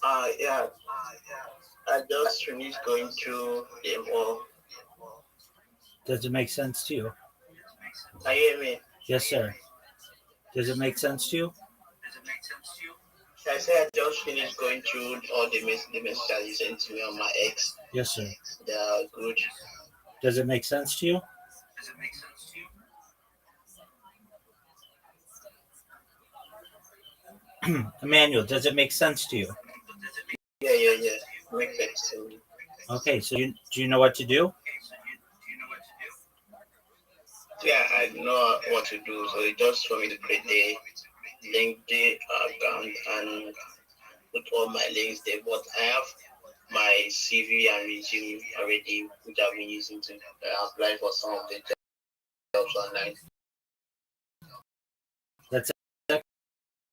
Yeah, I just finished going through them all. Does it make sense to you? I hear me. Yes, sir. Does it make sense to you? I said I just finished going through all the messages you sent to me on my ex. Yes, sir. They are good. Does it make sense to you? Emmanuel, does it make sense to you? Yeah. Make sense to me. Okay, so do you know what to do? Yeah, I know what to do. So it's just for me to create the LinkedIn account and put all my links there. But I have my CV and resume already, which I've been using to apply for some of the jobs online. That's Um,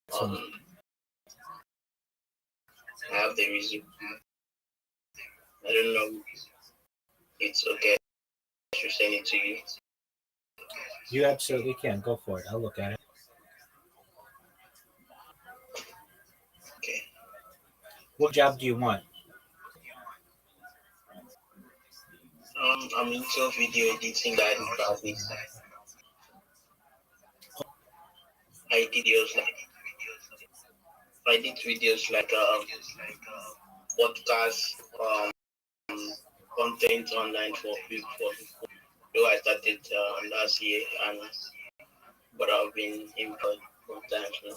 excellent. I have the resume. I don't know. It's okay. I should send it to you. You absolutely can. Go for it. I'll look at it. Okay. What job do you want? I'm into video editing and graphics. I did videos like I did videos like podcasts, um, content online for people. Though I started last year, and but I've been employed for times now.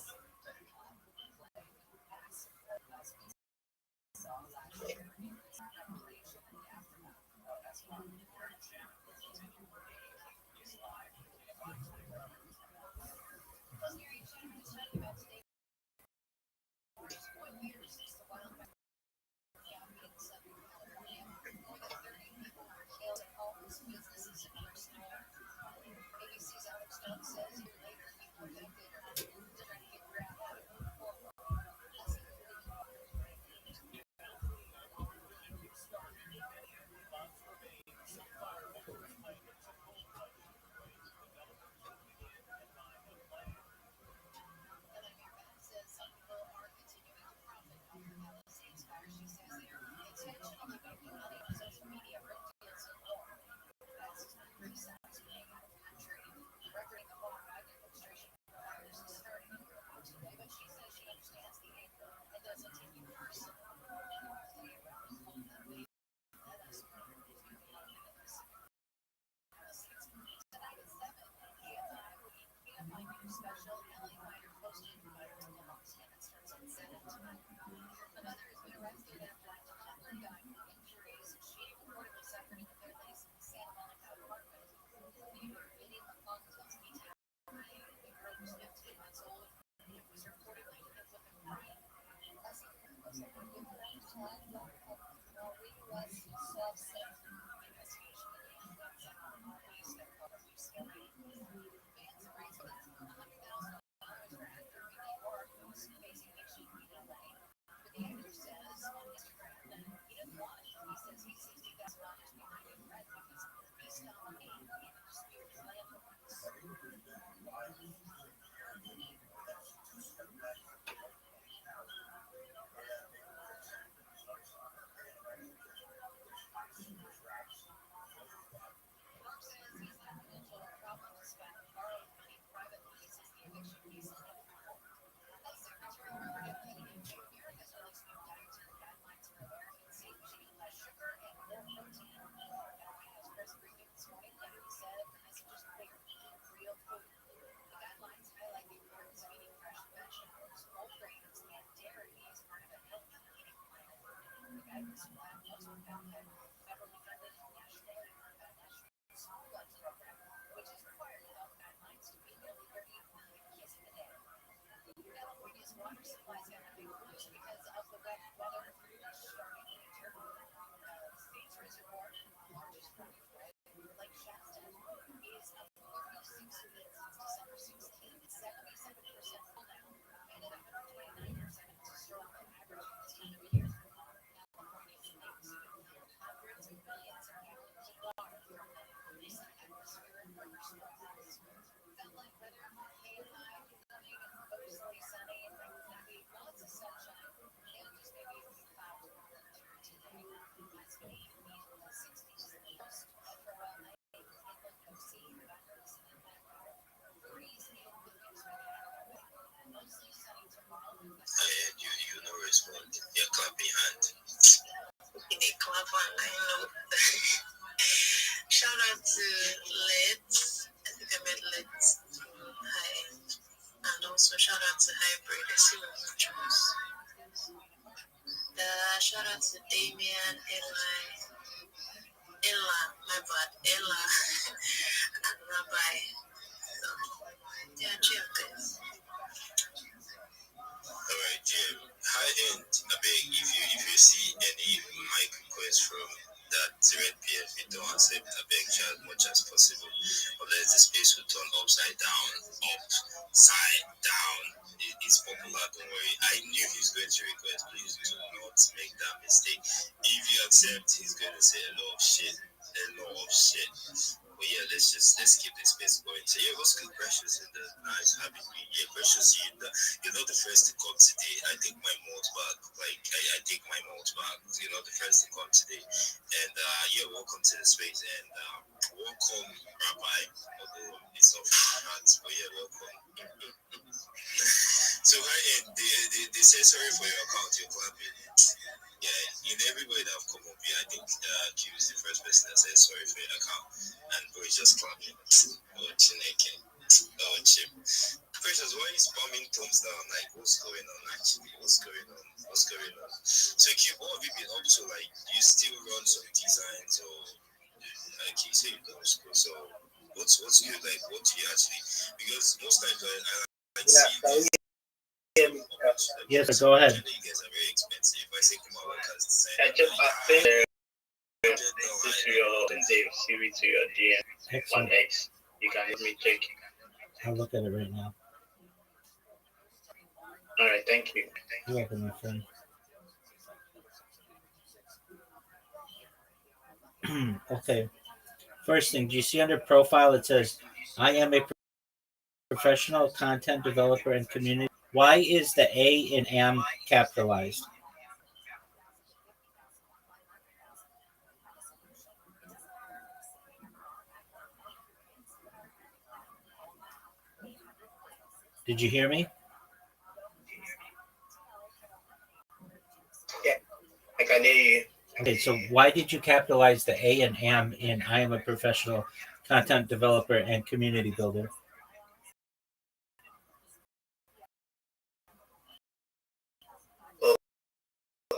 Your clapping hand. In a clap hand, I know. Shout out to Let's. I think I met Let's. Hi. And also shout out to Hybrid. I see what you choose. Shout out to Damien, Ella, my bad, Ella, and Rabbi. So, yeah, chill, guys. Alright, Jim. Hi, and I beg if you see any mic requests from that red PF, you don't accept. I beg you as much as possible. Unless the space will turn upside down, upside down. It's popular, don't worry. I knew he's going to request. Please do not make that mistake. If you accept, he's going to say a lot of shit. A lot of shit. But yeah, let's keep this space going. So yeah, what's good, Precious, in the nice happy new year. Precious, you're not the first to come today. I take my mouth back. Like I take my mouth back. You're not the first to come today. And yeah, welcome to the space, and welcome, Rabbi. Although it's not from my heart, but yeah, welcome. So hi, and they say sorry for your account. You're clapping. Yeah, in everybody that have come up here, I think Q is the first person that says sorry for your account, and bro is just clapping. Oh, Chineke. Oh, Chip. Precious, why are you spamming thumbs down? Like, what's going on actually? What's going on? What's going on? So, Q, what have you been up to? Like, do you still run some designs, or like you say you don't school? So, what's good? Like, what do you actually? Because most times I see this. Yes, sir, go ahead. You guys are very expensive. I say come out as design. I think to your CV to your DM on Excellent. X. You can let me check. I'll look at it right now. All right, thank you. You're welcome, my friend. Okay. First thing, do you see under profile it says, I am a professional content developer and community. Why is the A in am capitalized? Did you hear me? Yeah, I can hear you. Okay, so why did you capitalize the A and am in I am a professional content developer and community builder? Oh,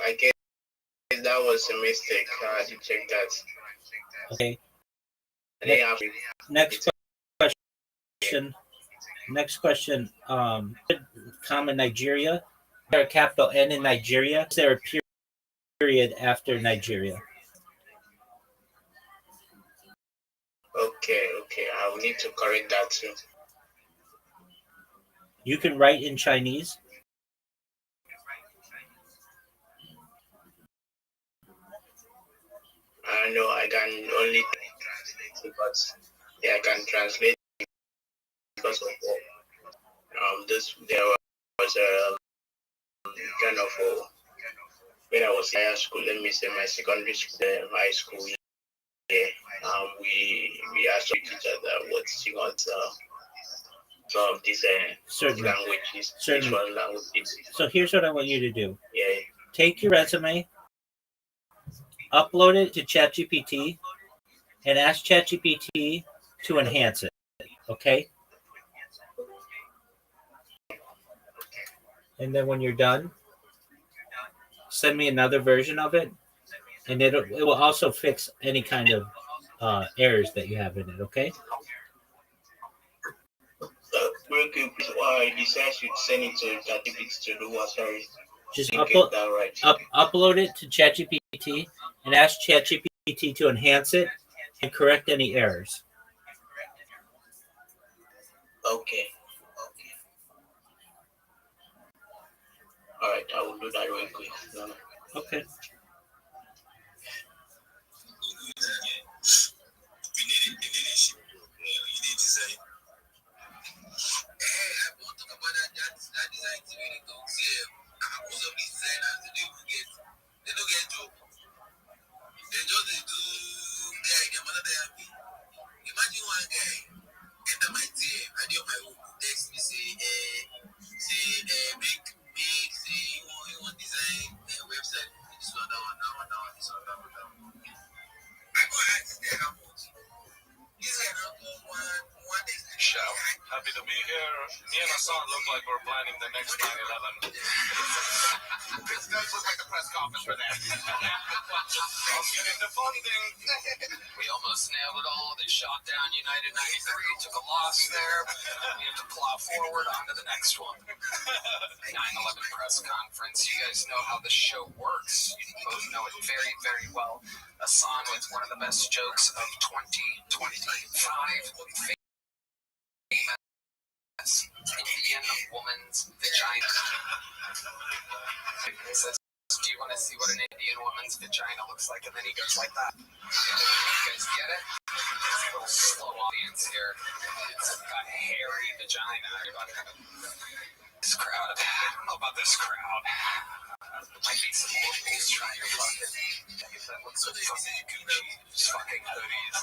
I guess that was a mistake. I had to check that. Okay. I didn't have Next question. Next question. Common Nigeria. Is there a capital N in Nigeria? Is there a period after Nigeria? Okay, I will need to correct that too. You can write in Chinese. I know I can only translate, but yeah, I can translate because of this. There was a kind of when I was in high school. Let me say my secondary school, high school. Yeah, we asked each other what teaching us some of these languages, different languages. So here's what I want you to do. Yeah. Take your resume, upload it to ChatGPT, and ask ChatGPT to enhance it. Okay? And then when you're done, send me another version of it, and it will also fix any kind of errors that you have in it. Okay? Real quick, why you said you send it to ChatGPT to do what? Sorry. Just right. upload it to ChatGPT and ask ChatGPT to enhance it and correct any errors. Okay. All right, I will do that real quick. No. Okay. You need design. Hey, I want to talk about that design to really go see. Most of these designers they don't get job. They just do guy them another happy. Imagine one guy enter my DM, I do my own text me say make say you want design Happy to be here. Me and Hassan look like we're planning the next 9/11. This does look like the press conference for that. Let's get into funding. We almost nailed it all. They shot down United 93, took a loss there. We have to plow forward onto the next one. 9/11 press conference. You guys know how the show works. You both know it very, very well. Hassan with one of the best jokes of 2025. Indian woman's vagina. He says, do you want to see what an Indian woman's vagina looks like? And then he goes like that. You guys get it? It's a little slow audience here. It's a hairy vagina. This crowd, I don't know about this crowd. Might be some locals trying to fucking if that looks so fucking Gucci, fucking hoodies.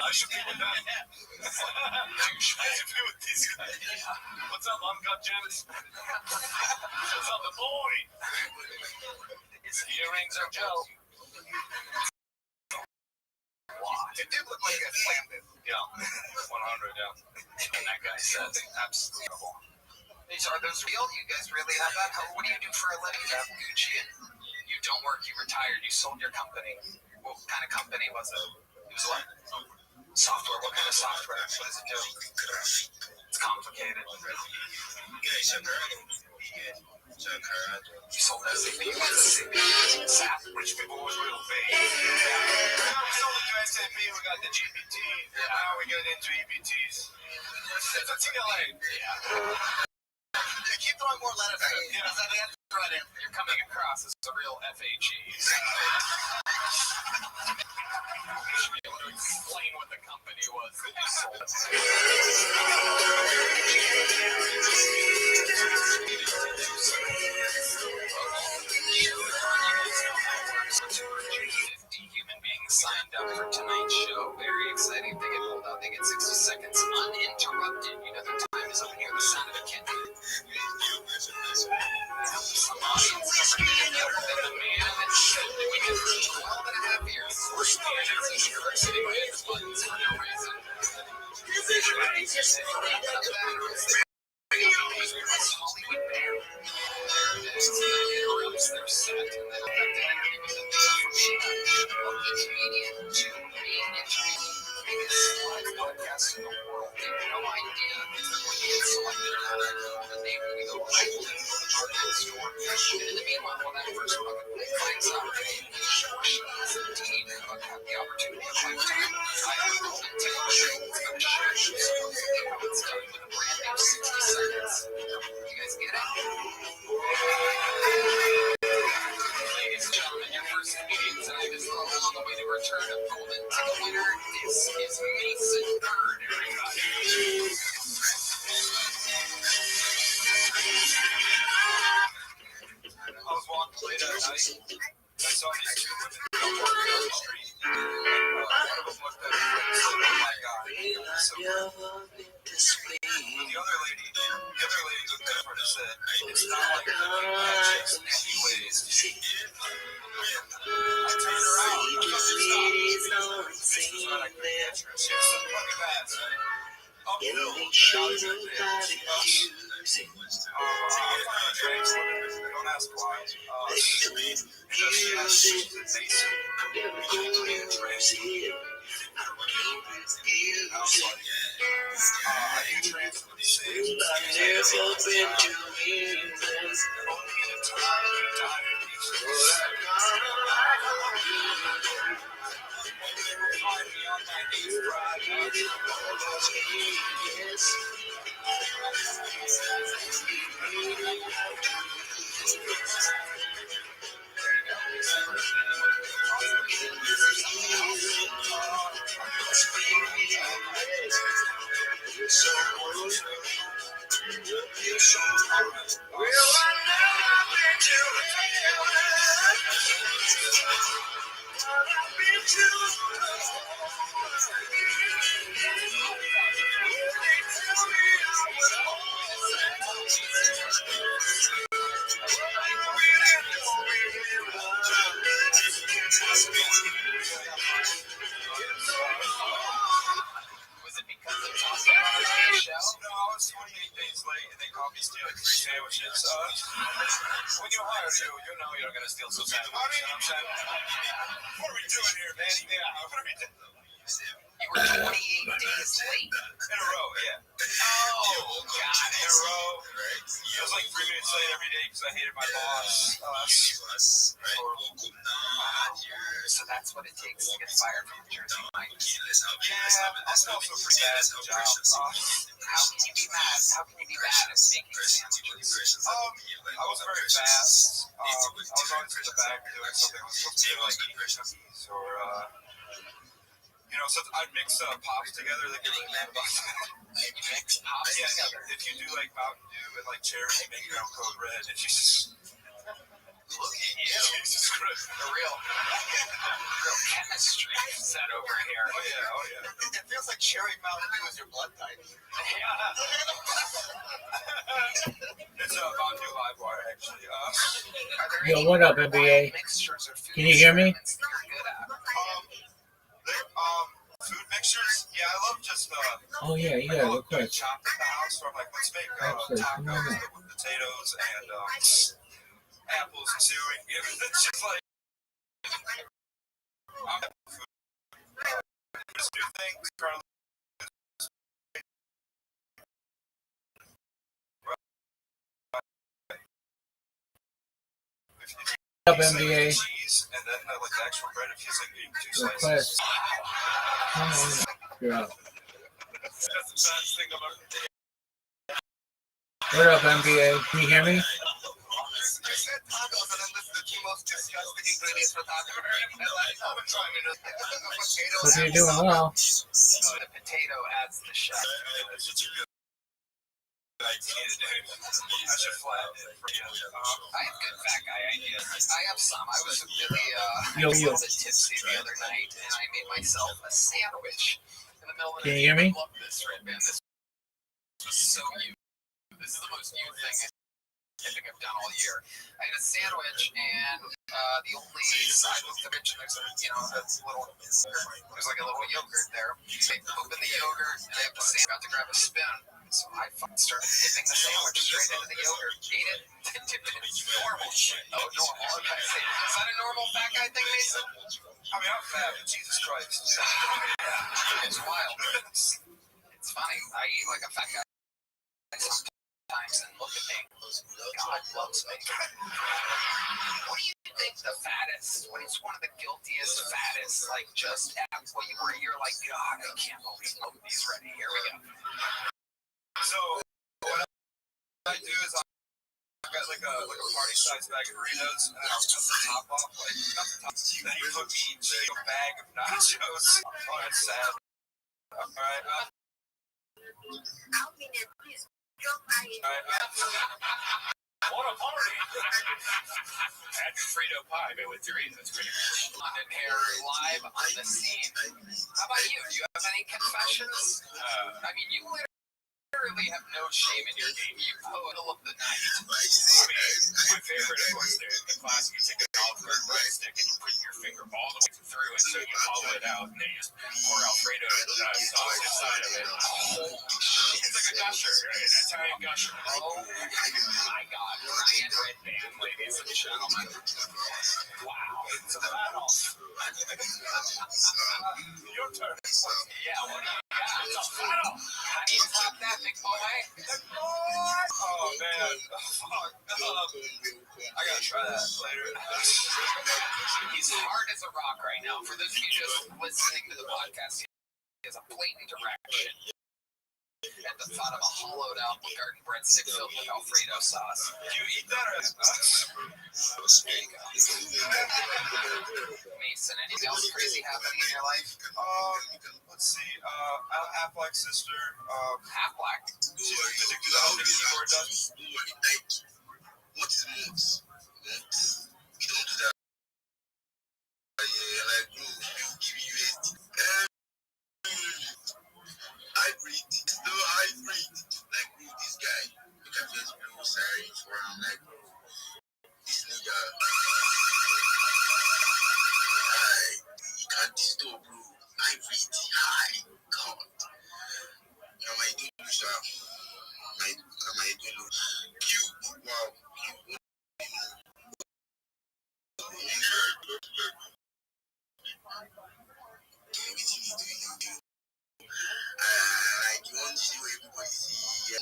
I should be with them. Douche, I should be with these guys. Yeah. What's up, uncut gems? What's up, the boy? His earrings are Joe. Wow. It did look like a slammed it. Yeah, 100, yeah. And that guy said, absolutely. Are those real? You guys really have that? What do you do for a living? You have Gucci and you don't work, you retired, you sold your company. What kind of company was it? It was what? Software. What kind of software? What does it do? It's complicated. You sold SAP. SAP. Rich people was real big. Now we sold it to SAP, we got the GPT. Now we get into EPTs. It's a TLA. Yeah. Keep throwing more letters at it. Yeah. You're coming across as a real FHE. You should be able to explain what the company was that you sold. Human beings signed up for tonight's show. Very exciting. They get pulled out. They get 60 seconds uninterrupted. You know their time is up here. The sound of a kid. Some audience younger than the man that should we get for 12 and a half years. First university his buttons for no reason. Hollywood band. Interrupts their set and then comedian to being biggest live podcast in the world. They have no idea when you get selected or not. The name will go right store. And in the meanwhile, when that first fucking finds out that she is indeed have the opportunity of lifetime, I have a golden ticket show. We're going to show you supposedly how it's done with a brand new 60 seconds. You guys get it? Ladies and gentlemen, your first comedian tonight is on the way to return a golden ticket winner. This is Mason Bird, everybody. I was walking late at night. I saw these two women walking down the street. One of them looked at me and said, oh my God, so the other lady looked at her and said, it's not like living at chicks anyways. I turned around and I thought, this is what I could answer. She was so fucking bad. Uphill, don't ask why. Because she has Mason. I do trans for these things. There's open to England. Only in a time of dire find me on my knees, Was it because of the show? was 28 days late and they caught me stealing 3 sandwiches. When you hire you know you're going to steal some sandwiches. You know what I'm saying? What are we doing here, man? Yeah, what are we doing? You were 28 days late? In a row, yeah. Oh, God. In a row. I was like 3 minutes late every day because I hated my boss. So that's what it takes to get fired from the Jersey Mike's. Yeah, I'm also pretty bad at the job. How can you be mad? How can you be bad at making sandwiches? I was very fast. I was always in the back doing something I was supposed to do, like eating cookies or, so I'd mix pops together. Like, You mix pops together? If you do like Mountain Dew and like cherry, you make your own code red. If you just Look at you. Jesus Christ. The real chemistry set over here. Oh yeah. It feels like cherry Mountain Dew is your blood type. It's a Mountain Dew live wire, actually. Yo, what up, NBA? Can you hear me? Food mixtures? Yeah, I love just Oh yeah, real quick. chopped in the house. So I'm like, let's make Absolutely. Come on tacos up. with potatoes and apples and celery. It's just like food. This new thing currently. What up, NBA? Cheese and then like the actual bread if he's like eating 2 Real quick. slices. Come on. You're up. That's the best thing I've ever done. What up, NBA? Can you hear me? You said tacos and then this is the most disgusting ingredients for tacos. Hope you're doing well. The potato adds the chef. That's such a good idea, dude. I should flat it for you. I have good fat guy ideas. I have some. I was really Yo. a little bit tipsy the other night, and I made myself a sandwich in the middle of the Can night. you hear me? I love this, Red Man. This was so you. This is the most new thing I think I've done all year. I had a sandwich, and the only side was the bitch, and there's there's like a little yogurt there. I open the yogurt, and I have to say, I got to grab a spoon. So I fucking started dipping the sandwich straight into the yogurt. Ate it, dipped it in normal shit. Oh, normal. Okay. Is that a normal fat guy thing, Mason? I mean, I'm fat, but Jesus Christ. It's wild. It's funny. I eat like a fat guy sometimes, and look at me. God loves me. What do you think the fattest? What is one of the guiltiest, fattest, like just at what you where you're like, God, I can't believe nobody's ready. Here we go. So what I do is I got like a party size bag of Doritos, and I'll cut the top off, like not the top. Then you put me each a bag of nachos. Oh, that's sad. All right. What a party! That's Frito pie, but with Doritos. London hair live on the scene. How about you? Do you have any confessions? I mean, you literally have no shame in your game. You middle of the night. I mean, my favorite, of course, the classic. You take a golf cart breadstick and you put your finger all the way through it, so you hollow it out, and then you just pour Alfredo sauce inside of it. Holy shit. It's like a gusher, right? An Italian gusher. Oh my God. Ryan Red Band, ladies and gentlemen. Wow. So that'll. Your turn. Yeah, what do you got? It's a funnel. How do you top that, big boy? Oh, man. Fuck. I gotta try that later. He's hard as a rock right now. For those of you just listening to the podcast, he has a blatant erection at the thought of a hollowed out garden breadstick filled with Alfredo sauce. Do you eat that or There you go. Mason, anything else crazy happening in your life? Let's see. I have half-black sister. Half black. She's addicted to the keyboard does. What is moves? You don't do that. Yeah, like move, you give you it. Hybrid, no hybrid. Like bro, this guy, look at this bro, sorry for him. Like bro, this nigga, you can't disturb bro. Hybrid, high, God. You know my dude, my idol. Cube, wow. Like you want to see what everybody see.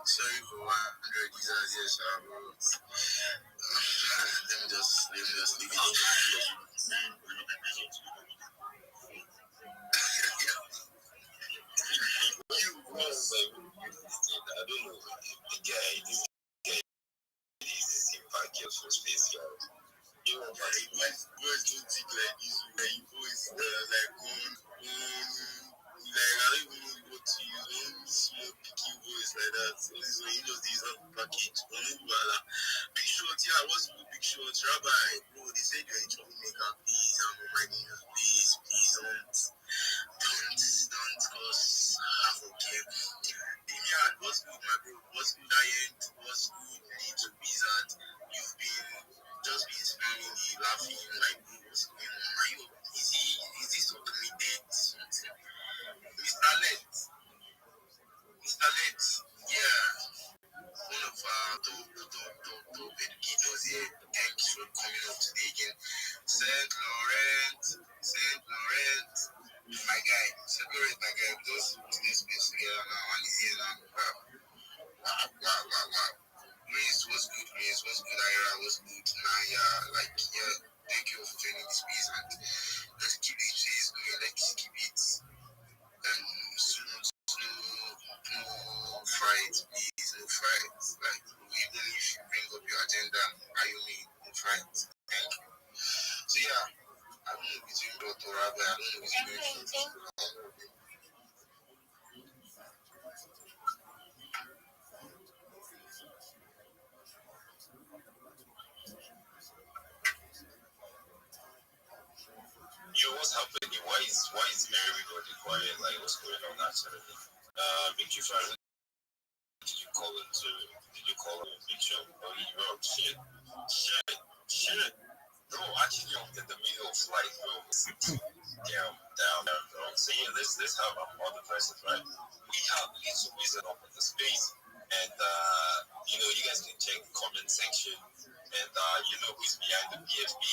Sorry for 100 users, yes, bro. Let me just leave it. I don't know. The guy, this guy is in package for space, y'all. You know, but boys don't think like this. Like, boys, like, like, I don't even know what to use. One small picky voice like that. So this one, you just use that package. Big shot, yeah, what's the big shot? Rabbi, bro, they said you're a troublemaker. Please, I'm reminding you. Please don't cause half of them. Yeah, what's good, my bro? What's good, Giant? What's good, Little Wizard? You've been just been spamming me, laughing, like, bro, what's going on? Are you, is this automated something? Mr. Let, Mr. Let, yeah, one of our top educators here. Thanks for coming up today again. Saint Laurent, my guy. Saint Laurent, my guy. We just put this space together now, and he's here now. Wow. Grace was good, Ira was good. Naya, like, yeah, thank you for joining this space, and let's keep this space going, let's keep it no fight, please, no fight. Like, even if you bring up your agenda, I mean, no fight. Thank you. So, yeah, I don't know between Dr. Rabbi, I don't know between Yo, what's happening? Why is everybody quiet? Like, what's going on actually? Big Chief, did you call him Big Show? Oh, he wrote shit. Bro, actually, I'm in the middle of flight, bro. Down, bro. So yeah, let's have other persons, right? We have Little Wizard up in the space, and you guys can check the comment section, and you know who's behind the PFP,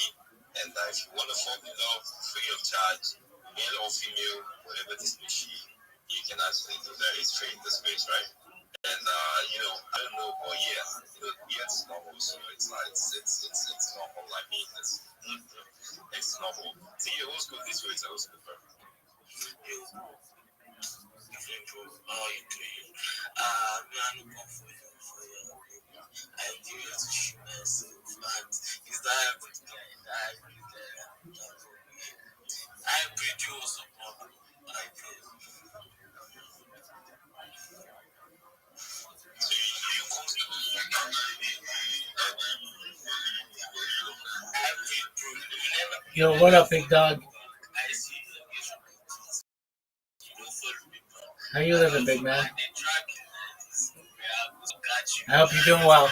and if you want to fall in love free of charge, male or female, whatever the species, you can actually do that. It's free in the space, right? And I don't know, but yeah, it's normal. So it's like it's normal. I mean, it's normal. So yeah, what's good this way? So what's good, bro? Different bro. How are you doing? Man, I'm looking for you. I do it to shoot myself, and it's that hybrid guy. Hybrid you also problem. Hybrid. So you Yo, what up, big dog? How you living, big man? I hope you're doing well.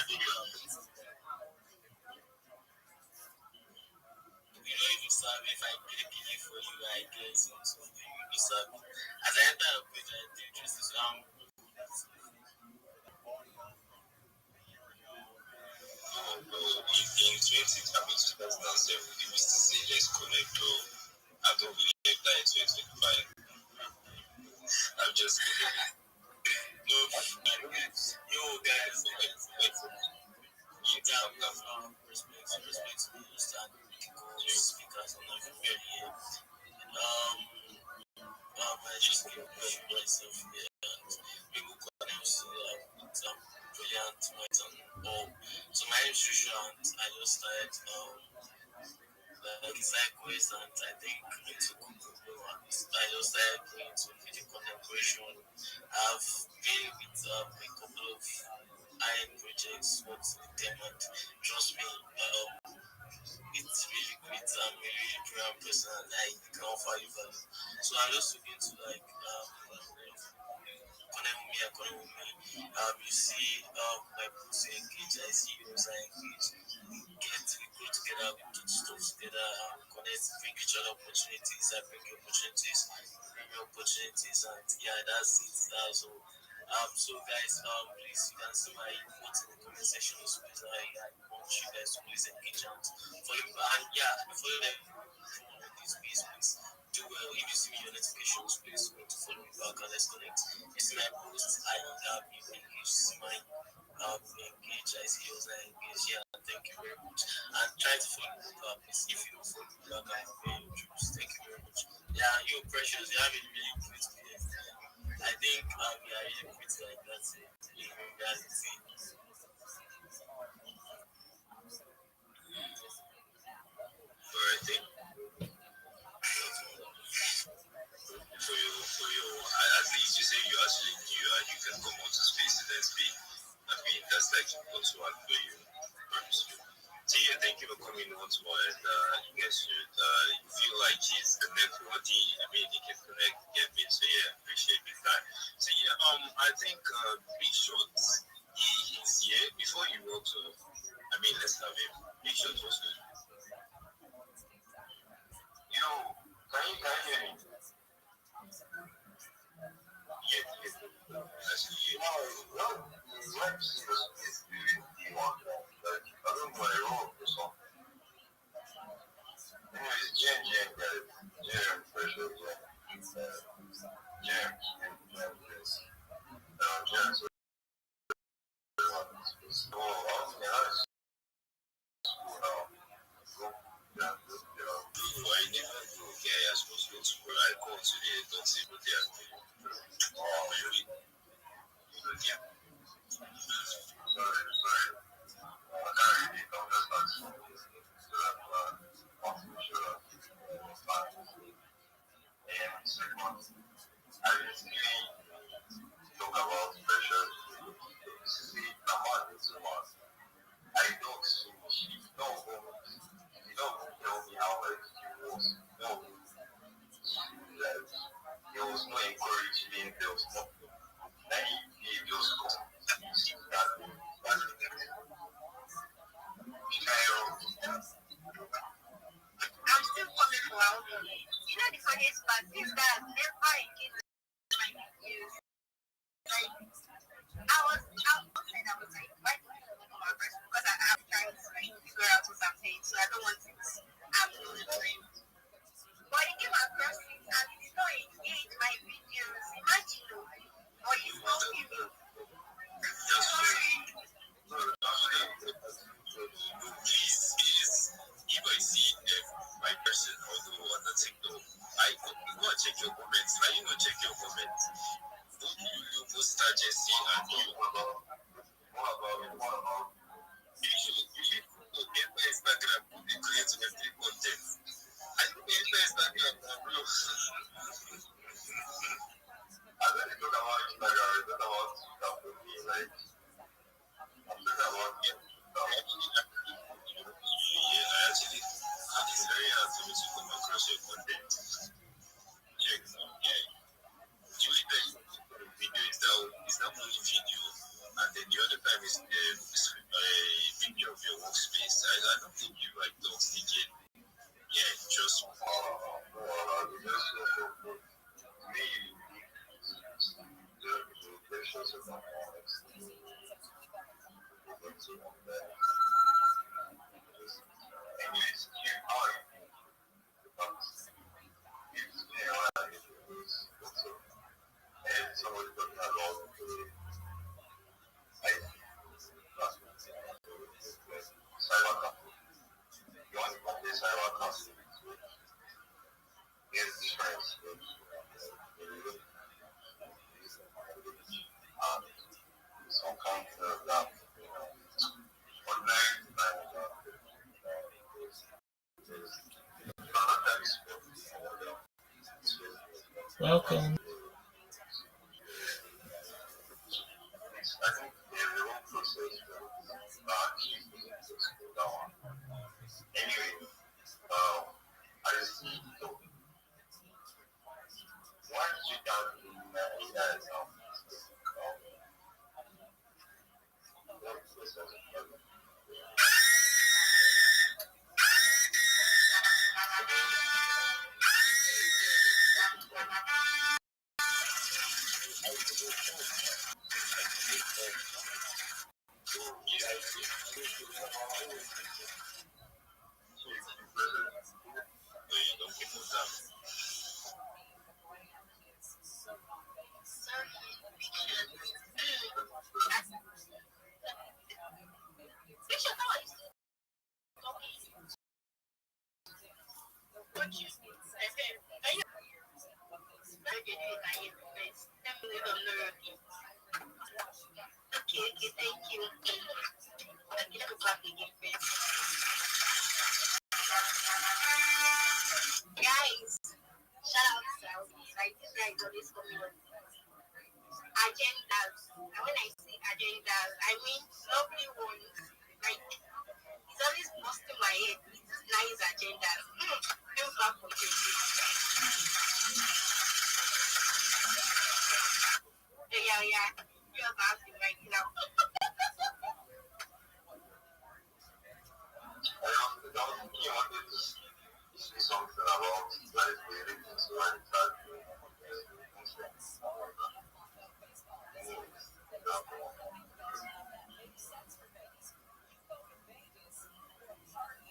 in 2007, we used to say let's connect, bro. I don't believe that in 2025. I'm just kidding. No, yo, guys, wait. You tell me respect to the understand speakers on the very I just give myself here and we will connect with some brilliant minds and all. So my institution, I just started like sideways, and I think into I just started going to video content creation. I've been with a couple of high-end projects, worked with them, and trust me, it's really great. I'm a really brilliant person, and I can offer you value. So I'm just looking to like connect with me. You see my books engage, I see yours are engaged. We go together, we do stuff together, connect, bring each other opportunities. I bring you opportunities, bring me opportunities, and yeah, that's it. That's all. So guys, please you can see my notes in the comment section. So please, I want you guys to please engage out. Follow and yeah, follow them on this space, please. Do well. If you see me your notifications, please go to follow me back and let's connect. You see my post, I don't have you engage. See my engage. I see yours, I engage. Yeah, thank you very much. And try to follow me back, please. If you don't follow me back, I'm very introduced. Thank you very much. Yeah, you're precious. You have a really great day. I think yeah, really pretty like that's it. You know, that's it. Alright, thank for your at least you say you actually knew and you can come onto spaces and speak. I mean that's like also what for you. So yeah, thank you for coming once more and you guys should feel like he's connect worthy. I mean he can connect, get me. So yeah, appreciate his time. So yeah, I think Big Shot he's here before you walk off. I mean let's have him. Big Shot was good. Yo, can you hear me? Yeah, yeah. Actually, you know, what is really want like I don't know my role or something. Anyways, Jam, guys. Jam, for sure, Jam. Jam, yes. Jam, so I was in high school now. Yeah, I never know. Okay, I supposed to go to school. I called today, don't say, but yeah. Oh, really? Yeah. Sorry. I can't really, I'm just not so that want to make sure that it's fine. And second, I really talk about pressure. See, I'm on this one. I don't see she don't you don't tell me how like she was. No, that there was no encouragement, there was nothing. And he just come. That I'm still coming for our money. You know the funniest part is that never again my news. Like I was like, why do I not come out first? Because I'm trying to like figure out what I'm saying, so I don't want it. I'm doing the time. But he came across it and he did not engage my videos. Imagine though. Or he's not giving. Sorry. No, please, if I see my person although on the TikTok, I go and check your comments. Now you go check your comments. Both you post Jesse and you. What about you should go get my Instagram, put the create every content. I don't get my Instagram now, bro. I don't talk about Instagram, I talk about Twitter for me, like I'm talking about yeah, actually, it's very hard for me to come across your content. Check now, yeah. Usually the video is that only video, and then the other time is a video of your workspace. I don't think you like dog stitching. Yeah, just me. Anyways, here are and someone talking about I cyber capital. You want to complete cyber capital? There's difference some kind of that online Welcome. I think the whole process anyway, I see why did you download that Okay, thank you. Okay, let me clap again, please. Guys, shout out to Saudi. Like, this guy is always coming on agendas. And when I say agendas, I mean lovely ones. Like, he's always busting my head with nice agendas. Let me clap for you. Yeah. You're asking right now. Something about like religion, so I tried to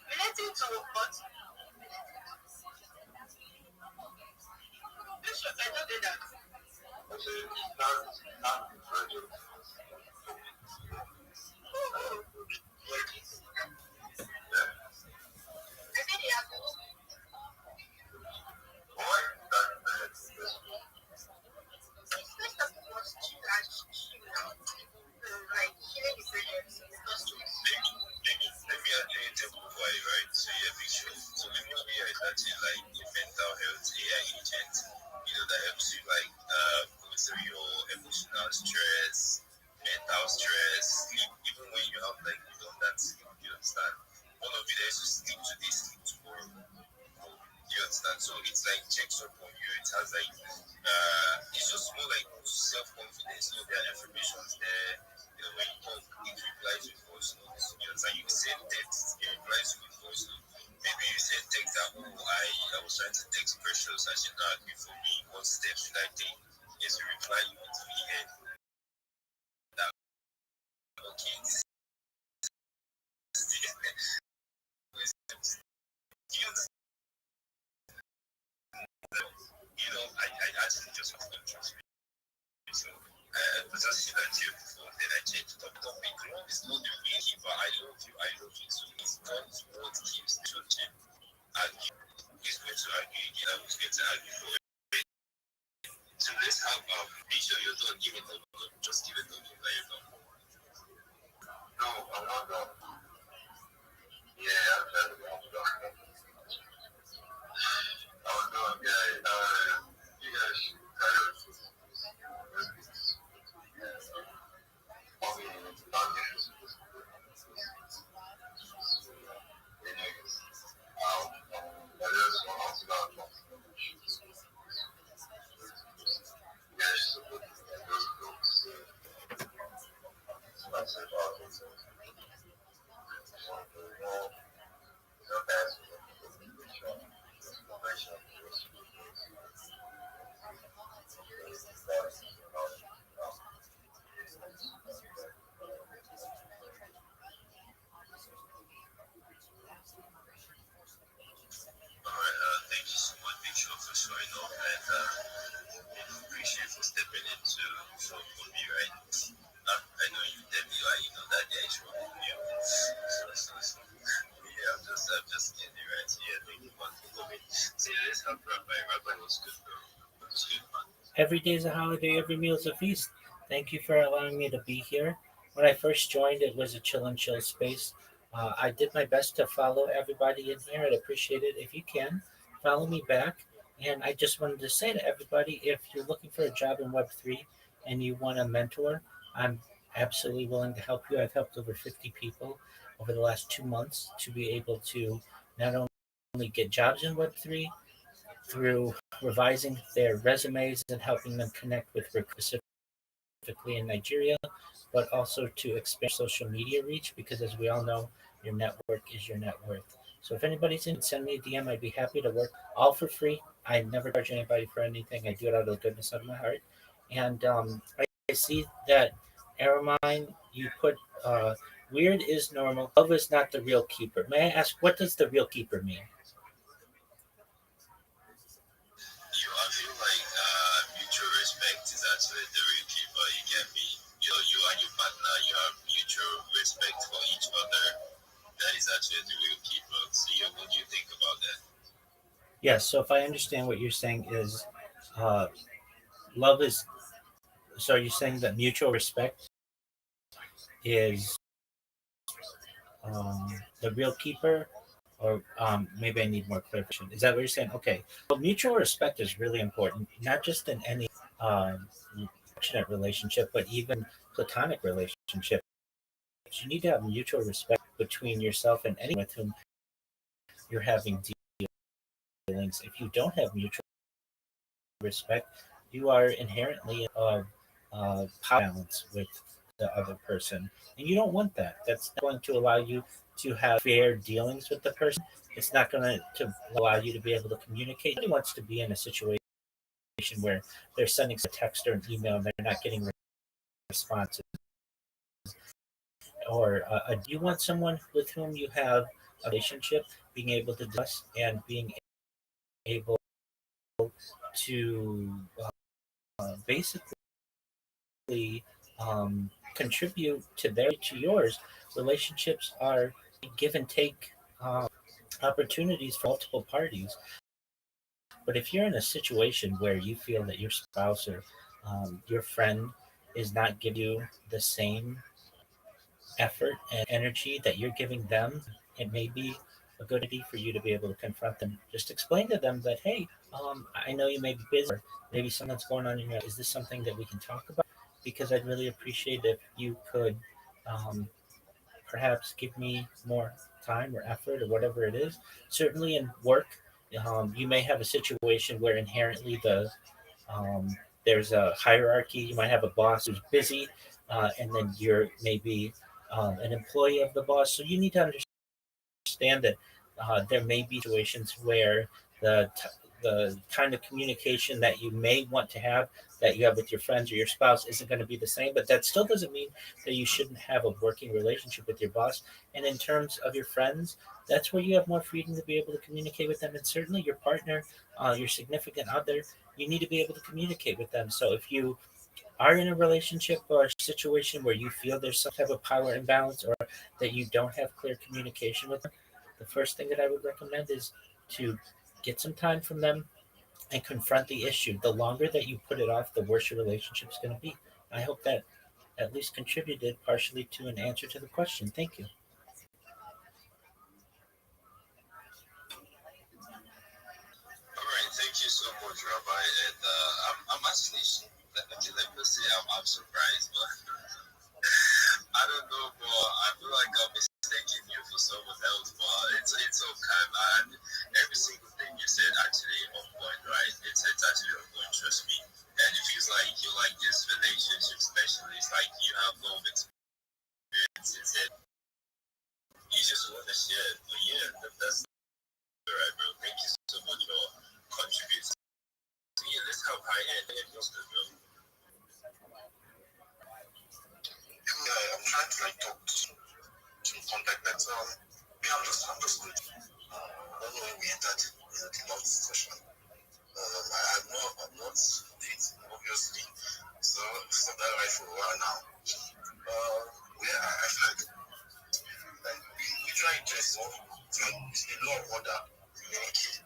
Relating to what? This was I don't do that. I say not encouraging. I said he has to. Why that First of all, she has she now. Like, healing is let me actually take over, right? So yeah, big show. So maybe AI is actually like a mental health AI agent, that helps you like go through your emotional stress, mental stress, sleep, even when you have like redundant sleep, you understand? One of you there to sleep today, sleep tomorrow. You understand? So it's like checks up on you. It has like it's just more like self confidence. There are affirmations there. When you talk, it replies with voice notes. You understand? You send text, it replies with voice notes. Maybe you send text that I was trying to text Precious and she not agree for me. What steps should I take? Yes, you reply immediately and that okay. I actually just want to trust me. So I just see that you before, then I changed the topic. Love is not the really, but I love you too. It's not what keeps the church argue. He's going to argue again. I was going to argue for it. So let's have make sure you're done. Give it up. Just give it up. Like, no, I'm not done. Yeah, I'm trying to be done. I was done, guys. You guys should carry on. Thank you so much, Big Show, for showing up and appreciate for stepping into for me, right? I know you tell me like that guy is from you. So yeah, I'm just getting it right here. Thank you for coming. So yeah, let's have Rabbi. Rabbi was good, bro. It was good, man. Every day is a holiday, every meal is a feast. Thank you for allowing me to be here. When I first joined, it was a chill and chill space. I did my best to follow everybody in here. I'd appreciate it if you can follow me back. And I just wanted to say to everybody, if you're looking for a job in Web3 and you want a mentor, I'm absolutely willing to help you. I've helped over 50 people over the last 2 months to be able to not only get jobs in Web3 through revising their resumes and helping them connect with recruiters specifically in Nigeria, but also to expand social media reach because, as we all know, your network is your net worth. So if anybody's in, send me a DM. I'd be happy to work all for free. I never charge anybody for anything. I do it out of the goodness of my heart. And I see that Aramine, you put weird is normal. Love is not the real keeper. May I ask, what does the real keeper mean? I feel like mutual respect is actually the real keeper. You get me? You and your partner, you have mutual respect for each other. That is actually the real keeper. So, what do you think about that? Yes. So if I understand what you're saying is, uh, love is. So are you saying that mutual respect is the real keeper, or maybe I need more clarification. Is that what you're saying? Okay. Well, mutual respect is really important, not just in any um, affectionate relationship, but even platonic relationship. You need to have mutual respect between yourself and anyone with whom you're having dealings. If you don't have mutual respect, you are inherently power balance with the other person, and you don't want that. That's not going to allow you to have fair dealings with the person. It's not going to allow you to be able to communicate. Nobody wants to be in a situation where they're sending a text or an email and they're not getting responses. Or do you want someone with whom you have a relationship being able to discuss and being able to basically contribute to yours? Relationships are give and take opportunities for multiple parties. But if you're in a situation where you feel that your spouse or your friend is not giving you the same effort and energy that you're giving them, it may be a good idea for you to be able to confront them. Just explain to them that, hey, I know you may be busy, or maybe something's going on in your life. Is this something that we can talk about? Because I'd really appreciate if you could um, perhaps give me more time or effort or whatever it is. Certainly in work, you may have a situation where inherently um, there's a hierarchy. You might have a boss who's busy, and then you're maybe an employee of the boss. So you need to understand that there may be situations where the kind of communication that you may want to have that you have with your friends or your spouse isn't going to be the same, but that still doesn't mean that you shouldn't have a working relationship with your boss. And in terms of your friends, that's where you have more freedom to be able to communicate with them. And certainly your partner, your significant other, you need to be able to communicate with them. So if you are in a relationship or a situation where you feel there's some type of power imbalance or that you don't have clear communication with them, the first thing that I would recommend is to get some time from them and confront the issue. The longer that you put it off, the worse your relationship's going to be. I hope that at least contributed partially to an answer to the question. Thank you. All right, thank you so much, Rabbi. And I'm actually, okay, let me say I'm surprised, but I don't know, but I feel like I'm mistaking you for someone else, but it's okay, man. Every single thing you said actually on point, right? It's actually on point, trust me. And it feels like you like this relationship specialist, like you have no experiences and you just want to share it. But yeah, that's all right, bro. Thank you so much for contributing. So yeah, let's have high end and just bro. Yeah, I'm trying to like talk to contact that. Yeah, I'm just good. I don't know when we entered the last session. I'm not dating, obviously. So for that right for a while now. Yeah, I feel like we try to just it's a law of order. Communicate.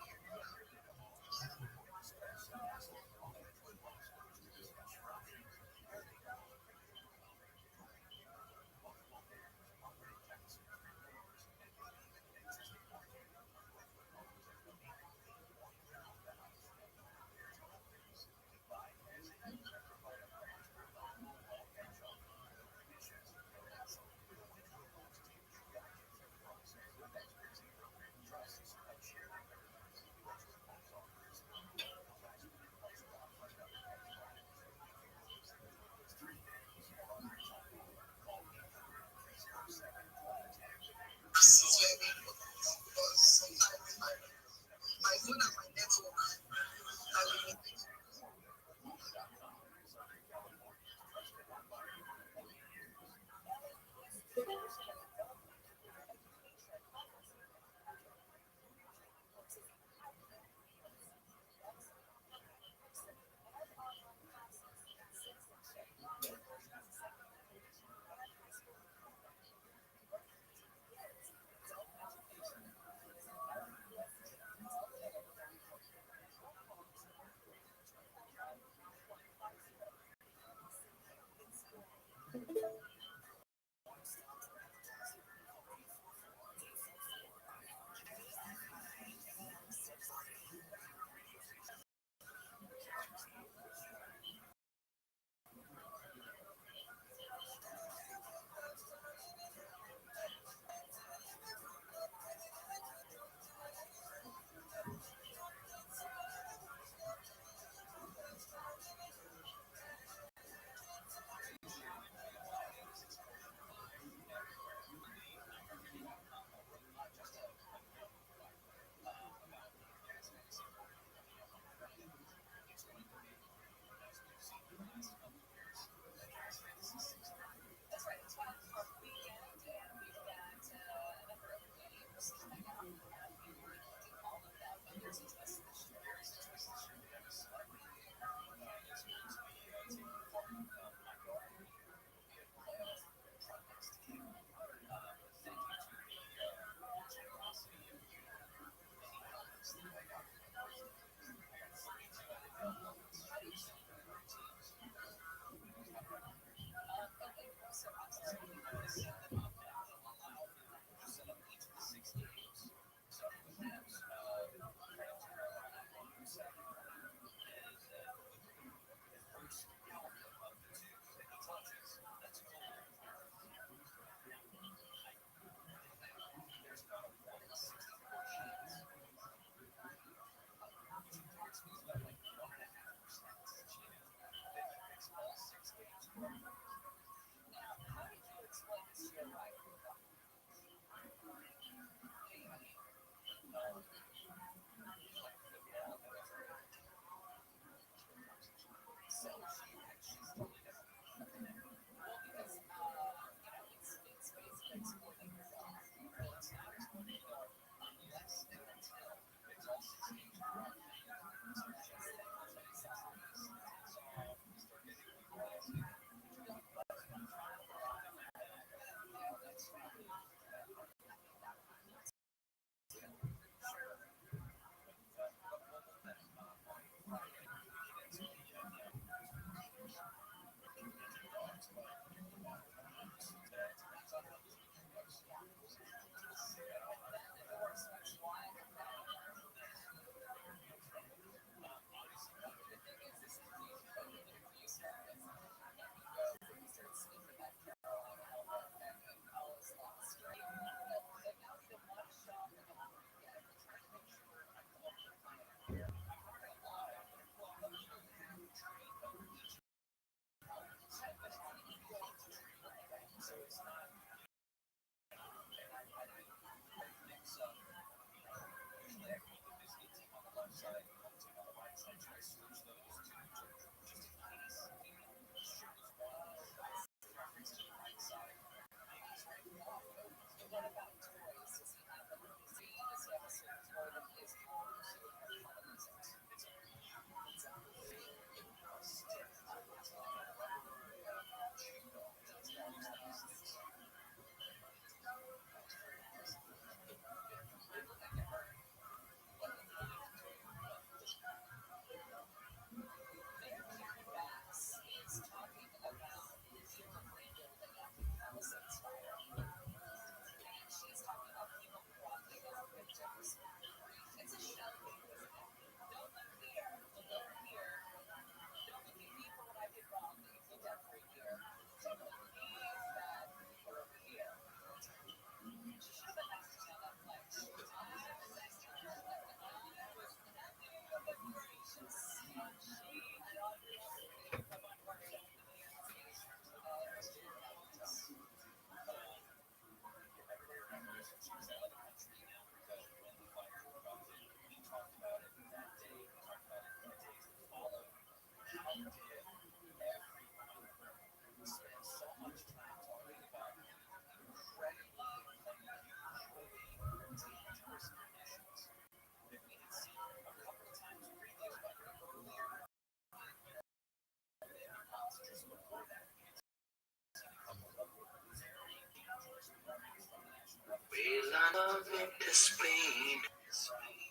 Well, I love it, this pain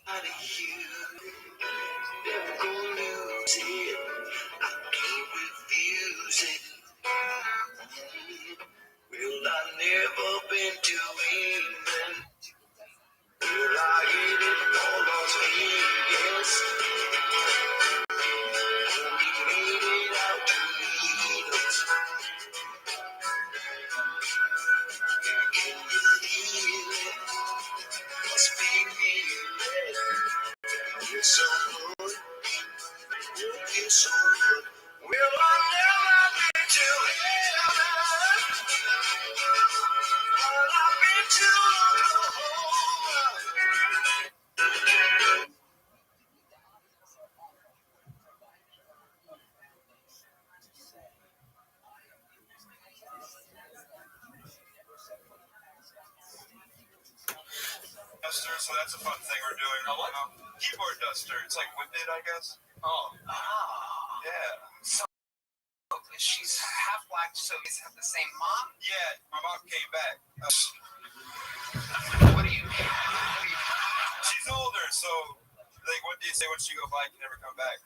out of you. Never gonna lose it. I can't refuse it. Well, I've never been to England. Well, I hate it all Las Vegas. Only made it out to meet us. Can you feel it? Must be real. You're so good. You're so good. Well, I've never been to heaven. But I've been to Oklahoma. Duster, so that's a fun thing we're doing. A what? Keyboard duster. It's like winded, I guess. Oh. Yeah. So she's half black, so you have the same mom? Yeah, my mom came back. What do you mean? She's older, so like, what do you say when she go black, you never come back?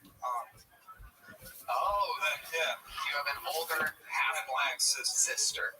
Oh, Yeah. you have an older half black sister.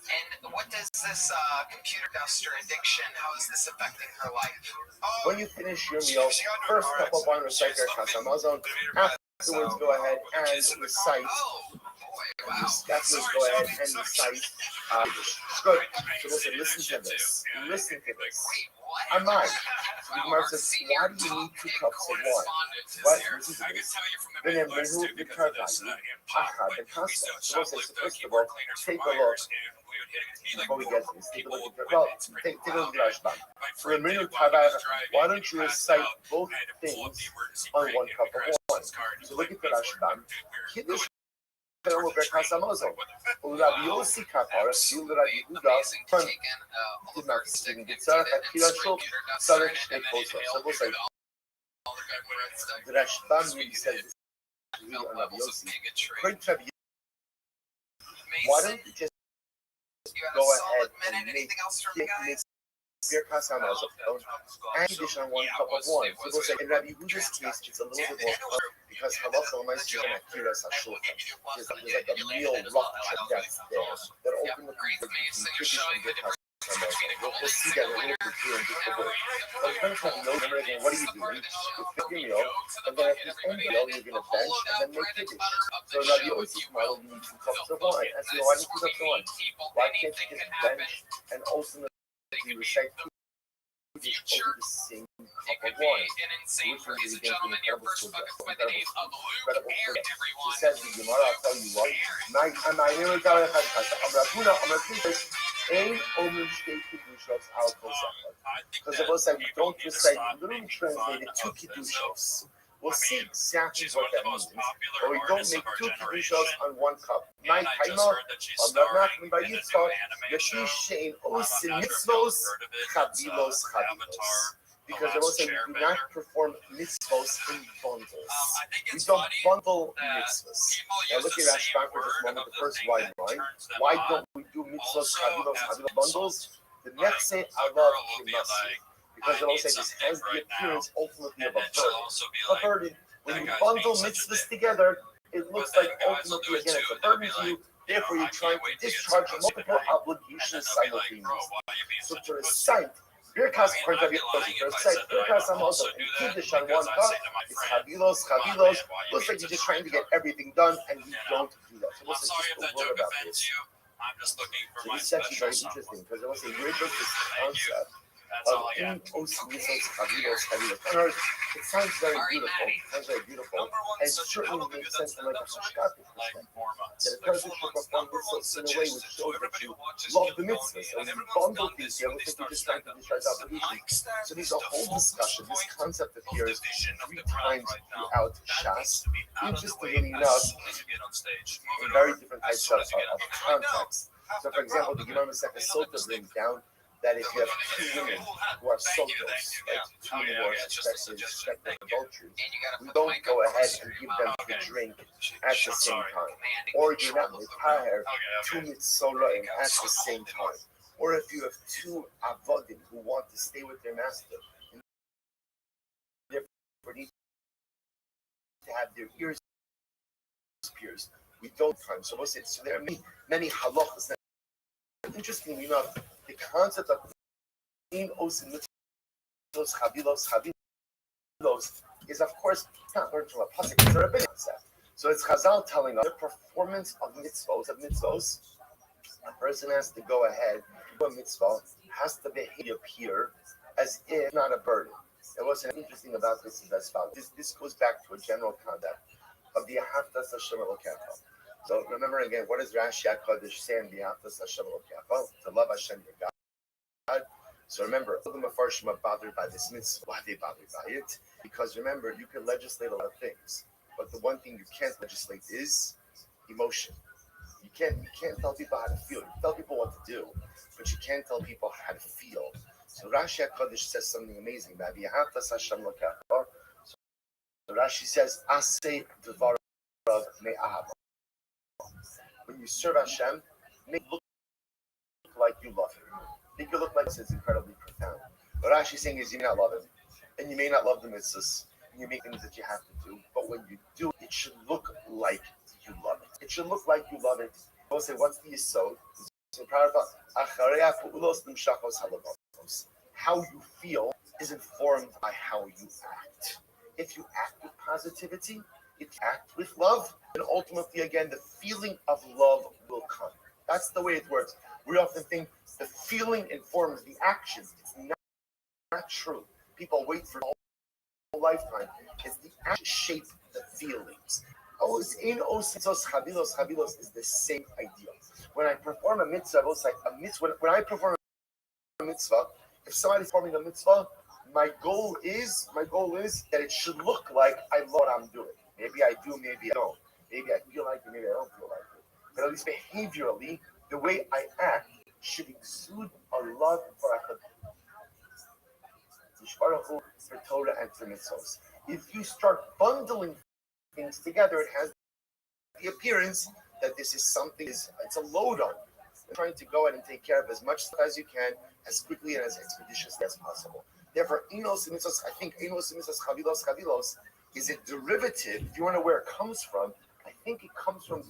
And what does this computer duster addiction, how is this affecting her life? When you finish your meal, first step up on recite your Amazon. Afterwards, go ahead and recite. Oh, boy, wow. Afterwards, go ahead and recite. Good. So listen to this. Listen to this. Wait, what? I'm mine. the Gemara says, why do you need 2 cups of wine? What? Listen to this. Then you mehu v'karvani achad v'kasa. So we'll say, so first of all, take a look. Before we get to this, take a look at take a look at Rashban. For a minute, why don't you recite both things on 1 cup of wine? So look at the Rashban. Kiddush over Berkas Hamazon. Rabbi Yossi Kapar, you Rabbi Yehuda, did not sing the Tzarech Akira Shul, Tzarech Shtei Kosa. So we'll say, the Rashban really says this on Rabbi Yossi. Why don't you just go ahead and make Birkas Hamazon and Kiddush on 1 cup of wine? So we'll say, in Rabbi Yehuda's case, it's a little bit more fun because halacha l'maaseh and akira hashulchan. There's like a real Rothschild that's there that ultimately between Kiddush and Birkas Hamazon. We'll see that a little bit here in just a bit. But it's going to have no remember again. What are you doing? You pick your meal, and then at the end meal, you're going to bench and then make Kiddush. So Rabbi Yosef's model, you need 2 cups of wine. I say, why do you 2 cups of wine? Why can't you just bench and ultimately you recite Kiddush over the same cup of wine? Which is again an incredible subject, incredible subject. She says the Gemara, I'll tell you what. Because the said we don't recite, literally translated 2 kiddushos. We'll see exactly what that means. But we don't make 2 kiddushos on 1 cup. My timer, I'm not knocking by Yitzchak, Yashish Shein Osin Mitzvos, Chavilos, Chavilos. Because the Most we do not perform mitzvos in bundles. We don't bundle mitzvos. Now look at Rashban for just a moment, the first wide line. Why don't we do mitzvos, chavilos bundles? The next say, Arav Kimasi. Because the Most this has the appearance ultimately of a burden. When you bundle mitzvahs together, it looks like ultimately again it's a burden to you. Therefore, you're trying to discharge multiple obligations simultaneously. So to recite Birkas Hamazon and Kiddush on 1 cup, it's chavilos. Looks like you're just trying to get everything done, and we don't do that. So let's just a word about this. So this is actually very interesting because I want to say where does this concept of it sounds very beautiful, and certainly makes sense from like a Hashkafic perspective. That a person should perform mitzvahs in a way which shows that you love the mitzvahs, and you bundle these together, looks like you're just trying to discharge obligations. So there's a whole discussion. This concept appears 3 times throughout Shas. Interestingly enough, in very different types of context. So, for example, the Gemara Masechah Sota brings down that if you have 2 women who are sotos, right, 2 women who are suspected of adultery, we don't go ahead and give them the drink at the same time. Or you're not mitahar 2 mitzoraim at the same time. Or if you have 2 avodim who want to stay with their master, and therefore need to have their ears pierced, we don't time. So we'll say, so there are many halachas. Interestingly enough, the concept of chavilos is, of course, not learned from a pasuk. It's a rabbinic concept. So it's Chazal telling us the performance of mitzvos. A person has to go ahead. A mitzvah has to appear as if not a burden. And what's interesting about this is as follows. This goes back to a general concept of the Ahavtas Hashem Elokecha. So remember again, what does Rashi HaKadosh say in the Ahavtas Hashem Elokecha? To love Hashem your God. So remember, all the Mefarshim are bothered by this mitzvah. Why are they bothered by it? Because remember, you can legislate a lot of things, but the one thing you can't legislate is emotion. You can't tell people how to feel. You can tell people what to do, but you can't tell people how to feel. So Rashi HaKadosh says something amazing about the Ahavtas Hashem Elokecha. So Rashi says, Aseh Devarav Me'ahava. When you serve Hashem, make it look like you love Him. Make it look like it's incredibly profound. What Rashi is saying is you may not love Him, and you may not love the mitzvahs, and you make things that you have to do, but when you do, it should look like you love it. It should look like you love it. We'll say, what's the yesod? So how you feel is informed by how you act. If you act with positivity, if you act with love, then ultimately, again, the feeling of love will come. That's the way it works. We often think the feeling informs the action. It's not true. people wait for a whole lifetime. It's the action shape the feelings. In Ositos Chavilos is the same idea. When I perform a mitzvah, when I perform a mitzvah, if somebody's performing a mitzvah, my goal is that it should look like I love what I'm doing. Maybe I do, maybe I don't. Maybe I feel like it, maybe I don't feel like it. But at least behaviorally, the way I act should exude a love for Torah and for mitzvahs. If you start bundling things together, it has the appearance that this is something, it's a load on you. You're trying to go ahead and take care of as much stuff as you can, as quickly and as expeditiously as possible. Therefore, I think chavilos is a derivative. If you want to know where it comes from, I think it comes from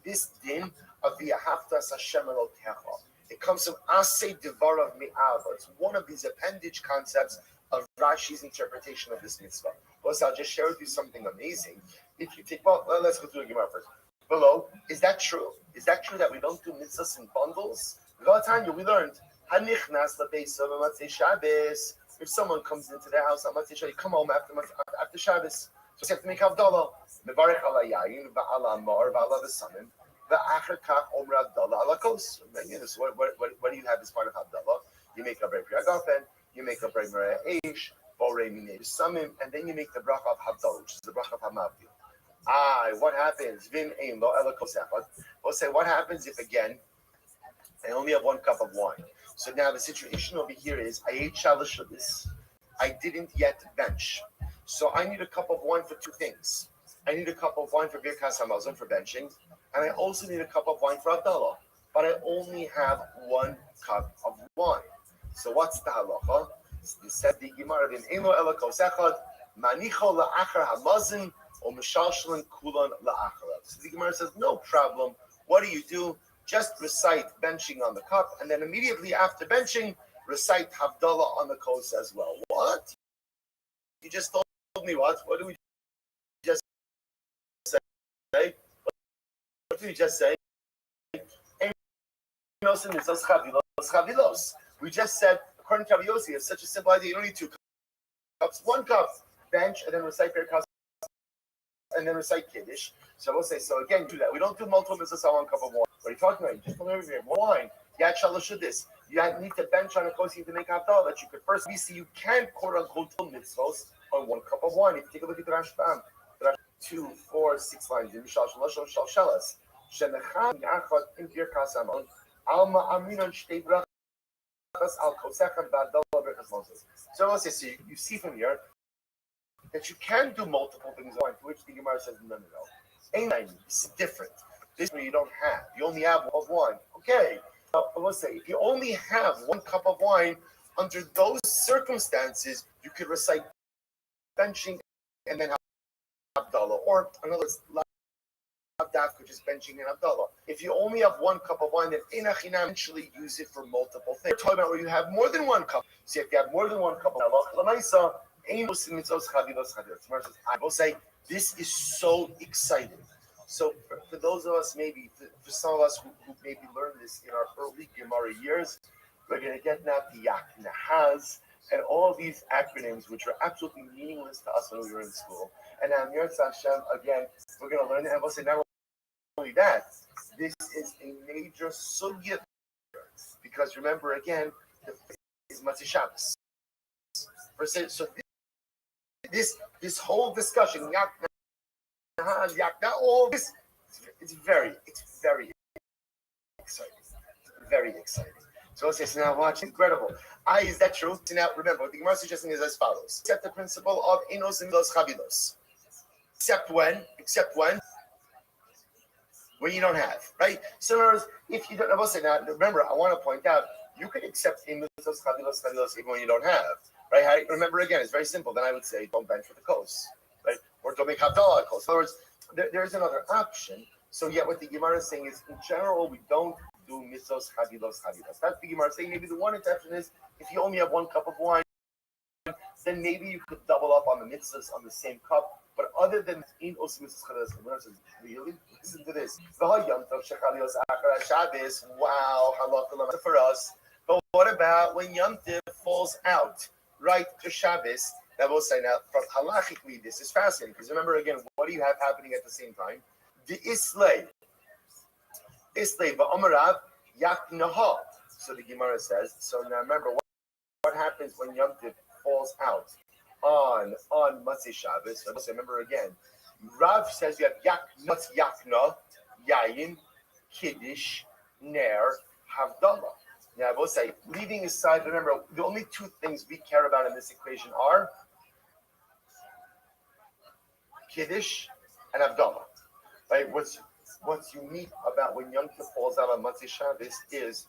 this din of the Ahavtas Hashem Elokecha. It comes from Aseh Devarav Me'ava. It's one of these appendage concepts of Rashi's interpretation of this mitzvah. Well, so I'll just share with you something amazing. If you take, let's go through the Gemara first. Below, is that true? Is that true that we don't do mitzvahs in bundles? We learned, Hanichnas Labeisa Matzei Shabbos. If someone comes into their house on Matzei Shabbos, you come home after Shabbos. So you have to make Havdalah. Mevarech ala yayin, va'ala mar, va'ala v'samim, va'acher kach omer Havdalah ala kos. So what do you have as part of Havdalah? You make a brei priagafen, you make a brei mereh eish, borei minei v'samim, and then you make the bracha of Havdalah, which is the bracha of Hamavdil. What happens? Vim ein lo ela kos echad. We'll say, what happens if, again, I only have 1 cup of wine? So now the situation over here is, I ate shalosh of this. I didn't yet bench. So I need a cup of wine for 2 things. I need a cup of wine for Birkas Hamazon, for benching, and I also need a cup of wine for Havdalah. But I only have 1 cup of wine. So what's the halacha? Said the Gemara, Vim ein lo ela kos echad, manicho la'achar hamazon, or mishalshalan kulan la'acharav. So the Gemara says, no problem. What do? Just recite benching on the cup, and then immediately after benching, recite Havdalah on the kos as well. What? You just told me what? What did we just say? What did we just say? We just said, according to Rabbi Yossi, it's such a simple idea. You don't need 2 cups. 1 cup, bench, and then recite Birkas, and then recite Kiddush. So we'll say, so again, do that. We don't do multiple mitzvahs on 1 cup of wine. What are you talking about? You just told me everything. Wine. You had shalosh this. You need to bench on a kosi to make Havdalah that you could first see. You can't quote unquote do mitzvahs on 1 cup of wine. If you take a look at the Rashbam, 2, 4, 6 lines. Mishal shalosh shal shalas. Shenechad yachad in Birkas Hamon. Alma aminon shtei brachas al kosechem ba'Havdalah Birkas Moses. So let's say, so you see from here that you can do multiple things on, to which the Gemara says, no. It's different. This one you don't have. You only have 1 cup of wine. Okay. Let's say, if you only have 1 cup of wine, under those circumstances, you could recite benching and then Havdalah. Or another Havdalah, which is benching and Havdalah. If you only have 1 cup of wine, then Einachinam eventually use it for multiple things. We're talking about where you have more than 1 cup. So if you have more than 1 cup of wine, I will say, this is so exciting. So for those of us, maybe, for some of us who maybe learned this in our early Gemara years, we're going to get now to Yak Nahaz and all of these acronyms, which are absolutely meaningless to us when we were in school. And now, Mirz Hashem, again, we're going to learn it. And we'll say, not only that, this is a major sugya. Because remember, again, the is Matzei Shabbos. So this whole discussion, Yak all this, it's very exciting. Very exciting. So let's say, so now watch, incredible. Is that true? So now remember, what the Gemara is suggesting is as follows. Except the principle of enos and los chavilos. Except when you don't have, right? So in other words, if you don't, I will say now, remember, I want to point out, you can accept enos, chavilos even when you don't have, right? Remember again, it's very simple. Then I would say, don't bench for the kos, right? Or don't make Havdalah kos. In other words, there's another option. So yet what the Gemara is saying is, in general, we don't do mitzvos chavilos. That's the Gemara saying. Maybe the one exception is, if you only have 1 cup of wine, then maybe you could double up on the mitzvahs on the same cup. But other than in os mitzvos chavilos, the Gemara says, really? Listen to this. Wow, halakha for us. But what about when Yom Tov falls out? right to Shabbos. That will say now, from halachically, this is fascinating because remember again, what do you have happening at the same time? The Islay va'omarav yaknaha. So the Gemara says. So now remember what happens when Yom Tov falls out on Matzei Shabbos. So remember again, Rav says you have yakna, yayin, kiddush, ner, havdalah. Now I will say, leaving aside, remember the only two things we care about in this equation are kiddush and havdalah. Right? What's unique about when Yom Tov falls out on Matzei Shabbos is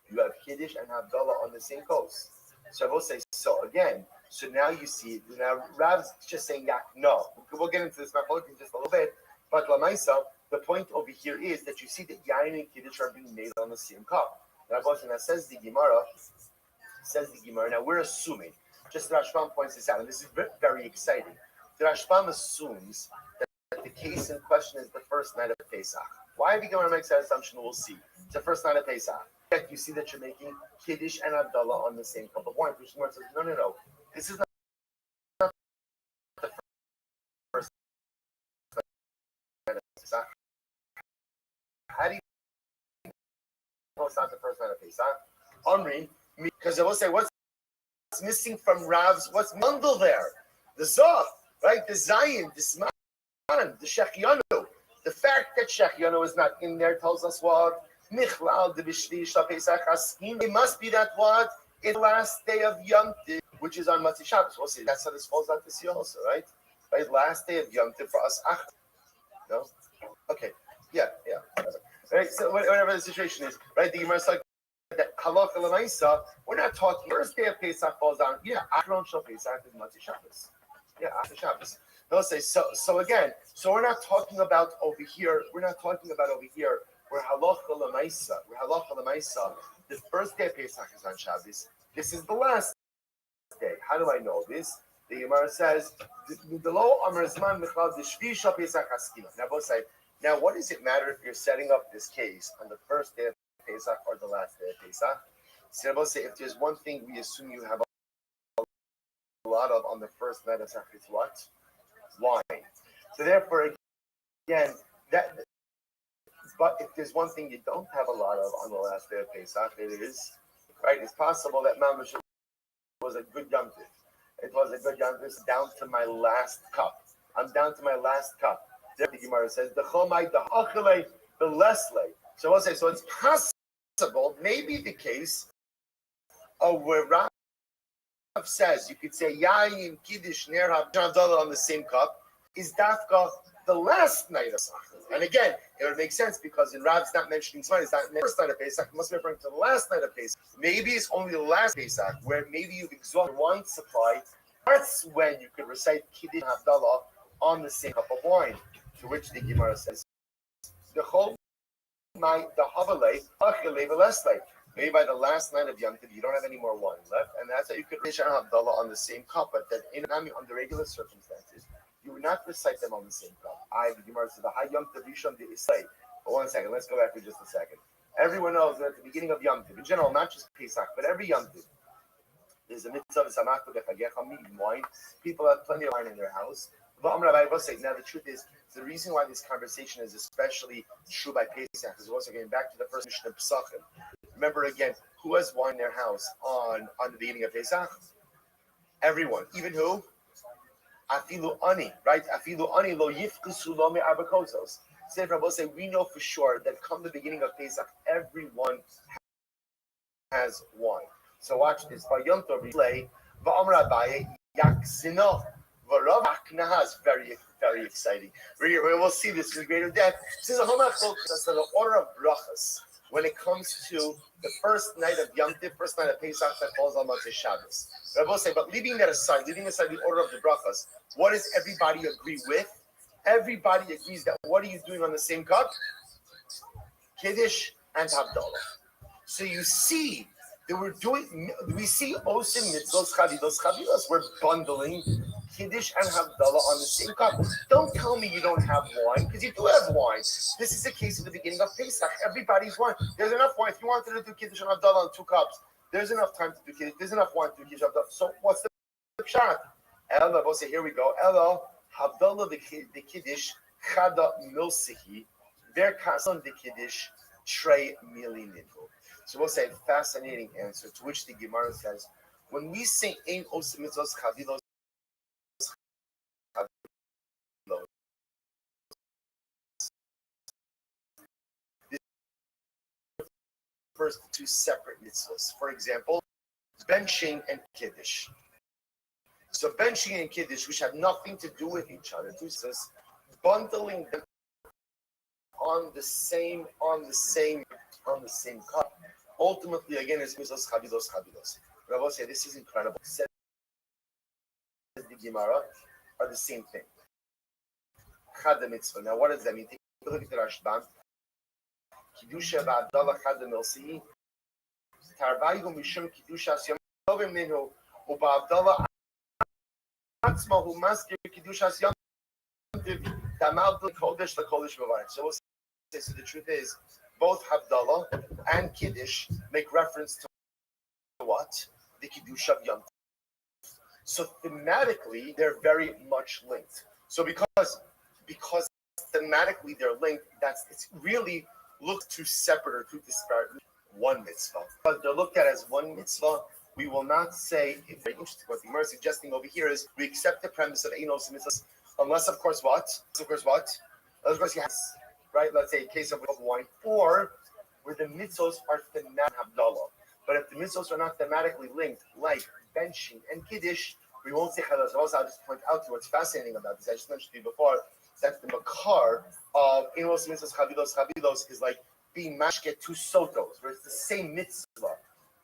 you have kiddush and havdalah on the same coast. So I will say, so again, so now you see, now Rav's just saying yak no. We'll get into this in just a little bit, but Lamaisa, the point over here is that you see that yayin and kiddush are being made on the same cup. Now says the Gemara, now we're assuming, just the Rashbam points this out, and this is very exciting. The Rashbam assumes that the case in question is the first night of Pesach. Why the Gemara makes that assumption, we'll see. It's the first night of Pesach. You see that you're making Kiddush and Havdalah on the same cup of wine. Which Gemara says, no. This is not the first night of Pesach. How do you know it's not the first night of Pesach? Omri, because I will say, what's missing from Rav's, what's Mundal there? The Zoh, right? The Zion, the Sman, the Shechianu. The fact that Shechianu is not in there tells us what? Michlal de Bishlish Pesach Haskim. It must be that what? It's the last day of Yom Tov, which is on Matzei Shabbos. We'll see. That's how this falls out this year also, right? Right? Last day of Yom Tov for us. No? Okay. Yeah. Right? So whatever the situation is, right? The Gemara is like that halacha l'maisa, we're not talking first day of Pesach falls down. Yeah, Achron Shal Pesach is Matzei Shabbos. Yeah, after Shabbos. They'll say so again. So we're not talking about over here. We're not talking about over here. We're halacha l'maisa. The first day of Pesach is on Shabbos. This is the last day. How do I know this? The Gemara says the low Amar Zman Michlal Dishvi Shal Pesach Haskina. Now both say. Now, what does it matter if you're setting up this case on the first day of Pesach or the last day of Pesach? So both say if there's one thing we assume you have a lot of on the first night of Pesach, it's what? Wine. So therefore, again, but if there's one thing you don't have a lot of on the last day of Pesach, it is, right, it's possible that Mamash was a good Yom Tov. It was a good Yom Tov, down to my last cup. I'm down to my last cup. There the Gemara says, the chomai, the achale, the lesle. So I'll say, so it's possible, maybe the case of where Rav says, you could say, yayin, kiddush, ner, havdalah on the same cup, is dafka the last night of Pesach. And again, it would make sense because in Rav's not mentioning Zman, it's not the first night of Pesach, it must be referring to the last night of Pesach. Maybe it's only the last Pesach, where maybe you've exhausted wine supply. That's when you could recite kiddush and havdalah on the same cup of wine. To which the Gemara says, the whole night, the havale, achale, velesle. Maybe by the last night of Yom Tov, you don't have any more wine left, and that's how you could recite havdalah on the same cup. But that under regular circumstances, you would not recite them on the same cup. The Gemara says, the high Yom Tov Rishon de Islay. But 1 second, let's go back for just a second. Everyone knows that at the beginning of Yom Tov, in general, not just Pesach, but every Yom Tov, there's a mitzvah of samach b'chagecha, meeting wine. People have plenty of wine in their house. But Rabbi will say, now the truth is, the reason why this conversation is especially true by Pesach is also getting back to the first mission of Pesachim. Remember again, who has wine in their house on the beginning of Pesach? Everyone. Even who? Afilu ani, right? Afilu ani lo yifkusu lo me'arba kozos. Say, Rabbi will say, we know for sure that come the beginning of Pesach, everyone has wine. So watch this. Vayom tov replay. Va'amar Abaye yaksino. Is very, very exciting. We'll see this in greater depth. This is a whole lot focus on the order of brachas when it comes to the first night of Yom Tov, first night of Pesach that falls on Matzei Shabbos. I will say, but leaving aside the order of the brachas, what does everybody agree with? Everybody agrees that what are you doing on the same cup? Kiddush and Havdalah. So you see that we see osim mitzvos chavidos chavidos. We're bundling Kiddush and Havdalah on the same cup. Don't tell me you don't have wine, because you do have wine. This is the case at the beginning of Pesach. Everybody's wine. There's enough wine. If you wanted to do Kiddush and Havdalah on 2 cups, There's enough time to do Kiddush. There's enough wine to do Kiddush. So what's the pshat? Ella, we'll say, here we go. Ella, Havdalah the Kiddush, Chada Milsihi, Ver Kasan the Kiddush, Trey Milinin. So we'll say, fascinating answer, to which the Gemara says, when we say Ein Osim Mitzvos Chavilos, this refers to two separate mitzvahs. For example, benching and Kiddush. So benching and Kiddush, which have nothing to do with each other, two mitzvahs, bundling them on the same cup. Ultimately, again, it's mitzvahs chavilos. Rabbi say this is incredible. Says the Gemara are the same thing. Chada mitzvah. Now, what does that mean? Take a look at the Rashban. Kiddusha va'adala chada milsi. Tarvayu mishum kiddushas yom tovim minhu u'ba'adala atzmahu maskir kiddushas yom tamal kodesh l'kodesh b'varim. So the truth is, both Havdalah and Kiddush make reference to what? The Kiddush of Yom Tov. So thematically, they're very much linked. So because thematically they're linked, it's really looked to separate or to disparate one mitzvah. But they're looked at as one mitzvah. We will not say, very interesting, what the Gemara is suggesting over here is we accept the premise of Ein Osim Mitzvahs, unless of course what? Unless of course yes. Right, let's say a case of wine, or where the mitzvos are thematic Havdalah. But if the mitzvos are not thematically linked, like benching and Kiddush, we won't say chalos. Also, I'll just point out to you what's fascinating about this. I just mentioned to you before that the makar of Enos mitzvos chavilos is like being mashket two sotos, where it's the same mitzvah.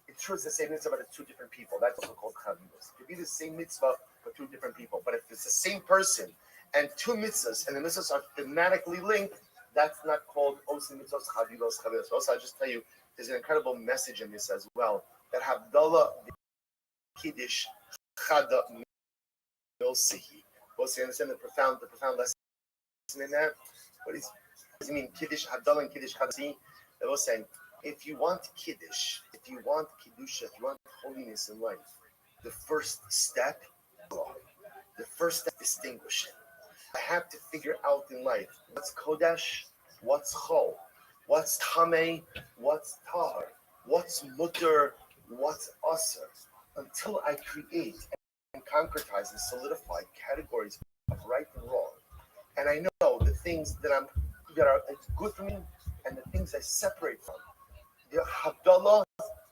It's true it's the same mitzvah, but it's two different people. That's also called chavilos. It could be the same mitzvah, but two different people. But if it's the same person and two mitzvahs, and the mitzvahs are thematically linked, that's not called Osim Mitzvos Chavilos. Also, I'll just tell you, there's an incredible message in this as well. That Havdalah, Kiddush, Chada Milsihi. Also, you understand the profound lesson in that? What does it mean? Kiddush, Havdalah, and Kiddush, Chada. They were saying, if you want Kiddush, if you want Kiddusha, if you want holiness in life, the first step, distinguishing. I have to figure out in life what's Kodesh, what's Chol, what's Tameh, what's Tahar, what's Mutter, what's Aser, until I create and concretize and solidify categories of right and wrong. And I know the things that are good for me and the things I separate from. The Havdalah,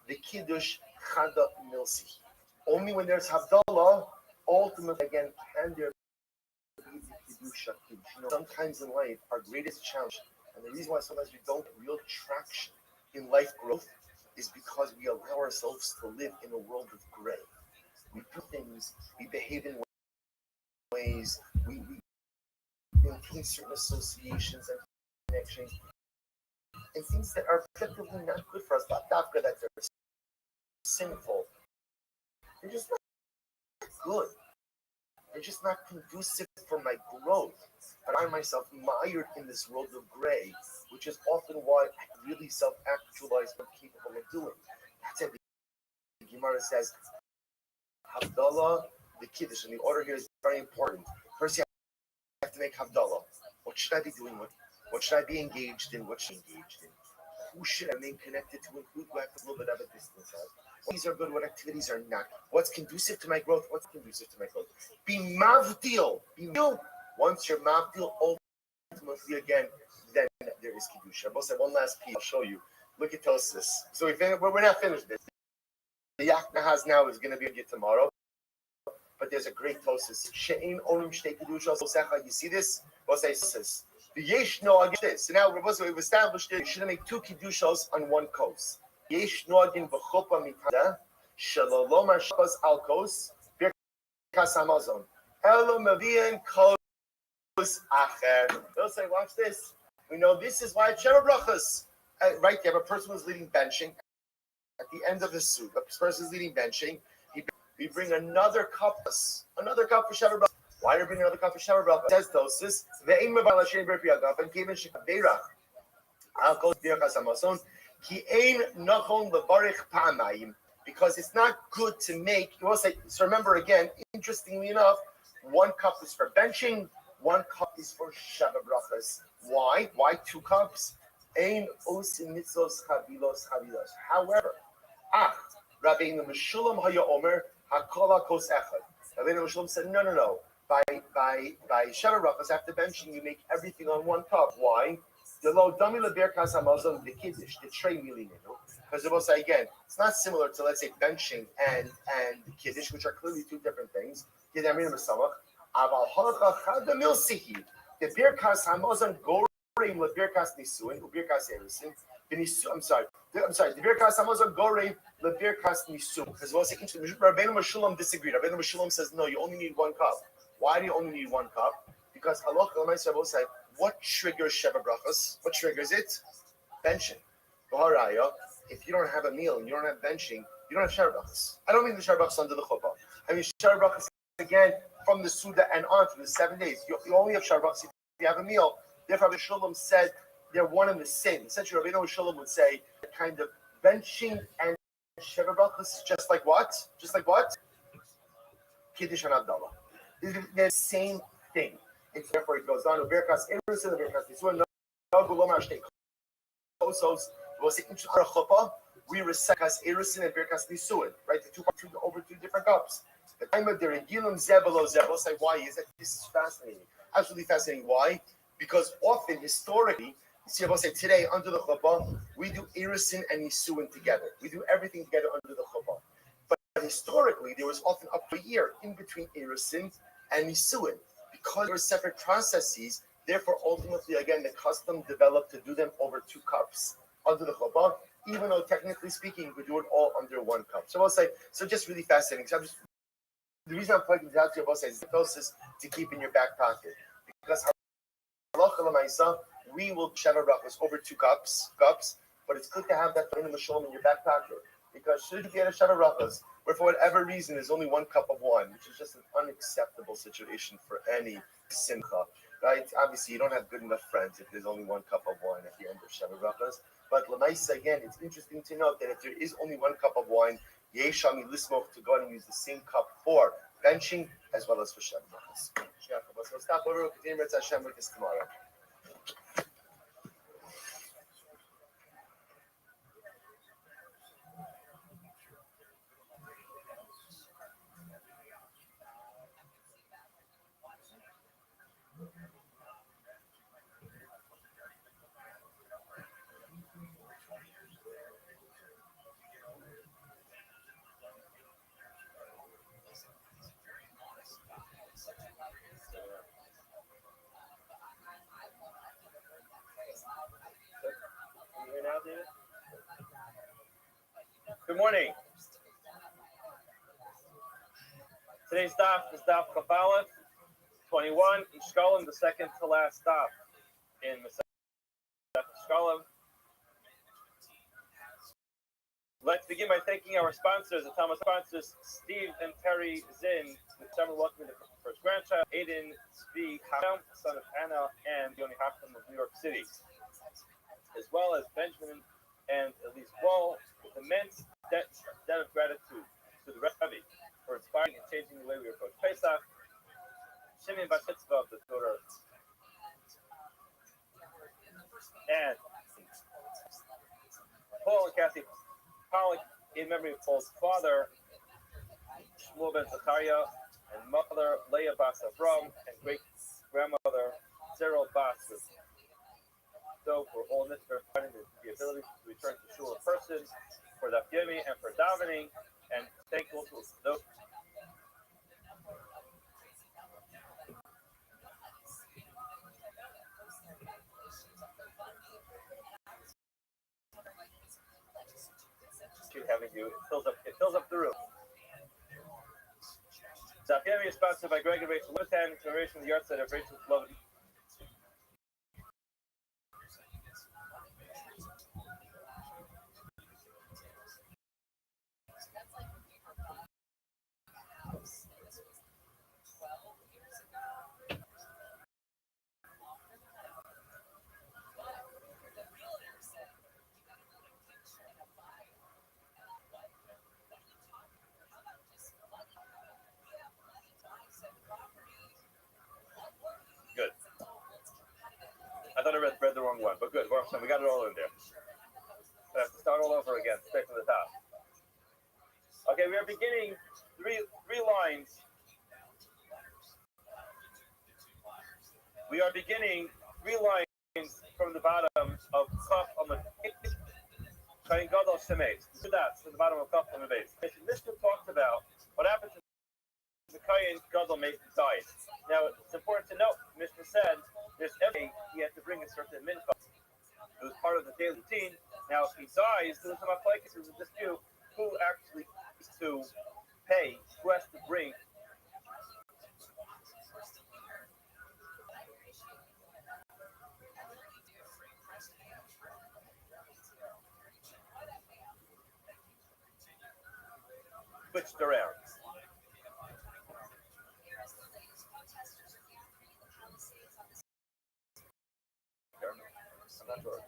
the Kiddush, Chada Milsi. Only when there's Havdalah, ultimately again, can there sometimes in life, our greatest challenge, and the reason why sometimes we don't get real traction in life growth, is because we allow ourselves to live in a world of gray. We do things, we behave in ways, we maintain certain associations and connections, and things that are objectively not good for us, not that they're sinful. They're just not good. They're just not conducive for my growth. I find myself mired in this world of gray, which is often why I really self-actualize what I'm capable of doing. That's it. The Gemara says, Havdalah, the Kiddush, and the order here is very important. First, you have to make Havdalah. What should I be doing with? What should I be engaged in? What should I be engaged in? Who should I remain connected to? And who do I have a little bit of a distance of? What these are good, what activities are not? What's conducive to my growth? What's conducive to my growth? Be mavdil. Once you're mavdil, ultimately again, then there is Kiddush. I will say one last piece. I'll show you. Look at Tosis. So we're not finished this. The Yak Nahaz now is going to be here tomorrow. But there's a great Tosis. She'ein onim shtei Kiddushos. You see this? We'll say this. The Yesh no again this. So now we've established it. You shouldn't make two Kiddushos on one coast. Yesh no again b'chupa mitada. Shalom hashpas al kos. Birkas hamazon. Elo mavian kos acher. They'll say, watch this. We know this is why Sheva Brachas. Right there, a person was leading benching. At the end of the suit, the person is leading benching. We bring another cup for Sheva Brachas. Why are you bringing another cup for Sheva Brachas? Says Tosis, ve'im meval Hashem berpiagav, and given shekabeirach. Al kos birchas hamazon, ki ein nachon levarich pa'amayim, because it's not good to make. You want to say, so remember again, interestingly enough, 1 cup is for benching, 1 cup is for Sheva Brachas. Why? Why 2 cups? Ein osin mitzvos chavilos chavilos. However, Rabbeinu Meshulam haya omer hakol hakos echad. Rabbeinu Meshulam said, no. By Sheva Brachas, after benching, you make everything on 1 cup. Why? The lo dami lebirkas hamazon the kiddush the trey milinenu. Because it will say again, it's not similar to, let's say, benching and kiddush, which are clearly 2 different things. The birkas hamazon goreim lebirkas nisuin ubirkas erisin. I'm sorry. The birkas hamazon goreim lebirkas nisum. Because we'll say, Rabbeinu Meshulam disagreed. Rabbeinu Meshulam says, no, you only need 1 cup. Why do you only need 1 cup? Because halacha l'maaseh will say, what triggers Sheva Brachas? What triggers it? Benching. If you don't have a meal and you don't have benching, you don't have Sheva Brachas. I don't mean the Sheva Brachas under the chuppah. I mean Sheva Brachas again from the Suda and on for the 7 days. You only have Sheva Brachas if you have a meal. Therefore, Rabbi Shalom said they're one and the same. Essentially, Rabbi Shalom would say kind of benching and Sheva Brachas just like what? Just like what? Kiddush and Abdallah. They're the same thing. It's therefore it goes on. Birkas Erusin, Birkas Nisuin, no Gulomar Shtei Kosos. We recite Birkas Erusin and Birkas Nisuin, right? The 2 over 2 different cups. The time of the Regilim Zebelo Zebelo. Say why is that? This is fascinating. Absolutely fascinating. Why? Because often historically, you see, I will say today under the chuppah, we do Erusin and Nisuin together. We do everything together under the chuppah. But historically, there was often up to a year in between Erusin and Nisuin. Because there were separate processes, therefore, ultimately, again, the custom developed to do them over 2 cups under the chuppah, even though technically speaking, we do it all under 1 cup. So I'll say, so just really fascinating. So the reason I'm pointing this out to you, I'll say, is the closest to keep in your back pocket. Because halacha l'maaseh, we will Sheva Brachos over 2 cups, but it's good to have that Rabbeinu Meshulam in your back pocket. Because should you get a Sheva Brachos, where for whatever reason there's only 1 cup of wine, which is just an unacceptable situation for any simcha, right? Obviously, you don't have good enough friends if there's only 1 cup of wine at the end of Sheva Brachos. But l'maaseh, again, it's interesting to note that if there is only 1 cup of wine, yeshami lismoch to go and use the same cup for benching as well as for Sheva Brachos. We'll stop over. We'll continue with Hashem with this tomorrow. Good morning. Today's daf is daf Chaf Aleph 21, Ishkalim, the second to last daf in the Ishkalim. Let's begin by thanking our sponsors, the Thomas sponsors, Steve and Terry Zinn, the summer welcoming the first grandchild, Aiden Zvi Ham, son of Anna and Yoni Haftam of New York City, as well as Benjamin and Elise Wall, with immense debt of gratitude to the Rabbi for inspiring and changing the way we approach Pesach. Shimon Bat Mitzvah of the Torah, and Paul and Kathy Pollock in memory of Paul's father, Shmuel Ben Zachariah, and mother Leah Bas Avram, and great grandmother Zerel Bas. So for all this, for finding the ability to return to shul in person, for Daf Yomi and for davening, and thankful to those. Having you, it fills up the room. Daf Yomi is sponsored by Greg and Rachel Livitan, in commemoration of the yahrzeit of Rachel's beloved. thought I read the wrong one, but good. We got it all in there. I have to start all over again, straight from the top. Okay, we are beginning three lines. We are beginning 3 lines from the bottom of Chaf Amud Kain Gadol Shemeis. Do that from the bottom of Chaf Amud Beis. Mishnah talked about what happened to the Kain Gadol died. Now it's important to note. Mishnah said there's every day he had to bring a certain mincha. It was part of the daily routine. Now if he dies, there was a machlokes, there was a dispute who actually has to pay, who has to bring. Switched around. I'm not sure.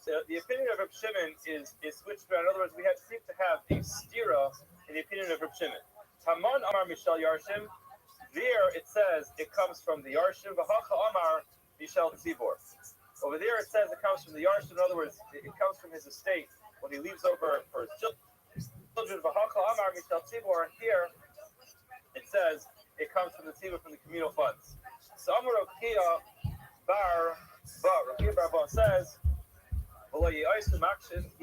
So the opinion of Reb Shimon is switched around. In other words, we seem to have a stira in the opinion of Reb Shimon. Haman Amar Mishal Yarshim. There it says it comes from the Yarshim. V'hacha Amar Mishal Tzibor. Over there it says it comes from the Yarshim. In other words, it comes from his estate when he leaves over for his children. V'hacha Amar Mishal Tzibor. Here it says it comes from the tzibor, from the communal funds. So Amar Rakia Bar says, he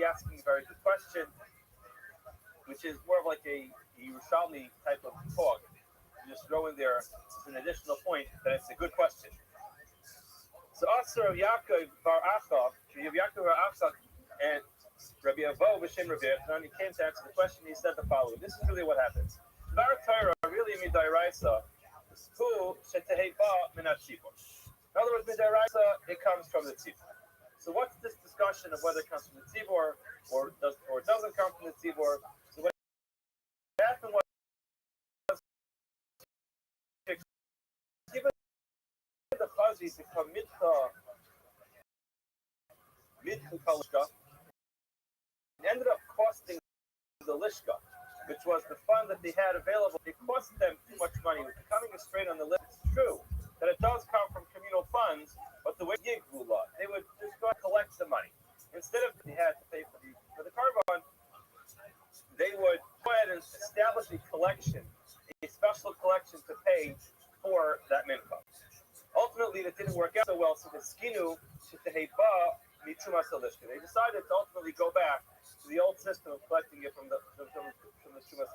asking a very good question, which is more of like a Yerushalmi type of talk. You just throw in there as an additional point that it's a good question. So Asar of Yaakov Bar Achach, and Rabbi Avo B'Shem Rabbi Yochanan, he came to answer the question. He said the following: this is really what happens. Bar Torah really midairaisa, who shetehei ba minat tzibor. In other words, midairaisa, it comes from the tzibor. So what's this discussion of whether it comes from the tzibor or doesn't come from the tzibor? So what happened was, given the chazi to come mitcha kalishka, it ended up costing the lishka, which was the fund that they had available. It cost them too much money. It was becoming a strain on the list. It's true that it does come from communal funds, but the way Yigvula, they would just go and collect the money. Instead of they had to pay for the carbon, they would go ahead and establish a collection, a special collection to pay for that mincha. Ultimately, that didn't work out so well, so the skinu sheteheba mituma salishka. They decided to ultimately go back to the old system of collecting it from the Shuma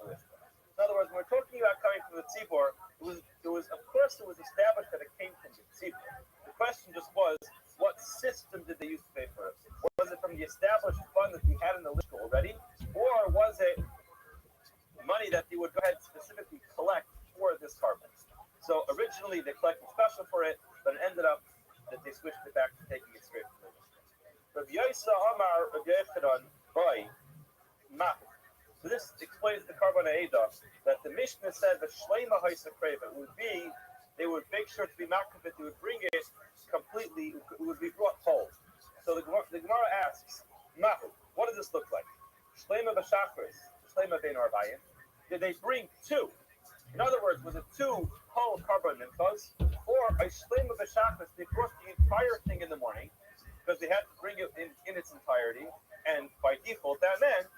Salishka. In other words, when we're talking about coming from the tzibor, it was of course it was established that it came from the tzibor. The question just was, what system did they use to pay for it? Was it from the established fund that we had in the list already, or was it money that they would go ahead and specifically collect for this carbon? So originally they collected special for it, but it ended up that they switched it back to taking it straight from the list. Rabbi Yosef Amar Rabbi Yochanan by Mach. So this explains the carbon Eidah, that the Mishnah said that Shleima Haisa Kreva would be, they would make sure to be makabit, they would bring it completely, it would be brought whole. So the Gemara asks, Mahu, what does this look like? Shleima B'Shachris, Shleima Ben Arbayim. Did they bring 2? In other words, was it 2 whole carbon minchas, or a Shleima B'Shachris, they brought the entire thing in the morning, because they had to bring it in its entirety, and by default that meant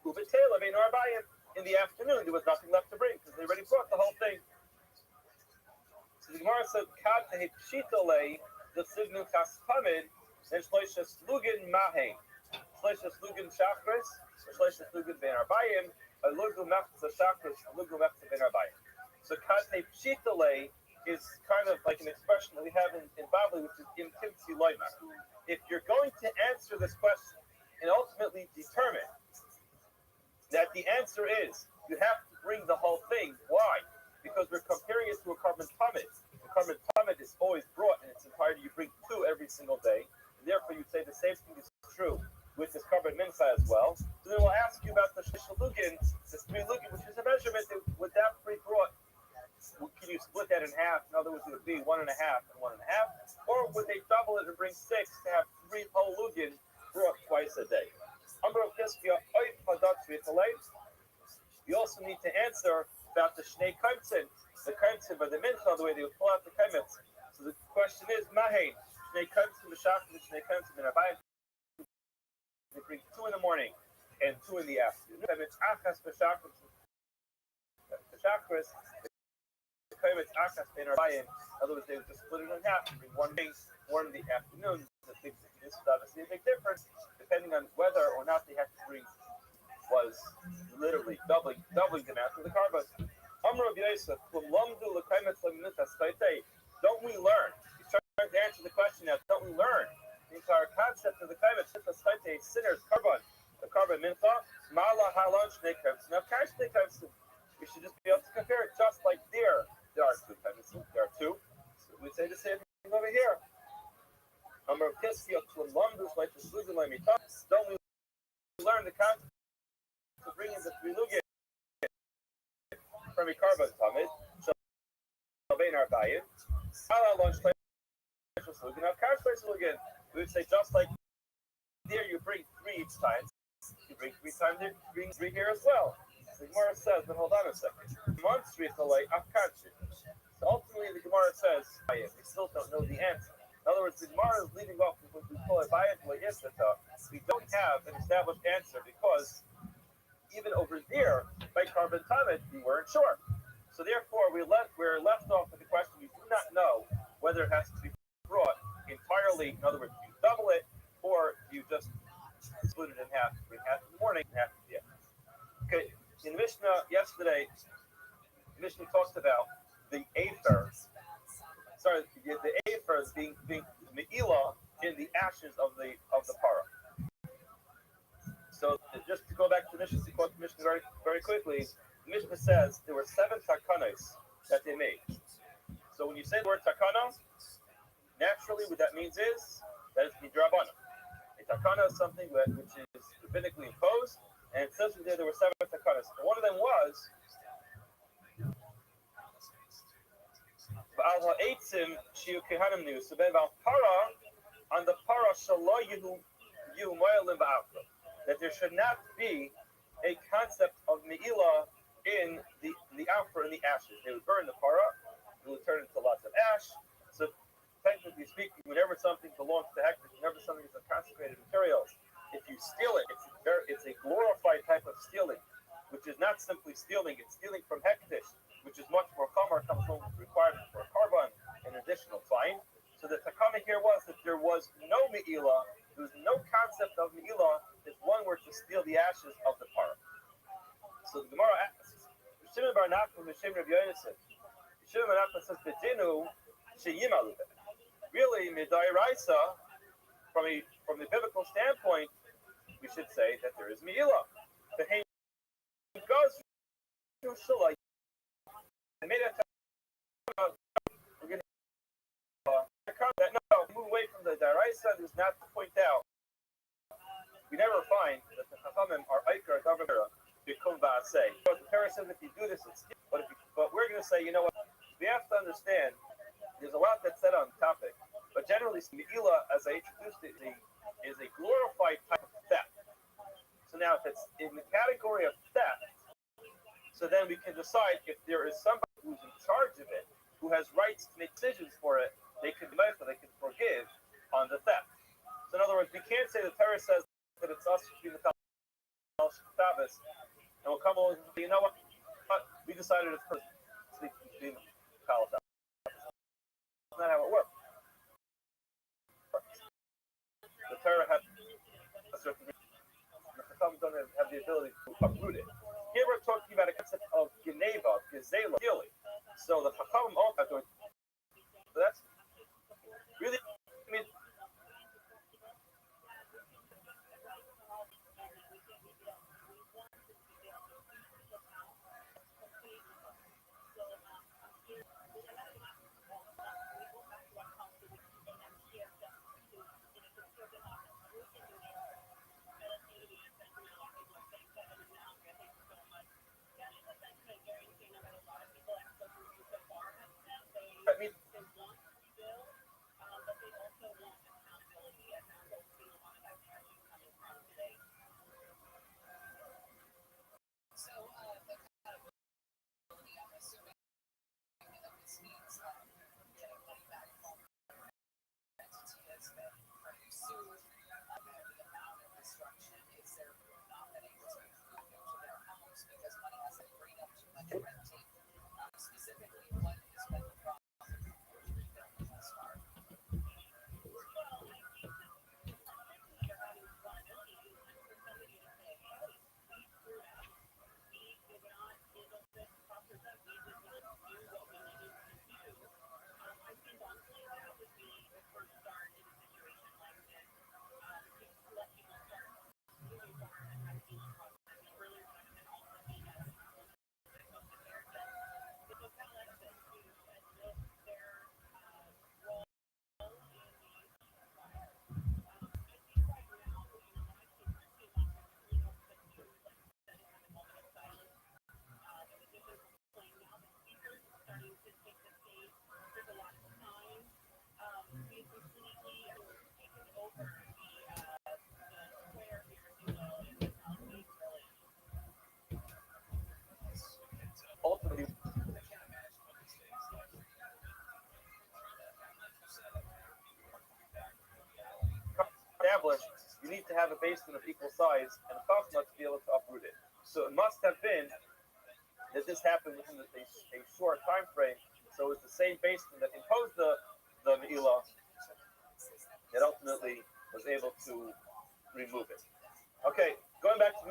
Ubetela Ben Arbayim. In the afternoon, there was nothing left to bring because they already brought the whole thing. So the Gemara said, "Kad tehipshitale the signu kaspamid and shloisha slugin mahein, shloisha slugin shachris, shloisha slugin ben arbayim, a lugu mechza shachris, a lugu mechza ben arbayim." So kad tehipshitale is kind of like an expression that we have in Babli, which is in timtzi loima. If you're going to answer this question and ultimately determine that the answer is you have to bring the whole thing. Why? Because we're comparing it to a carbon tamid. The carbon tamid is always brought in its entirety. You bring 2 every single day. And therefore, you say the same thing is true with this carbon mincha as well. So then we'll ask you about the shalugin, this 3 lugin, which is a measurement. Would that be brought? Can you split that in half? In other words, it would be 1.5 and 1.5. Or would they double it and bring 6 to have 3 whole lugin brought twice a day? You also need to answer about the Shnei Kaimtzin. the kaimtzim, but the mincha, the way they would pull out the kaimitz. So the question is, mahein, shnei kaimtzim b'shachris, shnei kaimtzim b'nabayim. They bring 2 in the morning and 2 in the afternoon. Kaimitz achas b'shachris, the kaimitz achas b'nabayim. In other words, they would just split it in half, bring 1 in the afternoon. This is obviously a big difference, depending on whether or not they had to bring was literally doubling the amount of the carbon. Don't we learn? He's trying to answer the question now. Don't we learn? Into our concept of the kaimet, sinners, carbon, the carbon mincha, mala halon shnei kaimet. Now, we should just be able to compare it just like there are 2 kaimets. There are 2. So we'd say the same thing over here. Don't we learn the concept to bring in the trilugin from a carbon tamid? We would say just like there you bring 3 each time, you bring 3 times there, you bring 3 here as well. The Gemara says, but hold on a second. So ultimately the Gemara says, we still don't know the answer. In other words, the Gemara is leading off with what we call a bayit l'yisata. We don't have an established answer because even over there, by carbon tamid, we weren't sure. So therefore, we're left off with the question: we do not know whether it has to be brought entirely. In other words, you double it, or you just split it in half. Bring half in the morning, half in the afternoon. Okay. In Mishnah yesterday, Mishnah talked about the aether. Sorry, the aether being me'ilah in the ashes of the parah. So just to go back to Mishnah, to quote the Mishnah very, very quickly, the Mishnah says there were 7 takanos that they made. So when you say the word takana, naturally what that means is that it's midrabana. A takana is something which is rabbinically imposed, and it says there were 7 takanos. And one of them was on the para that there should not be a concept of me'ilah in the afra, in the ashes. They would burn the para, it would turn into lots of ash. So technically speaking, whenever something belongs to hektish, whenever something is a consecrated materials, if you steal it, it's a glorified type of stealing, which is not simply stealing, it's stealing from hektish, which is much more chomer, comes home with requirement for a carbon, an additional fine. So the takana here was that there was no me'ilah, there was no concept of me'ilah if one were to steal the ashes of the parah. So the Gemara asks, Shimon bar Nachman v'Shem Rabbi Yonasan. Shimon bar Nachman says, "Bedinu sheyimalu." Really, midairaisa, from the biblical standpoint, we should say that there is me'ilah. The hain goes to shalai. We're going to move away from the daraisa. There's not to point out. We never find that the chachamim are aikar davara bikum ba'aseh. The Torah says if you do this, it's but we're going to say, you know what? We have to understand. There's a lot that's said on the topic, but generally, me'ilah, as I introduced it, is a glorified type of theft. So now, if it's in the category of theft, so then we can decide if there is somebody who's in charge of it, who has rights to make decisions for it, they can forgive on the theft. So in other words, we can't say the Torah says that it's us between the Shabbos, and we'll come along and say, you know what? We decided it's between the Shabbos. That's not how it works. The Torah has a certain reason. The Chachamim don't have the ability to uproot it. Here we're talking about a concept of Geneva, Gezela, stealing. So the Chachamim also are doing. So that's really. I mean, have a basin of equal size and a chachma to be able to uproot it. So it must have been that this happened within a short time frame. So it was the same basin that imposed the me'ilah that ultimately was able to remove it. Okay, going back to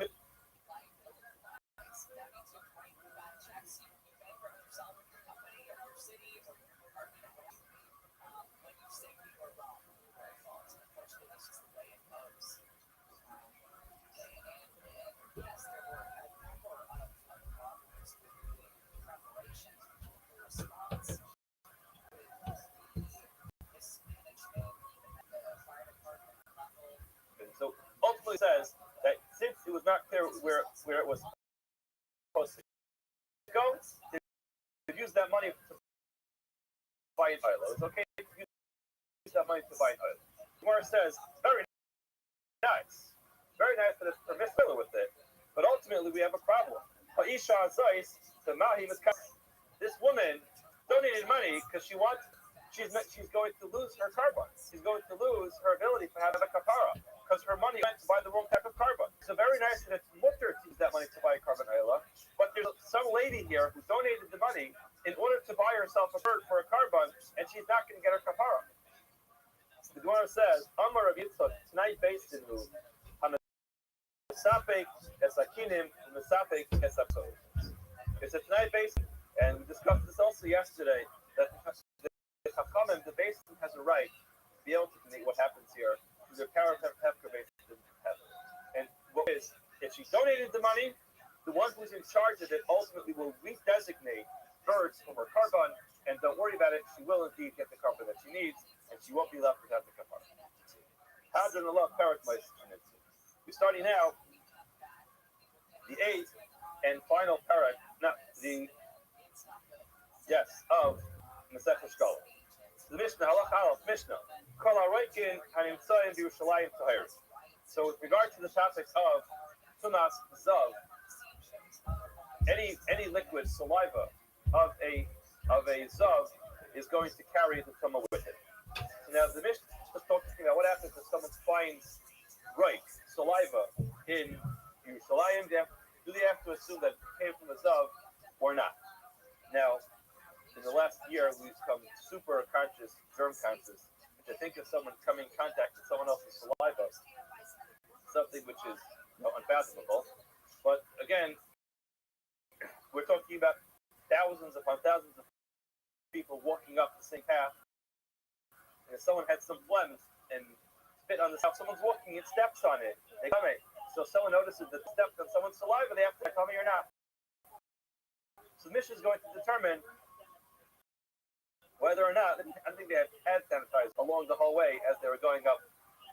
so ultimately says that since it was not clear where it was supposed to go, they could use that money to buy an oil. It's okay to use that money to buy an oil. Gemara says, very nice that it's permissible with it, but ultimately we have a problem. This woman donated money because she's going to lose her carbon. She's going to lose her ability to have a kapara because her money went to buy the wrong type of carbon. So very nice that it's mutter to use that money to buy a carbon oila, but there's some lady here who donated the money in order to buy herself a bird for a carbon, and she's not going to get her kapara. The Gemara says, Amar Rabbi Yitzchak, tonight based in who? Hamesapek esakinim, Hamesapek esapso. It's a tonight basin, and we discussed this also yesterday, that the Chachamim, the basin has a right to be able to make what happens here through the power of Hefker basin. And what is, if she donated the money, the one who's in charge of it ultimately will redesignate birds from her carbon, and don't worry about it, she will indeed get the carbon that she needs, and she won't be left without the carbon. Hadron Allah Parakmais. We're starting now the eighth and final parak, of Masechet Shkolah. The Mishnah, Halach Aleph, Mishnah. Kol HaRoikin HaNimtzoyim BYerushalayim Tahir. So with regard to the topic of Tumas Zav, any liquid saliva of a Zav is going to carry the Tumah with it. So now the Mishnah is talking about what happens if someone finds saliva in Yerushalayim. Do they have to assume that it came from a Zav or not? Now, in the last year, we've become super conscious, germ conscious. To think of someone coming in contact with someone else's saliva, something which is unfathomable. But again, we're talking about thousands upon thousands of people walking up the same path. And if someone had some phlegm and spit on the south, someone's walking and steps on it, they come in. So if someone notices that they stepped on someone's saliva, they have to tell me or not. So the mission is going to determine whether or not, I think they had hand sanitizers along the whole way as they were going up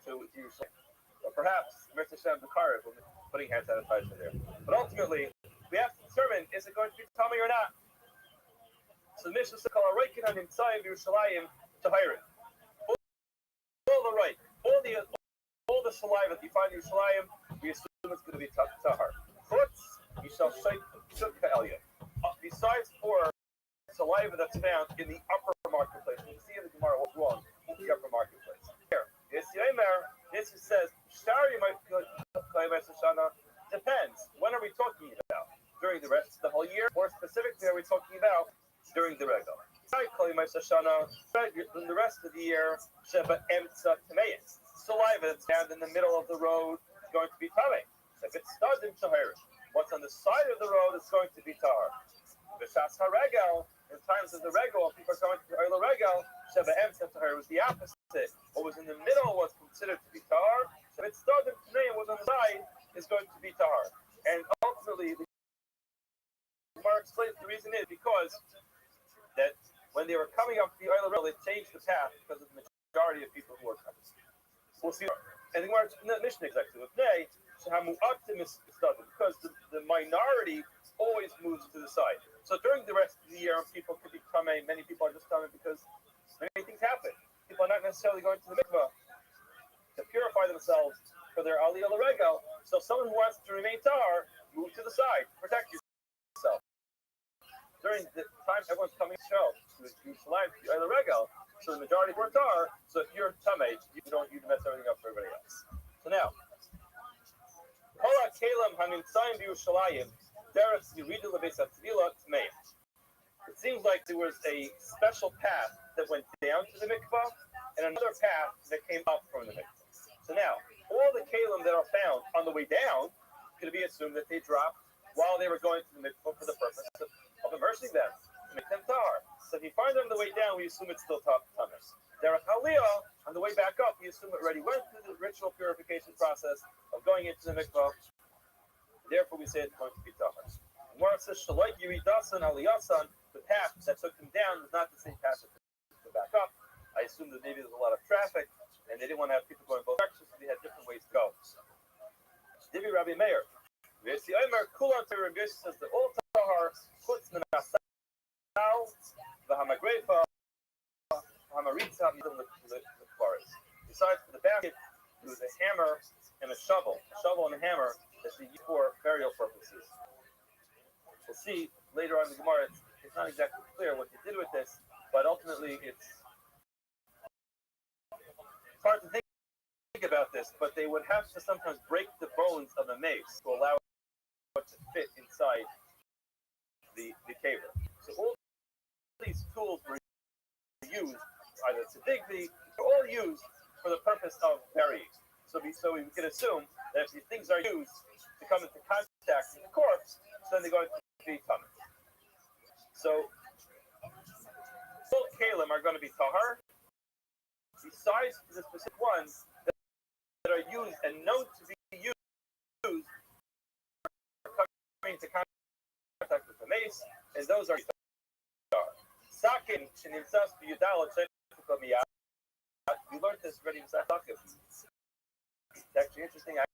to Jerusalem. Or perhaps Mirza Shem Bukhari will be putting hand sanitizer there. But ultimately, we have to determine, is it going to be tummy or not? So the mission is called Roikin HaNimtzoyim BYerushalayim Tahir. All the right, all the saliva that you find in Yerushalayim, we assume it's going to be tahar. Chutz, you shall shake Elya. Besides for saliva that's found in the upper marketplace. You see in the Gemara what's wrong with the upper marketplace. Here, this says, depends. When are we talking about? During the rest of the whole year, or specifically are we talking about during the regal? During the rest of the year, saliva that's found in the middle of the road is going to be tamei. If it's stadim tahir, what's on the side of the road is going to be tahar. B'shas haregel, in times of the regel, people are going to the oil regel, sheba'em tahir was the opposite. What was in the middle was considered to be tahar. So if it's stadim tahir, what's on the side is going to be tahar. And ultimately, the Gemara explains the reason is because that when they were coming up the oil regel, they changed the path because of the majority of people who were coming. We'll see. And the Gemara Mishnah exactly with Nay, because the minority always moves to the side. So during the rest of the year, people could be coming. Many people are just coming because many things happen. People are not necessarily going to the mikvah to purify themselves for their aliyah l'regel. So someone who wants to remain tahar, move to the side, protect yourself. During the time everyone's coming to show to Yerushalayim, to aliyah l'regel, so the majority were tahar. So if you're tamei, you don't mess everything up for everybody else. So now, Kola Kalam Hanimtsaim Yerushalayim, Derech Yiridu Lebeis HaTefillah Tmeim. It seems like there was a special path that went down to the mikvah and another path that came up from the mikvah. So now, all the kalim that are found on the way down could be assumed that they dropped while they were going to the mikvah for the purpose of immersing them, to make them tahar. So if you find them on the way down, we assume it's still tamas. Derech Aliyah, on the way back up, we assume it already went through the ritual purification process of going into the mikvah. Therefore, we say it's going to be tahar. Gemara says, Shalai Yiridasan Aliyasan, the path that took them down was not the same path that took them back up. I assume that maybe there was a lot of traffic, and they didn't want to have people going both directions, so they had different ways to go. Divi Rabbi Meir. V'yesi Omer Kulan Torah Rabbi says that all tahar puts menasal v'hamagrefa v'hamaritza middle l'kvaris. Besides for the basket, there was a hammer and a shovel and a hammer that they used for burial purposes. We'll see later on in the Gemara. It's not exactly clear what they did with this, but ultimately it's hard to think about this. But they would have to sometimes break the bones of the mace to allow it to fit inside the caver. So all these tools were used either to dig they're all used for the purpose of burying. So we can assume that if these things are used to come into contact with the corpse, then they're going to be tummy. So all kalim are going to be tahar, besides the specific ones that are used and known to be used for coming into contact with the mace, and those are tahar. Sakin shenimsas b'yudal tzeichuk. We learned this already in Sakin. It's actually interesting. I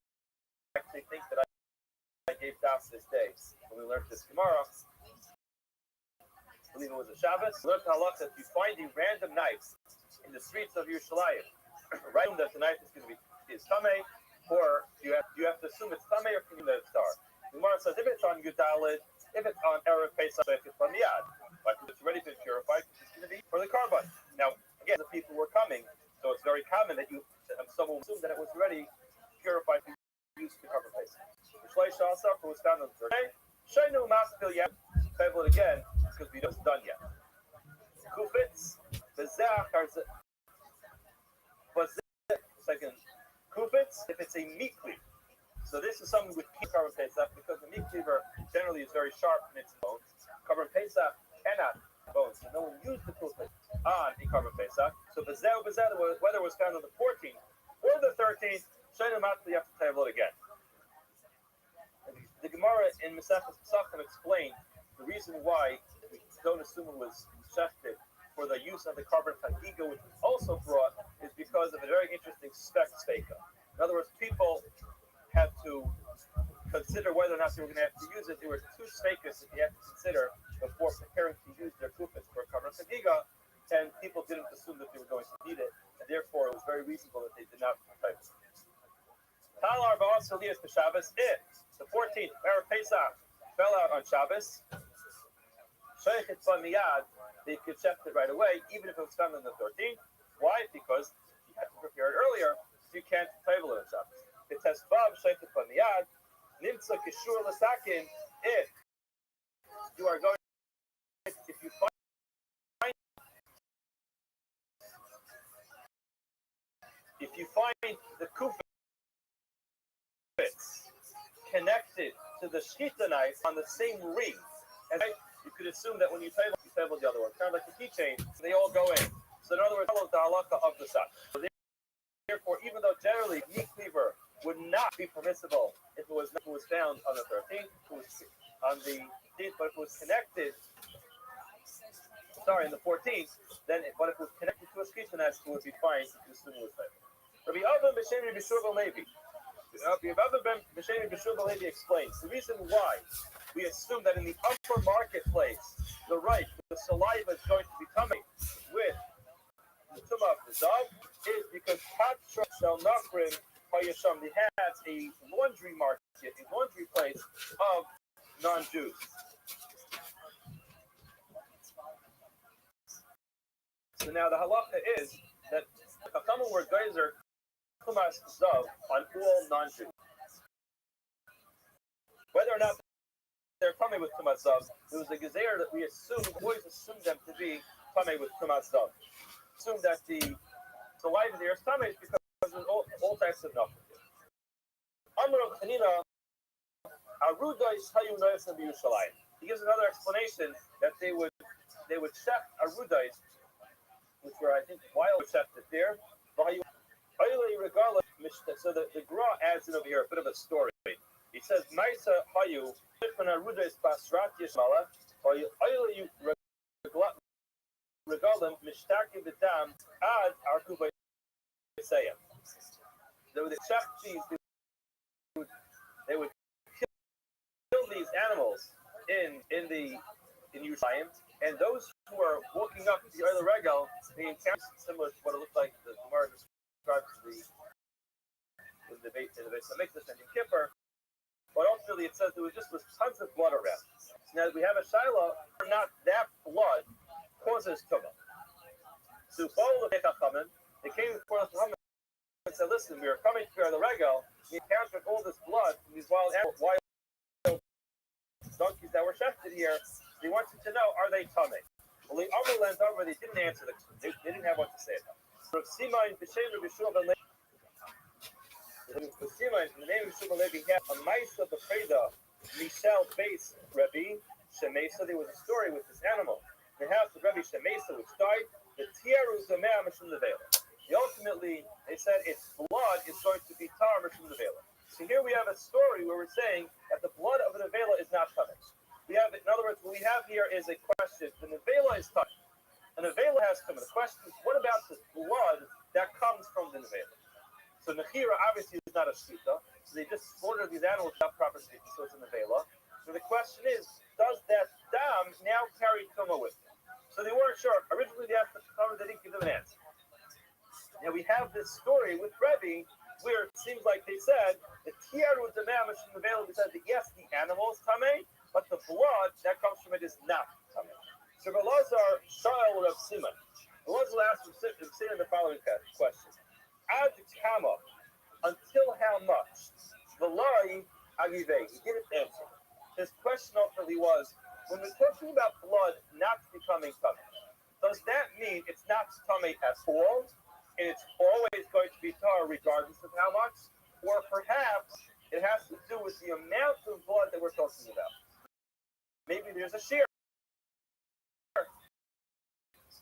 actually think that I gave das this day when we learned this Gemara. I believe it was a Shabbos. We learned halacha. If you find a random knife in the streets of Yerushalayim, right that the knife is going to be tamei, or you have to assume it's tamei, or can you let it start? The Gemara says if it's on Yudalid, if it's on Erev Pesach, it's on Miyad. But if it's ready to be purified, it's going to be for the carbon. Now, again, the people were coming, so it's very common that someone will assume that it was already purified to use to cover Pesach. Shleish Asaf, who was found on the third day, Shainu Maspil Yet, table it again, because we don't done yet. Kufitz, Bezach, second, Kufitz, if it's a meat cleaver. So this is something with carbon Pesach, because the meat cleaver generally is very sharp in its bones. Carbon Pesach cannot bones. So no one used the Kufitz on a carbon Pesach. So Bezach, whether it was found on the 14th or the 13th, Shainu Maspil, you have to table it again. The Gemara in Masechus Pesachim explained the reason why we don't assume it was shechted for the use of the carbon chagiga, which was also brought, is because of a very interesting spec speika. In other words, people had to consider whether or not they were going to have to use it. There were two speikas that they had to consider before preparing to use their kufitz for carbon chagiga, and people didn't assume that they were going to need it, and therefore it was very reasonable that they did not type it. Talar ba'as Elias b'Shabbos, if the 14th, Erev Pesach, fell out on Shabbos, Sheikhet Miyad, they could check it right away, even if it was found on the 13th. Why? Because you had to prepare it earlier, so you can't table it on Shabbos. It says Vav Sheikhet Miyad, Nimtza Kishur Lasakin, if you are going, if you find the kufitz connected to the shkita knife on the same ring, and you could assume that when you table the other one, kind of like the keychain, they all go in. So in other words, follow the halakha of the side. So therefore, even though generally meat cleaver would not be permissible if it was found on the 13th, on the 13th, but if it was connected, on the 14th, but if it was connected to a shkita knife, it would be fine. You could assume it was fine. Rabbi Abba B'Sheni B'Shur Levi. Rabbi B'Sheni B'Shur Levi explains the reason why we assume that in the upper marketplace, the saliva is going to be coming with the tumah of the zav, is because Patra Shel Nachrim Hayasham, they had a laundry market, a laundry place of non-Jews. So now the halacha is that the Chachamim were geyser Tumas Zav on all non-Jews. whether or not they're coming with Tumas Zav, it was a gezer that we always assume them to be coming with Tumas Zav. Assume that the life of the earth is because of all types of nothing. Amr Chanina, Arudais Hayu Nois and Yerushalayim. He gives another explanation that they would check Arudais, which were, I think, wild checked it there. So the Gra adds in over here a bit of a story. He says, Maisa Hayu, Shifan Arudais Basrat Yishmala, or Ayla Regalim, Mishtaki Vidam, Ad Arkuba Sayam. They would check these, they would kill these animals in Yerushalayim, and those who are walking up the other regal, they encounter similar to what it looked like the Gemara describes in the Beis Hamikdash and in Kippur, but ultimately it says there was tons of blood around. So now we have a shiloh, not that blood causes tumah. So follow the Chachamim, they came before the Chachamim and said, listen, we are coming to the regal, we encountered all this blood from these wild donkeys that were shechted here. They wanted to know, are they tummy? Well, the Amr went over, they didn't answer they didn't have what to say about it. Rav Simon, B'Shem Rabbi Yeshua ben Levi, Rav Simon, in the name of Yeshua ben Levi, he had a Maisa B'Freda, Michel Base Rabbi Shemesa. There was a story with this animal. The house of Rabbi Shemesa, which died, the Tiaru Zameh Mishum Nevela. Ultimately, they said its blood is going to be tar Mishum Nevela. So here we have a story where we're saying that the blood of a nevela is not coming. In other words, what we have here is a question. The nevela is coming. The nevela has come. The question is, what about the blood that comes from the nevela? So nechira obviously is not a shita. So they just slaughtered these animals without proper shita. So it's a nevela. So the question is, does that dam now carry tumah with it? So they weren't sure. Originally, they asked the Chachamim, they didn't give them an answer. Now we have this story with Rabbi, where it seems like they said the tiaru demamish from the veil. We said that yes, the animal is tamei, but the blood that comes from it is not tamei. So Belazar Shaul Rav Simon. Belazar asked Rav Simon the following question: Ad kama, until how much? Velai agivei. He didn't answer. His question ultimately was, when we're talking about blood not becoming tamei, does that mean it's not tamei at all? And it's always going to be tar regardless of how much? Or perhaps it has to do with the amount of blood that we're talking about. Maybe there's a shear.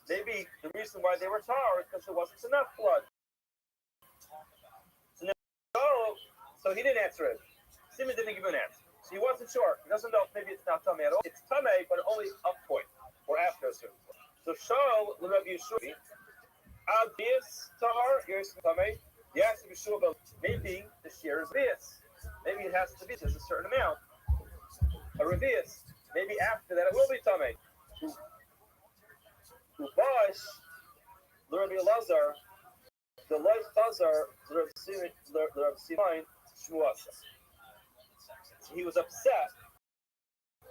Maybe the reason why they were tar is because there wasn't enough blood. So he didn't answer it. Simon didn't give an answer. So he wasn't sure. He doesn't know if maybe it's not tamei at all. It's tamei, but only up point or after a certain point. So Shaul Rabbi Yeshua, obvious tahar, here's tamei. Yes, Yeshua, maybe the shear is obvious. Maybe it has to be, there's a certain amount. A revius. Maybe after that it will be tamei. Ubash, Rabbi Elazar, the life Tazar, Rav Simon, Shmuasa. So he was upset,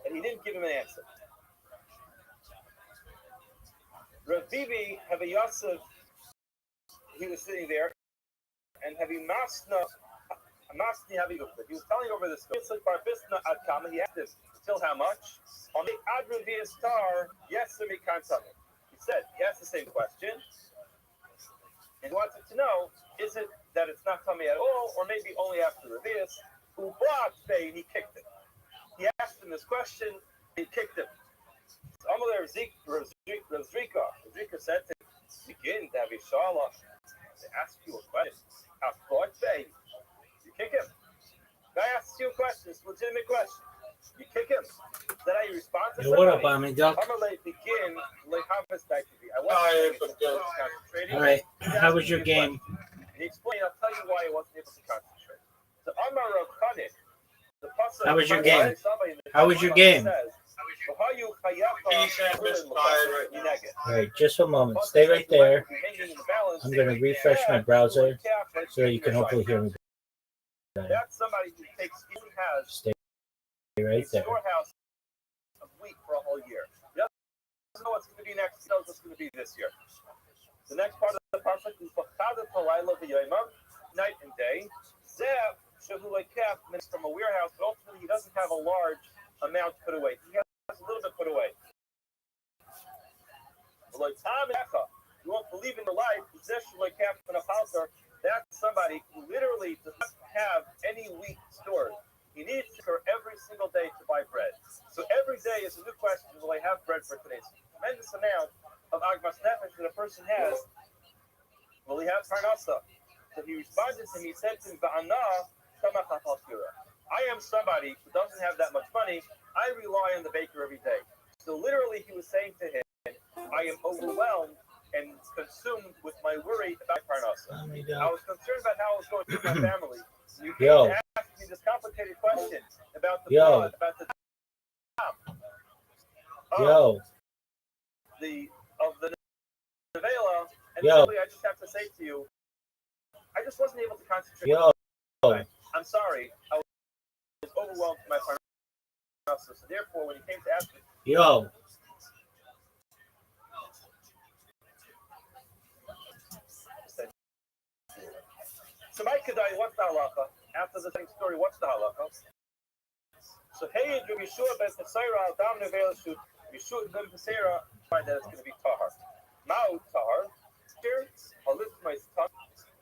and he didn't give him an answer. Rav Bibi, have a Yosef, he was sitting there, and have a Masni Havi Ukta. He was telling over this story. He asked him, till how much? On the Adran star, yes, he said, he asked the same question, and he wanted to know, is it that it's not tummy at all, or maybe only after Revius? And he kicked him. He asked him this question, he kicked him. Zrika said to him, begin to have a shala to ask you a question. You kick him. Guy asks you a question, it's a legitimate question. You kick him. Is that how you respond to somebody? What up, Ami Duck? All right. How was your game? He explained, I'll tell you why he wasn't able to concentrate. So Amar Rav, the pasuk. How was your game? How was your game? All right, just a moment. Stay right there. I'm going to refresh my browser so you can hopefully hear me better. That's somebody who takes Stay right there. storehouse of wheat for a whole year. He doesn't know what's going to be next. He knows what's going to be this year. The next part of the pasuk is night and day. from a warehouse, but ultimately he doesn't have a large amount put away. He has a little bit put away. You won't believe in your life. That's somebody who literally does not have any wheat stored. He needs to her every single day to buy bread. So every day is a new question: will I have bread for today? So tremendous amount of agmas nefesh that a person has. Will he have parnasa? So he responded to me. He said to me, I am somebody who doesn't have that much money. I rely on the baker every day. So literally he was saying to him, I am overwhelmed and consumed with my worry about parnasa. I was concerned about how I was going to feed my family. You came to ask me this complicated question about the blood, about the the nevela, and simply I just have to say to you, I just wasn't able to concentrate. I'm sorry, I was overwhelmed by my parnasa. So therefore, when he came to ask me, so Mike Kedai, what's the halacha? After the same story, what's the halacha? So hey, Yeshua ben Tesaira, Dam Nevela Shut, Yeshua ben Tesaira, find that it's going to be tahar. Mao tahar. Here, I'll lift my tongue.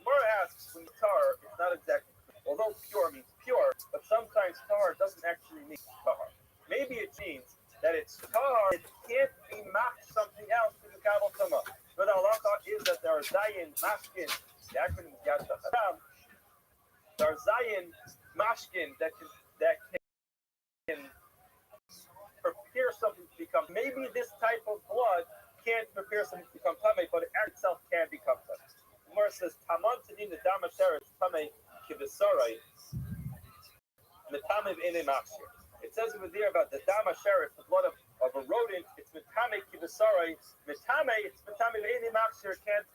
Mara asks, when tahar, it's not exactly, although pure means pure, but sometimes tahar doesn't actually mean tahar. Maybe it means that it's tahar, it can't be matched something else to the Kabbalah Tama. But the halacha is that there are zayin, mashkin, the acronym is Yad Shachadam. There are zayin, mashkin that can prepare something to become. Maybe this type of blood can't prepare something to become tamei, but it itself can become tamei. The Gemara says, "Taman tadin the damasheres tamei kivisarai metamei v'enei machshir." It says over there about the damasheres, the blood of a rodent. It's metamei kivisarai. Metamei, it's metamei v'enei machshir. Can't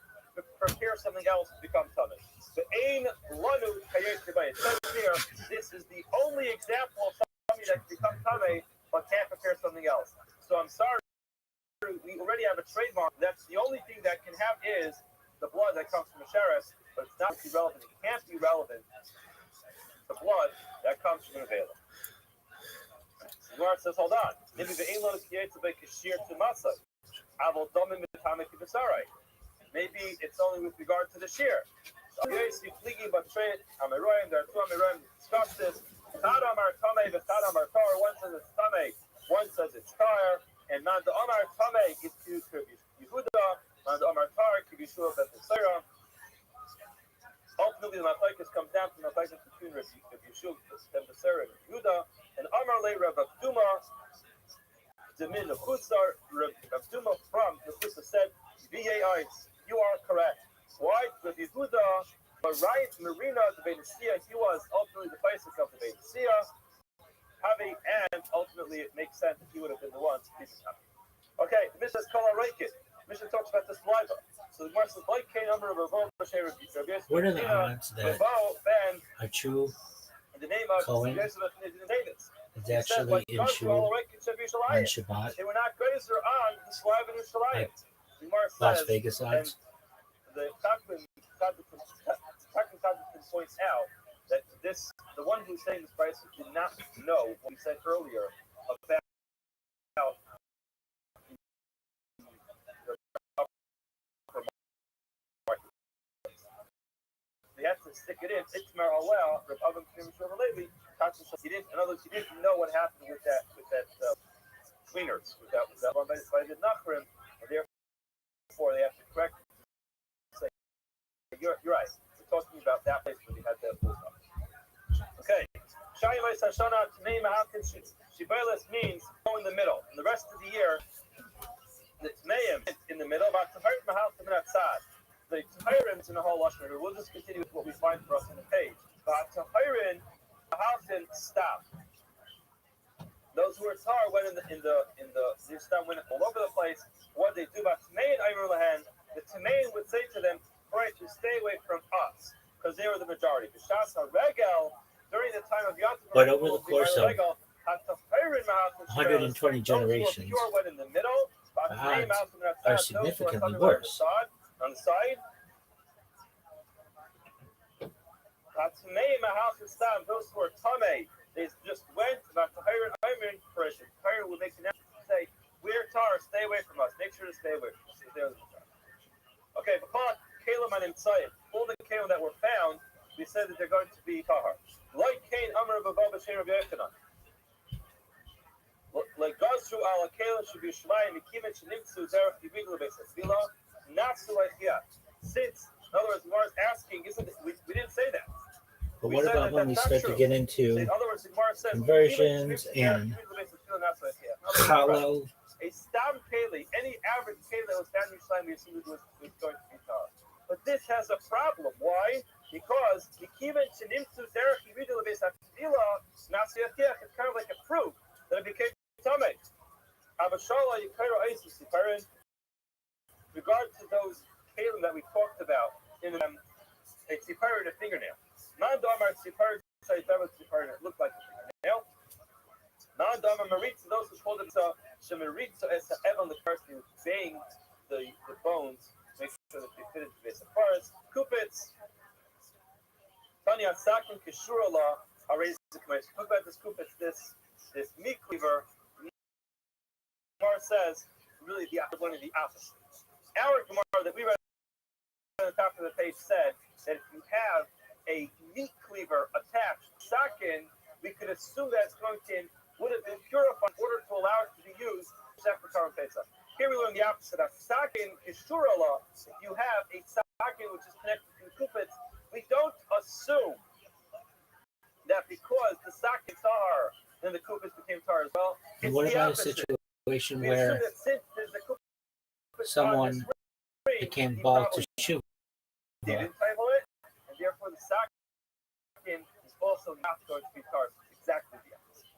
prepare something else to become tamei. The ain lanu kayesh debay. It says here, this is the only example of something that can become tamei but can't prepare something else. So I'm sorry, we already have a trademark. That's the only thing that can have is the blood that comes from a sheres, but it's not relevant. It can't be relevant. The blood that comes from an available. The Gemara says, hold on. Maybe the ain lanu kayesh debay kashir to masa. Avol domim metamei kivisarai. Maybe it's only with regard to the shear. So, there are two Amiroyim discuss this. Tad Amar Tamei, Tad Amar Tar. One says it's Tamei, one says it's Tar. And Manda Amar Tamei is to Yehuda, Manda Amar Tar to Yeshua ben Tesaira. Ultimately, the Machlokes comes down to the Machlokes between Yeshua ben Tesaira and Yehuda. And Amar Le Rav Abduma, Demin Nechutzar, Rav Abduma from Nechutzar said, "V.A.I. You are correct. Why? With Yehuda, but right, Marina, the Beinisia, he was ultimately the Paisik of the Beinisia. And ultimately, it makes sense that he would have been the one to keep it happy. Okay, the Mishnah is Kol HaRoikid. Mishnah talks about the saliva. So the Gemara says, like K number of Ravo, what are the odds that a true Cohen is actually in Shul on Shabbat? They were not grazer on the saliva in Yerushalayim. Las Vegas odds? The Takvin points out that the one who's saying this price did not know what he said earlier about they have to stick it in. Itmar Alel, Rabbi Levi, he didn't. In other words, he didn't know what happened with that cleaners, with that one by the Nachrim, and therefore they have to correct. Say, you're right. We're talking about that place where they had that full stop. Okay. Shayimais Hashana Tmei Mahakin Shibelis means go in the middle. And the rest of the year, the Tmeim is in the middle. But Tahirim Mahakim outside. The Tahirim is in the whole Lashon. We'll just continue with what we find for us on the page. But Tahirim Mahakim stop. Those who are tar went in the Zistam went all over the place. What they do about Tmeim Ayur Lahan, the Tmeim would say to them, all right, you stay away from us, because they were the majority. During the time of Yom but over the course of 120 generations, the odds are significantly worse. On the side, Those who are Tamei, they just went about to hire an Iron person. Hire will make an announcement say, we're tar, stay away from us. Make sure to stay away from us. Okay, but Kalim and Imtsayim, all the Kalim that were found, we said that they're going to be tahar. Like Cain, Amr, Bava, B'Shem, Rabbi Yochanan. Like Gazru ala Kalim should be Shemaim, Mikimet, Shenimtsu, Zerach, Yibidlu, Beisasvila, Natsu, Lechia. Since, in other words, Gemara is asking, isn't it, we didn't say that. But what about when we start to get into conversions and chalal? A stam keli, any average keli that was found in Yerushalayim, we assumed was going to be tar. But this has a problem. Why? Because it's kind of like a proof that it became tamei. Regard to those kalim that we talked about in a tzipar and a fingernail. Non-damar tzipar, it looked like a fingernail. Non-damar maritza, those who called themselves shemaritza es ha'ev on the person who banged the bones, make sure that they fit into the base of forest. Kupitz, Tanya Sakin Kishura law, are raised to commerce. Talk about this kupitz, this meat cleaver. Gemara says, really one of the opposite. Our Gemara that we read on the top of the page said that if you have a meat cleaver attached sakin, we could assume that it's going to would have been purified in order to allow it to be used for Karim Pesach. Here we learn the opposite. Of sakin is shurala. If you have a sakin which is connected to the kupitz, we don't assume that because the sakin tar, then the kupitz became tar as well. And what about a situation where someone became bald to shoot? They didn't title it, and therefore the sakin is also not going to be tar. It's exactly the opposite.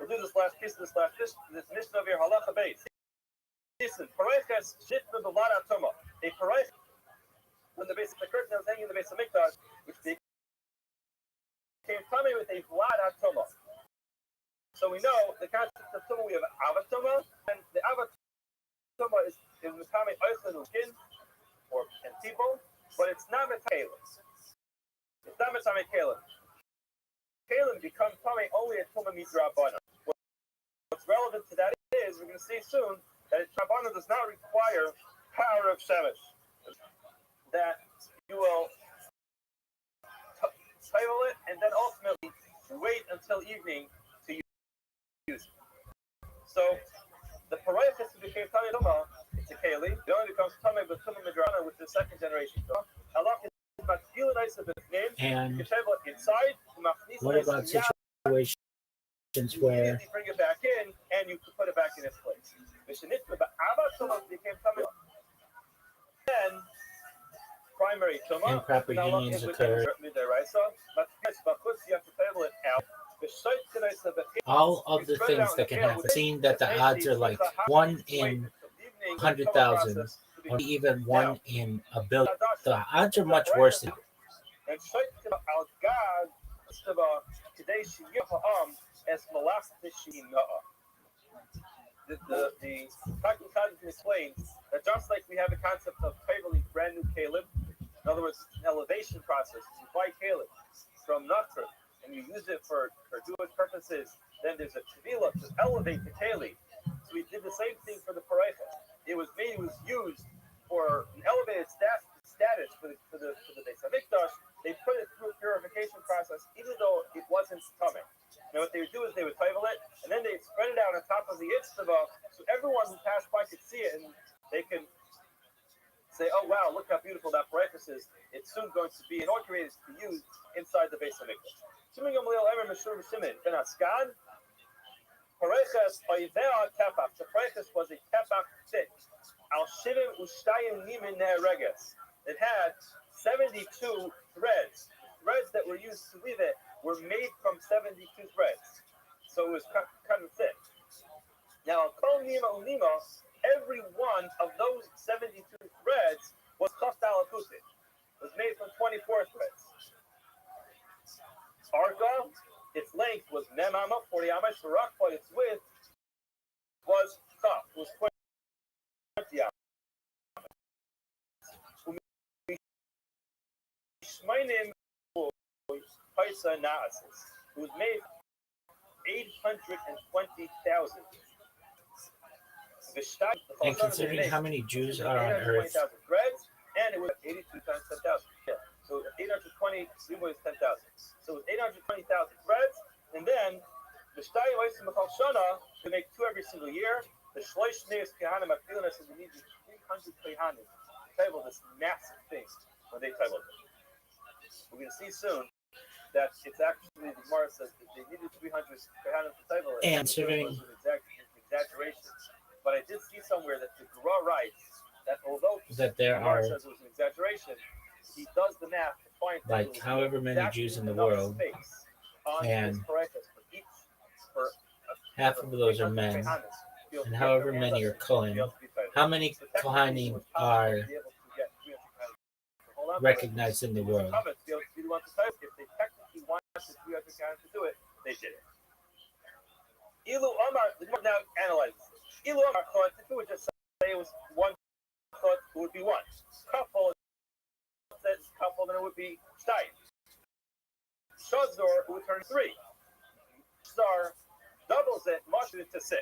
We'll do this last piece of this mission of your halacha base. Listen, pareiches shitna b'vad atoma. A pareich, when the base of the curtain was hanging in the base of mikdash, which became tummy with a vlad atoma. So we know the concept of tumah. We have avatoma, and the avatoma is metame oichel skin or and people, but it's not metame. It's not metame kalim. Kalim become tummy only at tumah midrabana. What's relevant to that is we're going to see soon that Rabbanan does not require power of Shemesh. That you will title it and then ultimately wait until evening to use it. So the parayachis became Tamei Tumah, it's a Keli. It only becomes Tamei with Tumah Midrana, which is the second generation. And inside, what about situations where bring it back in and you could put it back in its place? Then primary tumah, improper unions occur? All of the things that can happen. Seeing that the odds are like 1 in 100,000 or even 1 in a billion. The odds are much worse than the Takun can explain that just like we have a concept of totally brand new kalim, in other words, an elevation process. You buy kalim from Nutzer and you use it for Jewish purposes, then there's a tefillah to elevate the kalim. So we did the same thing for the pareicha. It was used for an elevated status for the Beis Hamikdash. They put it through a purification process, even though it wasn't coming. Now what they would do is they would title it, and then they'd spread it out on top of the Itztava, so everyone who passed by could see it, and they can say, oh wow, look how beautiful that pareichus is. It's soon going to be inaugurated to be used inside the Beis Hamikdash. Shimon Gamliel Emer Meshur Shimon Ben Askan, pareichus oivea tefach. The pareichus was a tefach thick. Al shivim ushtayim nimin ne'ereges. It had 72 threads. Threads that were used to weave it were made from 72 threads. So it was kind of thick. Now, Kol Nima Unima, every one of those 72 threads was Chaftal Akutik. Was made from 24 threads. Arka, its length was Memama, 40 Amish, Barak, but its width was Chaf, was 20 Amish. Shmainim Paisa Naasis, who was made 820,000. And considering how many Jews are on earth, 820,000 threads, and it was 82 times 10,000. Yeah. So 820 was 10,000. So it was 820,000 threads, and then the Shtayim Oisim B'chol Shana, they make 2 every single year. The Shlosh Neis Kehanim Afilim says we need 300 Kehanim to table this massive thing when they table it. We're going to see soon that it's actually, the Gemara says that they needed 300 Kehanim to table it. And considering an exaggeration. But I did see somewhere that the Gemara writes that although that there Gemara are says it was an exaggeration, he does the math to find like however many Jews in the world, and half of those are men, and however many are Kohen, how many Kohanim are recognized in the world? If they technically wanted 300 Kohanim to do it, they did it. Ilu Omar, now analyze this. Ilu Omar thought if it would just say it was one, thought it would be one. Couple says couple, then it would be Stein. Shazor would turn 3. Star doubles it, mushes it to 6.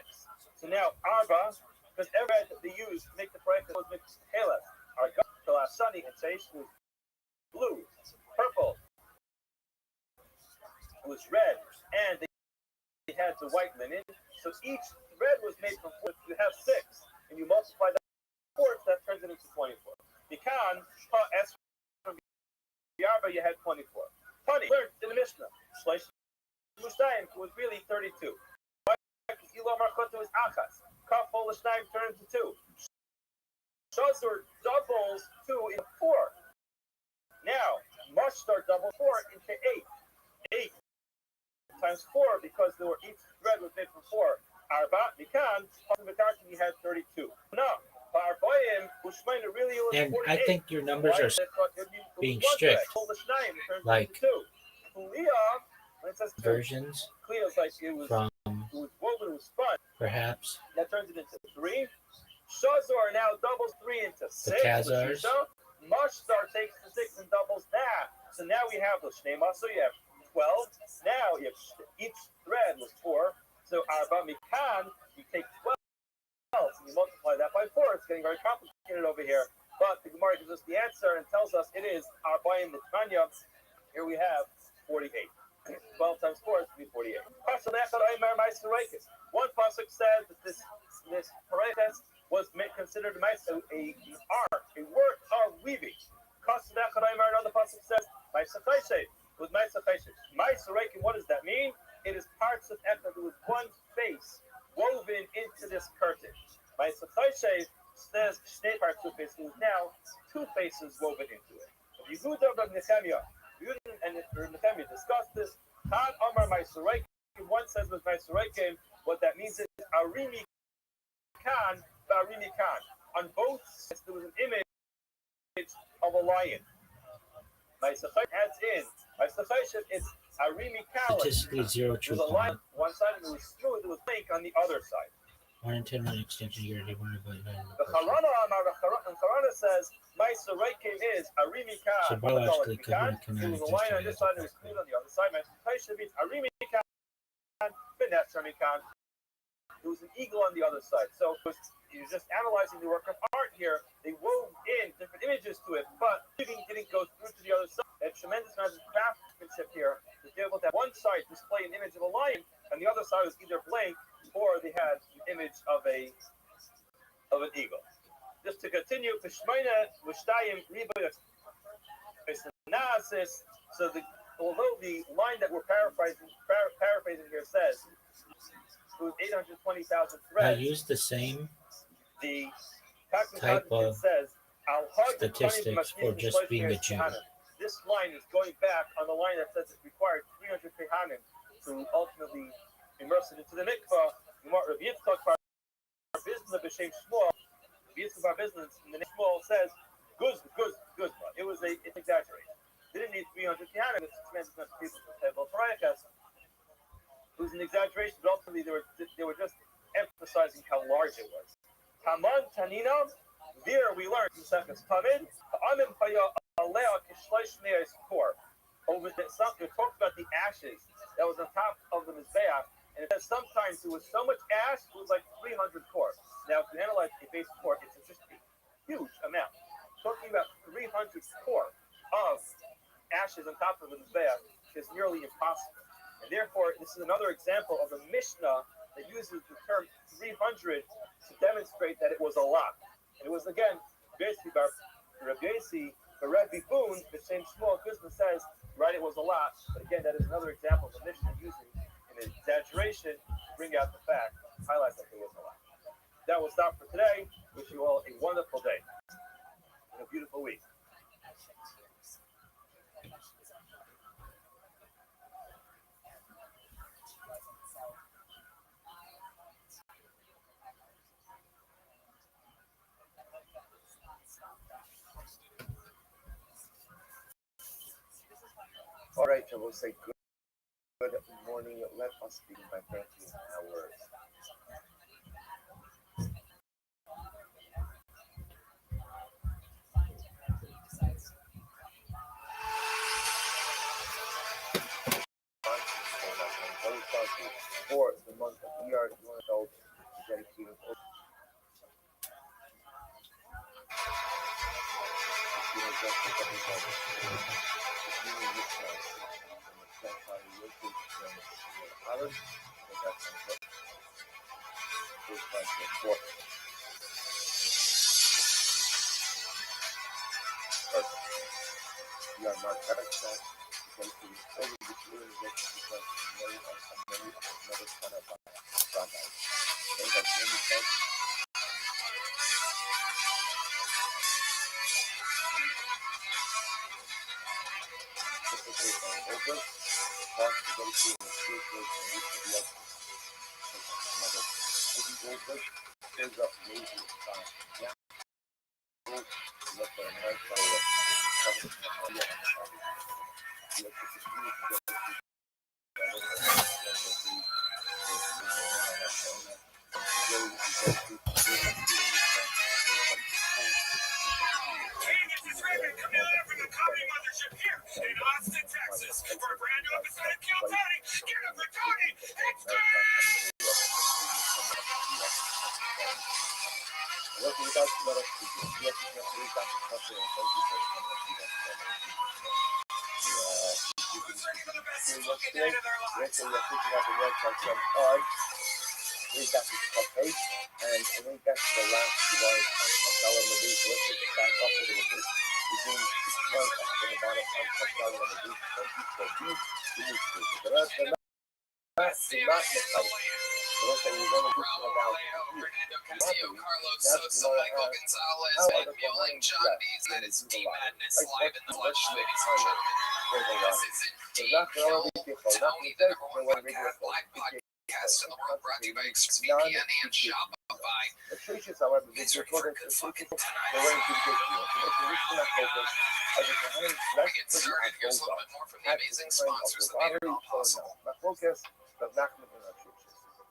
So now Arba, because every red that they use to make the project was mixed Halas. Arba, Sunny, and Seish was blue, purple, it was red, and they had the white linen. So each thread was made from 4. You have 6, and you multiply that 4, that turns it into 24. You can S from Yarba, you had 24. Funny, learned in the Mishnah. Shleish Mushtayim was really 32. Ilam Markota was Achas. Kafol Shnayim turned into 2. Shazur doubles 2 into 4. Now, Mushtar doubles 4 into 8. 8 times 4 because there were each thread was made from 4. Arba Mikan, you had 32. No. And I think your numbers are being strict, like versions from perhaps that turns it into 3. Shazor now doubles 3 into 6. the Khazars. Mushtar takes the 6 and doubles that. So now we have the Shnei so you have 12. Now you have each thread was 4. So Arba Mikan, you take 12. And you multiply that by 4. It's getting very complicated over here. But the Gemara gives us the answer and tells us it is Arbaim the Tanya. Here we have 48. 12 times 4 is to be 48. One pasuk says that this pareches was considered a art, a work of weaving. Another pasuk says with what does that mean? It is parts of echad with one face woven into this curtain. Says Shnei parts of face is now 2 faces woven into it. Yehuda and Nehemiah discussed this. Had Omar Ma'aserayim, one says with Ma'aserayim, what that means is Arimi Khan, Arimi Khan. On both sides there was an image of a lion. Ma'aserayim adds in. Ma'aserayim is Arimi Khan. Statistically zero truth. There was a line one side and it was smooth, it was blank on the other side. 1 in 10 million extension year. They want to go The Charana says Ma'aserayim is Arimi Khan. So biologically, covenant It cannot was a exist. line on this side and it was smooth on the other side. Ma'aserayim means Arimi Khan, Benetzami Khan. It was an eagle on the other side. So he was just analyzing the work of art here. They wove in different images to it, but didn't go through to the other side. They had tremendous amount of craftsmanship here to be able to have one side display an image of a lion, and the other side was either blank or they had an image of an eagle. Just to continue, Pishmaina Mushtayim Riba analysis. So although the line that we're paraphrasing here says it was 820,000 I threads. use the same The type of says statistics for just being a Jew. This line is going back on the line that says it required 300 Kehanim to ultimately immerse it into the mikvah. Rabbi Yitzchak bar Bizna b'shem Shmuel. Rabbi Yitzchak bar Bizna in the name Shmuel says Guzma. It's exaggerated. They didn't need 300 Kehanim. It's tremendous amount of people to table Parayachas. It was an exaggeration, but ultimately they were just emphasizing how large it was. Haman Tanina, there we learned in Sefes Tamid, Ha'amim Paya Alea Kishleish Me'ez Kor. over the, it talks about the ashes that was on top of the Mizbeach, and it says sometimes it was so much ash, it was like 300 core. Now, if you analyze a base core, it's just a huge amount. Talking about 300 core of ashes on top of the Mizbeach is nearly impossible. And therefore, this is another example of a Mishnah that uses the term 300 to demonstrate that it was a lot. And it was, again, basically by Rabbi, but Rabbi Boone, the same small business, says, right, it was a lot. But again, that is another example of a Mishnah using an exaggeration to bring out the fact, highlight that it was a lot. That will stop for today. Wish you all a wonderful day and a beautiful week. All right, I will say good morning. Let us begin by thanking our for the month of ER, dedicated we are not dedicated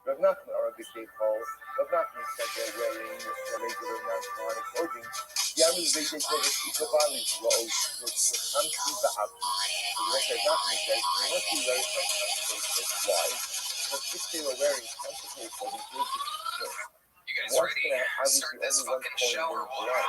Rav Nachman, our big day Paul, Rav Nachman said they're wearing the regular non-Quranic clothing. The other day they told us equivalent clothes with Hamsi Ba'ab. What Rav Nachman says, they must be wearing some consecrated. Why? Because if they were wearing consecrated clothing, they would just You guys ready? Start this fucking show or what?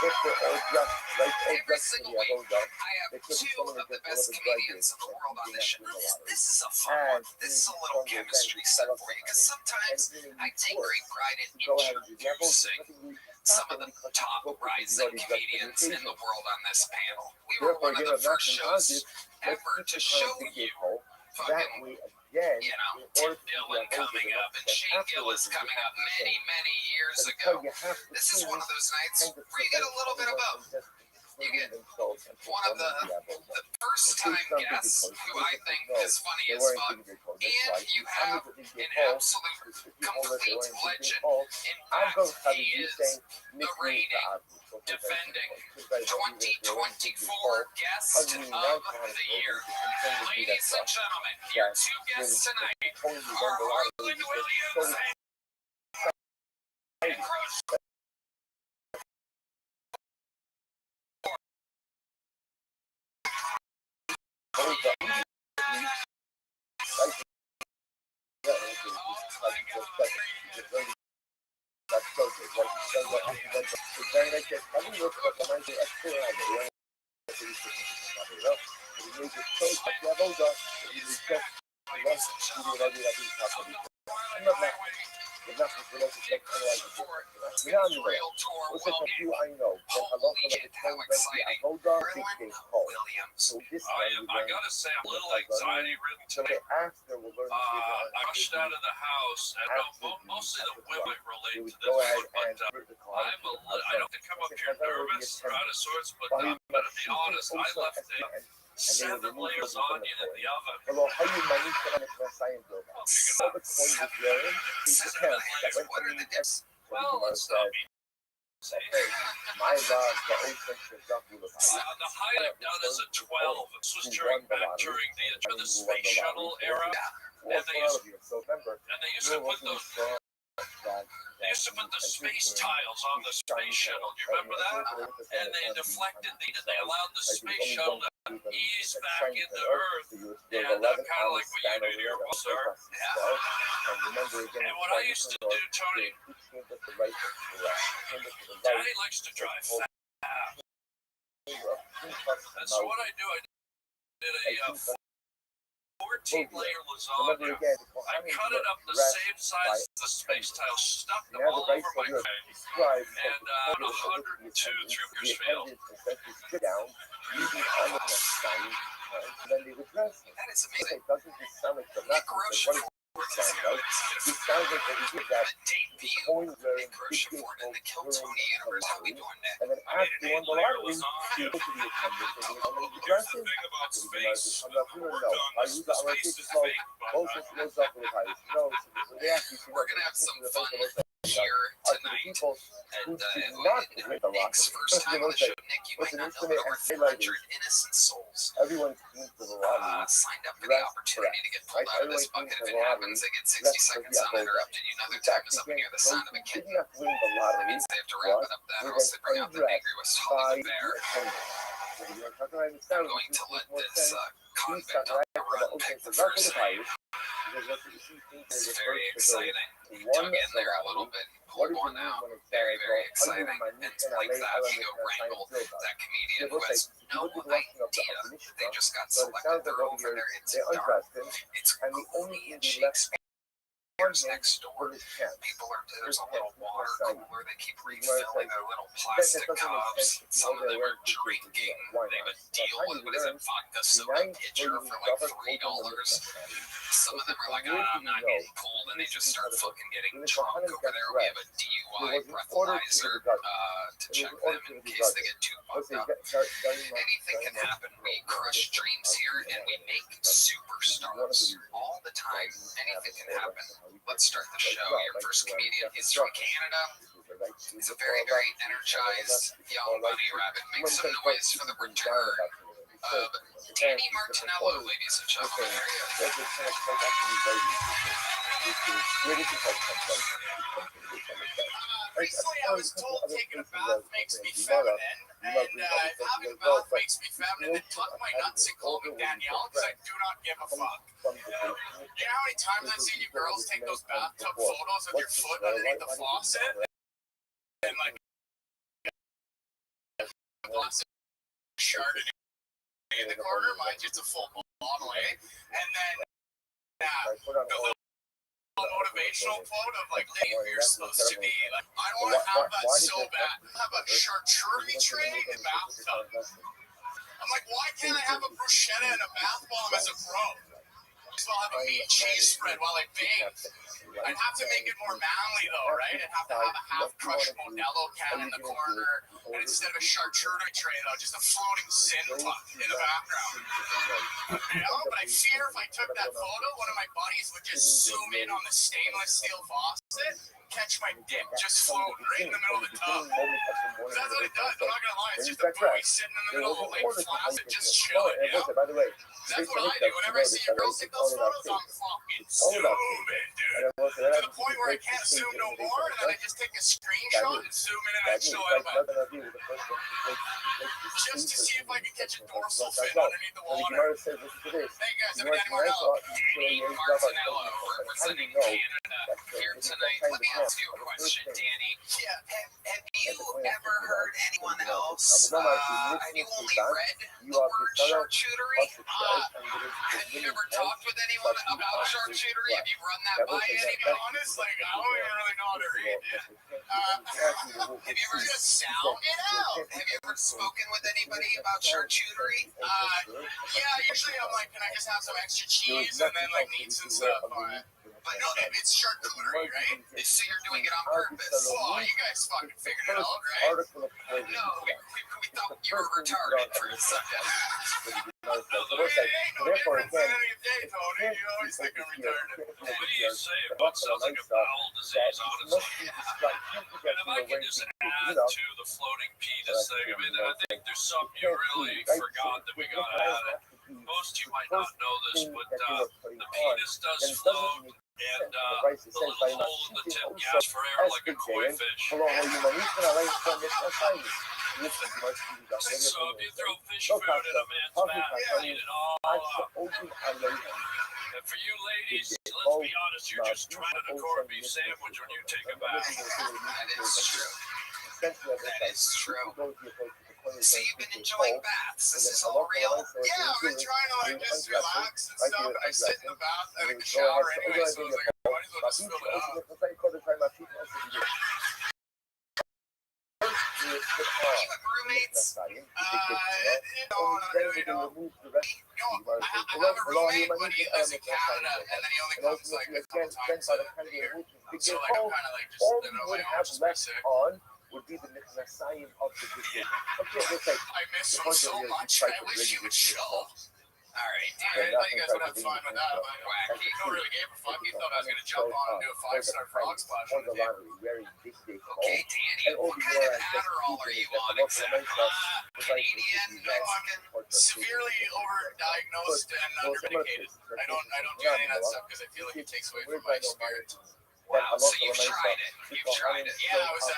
If they're all dressed, like all Every dressed to single the week, Avodah, I have they could be two someone of that the gets best a little bit comedians in the graduate world on and this show. doing that with a lot. This is a fun And one. This is a doing little stronger chemistry than set develop for you because time. sometimes And doing I take course great pride in to go ahead and do that. Both introducing nothing really some of happen the because you top spoke with rising already just comedians in the communication. world on this panel. We were Therefore, one of again, the Rav first Nachman shows posits, let's ever keep to the show current big you poll. That fucking, way, again, you know, in Tim order to do Dillon the Avodah, coming the up next and step Shane afterwards Gillis is you coming have up to many, say. many years But ago. because you have to This is one of those nights kind of where you get a little bit of prevent both. just You get themselves and one of performing the Avodah. the first They time take something guests because who they I just think know is funny they as weren't fuck, big big poll. That's and why you I'm have with the big an poll. absolute If you hold it, they complete weren't big legend. poll. In I'm going fact, to have he you is saying the reigning, defending 2024 guest of the year. Ladies and gentlemen, your two guests tonight are Harlan Williams and Crush. I gotta say, I'm a little anxiety ridden today. I rushed out of the house, and mostly the women relate to this one, but I don't think I'm up here nervous or out of sorts, but I'm gonna be honest, I left a 7 layers onion in the oven. Well, how you manage to understand the What are the dips? Well, let's not be. my love, the old picture of The height I've done is a 12. This was during the space shuttle era, and they used to put those. They used to put the space tiles on the space shuttle. Do you remember that? And they deflected they allowed the space shuttle to ease back into Earth. Yeah, that kind of like what you do here, sir. Yeah. And what I used to do, Tony, Daddy likes to drive fast. And so what I do, I did a 14-layer lasagna. I cut it up the same size as the space tile, stuck them all over my face, and 102 troopers failed. That is amazing. Nick Groschen Nick Groschen Ford in the Kill Tony universe. How we doing that? And then after the lottery, Here's the thing about space. Space is fake, We're gonna have some fun here tonight. And Nick's first time on the show. Nick, you might not know, but over 400 innocent souls everyone's into the lottery. signed up for the opportunity to get pulled out of this bucket. If it happens, they get 60 seconds uninterrupted. You know their time is up when you hear the sound of a kitten. That means they have to wrap it up then, or else they bring out the angry Westphalian bear. I'm going to let this convict on the run pick the first name. It's very exciting. Dug in there a little bit, pulled one out. Very, very exciting. And like that, Hugo Wrangle, that comedian who has no idea they just got selected. They're over there. It's dark. It's gloomy and Shakespeare. Here's next door. People are there's a little water cooler. They keep refilling their little plastic cups. Some of them are drinking. They have a deal with what is it, vodka soda pitcher for like $3. Some of them are like, I'm not getting pulled, and they just start fucking getting drunk over there. We have a DUI breathalyzer to check them in case they get too fucked up. Anything can happen. We crush dreams here, and we make superstars all the time. Anything can happen. Let's start the show. Your first comedian. He's from Canada. He's a very, very energized young bunny rabbit. Make some noise for the return of Danny Martinello, ladies and gentlemen. There he Recently, I was told taking a bath makes me feminine, and having a bath makes me feminine, and tuck my nuts and call me Danielle, because I do not give a fuck. You know how many times I've seen you girls take those bathtub photos with your foot underneath the faucet? And like, a glass of Chardonnay in the corner, mine's just a full bottle, eh? And then the little motivational quote of like, "Lady, you're supposed to be like, I want to have that so bad. Have a charcuterie tray in bathtub." I'm like, why can't I have a bruschetta and a bath bomb as a bro? I'll have a meat cheese spread while I bathe. I'd have to make it more manly though, right? I'd have to have a half-crushed Modelo can in the corner, and instead of a charcuterie tray, though, just a floating Zinfandel in the background. You know, but I fear if I took that photo, one of my buddies would just zoom in on the stainless steel faucet, catch my dick just floating right in the middle of the tub. That's what it does. I'm not gonna lie, it's just a buoy sitting in the middle of a lake flaccid, just chilling. You know? That's what I do. Whenever I see a girl take those photos, I'm fucking zooming, dude. To the point where I can't zoom no more, and then I just take a screenshot and zoom in an extra little bit. with the first one. Just to see if I can catch a dorsal fin underneath the And the water. Gemara says, listen to this. Hey guys, You I'm want Danny to nice Marnell. lot, Danny Martinello, representing Canada here tonight. Let me ask you a question, Danny. Yeah, have you ever heard anyone else, have you only read the word charcuterie? Have you ever talked with anyone about charcuterie? Have you run that by any? To be honest, like, I don't even really know how to read yet. Have you ever just sound it out? Have you ever spoken with anybody about charcuterie? Yeah, usually I'm like, can I just have some extra cheese and then like meats and stuff on it? But no, it's charcuterie, right? So you're doing it on purpose. Oh, you guys fucking figured it out, right? No, we thought you were retarded for a second. No, there ain't no difference in any day, Tony. You always think I'm retarded. What do you say about something like a bowel disease, honestly? And if I can just add to the floating penis thing, I mean, I think there's something you really forgot that we gotta add. Most of you might not know this, but the penis does float, and the little hole in the tip gasps for air like a koi fish. So if you throw fish food in a man's mouth, he'll eat it all up. And for you ladies, let's be honest, you're just trying a corned beef sandwich when you take a bath. That is true. That is true. So you've been enjoying baths. This is all real? Yeah, I've been trying to like just relax and stuff. And I sit in the bath, I take a shower anyway, so I was like, I might as well just fill it up. Are you with roommates? I have a roommate, but he lives in Canada, and then he only comes like a couple times a year. So like I'm kind of like just living on my own, just pretty sick. Would be the Messiah of the good. I miss him so much. I wish he would show. All right, dude. I thought you guys would have fun with that, but wacky. No really gave a fuck. He thought I was gonna jump on and do a 5-star frog splash on the team. Okay, Danny, what kind of Adderall are you on exactly? Canadian, fucking severely overdiagnosed and undermedicated. I don't do any of that stuff because I feel like it takes away from my spirit. Wow, so you've tried it. You've tried it. Yeah, I was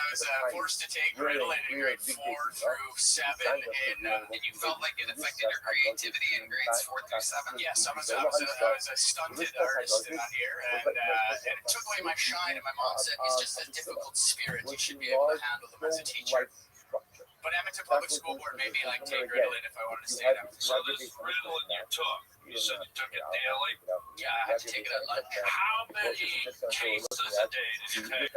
forced to take Ritalin in grade 4 through 7, and you felt like it affected your creativity in grades 4 through 7? Yes, I was a stunted artist in that year, and it took away my shine, and my mom said, he's just a difficult spirit. You should be able to handle him as a teacher. But Edmonton Public School Board made me like take Ritalin if I wanted to stay at Edmonton. So this Ritalin you took, you said you took it daily? Yeah, I had to take it at lunch. How many cases a day did you take?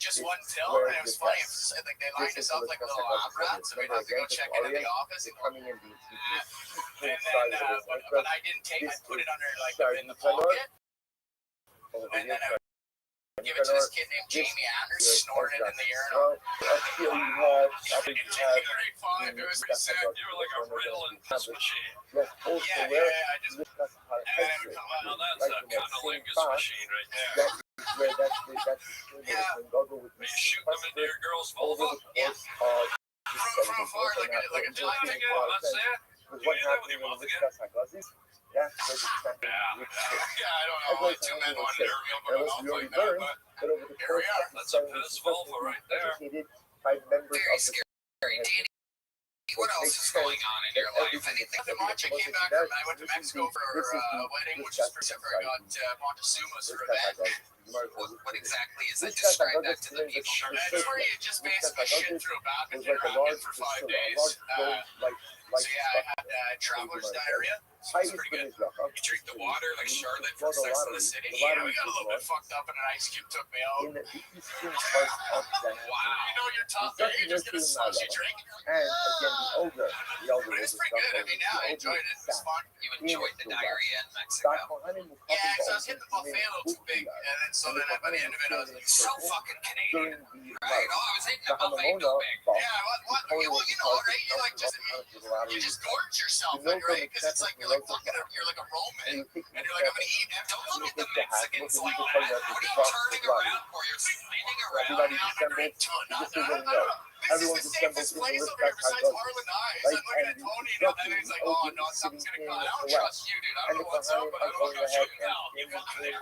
Just one pill, and it was funny. Like they lined us up like little lab rats, and we'd have to go check in the office. And then, but I didn't take. I put it under like in the pocket, and then I would give it to this kid named Jamie Anderson, snorted it in the urinal. It was pretty sick. You were like a Ritalin piss machine. Yeah. I just. And then it would come out. Now that's a cunnilingus machine right there. Yeah. Are you shooting them into your girl's vulva? Yeah. From afar, like a That's it? You do that with your mouth again? Yeah, I don't know why two men wanted to reveal my mouth like that, but here we are. That's a piss vulva right there. Very scary. Danny, what else is going on in your life? Nothing much. I came back from, I went to Mexico for a wedding, which is pretty simple. I got Montezuma's revenge. What exactly is that? Describe that to the people. It's where you just basically shit through a badminton racket for 5 days. So yeah, I had traveler's diarrhea. So it's pretty good. You drink the water like Charlotte from Sex and the City. Yeah, we got a little bit fucked up and an ice cube took me out. Wow. You know you're tough, eh? You just get a slushy drink. But it's pretty good. I mean, yeah, I enjoyed it. It was fun. You enjoyed the diarrhea in Mexico. Yeah, because I was hitting the buffet a little too big. And then so then by the end of it, I was like, so fucking Canadian. Right? Oh, I was hitting the buffet too big. Yeah, what? Well, you know, right? You like you just gorge yourself, right? Because it's like you're like fucking, you're like a Roman, and you're like, I'm gonna eat. And don't look at the Mexicans like that. What are you turning around for? You're spinning around. I don't know. This is the safest place over here besides Harlan Eyes. I'm looking at Tony, and he's like, oh, no, something's gonna come. I don't trust you, dude. I don't know what's up, but I don't know what you're shooting now. Get out of there.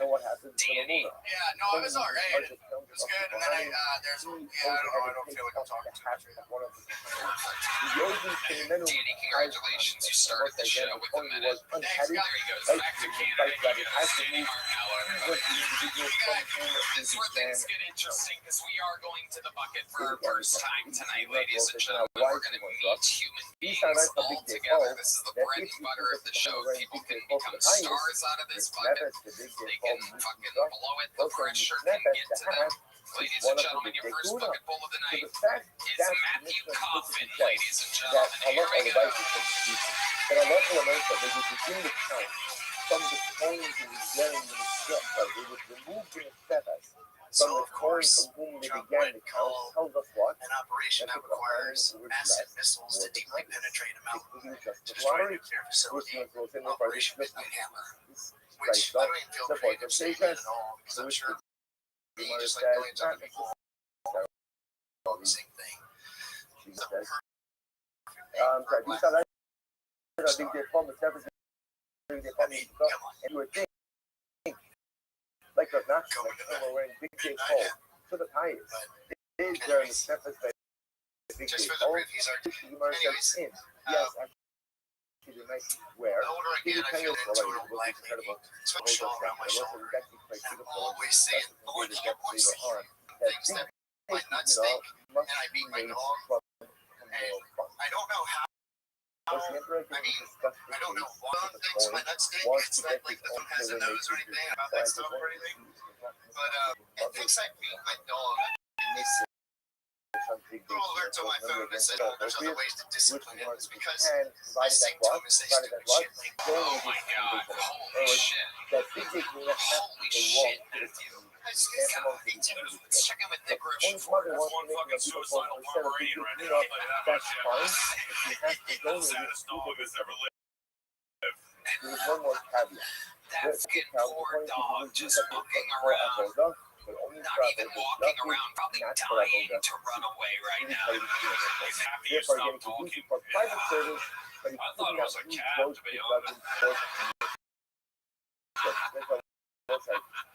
And what happened? Danny. Yeah, no, it was alright. was good. And then I don't feel like I'm talking too much right now. Danny, congratulations. You started the show with a minute. Thanks, guys. There he goes. Back to Canada. You get a standing arm now, everybody. This is where things get interesting because we are going to the bucket for our first time tonight, ladies and gentlemen. We're going to meet human beings all together. This is the bread and butter of the show. People can become stars out of this bucket. They can fucking blow it. The pressure can get to them. Ladies and gentlemen, your first bucket bowl of the night is Matthew Coffin, ladies and gentlemen. Here we go. But I love elements that they would begin to count from the coins and the getting in the step, but they would remove the feathers from the coins from whom they began to count. Tells us what? An operation that requires massive missiles to deeply penetrate a mountain, destroy nuclear facility, Operation Midnight Hammer, which I don't even feel creative saying that at all, because I'm sure me, just like millions of other people, all the same thing. I think they're from the surface. And you would think, like the Nazis, like wearing big hole to the tires. They are on the surface. Just for the reviews, anyways, yes, actually, they might wear. the older I get, I feel into it more likely. Switch all around my shoulder. And I'm always saying, Lord, you always saying things that my nuts stink, and I beat my dog. And I don't know how. I don't know why things my nuts stink. It's not like the one has a nose or anything about that stuff or anything. But it thinks I beat my dog. Little alerts on my phone that said, there's other ways to discipline him. It's because I sing to him and say stupid shit like, oh my god, holy shit. Holy shit, Matthew. Let's check in with Nick Roche. That's one fucking suicidal Pomeranian right now. That's fine. The saddest dog has ever lived. There's one more caveat. That fucking poor dog just walking around. Not even walking around, probably dying to run away right now. He's happy you stopped talking. For private service, but he I thought it was a cat, to be honest.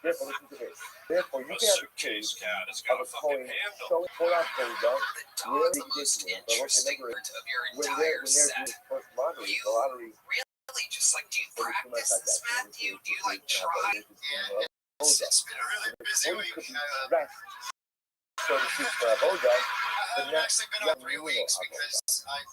Therefore, listen to this. Therefore, you A can have suitcase cat has of got a a fucking coin handle. showing for our dog. The dog's the most interesting part of your entire set. First lottery, the lottery. Really, just like, do you practice this, Matthew? Do you like try? Yeah, it's been a really busy week. Rest, so to speak, for a bulldog. I haven't actually been on 3 weeks because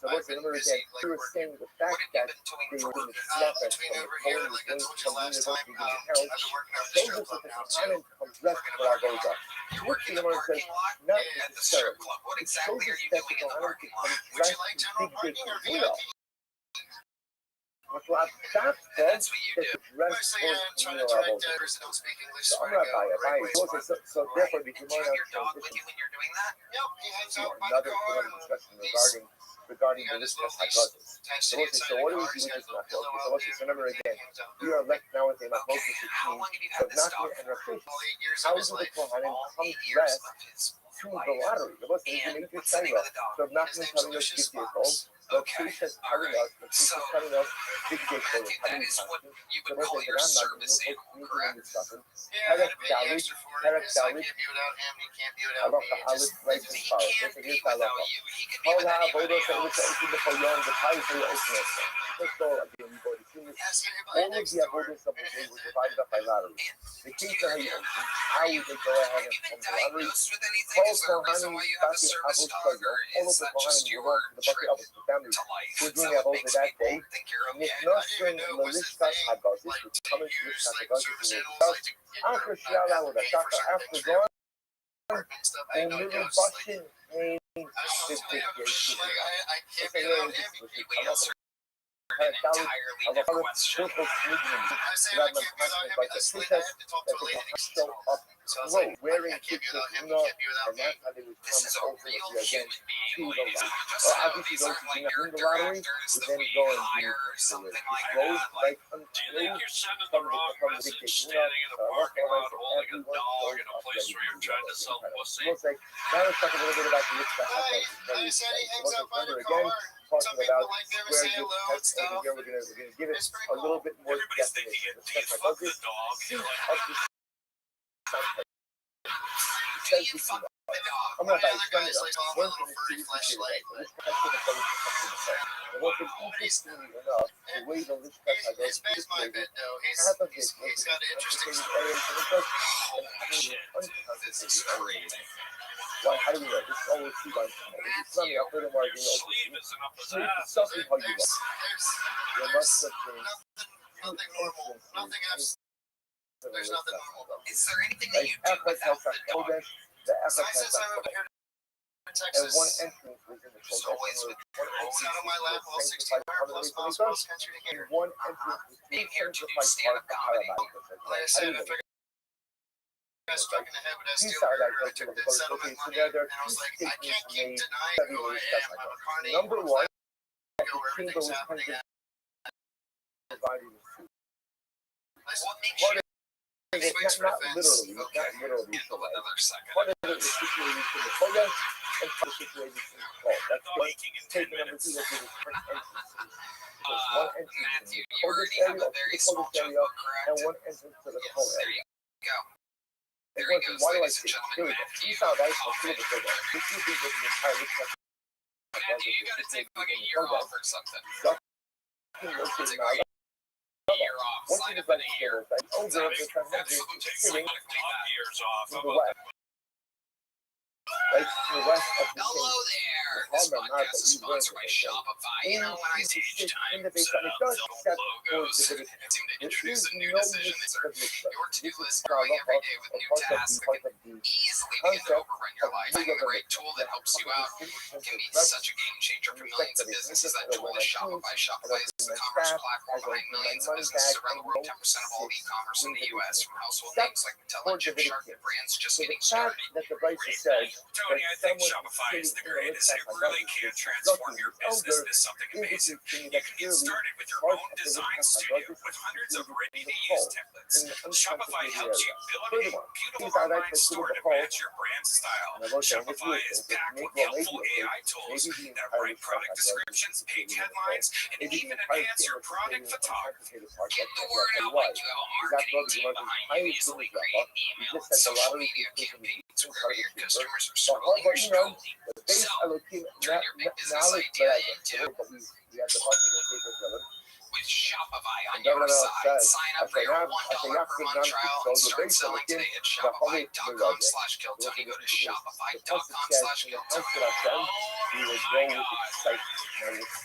I've been busy, like, you were working. saying the fact What have that you been doing they for were work? going to snap us Between from over the here, phone like I told you last time, I've been working out at the those strip are club the now, talent too. comes rest for our bulldog. You're working the parking lot Not at the strip club. What exactly are you doing in the parking lot? Would you like general parking or VIP? So I've stopped That's what you do. rest Mostly trying to attract person who don't speak English. So So I'm not buying it. right away. So therefore, And because do you have your dog with you when you're doing that? Yep, he hangs out by the another car. discussion He's regarding got the his list little of leash hypothesis. attached to So the listen, inside so of what the do car. we He's do got with a this little pillow method? So out listen, so there. remember again, Hangs out we there. are left now with a Okay, hypothesis how long have you of had this not dog and for? our fish. All 8 years How of his does the life. Kohanim All come 8 years rest of his to the life. lottery? The list is And an ancient what's the name of the Torah. dog? So not His name's telling us Lucius big Fox. vehicle, but Okay, Lucius all telling right. us, but Lucius So, telling us big vehicle. Matthew, that is what you would So call listen, your but I'm not service going to animal, correct? discussion. Yeah, I had to pay you extra for it because I can't be without him, he can't be I without love me. the It just, Alice right he power. can't Listen, be here's my without love. you. He could be Hold with on, hold anybody on, so else. open the Koyon, the ties for your open it. First of all, again, we've already seen this. Ask anybody All of next the door. avoidance of the day was divided up by lottery. The kings of Haiti, how would they go ahead Have you and been from the lottery? diagnosed with anything? Call Is there a reason Kohanim, why you have a Bati, service Abu dog, or all of is the that just Kohanim your belong to the trip bucket of the family. to life? We're Is doing that that what over makes that people day. think you're okay? I didn't Nitnosin, even know was a Lalishkas, thing. Hagazis, Like, which to come in use, Lishkas, like, Hagazis, service who animals, will like, to get After your, Shiala, have with to a pay for Shaka, certain after things, God, and stuff. I didn't know Little it goes, like, Russian I name, just, big like, I can't be Listen, without this him. is You I love answered it. an entirely different question. Circle sneaking. I say I can't be without him. That's like I have to talk to a lady that show up so I was slow, like, wearing I can't be without him. He no, can't be without and me. that's how they would This come is a over real again human being, to the ladies. lot. Just Well, know obviously, these those aren't who like do not your win the lottery directors would that then we go and hire or something like road that. like Like, until do you think you're sending the from wrong the message dictator, standing in a parking lot holding a everyone dog goes in a up place there where you're to trying do to it. sell Incredible. pussy? We'll say, now let's talk a little bit about the rich stuff. I said he hangs out by the Again, car. Some talking people about like them and where say hello and this stuff. over here, we're gonna give it It's pretty a little cool. bit more Everybody's thinking definition. it. Do you fuck the dog? You're like, of the says you this fuck is the dog? I'm One not of the other explaining guys it. like, oh, my One little thing is furry to fleshlight. this connected to the and what is interesting enough, the way the Lishkas He's based my bed, though. half of it He's was got an interesting concentrated story. areas, and it does Holy shit. This is crazy. why, how do we know? This is all we see by it's not up there more than Sleeve isn't up his sleep. ass. It's something how you There's, want. There must have been nothing normal. Nothing else. There's nothing normal. Is there anything like that you do without the dog? the Since I moved here to and Texas, one entrance was in the just Kodesh. always with One rolls out of my lap, all was 16 sanctified plus part of miles the cross country to here. and one entrance was Being here to do sanctified stand-up part of comedy. Like I said, I figured I got struck in the head with that steel girder. I took that settlement money, and I was like, I can't keep denying who I am. I'm a carny. Number one, Go, everything's happening. providing What makes you it's not literally, okay, not literally. handle another second. Part of it is situated in the Kodesh, and part is situated in the Vault. That's why taking number two, there's different entrances. There's one entrance Matthew, in the you already Kodesh have area, a very the small Kodesh area, checkbook, correct? and one entrance to the Yes, Kodesh there area. you go. And There he question, goes, why do I ladies and say gentlemen, here we go? Matthew. These are right for the Kodesh. This is the entire Matthew, you gotta take like a year off or something. located Take now. a year off. Once Sign you up in decide a to year. go back over the Take sitting like 5 years off. to How the about west, right to the west of the Hello city. there. The This Palmer podcast Martha, is you sponsored learned by it, Shopify. You know, when I say each time, in the base of it does film set logos, towards the it seemed to there introduce is a new no decision. These are list your to-do this list is growing part every day with of new part of tasks that can the easily begin to overrun your life. Finding the right tool that helps you out can be such a game changer for millions of businesses. That tool is Shopify. Shopify is the commerce platform behind millions of businesses around the world. 10% of all e-commerce in the U.S. from household names like Mattel and Gymshark to brands just So the getting fact started. that the Bryce says Tony, I think someone Shopify is the sitting in greatest. It list really can transform your business into something amazing. You can get started with your own design studio with hundreds of ready-to-use templates. Shopify helps you build a beautiful online store to match your brand style. Shopify is backed with helpful AI tools that write product descriptions, page headlines, and even enhance your product photography. Get the word out like you have a marketing team behind you. Easily create email and social media campaigns wherever your customers are scrolling or strolling. So, turn your big business idea into with Shopify on your side. Sign up for your $1 per month trial and start selling today at shopify.com/killtony. Go to shopify.com/killtony. Oh my God.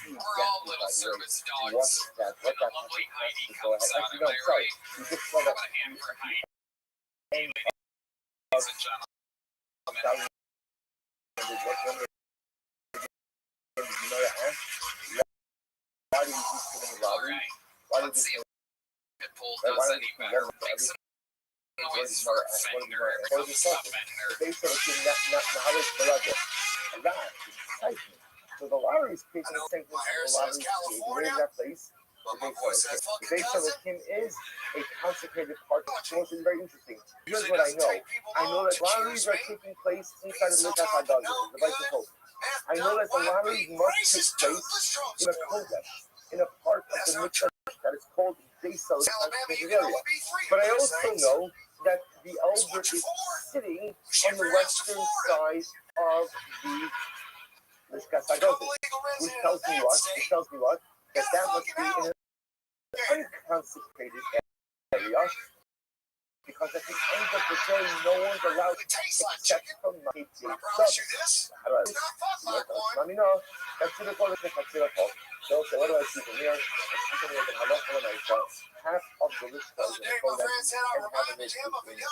We're all little service dogs. And the lovely Heidi comes out. Am I right? How about a hand for Heidi? Ladies and gentlemen. Alright. Let's see if Pitbull does any better. Make some noise for Fender. So the lottery's I know my hair says California, that place. but my voice says The fucking base of cousin. Kim is a consecrated part of the most very interesting. Here's what I know. I know that lotteries are taking place inside of the Lishkas the Vice Post. I know that the lotteries must take place in a Kodesh, in a part of the Mikdash that is called base of the consecrated area. But I also know that the elder is sitting on the western side of the Lishkas which tells me what? It tells me what? That must be in an unconsecrated area, because at the end of the day, no one's allowed to except from my stuff. How do I let me know? That's the call. So what do I see from here? I see from here that halach l'maisa, half of the list is in the Kodesh, and half of it is in the Kodesh.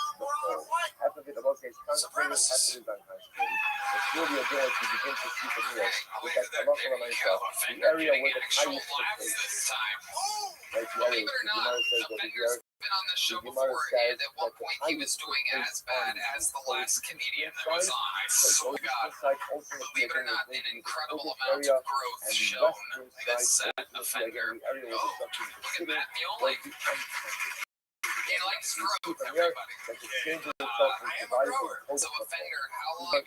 Half of it, the most is consecrated, half of it is unconsecrated. It's really a deal as you begin to see from here, is that halach l'maisa, the area where the highest is. Right, the area, the Gemara says over here, been on this show before, and at one point he was doing as bad as the last comedian that was on. I swear to God, believe it or not, an incredible amount of growth shown. Like I said, offender. Oh, look at Matt Mioli. He likes growth, everybody. I am a grower. So offender, how long? A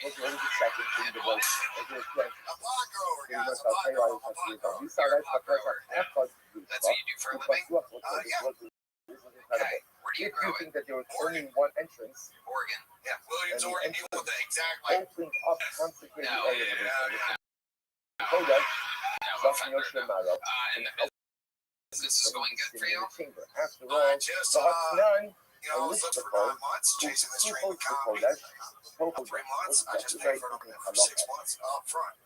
what? A pot grower, guys. A pot grower. I'm a pot grower. You're a pot grower. That's what you do for a living? Yeah. Okay, where do you If grow you it? think that there was only one entrance, Oregon. Yeah. Will James and the already knew entrance what the exact like. opened up consecrated No, area of the yeah. Kodesh, No, Zach offender, no. Yoshimaro, And is this going good for you? chamber. After all, Just the Hatznan, you know, I was looking for 9 months, chasing this dream of comedy. 3 months, I just paid for it for 6 months up front.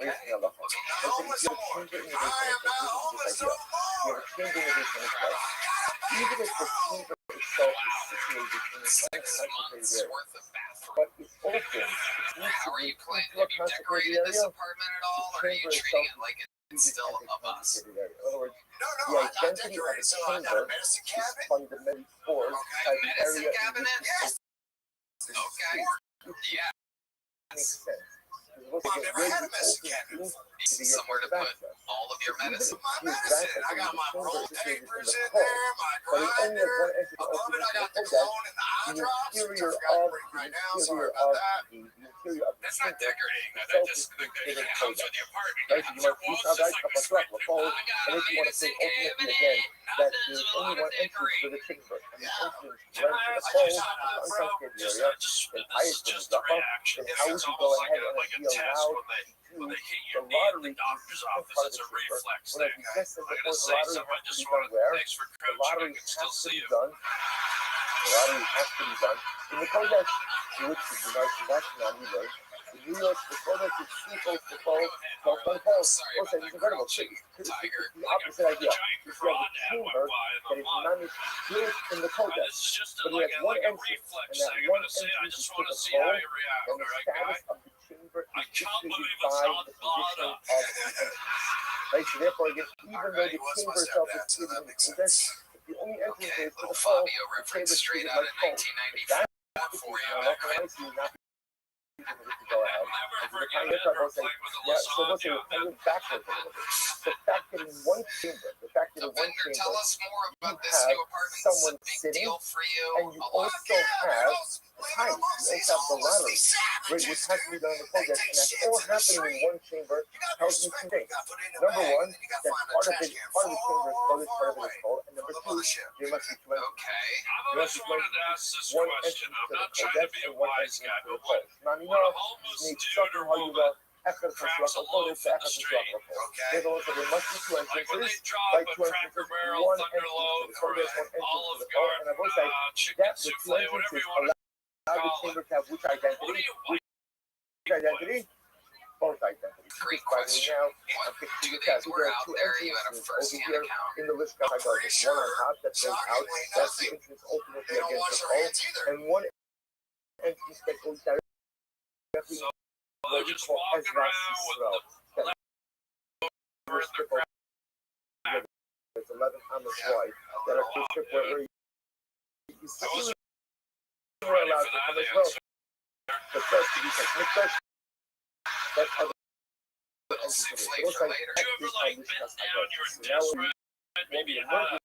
Okay. Listen, not homeless no more. I am not homeless no more. You're a chamber in this place. Even if the chamber itself is situated in a 6 months consecrated area, worth of bathroom. but it's open, How are you planning? Have you decorated this apartment at all, or are you treating it like it's still a bus? In other words, No, the identity of a so I got chamber a medicine is cabinet. fundamentally forged by the Medicine area in cabinet? which Yes. Okay. Yeah. it makes sense. Because I've never had a medicine open cabinet. to the Somewhere to put all of your medicine. My medicine. I got my rolled papers in there, my grinder. Above it, I got the clone and the eye drops. Which I forgot to bring right now. Sorry about that. That's not decorating. That just comes with the apartment. Right, so you Your might walls have just like like a truck, a phone, I got and a if you want to say medicine ultimately cabinet. again, that Nothing's there's a lot only of one entrance for the decorating. chamber, and the Yeah. entrance Yeah, runs to the I phone, just, the bro, unconsecrated area, then this is highest in just the a upper, reaction. then It's how would you go almost ahead and like a be test allowed when they to hit the your knee in lottery the doctor's to office. part of It's the a chamber? reflex When I thing. just said I'm before, gonna the say lottery something. I has to just be want done to. where? Thanks for The crouching. I lottery can has still to see be you. done. The lottery has to be done in the Kodesh, which is the National Union. In New York, the Kodesh is super full. Sorry about that, Incredible. crouching It's tiger. the opposite idea. Giant If you have a chamber crawdad went by in that the is mud. managed built in the And Kodesh, it's just but he like has a one reflex entrance, and thing. that I'm one gonna say, I entrance just is want to to the see how pole, you react, and the alright, status guy? of the chamber I is can't dictated believe it's by not the position bottom. of the entrance. Right, so therefore, again, even though the chamber itself is given in the Kodesh, the only entrance Okay, is to little the pole, Fabio the reference chamber is straight treated out like of pole. 1994 for you. Now, I see not to go ahead. Never And the forget pioneer ever will say, playing with a yeah, so what's lasagna. it? Kind of backwards a little bit. The fact that in one chamber, the fact that So, in one Bender, tell chamber, us more about you this have new apartment. Is someone this a big sitting, deal for you? and you also have the time. You also have the lottery, right, which has to be done in the Kodesh, and that's all happening in one chamber. Tells me two things. Number one, that part of the chamber is Kodesh, part of it is cold, and number two, there must be two entrances. Okay. There I've must always be wanted to ask this one question. entrance I'm to the not trying to Kodesh be a and one wise entrance guy, to the but cold. Now, you what a know, homeless need dude something or how you woman After grabs a loaf in the street. okay. There must be two Like when they entrances. drop Like a two Cracker entrances, Barrel, one Thunder entrance to Loaf, the or Kodesh, one entrance to Olive the cold, and I will say Garden, chicken that the two souffle, whatever entrances you want to allow the call it. chamber to have which What do identity? you Which like? identity? Both identities. Great By the way, question. now, What I'm picking two the things test. were There are out two there? You had a entrances over first-hand here account. in the list I got. One on top that goes out. That's the entrance ultimately They don't against wash the their cold. hands either. And one entrance that goes directly So what they're we just call walking around with the It's 11 on the slide that are close to where you I wasn't were ready allowed for to that come as well. answer. The first to be technical, that other Little souffle looks for like later. Did you ever like bend down? You were desperate. Maybe you had a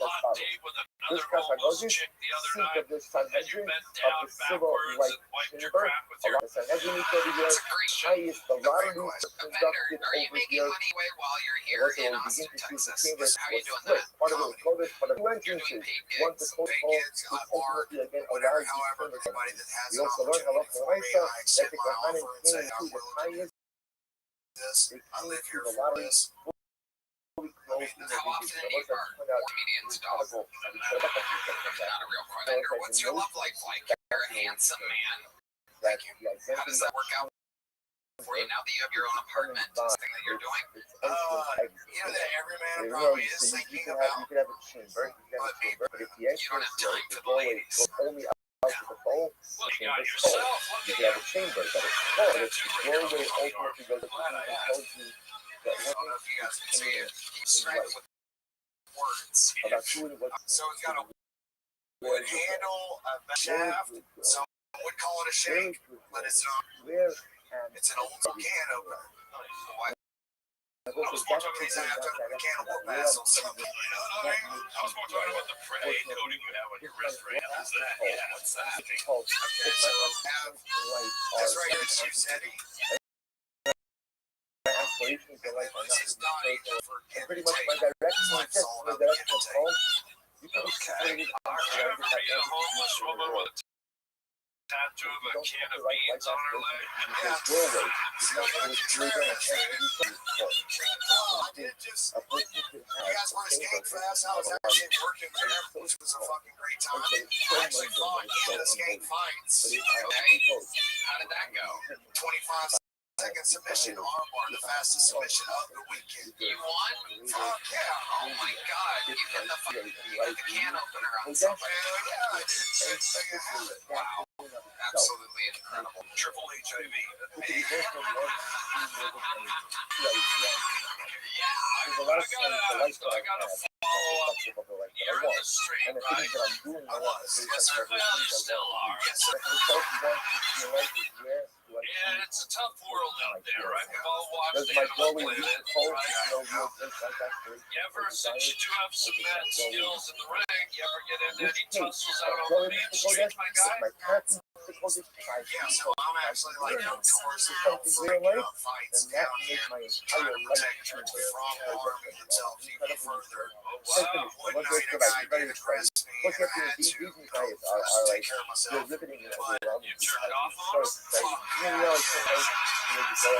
hot date with another homeless chick the other night, and you bent down backwards and wiped your crack with your. That's a great show. highest the lottery Bender, conducted are you over making here. money while you're And here also in when we Austin, begin to see the Texas? chamber How are you was doing split. that? Part of it was Kodesh, part of two You're entrances. doing paid One to gigs, Kodesh, paid which gigs, bar, ultimately again whatever. allows you However, to anybody that has we an also learned opportunity how for me, Lamaisa I that extend the my Kohanim offer and say, came to I'm the willing to highest do this. I live here the for lottery this. fully I closed mean, in the how often region. do you burn? Comedians don't. Not a real question. Bender, what's your love life like? You're a handsome man. Thank you. How does that work out for you now that you have your own apartment? Something that you're doing? You know that every man probably is thinking about. You could have a chamber, but if the You don't have time for the doorway ladies. goes only out to the pole, Well, you got chamber's full. yourself. You Look could at have you. a chamber that is full. If the doorway ultimately goes to the and tells you that I don't know if you guys can see it. He's striking with words. about doing what So it's got a wood handle, a shaft. Some would call it a shank, but it's not. where It's an old school can opener. Why? I I was more talking about the can of wood pass on something. You know what I mean? I was more talking about the parade coating you have on your wrist right now. Is that? Yeah, what's that? Okay, so this right here is Giuseppe. aspirations in life are This is not not equal for give pretty and much my take. direction is Life's just all the about the give direction and of take. home. You can Okay. I remember being a homeless woman with a have to have a can of beans on her leg? I did just. You guys want to skate fast? I was actually working there, which was a fucking great time. I actually fought in the skate fights. How did that go? 25-second submission, armbar, the fastest submission of the weekend. You won? Fuck yeah. Oh my god, you hit the can opener on Hell somebody. yeah, I did. Wow, absolutely incredible. Triple HIV. There's a lot of things I gotta follow up. You're in the stream, and the right? things that I'm doing, I want to do. Yes, sir. Well, you still are. Yes, sir. Yeah, it's a tough world out there, right? We've all watched Does the my Animal goalie use Planet, the cold? right? No real things like that. Yeah, ever since you do have some mad skills in the ring, you ever get into any tussles out on the main street, my guy? Yeah, so I'm actually like outdoors now, freaking up fights down here, trying to protect you from harming yourself even further. Oh, wow. One night a guy did arrest me, and I had to, of course, take care of myself. But You jerked off on him? yeah, so you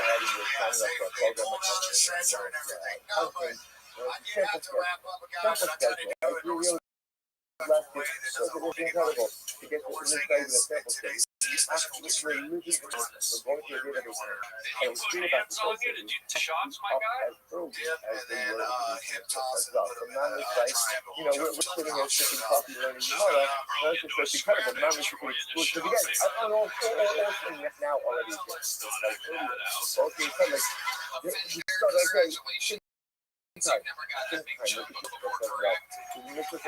put him on the stretcher and everything. No, but I did have to wrap up a guy, but I tried to do it in a respectful way that doesn't hold anybody. The worst thing is, today's especially with street, he's relentless. Did you put hands on you? Did you take shots, my guy? Dip and then hip toss and a little bit of triangle. We're sitting here sipping coffee, learning Gemara. That's just incredible. Now we should be exclusive again. I don't know all thing yet now already. Okay, so like, you start like Congratulations. You've never got that big jump before, correct? What's the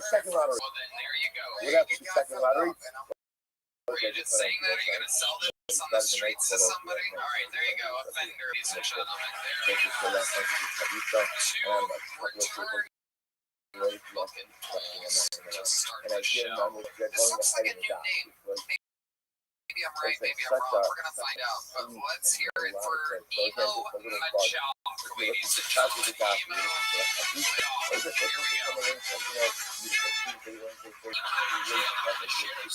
second lottery? Well, then there you go. What happened to second lottery? Were you just saying that? Are you going to sell this on the streets to somebody? All right, there you go. Offender, ladies and gentlemen. There you go. Looking just start the show. This looks like a new name. Maybe I'm right, maybe I'm wrong. We're going to find out. But let's hear it for Emo Machok, ladies and gentlemen. Emo Machok. Here we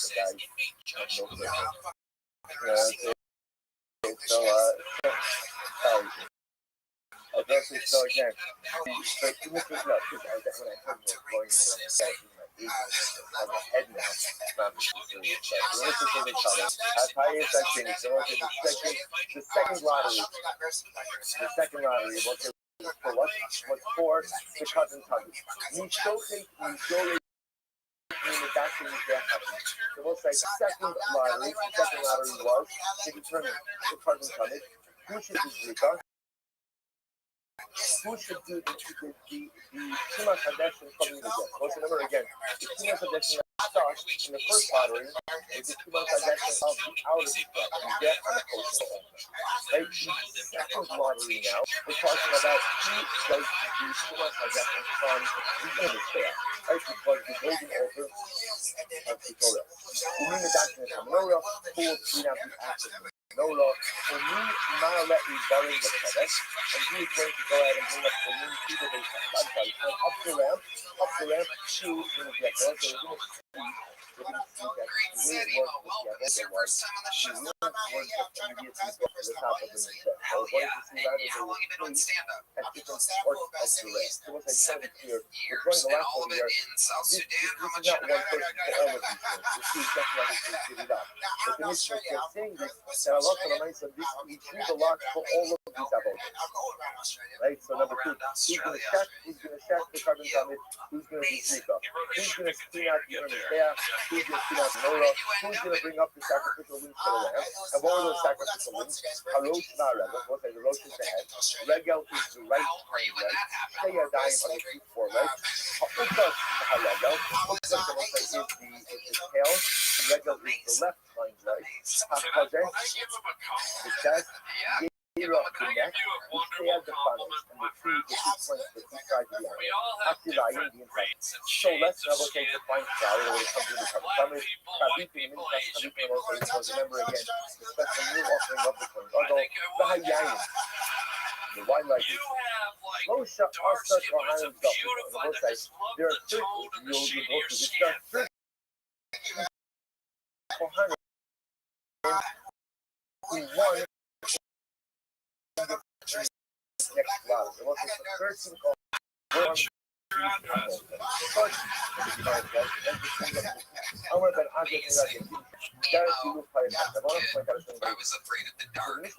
So again, but this is not because when I heard going on the head now, not serious. So this is what they call it. As high as I can, so the second lottery, what's for the cousin. So we'll say second lottery was to determine the cousin coming. Who should be Zika? Who should do the Shema Kadesh coming again? Let's remember again, the Shema Kadesh starts in the first lottery is the Shema Kadesh of the outer step. You get on the coastal element. Right? The second lottery now, we're talking about who does the Shema Kadesh from the inner step. Right? Because the golden altar of the Torah. The Nina Dash is a menorah, who will clean out the action. No law. And you now let me bury the Kadesh, and he is going to go out and bring up the new people they have up the ramp to the get there. So Great city. Welcome. This is your first time on the show. Oh, yeah. And how long have you been on stand-up? years. 7 years. And all of it in South Sudan? How much? Right, so number two, who's going to check the carbon summit, who's going to be Zika, who's going to clean out the earnings there, who's going to clean out the Nora, who's going to bring up the sacrificial wings for the lamb, and what are those sacrificial wings? Harosh Na'Regel, what are the Rosh is the head, Regel is the right hind leg, they are dying on the feet foreleg, Ha'ukas Ha'Regel, Ha'ukas is the tail, Regel is the left hind leg, Ha'Chazeh, the chest, here up the neck, they have the funnels, and the feet, the 2 points for each side of the arm. After that, the inside. So let's double take the point value when it comes to the cover. Summit, Khabib, and Khabib, also, because remember again, expect a new offering of the coin. Although, the Hayyayim, the wine like this. Most are such a high and stuff. There are 30 you'll go to this stuff. who won next lottery. It was the 13 called ahora ben antes de la I was afraid of the dark. Now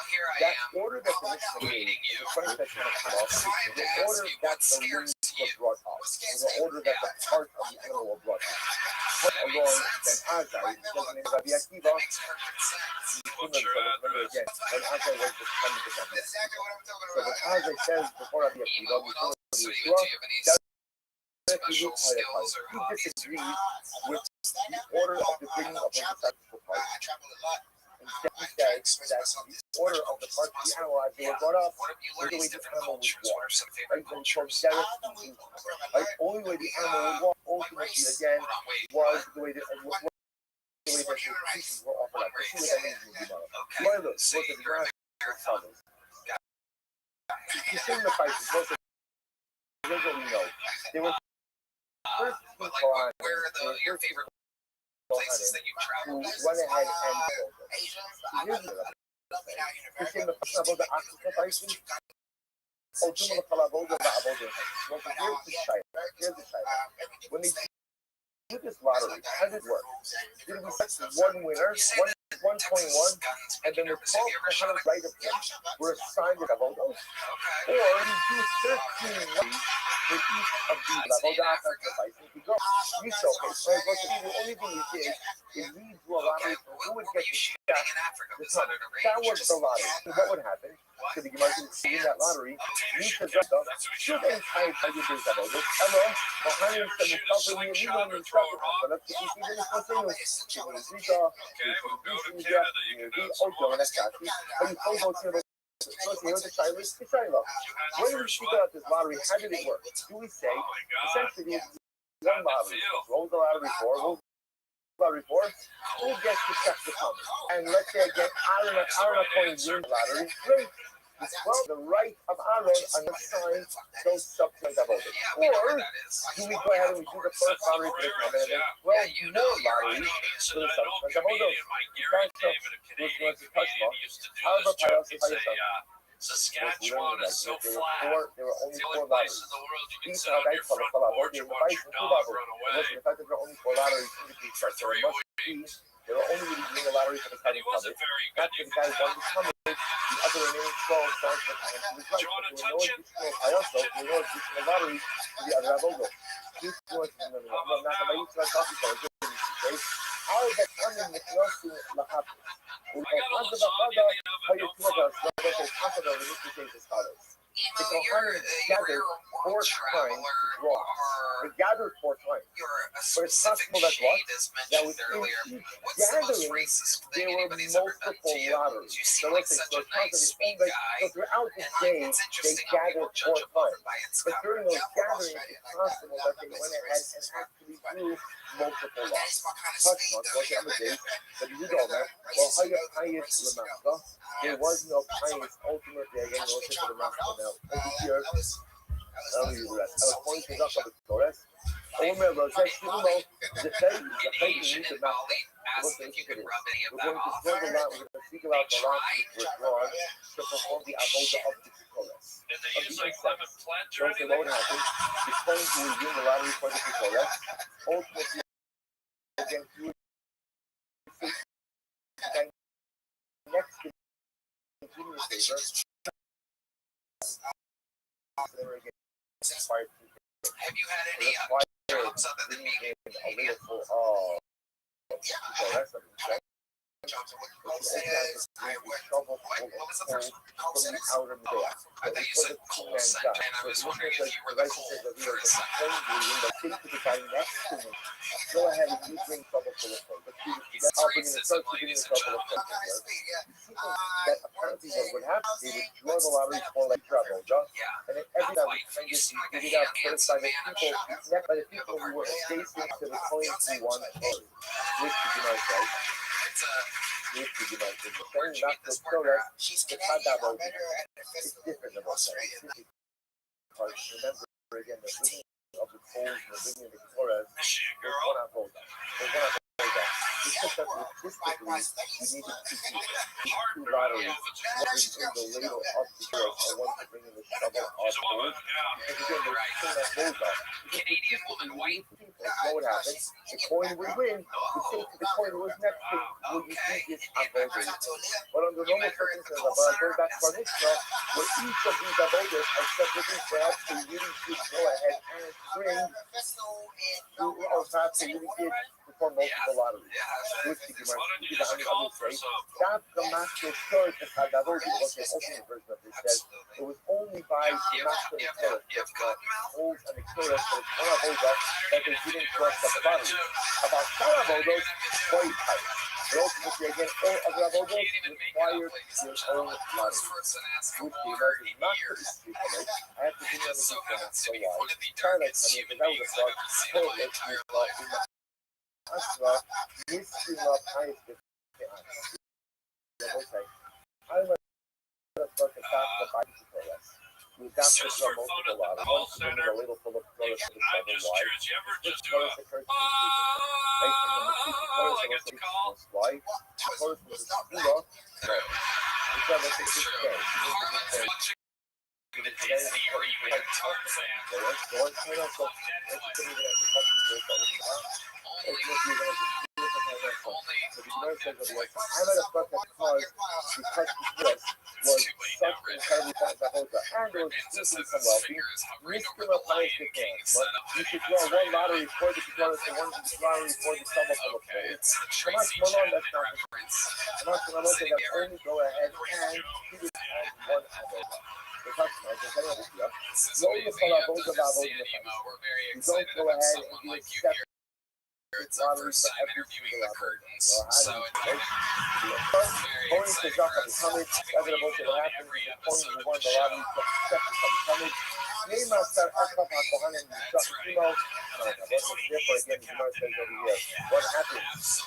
here I that am, order that the mission made, meeting you. the first section of the law, So I have to the ask order you, that what the scares wings you? were brought up, the order that the part of the animal were brought up. Put along Ben Azai, designated Rabbi Akiva, Makes perfect sense. remember again, Ben Azai was the son of the Rabbi. Exactly what I'm talking So Ben about. Azai says before Rabbi Akiva, Emo, what before else do you Yeshua, have any that special skills or he hobbies? disagrees with the order of the bringing of the sacrificial parts. Instead, he says that the order of the parts of the animal as they were brought up What have you was learned the way these the different animal would cultures? walk. What are some Right? favorite When he told cultures? Derek, right? Only way the animal would walk ultimately again Hold on, wait. was What? the way that the pieces were offered up. See what that means in the Gemara. Okay. Well, look, So look at the you're a Gemara marathon. follows. You sing the prices. Here's what we know. They were first But like, people on where are your favorite places that you've who traveled? went ahead and told us. You sing the question about the ox sacrificing. Oh, Jumala Kalaboga Ba'aboga. Well, here's the shayla. When they do this lottery, how did it work? Did we set one winner, 1.1, and then the 12 Kohanim right of him were assigned to Avodah? Or you do 13 lotteries for each of these Avodah sacrifices to go. You say, okay, so the only thing we did is we drew a lottery for who would get the shot. That was the lottery. So what would happen? So the Gemara can see in that lottery, you should should entire target is Avodah. Hello, Kohanim said we cover me, we don't even stop it. But let's see if it's continuous. But when we speak about this lottery, how did it work? Do we say, essentially, one lottery, roll the lottery for, who gets to check the comments? And let's say I get Aaron Cohen's win lottery, great. Well, the right of Aaron unassigned those subsequent Avodah. Or do we go ahead and we do the first lottery for the comment and then 12 more lotteries for the subsequent Avodah? Which was to touch law. However, Saskatchewan is so flat. there were only It's the 4 only place lotteries. in the world you can These sit are on your front porch and watch your dog run away. The fact that there were only 4 lotteries indicates that there must be. They were only really doing a lottery for the He cutting wasn't public. very Not good. for the guys won the summit. The other remaining 12 starts with the right. Do you want to There touch were it? no additional lotteries to the other Avodah. This was how is that coming with Yossi Lahab? I got a lasagna in the oven. Don't fuck. The Kohanim gathered 4 times to draw. They gathered 4 times. Your But it's specific possible that what? shade is That mentioned was in earlier. each What's the most gathering, racist there thing were anybody's ever done multiple to you? lotteries. You So seem like let's say, such so a nice, sweet guy. so throughout the And day, it's they interesting how people gathered judge 4 a book times. by its But cover. during those gatherings, it's possible that they went ahead and actually drew multiple lots. Touch month, what the other day, but you don't know. Well, how you pious Lamasta? There was no pious ultimately again, no to the Master now. Over here, I was pointing up of the Torah. Omer Rothschild, the faith you need to master. Ask if you could rub any of We're that going to off. struggle a lot. We're going to speak about the lot which was drawn to perform the avodah of the Torah. Did they use like lemon plant or Don't say what anything? happened. The coin who was doing the lottery for the Torah, ultimately, again, he would next to continue favor. They were again inspired to Have you had any jobs other than being a comedian? I thought you said call center, and I was wondering if you were the call for a second. Go ahead and you bring trouble for the phone. I'll bring in the search to give you trouble for the that apparently what would happen, they would draw the lottery for like trouble, Yeah. and then every time you figured out first by the people who were adjacent to the coin who won the lottery. Which did you know, right? Which did you know? The coin not the Torah, it's not that way. It's different than what's right. Remember again, the bringing of the coals, the bringing of the Torah, there's one avodah. There's one avodah. It's just that logistically, we needed to do two lotteries, one in the ladle of the girls and one to bring in the shovel of gold. Because again, they're pulling that gold up. Canadian woman white. You know what happens? The coin would win. We say to the coin was next to will you think it's avoided. But under normal circumstances, about going back to our Mishnah, where each of these avoiders are separately perhaps they really should go ahead and bring or perhaps they really did perform multiple lotteries. Which the Gemara say, that the master showed the Kadavodi, what the ultimate version of this says, it was only by the master of the old and the Torah, so it's one avoda that they didn't cross the lottery. About some avodas, very tight. But ultimately, again, all other avodas required their own lottery. Which the Gemara is not for this street, I have to give you the detail, so why? Charlotte, I mean, that was a thought, total, let's use Asra, Misty Love High School. Okay. I want to start the fact that I can tell us. We've got to draw multiple lot. I want to bring a little full of colors to the seven wide. This colors occurs to the based on the Mississippi colors and also the wide. Colors with the Skula. Which are the six days. It's our first time interviewing the curtains, so it's very exciting for us. Typically, you feel like every episode of the show. That's right. What happens?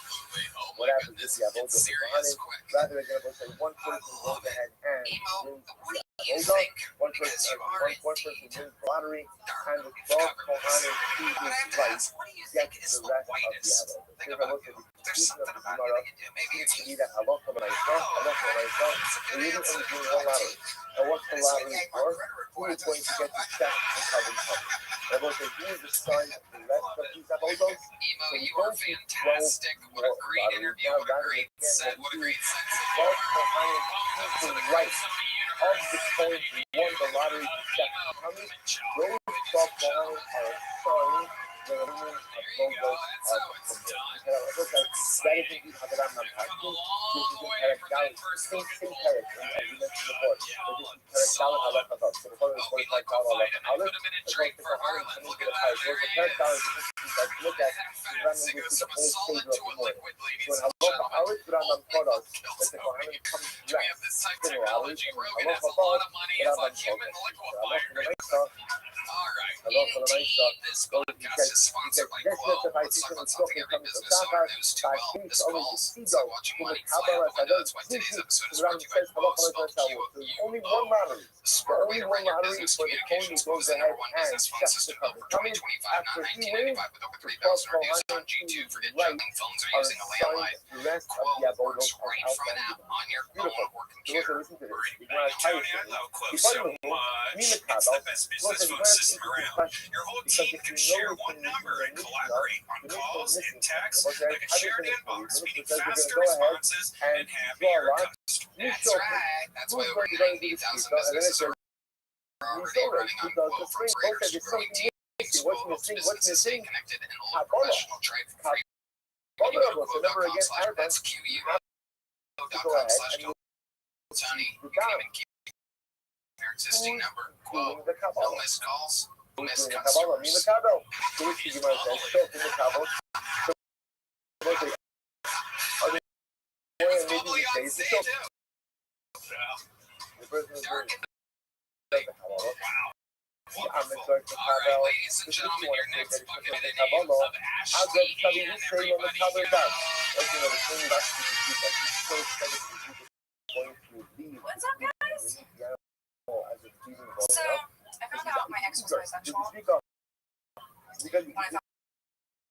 What happens is you get serious quick. Rather than one person goes ahead and Emo, what do you hold up, think? one Because person you are wins the lottery, and the 12 Kohanim to his right what do you gets think is the the rest of the whitest others. thing If I about look you? at the There's speaking of something the about you Gemara, that you do. Maybe seems it's to me that halacha l'maisa, so you only do one lottery. And what's the lottery for? Who is going to get the check and cover cover? And what they do is assign the rest of these avodos. Emo, you are fantastic. What a great interview. What a great set. What a great sense of 12 humor. Kohanim Welcome to to the the right greats of the of universe. the coins who won the lottery check coming. Those 12 Kohanim are assigned the remaining avodos of the community. That is indeed Hadaram Namhaki. This is in Perek Dalet, same Perek, as we mentioned before. But this is Perek Dalet Aleph Avav. So the Torah is 45 Dalet Aleph Aleph. As well as the Kohanim coming to the Chayes. Whereas the Perek Dalet is interesting to look at is running with the whole favor of the morning. So in Halacha Aleph, Rambam taught us that the Kohanim come dressed in the lottery, and in Halacha Vav, Rambam told us. Halacha L'maisa, Halacha L'maisa, This podcast is sponsored by Quo. Let's talk about something every business owner knows too well. This calls. It's like watching money fly out the window. That's why today's episode is brought to you by Quo. Spelled only one lottery. The smart way to run your Lottery business for the coin communications that was goes the ahead number one and business phone checks the system cover. of Coming 2025, not after he 1995, with over 3,000 reviews on G2. Forget juggling phones or are using a assigned landline. the rest of Quo the avodos works are right from an app outbound. on your phone Beautiful. or So computer. listen to this. You're going to tell you It's the best business phone system around. Your whole team can share one number and collaborate on calls and texts like a shared inbox, meaning faster responses and happier customers. That's right. That's why over 90,000 businesses are already running on Quo from Raiders. Great teams. Quo helps businesses stay connected and look professional. Try it for free. Quo.com/bet. That's QU.com/go. Tony, you can even keep your existing number. Quo. No missed calls. Missed customers. With Bubbly on stage too. Wonderful. All right, ladies and gentlemen, your next bucket in the name of Ashley and everybody What's up, guys? So, I found out my ex was bisexual when I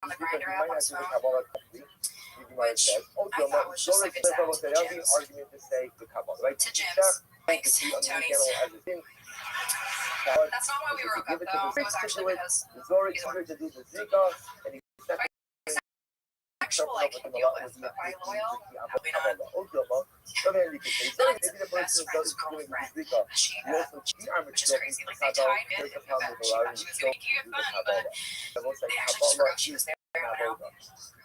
found the Grindr app on his phone. the Gemara says, "Oh, I thought was just like a tap to the gyms. argument to say the Kabbalah, right? To gyms. Thanks, Tony's. That's not why we broke up, though. It was actually because Zori tried to do the Zika, and he said, sexual I can deal with, but by loyal, probably not. That's the best friend's girlfriend. She which is crazy. Like, they tied in and that she thought she was going to make it fun, but they actually just forgot she was there now.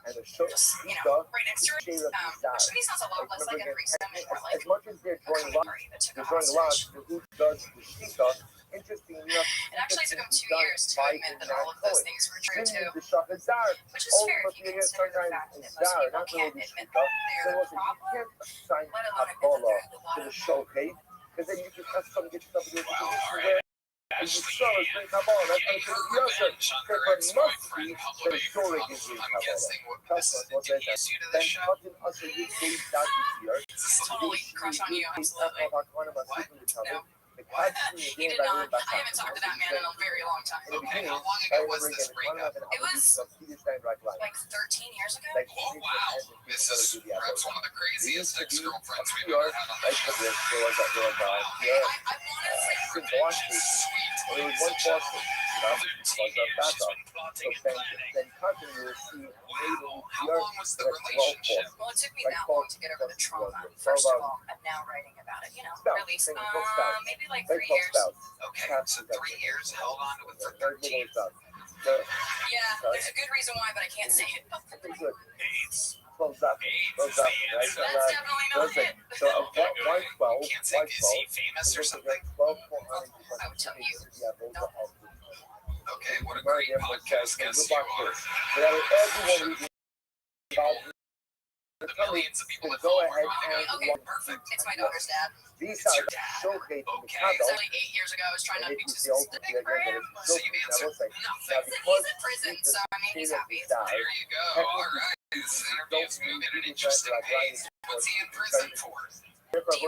and the Just, right next to her. Which to me sounds a lot less like a threesome and more like as much as they're a drawing coming party that took a lots, hostage. the who does the Shika, interesting enough, It actually took him 2 years to admit that all of those things were true too, the Shachazar, which is fair if you consider the fact that most people can't admit that they're a problem, sign let alone admit that Kabbalah they're the to the bottom. showcase, because then you can have some get stuff to where and you saw it in Kabbalah, that's how it's going to be also. But must be the story is in Kabbalah. Trust us, what they say. Then cutting us a good date that this year. Totally crush on you, absolutely. No. He did not. I haven't talked to that man in a very long time. Okay, how long ago was this breakup? It was like 13 years ago. Oh, wow. This is perhaps one of the craziest ex-girlfriends we've ever had on the show. I want to say Sweet. It was one Boston, then cutting you will see Wow. How long was the relationship? well, it took me that long to get over the trauma. First of all, I'm now writing about it. Release. Maybe like 3 years. Okay, so 3 years held on to it for 13. Yeah, there's a good reason why, but I can't say it. AIDS. Close up, AIDS is the right? answer. That's definitely not it. So why 12? You can't say, is he famous or something? 12, I would tell you. Okay, what a great podcast guest you are. Everyone reading about The millions of people that go follow ahead are and Okay, perfect. It's my daughter's dad. these are showcasing the Okay. It was Kabbalah. only 8 years ago. I was trying not to be too The ultimate specific for him. So you've answered nothing. He's in prison, so I mean, he's happy. There you go. All right. This interview's moving at an interesting pace. What's he in prison for? DUI. 12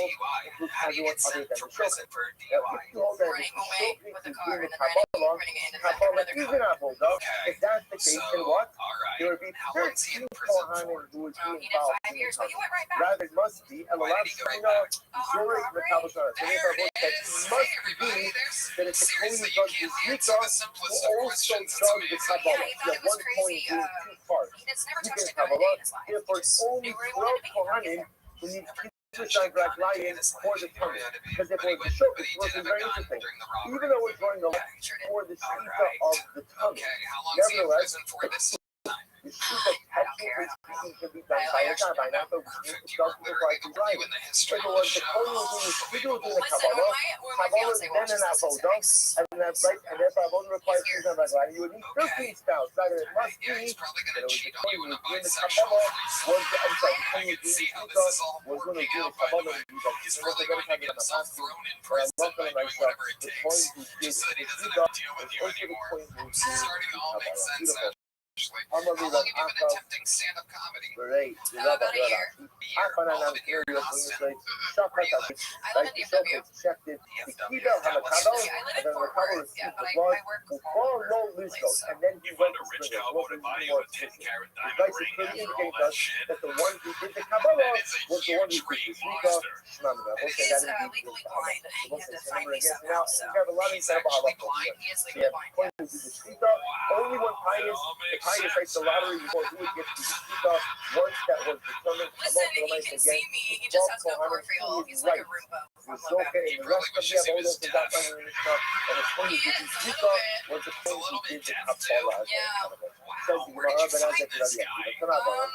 DUI. includes How do you everyone get other sent than to the prison showcase. for If DUI? you hold that Running away with a car and then Kabbalah, running it into the back of Kabbalah another is car. an apple, though. Okay. If that's the case, So, then what? all There right. would be How long's he in 13 prison Kohanim for? who would Oh, be he did involved 5 in years, the but he went right back. Rather, it must be a Why did he go right Lavashina, back? Zurich, Robbery? Makabashana. So There it it is. must Hey, be everybody. There's that it's the seriously, Kohen you judge can't Zika answer the who simplest of also questions. It's does the amazing. Kabbalah. Yeah, he thought it was One crazy. point doing 2 parts. He's never You touched can a gun a day Kabbalah, in his life. He therefore just only knew where he 12 wanted to be. Kohanim who need Never to touched shine a gun black a day lion in his for life. the He tummy. had to be- Because if but he it was the went- show, but he it was did have a very gun interesting. during the robbery. Even though it's running Yeah, he sure did. for the All Shika right. of the tummy. Okay, how long is he in Nevertheless, prison for this time? the Shika I don't care. technically speaking can be done by a guy, by not the Perfect. You does are look literally like the he's review right. in the history If it of was the the show. Kohen who was doing the Listen, Kabbalah, when my Kabbalah fiance then watches an this, apple, it's don't? nice. And that's right, and therefore I won't require He's freedom black lion. You would need 13 spells. Rather, it must Yeah, be he's probably that gonna it was the cheat on you Kohen in a who was doing the bisexual Kabbalah, threesome. was the, I'm sorry, the I Kohen who can was see doing how the this is Shika, all was going to working do the out, by the Kabbalah, way. and do that. He's So really they're going gonna to get have it himself on the thrown in but I'm prison not by going to doing myself. whatever it The takes. Kohen who did Just so that he the doesn't Shika have to deal with was you also the anymore. Kohen who It's did starting to all the make Kabbalah. sense, Beautiful. actually. I'm going How to long be have you been like, attempting stand-up comedy? Great. About a year. After All I'm of it here in Austin? Where do you live? I live in DFW. checked it. DFW, Keep out on the Dallas. Kabbalah, Yeah, I live and in then the Fort Kabbalah Worth. is Yeah, but the I blood. work Well, all no over the Lisco, place. and then You he found went a to rich Springers. cowboy to buy you a 10-carat The diamond guys ring could after all indicate that us shit. that the one who did the That Kabbalah is a was the one who huge did the green Shika. monster. Shmamina. He Okay, is that is legally blind. He had to find me Now, somehow, so. you have a lot of He's Kabbalah. actually blind. He is Yeah, legally blind, point yeah. to the Shika. Only one pious, the pious takes the lottery before he would get to the Shika. Once that was determined, Listen, he can see me. He just has no peripheral. He's like a Roomba from Love okay, and the rest of the others is not under the Mishnah, and it's He only the is, a Shika little bit. was the It's a point little who bit did the deaf, too. Kabbalah. Yeah. Says the Where did you Gemara, but find as this a guy? It's not about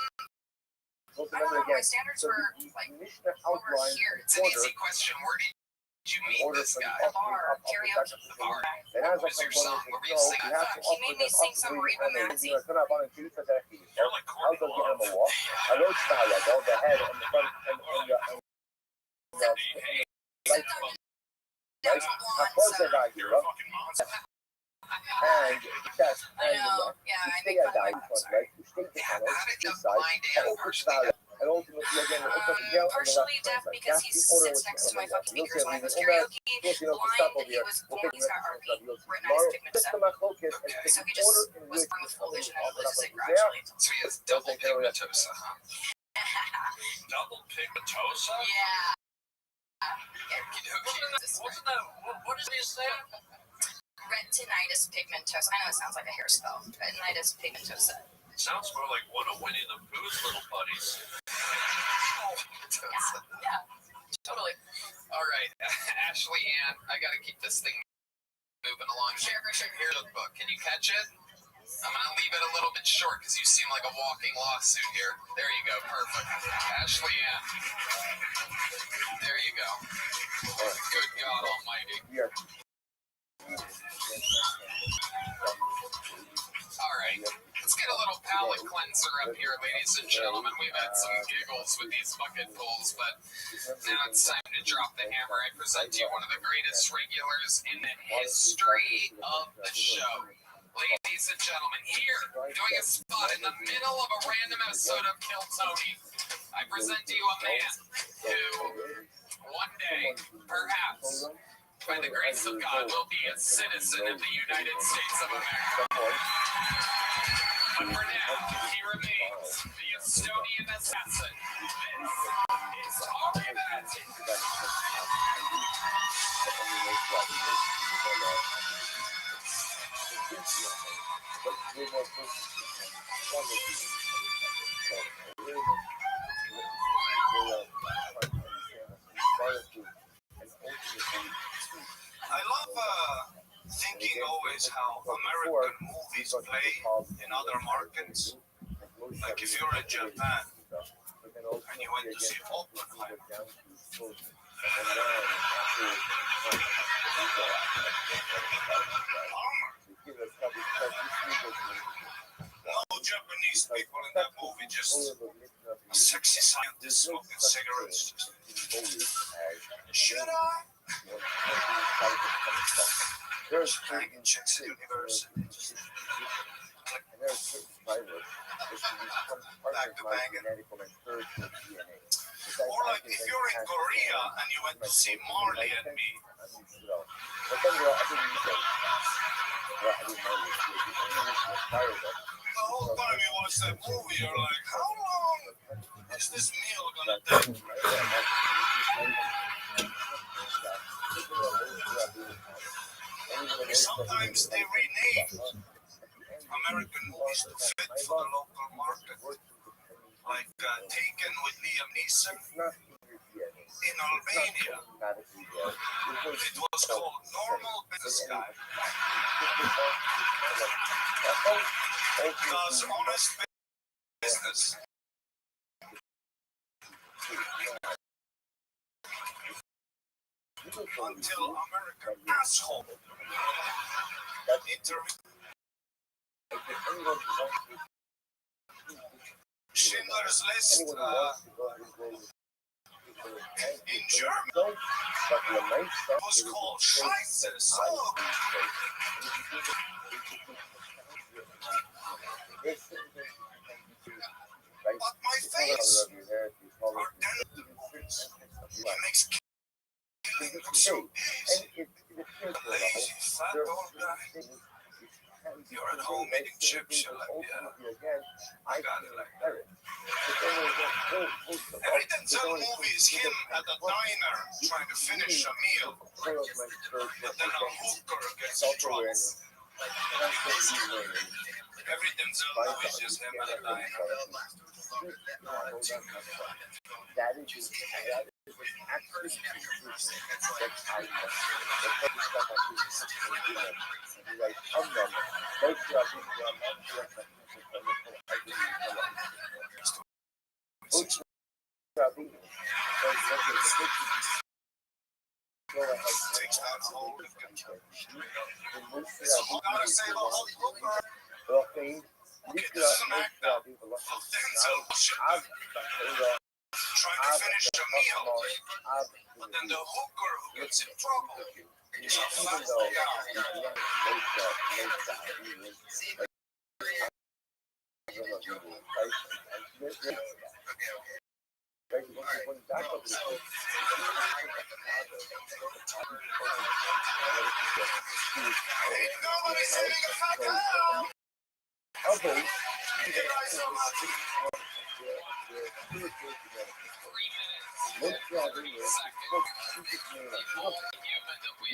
I don't know, my standards So were the like Mishnah over outlines here. It's an easy question. Where did you meet order this for the guy? The bar, karaoke. The bar. And as What was your song? What were you singing? you have to He made me sing some Reba Mazzi. It's not about a juice that he You're like I'll Courtney go get him a Love. walk. I wrote style like all the head and the front and the right That's How blonde, close so. they got you, You're a fucking monster. and chest I and know. Yeah, I stay make at fun of that him. I'm front, sorry. right? You stay the How panels, did this the side, blind and and over partially style. deaf And ultimately, again, it opens the gap on the Partially left deaf hand side. because That's he the order sits which next to my you fucking You'll see speakers when I him host leaving Umar. karaoke. You'll see him Blind, stop over he here. was We'll born, take he's the got next RP, you'll see. retinitis Just the pigmentosa. machloket is Okay, the so he order just in was which born with full vision and all loses it there. gradually. So he has double pigmentosa, huh? Double pigmentosa? Yeah. What is he saying? Retinitis pigmentosa. I know it sounds like a hair spell. Retinitis pigmentosa. Sounds more like one of Winnie the Pooh's little buddies. Yeah, totally. All right, Ashley Ann, I gotta keep this thing moving along. Here, here's the book. Can you catch it? I'm gonna leave it a little bit short because you seem like a walking lawsuit here. There you go, perfect. Ashley Ann. There you go. Good God Almighty. Yeah. All right, let's get a little palate cleanser up here, ladies and gentlemen. We've had some giggles with these bucket pulls, but now it's time to drop the hammer. I present to you one of the greatest regulars in the history of the show. Ladies and gentlemen, here, doing a spot in the middle of a random episode of Kill Tony, I present to you a man who, one day, perhaps, by the grace of God, will be a citizen of the United States of America. But for now, he remains the Estonian assassin. This is Harvey Manson. I love thinking always how American movies play in other markets. Like if you're in Japan and you went to see Oppenheimer, no Japanese people in that movie, just a sexy scientist smoking cigarettes. Should I? There's banging chicks at university. Back to banging. Or like if you're in Korea and you went to see Marley and Me. The whole time you watch that movie, you're like, how long is this meal gonna take? Sometimes they rename American movies to fit for the local market. Like Taken with Liam Neeson in Albania. It was called Normal Business Guy. Does honest business. Until American asshole Schindler's List in German was called Scheiße. So but my face are it makes killing look so easy. Lazy fat old guy. You're at home eating chips, you're like, yeah, I got it like that. Every Denzel movie is him at a diner trying to finish a meal, but then a hooker gets in trouble. Every Denzel movie is just him at a diner. Takes out a whole gotta say the whole hooker. Okay, this is an act out. Denzel trying to finish a meal, but then the hooker who gets in trouble is a fat guy. Nobody's having a fat cow.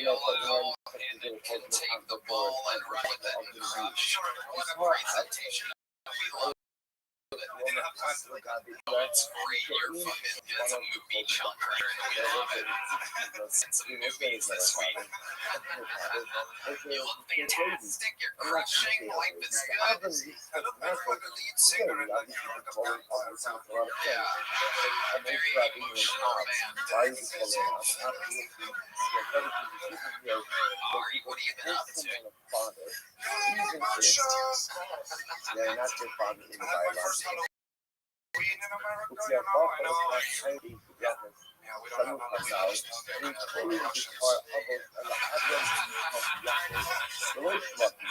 Alone and can take the ball and run with it and crush. What a presentation. We love it. It's great. You're fucking did some movie chunker and we love it. And some movies this week. You look fantastic. You're crushing. Life is good. I look like a lead singer in like a vampire sound. Yeah. Very emotional man. Ari, what have you been up to? They're not your father in the Bible. Yeah, we don't have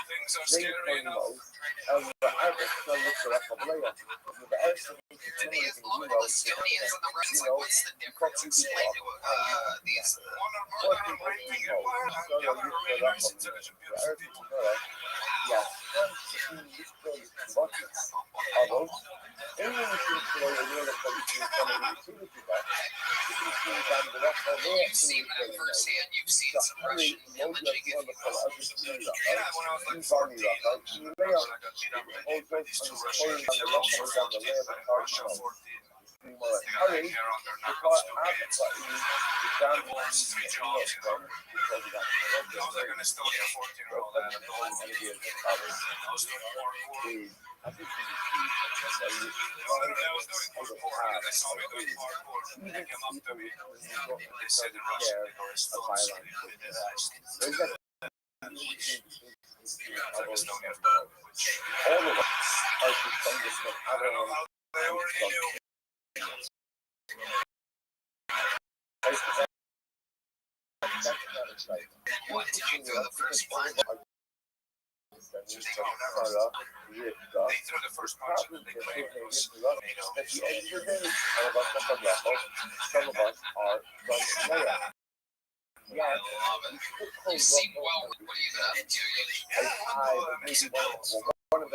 things are scary enough. To these local Estonians and the rest, like, what's the difference? Explain to these. One are raping and violent, the other are really nice, intelligent, beautiful people. You've seen that firsthand. You've seen some Russian pillaging. Yeah, when I was like 14, I got beat up by these two Russian killers for 14. Russia 14. They got like hair on their knuckles, no games. They worked 3 jobs, you know. I was like an Estonia 14-year-old. I had the whole thing. I was doing parkour. I was doing parkour and they saw me doing parkour and they came up to me. They said in Russian, they go Estonian. Like Estonian dog, which I don't know how they already knew. What did you do the first punch? They threw the first punch and they claimed it was, you know. I love it. You seem well. What are you up to? I'm mixing balls. I'm a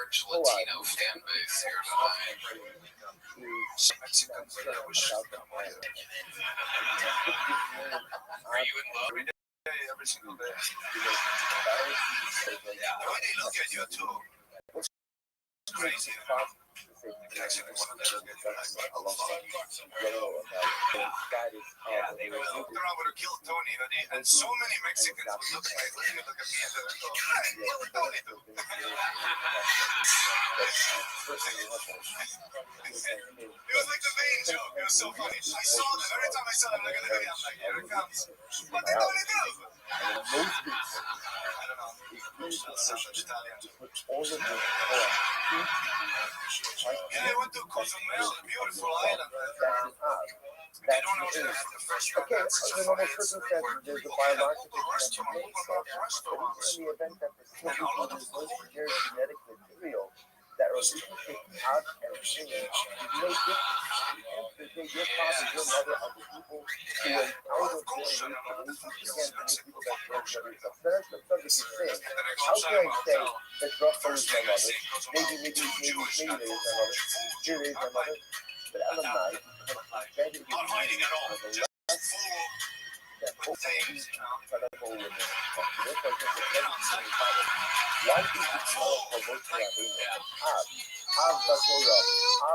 rich Latino fan base here tonight. Mexican food, I wish I could come here. Are you in love every day, every single day? Yeah, the way they look at you too. It's crazy. Mexican one of them get like a lot. Yeah, they would look around with a kill Tony, and so many Mexicans would look at me and go, hey, kill Tony. It was like the main joke. It was so funny. I saw them every time I saw them. Look at the video. I'm like, here it comes. What did Tony do? I don't know. Such Italian. Yeah, they went to Cozumel, a beautiful island. They don't know the fresh restaurants. There's a biological restaurants. And all of them cool. Genetic material that are taken out and changed. Your father, your mother are the people who are out of their people that drug studies. That's the thing. How can I say that drug studies my mother? Maybe it is my mother. Here is my mother. But other than that, Not hiding at all. Just full things, you know. why do you call promotion as the Torah,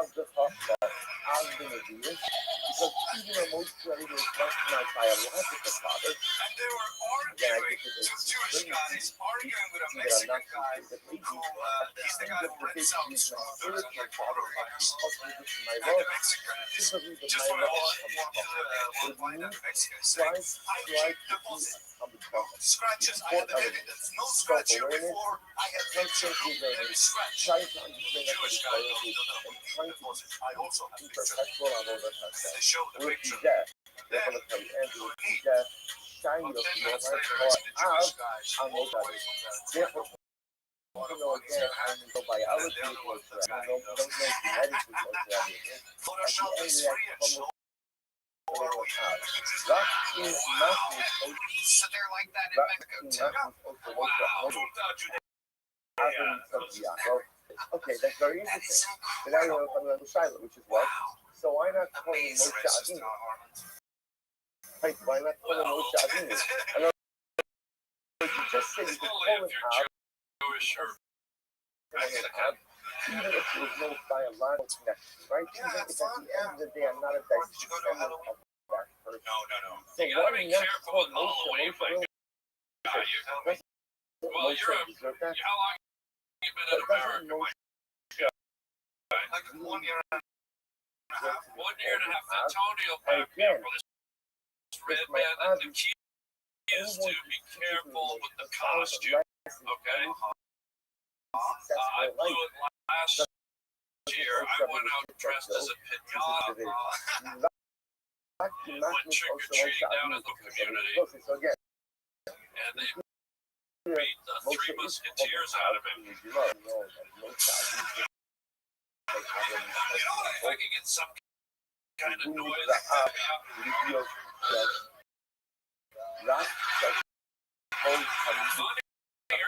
as the Father, as the Messiah? Because even emotionally was recognized by a logical father. And they were arguing, two Jewish guys arguing with a Mexican guy who, he's the guy who rents out his scooters and like motorbikes. And the Mexican is just for a one point that the Mexican says, I keep deposit. Scratches. I had no scratch here before. I had pictures with every scratch. Jewish guy don't keep deposit. I also have pictures. They show the picture. Then, but then I stayed next to the Jewish guys. Even though again, I know biology is most of that. Don't know genetics is most of that. At the end of that, So they're like that in Mexico too. Okay, that's very interesting. But now you know Rothschild, which is what? So why not call him Moshe Avinu? Right, why not call him Moshe Avinu? You just said you could call him Ab, even if there was no biological connection, right? Even if at the end of the day I'm not a descendant of that person. No. So why not call Moshe Avinu? Well, you're how long you been in America? Like 1 year and a half. 1 year and a half. Antonio back here for this red man. And the key is to be careful with the costume. Okay? I blew it last year. I went out dressed as a pinata. Went trick-or-treating down in the community. And they beat the Three Musketeers out of him. You know what? If I could get some kind of noise.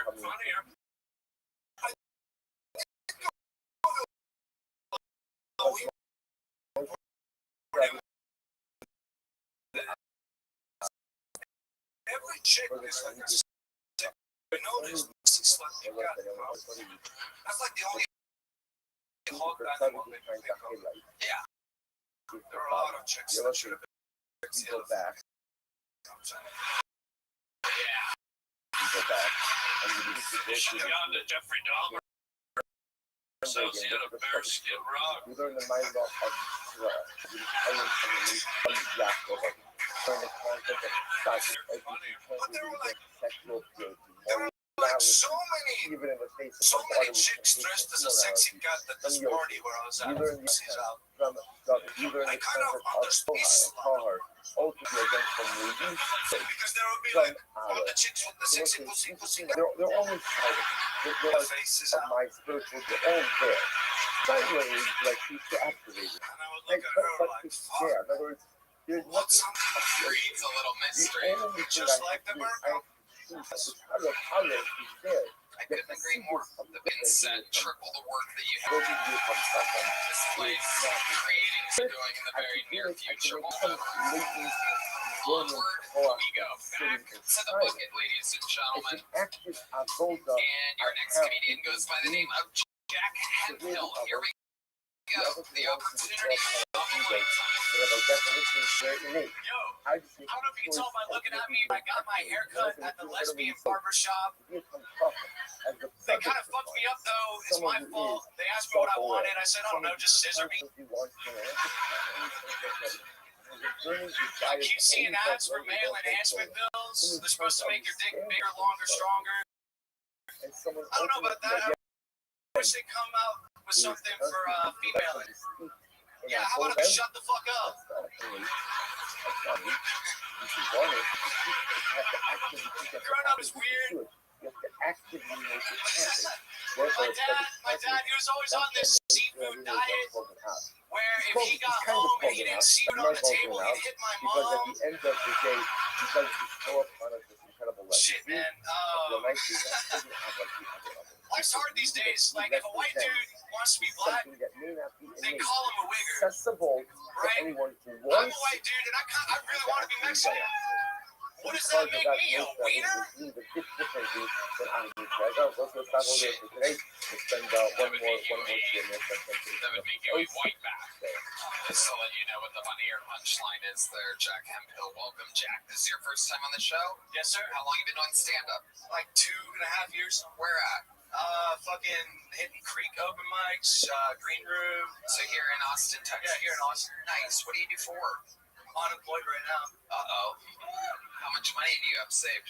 Funnier. Every chick is like a sick. I noticed this like you got. That's like the only hog that I want to think of. Yeah. There are a lot of chicks that should have been go back. Yeah. Go back. Should have gone to Jeffrey Dahmer. Sells you a bearskin rug. We learn the mind of learn the concept of sexual purity. Like so many even in the face of chicks dressed as a sexy cat at this party where I was at. You learn the concept of power, ultimately against the movie. Because there will be like all the chicks with the sexy pussy. They're only silent. They're faces of my spiritual, they're all there. Sideways, like she's activated. Like, but it's there. In other words, there's what's on the breeds a little mystery, just like the Merkel. I couldn't agree more. The bin said, triple the work that you have. Displays creating and doing in the very near future. Onward we go. Back to the bucket, ladies and gentlemen. And your next comedian goes by the name of Jack Hemphill. Here we go. The opportunity of a lifetime. Yo, I don't know if you can tell by looking at me, I got my haircut at the lesbian barbershop. They kind of fucked me up though. It's my fault. They asked me what I wanted. I said, I don't know, just scissor me. I keep seeing ads for male enhancement pills. They're supposed to make your dick bigger, longer, stronger. I don't know about that. I wish they'd come out with something for female. Yeah, how about if you shut the fuck up? Growing up is weird. My dad, he was always on this seafood diet where if he got home and he didn't see it on the table, he'd hit my mom. Because at the end of the day, he does show up on us this incredible life. Shit, man. Life's hard these days. Like, if a white dude wants to be black, they call him a wigger. Accessible to anyone who wants. I'm a white dude, and I really want to be Mexican. What does that make me, a wiener? That would make you a white back. Just to let you know what the funnier punchline is there, Jack Hemphill. Welcome, Jack. This is your first time on the show? Yes, sir. How long have you been doing stand-up? Like 2.5 years. Where at? Fucking Hidden Creek open mics, Green Room. So here in Austin, Texas? Yeah, here in Austin. Nice. What do you do for work? I'm unemployed right now. Uh-oh. How much money do you have saved?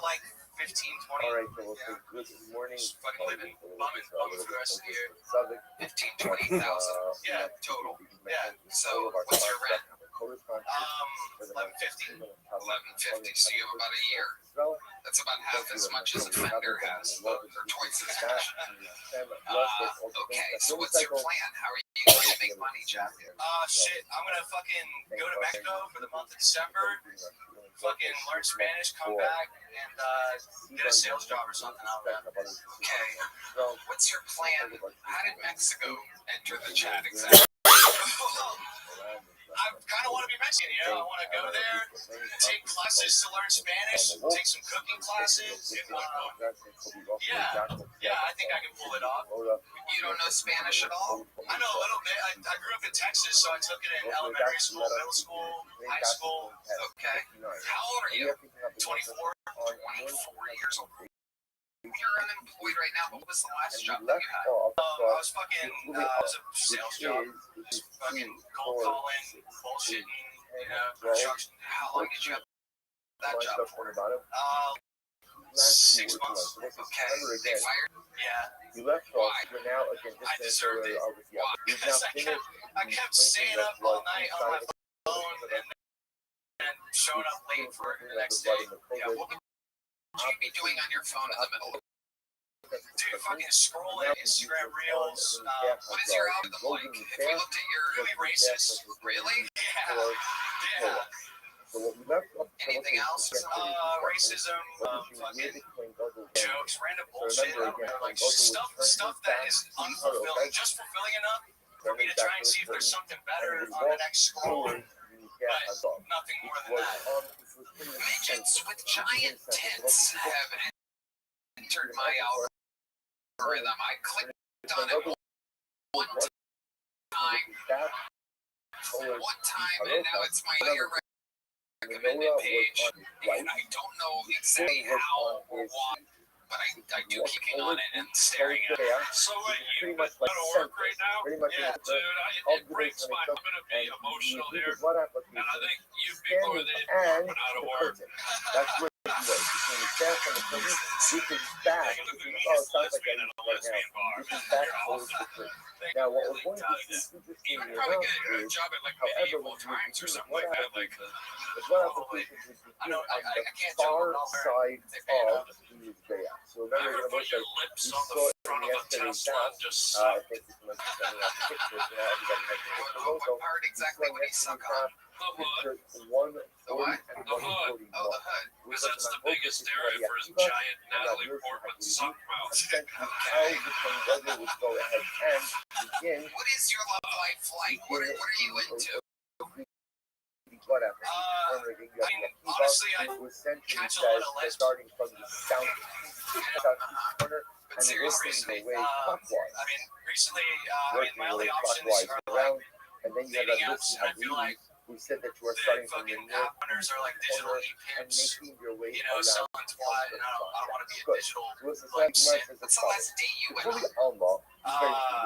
Like 15, 20. All right, so we'll say good morning. Just fucking living, bumming for the rest of the year. 15, 20,000. Yeah, total. Yeah. So what's your rent? 1150. 1150. So you have about a year. That's about half as much as a Fender has, or twice Okay, so what's your plan? How are you going to make money, Jeff? Shit, I'm gonna fucking go to Mexico for the month of December, fucking learn Spanish, come back, and get a sales job or something out of that. Okay, what's your plan? How did Mexico enter the chat exactly? I kind of want to be Mexican, you know? I want to go there, take classes to learn Spanish, take some cooking classes. Yeah, I think I can pull it off. You don't know Spanish at all? I know a little bit. I grew up in Texas, so I took it in elementary school, middle school, high school. Okay. How old are you? 24. 24 years old. You're unemployed right now, but what was the last job that you had? I was a sales job. Fucking cold calling, bullshitting, you know, construction. How long did you have that job for? 6 months. Okay. They fired? Yeah. You left Why? off, you're now again I deserved it. Yeah. You've now Because finished. I kept staying up all night on my phone and showing up late for the next day. Yeah, what would you be doing on your phone in the middle of Dude, fucking scrolling Instagram reels. what is your algorithm like? If we looked at your Really racist. really? Yeah. So what we left off. Anything else? Racism, fucking jokes, random bullshit. Like stuff that is unfulfilling, just fulfilling enough for me to try and see if there's something better on the next scroll. But nothing more than that. Midgets with giant tits have entered my algorithm. I clicked on it one time, and now it's my recommended page. And I don't know exactly how or why, but I do keep on it and staring at it. So what, you Pretty much go like to work right now? pretty much Yeah, dude, it breaks my. I'm gonna be emotional here, and I think you people are the and but out of the work. curtain. That's where you was between the staff and the curtain. This is back. This is, oh, it sounds like I'm right now. This is back towards the curtain. Now, what we're going to see You interesting could probably enough get a is, job at like however, medieval when times or you something what like that. happens Like, is what applications would be I know I on can't the tell far what I'll wear. side of the Isaiah. So Ever remember, put your lips on the front of a Tesla and just I suck? think it's going to be sending out the pictures. You know, everybody has the What picture. part exactly would he suck on? The hood. Picture 140 and The hood. 141. Oh, the hood. Because that's the biggest area for his giant Natalie Portman suck mouth. Essentially, how the Weather would go ahead and begin What is your love life like? What are you into? whatever. Honestly, I who essentially catch a says lot of they're lesbians. starting from the southeast corner But and seriously, working their way clockwise. I mean, recently, Working my their only way options clockwise are like around, and then you have dating that apps, list, and I I feel believe, like who said that you are the starting from the fucking north app runners are like digital corner and e-pimps, making your way you know, around. selling twat, and I don't want to be a Good. digital So it's like like shit. as what's a the last date you went fully on? unlocked.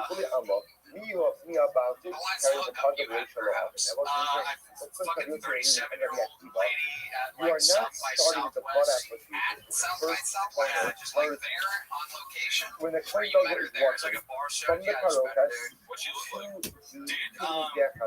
Fully unlocked. Me about it. The last Carries a hookup you had, racial perhaps. element. I fucking 37-year-old lady at You are like not South by starting the butt Southwest. application. At South by First Southwest, corner, just like first- there on location. When the Or train you met goes her is there. It's like walking a bar show. from the Yeah, it's better Carocas there. What she look like? to Dude, the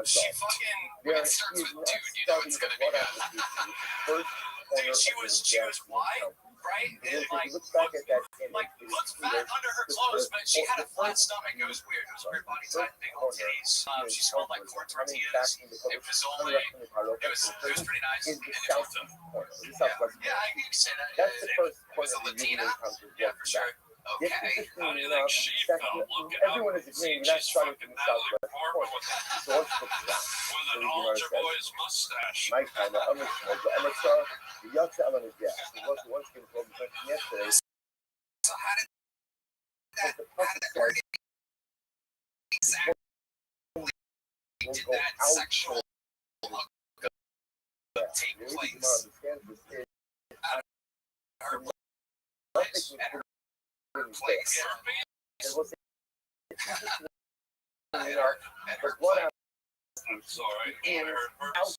she Deca fucking. When there it starts is with not dude, you know starting it's the gonna be butt bad. application. First Dude, corner she of was the white, Deca. right? And And if like you look back at that image, like it is looked clear fat under her the clothes, first but she had a the flat first stomach. It was weird. It was weird body first type, big old corner titties. is She smelled like corn coming back tortillas. into It was coming only. back from the Carocas It was pretty nice. in And the it was southeast corner, the yeah, southwest yeah, corner. I can say that. That's the first It was corner a that you Latina? encountered. Yeah, for sure. Yes, Okay. interestingly How do you enough, think she that's felt what- looking everyone up is and agreeing seeing you're not she's starting fucking from the Natalie southwest Portman corner. with So let's look at that. an What altar says? boy's mustache. My kind of amateur, the Yatsa element, yeah. It was once again what we mentioned yesterday. So how did But the how puppet did where says did exactly we'll did go that out sexual there. take The reason place? why I understand this is Her nothing place. is At her putting place. there. It was At her what place. I'm sorry. In I heard her outside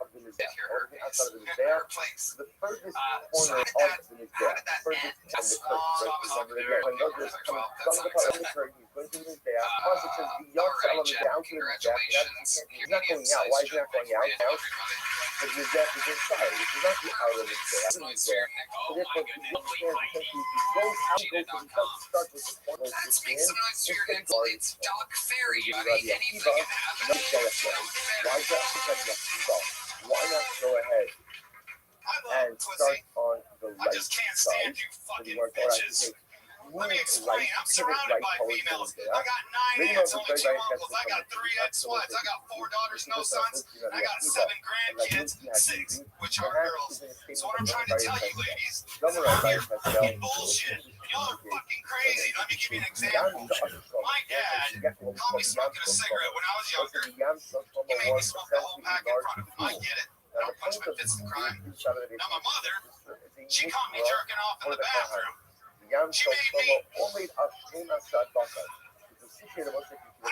of the Did hear her Mizbeach, outside of the At Mizbeach, her place. the furthest So corner how of did the how Mizbeach, did that furthest end? from the So curtain. I was Remember, there. when those are coming Well, from that's the not curtain, he's going to the Mizbeach. Plus, it says the Yatsa element the Jack. out to the back. Congratulations. He's not going out. Why is he not going out now? Because his death is inside. This is not the outer of his death. It's there. So therefore, he understands essentially if he goes out, he doesn't start with the point. Let's make some noise for your next. It's Doc Fairy, buddy. Anything can happen. Why not go ahead and start on the right I just can't side? stand you fucking Or I bitches. should say, Let me move explain. right, I'm pivot surrounded right by towards females. the I got 9 Maybe aunts, not only 2 very uncles. I got 3 ex-wives. I got 4 daughters, no sons. I got 7 grandkids, 6 which are girls. So what I'm trying to tell you, ladies, is I'm here fucking bullshit. Y'all are fucking crazy. Let me give you an example. My dad caught me smoking a cigarette when I was younger. He made me smoke the whole pack in front of him. I get it. I don't punch him in fits of crime. Now my mother, she caught me jerking off in the bathroom. She made me. I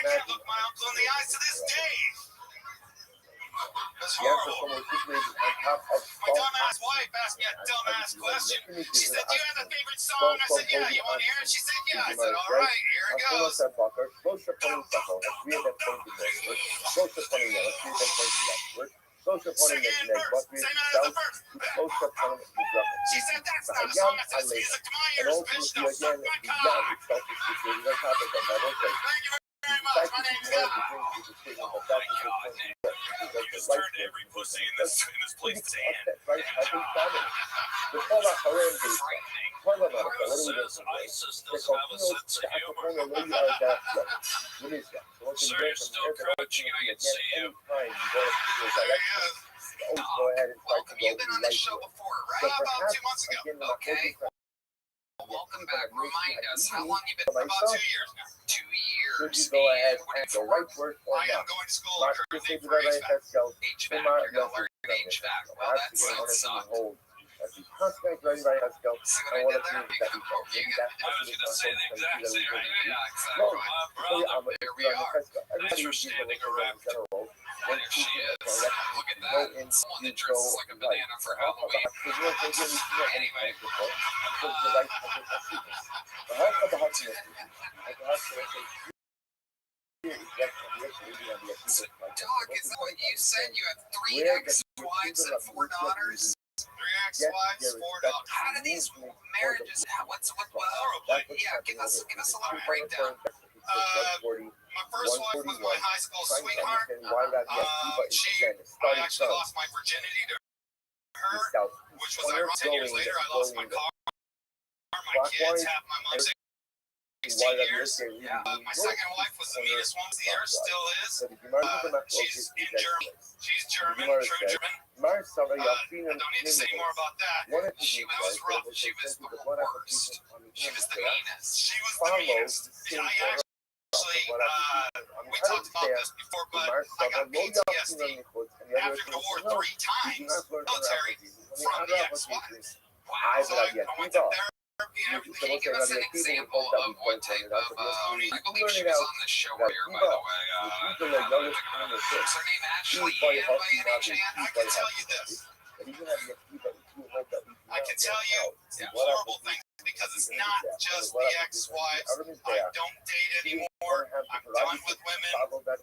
can't look my uncle in the eyes to this day. It's horrible. My dumbass wife asked me a dumbass question. She said, "Do you have a favorite song?" I said, "Yeah." "You want to hear it?" She said, "Yeah." I said, "All right, here it goes." Sing it in verse. Sing it as a verse. She said, "That's not a song. That's just music to my ears, bitch. Now suck my cock." Thank you very much. My name's Ed. Oh my God, Nick. You just turned every pussy in this place to sand. Chris says ISIS doesn't have a sense of humor. Sir, you're still crouching. I can see you. There he is. Welcome. You've been on this show before, right? About 2 months ago. Okay. Welcome back. Remind us, how long you been? About 2 years now. 2 years. Should you go ahead And what and do you the right for? word or I am not? going to school Mark, currently this is for the right HVAC. let's go. HVAC. You're going to learn HVAC. Well, that sucked. As we constantly going right, let's go. See I what I want did to there? see that we go. You Maybe got that's it. I was going to say the exact same thing. Yeah, exactly. No. My So brother. yeah, I'm There we are. Everybody for uses standing the around. in general. There she is. Look at that. Someone that dresses like a banana for Halloween. Anyway. So, Doc, is that what you said? You have 3 ex-wives and 4 daughters? 3 ex-wives, 4 daughters. How do these marriages? Yeah, give us a little breakdown. My first wife was my high school sweetheart. I actually lost my virginity to her, which was ironic. 10 years later, I lost my car, my kids, half my mom, 16 years. My second wife was the meanest one the earth, still is. She's in Germany. She's German, true German. I don't need to say more about that. She was rough. She was the worst. She was the meanest. She was the meanest. I actually, we talked about this before, but I got PTSD after the war 3 times, military, from the ex-wives. Wow. So I went to therapy and everything. Can you give us an example of what type of, I believe she was on the show here, by the way. Is her name Ashley Ann by any chance? I can tell you this. I can tell you horrible things because it's not just the ex-wives. I don't date anymore. I'm done with women.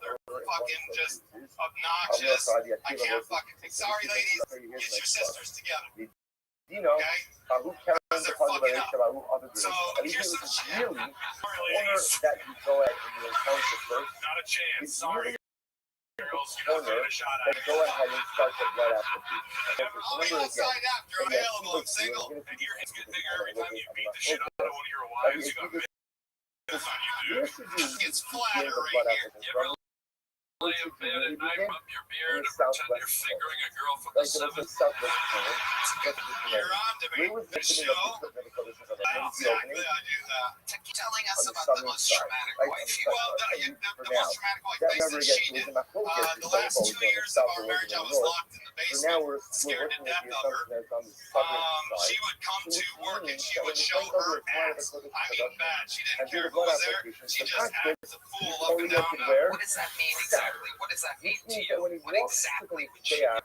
They're fucking just obnoxious. I can't fucking take. Sorry, ladies. Get your sisters together. Okay? Because they're fucking up. So here's the shit. that you go ahead and you encounter first, Not a chance. it's Sorry, really girls. You're not getting a shot at then it. go ahead and start the blood application. I'll be outside after. I'm available. I'm single. And Your hands get bigger every time you beat the shit out of one of your wives. You got this on you, dude. It's flatter right here. You ever lay in bed at night, rub your beard, and pretend you're fingering a girl from the 70s? You're on to me. The show. Exactly. I do that. Keep telling us about the most traumatic wife you Well, the most traumatic wife that thing never that gets she to did. my focus. The last 2 years of our marriage, I was locked in the So now basement, we're scared to working with death the of her. assumption that's on the subject She side. would come to work and she So would when show you her bring over ass. the I mean, bad. She and didn't do care the who blood was there. application, She the just constant acted a fool before up we and get down. to where What does that mean exactly? What does that mean to means you? that when he What walks exactly would they she are,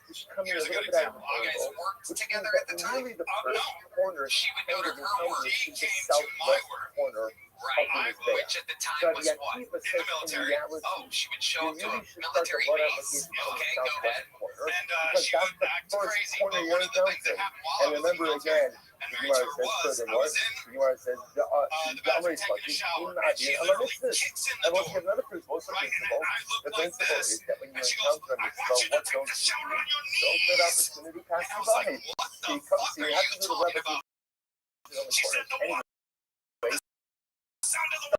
he's coming a Here's a little good bit out of example. You guys angle, worked which together means at the that time? really the Oh, first no. corner She would go to her work. is She the came to my southwest work. corner Right, of his day. which at the time So was the what? Akiva In the says in military. reality, Oh, she would show you up to a really should start the military blood base. application from the Okay, go ahead. southwest corner, And because she that's would the act first crazy. corner But you're one of the things that encountering. happened while And I was in the remember military, again, and the married Gemara to her says, was, further I was in the Gemara says, the bathroom taking a shower, and she literally kicks in the and we'll door. give another principle. It's a Right, and principle. I The looked like principle this, is that when you and she goes, encounter a I mitzvah, want you to what take don't the you shower do? on your Don't let knees. opportunity pass And I you was like, by. what So the you come, fuck so are you have you to do the talking Rebbe about? on the She said the corner. what? Anyway, Sound of the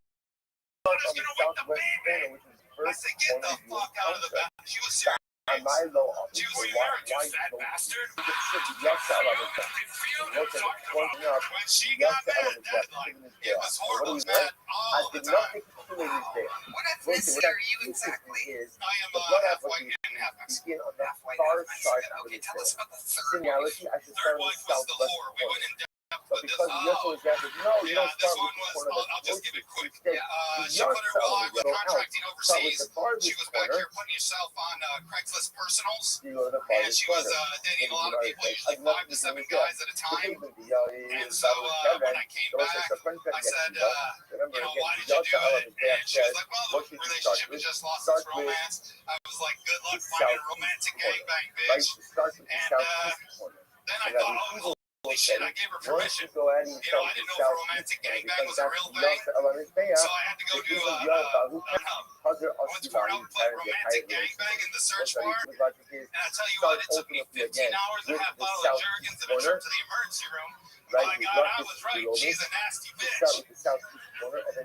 water is on the gonna wake the southwest corner, baby. which is the I first said, get the corner you fuck out of the encounter. bathroom. She was serious. On my low office, She was so like, why married, you fat don't bastard. you should be yes element? I feel Look at talking one about thing up. when she Yes got mad, element. Dad, Yes, like, it it was horrible. was Mad I all the did not time. think the ladies there. What Listen, ethnicity are you exactly? is I am the blood half white application and half Mexican. begin on the Half white, far half side Mexican. of Okay, the tell us tail. about the third In wife. reality, I should Third start on the wife was the southwest whore. We corner. went in depth But with this. because Yosef was there, no, you Yeah, don't this start one with the was, corner I'll that's just give it quick. Instead, She put her, while I was go out. contracting Start with overseas, the farthest she was back corner. here putting yourself on Craigslist personals. You go to the And farthest she was corner. dating a lot of people, usually 5 to 7 guys at a time. And so when I came back, I said, you know, why did you do it? And she was like, well, the relationship has just lost its romance. I was like, good luck finding a romantic gangbang, bitch. And then I thought, oh, holy shit, I gave her permission. You know, I didn't know if a romantic gangbang was a real thing. So I had to go do I went to Pornhub and put romantic gangbang in the search bar. And I tell you what, it took me 15 hours and a half bottle of Jergens and a trip to the emergency room. My God, I was right. She's a nasty bitch.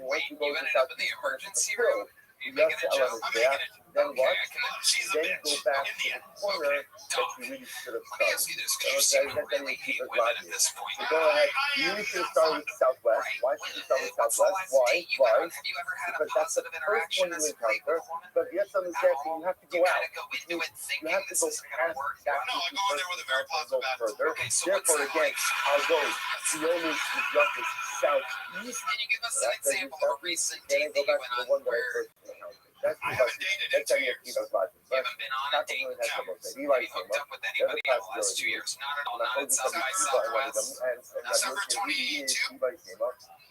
Wait, you ended up in the emergency room? You making a joke? I'm making it. Then Okay, what? I can. She's a Then bitch. go back In to the the end. corner Okay, that dog. you really should have Let me ask started. you this, because you seem to really hate women at this point. So go ahead. You really should have started with Southwest. Right. Why should you start with What's the Southwest? last Why? date you Why? ever, have you ever had a Because that's the positive first interaction one as you a date with encounter. a woman? But yes, I'm At exactly. all? You have to You go kind out. of go into it You thinking have to this go isn't going to past work. that. No, I go in there with a very positive attitude. Further. Okay, so Therefore, what's again, that I'll go. The only just is southeast. Can you give us an example of a recent Then I date go that you back to went the one on that I where first encountered. That's I because haven't dated in that's 2 how you years. keep us logic. you haven't been on a date in 2 years? Have you hooked up with anybody in the last 2 years? Not at all. Not in South by Southwest. December 22.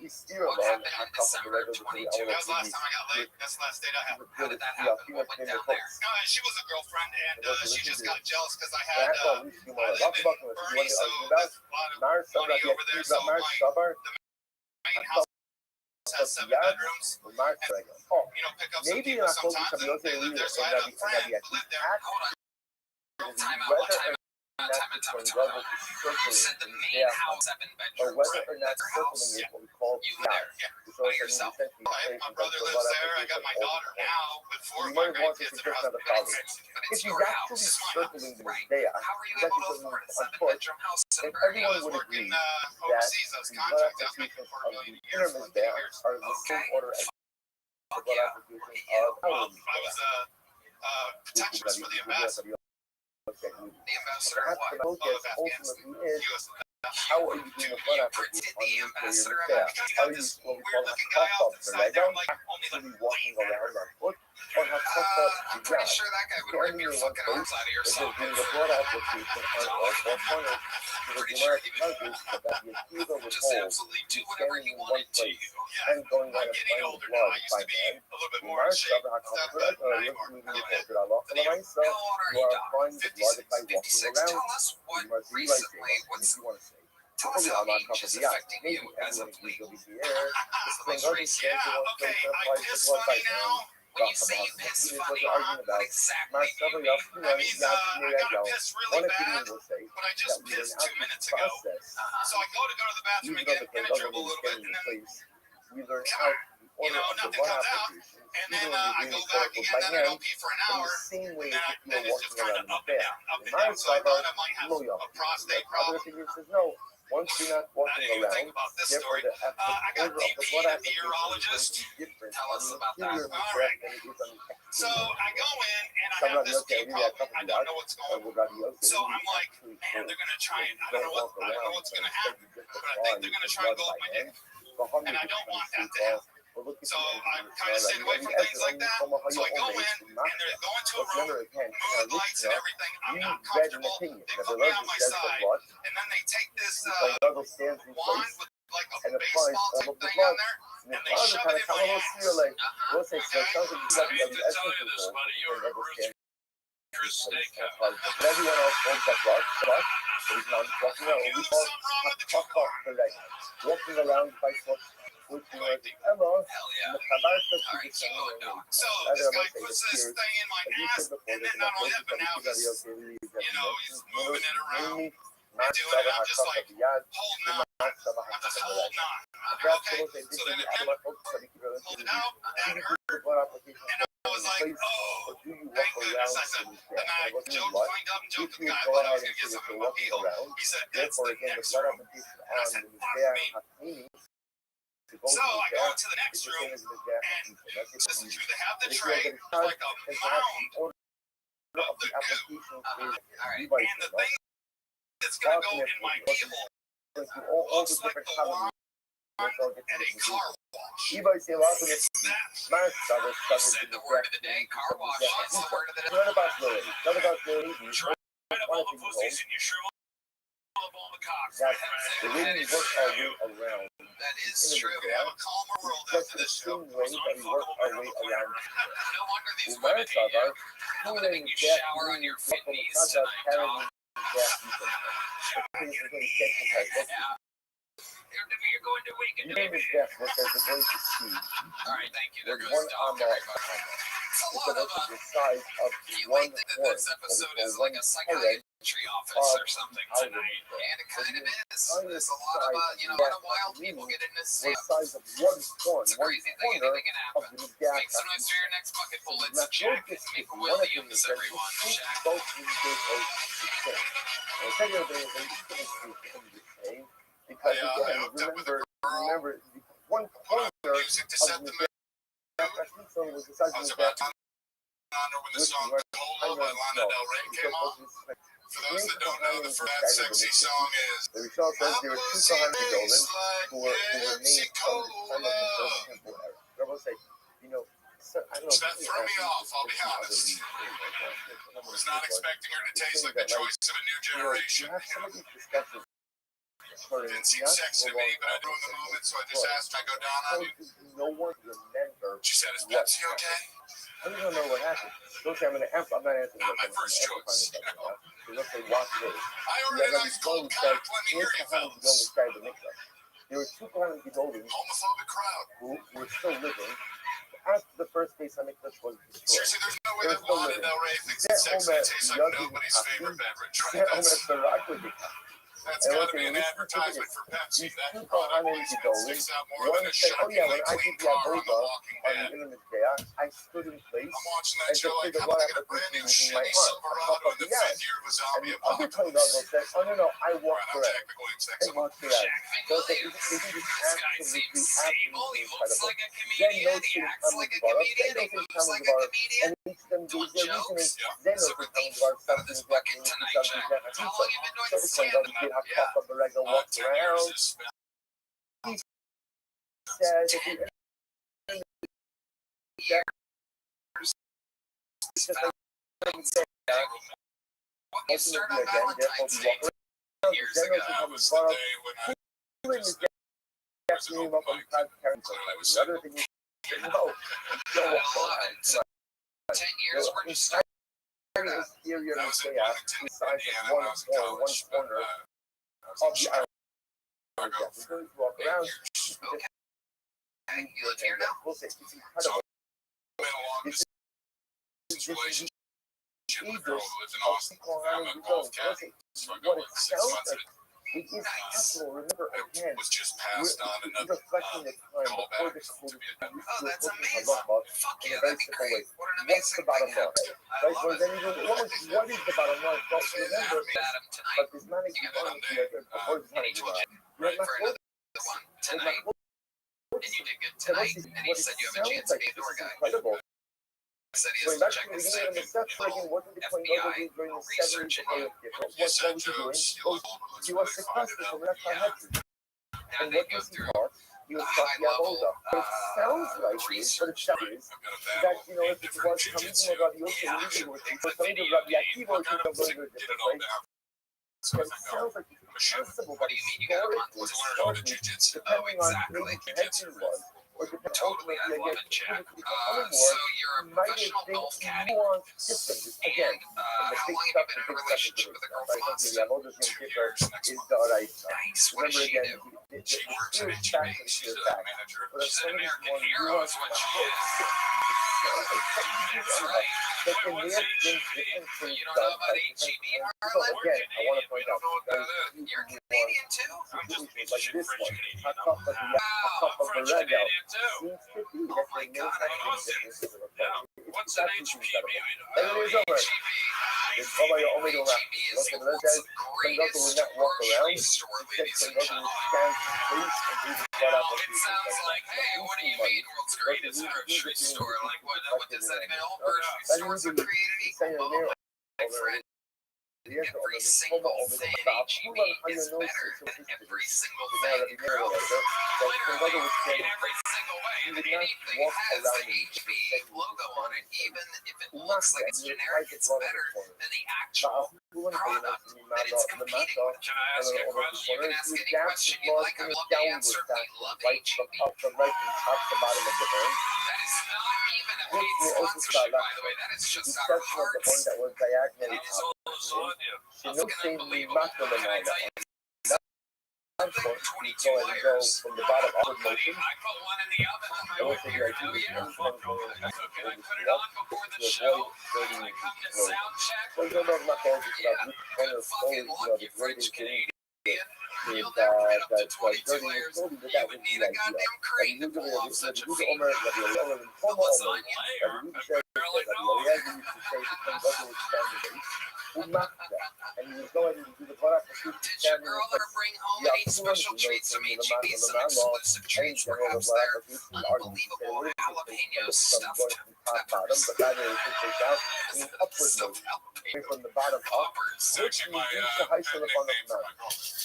He's still What alone. happened A in couple December of 22? That was the last time I got laid. That's the last date I had. How did that happen? What went down there? She was a girlfriend, and she just got jealous because I That's had. all we should I live in Bernie, so there's a lot of money over there. So my main house has 7 bedrooms. And, you know, pick up some Maybe people not focus sometimes, on and they live there. So I had a friend who lived there. Hold on. Time out. You said the main house, 7 or bedrooms. whether or not Their circling house. is what we call You were there. So By yourself. My brother lives there. I got my daughter now with 4 of You my might want to grandkids in suggest her another house. problem. But If it's he's your actually house. It's my circling house. the Right. there, How are you that able to doesn't afford a on 7 foot, bedroom house in if Bernie? I everyone was would working agree overseas. I was the contracted. I was making applications $4 of million the a year for pyramids 2 there years. are the same Okay. order as the Fuck blood yeah. applications Yeah. of Well, our I was a protectionist for the ambassador. The ambassador of Perhaps the what? focus Of ultimately is U.S. how are you doing the blood Printed application the on ambassador your of there? Africa. Are you what we call a Weird-looking guy puff off up the the side leg there, out, like only like actually walking around on foot, or have puff up I'm the pretty yacht? sure that guy would rip your fucking arms out of your If socket. you're doing the blood application on all four corners, the Pretty sure Gemara he tells us that the Akiva would just hold absolutely do you whatever standing he in one wanted to. place Yeah, and going I'm on a getting plane of older now. blood I used by to be man. a little bit The more in Gemara shape. says, Stuff, but but not anymore. you are applying the blood by walking 56. around. Tell us what You must recently, what's you want to say. tell us how age is affecting you as of late. Most recent. Yeah, okay, I piss funny now. When you say you piss funny, what exactly do you mean? That means I gotta piss really bad, but I just pissed 2 minutes ago. So I go to the bathroom and get in a dribble a little bit, and then, you know, nothing comes out. And then I go back again, then I don't pee for an hour, and then it's just kind of up and down, up and down. So I thought I might have a prostate problem. Once you're not I walking didn't even around, think about this therefore story. the I got order of the DP'd blood at the urologist. Tell us about that. All right. So I go in and I have this pee problem. I don't know what's going on. So I'm like, man, they're gonna try it. I don't know what's gonna happen, but I think they're gonna try and go up my dick, and I don't want that to happen. So I'm kind of staying away from things like that. So I go in and they're going to a room, mood lights and everything. I'm not comfortable. They put me on my side, and then they take this wand with like a baseball type thing on there, the and they father shove kind it of in my we'll see her ass. like, we'll say, so it sounds like you I got hate the to tell essence you of this, gold, buddy, you're a understand. steakhouse. But everyone else owns that block, but he's not walking around. You We know call something wrong with the talk car? for like walking around by foot, which was hello. Hell And yeah. the Kabar says All to right, the keep going, dog. So rather this I guy must say puts the this spirit, thing in my as you ass, said before, and then there's not enough only that, but now he's, he's moving it around, mainly and doing it. I'm just like holding on. I'm just holding on. Okay. So then it got pulled it out, and it hurt, and I was like, oh, thank goodness. I said, and I joked, climbed up and joked with the guy. I thought I was gonna get something in my heel. He said, that's the next room. And I said, fuck me. So I go into the next room, and listen to they have the tray, like a mound of the goo. And the thing that's gonna go in my heel looks like the line at a car wash. That said the word of the day, car wash. That's the word of the day. Try to all the pussies and you shrivel up all the cocks. That is true. We have a calmer world after this show. Those unfuckable men on the planet. No wonder these women hate you. I'm gonna make you shower on your fit knees tonight, dog. Yeah. You're going to weaken today. All right, thank you. There goes dog. It's a lot of you might think that this episode is like a psychiatry office or something tonight, and it kind of is. There's a lot of a lot of wild people get in this sim. It's a crazy thing. Anything can happen. Make some noise for your next bucket full. It's Jack. Make Williams, everyone. Jack. Because again, remember one corner Music to set the mood. I was about to honor when the song Cola by Lana Del Rey came on. For those that don't know, the first sexy song is the result says there were two Sahans tastes who were made from the time of the First Temple era. Rebels say, I don't know. That threw me off, I'll be honest. I was not expecting her to taste like the choice of a new generation. You have some of these discussions. Didn't seem sexy to me, but I knew in the moment, so I just asked I go down on you. No one remember. She said, is Pepsi okay? I don't know what happened. Don't say I'm not answering. Not my first choice. Because they walked away. I ordered a nice cold cock. Let me hear you, fellas. There were two Kohanim Gedolim Homophobic crowd. who were still living after the first base on Mikdash was destroyed. Seriously, there's no way that Lana Del Rey thinks it's sexy to taste like nobody's favorite beverage, right? That's got to be an advertisement for Pepsi. That product sticks out more than a shockingly clean car on the Walking Dead. I stood in place. I'm watching that show like I'm looking at a brand new shitty Silverado in the fifth year of a zombie apocalypse. No, I Right, walked I'm around. technically I sexy. walked around. Jack So it's McWilliams. This guy seems stable. He looks incredible. like a comedian. He acts like a comedian. He moves like a comedian. Doing jokes. So we're beef out of this bucket tonight, Jack. How long have you been doing stand-up? Yeah. 10 years is What you start on Valentine's Day 10 years ago. That was the day when I was an open mic. Clearly was Another thing you I love it. So 10 years where you start. That was in Wellington, Indiana, when I was in college. But, I was in Chicago for 8 years. Okay. You live here now? It's incredible. I'm in a long distance relationship with a girl who lives in Austin. I'm a golf caddy, so I go like 6 months at a It is possible. Remember again, I was just passed on another reflecting the time before callback the school to be a was that's amazing. Fuck Yeah, that'd be great. What an What's the amazing bottom thing. line? I Right? love Well, it. then you go, what is the bottom line? Well, remember, Adam tonight. but this man is You got before Monday, this man is told you, You're right, not for close. another one tonight. And you did good tonight. And he said you have a chance to be a door guy. Incredible. I said he Going has to back check to the his beginning of the safe. stuff, like, what did the point FBI over during the 70s researching and you. 80s? You What said was he doing? jokes. You look old. He was sequestered from left Yeah. country. Now And they what go was he through taught? He was taught the high-level Avoda. But it sounds like it, but it research. sounds Right. is I've got a that, battle. if it was coming from Rabbi Yosef, Yeah. maybe it was It's a coming video from Rabbi game. Akiva, it could have gone to a Get it different all place. down. But So I it think sounds like it's I'm a shooter. possible What that do you mean you got a month? historically, To learn how to jujitsu. Oh, depending on exactly. who the head was, or depending Totally, I ultimately, love again, it, Jack. becoming So more, you're a you might professional think golf caddy. nuanced differences. Again, And from the how big long stuff, have you the been in a big stuff is relationship the with big a girl stuff. from Right? Something the Austin? oldest 2 young years kid next is month. the alright. Nice. What does Remember she again, do? the She works at sheer HEB. fact of the She's sheer a fact. manager. But She's some an of these American more hero is nuanced what she approach. is. That's right. But What there was may have been HEB? different things You don't done know about by different HEB in hands. So Harlan? again, I want to We point don't out know what very that few is. You're nuanced Canadian too? situations like French this one. Canadian. A cup of the Borrego too. seems to be Oh that my there may God, have I been love it. differences in Yeah. approach. What's It's an actually HEB? incredible. Oh, Anyways, over. Baba, you're only doing that. HEB is Look at the those guys. world's Kangoto will greatest not walk around. grocery store, Instead, ladies and Kangoto will gentlemen. scan his face and do the blood Now, it applications sounds like like, that. hey, what do you mean world's greatest grocery store? Like, what does that even? All grocery stores are created equal. Oh, my friend. Every single thing in HEB is better than every single thing, bro. Literally, in every single way. Anything has the HEB logo on it, even if it looks like it's generic, it's better than the actual product that it's competing with. Can I ask you a question? You can ask any question you like. I love the answer. I love HEB. From right from top to bottom of the horn. That is not even a paid sponsorship, by the way. That is just The our section of the horn hearts. that was diagonally It is up. lasagna. You know, Fucking same unbelievable. macro Can I tell you something? 22 layers. from the bottom Look, upward buddy, motion. I put one in the oven on my I way also do here. like to Hell use yeah. one from I took it. I put it to on before the avoid show. dirty I come to flow. sound check. So you don't know about Oh, that, yeah. which one Good of fucking those, luck, the you French greatest thing Canadian. is You'll never get up to that 22 dirty layers. slowly, but You that would was need the a idea. goddamn Like crane you to do pull off such a the feat. Omer, like the Omer, The Tomo Omer, lasagna. like you say, Apparently like no. the Oriental used to say, the Kangoto would stand the base, Umaka, and you would go ahead and do the blood application, Did your stand in girl the ever bring home yeah, any special treats from HEB? Some exclusive treats, perhaps their unbelievable jalapeno stuffed peppers. but that is pushed out in upward Stuffed motion, jalapeno from the bottom up, poppers. which reduces the height of the funnel mount.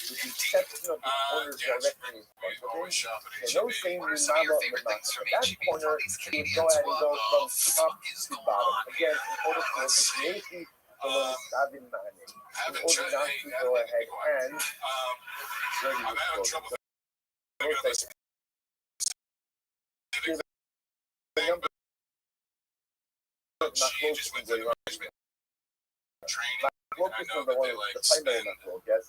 With the exception of the corners directly in front of Always it, shopping at and HEB. no same What are some of your Lumama favorite things from Lamaka. That HEB? corner, Tell these you would Canadians go ahead and what go from the top fuck is to going bottom. on Again, here. in order to Let's see. initiate the little Sabin Mane. In Haven't order tried. not Hey, to Adam, go be ahead quiet. and dirty I'm the having floor. trouble So figuring this. the number not She close just to went the to the training. focus I know on the that one, they like the primary spend network, yes.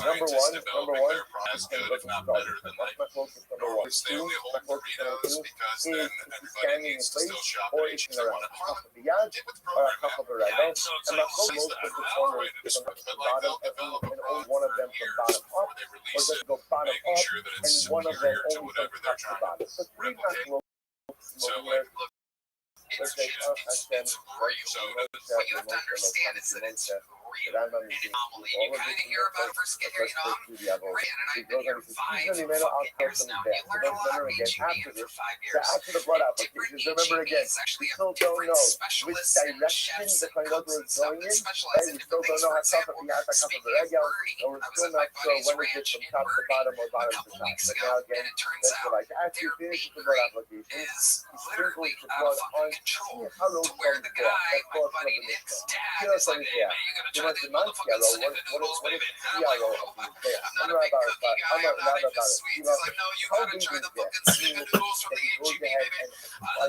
Number scientists one, developing their product as good, if not better, than like my focus number normal one. stay Two, only my home focus number Doritos two because is then if everybody it's standing in needs to place still shop or at it's HEB. in around the top of the yard Get with the or a program, cup of man. a rego. So And my focus sees most that of the right corners away to is from but the like bottom they'll develop a and product one of for them from years bottom up before they or release just it, go bottom making up sure that and it's one of them superior to only whatever from they're top to trying bottom. to So three replicate. macros So here. like, look, Let's it's say just, it's real. So what you have to understand is that it's real. An anomaly. You kind of hear about it first get here, you know, I'm Ray, and I've been here 5 fucking years now. You learn a lot of HEB for 5 years. After the blood Different applications, remember again, HEBs actually we have still don't different know which specialists and direction chefs the and cooks Kangoto and is stuff going that in. specialize in We still different things. For don't know how tough example, it has a cup of speaking the of egg out, Bernie, and we're I was still at my not sure buddy's when is it ranch from in top to Bernie bottom or a bottom to couple top. weeks But ago, now and again, it turns that's out what I asked you their to do the bakery blood application. is Sprinkle literally the out of blood fucking on control. how To where the guy, my buddy Nick's dad, is like, hey man, you gotta try these motherfucking snippet noodles, baby. And I'm like, oh, I'm not a big cookie guy, I'm not into sweets. He's like, no, you gotta try the fucking snippet noodles from the HEB, baby.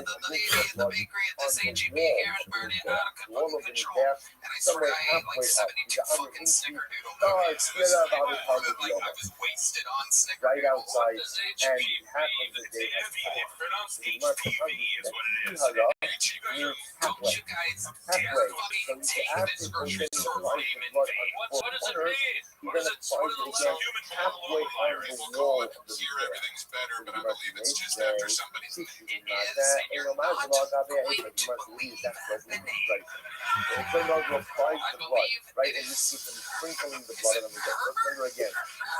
The lady at the bakery at this HEB here in Bernie out of fucking control. And I swear I ate like 72 fucking snickerdoodle cookies. It was like I was wasted on snickerdoodle. right outside, What does and HEB half mean? of the day has It's passed. pronounced You must HPV is what it is. Hello? Don't you guys dare fucking take this grocery store name in vain. What does it mean? What does it allow human coronavirus? We'll call it here everything's better, but I believe it's just after somebody's name. It is, and you're not going to believe the name. It turned out to apply I the blood, believe right? it And is. just keep them sprinkling the Is blood it on the ground. Herbert? Remember again,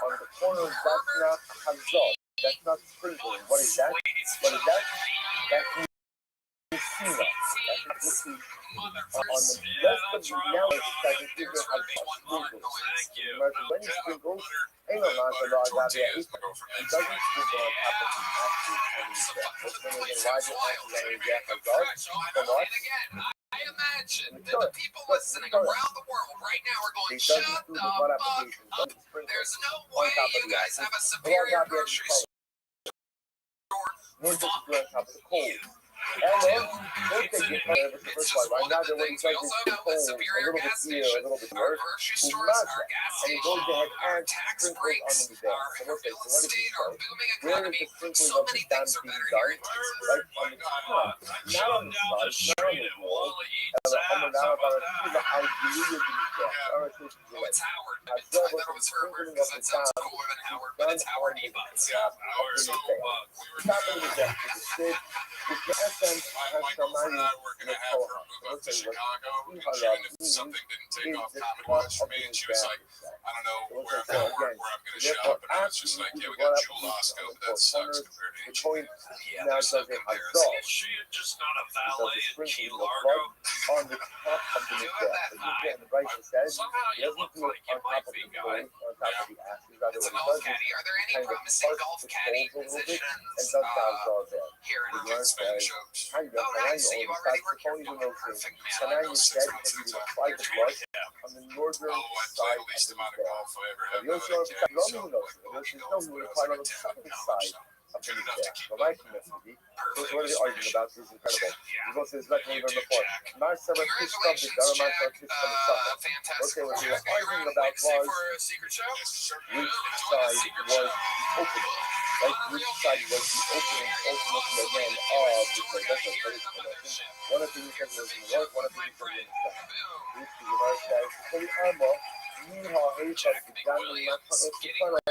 on the corner, that's not hazard. That's not sprinkling. What is that? What is that? That's Messina. That's what we on the rest of the now that the figure has sprinkles. Remember, when he sprinkles, ain't no nonsense about that. He doesn't sprinkle on top of the actual honey jack. That's one of the largest honey jack hazard. From what? I imagine that the people listening around the world right now are going, He shut doesn't the do the blood fuck application. up. Doesn't sprinkle There's no on way top of you the guys actual. have a Well, superior God, grocery store North is on top of the cold. Ella, don't take your fire the first one. Right now, they're waiting for the cold, a little bit here, a little bit there. Who must, and he goes ahead and sprinkles on the bed. So we'll say, so what did he say? Where is the sprinkling of the dam being done? Right on the top, not on the side, not on the wall. Ella, I'm now about to see the idea of the death. All right, so It's Howard. I I thought it was Herbert because that sounds cooler than Howard, but it's Howard E. Butts. Yeah, so top of the death with the stick, with the essence, my girlfriend and I were going to have her move up to Chicago, and if something didn't take off comedy-wise for me, and she was like, I don't know where I'm going to shop, and I was just like, yeah, we got Jewel Osco, but that sucks compared to H. Yeah, there's no comparison. Is she just not a valet in Key Largo? Largo? On the top of the death. Again, the right says, Somehow he you doesn't look do it like you on top might of be, the guy. point, on top of the ashes. Rather, It's a what golf he does is caddy. Are there any kind of promising parts golf the caddy poles a little bit positions and does all that. here in The our Spanish shows? How you Oh, doing? nice. So you already work your fucking perfect, man. I know Kanani six said months that he since would I apply the blood on the northern Oh, I side played of the least the amount of bed. golf I ever And have. you also have Caddy, Rothschild so knows like it. bogey There's no golf, one but I was quite like on the a 10 southern now, side so of the good enough to bed. keep The it right community. That's what they're arguing about. This is incredible. He's also his record even before. Marcel Fish Club, the Dharma Fish Club is something. Fantastic. Okay, what they were Jack, are you arguing around about Wednesday was for a secret show? which Join the side secret was show. the opening. Like which side was the opening ultimately again of the play. That's a very connection. One of the things that was in the north, one of the things that was in the south. Which the Gemara says, Kuli Amo, Miha Heifa, the Dami Matano, Tifanos,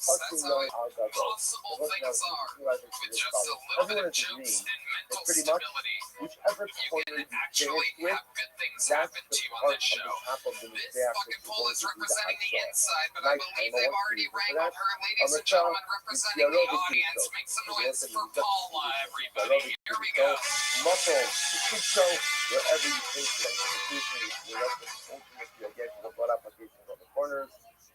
touching on Al-Gado. Possible things are with just a little bit Everyone of is jumps agreeing and that mental pretty much stability. whichever You corner can you actually finish with, have good things that's happen the to you on part this of show. the top of the This mizbeach fucking that pool you're is going to do the representing the outside. inside, but I Night believe time, I they've want already you to wrangled that. her, On ladies the and top, gentlemen, it's representing the Yarovic audience. show. Make some The noise rest of for the Paula, everybody. Yarovic Here we show. go. Muscle, the kid show, wherever you think the institution is, the reference ultimately again to the blood applications on the corners.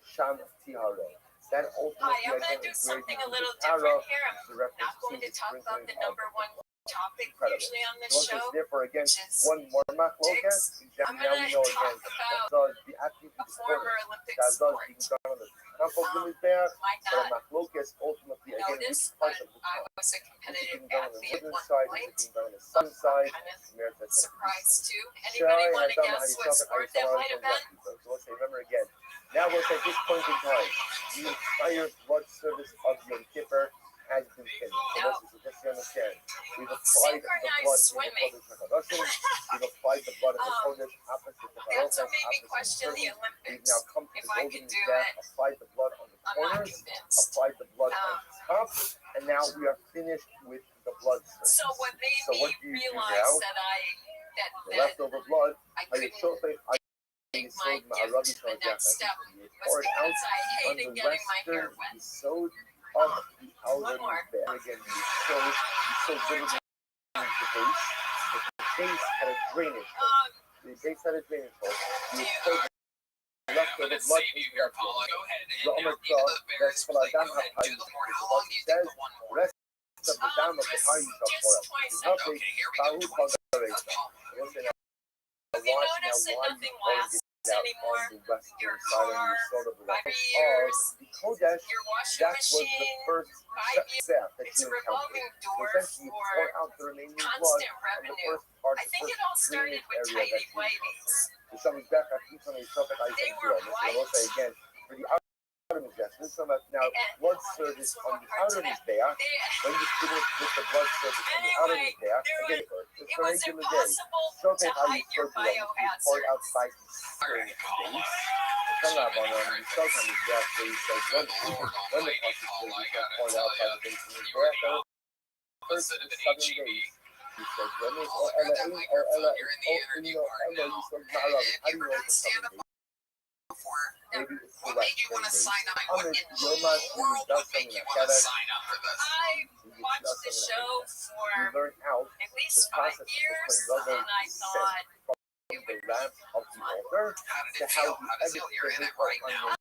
Sham Tiharo. That ultimately Hi, I'm again going to do is where you something do a little the taro, different here. the reference Not going to talk about the number one topic Incredible. usually on this So show. it's therefore again which is one more machlokas. I'm Now we going know to again talk about the athlete a is former corner. Olympic That's us sport. being done on the top of the mizbeach, Might but a not machlokas ultimately again which notice, part but of the I top. was a Is it competitive being done on the athlete at northern one side? Is point. it being done on the southern side? Kind of Where that's surprised too. Shai Anybody want has to done guess how what sport that might have been? So let's say, remember again. Now we'll say this point in time, the entire blood service of Yom Kippur has been finished. So No. listen, so just to understand, we've applied the Synchronized blood swimming. in the Kodesh HaKadoshim, we've applied the blood in the Kodesh, opposite the That's Barokas, what made me opposite the question the We've Olympics. now come to If the I golden could do death, it, applied the blood on the I'm not corners, convinced. applied the blood on the top, and now we are finished with the blood service. So what made So me what do you do realize now? that The that leftover blood, I how you couldn't show it, take my gift to the next step was pour it out because I on the hated getting my hair western wet. episode of the outer One more. bed. Again, you so vividly the base, but the base had a drainage hole. The base had a drainage hole. You would pour the leftover Let's blood save you into here, that Paula. drainage. Go ahead and The interview the Bears. that's what I Go done. ahead, do the more. How long do you Says think the one more? rest of the dam of the Just- Hari shall pour just out. twice. It's nothing. Okay, here we Bahu go. Pagarecha. Have you noticed that nothing lasts anymore? On the western Your side car, and the sort of the 5 of years, the Kodesh. your washing That was the machine, first 5 years. step that It's you a revolving encountered. So door essentially, you for pour out the remaining blood constant on the revenue. first part, I the think first it all started drainage with area tidy that you whities. encountered. So something back at each one of these stuff that I They think were I will say white. again, for the outer mizbeach, this is about now blood service on the outer mizbeach. When you finish with the blood service on the outer Anyway, mizbeach, again, it's It a was regular day. impossible Show to me how you hide your serve you pour it biohazards. outside the Alright, Paula. Come on, you still can be deaf, so you say, Good Lord almighty, Paula, I gotta pour it tell outside ya, the basement. you were the First, opposite of the an southern HEB. days. You said, when is Paula, grab that microphone. You're in the interview part now. you said, Have you ever done stand-up before? Maybe it's the What made you want to sign up? What in the world would make you want to sign up for this? I watched the show for You learn how at least the 5 process of years, putting and I thought the ramp of the altar How did to it how feel? the How does it feel? You're in it right now.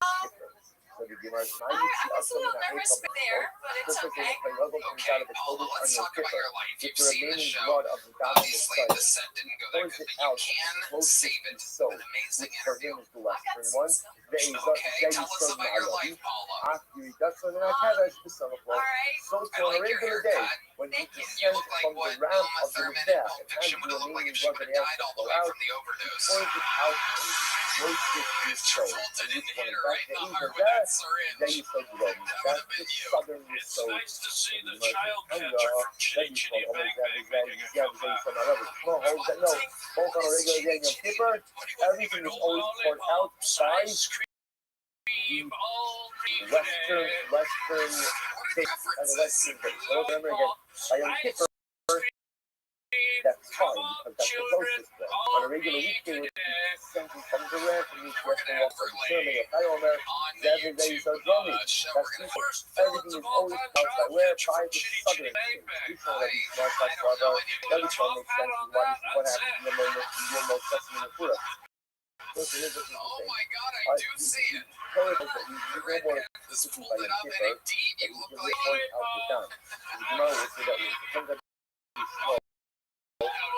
So the Gemara I was a little nervous there, but it's okay. Okay, Paula, let's talk about your life. You've the seen the remaining show. blood of the Obviously, dominant the side. set didn't go that Pours good, it but out you can close save to it the soul, with an amazing which for interview. him is the western one. Okay, tell us about your life, Paula. After he does something like that, that's the son of All love. right. So I on a like your regular day, haircut. when he Thank you. You descends look like from what the ramp Uma of the Thurman in Mizbeach Pulp and has Fiction would the have looked like remaining if she blood would that have he has died to all the pour way out, from the he overdose. pours it out and he roasts it in If his soul. Travolta And didn't this hit one her back right in to the Eva heart with that that syringe, Yisod Grom. that would That's have the been you. southern It's Yisod. nice to see the Maybe child Hanya, catcher from that Chitty you Chitty call Bang Omer Bang making a comeback. Some other small holes that no, both on a regular day and Yom Kippur, everything is always poured out by Ice cream, all cream Western states and Western states. So remember again, by Yom Kippur, that's fine because that's the closest one. On a regular weekday, when something comes around and you just go up for the ceremony of Chayomer, every day you start drumming. That's Easter. Everything is always out by where? By the southern states. We saw that in Smart Class Brother. That we saw makes sense in what happened in the most Testament of Purim. Oh my God, I do see it. Torah says that you no more This cooking pulled by it Yom up in Kippur, a deep. but You you look can like report out the down. The Gemara will say that it comes up to small.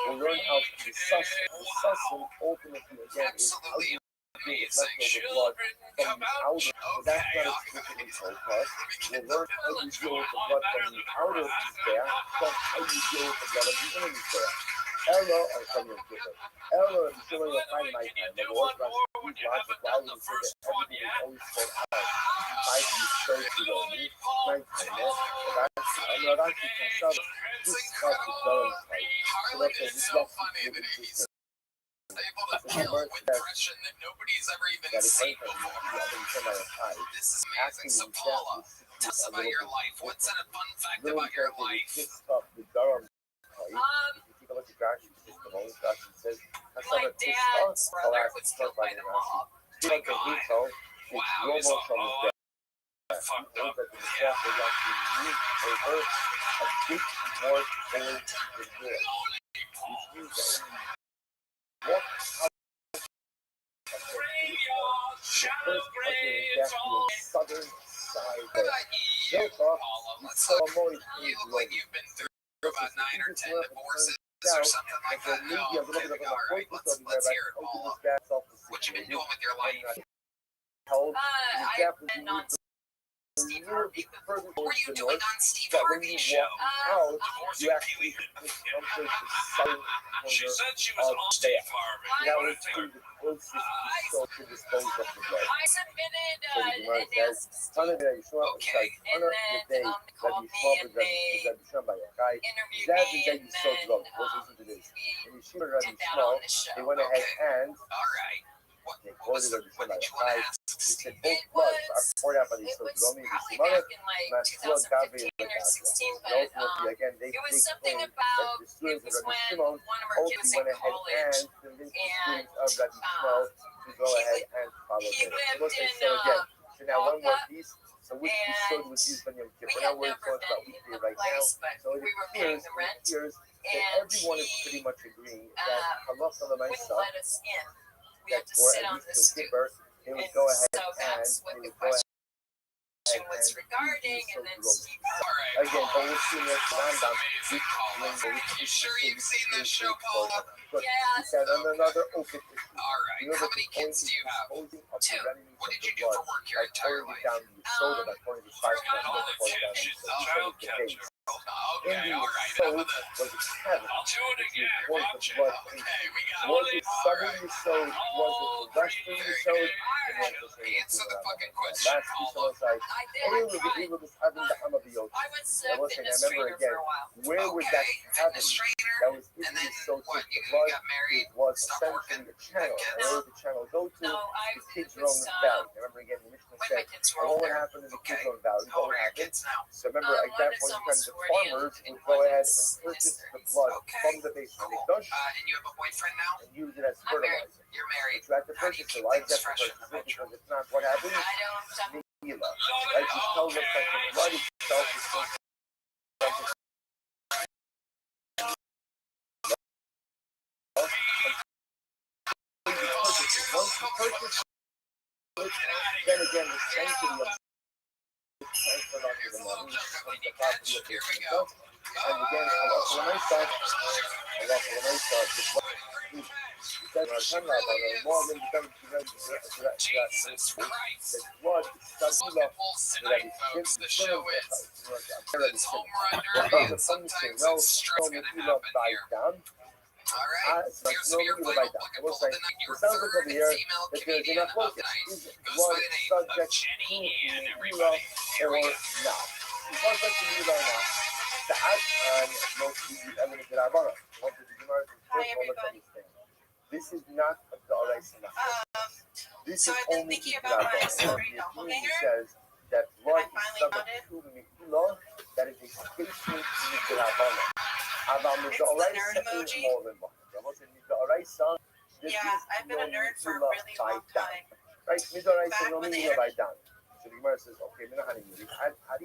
We'll learn out the sussum. The sussum ultimately again is how absolutely you do with amazing. leftover blood from the outer. So that's not explicitly told to us. We'll learn how you deal with the blood from the outer Mizbeach, plus how you deal with the blood of the inner Mizbeach. Ella, or from Yom Kippur. Ella, the Shimon of High Nighttime. The Lord Rashi, logic, why would you say that everything is always poured out? By the Yisod Giloni, nighttime, eh? Rashi Kashav, this part is Garam type. So Harlan that's is so funny that he's able to kill with depression that nobody's ever even seen before. This is amazing. So Paula, tell us about your life. What's a fun fact about your life? The Garam type. If you take a look at Rashi, just the moment Rashi says, My dad's brother was killed by the mob. My God. Wow, he's a fucked up. Yeah. Was actually moved over a bit more towards the north, which means that when you walk out of the first partner is actually on the southern side What there. about you, Zilpa, Paula? Let's so talk. Amoy You is look like you've been through about 9 or 10 divorces or something like that. maybe No, a little bit of okay, all right. Let's hear it, Paula. What you been doing with your life? I've been on Steve Harvey. Further What were you towards the doing north, on Steve but when Harvey's you show? walk out, you actually come to the southern She corner said she was of on Steve Steve Harvey. That was to the closest you saw to dispose of the blood. I submitted So the Gemara an says, Tana de Yeshua, Okay, Tana and the then day they that called Yeshua me and was they Rabbi Shamba Yakai, interviewed that me is that and you saw then love. Listen to this. we And Yeshua Rabbi did that Shmuel, on the show. they went ahead and All right. they What was quoted the, Rabbi what Shamba did you want to Yakai. ask? He said It both bloods are was, poured out by the it Yisod was Romi, the probably Simona, back in like Mashua Gavi, 2015 and or 16, and but ultimately again they it was claim something that about, the it students was of Rabbi when Shimon one of our kids ultimately was in went ahead college and convinced the and students of Rabbi Shmuel to go ahead and follow he them. lived in So again, so now one more Walcott, piece. So which Yisod was used by Yom we Kippur? had Now we're never talking about been weekly in the right now. place, but So it we were paying appears, the rent, that and everyone is pretty he much agreeing that halacha wouldn't l'maisa, let us in. We that had to for sit at on least the Yom stoop. Kippur, they would And go ahead so that's what and the they would go ahead question was and regarding, use and then Yisod Steve Romi. Harvey. Again, but we'll see next Rambam. Amazing, Paula. You sure you've seen this show, Paula? But Yeah. he said another open issue. All right. You know How that many the point kids is do you have? disposing of the 2. remnants What of did the you do for blood work your by entire pouring it life? down the soda, by pouring the For size about of all the the pouring down the kitchens. soda, Child the catcher. base. Okay, In the all right. soul Enough of the. was a cavern. I'll do it Which you again. poured the blood into. Okay, we got Was it. it All southern right. Yisod? Was it the western Yisod? And then to say Answer the fucking last question, piece Paula. was like, I did. hey, I look, tried. it was having the Hamaviyot. I was Now a listen, I fitness remember trainer again, for a while. where was that Okay, cavern fitness trainer. that was in And the then Yisod what? with the You blood? got married? It was Stopped essentially working? a channel. Kids? Where would the channel go to? No, The kids' it was, own valley. Remember again, the Mishnah when said, my kids were and what would older. happen in the kids' Okay. own valley? How What old would are your happen? kids now? So remember, at One that is point in time, almost the 40 farmers and would go one ahead is and in his purchase the 30s. blood Okay. from the base Cool. Mikdash And you have a boyfriend now? and use it as I'm married. fertilizer. You're married. But you have to How do you purchase it. keep Why do things you have to fresh in purchase the it? bedroom? Because if not, what happens? I don't. Nila. Right? It tells us that the blood itself is so once you purchase it, then again the sanctity of it is transferred onto the money, which becomes the property of the Mikdash. And again, Allah the blood is Jesus Christ. The blood is Fucking Bulls tonight, folks. The show is. It's home run derby, and sometimes it's stress gonna happen here. All right, here's some of your final look at poll tonight. Your third female comedian of the night goes by the name of Jenny Ann, everybody. Here we go. Hi, everybody. This is not a Da'araisa. This So is I've been only thinking about my story It doppelganger, says that blood and I is finally subject found it. to Mi'ilah, that is a statement in the Rabbanah. It's the nerd emoji. Yeah, I've been a nerd for a really long time. Right? Midoraisa Back no when the Mi'ilah internet. by down. So the Gemara says, okay, how do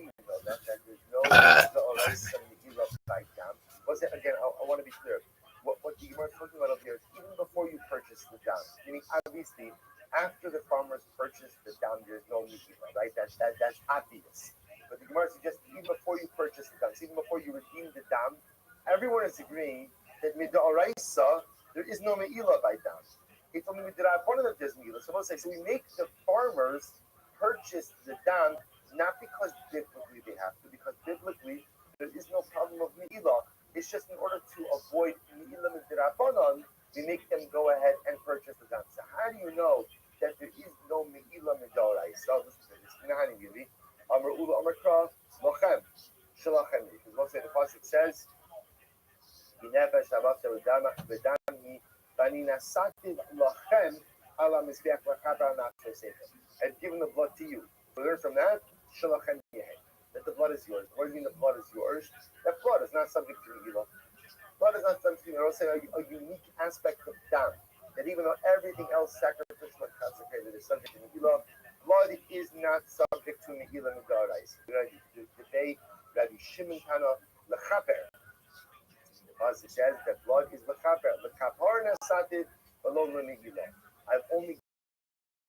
you know that? That there's no Midoraisa Mi'ilah by down. What's it again? I want to be clear. What the Gemara is talking about over here is even before you purchase the dam, meaning obviously after the farmers purchase the dam, there's no Mi'ilah, right? That's obvious. But the Gemara suggests even before you purchase the dam, even before you redeem the dam, everyone is agreeing that Midoraisa there is no Mi'ilah by dam. It's only Midrabbanah that there's Mi'ilah. So we'll say, so we make the farmers purchase the dam not because biblically they have to, because biblically there is no problem of Mi'ilah. It's just in order to avoid Mi'ilah Midrabbanan, we make them go ahead and purchase the dam. So how do you know that there is no Mi'ilah Midoraisa? This is Minahani Mili. Amar Ula Amar Kra, Lochem, Shalachem. Because once the pasuk says, Bineva Shabbat Vedami, Banina Sativ Lachem, Allah Mizbeach Lachaba Nachosechem. I've given the blood to you. We learn from that, Shalachem Yehem. That the blood is yours. What do you mean the blood is yours? That blood is not subject to Mi'ilah. Blood is not subject to Mi'ilah. I'll say a unique aspect of dam. That even though everything else sacrificial and consecrated is subject to Mi'ilah, blood is not subject to Mi'ilah Midoraisa. Today, Rabbi Shimon Tana Lechaper. The pasuk says that blood is Lechaper. Lekapar Nasativ alone Mi'ilah. I've only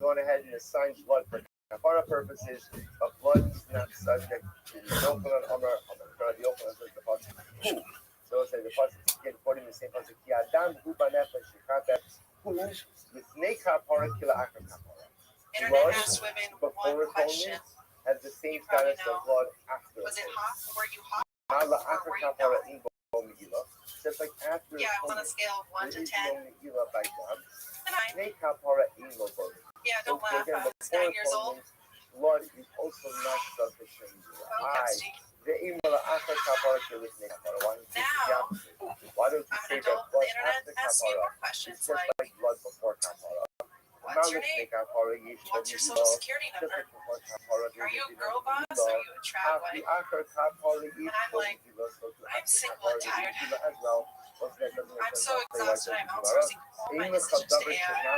gone ahead and assigned blood for Kapara purposes, but blood is not subject to the Yochanan Amar. The Yochanan says the pasuk who. So it says the pasuk again quoting the same pasuk. Ki Adam hu banefesh shechater hu lifnei kapara kila achar kapara. Internet asked women Before one atonement question. has the same You probably status know. of blood after. Was it hot? Were you hot? Hala Or achar were you kapara not? in bo Megillah. Just like after Yeah, on a atonement, scale of 1 there to is 10. no Megillah by God. 9. Lifnei kapara in bo. Yeah, don't So laugh. again, I was 9 years old. blood is also not subject to Megillah. Focused. Now, Why don't you I'm say an that adult. blood The internet after asks me kapara more questions is just like, like blood before kapara? what's your name? What's your social security Just number? like before kapara, Are you a girl boss? Are you a trad wife? And I'm like, I'm single and tired. I'm so exhausted. I'm outsourcing all my decisions to AI.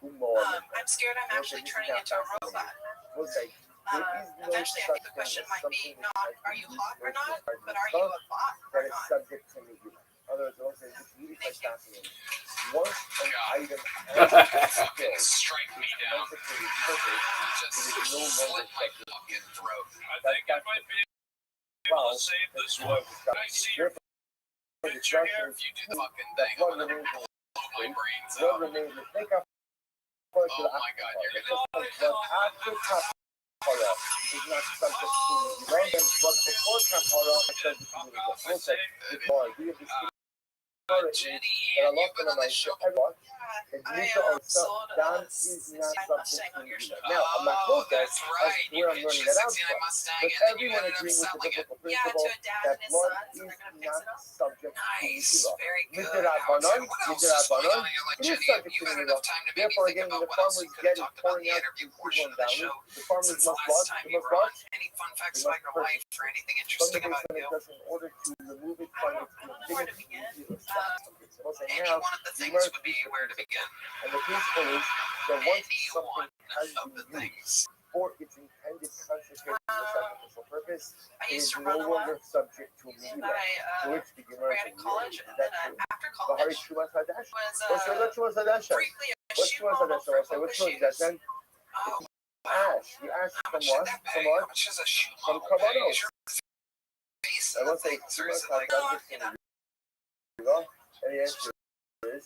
I'm scared I'm actually turning into a robot. Eventually, I think the question might be not are you hot or not, but are you a bot or that is not? subject to Megillah. Otherwise, don't say this really quite fascinating. Once an item Fucking strike me down. perfectly perfect, Just it is no longer slit my subject. fucking throat. I think I might be able to save this one. Can I see your picture here? If you do the fucking thing, I'm gonna blow my brains Blood out. remains the make up. Oh my god, you're gonna After kapara is not subject to Megillah, then blood before kapara is subject to Megillah. We'll say, we have this Jenny that Ann, Allah you've been on the show. everyone. I sold Dam is 69 not subject Mustang to on your show. Megillah. Now, I'm not Oh, close that. that's right. You where I'm pitched learning your that out 69 from. Mustang But and then you everyone ended up agrees with the selling it. biblical Yeah, to principle a dad that and his blood sons, and is they're gonna fix not it up. subject to Nice, Megillah. very good. Midrabbanan, What else is going on in your life, it is Jenny? subject You to had Megillah. enough time to maybe Therefore, think again, about when the what else farmers you could have get talked about pouring the out interview the portion of the show the farmers since the must last blood, time they you must were on. blood. Any fun facts They about must your life or anything Some interesting of about the you? in order to remove it I from don't its know where to begin. So we'll say Any now, one of the things merge would be where to begin. and the principle is that once Any something one has of the been used things. for its intended consecration or sacrificial purpose, I it used is to no run a lot. longer subject to And then Megillah. To I which the Gemara ran in college, and that then after Bahari college Shumas Hadash. was What's Shumas Hadash? briefly a What's shoe Shumas model Hadash? for I say, Boba which one is that shoes. then? Oh, Ash. The ash how from much did what? that From pay? what? How much does a shoe From model pay? Kavanos. Is your face I in the won't say things, or is Shumas it like Hadash. You know, And the answer is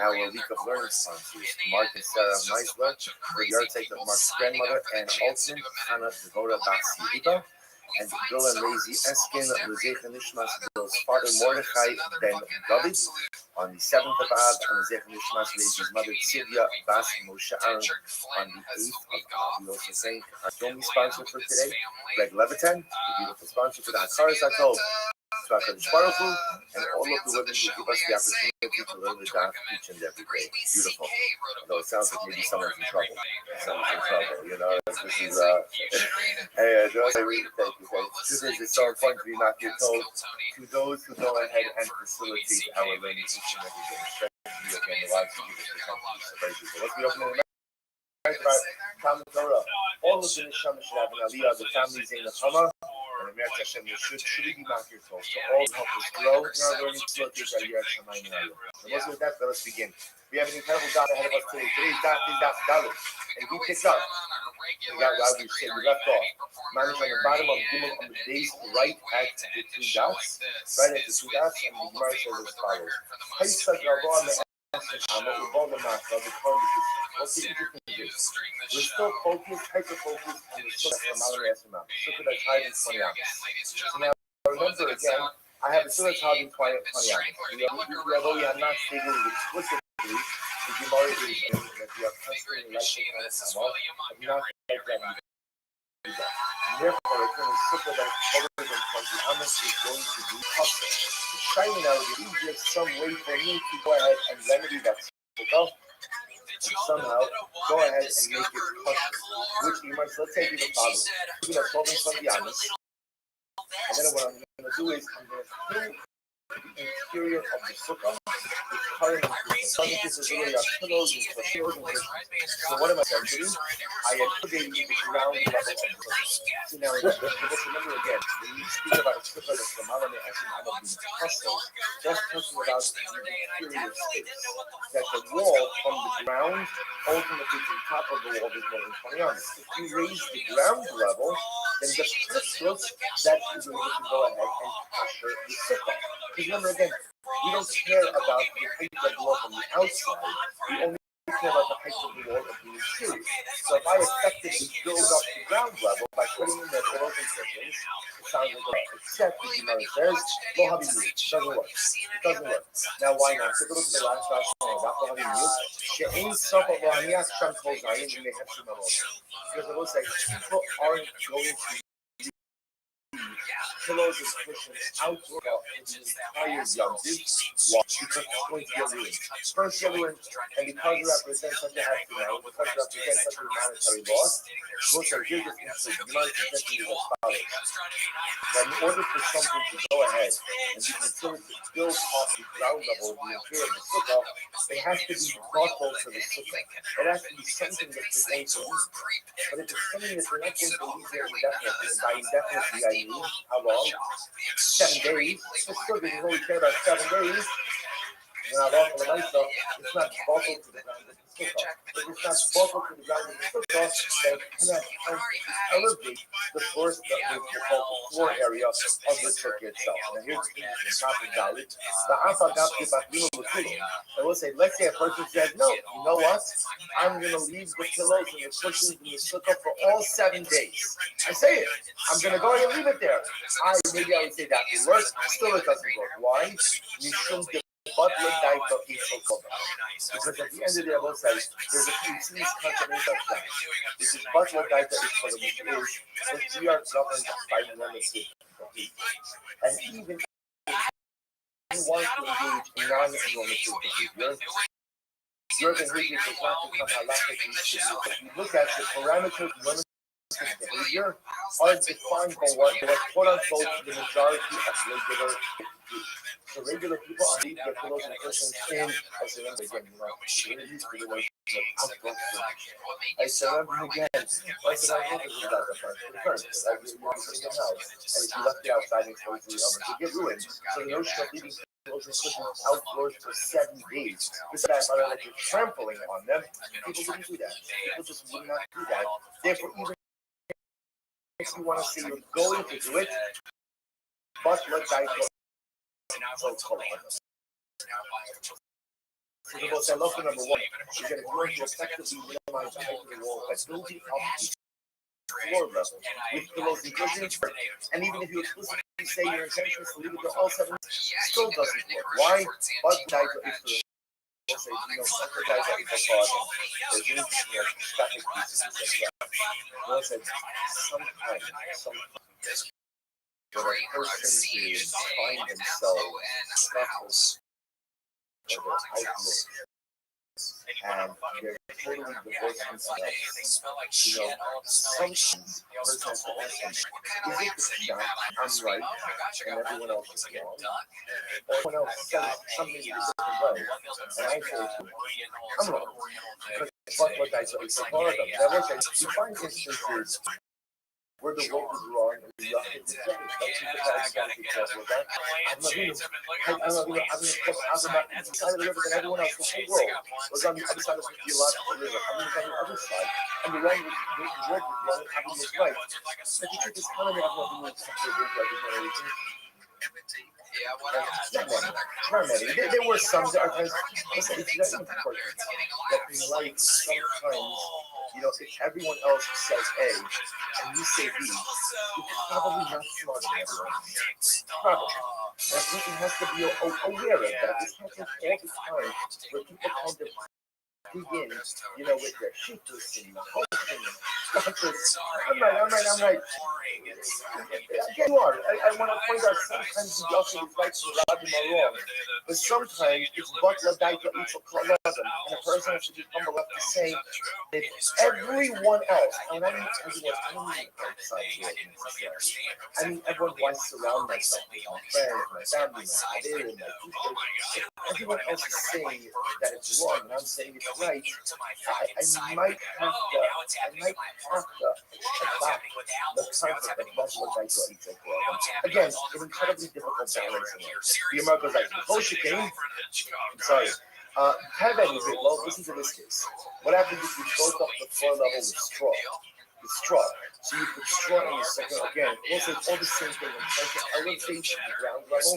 our week of learning sponsors, Mark and Sarah Meisler, for the architect of Mark's grandmother, and Alton, Hannah Devoda Bas Yehuda, and Bill and Lazy Eskin, L'zeich Nishmas, Bill's father Mordechai Ben David, on the 7th of Av, and Zechon Nishmas Levi's mother Tzivya Bas Moshe Aaron on the 8th of Av. We also thank our only sponsor for today, Greg Levitan, the beautiful sponsor for the Hakaras HaTov, to HaKadosh Baruch Hu, and all of the women who give us the opportunity to learn the daf each and every day. Beautiful. Although it sounds like maybe someone's in trouble. Someone's in trouble, you know. This is, hey, Josh, I really thank you. Truth is, it's so important to be not get told to those who go ahead and facilitate our learning each and every day, especially again the lives of people. Let's be open to the about Talmud Torah. All of the Neshama should have an aliyah, the families in the Hama, and Emet Hashem should be not your fault. So all help us grow in our learning facilities are here at Shamayim and Aliyah. So let's with that, let us begin. We have an incredible dot ahead of us today. Today's dot is dot Dalit. And we picked up. We got Rabbi said we left off. Managed on the bottom of Gimel on the base, right at the two dots. Right at the two dots, and the Gemara says as follows. We're still focused, hyper-focused on the Sukkah that's hiding 20 hours. So now, remember again, I have a Sukkah that's hiding 20 hours. Although we have not stated it explicitly, the Gemara is that we are constantly lighting on the Sukkah, and not like that. Therefore, a kind of Sukkah that is covered in 20 hours is going to be tougher. The shining out of it is just some way for me to go ahead and remedy that Sukkah. And somehow go ahead and make it possible. Which means, let's say we the following. We're going to solve in 20 hours. And then what I'm going to do is I'm going to fill the interior of the sukkah with current improvements. Some of this is really our pillows and cushions. So what am I going to do? I had put in the ground level of the sukkah. So now, let's remember again, when you speak about a sukkah that's the Malam and Eshim Adam being hustled, that's talking about the interior space. That the wall from the ground ultimately to the top of the wall is more than 20 yards. If you raise the ground level, then the pressure that is going to go ahead and pressure the sukkah. Because remember again, we don't care about the height of the wall from the outside. We only care about the height of the wall of the interior. So if I effectively build up the ground level by putting in the pillows and cushions, it sounds like a except the Gemara says, lo habi mute. It doesn't work. It doesn't work. Now why not? Take a look at the last one. Lo habi mute. She'ein sofa lo haniach sham kol zayin v'mehem shumalot. Because it looks like people aren't going to pillows and cushions outdoor in the entire Yom Tov walk because it's going to get ruined. First, get ruined, and because it represents such a hefty amount, because it represents such a monetary loss, most are here just include. The money is as follows. That in order for something to go ahead and be considered to build off the ground level of the interior of the sukkah, it has to be thoughtful to the sukkah. It has to be something that you're going to use. But if it's something that you're not going to use there indefinitely, and by indefinitely I mean how long? 7 days. It's still because you only care about 7 days. When I walk on the night stuff, it's not buckled to the ground of the sukkah. If it's not buckled to the ground of the sukkah, then it cannot elevate the floor, the floor area of the sukkah itself. Now here's the top of Dalit. The Alpha Gapti Baklima Lukulo. I will say, let's say a person says, no, you know what? I'm going to leave the pillows and the cushions in the sukkah for all 7 days. I say it. I'm going to go ahead and leave it there. Maybe I would say that would work. Still, it doesn't work. Why? You shouldn't get because at the end of the day, I will say there's a continuous continuity of that. This is but what Daita is for the which is that we are governed by limited behavior. And even if you want to engage in non-normative behavior, your behavior does not become halachically significant. If you look at the parameters of normative behavior are defined by what quote unquote the majority of regular people. So regular people are leaving their pillows and cushions in. I say them again, we're used to the way outdoor. I say them again. I say them again. Like you want to in your house, and if you left it outside, it's going to get ruined. So the notion of leaving pillows and cushions outdoors for 7 days, besides like you're trampling on them, people wouldn't do that. People just would not do that. Therefore, even if you want to say you're going to do it, but let die for so the most I love number one is that it's going to effectively minimize the height of the wall by building up floor level with pillows and cushions. And even if you explicitly say your intention is to leave it to all seven, still doesn't work. Why? But guys are if we'll say, other guys are equal father. There's an interesting static pieces like that. We'll say sometimes when a person is find themselves stuck or their outlook and they're totally divorced themselves. Sometimes a person has to ask them, is it the fact I'm right and everyone else is wrong? Or someone else says something in a different way, and I say, I'm wrong. But what I say is part of them. Now, what you find instances where the world is wrong and the yucca is right. That's the exact example of that. I'm not even the side of the river than everyone else. The whole world was on the other side of the geological river. I was on the other side, and the wrong was wrong, everyone was right. But the truth is, how many of them have been everything? Not many. There were some that are times. Listen, it's very important that in life sometimes, if everyone else says A and you say B, you're probably not smarter than everyone else. Probably. And a person has to be aware of that. This happens all the time where people kind of begin, with their sheepness and hoping and stuff. I'm right. Again, you are. I want to point out sometimes the also reflects the Rabbi are wrong. But sometimes it's but Ladaita equal Korazim. And a person has to be humble enough to say that everyone else, and I mean everyone, I don't mean outside the necessarily. I mean everyone who I surround myself with, my friends, my family, my family, my teachers. Everyone else is saying that it's wrong, and I'm saying it's right. I might have to adopt the concept of muscle again, it's an incredibly difficult balancing act. The Gemara goes like, I'm sorry. Kevin is it? Well, listen to this case. What happens if you build up the floor level with straw? With straw. So you put straw in the second again. Also, it's all the same thing. I'm trying to elevate the ground level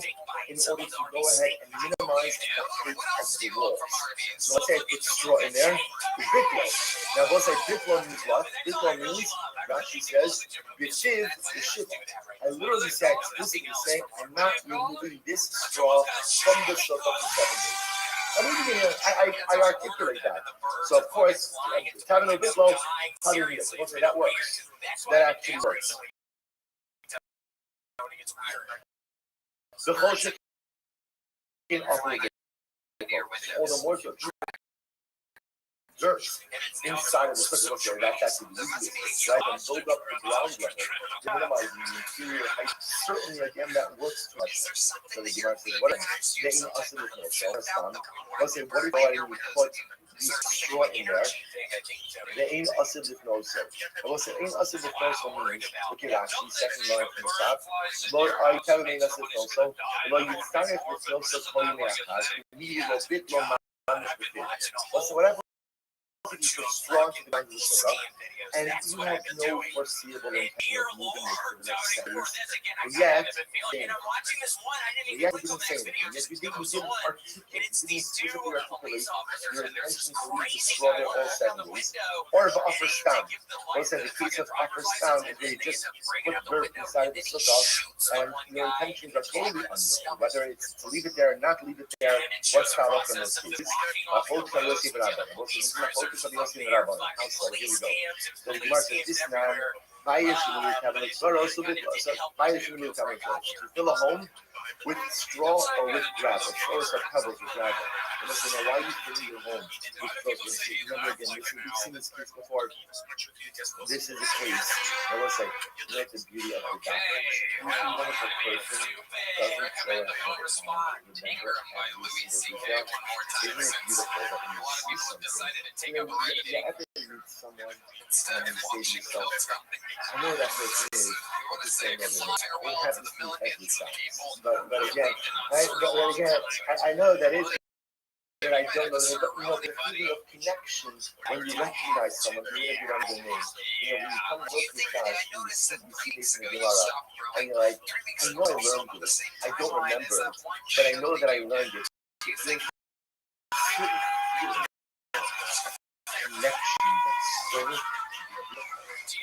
in order to go ahead and minimize the height of the walls. So let's say I put straw in there. The brickload. Now, we'll say brickload means what? Brickload means, Rashi says, B'tiv the shit. I literally say explicitly say, I'm not removing this straw from the sofa for 7 days. I mean, I articulate that. So, of course, having a bit low, how do you do it? Okay, that works. That actually works. The whole shit can operate all the more so. Dirt inside of the circle. Okay, that's the easiest, right? And build up the ground level to minimize the interior height. Certainly, again, that works to us. So the Gemara says, what is getting us in the place? Let's say, what if I put these straw in there? They ain't us in the nose. Let's say, ain't us in the nose means, okay, actually, second line from the top. Lord, I tell me that's the nose. So, Lord, you started with no such holy man. You need a bit more man. So, whatever. You put strong to the mind of the Torah, and you have no foreseeable intention of moving it to the next 7 years. And yet, you didn't say anything. Yet you didn't articulate, your intention to leave the straw there all 7 days. Or the upper stam. Let's say the case of upper stam is they just put dirt inside the sukkah, and your intentions are totally unknown. Whether it's to leave it there or not leave it there, what's found up in those cases? Somebody else in the Rabbi. So here we go. So the Gemara says, this man, to fill a home with straw or with gravel. Straw is covered with gravel. And listen, now, why are you filling your home with straw? Remember again, we've seen this case before. This is a case. Now let's say, that's the beauty of the document. Usually when a person doesn't show up remember every single detail, isn't it beautiful that when you see something, you ever meet someone and you say to yourself, I know that person is what the same every day. It happens to me every time. But again, I know that is that I don't know, the feeling of connection when you recognize someone, even if you don't know their name. When you come to look at guys, you see this in the Gemara, and you're like, I know I learned this. I don't remember it, but I know that I learned it. It's like connection that's so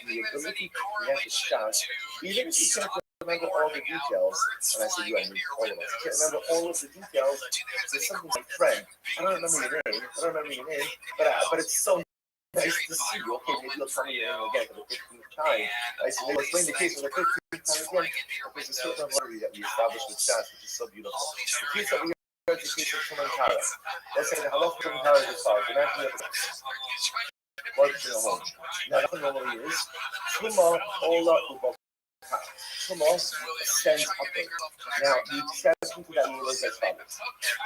the ability to connect the shots, even if you can't remember all the details, and I said, you, I mean, all of us can't remember all of the details. There's something like friend. I don't remember your name, but it's so nice to see you. Okay, maybe you'll tell me your name again for the 15th time. I said, maybe explain the case for the 15th time again. There's a certain lottery that we established with Shas, which is so beautiful. The case that we heard, the case of Shimon Tara. Let's say the halach of Shimon Tara is as follows. Imagine you have a work in a home. Now, nothing normally is. Tuma, Ola, Ubok. Tuma stands upward. Now, the exception to that rule is as follows.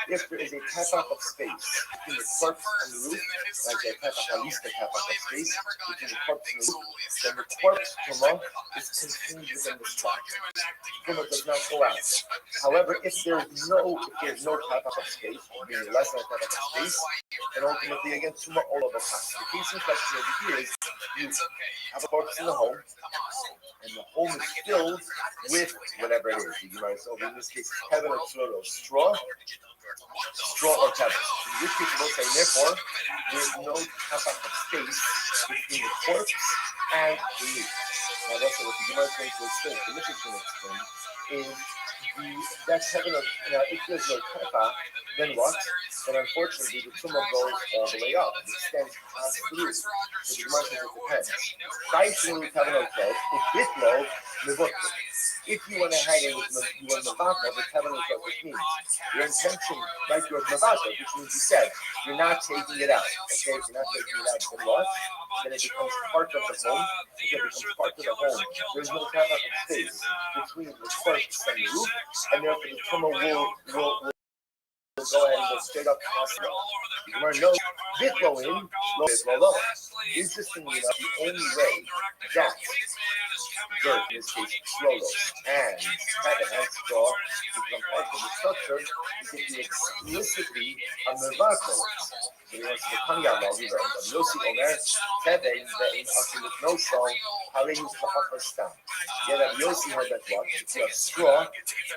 If there is a tap-up of space between the corpse and the roof, like a tap-up, at least a tap-up of space between the corpse and the roof, then the corpse Tuma is contained within the spot. Tuma does not go out. However, if there's no tap-up of space, meaning less than a tap-up of space, then ultimately, again, Tuma all of a pass. The case in question over here is you have a corpse in the home, and the home is filled with whatever it is. You might say, in this case, heaven or straw or table. In this case, we'll say, therefore, there's no tap-up of space between the corpse and the roof. Now, that's what the Gemara is going to explain. The Mishnah is going to explain is that's heaven or, now, if there's no tap-up, then what? Then unfortunately, the tumor goes all the way up. It extends past the roof. So the Gemara says it depends. If you went ahead and you were Mavata, the Kevin was what which means your intention, like you're Mavata, which means you said you're not taking it out. Okay, if you're not taking it out, then what? Then it becomes part of the home. If it becomes part of the home, there's no tap of space between the corpse and the roof, and therefore the tumor will go ahead and go straight up past the wall. You can know this go in, low. Interestingly enough, the only way that dirt, in this case, Slolos, and heaven and straw become part of the structure is if you explicitly are Mevako. So he wants to come out law, we learned, and Yossi Omer, heaven, that in Aki with no song, Hareyu Kahafar Stam. Yet Yossi had that what? It's a straw,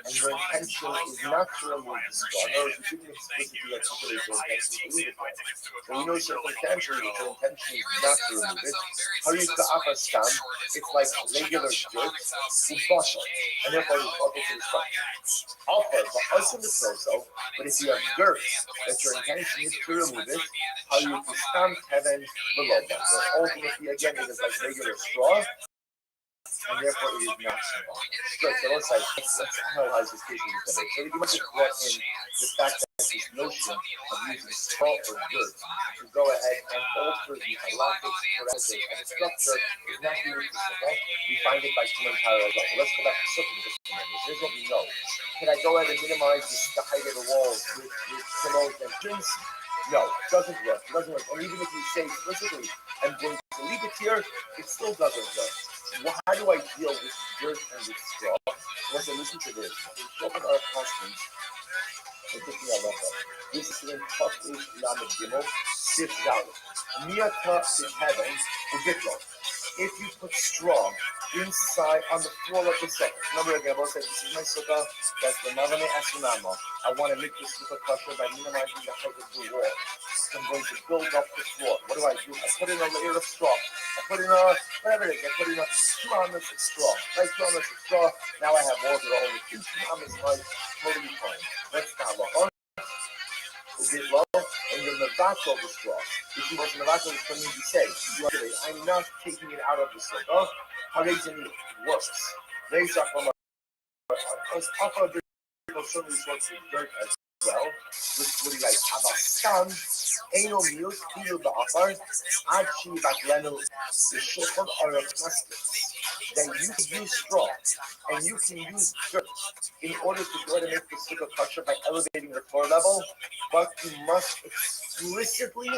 and your intention is not to remove the straw. In other words, you didn't explicitly articulate your intention to leave it there. So we know circumstantially that your intention is not to remove it. Hareyu Kahafar Stam, it's like regular dirt, Ubasha, and therefore it's bubble to the structure. Offer, but also the so, but if you have dirt, that your intention is to remove it, how you can stamp heaven below that. So ultimately, again, it is like regular straw, and therefore it is not small. Good, so let's analyze this case a little bit. So you must have brought in the fact that this notion of using straw or dirt to go ahead and alter the halakhic parameters of the structure is not really simple. We find it by Shimon Tara as well. Let's go back to Sukkim just a minute. Here's what we know. Can I go ahead and minimize the height of the walls with pillows and pins? No, it doesn't work. It doesn't work. And even if you say explicitly, I'm going to leave it here, it still doesn't work. Well, how do I deal with dirt and with straw? Once I listen to this, we open our customs. This is in Chotlish Lamed Gimel, Sif Dalet. Miyata is heaven, Ubitlo. If you put straw inside on the floor of the sukkah, remember again, I said, this is my sukkah, that's the Navane Asunama. I want to make this sukkah kosher by minimizing the height of the wall. So I'm going to build up the floor. What do? I put in a layer of straw. I put in a, whatever it is, I put in a 2 ounces of straw. Nice 2 ounces of straw. Now I have walls that are only 2 ounces high, totally fine. Let's not look. Is low, and you're Mavato the straw. If you want to Mavato the straw, means you say, I'm not taking it out of the sukkah. How does it works? They talk about certainly works with dirt as well. Which would be like Abastam, Eno Mute, Pilu Ba'afar, Achi Baklenu, the Shofar are a plastic. Then you can use straw and you can use dirt in order to go ahead and make the sukkah kosher by elevating the floor level, but you must explicitly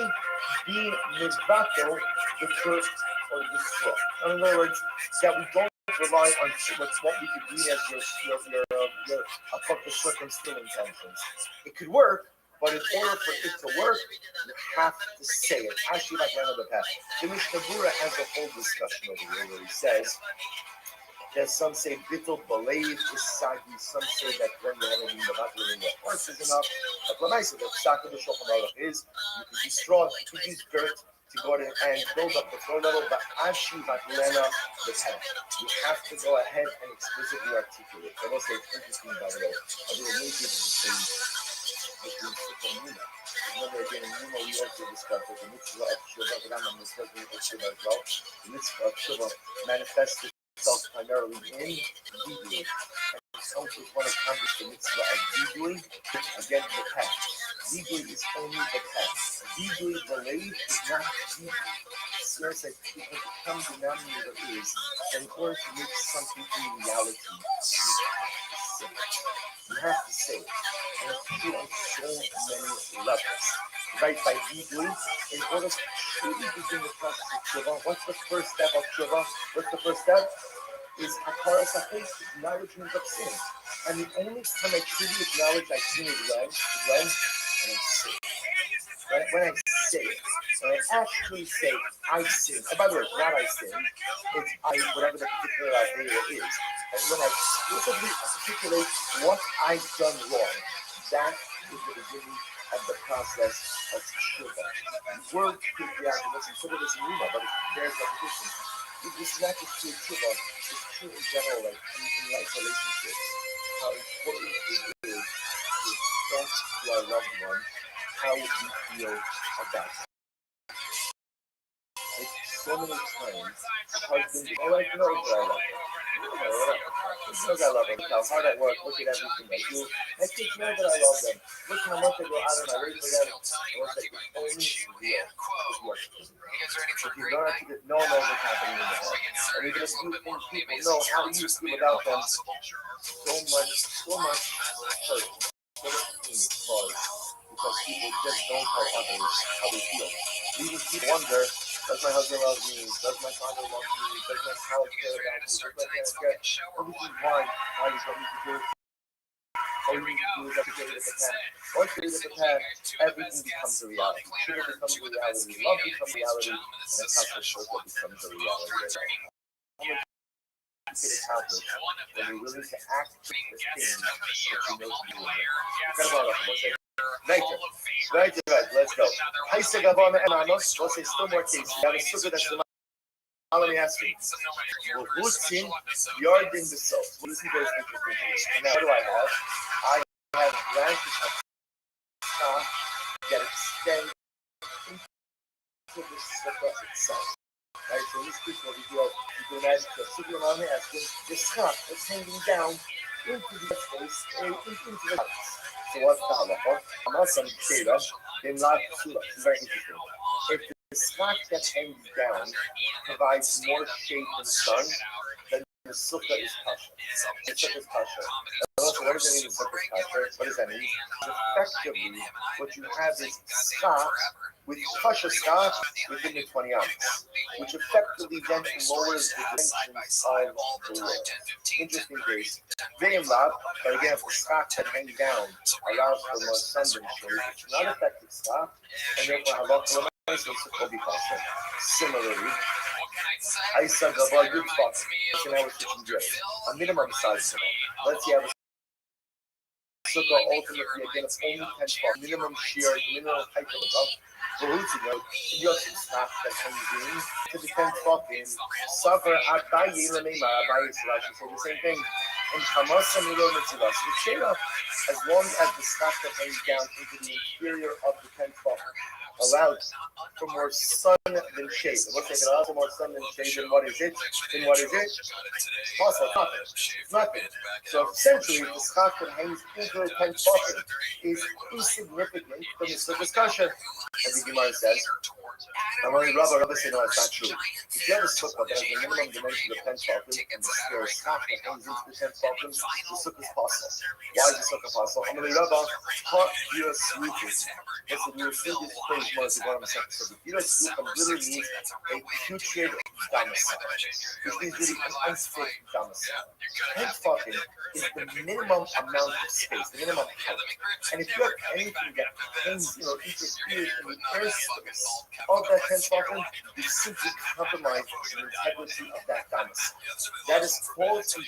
be mizbato the dirt or the straw. In other words, that we don't rely on what we could read as your appropriate circumstantial intentions. It could work, but in order for it to work, you have to say it. Actually, like one of the past. The Mishnah Berurah has a whole discussion over here where he says that some say bittul believe is sagi, some say that when you're having the battle in your horse is enough. But what I said that Shaka the Shulchan Aruch is you can use straw, you can use dirt to go ahead and build up the floor level, but Ashi Vatlena the pen. You have to go ahead and explicitly articulate. I will say it's interesting, by the way. I will make it between Sukkah and Nuna. Remember again, in Nuna, we also discussed that the mitzvah of Shuvah, the Rambam discussed the mitzvah of Shuvah as well. The mitzvah of Shuvah manifests itself primarily in Vidui. And so we want to accomplish the mitzvah of Vidui, again, the past. Vidui is only the past. Vidui delayed is not Vidui. Sarah said, because the common denominator is that in order to make something in reality, you have to say it. And it's true on so many levels. Right, by Vidui, in order to truly begin the process of Tshuva, what's the first step of Tshuva? What's the first step? Is Hakaras HaChes, acknowledgement of sin. And the only time I truly acknowledge I sin is when I sin. When I say it. When I actually say I sin. And by the way, it's not I sin. It's I, whatever the particular idea is. And when I explicitly articulate what I've done wrong, that is the beginning of the process of Tshuva. The word could be out, let's consider this in Yuma, but it bears repetition. This is not just true Tshuva, it's true in general, like in life relationships. How important it is to express to our loved one how we feel about it. It's so many times husbands, oh, I know that I love him. I love him. How hard I work, look at everything I do. I take know that I love them. Look how much I go out of my way for them. I want to say, only real. If you learn to get no one what's happening in the heart. And even if you think people know how you feel without them, so much hurt. Because people just don't tell others how they feel. Even people wonder, does my husband love me? Does my father love me? Does my child care about me? Does my parents care? Well, this is why you don't need to do it. All you need to do is articulate at the past. Once you read at the past, everything becomes a reality. Sugar becomes a reality. Love becomes a reality. And the concept of becomes a reality. How much you can accomplish when you're willing to act the things that you know to do. Right, let's go. Haisa Gavana and Amos, let's say still more cases. You have a sugar that's the Malami Asking. Well, Rutzin, Yardin the Salt. Well, this is very interesting. And now, what do I have? I have branches of stock that extend into the sugar itself. Right, so in this case, what we do imagine the sugar Malami Asking, the stock that's hanging down into the space, into the lights. So what's the halacha? I'm not some data in life. It's very interesting. If the slack that hangs down provides more shade than sun, then the sukkah is kasha. The sukkah is kasha. And also, what does that mean? The sukkah is kasha. What does that mean? Effectively, what you have is skach with kasha skach within the 20 ounces, which effectively then lowers the dimensions of the wall. Interesting case. Very loud, but again, if the skach that hangs down allows for more sun than shade, it's not effective skach, and therefore halacha l'maaseh sukkah be kasha. Similarly, I said about good spot. So now we're switching gears. A minimum size sukkah. Let's see how the sukkah ultimately again it's only 10 spots. Minimum shear, minimum height of the for roots you know, you have some stuff that hangs in to the 10 spot in suffer Abaye Lamema Abaye Slash say the same thing. And Hamas and Milo Mitzvah. So it's shade up as long as the stuff that hangs down into the interior of the 10 spot allows for more sun than shade. And let's say it allows for more sun than shade, then what is it? It's possible, it's nothing. So essentially, the stock that hangs into the 10th button is insignificant from this discussion. And the Gemara says, I'm only Rabbi said, no, it's not true. If you have a sukkah that has a minimum dimension of 10 button, and there is stock that hangs into the 10th button, the sukkah is possible. Why is the sukkah possible? I'm only Rabbi, hot Yus Rufus. Listen, you will see this phrase more as one of the seconds. So the Yus Rufus literally means a putrid domicile, which means really an unfit domicile. 10th button is the minimum amount of space, the minimum height. And if you have anything that hangs, interferes in the air space of that 10th button, you simply compromise the integrity of that domicile. That is called to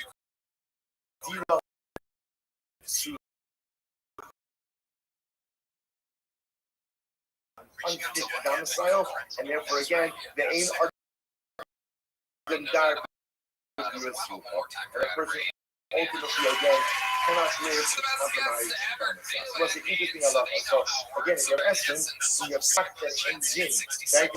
derail unfit domicile, and therefore again the aim are the dire and a person ultimately again cannot live compromised domicile. So that's the interesting about it. So again, in your essence, when you have fact that ends in, that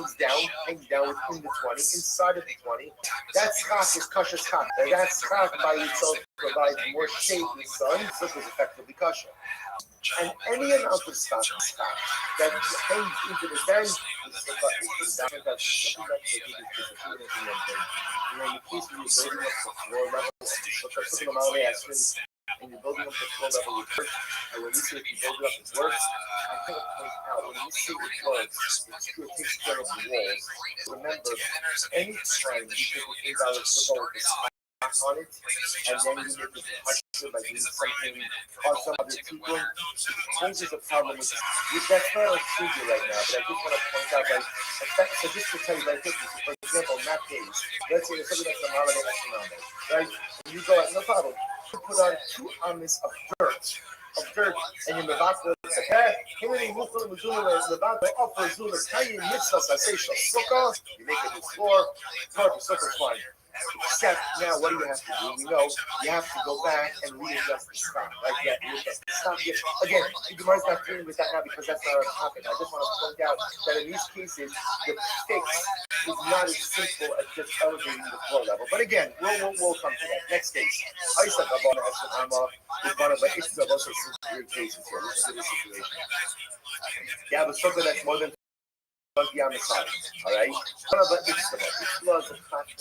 hangs down within the 20, inside of the 20, that schach is kasha schach. That schach by itself provides more shade in the sun, so it is effectively kasha. And any amount of schach that hangs into the den is down. That's something that they do is in the case when you're building up the floor level, something amount of actions, and you're building up the floor level with work, and when you say if you build it up with work, I kind of point out when you say it works, it's true, it takes care of the walls. Remember, any time you take an invalid football with a spot on it, and then you make it touch it by doing something or some other people, it poses a problem with that's not a figure right now, but I just want to point out, like, so just to tell you very quickly, for example, in that case, let's say there's something that's a holiday astronomical, right? And you go out, no problem. You put on 2 ounces of dirt, and you mevatel it's like, hey, you make it this floor, sucker fine. Except now, what do you have to do? We know you have to go back and readjust the stock. Like that, readjust the stock. Again, the Gemara's not dealing with that now because that's not our topic. I just want to point out that in these cases, the fix is not as simple as just elevating the flow level. But again, we'll come to that. Next case. I said about I'm one of the issues of also weird cases here. Listen to this situation. You have a circle that's more than on the side, all right? One of the Ishtama is a platform.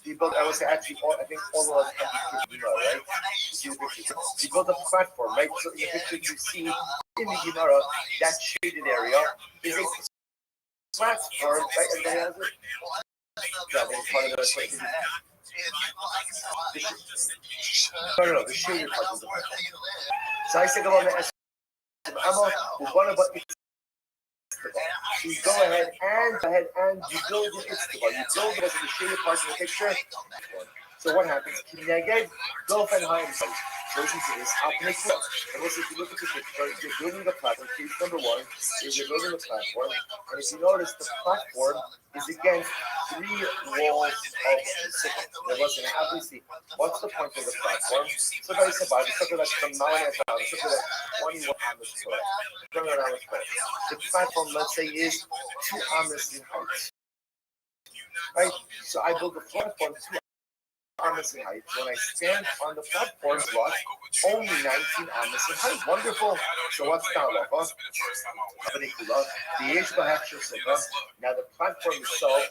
He built, I would say, actually, I think all of us have this picture, right? You see the picture. He built a platform, right? So in the picture you see in the Gemara, that shaded area is a platform, right? And then has it. Yeah, then part of the no, the shaded part is the platform. So I said, about the Amma, one of the you go ahead and you build the Itztaba. You build it as the shaded part of the picture. So what happens? Kineged, Dolphin High. So listen to this. And listen, if you look at the picture, you're building the platform. Case number 1 is you're building the platform. And if you notice, the platform is against 3 walls of the city. Obviously, what's the point of the platform? So very simple. The circle that's from now and down, the circle that's 21 amas square. The platform, let's say, is 2 amas in height. Right? So I build the platform 2 amas in height. When I stand on the platform block, only 19 amas in height. Wonderful. So what's the halacha? Now the platform itself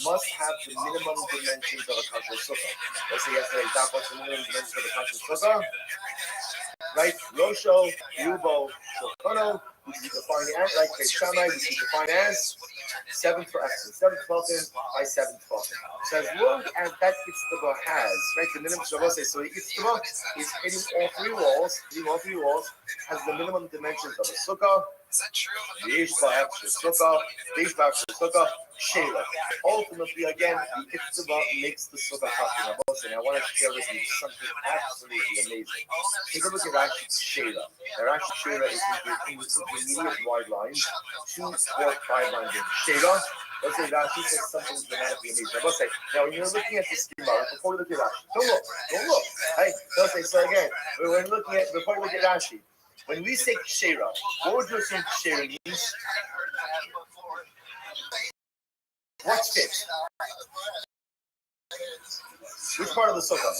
must have the minimum dimensions of a kasher sukkah. Let's say yesterday, what's the minimum dimensions of a kasher sukkah? Right? Rosho, Rubo, Shokono, which we define as, like Shammai, which we define as 7 for excellence, 7 12 by 7 12. So as long as that Itztaba has, right, the minimum, so the Itztaba is hitting all 3 walls, has the minimum dimensions of a sukkah. Ultimately, again, the Itztaba makes the sukkah happen. And I want to share with you something absolutely amazing. Take a look at Rashi's Shera. Rashi's Shera is in the intermediate wide lines, 2, 4, 5 lines in. Shera, let's say Rashi says something dramatically amazing. I will say, now when you're looking at the schema, before you look at Rashi, don't look. Hey, don't say, so again, before you look at Rashi, when we say Shera, what would you assume Shera means? What's fixed? Which part of the sukkah?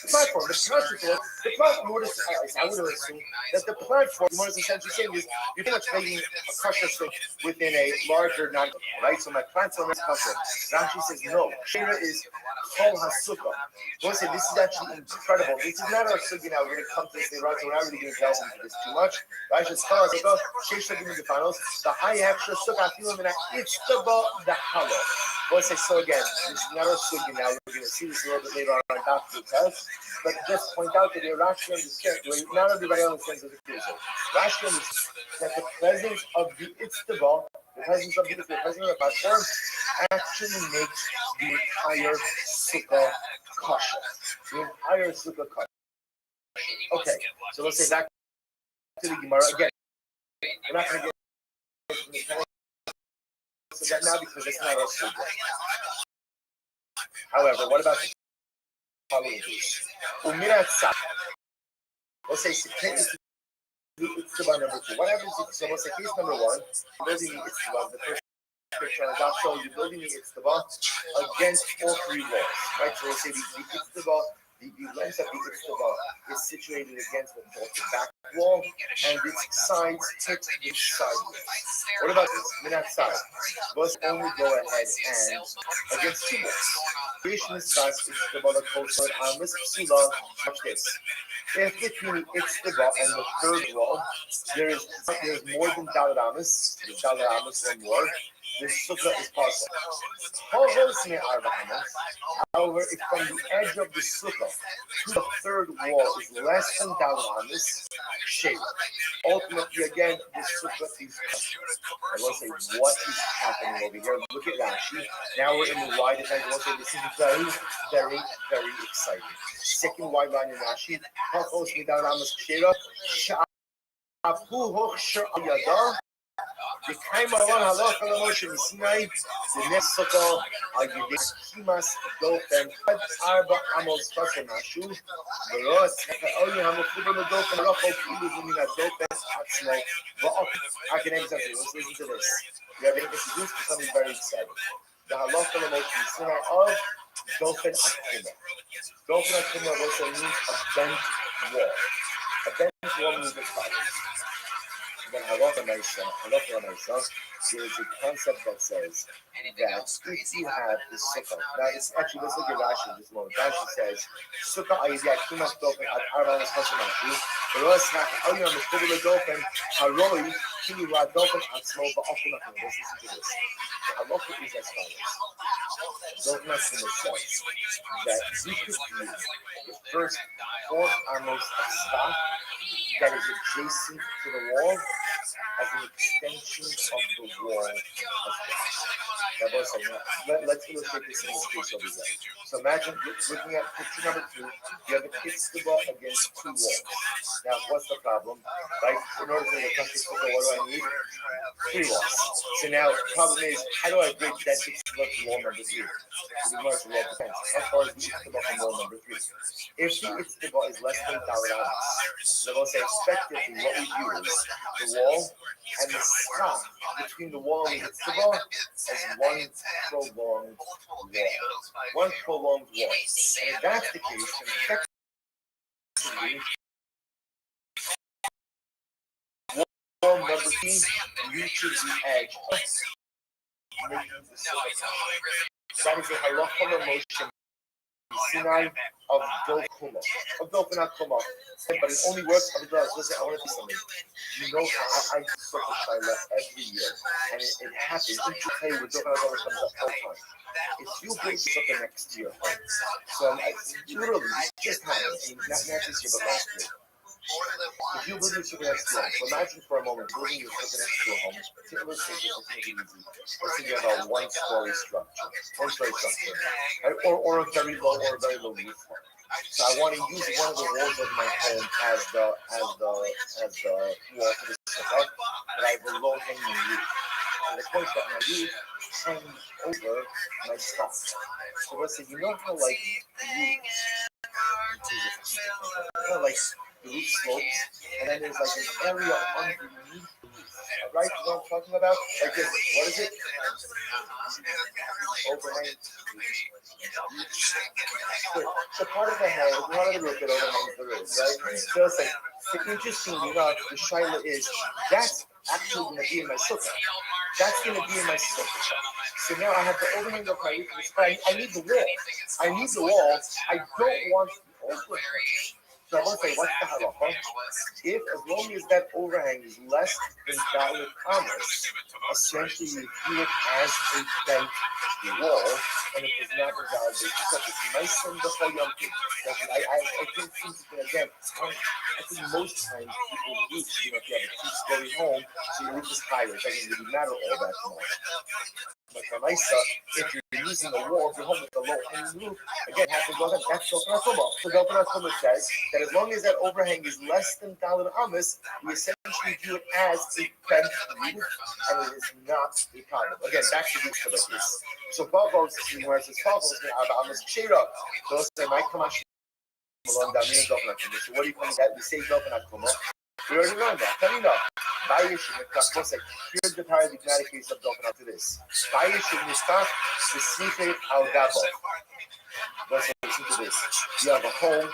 The platform. The platform. I would assume that the platform, what it's essentially saying is you're pretty much making a kasher stick within a larger non, right? So my platform is kasher. Rashi says no. Shera is kol hasukkah. So I say this is actually incredible. This is not our sukkah now. We're going to come to this thing, right? So we're not really going to delve into this too much. Rashi says kol hasukkah. Sheish in the finals. The high extra sukkah feeling that it's the hollow. Let's say so again. This is not our sukkah now. We're going to see this a little bit later on Dr. Test. But just point out that Rashi understands, not everybody understands the conclusion. Rashi understands that the presence of the Itztaba, the presence of the platform, actually makes the entire sukkah kosher. The entire sukkah kosher. Okay, so let's say back to the Gemara again. We're not going to get of that now because it's not our subject. However, what about the following case? Let's say it's number 2. What happens if so? Let's say case number 1, building the itztaba, the first picture on the dot shows you building the itztaba against all 3 walls, right? So let's say the itztaba, the length of the itztaba is situated against the back wall, and its sides hit the sideways. What about this? Minat side. Let's only go ahead and against 2 walls. Creation is fast. Itztaba the coastal armless psula. Watch this. If between the itztaba and the third wall, there is more than dalaramis, the dalaramis or more, the sukkah is possible. However, if from the edge of the sukkah to the third wall is less than dalaramis, shade. Ultimately, again, the sukkah is. I will say, what is happening over here? Look at Rashi. Now we're in the wide line. I will say this is very, very, very exciting. Second wide line in Rashi. The Kaimaran Halach Moshe Sinai, the next sukkah, Agidik Kimas Dofen, Arba Amos Fasanashu, the Roth Only Hamukuba Dofen, Rachel Kilu Mina Dofen, Atzmo, I can exactly listen to this. We are being introduced to something very exciting. The Halach Moshe Sinai of Dofen Akuma. Dofen Akuma also means a bent wall. A bent wall means the follows. Then halacha ma'isa, there is a concept that says that if you have the sukkah, now it's actually, let's look at Rashi in this moment. Rashi says, sukkah ayidiyat kumas dofen ad arba nesfasamashi, v'roas ha'ayim ha'meshkubu ledofen, haroi kilu ha'dofen atzmo ba'ofen ha'kum. Listen to this. The halacha is as follows. Dofen ha'kum says that you could use the first 4 amos of stock that is adjacent to the wall as an extension of the wall as well. Let's illustrate this in this case over here. So imagine looking at picture number 2, you have a itztaba against 2 walls. Now, what's the problem? Right? In order to make a country sukkah, what do I need? 3 walls. So now the problem is, how do I bridge that itztaba to wall number 3? So the Gemara will depends. How far is the itztaba from wall number 3? If the itztaba is less than dalaramis, then we'll say effectively what we do is the wall and the stop between the wall and the itztaba as one prolonged wall. One prolonged wall. And if that's the case, then effectively wall number 3 reaches the edge, making the sukkah. That is the halacha l'Moshe Sinai of Dokuma. Of Dokuma. But it only works if it does. Listen, I want to do something. You know, I do such a Shaila every year. And it happens. Each day with Dokuma comes up all the time. If you bring sukkah next year, so literally, this just happened. Not this year, but last year. If you build your sukkah next to your home, so imagine for a moment building your sukkah next to your home. Let's say this is easy. Let's say you have a one-story structure, right? Or a very low roof. So I want to use one of the walls of my home as the wall for the sukkah, but I have a low-hanging roof. And the point that my roof hangs over my stuff. So let's say, you know how like the roof slopes, and then there's like an area underneath, right? You know what I'm talking about? Like this. What is it? Overhang. So part of the head, part of the roof that overhangs the roof, right? So it's like, interestingly enough, the shaila is that's actually going to be in my sukkah. That's going to be in my sukkah. So now I have the overhang of my roof, but I need the wall. I need the wall. I don't want the overhang. So I want to say, what's the halacha? If, as long as that overhang is less than valid commerce, essentially you view it as a bent wall, and it is not a valid basis. It's nice and the chayamkim. I think, again, I think most times people roofs, if you have a 2-story home, so your roof is higher. It doesn't really matter all that much. If you're using the wall of your home with the low-hanging roof, again, have to go ahead. That's Dofen HaKuma. So Dofen HaKuma says that as long as that overhang is less than Daled Amas, we essentially do it as a bent roof, and it is not a problem. Again, back to this for the case. So Pavos, where it says Pavos, Amas Shira, those say, my Kamash. So what do you call that? We say Dofen HaKuma. We already learned that. Tell me now. Here's the paradigmatic case of Dofen to this. The Sife Al Gabo. Let's listen to this. You have a home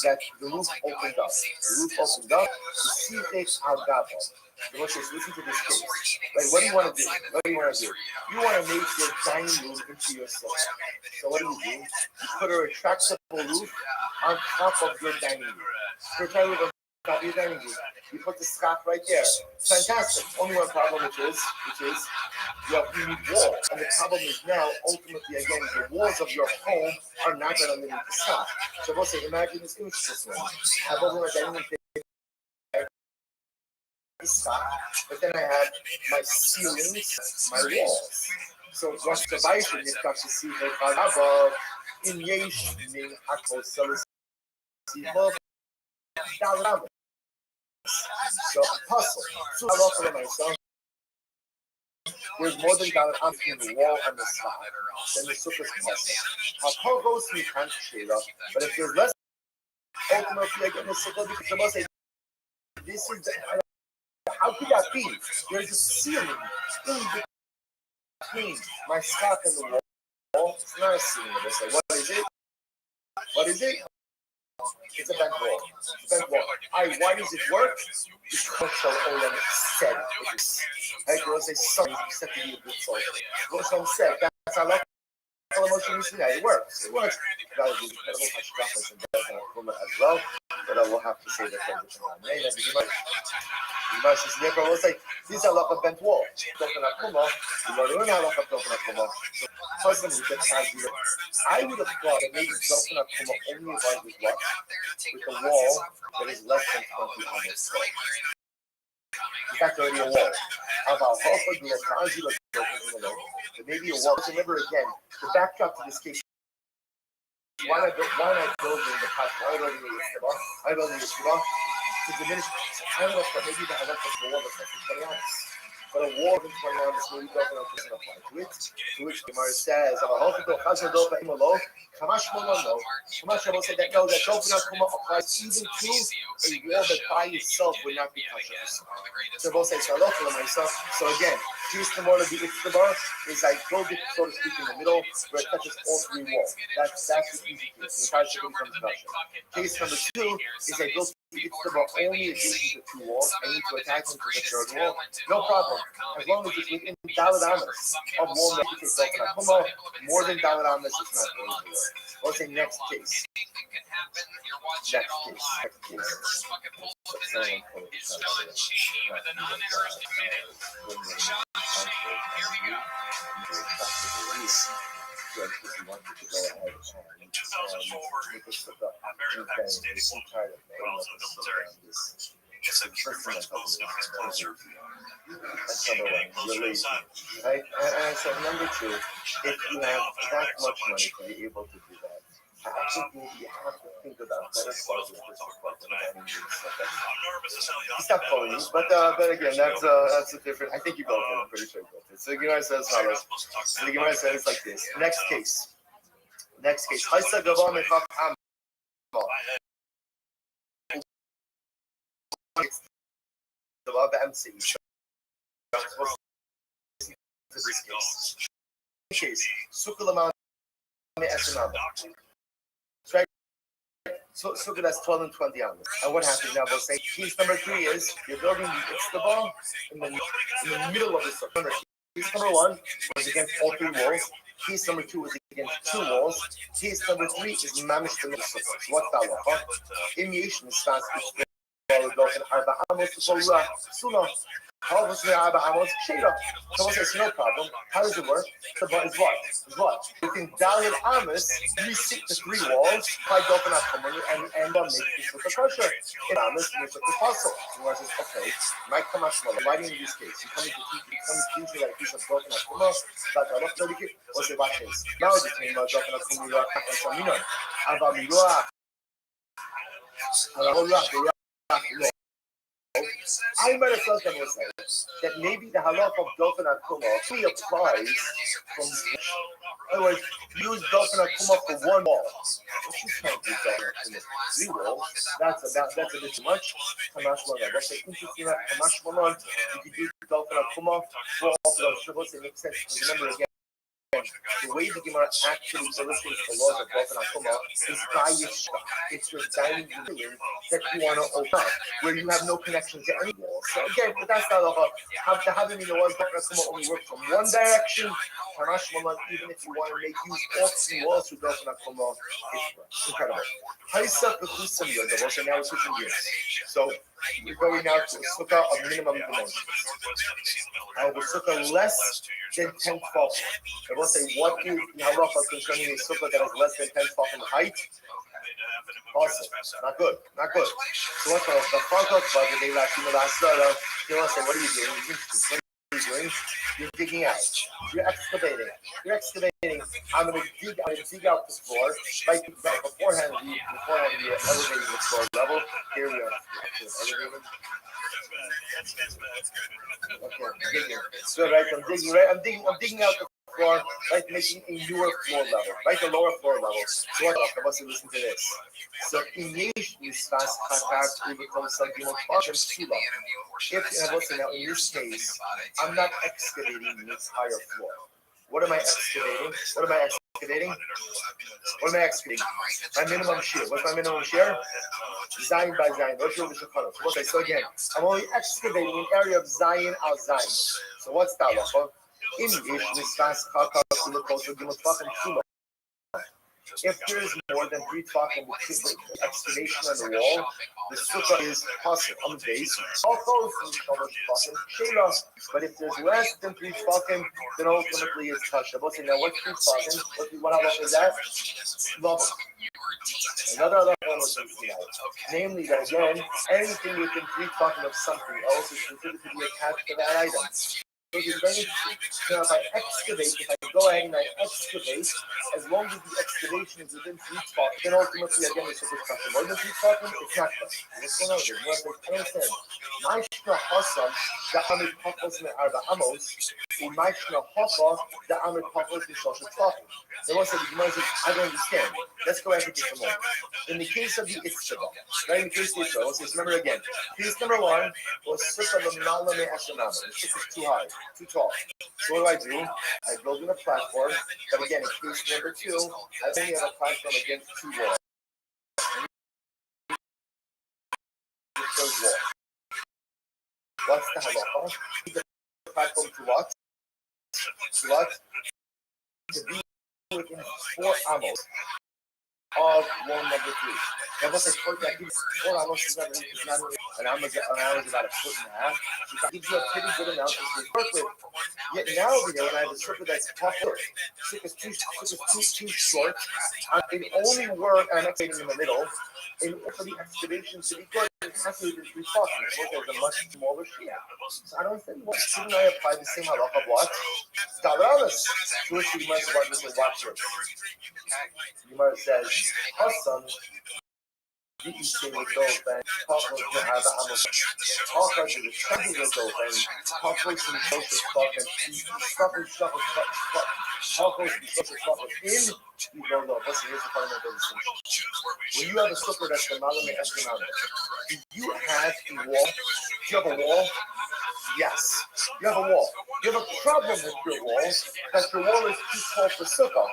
that the roof opened up. The Sife Al Gabo. Listen to this case. Like, what do you want to do? You want to make your dining room into your sofa. So what do? You put a retractable roof on top of your dining room. You put the scarf right there. It's fantastic. Only one problem, which is you need wall. And the problem is now, ultimately, again, the walls of your home are not going to limit the scarf. So we'll say, imagine this image system. I have over my dining room but then I have my ceilings, my walls. So what's the Bible? You've got to see that above in Yesh Ming Akosel. So apostle. So I offer myself. There's more than that between the wall and the sky. Then the sukkah is possible. How goes we can't shade up, but if there's less, ultimately again the sukkah because the most this is the, how could that be? There's a ceiling in between my scarf and the wall. It's not a ceiling. Like, what is it? What is it? It's a bent wall. Why does it work? Because Olam said it is. Right? There was a son said to be a good soul. Rothschild said that's how it works. It works. That would be incredible as well. But I will have to say that these are like a bent wall. I would have thought that maybe Dofen HaKuma only applies with what? With a wall that is less than 20 honest. In fact, already a wall. But maybe a wall. Remember again, the backdrop to this case. Why not building the pot? Why not building the Yeshiva? To diminish. I don't know if maybe the halakha for the wall that's not 20 honest. But a war of 20 honest maybe Dofen HaKuma doesn't apply to it. To which Gemara says, Kamash will say that no, that Dofen HaKuma applies even to a wall that by itself would not be kosher. So both say myself. So again, here's the more of the Itztabar is I build it, so to speak, in the middle where it touches all three walls. That's the easy case. The entire city becomes kosher. Case number two is I built the Itztabar only adjacent to two walls. I need to attach them to the third wall. No problem. As long as it's within Daled Amas of wall that you take Dofen HaKuma, more than Daled Amas is not going to work. Let's say next case. It's a true principle that's going to get closer. That's number one. You're lazy. Right? And so number two, if you have that much money to be able to do that, I think maybe you have to think about better quality of He's not calling you, but again, that's a different. I think you built it. I'm pretty sure you built it. So the Gemara says follows. So the Gemara says like this. Next case. Right? So that's 12 and 20 on this. And what happens now? We'll say piece number 3 is you're building the ball in the middle of the circle. Piece number 1 was against all 3 walls. Piece number 2 was against 2 walls. Piece number 3 is mamish the middle circle. So what's that one? In Yeshiva starts with Someone says, no problem. How does it work? The but is what? Is what? Within Dalit Amos, you sit the three walls, hide open up and make this with the kosher. In Amos, you make the puzzle. So says, okay, might come out smaller. Why didn't in this case? You come to teach me that a piece of broken up kumah, but I love to make it, or say, watch this. Now the team of broken up kumah, and Samino. Avamiroa. I might have thought that was that maybe the halach of Dofen Akuma only applies from. In other words, use Dofen Akuma for one wall. But you can't do Dofen Akuma for three walls. That's a bit too much. Kamash Malon. That's an interesting Kamash Malon. You could do Dofen Akuma for all the Shavuos. It makes sense because remember again. The way the Gemara actually illustrates the laws of Dofen Akuma is by Yeshua. It's your dining room that you want to open up, where you have no connection to any wall. So again, but that's not about having the laws of Dofen Akuma only work from one direction. Harash Malan, even if you want to make use all three walls with Dofen Akuma, it's incredible. Haisa B'Chusam Yoda. So now we're switching gears. So we're going now to a sukkah of minimum dimensions. I have a sukkah less than 10 tefachim. I will say, what is the halacha concerning a sukkah that is less than 10 tefachim in height? Awesome. Not good. Not good. So what's the front of the day last Asara? You want to say, what are you doing? What are you doing? You're digging out. You're excavating. You're excavating. I'm going to dig out the floor. Right beforehand, we elevated the floor level. Here we are. Elevated. Okay, digging. So right, I'm digging out the floor, right, making a newer floor level, right, the lower floor level. So what I must listen to this. So in fast contact, we become something more function tula. Now in this case, I'm not excavating the entire floor. What am I excavating? My minimum shear. What's my minimum shear? Zayin by Zayin. Okay, so again, I'm only excavating an area of Zayin al Zayin. So what's that? If there is more than 3 tefachim between the excavation and the wall, the sukkah is possible on the base. But if there's less than 3 tefachim, then ultimately it's kasha. Now, what's 3 tefachim? What halacha is that? Lava. Another halacha was namely that again, anything within 3 tefachim of something else is considered to be attached to that item. So if I excavate, if I go ahead and I excavate, as long as the excavation is within 3 tefachim, then ultimately again it's a good question. More than 3 tefachim, it's not good. What's going on here? I understand. My shna hasam, the amid pachos me arba amos, and my shna hasa, the amid pachos me shosha tefachim. They want to say, I don't understand. Let's go ahead and get some more. In the case of the Itztaba, right? In the case of the Itztaba, let's remember again. Case number 1 was Sukkah L'Mnala Me Ashanama. The sukkah is too high, too tall. So what do? I build in a platform, but again, in case number 2, I only have a platform against 2 walls. What's the halacha? The platform to what? To what? To be within 4 amos of wall number 3. Now, what's the 4 amos is not an amos is about 1.5 feet. So it gives you a pretty good amount to work with. Yet now over here, when I have a sukkah that's tougher, sukkah is too short, I can only work, and I'm excavating in the middle, in order for the excavation to be good, it has to be 3 tefachim. There's a much smaller shear. So I don't think what shouldn't I apply the same halacha of what? Dalalas. To which you must watch this and watch it. You might says, Hassan, the eating with open, Papa to have a amos. Papa to the trending with open, Papa to the social fucking, Papa to the social fucking in the roll up. Listen, here's the fundamental distinction. When you have a sukkah that's the Malame Eskanama, do you have a wall? Do you have a wall? Yes, you have a wall. You have a problem with your walls, that your wall is too tall for sukkah.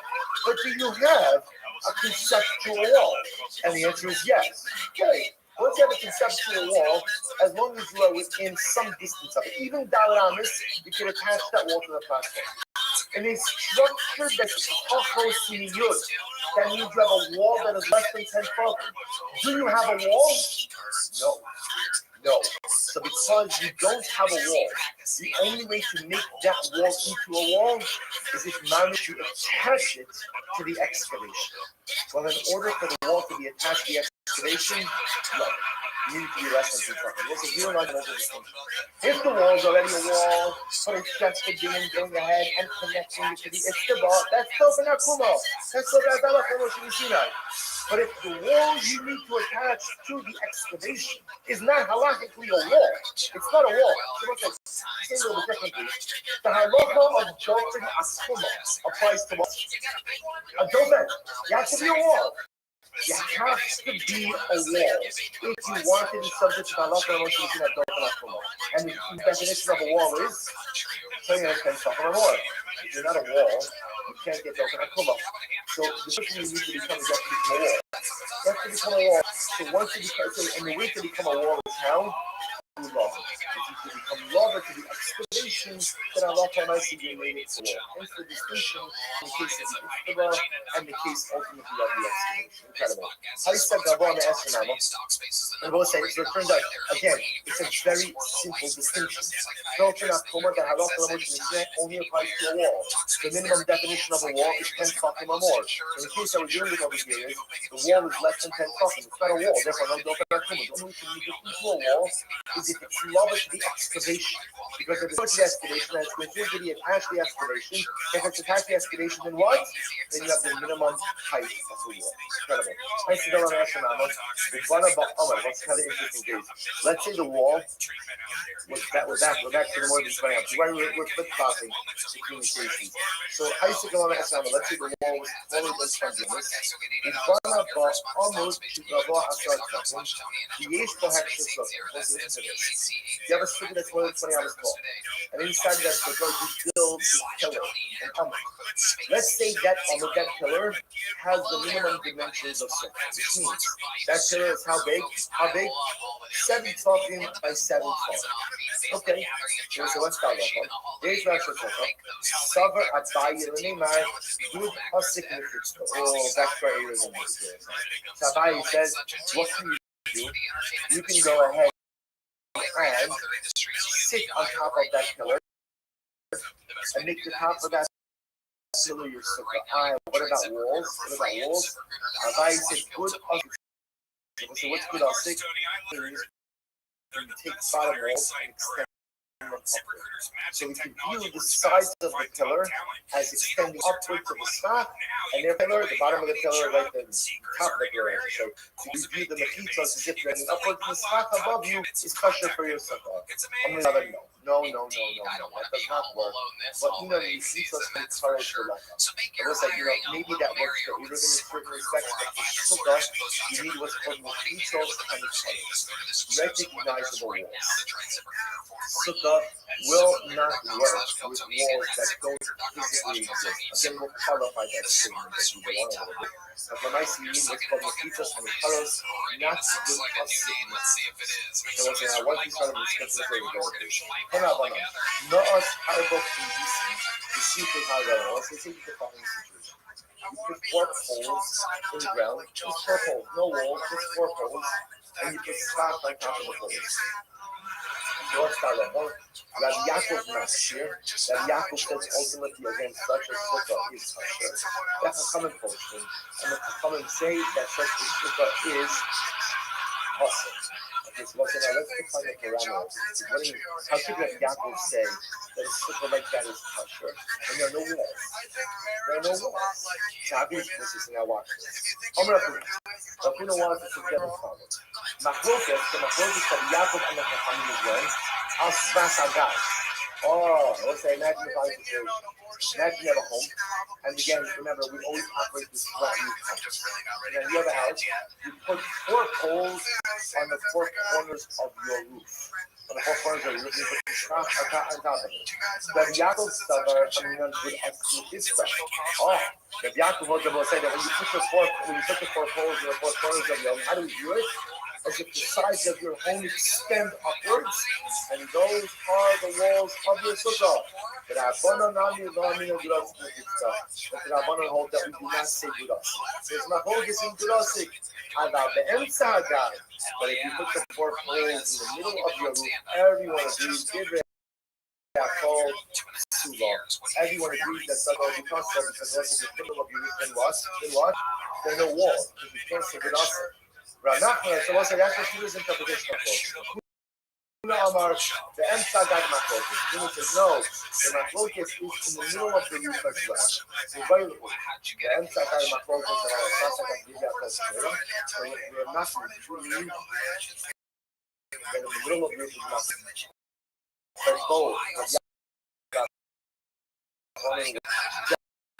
But do you have a conceptual wall? And the answer is yes. Okay. Once you have a conceptual wall, as long as you are within some distance of it, even Dalamis, you can attach that wall to the platform. And a structure that's Tachosiniyut, that means you have a wall that is less than 10 feet. Do you have a wall? No. So because you don't have a wall, the only way to make that wall into a wall is if manage to attach it to the excavation. Well, in order for the wall to be attached to the excavation, no, you need to be less than 2 seconds. This is here, like another distinction. If the wall is already a wall, but it's just beginning, going ahead and connecting it to the Istaba, that's Tofen Akumo. That's what I But if the wall you need to attach to the excavation is not halachically a wall, it's not a wall. So say a little bit differently. The halacha of Tofen Akumo applies to what? A dofen. You have to be a wall. You have to be a wall if you want to be subject to halacha and Moshe Mishina Dofen Akumo. And the definition of a wall is saying that it's a wall. If you're not a wall, you can't get Dofen Akumo. So the first thing you need to become is you have to become a wall. You have to become a wall. So once you become, and the way to become a wall is how? Love it. If you become lover to the excavation, then Allah Almighty made it to wall. Hence the distinction in the case of the Iftaba and the case ultimately of the excavation. Incredible. How you said Gavon the Esranama? And we'll say, so it turns out, again, it's a very simple distinction. Filter not Koma that Allah only applies to a wall. The minimum definition of a wall is 10 tefachim or more. In the case that we're dealing with over here, the wall is less than 10 tefachim. It's not a wall, therefore no Dofen Akumo. The only way to make it into a wall is if it's lower to the excavation. Because if it's to the excavation, it's going to be attached to the excavation. If it's attached to the excavation, then what? Then you have the minimum height of the wall. Incredible. What's kind of interesting case? Let's say the wall we're back to the more than 20 hours. We're flip-flopping between the cases. So let's say the wall was taller than 20 minutes. In front of almost to Rabbi you have a sukkah that's more than 20 hours tall. And inside that sukkah, you build a pillar, an amud. Let's say that amud, that pillar, has the minimum dimensions of sukkah. Which means that pillar is how big? How big? 7 tefachim by 7 tefachim. Okay. So let's start off. There's Rashi Sukkah. Savar Abaye L'Neimar Gud Hasik Nefitzo. Oh, that's where it is in this case. So Abaye says, what can you do? You can go ahead and sit on top of that pillar and make the top of that pillar your sukkah. What about walls? Abaye said, good. So what's good? I'll say you take bottom walls and extend them upward. So we can view the sides of the pillar as extending upward to the top, and their pillar, the bottom of the pillar, right the top of the pillar. So we view the mechitzos as if they're upward to the top above you is kosher for your sukkah. I'm going to No. That does not work. But the mechitzos make courage for life. It was like, maybe that works for you live in a certain respect, but for sukkah, you need what's called mechitzos and courage. Recognizable walls. Sukkah will not work with walls that don't physically exist. Again, we'll qualify that statement as we go on a little bit. But when I see you need what's called mechitzos and courage, not good possibilities. So again, I want you to start with discussing the way to go. Noah's parable condition, the secret parable. Let's say the following situation. You put 4 poles in the ground, just 4 poles, no walls, just 4 poles, and you put stock on top of the poles. North Carolina, Rabbi Yaakov Nasir, Rabbi Yaakov says ultimately against such a sukkah is kosher. That's a common portion, and the common say that such a sukkah is awesome. Okay, so let's define the parameters. How could Rabbi Yaakov say that a sukkah like that is kosher, and there are no walls? So how do you put this in our watch list? Rafuna wants to suggest the following. Machloket, the Machloket of Yaakov and the Chachamim is when? Al Svas Agas. Oh, let's say, imagine if I was to imagine you have a home, and again, remember, we always operate this flat roof home. And then you have a house, you put 4 poles on the 4 corners of your roof. On the 4 corners of your roof, you put the top on top of it. Rabbi Yaakov Stavar, with this question. Oh, Rabbi Yaakov will say that when you put the 4 poles in the 4 corners of your roof, how do we do it? as if the sides of your home extend upwards, and those are the walls of your sukkah. The Rabbanan hold that we do not say gudas. There's machlokas in gudasik. But if you put the four poles in the middle of your roof, everyone agrees. Called Sula. Everyone agrees that Sula because once in the middle of your roof, then what? Then no wall. Because you can't say gudas. Ranachman, so what's the Yashua interpretation of it? Amar, the Emsa Gag Machlokas. He says, no, the Machlokas is in the middle of the roof as well. So, the Emsa Gag Machlokas and our Sasa Gag Divya Koshera. So, we have nothing to mean that in the middle of the roof is nothing. But both, the poles on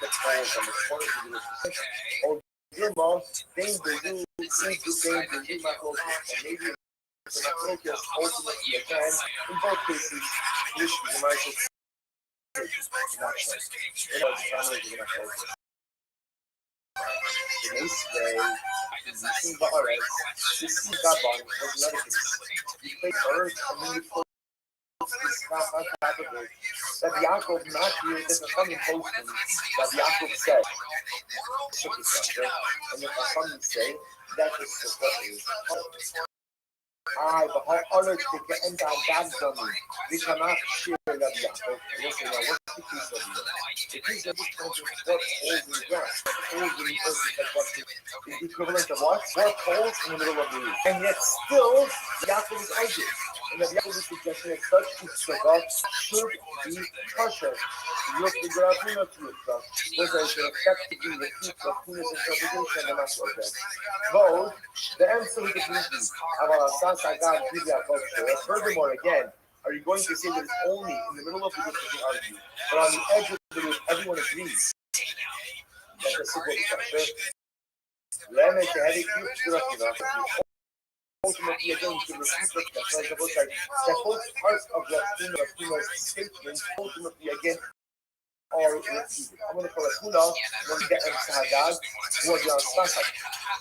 the corners of the roof. Oh, your mom, they do Machlokas, and maybe the Machlokas ultimately again, in both cases, which the Gemara the next day, using Ba'aret, this is Gabon was another case. You take earth and then you put this stuff on top of it. That Yaakov not here, there's a funny posting that Yaakov said. And the Chachamim say that is the but how honored to get in that Gabdami. We cannot share that Yaakov. Listen, now what's the piece of you? The piece of this country is what holes in the ground. Holes in the earth is the equivalent of what? 4 holes in the middle of the roof. And yet still, Yaakov is arguing. And the Yaakov is suggesting that such Yitzchak should be kosher. You figure out who not to Yitzchak. Those are the effectively the piece of Tuna's interpretation and not like that. Both, the answer is the furthermore, again, are you going to say that it's only in the middle of the roof that they argue, but on the edge of the roof, everyone agrees that the simple structure, ultimately, again, you can repeat that both parts of the statement, ultimately, again, are repeated. I'm going to call it Hula, when we get Emsa Hagag, who are the Ansasa.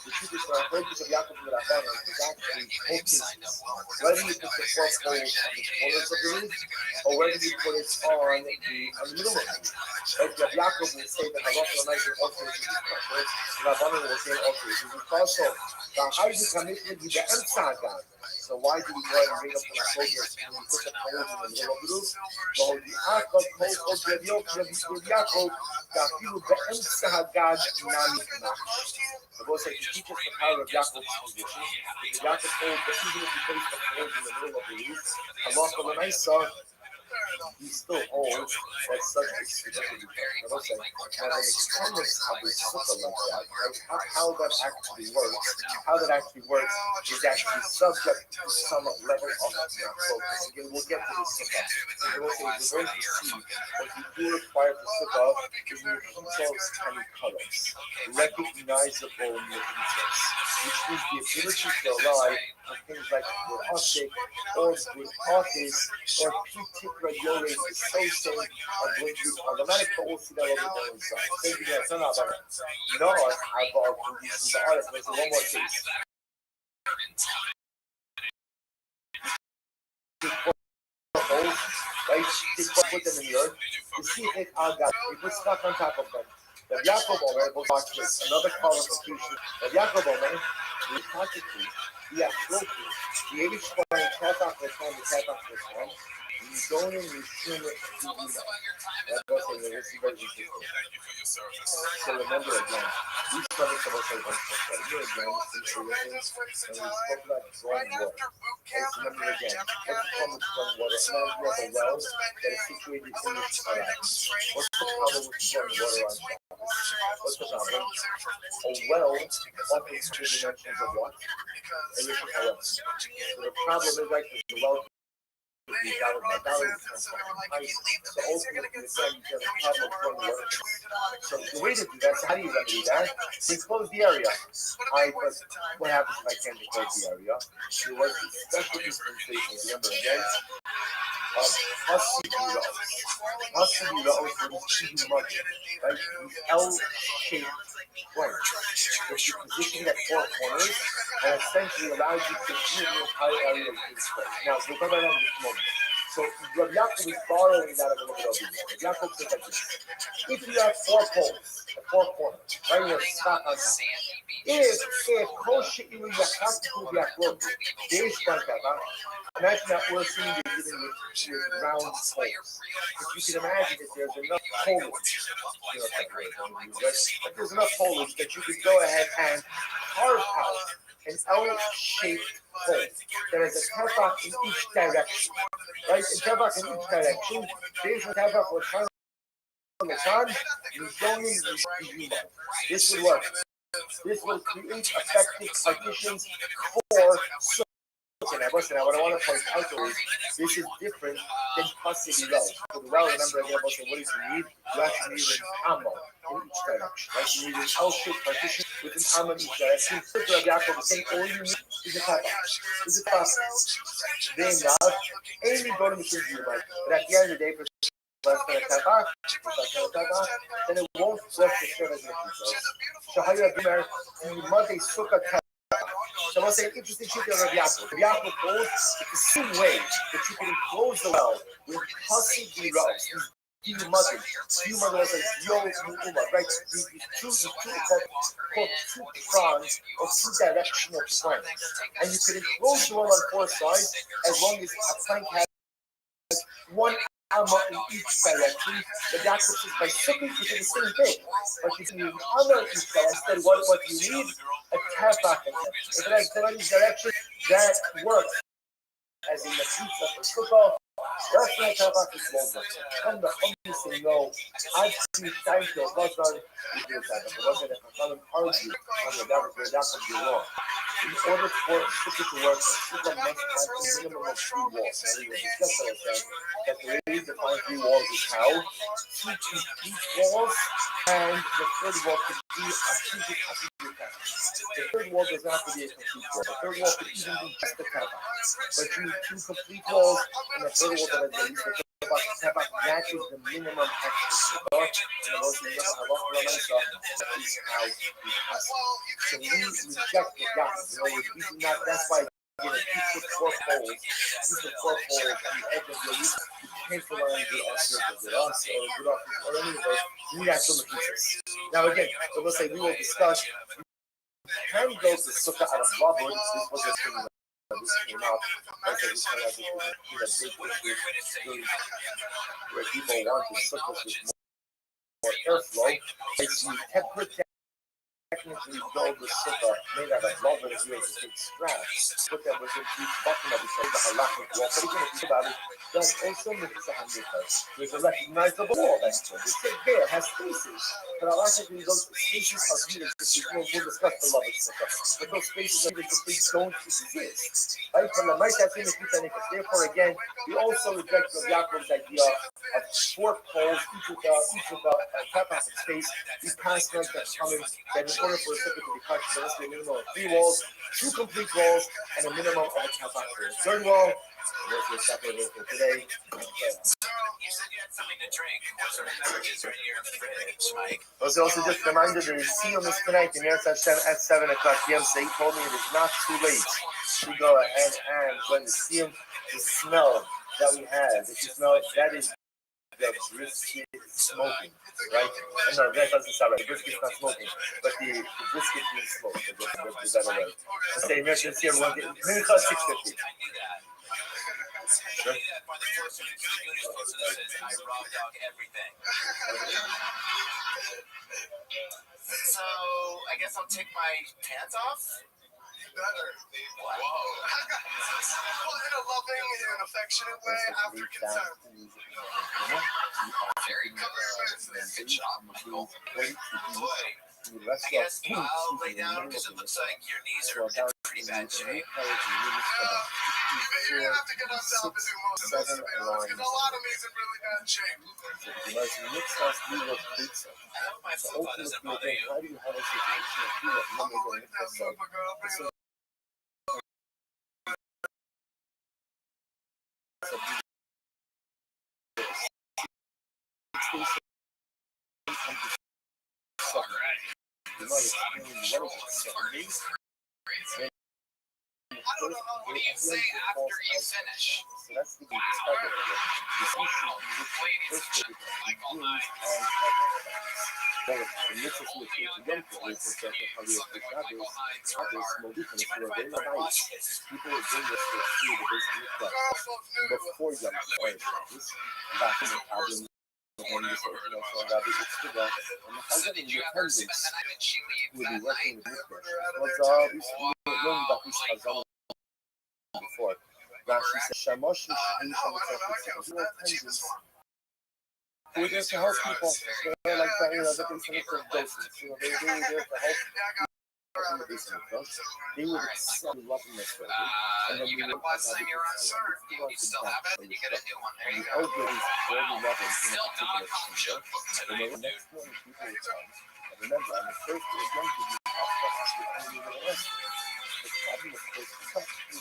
The truth is, the purpose of Yaakov and Rabbanan is actually both cases. Whether you put the 4 poles on the corners of the roof, or whether you put it on the middle of the roof. Like Yaakov will say that Allah Almighty also is the structure, Rabbanan will say also is the also. The Haidu commitment with the Emsa Hagag. So why do we go and bring up the Machlokas and we put the poles in the middle of the roof? Well, the Yaakov calls the Yaakov, the Afilu be'emsa Hagag nami k'mach. The Bible says to teach us the power of Yaakov's position. Yaakov told that even if you place the poles in the middle of the roof, Allah Almighty he still holds that such a significant now the mechanics of a sukkah like that, right? How that actually works is actually subject to some level of focus. Again, we'll get to the sukkah. And we're going to see what you do require for sukkah is mechitos and colors, recognizable mechitos, which means the ability to rely on things like good optic or good office or particular yores is so are going to automatic policy that will be done inside. Thank you guys. No, I bought from the artist. There's one more case. Right? Put them in the earth. You see if you put stuff on top of them. The Yaakov Omer, we'll watch this. Another qualification. The Yaakov Omer, we consciously, we are close. The Yiddish square and cat off the time. You don't even assume it to be that. That's what they listen very interesting. So remember again, these subjects of us are going to study again, and we spoke about drawing water. Let's remember again, what's the problem with drawing water? Now we have a well that is situated in the Shara. What's the problem with drawing water on top? What's the problem? A well often has 2 dimensions of what? And you should have so the problem is like the well so the way to do that, so how do you remedy that? Enclose the area. But what happens if I can't enclose the area? There was a special dispensation, remember again? Hasidiros. Hasidiros is much, right? L-shaped plank, which is positioned at four corners and essentially allows you to view the entire area of the space. Now, we'll talk about that in just a moment. So, Rabbi Yaakov is borrowing that of a little bit over here. Rabbi Yaakov says like this: if you have four poles at four corners, right, you have spot on top. If Kosher Ilu Yakatu Yaakov, imagine that we're assuming you're dealing with round poles. If you can imagine that there's enough foliage, that there's enough foliage that you could go ahead and carve out an L-shaped pole that has a tefach in each direction, right? A tefach in each direction. There's a tefach with Shana Lachan, this would work. This will create effective partitions for what I want to point out is this is different than custody well. For the well, remember again, what is you need? You actually need an ammo in each direction. Right? You need an L-shaped partition with an ammo in each direction. Rabbi Yaakov is saying all you need is a tapa. Is a tapa. Then now, any body machine you might. But at the end of the day, then it won't work the serve as a so how you have you must a sukkah. So I want to say an interesting shit of Rabbi Yaakov. Rabbi Yaakov goes the same way that you can enclose the well with hussy D-Rows. You mother was like yo, right? These two prongs or two directional planks, and you can enclose the well on four sides as long as a plank has one amma in each direction. The Yaakov says by sucking you do the same thing, but you need an amma in each direction. Instead, what you need a tefach. If it has 10 in each direction, that works. As in the pizza for sukkah, that's not tefach is small. Come the hummus say no. I see time to a buzzer. You do that. If it wasn't a Chachamim argue on the that can be wrong. In order for sukkah to work, a sukkah must have a minimum of 3 walls. Now, we discussed that the way we define 3 walls is how 2 complete walls, and the third wall could be a complete the third wall does not have to be a complete wall. The third wall could even be just a tefach. But you need 2 complete walls, and the third wall that has at least a tefach matches the minimum extra sukkah. And the most is how we pass. So we reject the gap. That's why you put 4 poles. You put 4 poles on the edge of your roof. You can't rely on the edge of the us or any of those. You need actual pieces. Now again, so we'll say we will discuss. Can go to sukkah out of rubber. This was a thing that this came out. This kind of big issue where people wanted sukkahs with more airflow. You can put technically build the sukkah made out of rubber as well as big straps. Put that with a deep button of the halachic wall. But again, if you think about it, that's also there's a recognizable wall next to it. It's there, it has spaces. But halachically, those spaces are needed because we'll discuss the love of sukkah. But those spaces are needed because they don't exist. Right? From the might have been therefore, again, we also reject Rabbi Yaakov's idea of 4 poles, each with a tefach of space. We pass on that comment that in order for a sukkah to be cut, there must be a minimum of 3 walls, 2 complete walls, and a minimum of a tefach for the third wall. We're separated for today. You said you had something to drink. What sort of beverages are in your fridge, Mike? I was also just reminded that the seal is tonight in Eretz Hashem at 7 o'clock p.m. So he told me it is not too late to go ahead and when the seal, the smell that we have, if you smell it, that is the brisket smoking, right? No, that doesn't sound right. The brisket's not smoking, but the brisket being smoked. The better way. So say Eretz Hashem, we'll get 6:50. Sure. I raw dog everything. So I guess I'll take my pants off. Better. Whoa. Well, in a loving and affectionate way after consent. Very good job, Michael. Boy, I guess I'll lay down because it looks like your knees are in pretty bad shape. You're gonna have to get us out to do most of this, to be honest, because a lot of me's in really bad shape. I hope my fupa doesn't bother you. I'm gonna leave that sofa, girl. Bring it up. station comes All right. you know, it's really what is it, 7 days? I don't know. What do you say after you finish? So that's the start of it. Wow. Ladies and gentlemen, Michael Knight. The mitzvah is Only on to young Netflix. people, Can you so something with Michael Knight or others, Art? small difference, Can who I are very find it? nice. People will bring us to see the basic club before young people. Back in the cabin. When you say, Rabbi, it's the guy. And the So husband did and you the ever spend attendants the night when she leaves will be that working night? with Mikdash. What's learned about this Michael. Chazal before. Rashi says, Shamash is the attendants. We're there to help people. They're like that, you know, they can finish their doses. You know, they're really there to help people in the basement approach. They would excel in loving this way. And then You got a blessing, you're on serve. You still have it, and you get a new one. There and you the go. elderly very loving in a Still particular non-pop finger. joke book And tonight. then the next morning, people would come. And remember, on the first day of young people, you have to ask your family to arrest you. The problem, of course, is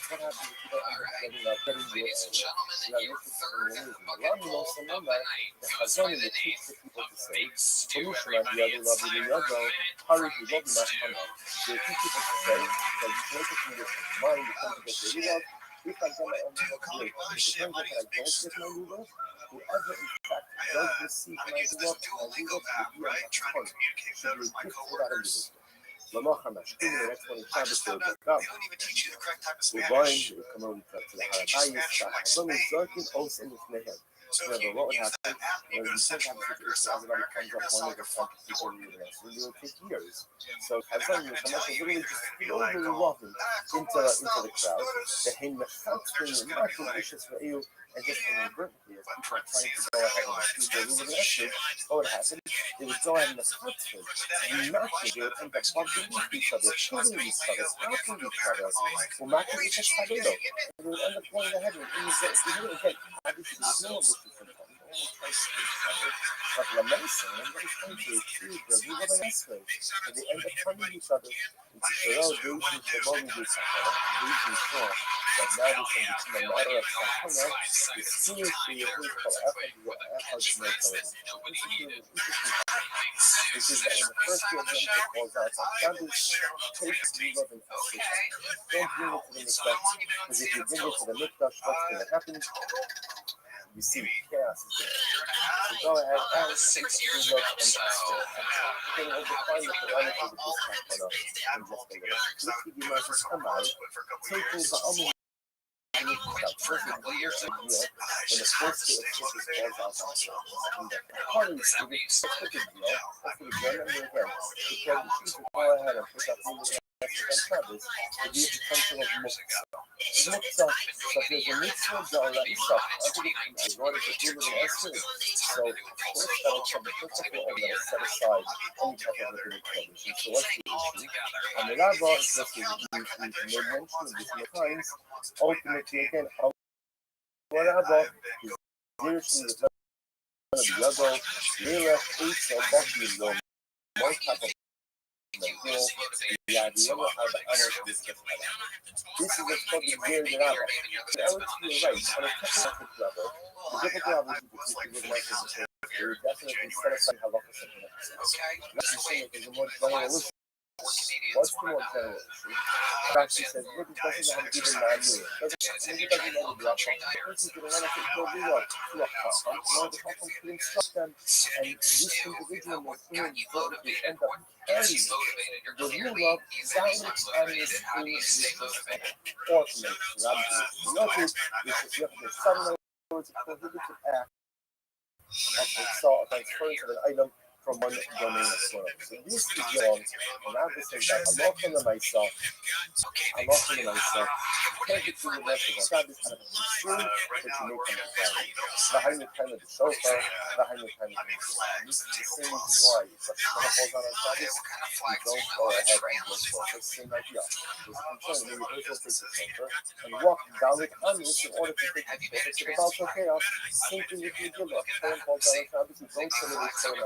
what happens if you don't end up getting your Ladies and gentlemen, now, your this is third amazing. bucket Rabbi full knows of the someone night that goes has by only the the teach name the people of to say, Big Stew, Solution, everybody. Rabbi, It's Rabbi, time Rabbi, for a minute Hurry, from Rabbi, Big Stew. they teach people to say that you can make a condition. Tomorrow you come to get your lulav. If I get my own lulav, great. If it turns out that I don't get my lulav, whoever in fact does receive my lulav, will be on that point. Should be equipped for that individual. Lamachamash, in the next one in Shabbos, they will get up. They don't even teach you the correct type of We're Spanish. going to come over to the They teach you Harabayis, Spanish from like Some is Spain. working also in the So yeah, if you but what would use happen that app and you go to Central America or South America, you're gonna sound like a fucking dork. it will take years. So And they're not gonna tell you really either. just They're gonna be like, loving como into the estamos crowd. todos? The him that They're just gonna be like, and just inadvertently, as but people are trying to parentheses go are ahead gonna and be do like, the some Ruben shit. what would happen? They would go ahead and affect him, matching, they would end up bumping into each other, shooting each other, stopping each other, ومعكم each other, and they would end up going ahead and again, obviously there's no ambition from them. Only trying to hit each other, but lamenting, and what is trying to achieve the Ruben Esrei, and they end up turning each other into Sherelle, Daisy, Shabbat, and Daisy saw that now this can become a matter of Sahana, the seriously is called this is that when the first day of Yom Kippur falls out on Shabbos, take the love and Esther. Don't bring it to the Mikdash, because if you bring it to the Mikdash, what's going to happen? You see, chaos is going to happen. So go ahead and 6 years love ago, and so Esther. You can define the parameters of this Sahana in just a little. Let's give you Moses Kamal, taking the Amun. When the first day of falls out on Shabbos, colleagues to the second deal, that's the again and again, because the Jews will go ahead and put that in the on Shabbos to be a potential of Muktzah. Muktzah, so if there's a mitzvah, Zara Isach, as long as it's really an Esther, so of course that will come the principle of that set aside any type of rabbinic tradition. So what's the issue? And the Rabbi, just as we made mention of this many times, ultimately again, what Rabbi is seriously the Yago, Melech, Isa, Baki, Lom, one type of this is what's called the Gir Rabbi. The elements to your right, on a technical level, the difficult level is to give life as a thing. They would definitely set aside halachas and halachas. Let's just say there's a more general issue. What's the more general issue? Rashi says, look, it doesn't have to be the man-made. It doesn't know the blood. The person's going to want to take no love to a chacham. One of the chachams to instruct them, and this individual will inadvertently end up carrying the real love down and is in the orphanage. Rabbi, which is the sudden words, a prohibited act of the saw of transferring of an item from one domain to another. So this is wrong, and Rabbi says that I'm not going to myself. I'm not going to myself. You can't get through the rest of it. God is kind of a concern that you make on the ground. Behind the time of the shofar, behind the time of the Islam. This is the same reason why. If the Shema falls on Shabbos, you don't go ahead and go shofar. It's the same idea. There's a concern. Maybe you take the shofar and walk down with Amos in order to take the shofar. So the Baal Shofar, same thing with the Gillah. If the falls on Shabbos, you don't celebrate Shalom.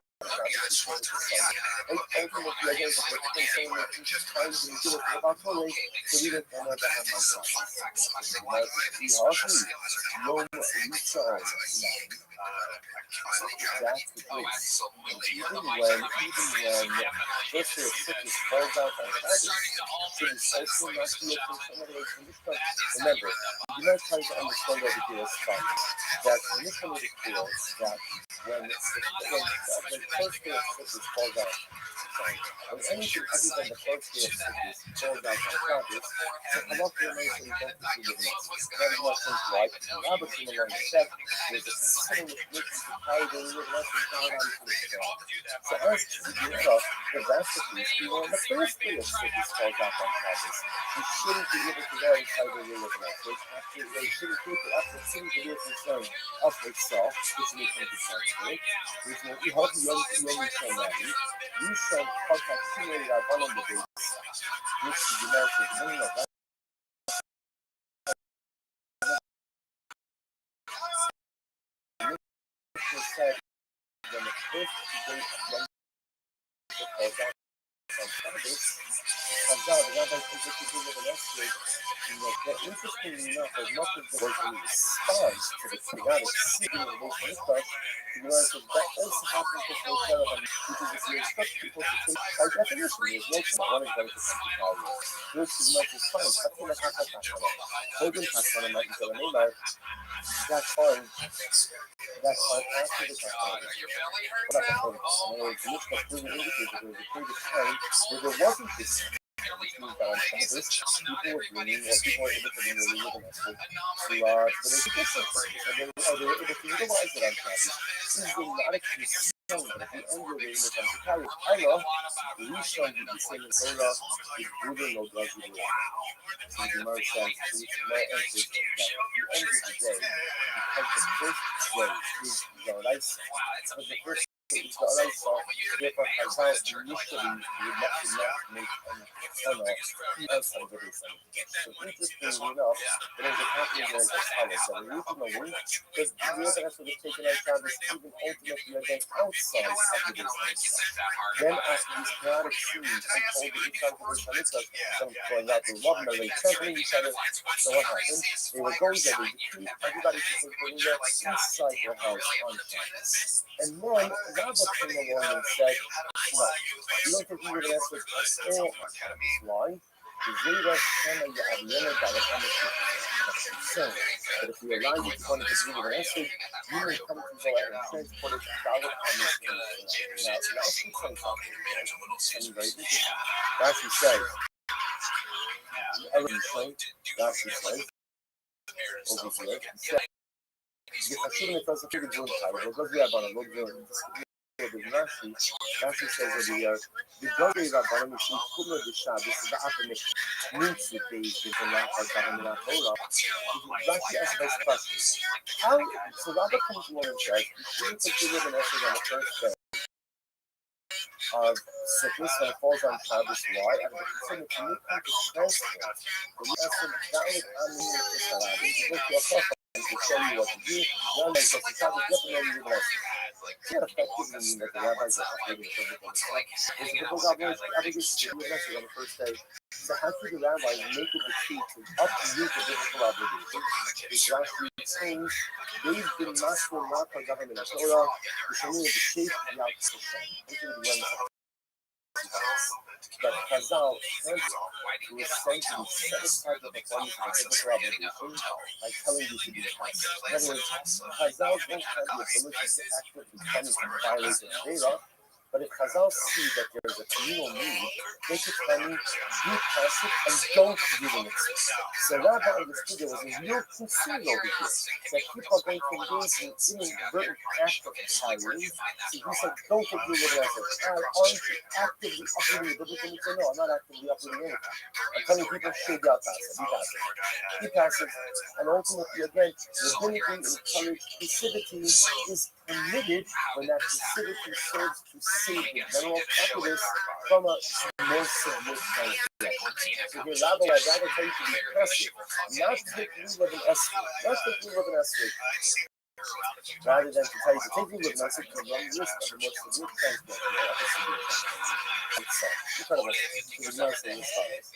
rather than to tell you to take the live message and run the risk of a more severe transplant or other severe transplant. It's incredible. The Gemara says as follows.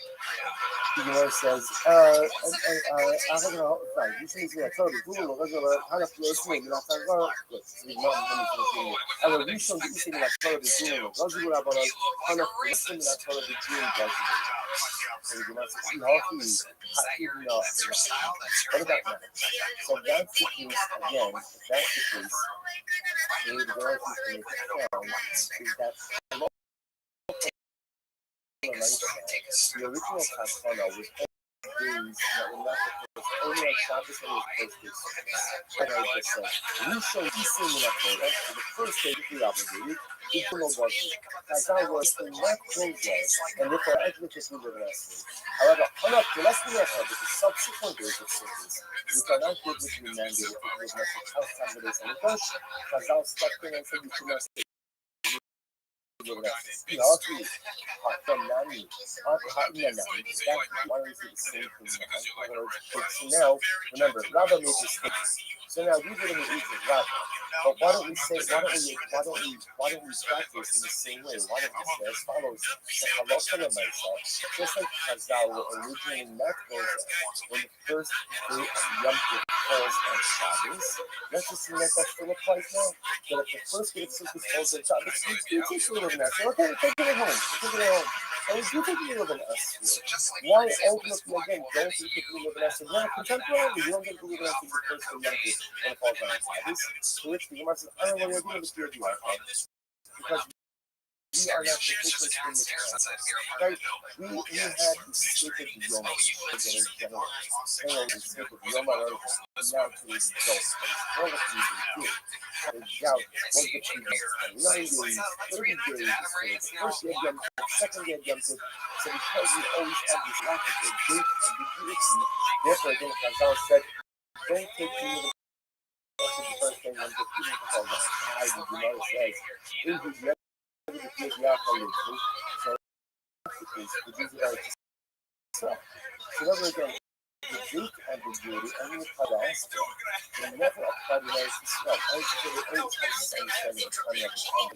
The Gemara says, what about that? So that's the case again. If that's the case, the way the Gemara seems to make it sound is that the original Takana was days that were not the first, only on Shabbos and it was posted. Like I just said, we show Easter in October, so the first day we obligated, we do no working. Chazal was in that close way, and therefore advocates we live in us. However, on the less than that, with the subsequent days of service, we cannot give this to the mandate if it was not the house time of the day. Chazal stepped in and said we should not say. Why don't we see the same thing now? Remember, Rabbi made this statement. So now we did in the Egypt, Rabbi. But why don't we practice in the same way? Why don't we say as follows? Just like Chazal were originally not going when the first day of Yom Kippur falls on Shabbos, let's just assume that still applies now. That if the first day of Sukkot falls on Shabbos, you teach a little bit now. So okay, take it home. And we do think we live in us here. Why ultimately again don't we think we live in us? Yeah, contemporarily, we don't think we live in us in the first day of Yom Kippur when it falls on Shabbos. To which the Gemara says, I don't know what you're doing with your because we are not sufficient in this time. Right? We had the sacred Yom in general. And the sacred Yom now to the results. All of these are good. The doubt was the previous 9 days, 30 days, the first day of Yom Kippur, second day of Yom Kippur. So because we always have this lack of a great ambiguity, therefore again Chazal said, don't take the first thing on the people called the high, the Gemara says, in his letter to the Yaakov, so that's the case, the Jews are so therefore again, the great ambiguity only applied to aspect, and never applied to those who spell. I would say that always have the same standing of the time.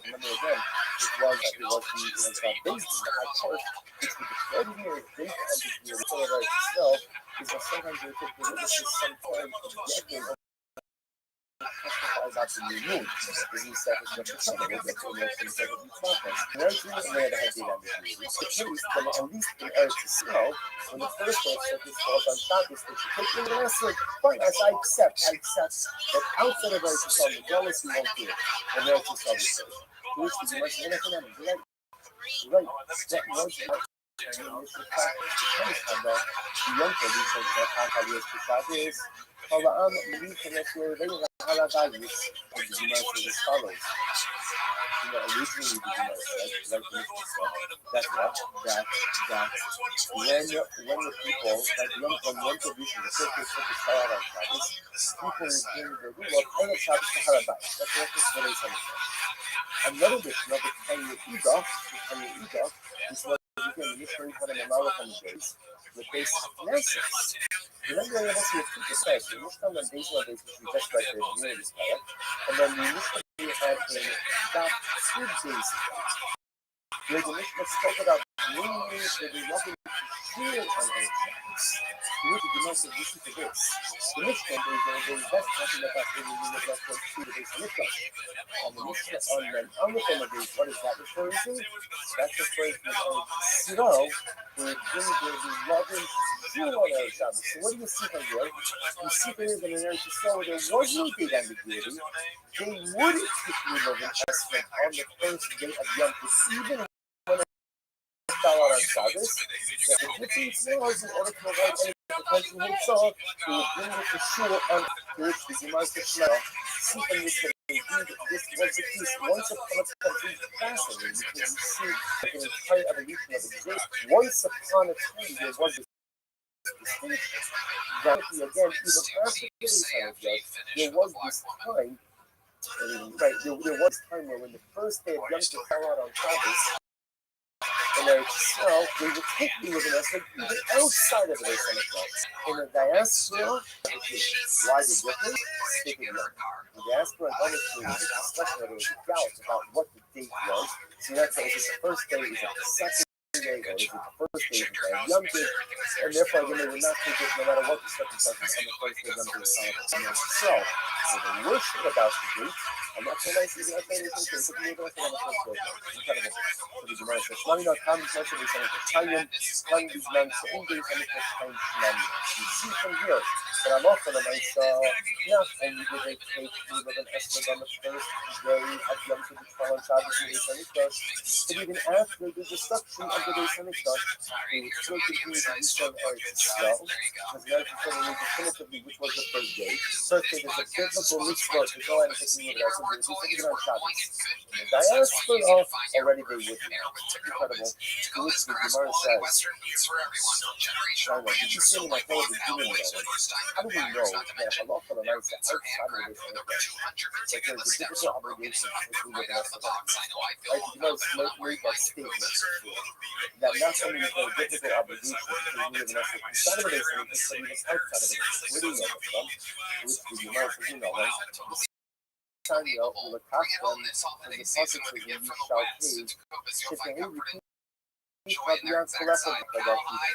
Remember again, it was based on the high court, which with the ordinary great ambiguity, so that to spell, is that sometimes you take the witnesses sometimes objecting about the new moon. The new set is much better. We'll get to the next set of new conference. One thing that may have had data on the news, the case that at least in Eretz Yisrael, when the first day of Sukkot falls on Shabbos, they should take the answer. Fine, as I accept that outside of Eretz Yisrael, the jealous we won't do it. And Eretz Yisrael is safe. To which the Gemara says, right, that was not the initial practice. The Yom Kippur says that Chazal is Shabbos. Ha'am we connect with the Gemara says as follows. Originally the Gemara said, like the Mishnah said, that when the people, like when tradition, the Sukkot start on Shabbos, people would bring the rule of Erev Shabbos to Harabais. That's what they say. Another Mishnah, the Tanya Idach, is what again the Mishnah had a Mamalach on the base, the base of Knesset. Remember, there has to be a two percent. The Mishnah on base one base, which we just read the community spell, and then the Mishnah we had in that two base, where the Mishnah spoke about mainly the loving feel on Eretz. You need to do most of this to this. The Mishnah is best talking about when you need to to the base Mishnah. And the Mishnah on the base, what is that referring to? That's referring to Siro, who is bringing the loving feel on Eretz. So what do you see from here? You see there that in Eretz Yisrael, there was no big ambiguity. They would typically love an aspect on the first day of Yom Kippur, even when on Shabbos, that the Kippur was in order to provide any protection himself, he would bring it to shul on to which the Gemara said, see from this that indeed this was the case once upon a time. It's fascinating because you see like an entire evolution of the grace. Once upon a time there was this distinction. That again, even after the time of death, there was this time, right, there was this time where when the first day of Yom Kippur fell out on Shabbos, In Eretz Yisrael, they would take the living esrog even outside of the Beis Hamikdash. In the diaspora, why the difference? State of young. The diaspora, obviously, was a discussion, there was a doubt about what the date was. So that's why, is it the first day, is it the second day, or is it the first day of the Yom Tov? And therefore, again, they would not take it no matter what the circumstances on the first day of Yom Tov. So the worst thing about the date, I'm not saying this is not saying anything, it's a little bit on the first day. Incredible. So the Gemara says, "Shmani not come to mention this on the Italian, come these men to English and the first time Shmani." You see from here that I'm often a nice, not only did they take the living esrog on the first day of Yom Tov, on Shabbos and Beis Hamikdash, but even after the destruction of the Beis Hamikdash, they would still continue to do so in Eretz Yisrael, because the Eretz Yisrael knew definitively which was the first day. First day, there's a biblical mitzvah to go ahead and take the living esrog, and do something on Shabbos. In the diaspora, already they would be. Incredible. To which the Gemara says, Shana, did you say in my fellow beginning though, how do we know that Allah for the nights that outside of this that there's a biblical obligation to do with the rest of them? Right? The Gemara made that statement that not only is there a biblical obligation to do with the rest of them inside of the base, but even outside of the base. Where do you know this from? Which the Gemara says, you know, right? Samuel, who will attack them, and the prophet says, when you shall pay,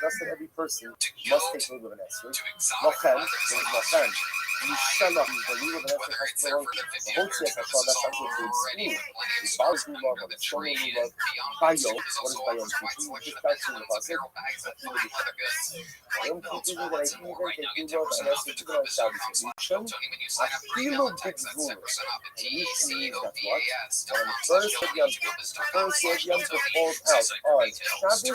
just that every person must take leave of an esrog. Lochem, lochem. You shall not use the leave of an esrog has to belong to the whole church. I saw that's actually to exclude the Baal Lulav or the Shomei Lulav. Bayom, what is Bayom? Just starts in the Pasuk. Bayom Kippur that I even take Lulav and esrog to the Shabbos. Rishon, Afilu Bigvul. And Rishon means that what? When the first of Yom Tov falls out on Shabbos,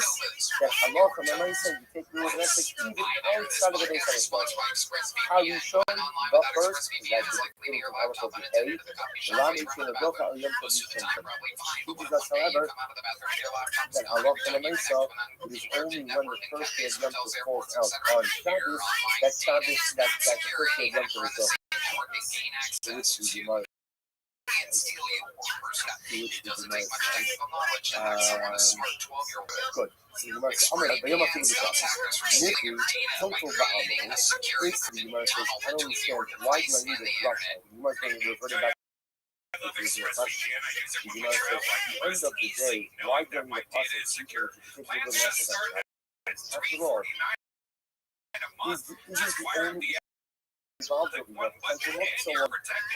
that Allah from the night said you take the living esrog even outside of the Beis Hamikdash. How you show the first is that the beginning of our code A, the line between the Gocha and Yom Tov Yishon. He gives us, however, that Allah from the night saw it is only when the first day of Yom Tov falls out on Shabbos that the first day of Yom Tov is over. Which is the mother. Good. So the Gemara says, "Bayom Afilu B'Shabbos." Nikri total ba'amu. It's the Gemara says, "I don't understand why do I need a Rothschild?" The Gemara is reverting back to the original question. The Gemara says, "At the end of the day, why do I need a process teacher to take the message on Shabbos? After all, is the only involved with the potential so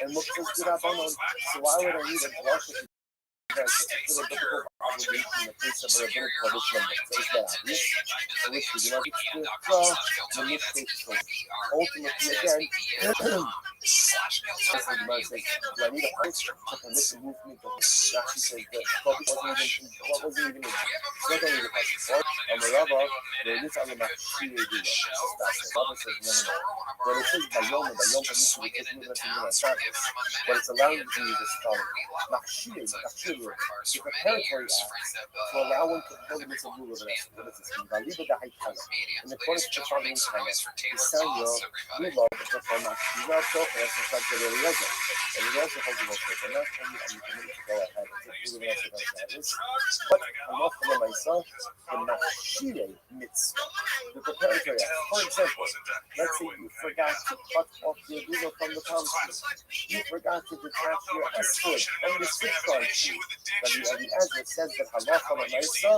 and look for good up on. So why would I need a brush if because it's a biblical obligation in the face of a rabbinic tradition that says that this which is not ultimately again I need a punch to permit the movement of Rashi says that what wasn't even not only the question and the Rabbi there is on the Machshire Rabbi says no. When it says Bayom permission to take movement on Shabbos, what it's allowing you to do is this following. Machshire is a preparatory act to allow one to hold the mitzvah rule of an esrog. What is this? In accordance to the following time, the Samuel Lulav the Chacham Machshira Chokha Esrog to Eliezer. And he also holds the most and not only are you permitted to go ahead and take rule of an esrog on Shabbos, but I'm not for myself the Machshire mitzvah, the preparatory act. For example, let's say you forgot to cut off your Google from the palm tree. You forgot to detach your esrog from the switchguard tree. Rabbi Ezra says that halacha l'maisa,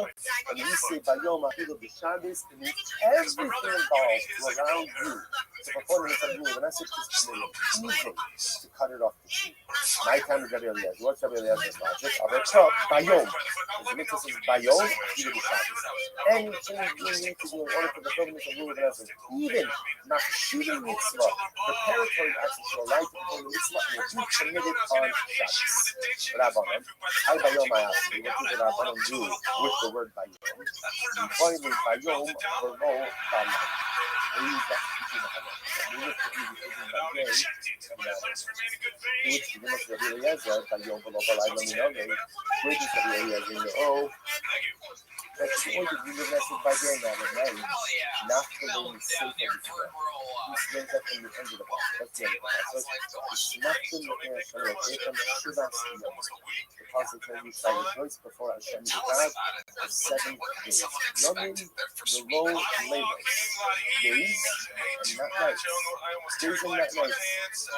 and we say Bayom Afilu B'Shabbos, it means everything involved to allow you to perform the mitzvah rule. And that's just permitted easily to cut it off the tree. My time with Rabbi Eliezer. What's Rabbi Eliezer's logic? Bayom. The mitzvah says Bayom Afilu B'Shabbos. Anything you need to do in order to perform the mitzvah rule of an esrog, even not shooting mitzvah, preparatory actions to allow you to perform the mitzvah, will be committed on Shabbos. Rabbanan, I Bayom I ask you, what did Rabbanan do with the word Bayom? And finally, Bayom, V'lo, Bayom. I use that to the Bayom. We look at the day, which the Gemara Rabbi Eliezer, Bayom, V'lo, Bayom, which is Rabbi Eliezer in the O. That's the point of view of nested by day now at night. Not the way we say from the Torah. He brings up from the end of the passage. That's the end of the passage. Snapton the air shall take them Shivas Yom. The passage says you shall rejoice before Hashem your God for 7 days. Yomim the low labels. Days and not nights. Days and not nights.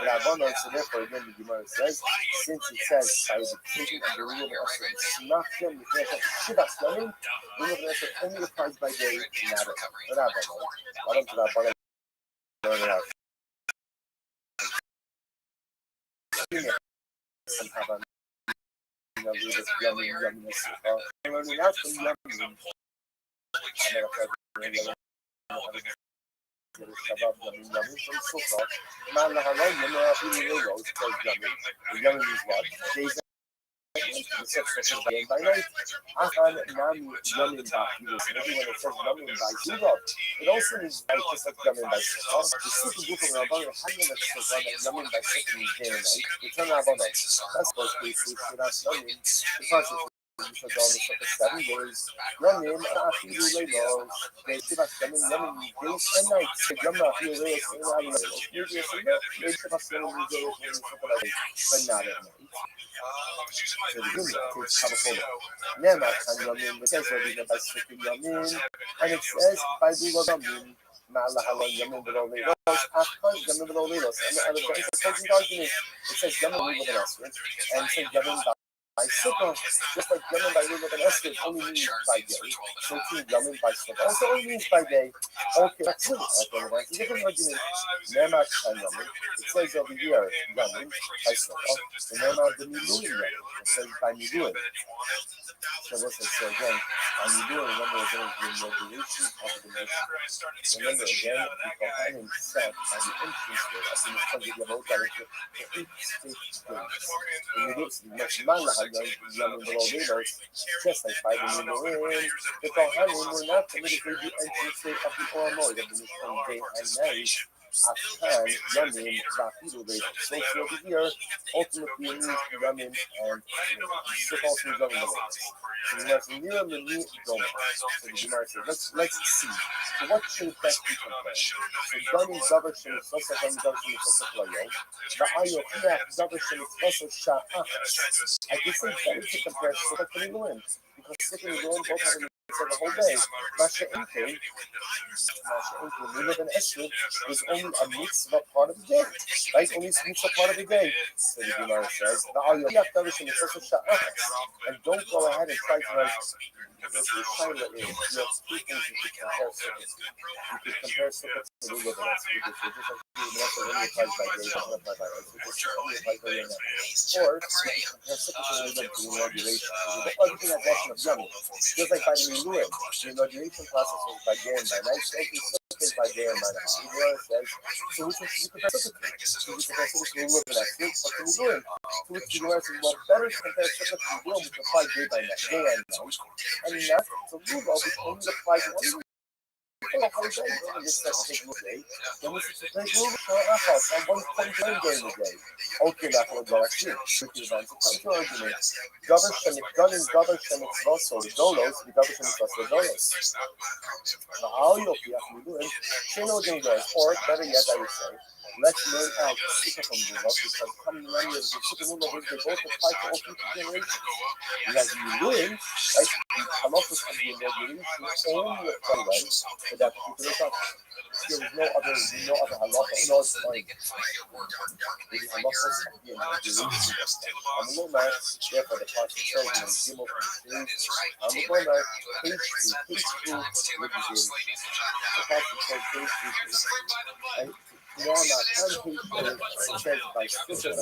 Rabbanon, so therefore again the Gemara says, since it says by the taking of the rule of Esher, Snapton the air Shivas Yomim, rule of Esher only applies by day, not Rabbanon. What up to Rabbanon? By night, Achan Nami Yamin Ba'Pilus. Maybe when it says Yamin by Zubah, it also means by just like Yamin by Sukkah. The super group of Rabbanon having a Sukkah that Yamin by Sukkah means day and night. The ten Rabbanon. That's supposed to be Sukkah Yamin. The passage you should go on the Sukkah 7 days. Yamin Afilu Leilos. They should have Yamin days and nights. Yamin Afilu Leilos and Afilu Leilos. Maybe it's a no. Maybe it's a Yamin days and but not at night. So the Gemara takes Kabbalah. Nema Kan Yamin. It says that by Sukkah Yamin, and it says by Dula Yamin. Ma'ala Halon Yamin Below Leilos. Achon Yamin Below Leilos. And the very second argument, it says Yamin Below Leilos, and it says Yamin by Sukkah, just like Yamin by Rule of an Esrog only means by day. So too Yamin by Sukkah also only means by day. Okay, that's it. That's a different argument. Nema Kan Yamin. It says over here Yamin by Sukkah. And Nema the Miluim Yamin. It says by Miluim. So what's it? So again, by Miluim, remember again the inauguration of the nation. Remember again, the Kohanim sat by the entrance door as in the Sunday Yavot directly for 8 days. The Miluim, Yamin below Leilos, just like by the Miluim, the Kohanim were not permitted to the entrance of the Oramoid of the Mishkan day and night. After Yamin Bafilu Leilos. So over here, ultimately it means Yamin and Sukkah also means Yamin Leilos. So we have near the new Doma. So the Gemara says, let's see. So what should best be compared? So Yamin Zavar Shem Sosa Yamin Zavar Shem Sosa Klayo. Va'ayo Kiyach Zavar Shem Sosa Sha'achas. I can say better to compare Sukkah to Miluim, because Sukkah and Miluim both have a for the whole day. Masha Inke, we live in Esrog, is only a mitzvah part of the day. Right? Only a mitzvah part of the day. So the Gemara says, and don't go ahead and try to write the Shaila is, you have 2 things you could compare Sukkah. You could compare Sukkah to the live in Esrog, because just like the only applies by day, doesn't apply by night. So just only applies by day and night. Or you could compare Sukkah to the live to the inauguration. So everything has lesson of Yamin. Just like by the Miluim, the inauguration process was by day and by night. So Sukkah is by day and by night. The Gemara says, so which one should you compare Sukkah to? So you compare Sukkah to the live in Esrog, or to Miluim. To which the Gemara says, well, better to compare Sukkah to Miluim, which apply day by night, day and night. And not to Luba, which only applies one day. Then we should take Luba for Achas on 1.9 during the day. Okay, that will go actually. Argument. Govern Shemit, Gunning, Govern Shemit Vaso, the Dolos, the Govern Shemit Vaso, the Dolos. Now, how you'll be after doing, Shino Dingoes, or better yet, I would say, let's learn out the Sukkah from Luba, because coming many of the Sukkah Luba, they both apply to all future generations. As you doing, right, the halachos of the inauguration only apply right for that particular topic. There is no other halacha, no time. The halachos of the inauguration. Amulomar, therefore the passage says in Gimel from the series, Amulomar, page 2, the passage says page 2. And now, it says by Sukkah,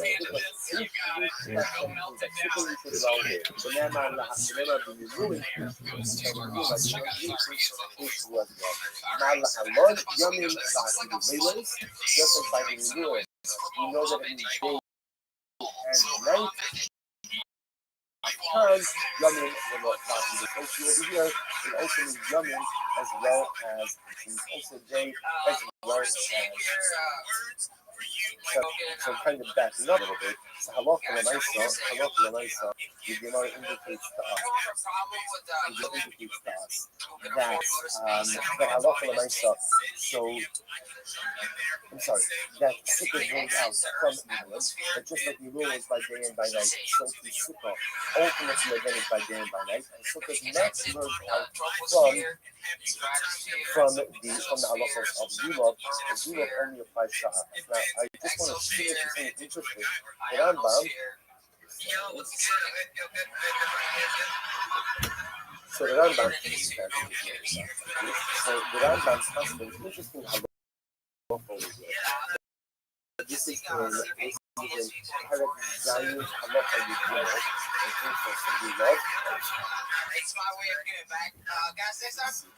we know that it means day and night. Time, Yamin will not be the case over here. It also means Yamin as well as it means also day as well as So kind of backing up a little bit. So halacha l'maisa, the Gemara indicates to us. That halacha l'maisa. So I'm sorry, that sukkah goes out from Elam, but just like Elul is by day and by night, so too sukkah ultimately again is by day and by night, and sukkah is not merged out from the halachos of Elul, because Elul only applies to us. Now, I just want to see if there's something interesting. The Rambam, so the Rambam's husband, interesting halacha. This is in Perek Zayin Halacha Yudgimel, and Princess of Lulav. It's my way of giving back. Guys, say something?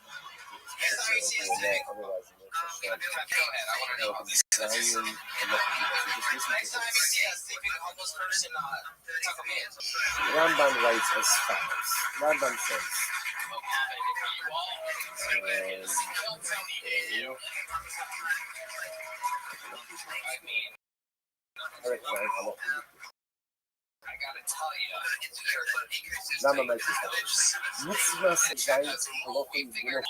That's how you see us today. Go ahead, I want to know about this. Next time you see us, see if you can help this person tuck them in. Rambam writes as follows. Rambam says, I gotta tell you, Rambam writes as follows. Mitzvah Zayin Halacha Yudgimel.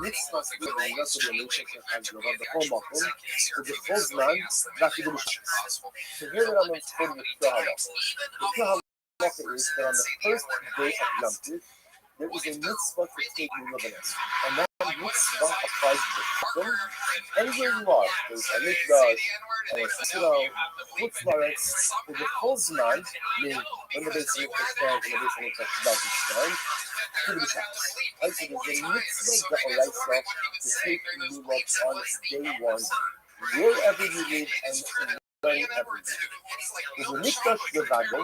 Mitzvah Zayin Halacha Yudgimel b'chol makom ובכל זמן ואפילו בשבת. So here the Rambam is quoting the two halachos. The two halachos is that on the first day of Yom Tov, there is a mitzvah to take Lulav, and that mitzvah applies to them anywhere you are. There's a mikdash, chutz la'aretz, the whole zman, meaning when the base mikdash stands, when the base mikdash doesn't stand, to the Shabbos. Right, so there's a mitzvah d'oraisa to take Lulav on day one, wherever you live and whenever you live. With the mikdash levado,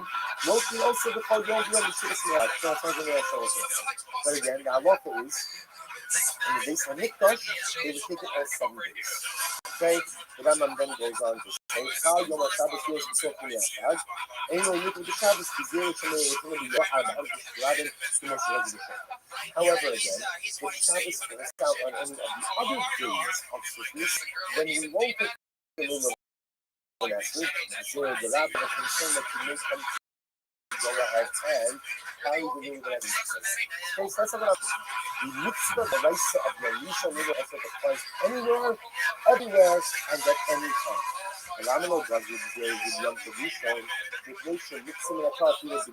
mostly also the called Yom Yom Yishua. But again, the halacha is in the base of mikdash, they would take it all 7 days. Okay, the Rambam then goes on to say, "Chal Yom HaShabbos Yesh B'Sof Yachad, Eino Yikul B'Shabbos B'Zeh Shemei Yitunu B'Yor Arba'am B'Shradin B'Mos Yom B'Shem." However, again, if Shabbos falls out on any of the other days of Sukkot, then we won't take the Lulav next week. So the Rabbi is concerned that you may come to go ahead and carry the Lulav next week. Okay, so that's about the mitzvah, the raisa of the Risha Lulav effort applies anywhere, everywhere, and at any time. The Rambam does with Yom Tov Rishon, with Moshe mixing it up with the Jews.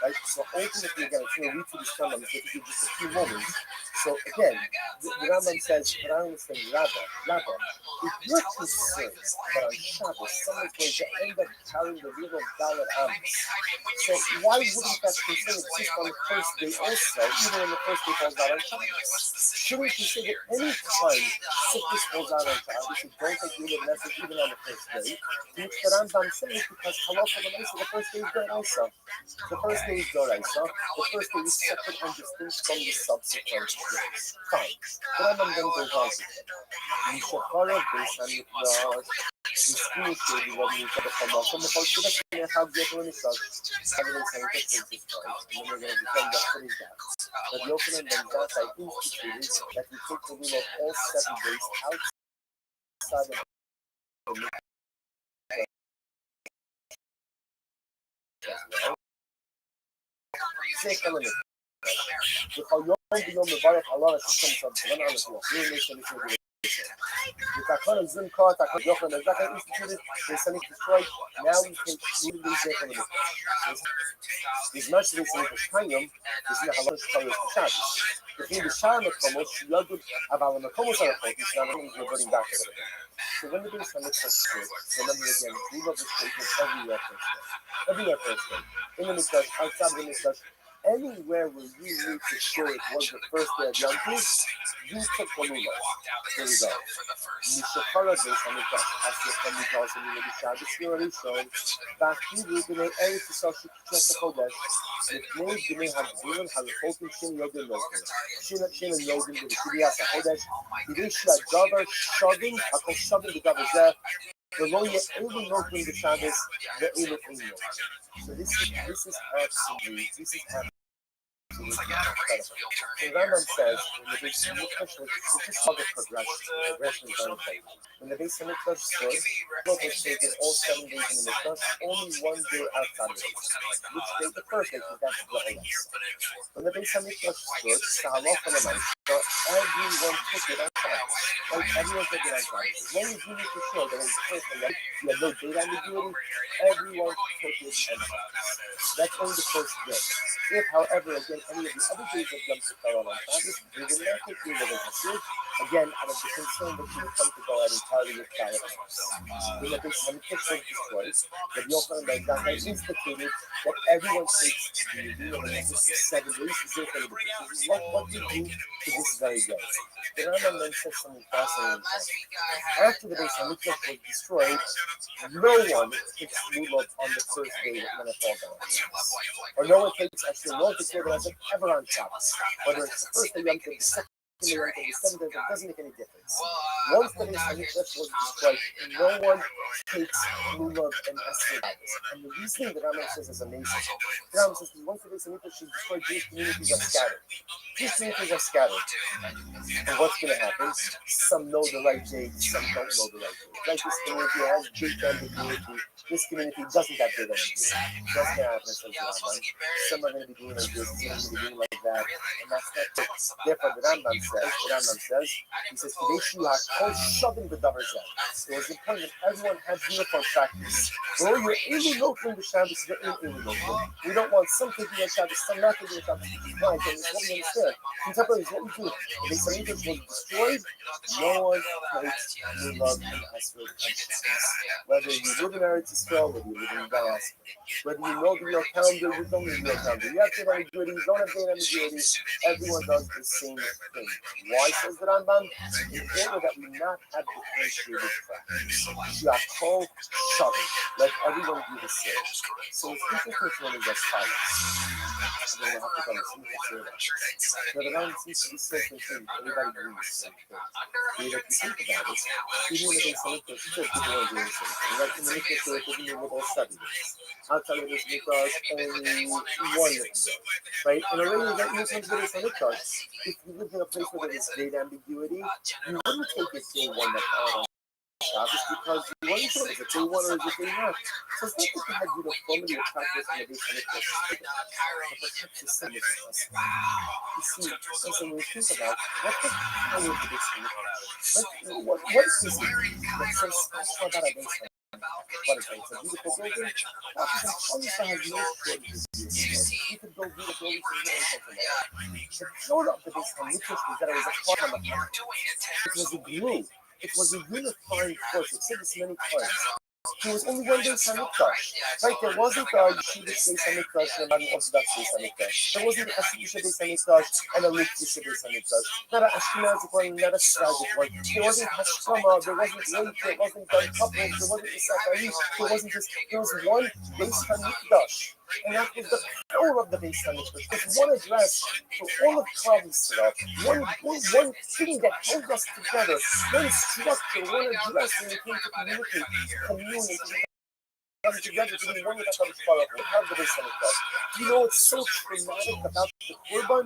Right? So ultimately, again, it's going to read through the Rambam, it's going to give just a few moments. So again, the Rambam says, but I understand, Rabbi, if you're concerned that on Shabbos someone's going to end up carrying the river of Dalet Amos, so why wouldn't that concern exist on the first day also, even when the first day falls out on Shabbos? Should we consider any time sickness falls out on Shabbos, you don't take river message even on the first day? Which the Rambam says because halacha l'maisa, the first day is Doraisa. The first day is Doraisa. The first day is separate and distinct from the subsequent days. Fine. The Rambam then goes on to say, Mishachara Beis HaMikdash, Iskinu what means that the Chamakom, the Chol Shidach, and the Chag Yechel and Ishak, evidence and interpretation Christ, and then we're going to defend that for his dad. But Yochanan then that I instituted that we take the rule of all 7 days outside of the mikdash as well. Second limit. Because Yom B'Yom Mevarech Allah Hashem Shabbat Shalom Aleichem. We make sure we do the Takon of Zimkot, Takon Yochanan, the Zakon instituted, the Sanic destroyed. Now we can even do second limit. There's much of this in the Shkayim, is in the Halacha Shkayim of Shabbos. The thing the Shah Mekomos, Yodud, Aval Mekomos Arachot, is now going back to it. So when the Beis HaMikdash split, remember again, we love this statement every year first day. In the Mikdash, outside of the Mikdash, anywhere where you need to show it was the first day of Yom Tov, you took the Lulav. Here we go. Mishachara Beis HaMikdash, after the Mikdash and the Shabbos Yorishon, Ba'achidu b'nei Eretz Yisrael Shekichet HaChodesh, Mipnei b'nei Hagzurim Halachotim Shin Yodin Yodin, Shin and Yodin b'Shiviyas HaChodesh, B'nei Shadavar Shavim, HaKol Shavim b'Davar Zeh, V'lo Ye'elu Yodin b'Shabbos, Ve'elu Ein Yodin. So this is absolutely absolutely incredible. So the Rambam says when the Beis Hamikdash was just saw the progression is very important. When the Beis Hamikdash stood, God was taken all 7 days in the Mikdash, only 1 day outside of it. Which day? The first day, because that's the Olas. When the Beis Hamikdash stood, Sahalach and Amaisa, everyone took it on time. Like everyone took it on time. As long as you need to show that it was the first day, you had no date ambiguity, everyone took it on time. That's only the first day. If, however, again, any of the other days of Yom Kippur fell on Shabbos, we would not take the living Hasir, again, out of the concern that you would come to go out entirely with valid house. When the Beis Hamikdash was destroyed, the Yochanan ben Zakkai instituted that everyone takes the Yevim of the Message for 7 days to say for the B'chis. This is what we do to this very day. The Rambam then says something fascinating. After the Beis Hamikdash was destroyed, no one takes Lulav on the first day when it falls on Shabbos. Or no one takes, actually, no one takes Lulav ever on Shabbos. Whether it's the first day Yom Kippur, the second day Yom Kippur, the seventh day, it doesn't make any difference. Once the Beis Hamikdash was destroyed, no one takes Lulav and Esther. And the reasoning that Rambam says is amazing. The Rambam says once the Beis Hamikdash is destroyed, Jewish communities are scattered. Jewish communities are scattered. And what's going to happen? Some know the right date, some don't know the right date. Like this community has date ambiguity. This community doesn't have date ambiguity. That's going to happen, says the Rambam. Some are going to be doing like this, some are going to be doing like that. And that's not true. Therefore, the Rambam says, he says, today you are all shoving the davar zeh. It was important that everyone had uniform practice. Well, you're really local in the Shabbos, you're really local. We don't want some taking on Shabbos, some not taking on Shabbos. Right, and it's what we understand. Contemporary is what we do. If Beis Hamikdash was destroyed, no one takes Lulav and Esrog on Shabbos. Whether you live in Eretz Yisrael, whether you live in diaspora, whether you know the real calendar, you don't know the real calendar. You have date ambiguity, you don't have date ambiguity. Everyone does the same thing. Why, says the Rambam? In order that we not have differentiated practice. Shakol Shavim. Let everyone do the same. So it's interesting to notice as follows. And then we'll have to come and see the the Rambam seems to be certain things. Everybody doing the same thing. But if you think about it, even when they say that people are doing the same thing. Like in the Mikdash, they're doing it all 7 days. Outside of this Mikdash, only 1 day. Right? And already that you come to this Mikdash. If you live in a place where there is date ambiguity, you wouldn't take it day 1 that's out on Shabbos because you weren't sure is it day 1 or is it day not. So it's not that you had uniformity of practice in the Beis Hamikdash, but perhaps the same as us. You see, so when we think about what the power of the Beis Hamikdash, what is this that's so special about a Beis Hamikdash? What is it? It's a beautiful building. Obviously, has no shortage of beauty. You could build beautiful buildings and do anything from that. The power of the Beis Hamikdash was that it was a cloth on the front. It was a glue. It was a unifying force. We've said this many times. There was only one Beis Hamikdash, right? There wasn't a Yeshivish Beis Hamikdash and an Orthodox Beis Hamikdash. There wasn't a Hasidic Beis Hamikdash and a Litvish Beis Hamikdash. Not an Ashkenazic one, not a Sephardic one. There wasn't Hashkama, there wasn't Leith, there wasn't Gun Couples, there wasn't Issachari, there wasn't just, there was one Beis Hamikdash. And that was the power of the Beis Hamikdash. There's one address for all of Klal Yisrael, one thing that held us together, one structure, one address when we came to communicate, commune, to come together to be one with HaKadosh Baruch Hu. The Beis Hamikdash. You know what's so traumatic about the Korban?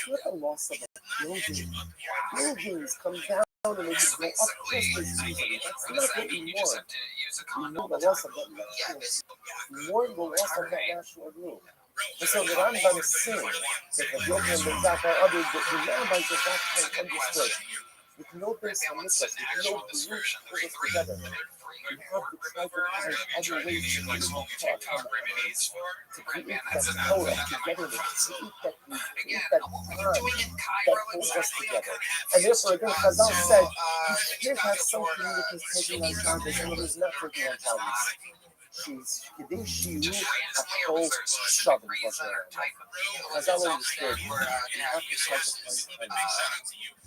Not the loss of a building. Buildings come down and they just go up just as easily. That's not what we want. We know the loss of that national. We mourn the loss of that national room. And so the Rambam is saying that the Yochanan ben Zakkai, others, the rabbis of that time understood. With no Beis Hamikdash, with no group hold us together. We have to try to find other ways to create that power, to create that togetherness, to create that bond that holds us together. And therefore, again, Chazal said, you can't have some communities taking on Shabbos and others not taking on Shabbos. Kidei Shiyu Hakol Shavim was there. Chazal understood, you have to try to find kindness.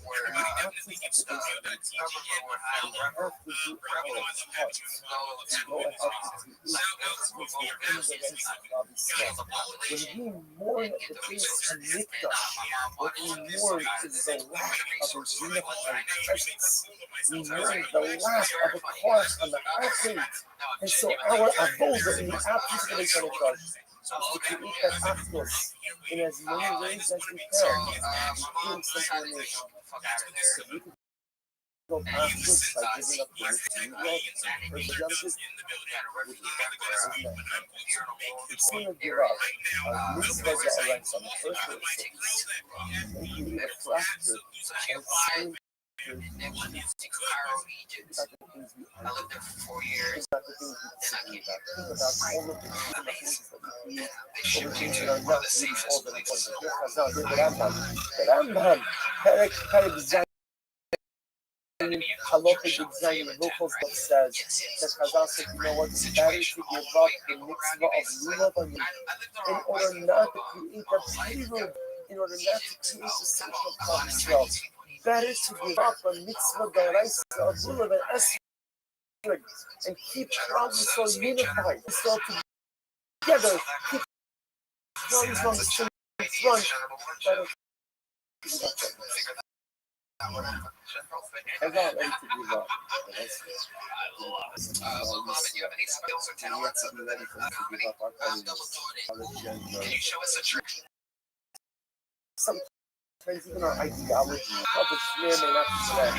In the absence of the Beis Hamikdash, we have to do our part to go ahead and create within the ranks of Klal Yisrael. When we mourn the Beis Hamikdash, what we mourn is the lack of a unifying presence. We mourn the lack of a course on the athlete. And so our avoda in the absence of the Beis Hamikdash to create that actos in as many ways as we can, including simple nation. We can go past this by giving up the mitzvah or the justice. We've seen a give up of mitzvah da'oraisa on the first verse. And you a fracture and seen Cairo, Egypt. I lived there for 4 years. about the things we think about all of the things that we do, They should all the be things that are for not the same really as all that important. The Rambam, Perek Zayin, Halachic Zayin, Hilchos Dov says that Chazal said, you know what, it's better to give up the mitzvah of lulav on you in order not to create a period, in order not to create a situation of Klal Yisrael. Better to give up a mitzvah da'oraisa of lulav and esrog and keep Klal Yisrael unified, Yisrael together, keep Klal Yisrael on the same front. Better to give up that. I'm not ready to give up. Do you have any skills or talents other than comedy? Can you show us a trick? Sometimes even our ideology, public may not be correct.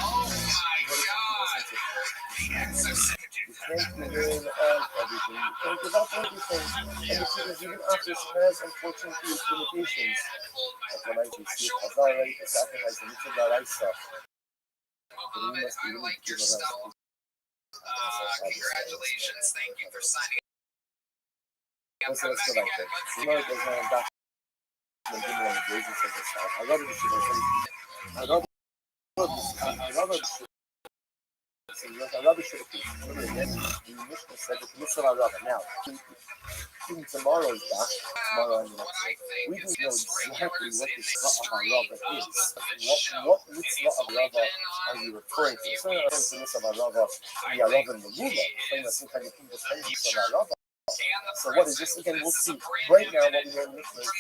You can't give in on everything. You can't give up everything. And the truth is, even after has unfortunately its limitations. Like when I see it, Chazal already to sacrifice the mitzvah da'oraisa. But we must be I willing like to your give it stuff. up. Congratulations. Thank you for signing up. Let's go back there. You know, there's no document on the basis of this stuff. I love it. I love it. I love it. The Mishnah said that the mitzvah I love it. Now, even tomorrow's daf, tomorrow and the next day, we didn't know exactly what the mitzvah of Arava is. What mitzvah of Arava are you referring to? It's not the mitzvah of Arava, the Arava and the Lula, saying that some kind of independence of Arava. So what is this? Again, we'll see. Right now, what we know in the Mishnah is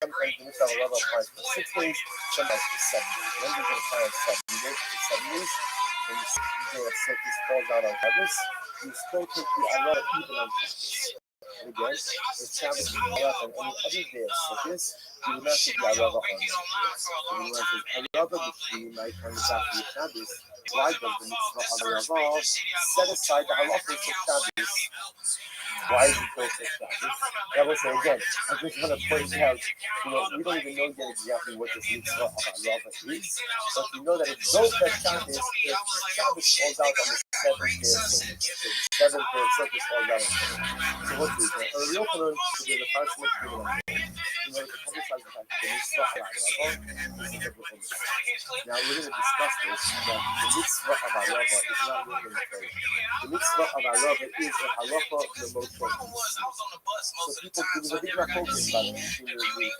sometimes the mitzvah of Arava applies for 6 days, sometimes for 7 days. When does it apply on 7 days? For 7 days, when the day of sickness falls out on Shabbos, you still take the Arava even on Shabbos. And again, if Shabbos is Arava on any other day of sickness, you would not take the Arava on Shabbos. So when one says Arava, which we might turn this out to Shabbos, why does the mitzvah of Arava set aside the halachos of Shabbos? Why is it called Shabbos? That will say again, I just want to point out, we don't even know yet exactly what this mitzvah of Arava is, but we know that it goes that Shabbos if Shabbos falls out on the 7th day of sickness. So the 7th day of sickness falls out on Shabbos. So what do we do? Or the opener to be the first one to be the in order to publicize the fact that the mitzvah of Arava is a biblical mitzvah. Now we're going to discuss this, that the mitzvah of Arava is not written in the Torah. The mitzvah of Arava is a halacha l'moshe. So people, there was a big focus about it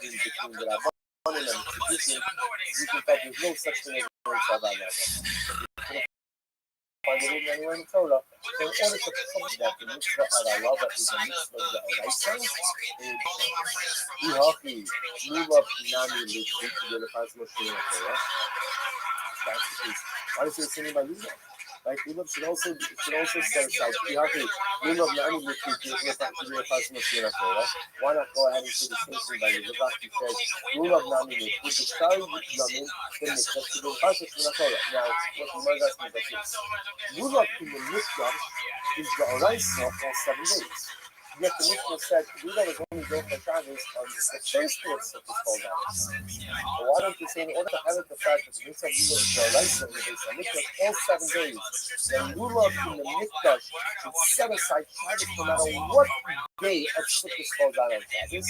between the Rabbi and the tradition. We can find there's no such thing as a mitzvah of Arava. Find it in anywhere in the Torah. So in order to publish that the mitzvah of Arava is a mitzvah da'oraisa, Ihachi, Lulav Nami Lichit, to the first Moshe in the Torah. That's the case. Why is it singing by Lulav? Like Lulav should also set aside Ihachi, Lulav Nami Lichit, to the first Moshe in the Torah. Why not go ahead and say the same thing by Lulav? He says, Lulav Nami Lichit, to the Shari Yamin, then the first Moshe in the Torah. Now, what the Mordechai means is this. Lulav in the Mishnah is the da'oraisa all 7 days. Yet the Mishnah said Lulav is only going for Shabbos on the first day of Sukkot falls out. But why don't you say in order to highlight the fact that the mitzvah of Lulav is da'oraisa in the base of Mikdash all 7 days, then Lulav in the Mikdash should set aside Shabbos no matter what day of Sukkot falls out on Shabbos.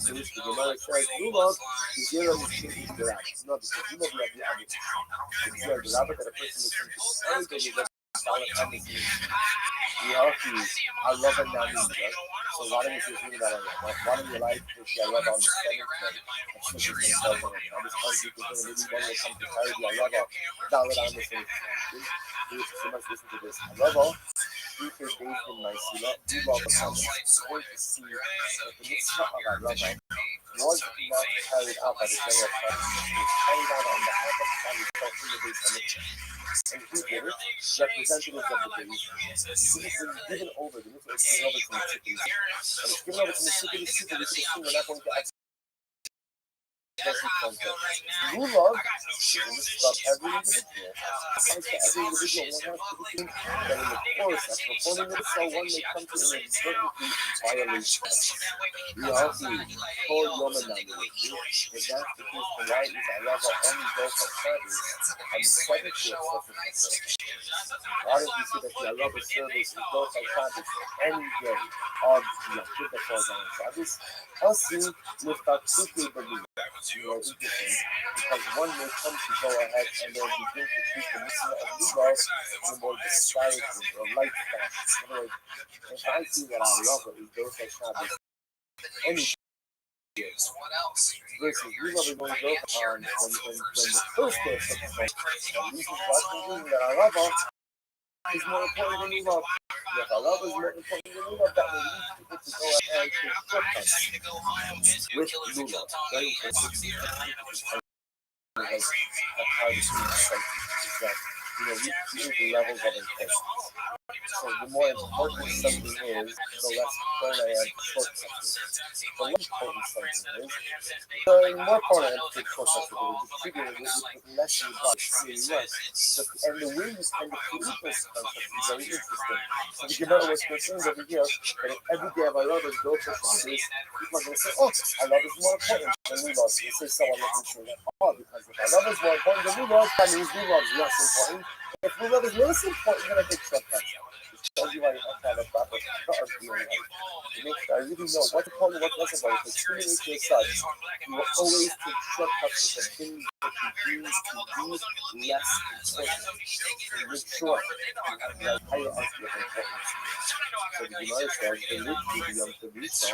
So which the Gemara says Lulav is zero is the rabbit. No, because Lulav you have the average. It's zero the rabbit that a person is going to say that we get solid everything. I love it now, so why don't you just read that on that? Why don't you like to see I love on the 7th day of Sukkot and falls on it? I just want you to think maybe one will come to carry the I love all valid on the same thing. So much listen to this. I love all. We can bathe in my sila. We love the sun. We're going to see that the mitzvah of I love all was not carried out by the general public. It was carried out on behalf of Shabbos in the base of and who did it? Representatives of the base. This was given over. The mitzvah was given over to the Tzipur. And it's given over to the Tzipur. We can assume we're not going to Lulav is about every individual. Applies to every individual. One has to be that in the course of performing the mitzvah, one may come to an inadvertently violation. We all see whole Roman language. If that's the case, the right is Allah only go for service and the seventh day of service. Why don't we say that the Allah service is go for service any day of the Yom that falls on Shabbos? Also, lift up quickly the Lulav. Interesting, because one may come to go ahead and then begin to treat the mitzvah of Lulav in a more disparaging or light fashion. In other words, if I see that I love it, is those that Shabbos any versus Lulav is going to go on when the first day of Shabbos, the reason that I love it is more important than Lulav. If I love is more important than Lulav, that will lead people to go ahead and to shortcuts with Lulav. Very important. We create the levels of importance. So the more important something is, the less prone I am to shortcuts. The less important something is, the more prone I am to take shortcuts with it. The trigger with less advice. And the way you tend to create those concepts is very interesting. So the Gemara was concerned over here that if every day of our love is go for Shabbos, people are going to say, oh, our love is more important than we love. So you say someone doesn't say that. Oh, because if our love is more important than we love, that means we love is less important. If we love is less important, then I take shortcuts. It tells you why you have to have a proper thought of your life. To make sure I really know what's important, what's less important. If it's human nature as such, you will always take shortcuts with the things that you use to be less important. To make sure you have the higher idea of importance. So the Gemara says, the rich do the young to be so.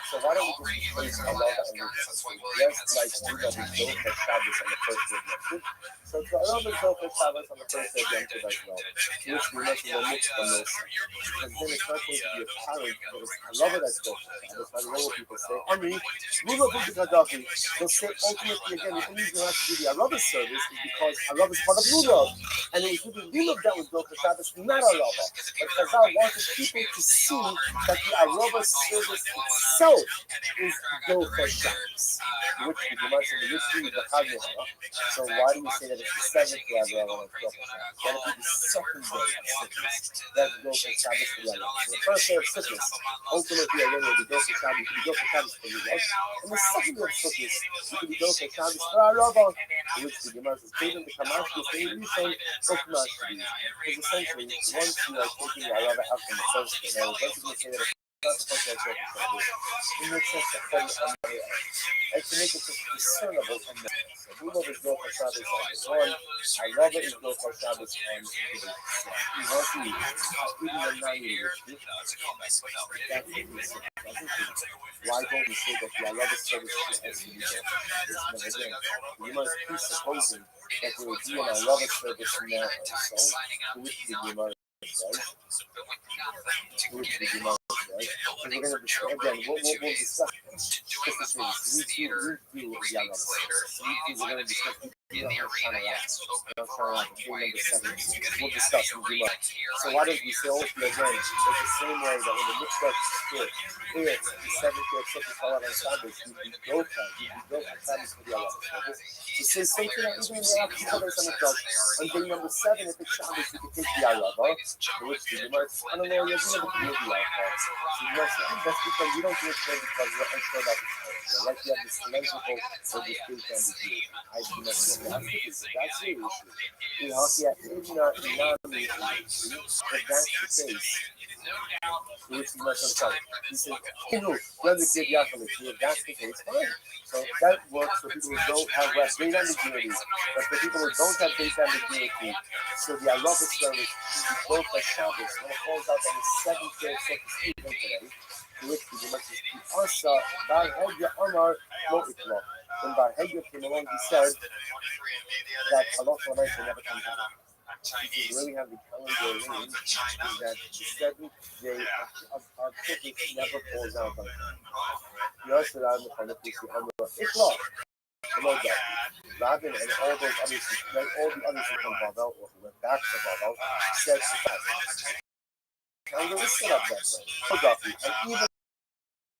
So why don't we just place a lot of energy? Just like we love is go for Shabbos on the first day of Yom. So to Allah is go for Shabbos on the first day of Yom Tov as well. Which we must omit from this. Because then it's not going to be apparent that it's Allah that's go for Shabbos. By the way, what people say, Lulav is the Gaddafi. They'll say ultimately again, the only reason you have to do the Arabah service is because Arabah is part of Lulav. And it was really Lulav that was go for Shabbos, not Arabah. But Chazal wanted people to see that the Arabah service itself is go for Shabbos. Which the Gemara said, the mystery is the Chagirah. So why do you say that it's the seventh day of Arabah that's go for Shabbos? That would be the second day of Sickness. That's go for Shabbos for Arabah. So the first day of Sickness, ultimately again will be go for Shabbos. You can go for Shabbos for Arabah. And the second day of Sickness, you can go for Shabbos for Arabah. Which the Gemara says, Tatum the Kamash, the same reason, or Kamash. Because essentially, once you are taking the Arabah out from the first day, now once you say that it's not supposed to have it makes sense to put it on the way out. And to make it discernible and so Lulav is go for Shabbos on the one, Arabah is go for Shabbos on the other. You want to eat, even the 90 years, that's what we say. Why don't we say that the Arabah service is SUV? Again, you must presuppose that there would be an Arabah service now also, to which the Gemara says, which the Gemara says, and we're going to discuss, again, we'll discuss specifics, we do the Arabah service, we're going to discuss in the arena, yes. We'll discuss in Gemara. So why don't we say ultimately again, it's the same way that when the mitzvah split, if the seventh day of Sukkot fell out on Shabbos, you'd be broken Shabbos for the Arabah service. To say same thing even in the after Shabbos on the clock. On day number 7, if it's Shabbos, you can take the Arabah, which the Gemara, I don't know, you're going to do the Arabah. So that's because you don't do it because you're unsure about the story. Like you have this cylindrical or this big on the view. I do not know. That's the issue. You know, if that's the case, which is not some he said, hey, look, let's get Yaakov. If that's the case, fine. So that works for people who don't have great ambiguity, but for people who don't have great ambiguity, so the Arabah service should be both by Shabbos when it falls out on the 7th day of Sukkot today, which the message to Asa, by Hedya Amar, Lo'itla. When Bar Hedya came along, he said that Allah never comes out. Chinese. Where we have the calendar range is that the seventh day of Sukkot never falls out on Yosef Rabbi Chanukusi Amra Ikla. No doubt. Rabin and all those others, like all the others who from Bavel or who went back to Bavel, said to that. Calendar is set up that way. No doubt. And even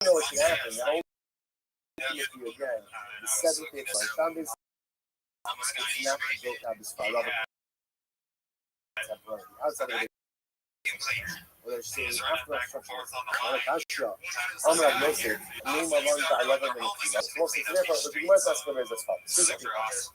though it can happen, that only if you again, the seventh day of Shabbos, it's not built out as far outside of the whether it's saying after Kasha, Amr Yosef, name among the 11 minutes. Most of the Gemara's estimate is as follows.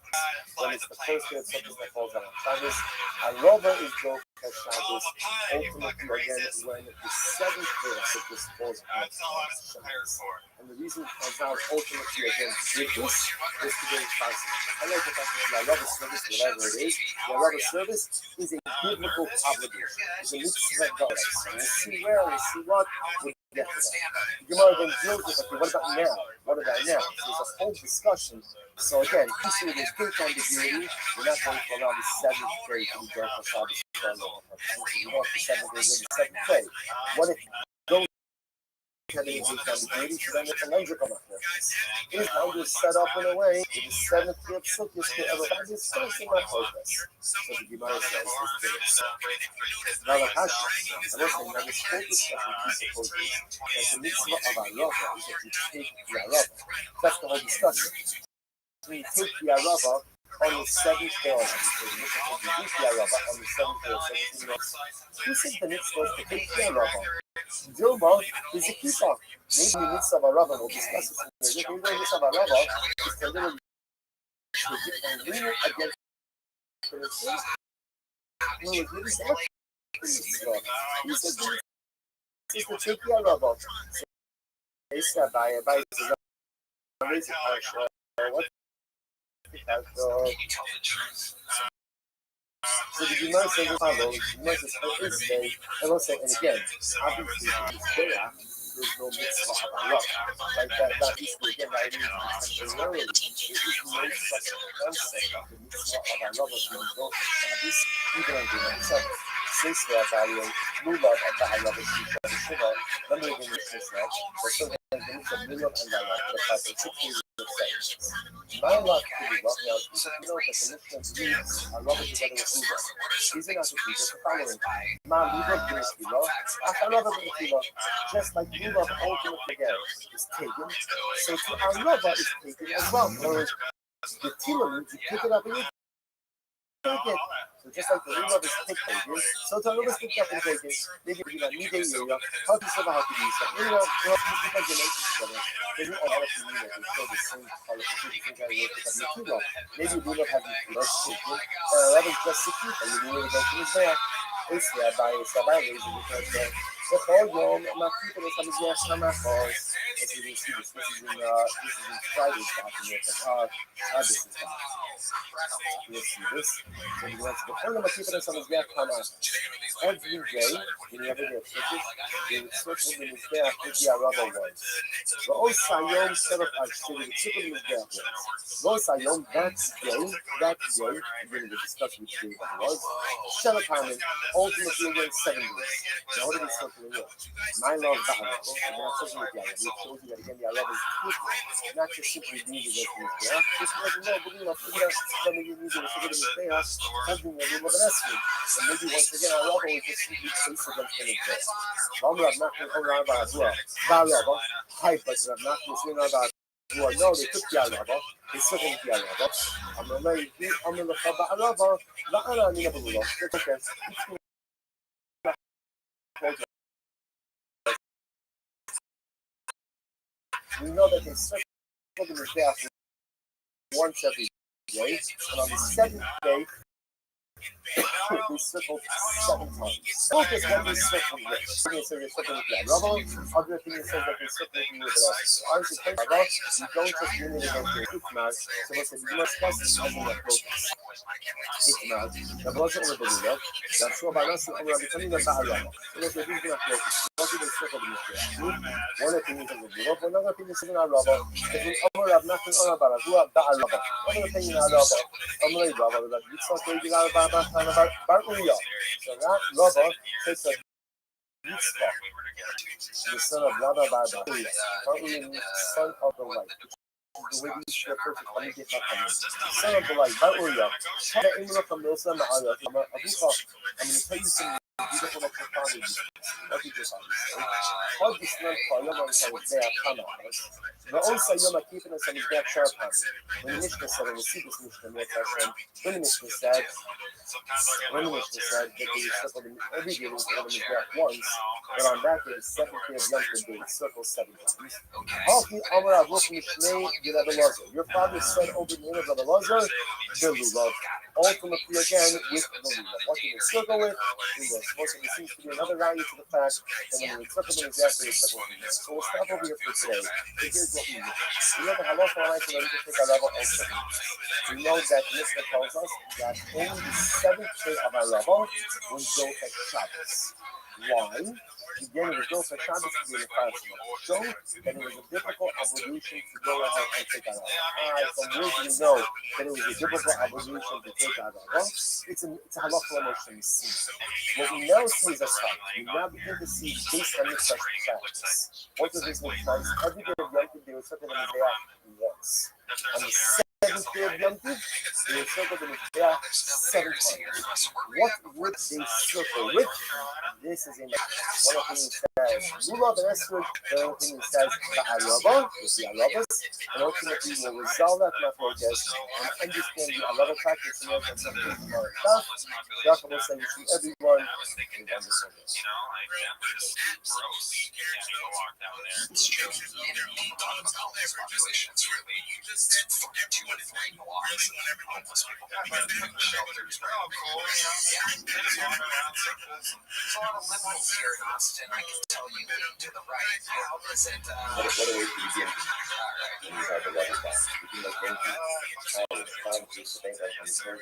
When it's the first day of Sukkot that falls on Shabbos, Arava is built as Shabbos. Ultimately, again, when the seventh day of Sukkot falls on Shabbos. And the reason as now ultimately again with this is to get possible. I like the fact that the Arava service, whatever it is, the Arava service is a biblical obligation. It's a mitzvah of God. And we'll see where, we'll see what, we'll get to that. Gemara then deals with, okay, what about now? What about now? So there's a whole discussion. So again, you see there's great ambiguity. We're not going to allow the seventh day to be done for Shabbos. You know, the seventh day is the seventh day. What if those having a great ambiguity, so then it's a langer come up there. His calendar is set up in a way with the seventh day of Sukkot to ever have this first in my progress. So the Gemara says this. Now the Hashem, I was saying that this whole discussion presupposes that the mitzvah of Arava is that you take the Arava. That's the whole discussion. So you take the Arava on the seventh day of Sukkot. You take the Arava on the seventh day of Sukkot. Who said the mitzvah is to take the Arava? Dilma is a keeper. Maybe the mitzvah of Arava, we'll discuss this in a minute. Maybe the mitzvah of Arava is to literally lean it against the mitzvah. No, it's really so much. He said the mitzvah is to take the Arava. So they said by amazing what? So the Gemara says the follows, the Gemara says, on this day, and also, and again, obviously, this day, there's no mitzvah of Arava. Like that, obviously, again, that means temporarily, there is no such concept of the mitzvah of Arava being built on Shabbos, even on the 7th. Since they are valuing Lulav and the Arava Shita and Shiva, let me begin with this now. But so the mitzvah of Lulav and the Arava, the fact that 6 years of seconds. My love to be well, now, you know that the Mishnah reads Arava together with Lulav. These are not the things, the following. Ma Lulav brings Lulav, Arava brings Lulav. Just like Lulav ultimately again is taken, so to Arava is taken as well. Whereas the Tilim, you pick it up and you take it. So just like the Lulav is taken, so to Arava is picked up and taken. Maybe you know, Nida Area, how to survive how to do so. You know, different generations together. Maybe all of them need to show the same qualification. Maybe Lulav has been taken, Arava is just a keeper. You need to go to his back. It's Rabbi, because בכל יום מקפיד את המזרח של המחוז. As you can see, this is in Friday's document, this is you'll see this. So you want to before the מקפיד את המזרח המחוז. Every day, whenever they switch it, they would switch the mizbeach with the Arava ones. ועושה יום סרף actually, the chicken mizbeach ones. ועושה יום, that day, we're going to discuss which day that was. Shalom Haman, ultimately we're in 7 days. Now what are we supposed to do? My love Bahala, and we're not talking about the Arava. We told you that again, the Arava is different. Not just simply being the mizbeach. Just wasn't no, but you know, some of you need to figure the mizbeach, holding a little of an estimate. And maybe once again, Arava is just simply face against the mizbeach. Rav not going to hold on about Arava. Hi, but Rav not going to about no, they took the Arava. They took the Arava. I'm going to look at Arava. I need a little. Okay. We know that they circle the mizbeach once every day, and on the 7th day, they circled 7 times. Look at when they circled this. One says they circled with the Arava, other opinion says that they circled with the rest. Ours is the Arava, you don't just unit against the Itmar, so what's the most fast as in the focus. Itmar, that wasn't with the Lulav, that's so by us, and we're becoming the Arava. So what's the reason of focus? What do they circle the Mizbeach? One opinion says the Lulav, another opinion says the Arava, that means Amar Rav nothing on Arava, who are the Arava. One opinion Arava, Amar Rav, that you saw the Arava. son of Bar Uriah. So Rabbi takes a mitzvah, the son of Rabbi Bar Uriah. Bar Uriah means son of the light. The way we used to refer to Talmidei Chachamim. Son of the light, Bar Uriah. I'm going to tell you some beautiful exercises. What did you say? How this man for Yom HaMizbeach Hamas? ועושה יום הכיפורים המזבח שער פעמים. When the Mishnah said, and we see this Mishnah more Hashem, when the Mishnah said that they circled every day, they circled the Mizbech once, but on that day, the seventh day of Yom Kippur, they circled 7 times. Your father said over the name of Rabbi Lazar, the lulav. Ultimately, again, with the lulav. What did they circle with? Lulav. Most of it seems to be another value to the fact that when we circle them exactly, we circle them. So we'll stop over here for today. Here's what we know. We know the halacha line, so let me just take our level of 7. We know that the Mishnah tells us that only the 7th day of our level was built at Shabbos. Why? Again, it was built for Shabbos to be responsible. So that it was a difficult obligation to go ahead and take our level. From where do we know that it was a difficult obligation to take our level? It's a halacha emotion we see. What we now see is a sign. We now begin to see based on this practice. What does this mean? Every day of Yom Kippur, they were circled the Mizbeach once. On the 7th day of Yom Kippur, they were circled the Mizbeach 7 times. What would they circle with? This is in one opinion says Lulav and Esrog, the other opinion says Ba'arabah, with the Arabas, and ultimately will resolve that machlokes and understand the Arabah practice and everything from our stuff. Jacob will say to everyone in one service. It's true. Populations really too many homeless people shelters. Here in Austin, I can tell you to the right. How does it? What a way to begin. When you have the level back. You can look into how the time to think like on the third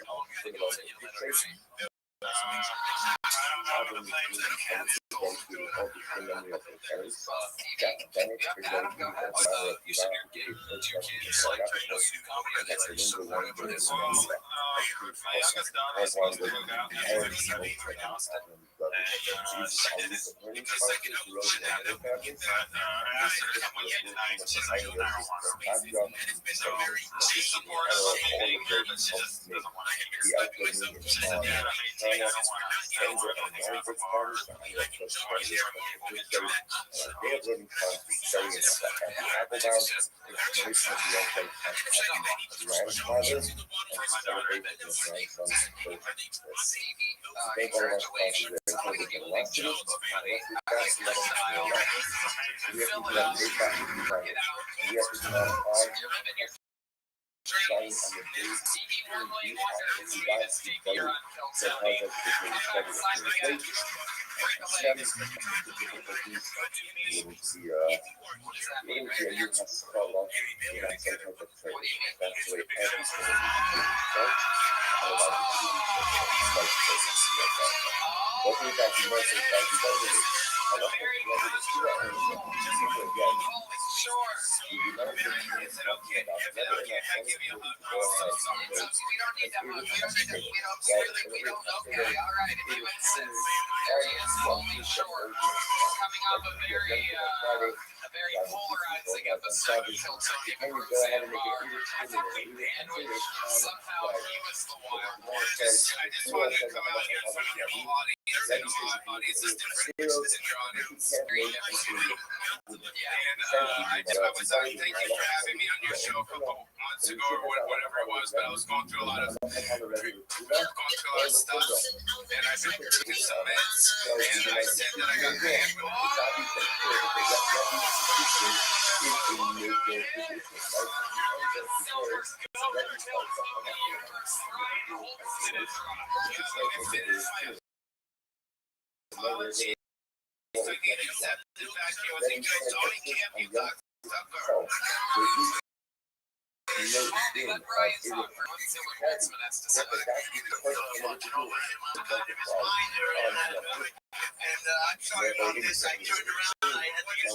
wife is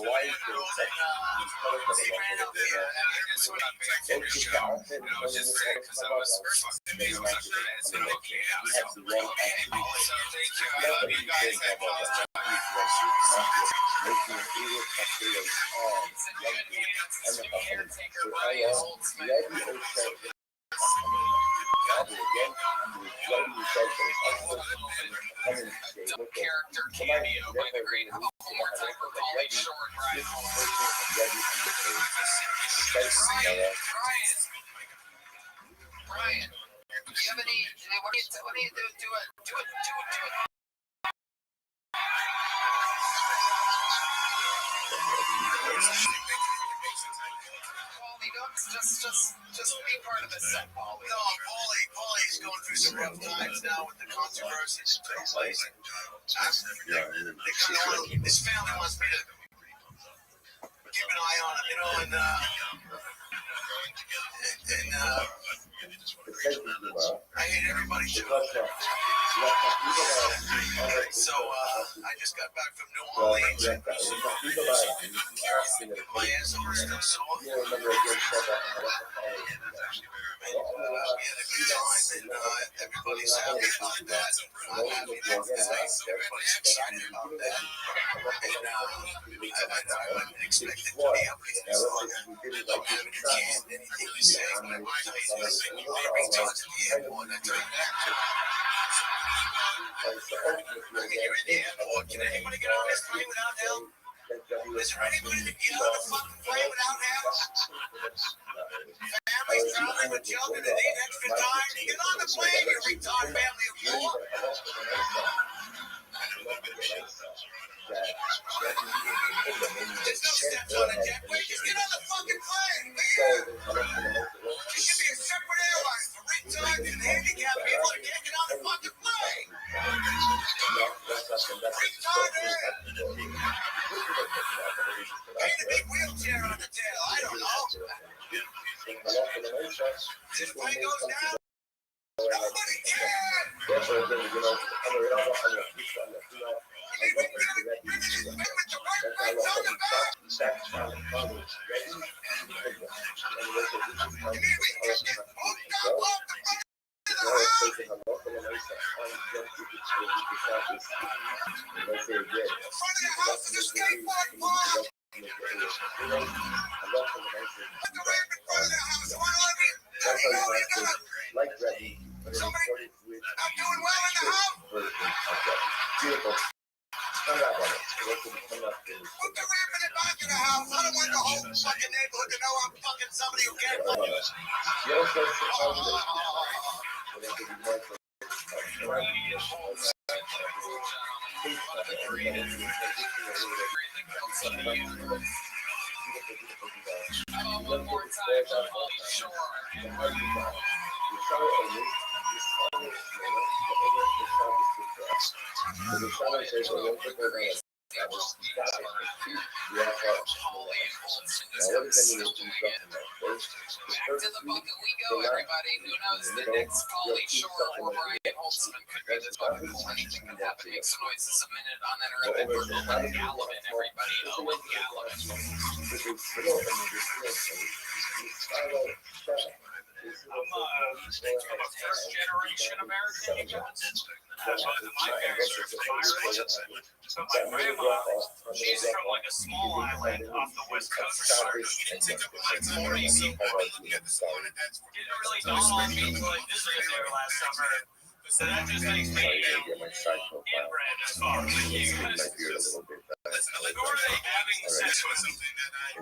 Character cameo by the great Homer Typer, Pauly Shore, Brian Homer. Brian, do you have any? What do you do? Do it. Pauly, don't just be part of the set, Pauly. No, Paulie's going through some rough times now with the controversies that took place. His family wants me to keep an eye on him, and I hate everybody too. So I just got back from New Orleans. My ass over still sore. We had a good time, and everybody's happy about that. I'm happy about that. Everybody's excited about that. And I wouldn't expect it to be up here. So I don't have anything to say, but I will tell you this. When you reach out to the airport, I turned back to look at you're in the airport. Can anybody get on this plane without help? Is there anybody that get on the fucking plane without help? Families traveling with children that need extra time. Get on the plane, you retard family of four. There's no steps on a jetway. Just get on the fucking plane, man. There should be a separate airline for retards and handicapped people that can't get on the fucking plane. Retarded. Paint a big wheelchair on the tail. I don't know. This plane goes down. Nobody can. Like Rabbi, but I'm doing well in the house. Beautiful. Come out on it. Put the ramp in the back of the house. I don't want the whole fucking neighborhood to know I'm fucking somebody who can't fucking use it. One more time for Pauly Shore. To the bucket we go, everybody. Who knows the next Pauly Shore or Brian Holtzman could be the bucket. Anything could happen. Make some noises a minute on Internet. Owen Gallivan, everybody. Owen Gallivan. I'm a first generation American. My parents are from Ireland, but my grandma, she's from like a small island off the west coast. Didn't really dawn on me until I visited there last summer. So that just makes me inbred as far as you guys. Who are they having sex with?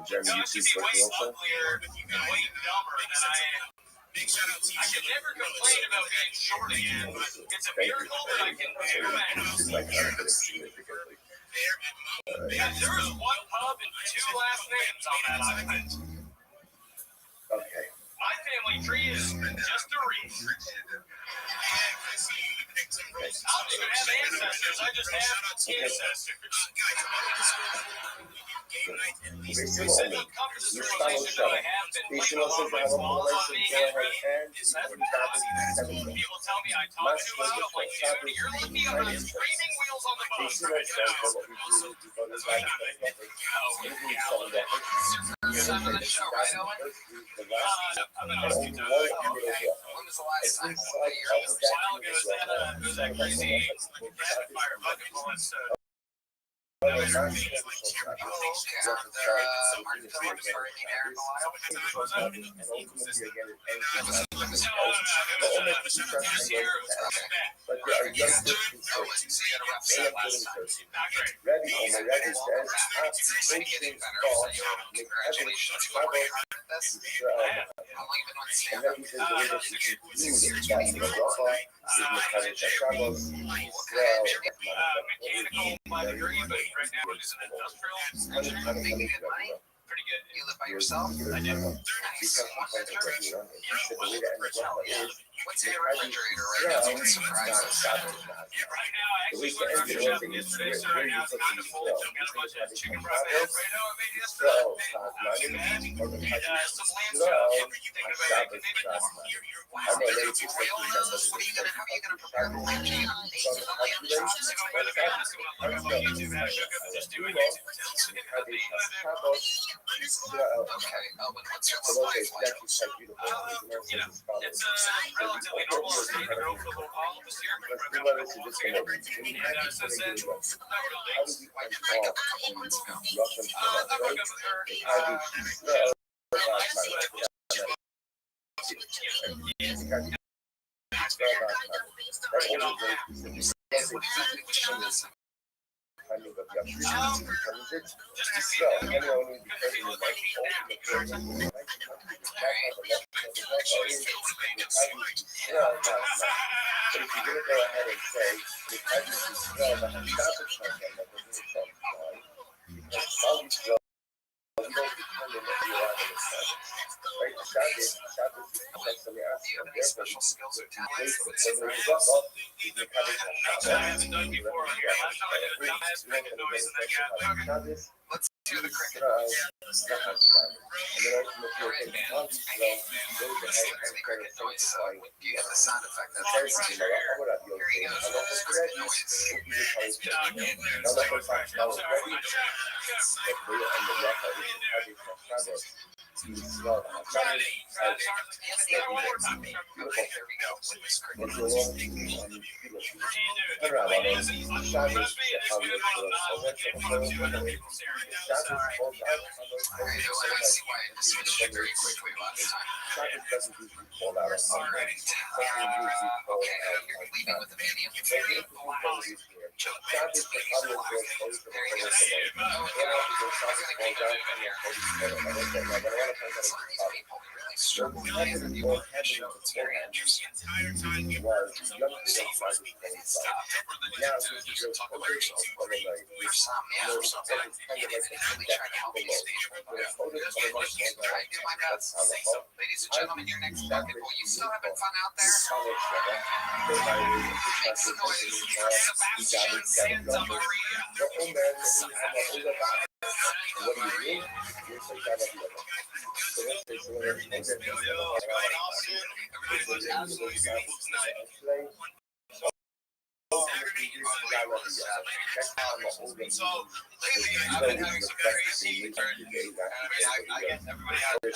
God should be way uglier and way dumber than I am. I can never complain about being short again. It's a miracle that I can wear masks. Yeah, there was one pub and two last names on that island. Okay. My family tree is just a reef. don't even have ancestors. I just have ancestors. Basically, Since I've come to this realization that I have been putting a lot of my flaws on me, it's that people tell me I talk too loud. I'm like, dude, you're lucky I'm not screaming wheels on the bus right now. That's why I got it. Oh, reality. Son of the show, right, Owen? I've been on a few times. Okay. When was the last time? What year was A this? while ago, it was that crazy rapid fire bucket bullets. Oh, okay. Are there market builders for any there in Ohio? but they are young Christians. Oh, so you had a rough set last time. Rabbi says, Well, it's getting better. So, congratulations. You worked hard at this. How long you been on and stand-up? Rabbi says the way that you can do the back of the Rafa is Mechanic Shabbos, Mechanical by degree, but right now it is an industrial. Making good money? Pretty good. You live by yourself? I do. Nice. One bedroom? What's in your refrigerator right now? What surprises? Right now, I actually went to the shop yesterday, so right now it's kind of full. Got a bunch of chicken breast Alfredo I made yesterday. Some lamb chops. Thinking about making maybe more. Wow, it's real noodles. How are you gonna prepare the lamb chop? The lamb chops? To go by the fast, look up on YouTube how to cook them. Just do it. Okay. What's your love life like? You know, it's relatively normal. We're starting to grow for a little while this year. But we're going to go together. And as I said, no real dates. Why did you break up a couple months ago? I broke up with her. Do you have any special skills or talents? I haven't done before on here. Last time I did a dumbass making noise and then got Let's do the cricket. Cricket noise. Do you have the sound effect? That's right. Here you go. Cricket noise. Ladies and gentlemen, your next bucket. Well, you still having fun out there? Make some noise. Santa So lately, I've been having some crazy turns. I guess everybody has their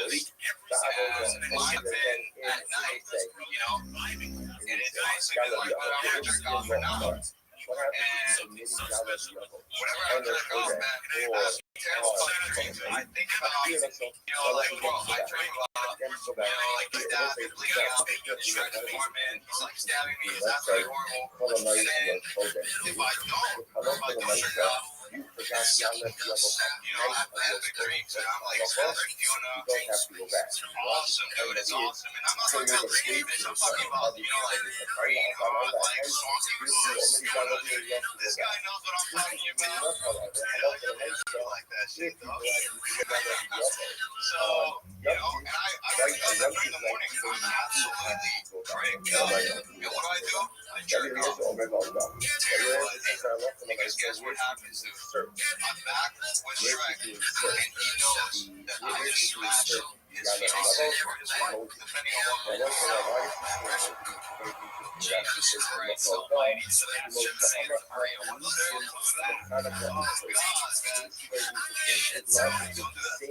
just I've been at night, you know, and it's nice because like when I'm gonna jerk off or not. And whenever I jerk off, man, terrible energy. I think about, you know, like, well, I drink a lot, you know, like the dad bleeding out, trying to form it, he's like stabbing me, it's absolutely horrible. And then if I don't jerk off, I had the dreams, and I'm like, it's awesome, dude. It's awesome. And I'm not talking about dreams. I'm talking about, brain hard, swampy books. This guy knows what I'm talking about. Like that shit, dog. So, and I wake up at 3 in the morning. I'm absolutely crazy. What do? I jerk off. Because guess what happens, dude? I'm back with Shrek, and he knows that I just smashed his face for his life, depending on what Jesus Christ Almighty. So that's just saying Maria. What's that? Oh, God, man. It's don't do that. How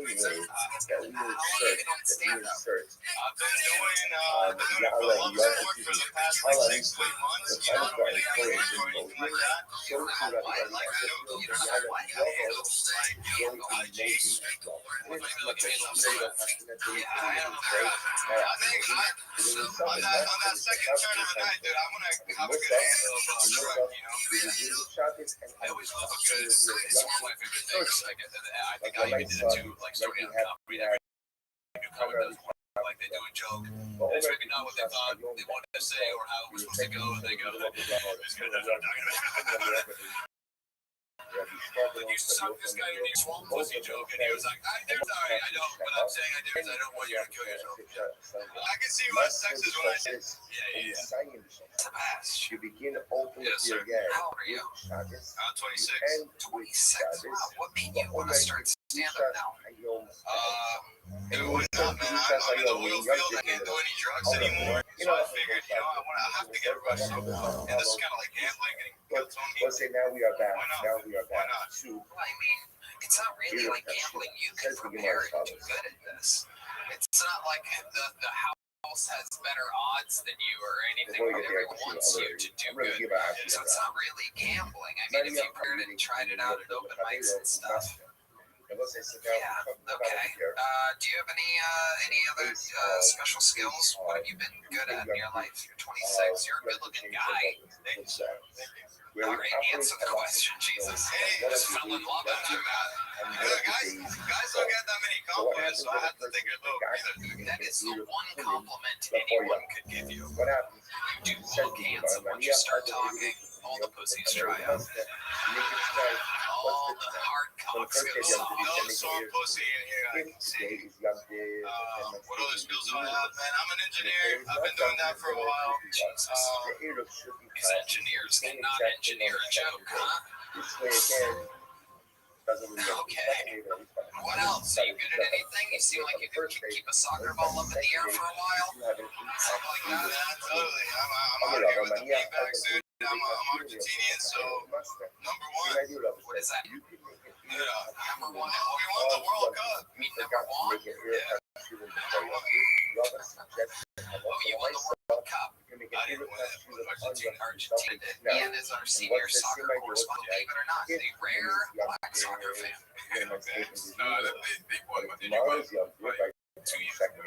are you doing stand up? I've been doing it for Love Sport for the past 6 months. Not really anything or anything like that. You don't have what? Like, you don't have what? Like, Jesus. What do you looking at? Yeah, I don't know. I think on that second turn of the night, dude, I'm gonna have a good handle of Shrek, I always love because it's one of my favorite things. I think I even did it too, like starting on comedy. Comedy does like they do a joke. It's maybe not what they thought they wanted to say or how it was supposed to go. They go, it's good. That's what I'm talking about. But you suck this guy in a swamp pussy joke, and he was like, sorry, I don't. What I'm saying, I don't want you to kill yourself. I can see why sex is when I say, yeah. You begin to open Yes, your sir. gag. How old are you? I'm 26. 26? Wow, what made you want to start stand-up now? It was not, man. I'm in the oil field. I can't do any drugs anymore. So I figured, I have to get a rush on. And this is kind of like gambling, getting guilt on me. Let's say now we are back. Why not? Now we are Why back not? to Well, I mean, it's not really like gambling. You can prepare and do good at this. It's not like the house has better odds than you or anything. Everyone wants you to do good. So it's not really gambling. I mean, if you prepared it and tried it out at open mics and stuff. Yeah, okay. Do you have any other special skills? What have you been good at in your life? You're 26. You're a good-looking guy. All right, answer the question, Jesus. Hey, just fell in love after that. Guys don't get that many compliments, so I have to think it over. That is the one compliment anyone could give you. You do look handsome. Once you start talking, all the pussies dry up. All the hard cocks go soft. No soft pussy in here, I can see. What other skills do I have, man? I'm an engineer. I've been doing that for a while. These engineers cannot engineer a joke, huh? Okay. What else? Are you good at anything? You seem like you could keep a soccer ball up in the air for a while. Something like that. Yeah, totally. I'm out here with the feedback, dude. I'm Argentinian, so number one. What is that? Number one. Oh, we won the World Cup. You mean number one? Yeah. Oh, you won the World Cup. I didn't win it. Argentina did. Ian is our senior soccer correspondent, believe it or not. A rare black soccer fan. Big one. Did you win? 2 years ago.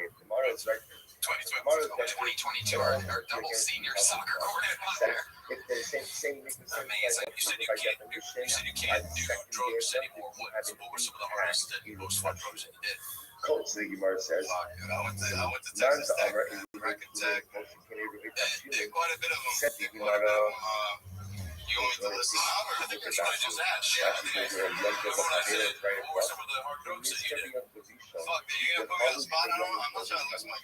2022, our double senior soccer coordinator. Amazing. You said you can't do drugs anymore. What were some of the hardest and most fun drugs that you did? Coach League Mart says. I went to Texas Tech. American Tech. Did quite a bit of them. You want me to listen out, or I think you're trying to just ask? Yeah, I think what I said. What were some of the hard drugs that you did? Fuck, you gonna put me on the spot? I'm not trying to lose my.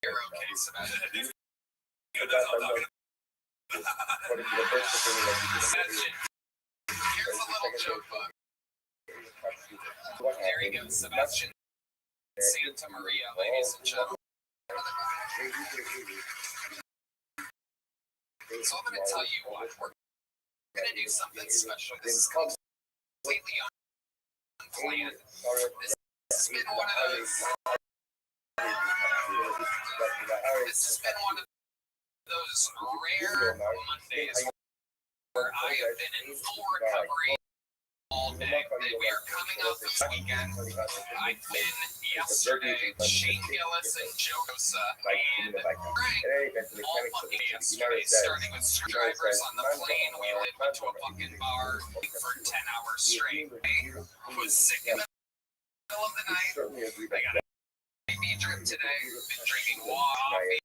You're okay, Sebastian. You know what I'm talking about. Here's a little joke, bug. There you go, Sebastian. Santa Maria, ladies and gentlemen. So I'm going to tell you what, we're going to do something special. This is completely unplanned. This has been one of those. This has been one of those rare Mondays where I have been in full recovery all We are coming up this weekend. I've been yesterday. Shane Gillis and Joe Gosa and Frank all fucking yesterday, starting with drivers on the plane. We went to a fucking bar for 10 hours straight. I was sick in the middle of the night. I got a baby drip today. Been drinking coffee,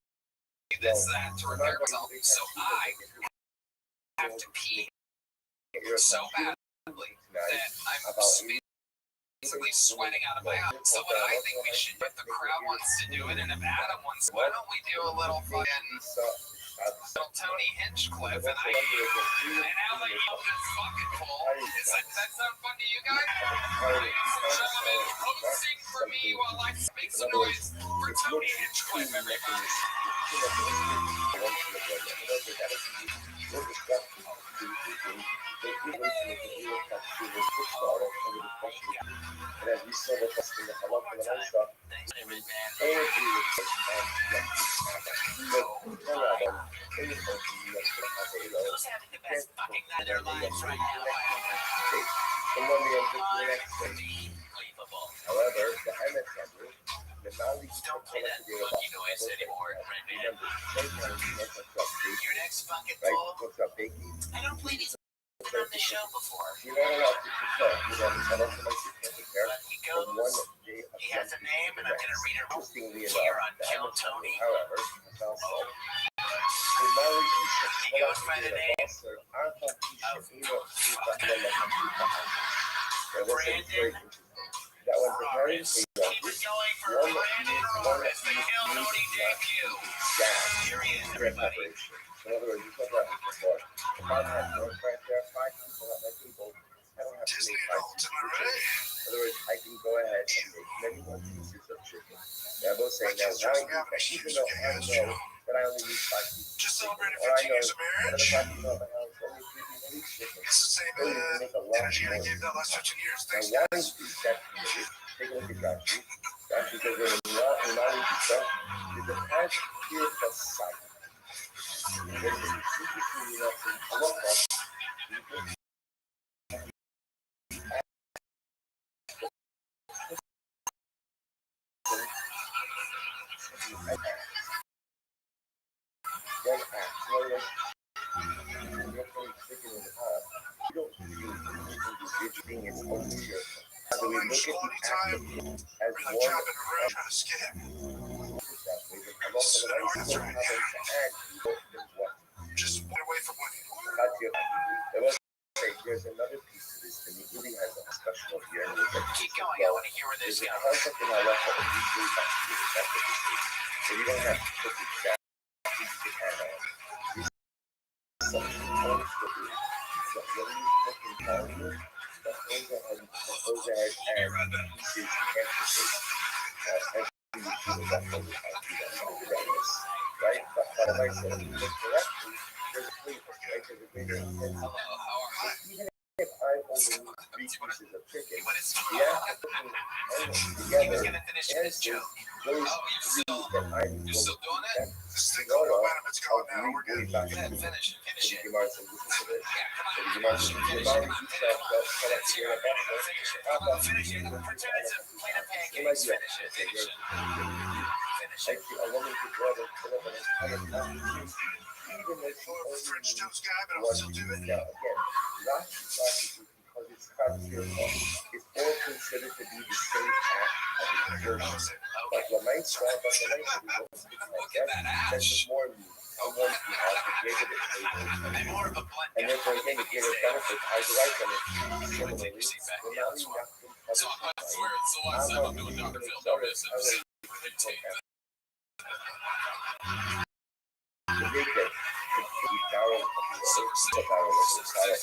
this, that, to repair myself. So I have to pee so badly that I'm basically sweating out of my house. So what I think we should, if the crowd wants to do it, and if Adam wants, why don't we do a little fucking little Tony Hinchcliffe and alley oop is fucking full. That sound fun to you guys? Ladies and gentlemen, come sing for me while I make some noise for Tony Hinchcliffe, everybody. Who's having the best fucking night of their lives right now? Unbelievable. However, the MSW, the Maui Don't play that monkey noise anymore, Redman. Your next fucking fool. I don't play these on the show before. You're not allowed to talk. You know, I don't like to But he goes, he has a name, and I'm going to read it here on Kill Tony. However, He goes by the name of Brandon. that was the very He was going for Brandon Roris, the Kill Tony debut. Here he is, everybody. in other words, you talk about it before. If I have no friends, there are 5 people at my table. I don't have to Disney make 5 adults, am I right? In other words, I can go ahead and make many more pieces of chicken. Now, I will say, now, why is that? Even though I know that I only need 5 pieces. Just celebrated Or I 15 know years of that marriage. if I can know my house, only 3 people eat chicken. It's the same Then you can make a lot energy I more. gave that last 15 years. Now, Thanks, why guys. is that committed? Take a look at Rashi. Rashi says that in Mali Pizza, is a past here for sight. There's a secret enough in Halacha. Then act. You're putting chicken in the pot. You don't feel it's being its own share. So we look at the act of it as We're one like jumping around trying to skip. That's right. Just get away from winning. There's another piece to this, and he really has a discussion over here. Keep going, I want to hear where this There's a goes. concept in our life that we usually back to the fact that so you don't have to put the exact piece you can on. Such a point to do. But when you put in calendar, that goes ahead and pieces emphasis. As you do that for the readiness. Right? But as I said, if you look correctly, there's a clear, right? There's a greater intent. Hello, how are you? Even if I only need 3 pieces of chicken, What is the act of putting onions He was together going to finish this joke. those Oh, you're still doing it? This thing called momentum, it's going now. We're good. Go ahead, finish it. Finish it. Gemara says, listen to this. Yeah, come on. The Gemara says, Finish it. Gemara Come on, eats finish that it. finish Finish it. Come on, finish it. Pretend it's a plate of pancakes. Finish it. Finish it. Finish it. Actually, a woman could rather fill up an entire pot, even if she I'm a only French needs toast guy, but I'll one still do it. piece. Now, again, Rashi, because it's considered, it's all considered to be the same act of exertion. But the nice one, but the nice one is Look at that that's ash. the more meat, the more you have, the greater the flavor. I'm more of a blunt And guy. therefore, again, you get a benefit. I like them. Similarly, Take your seat back. the Yeah, Maui that's fine. Napkin So I swear it's the last time I'm doing Dr. Phil. Don't miss it. Take that. the big day, the barrel of the barrel of the sour,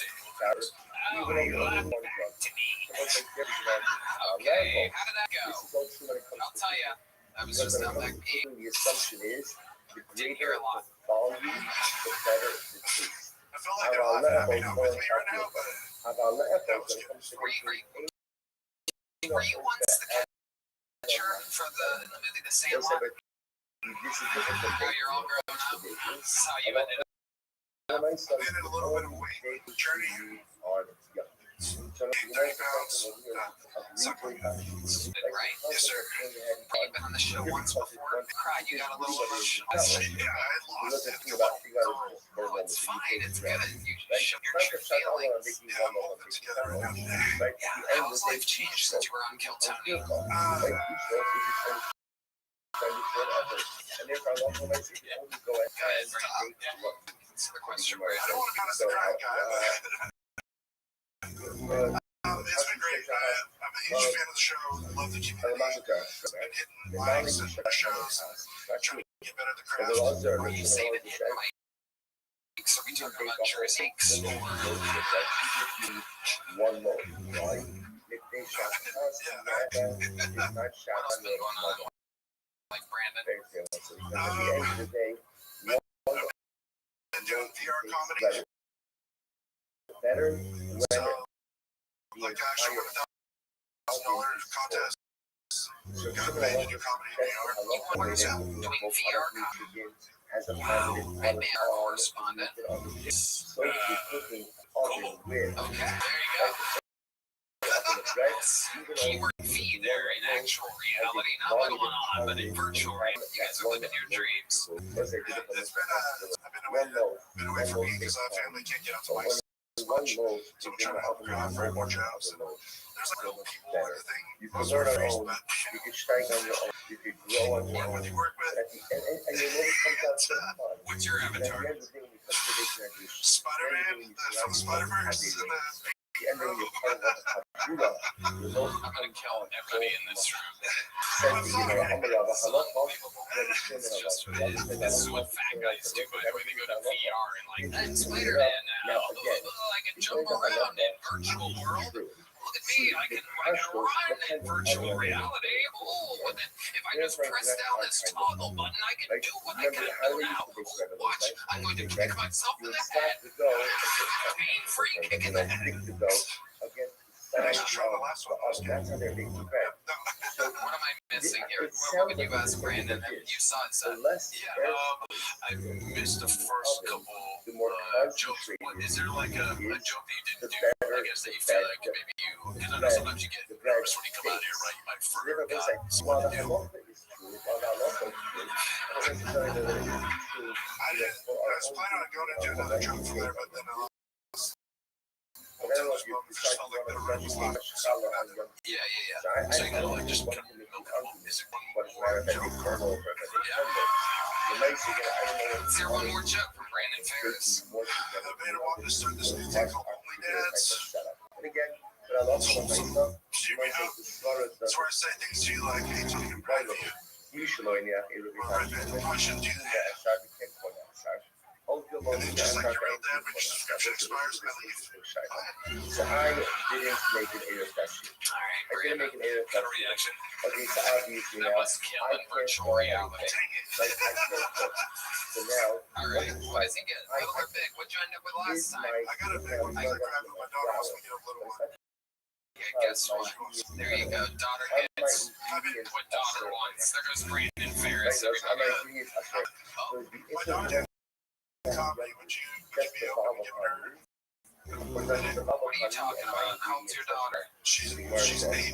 even a little one drug. To me. Someone thinks everything else is Okay, how did that This go? is all true when it comes I'll to tell you. I was because just when it down comes back to peeing. cooking, the assumption is the Didn't hear greater a lot. the volume, the better the taste. I feel like they're laughing at me, not with me right now, but When it comes to Were you cooking, once the catcher for the Sandlot? this is different from Now you're all grown up. This is how you ended up. my son, I'm in a little bit of weight journey. on, yeah. So Right? Yes, sir. You've been on the show once before. Cried. You got a little emotional. Yeah, I lost it. Oh, it's fine. It's good. You show your true feelings. Yeah, I'm all put together right now today. Yeah. How has life changed since you were on Kill Tony? That's the question. I don't want to be honest, the crying guy, but it's been great. I'm a huge fan of the show. Love the community. Been hitting mics and shows, trying to get better at the craft. When you say that hitting mics, are we talking about Jersey X or One more, right? what else been going on? Like Brandon? At the end of the day, And doing VR comedy. better when So, like, I actually won $1,000 contest. Got paid to do comedy in VR. What is it? Doing VR comedy? as a Wow. positive Red Banner correspondent. So she's cooking oven with Okay, there you go. Keyword V there in actual reality, not what went on, but in virtual reality. You guys are living your dreams. It's been, I've been away from me because family can't get out to my one loaf so I'm trying to help them out for more jobs. And there's like little people in the thing. You Most can are learn on free, your own, but you can strike on your own, you can grow on your work own. with you work with. And you know it comes down to fun. What's your And at avatar? the end of the day, when you come to this graduation, Spider-Man from the Spider-Verse and and then you're part of what you love. You're most I'm gonna kill everybody in this room. This is what fat guys do, by the way. They go to VR and like, that's Spider-Man now. I can jump around in virtual world. Look at me, I can run in virtual reality. Oh, and then if I just press down this toggle button, I can do what I can do now. Watch, I'm going to kick myself in the head. Pain-free kick in the head. That's the last one. That's how they're being prepared. What am I missing here? What would you ask Brandon? You saw it, son. I missed the first couple jokes. Is there like a joke that you didn't do? I guess that you feel like maybe you, because I know sometimes you get nervous when you come out here, right? You might forget someone to do. I was planning on going and doing another joke from there, but then yeah. So you gotta like just kind of music. Is there one more joke from Brandon Ferris? I made him want to start this new thing called Only Dads. And again, but I love some myself. That's where I say things to you like, hey, Tony, I'm proud of you. Usually, yeah, it would be Or I shouldn't do that. And then just like your real dad, when your subscription expires, I leave. So I didn't make an A reflection. Alright, I didn't Brandon. make an A Got a reflection. reaction. Okay, so obviously That now was killing virtual reality. like I can't cook. So now Alright, why is he getting little or big? What'd you end up with is last my time? I got a big one because I grabbed it with my daughter, I was going to get a little one. Yeah, guess what? There you go. Daughter hits. What daughter wants? There goes Brandon Ferris. Everybody. My daughter did comedy, would you be open to giving her? What are you talking about? How old's your daughter? She's 8. Okay,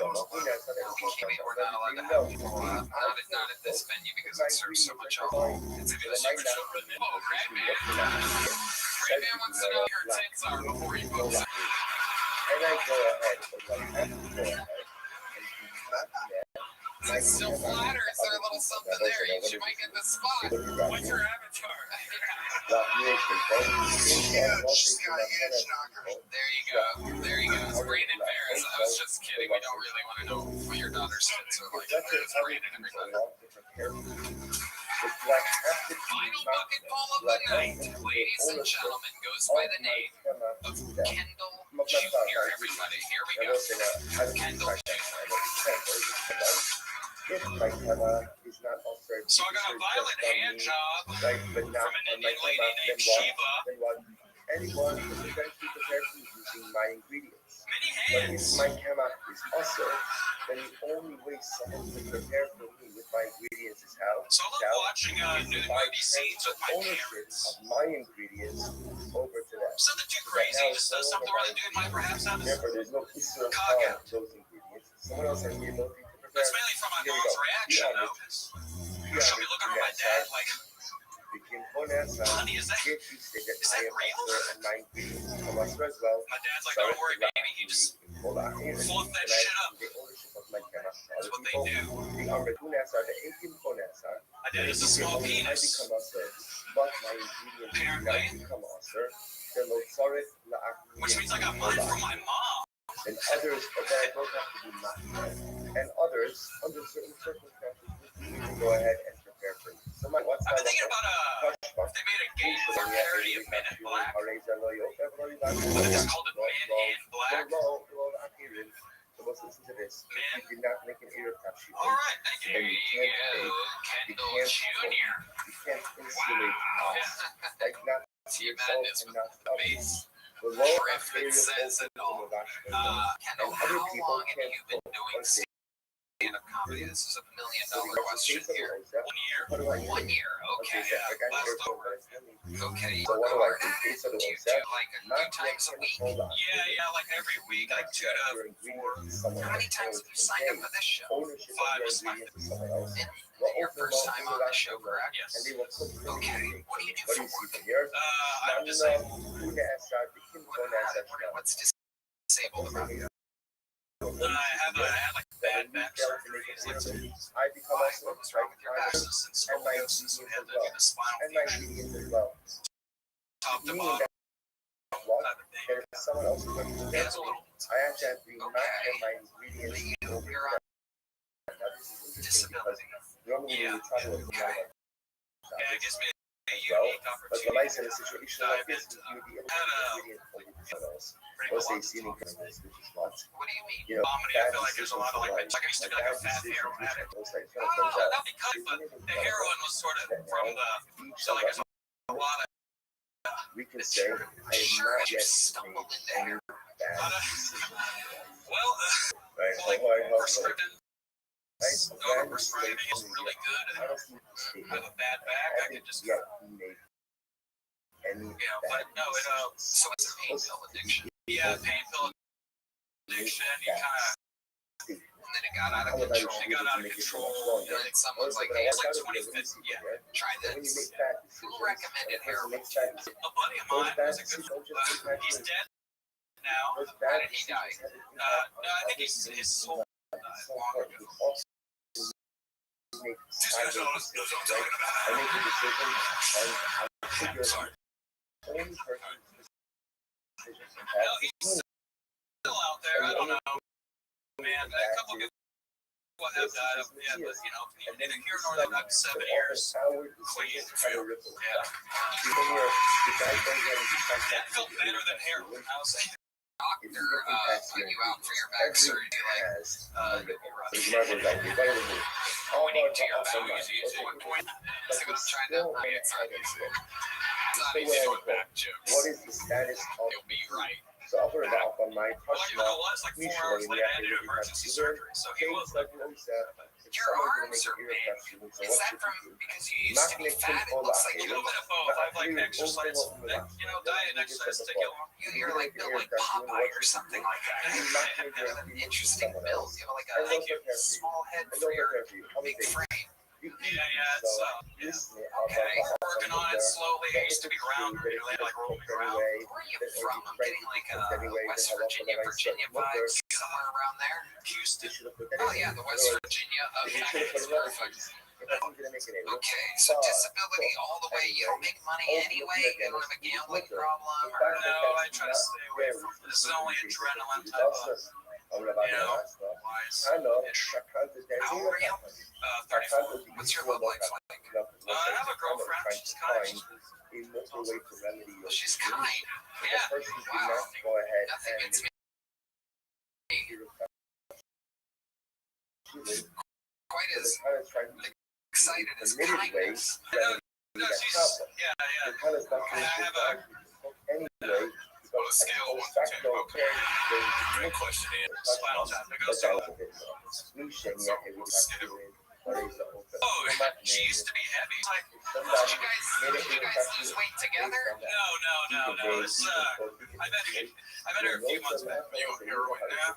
we're not allowed to have people, not at this venue because it serves so much alcohol. It's either secret children. Oh, Redman. Redman wants to know your tits are before he books it. and I go ahead and go ahead. It's still flatter. Is there a little something there? You might get the spot. What's your avatar? There you go. There you go. It's Brandon Ferris. I was just kidding. We don't really want to know what your daughter's tits are like. It's Brandon, everybody. Final bucket ball of the night, ladies and gentlemen, goes by the name of Kendall Jr. Everybody, here we go. Kendall Jr. So I got a violent hand job from an Indian lady named Shiva. Anyone who potentially prepared food using my ingredients. Many But hands. if my camera is also, then the only way someone can prepare for me with my ingredients is how? So I love watching new movie scenes with my ownership parents. of my ingredients over to them. It's nothing too crazy, just something where the dude might perhaps have his Therefore, there's no issue of cock harm out. to those ingredients. Someone else has the ability to prepare. That's mainly from my Here we mom's go. reaction, though, 'cause she'll be looking at my dad like, honey, is that real? My dad's like, don't worry, baby. He just fluff that shit up. That's what they do. My dad is a small penis. Apparently. Which means I got mine from my mom. And others that don't have to be mastered. And others, under certain circumstances, you can go ahead and prepare for it. So I've been thinking about if they made a gay porn parody of Men in Black. But they just called it Men in Black. So let's listen to this. If you did not make an ear cap sheet. All right, thank you. Kendall Jr. You can't insulate like not See madness with the base. the low Reference says it all. Kendall, how long have you been doing stand-up comedy? This is $1 million question here. 1 year. 1 year. Okay. Last over. Okay. So what do I do? Do you do like 2 times a week? Yeah, like every week, like 2 to 4. How many times have you signed up for this show? 5 is my your first time on the show, correct? Yes. Okay. What do you do for work? I'm disabled. What's disabled about you? I had like bad back surgery. I become also What's wrong with your back? Since and my scoliosis, we had to do the spinal and my fusion, medians as well. top to Meaning bottom what? type of thing. There's someone else who comes to Yeah, it's a little I actually have to match my ingredients over you're there. on Now this is interesting because disability. normally when you try to look Okay. at Yeah, it gives me a well, unique but the lights in a opportunity situation like this, you would be able to ingredient for someone else. Let's say seating chemicals, which is what? What do you mean? You know, Vomiting, I feel like there's a lot of like I used to be like a fat heroin addict. Not because, but the heroin was sort of from the so like there's a lot of we can say I am sure not you yet stumbled made in any there. bad But, decisions. well, Right? like How do I help prescription right? prescribing is really good. I And don't see mistake. I have a bad back, I could just yet made any but no, it so it's a pain pill addiction. Yeah, pain pill addiction. You kind of. And then it got out of control. It got out of control. And then someone's like, hey, it's like 25th. Yeah, try When you this. make bad Who decisions, recommended heroin? makes bad decisions. A buddy of mine was a good. He's dead now. Those How bad did he die? decisions No, I think his soul died long ago. make Just guys know what I'm talking I about. make a decision and I figure Sorry. only person's decisions and Well, bad he's decisions. still out there. I don't know. Man, a couple of people have died of, yeah, but you know, neither here nor there, not 7 years. Clean. Yeah. That felt better than heroin. I was saying, doctor put you out for your back surgery, like, pointing to your values. That's what I'm trying to not even doing back jokes. What is the status of You'll be right. So I'll put it out on my Well, you know what? It's like 4 hours later, I had emergency surgery, so he was like, your arms are big. Is that from because you used to be fat? It looks like a little bit of both. I've like exercise, you know, diet and exercise to kill. You're like built like Popeye or something like that. Interesting build. You have like a small head for your big frame. Yeah, it's okay. Working on it slowly. I used to be around really, like rolling around. Where are you from? I'm getting like West Virginia vibes, somewhere around there. Houston. Oh yeah, the West Virginia of Texas. Perfect. Okay, so disability all the way. You don't make money anyway. You don't have a gambling problem. Or, no, I try to stay away from. This is only adrenaline type of. You know, wise. I know. How old are you? 34. What's your love life like? I have a girlfriend. She's kind. She's kind. Yeah. Wow. Nothing gets me quite as excited as kindness. No, she's, yeah. I have a scale 1 to 10. Okay. Good question, Ian. Spinal tap. It goes down. Oh, she used to be heavy. It's like, Did you guys lose weight together? no. This I met her a few months back. You heroin now?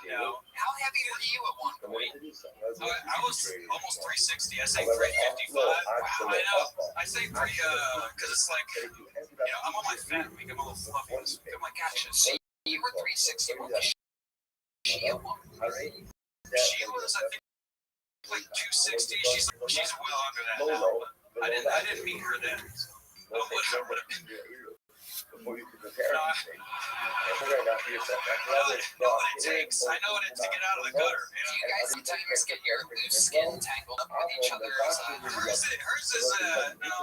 No. How heavy were you at one point? I was almost 360. I say 355. I know. I say three because it's like I'm on my fat week. I'm a little fluffy this week. I'm like, gotcha. So you were 360. What was she at one point? She was, I think, like 260. She's well under that now. But I didn't meet her then. Oh, what would have been? Before you could prepare anything. Well, what it takes. I know what it to get out of the gutter. Do you guys sometimes get your loose skin tangled up with each other? Hers is no.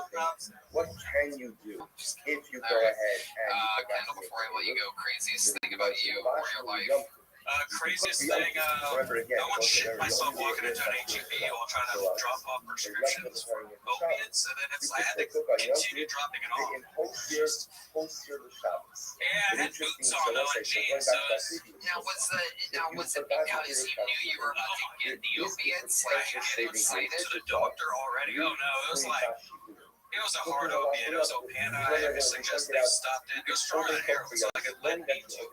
What can you do if you go ahead and Kendall, before I let you go, craziest thing about you or your life? Craziest thing, I once shit myself walking into an HEB while trying to drop off prescriptions for opiates, and then I had to continue dropping it off. Yeah, I had boots on, though, and jeans, so Now was it because you knew you were about to get the opiates? Like, getting excited? to the doctor already. Oh no, it was like, it was a hard opiate. It was Opana. I suggest they stopped it. It was stronger than heroin, so like it led me to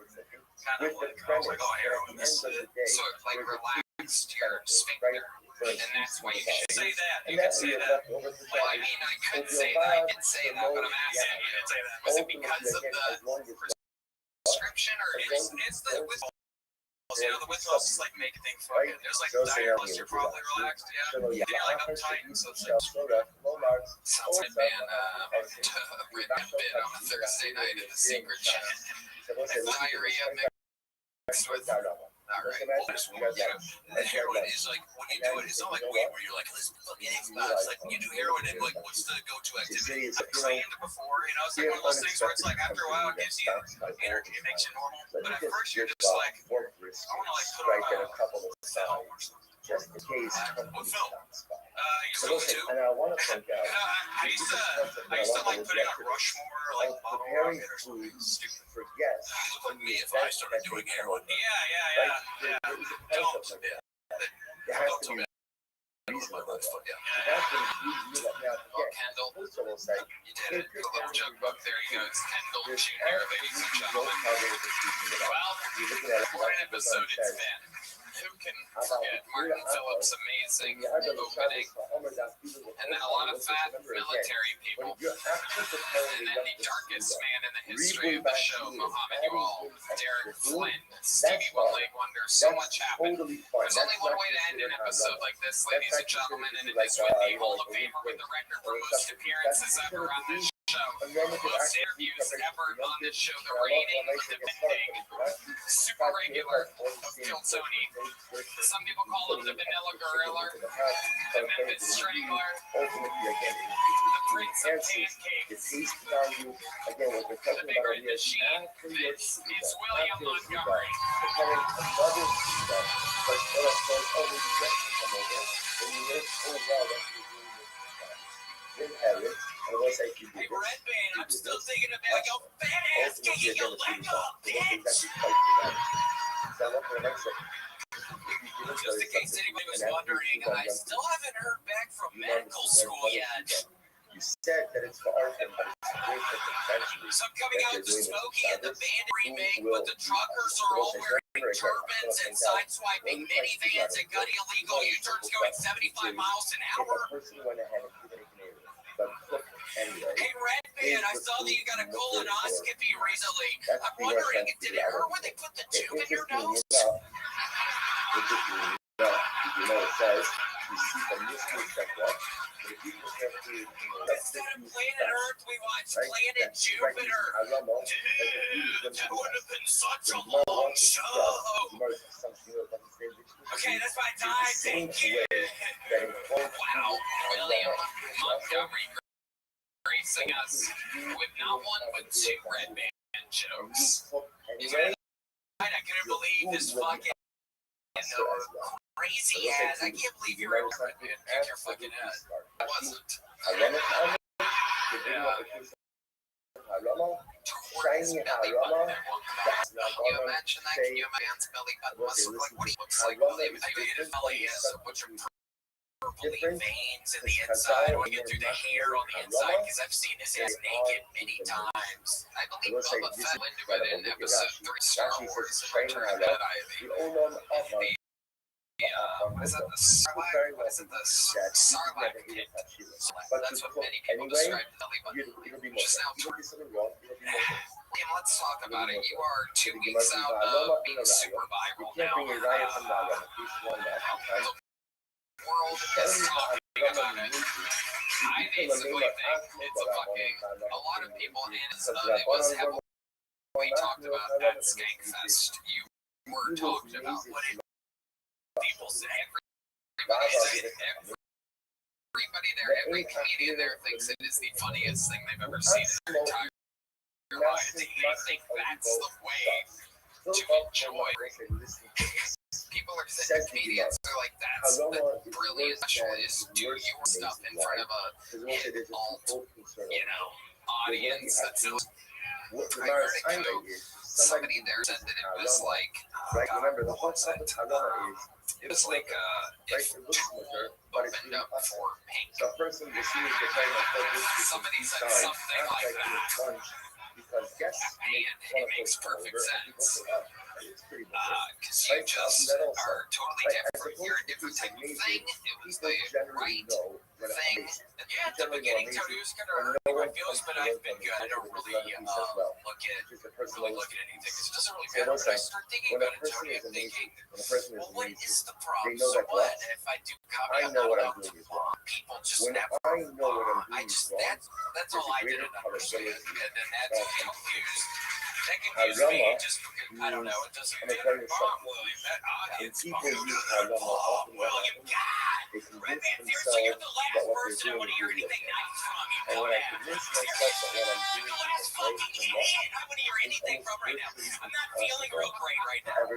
kind of like, I was like, oh, heroin, this is it. So it like relaxed your sphincter, and that's why you should Say that. You can say that. Well, I mean, I could say that. I did say that, but I'm asking You didn't say that. was it because of the prescription or It's the withdrawals. The withdrawals just like make things fucking. There's like diet, you're probably relaxed. Yeah. And you're like uptight, so it's like. sounds like man written a bit on a Thursday night in the secret chat. Diarrhea mixed with. All right. And heroin is like when you do it, it's not like weed where you're like, listen, it's like when you do heroin and like, what's the go-to activity? I've claimed it before, it's like one of those things where it's like after a while it gives you energy, it makes you normal. But at first you're just like, I want to like put on a couple of film or something. Just in case. What film? You film too? And I want to point out, I used to like putting on Rushmore, like Bottle Rocket or something stupid. for guests. Look like me if I started doing heroin. Yeah. Don't. Don't tell me. Well, Kendall, First of all, say, you did it. A little joke book. There you go. It's Kendall Jr., ladies and gentlemen. Well, what an episode it's been. Who can forget Martin Phillips' amazing opening? And then a lot of fat military people. And then the darkest man in the history of the show, Muhammad Uwal, Derek Flynn, Stevie One-Leg Wonder. So much happened. There's only one way to end an episode like this, ladies and gentlemen, and it is with the Hall of Famer with the record for most appearances ever on this show. Most interviews ever on this show. The reigning, defending, super regular of Kill Tony. Some people call him the Vanilla Gorilla, the Memphis Strangler, the Prince of Pancakes, the Big Red Machine. This is William Montgomery. Hey, Red Band, I'm still thinking about your fat ass kicking your leg off, bitch. Just in case anybody was wondering, I still haven't heard back from medical school yet. You said that it's for art, but it's great for convention. So I'm coming out with Smokey and the band remake, but the truckers are all wearing turbans and sideswiping minivans and gun illegal U-turns going 75 miles an hour. Hey, Red Band, I saw that you got a colonoscopy recently. I'm wondering, did it hurt when they put the tube in your nose? You know it says, you see from this check what? Instead of Planet Earth, we watch Planet Jupiter. Dude, that would have been such a long show. Okay, that's my time. Thank you. Wow, William Montgomery gracing us with not one but two Red Band jokes. I couldn't believe this fucking crazy ass. I can't believe you're ever Red Band. Kick your fucking ass. It wasn't. Yeah. toward his belly button at one point. Can you imagine that? Can you imagine man's belly button must look like what he looks like? Well, it probably is a bunch of purpley veins in the inside, or get through the hair on the inside, because I've seen his ass naked many times. I believe Boba Fett went into it in episode 3 Star Wars, Return of the Jedi. What is it, the Sarlacc? What is it, the Sarlacc pit? That's what many people describe the belly button. Just now, Liam, let's talk about it. You are 2 weeks out of being super viral now. The world is talking about it. I basically think it's a lot of people, and it was heavily talked about at Skankfest. You were talked about. What did people say? Everybody there, every comedian there thinks it is the funniest thing they've ever seen in their entire lives. They think that's the way to enjoy. People are saying, comedians are like, that's the brilliant is do your stuff in front of a alt, audience. That's I heard it go. Somebody there said that it was like, remember the whole set. It was like if Tool opened up for Pink. Somebody said something like that. And it makes perfect sense. Because you just are totally different. You're a different type of thing. It was the right thing. Yeah, at the beginning, Tony was kind of hurting my feelings, but I've been good. I don't really look at anything. It doesn't really matter. But I start thinking about it, Tony. I'm thinking, well, what is the problem? So what if I do comedy? I'm not about to people just never. That's all I didn't understand. And then that's confused. That confused me just because, I don't know, it doesn't matter. William, that audience, William, God! Red Man, seriously, you're the last person I want to hear anything nice from. You know that. You're the last fucking idiot I want to hear anything from right now. I'm not feeling real great right now.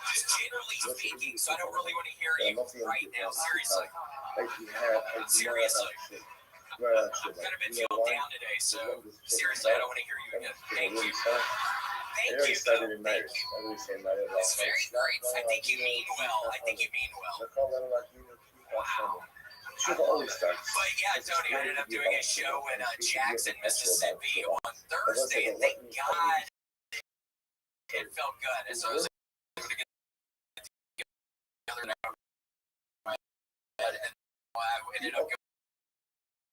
Just generally speaking, so I don't really want to hear you right now. Seriously. Seriously. I'm kind of been feeling down today, so seriously, I don't want to hear you again. Thank you. Thank you. It's very great. I think you mean well. Wow. But yeah, Tony, I ended up doing a show in Jackson, Mississippi on Thursday, and thank God it felt good. And so I was able to get together now. And I ended up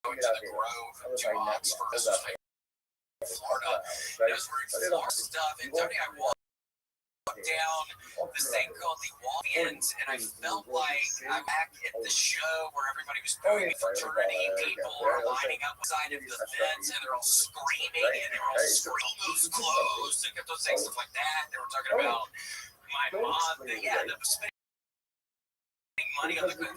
going to the Grove, 2 months first, Florida. And I was wearing Florida stuff, and Tony, I walked down this thing called the Walk-Ins, and I felt like I'm back at the show where everybody was doing fraternity. People are lining up beside of the fence, and they're all screaming, and they were all screaming, those clothes, and those things, stuff like that. They were talking about my mom, that was spending money on the good.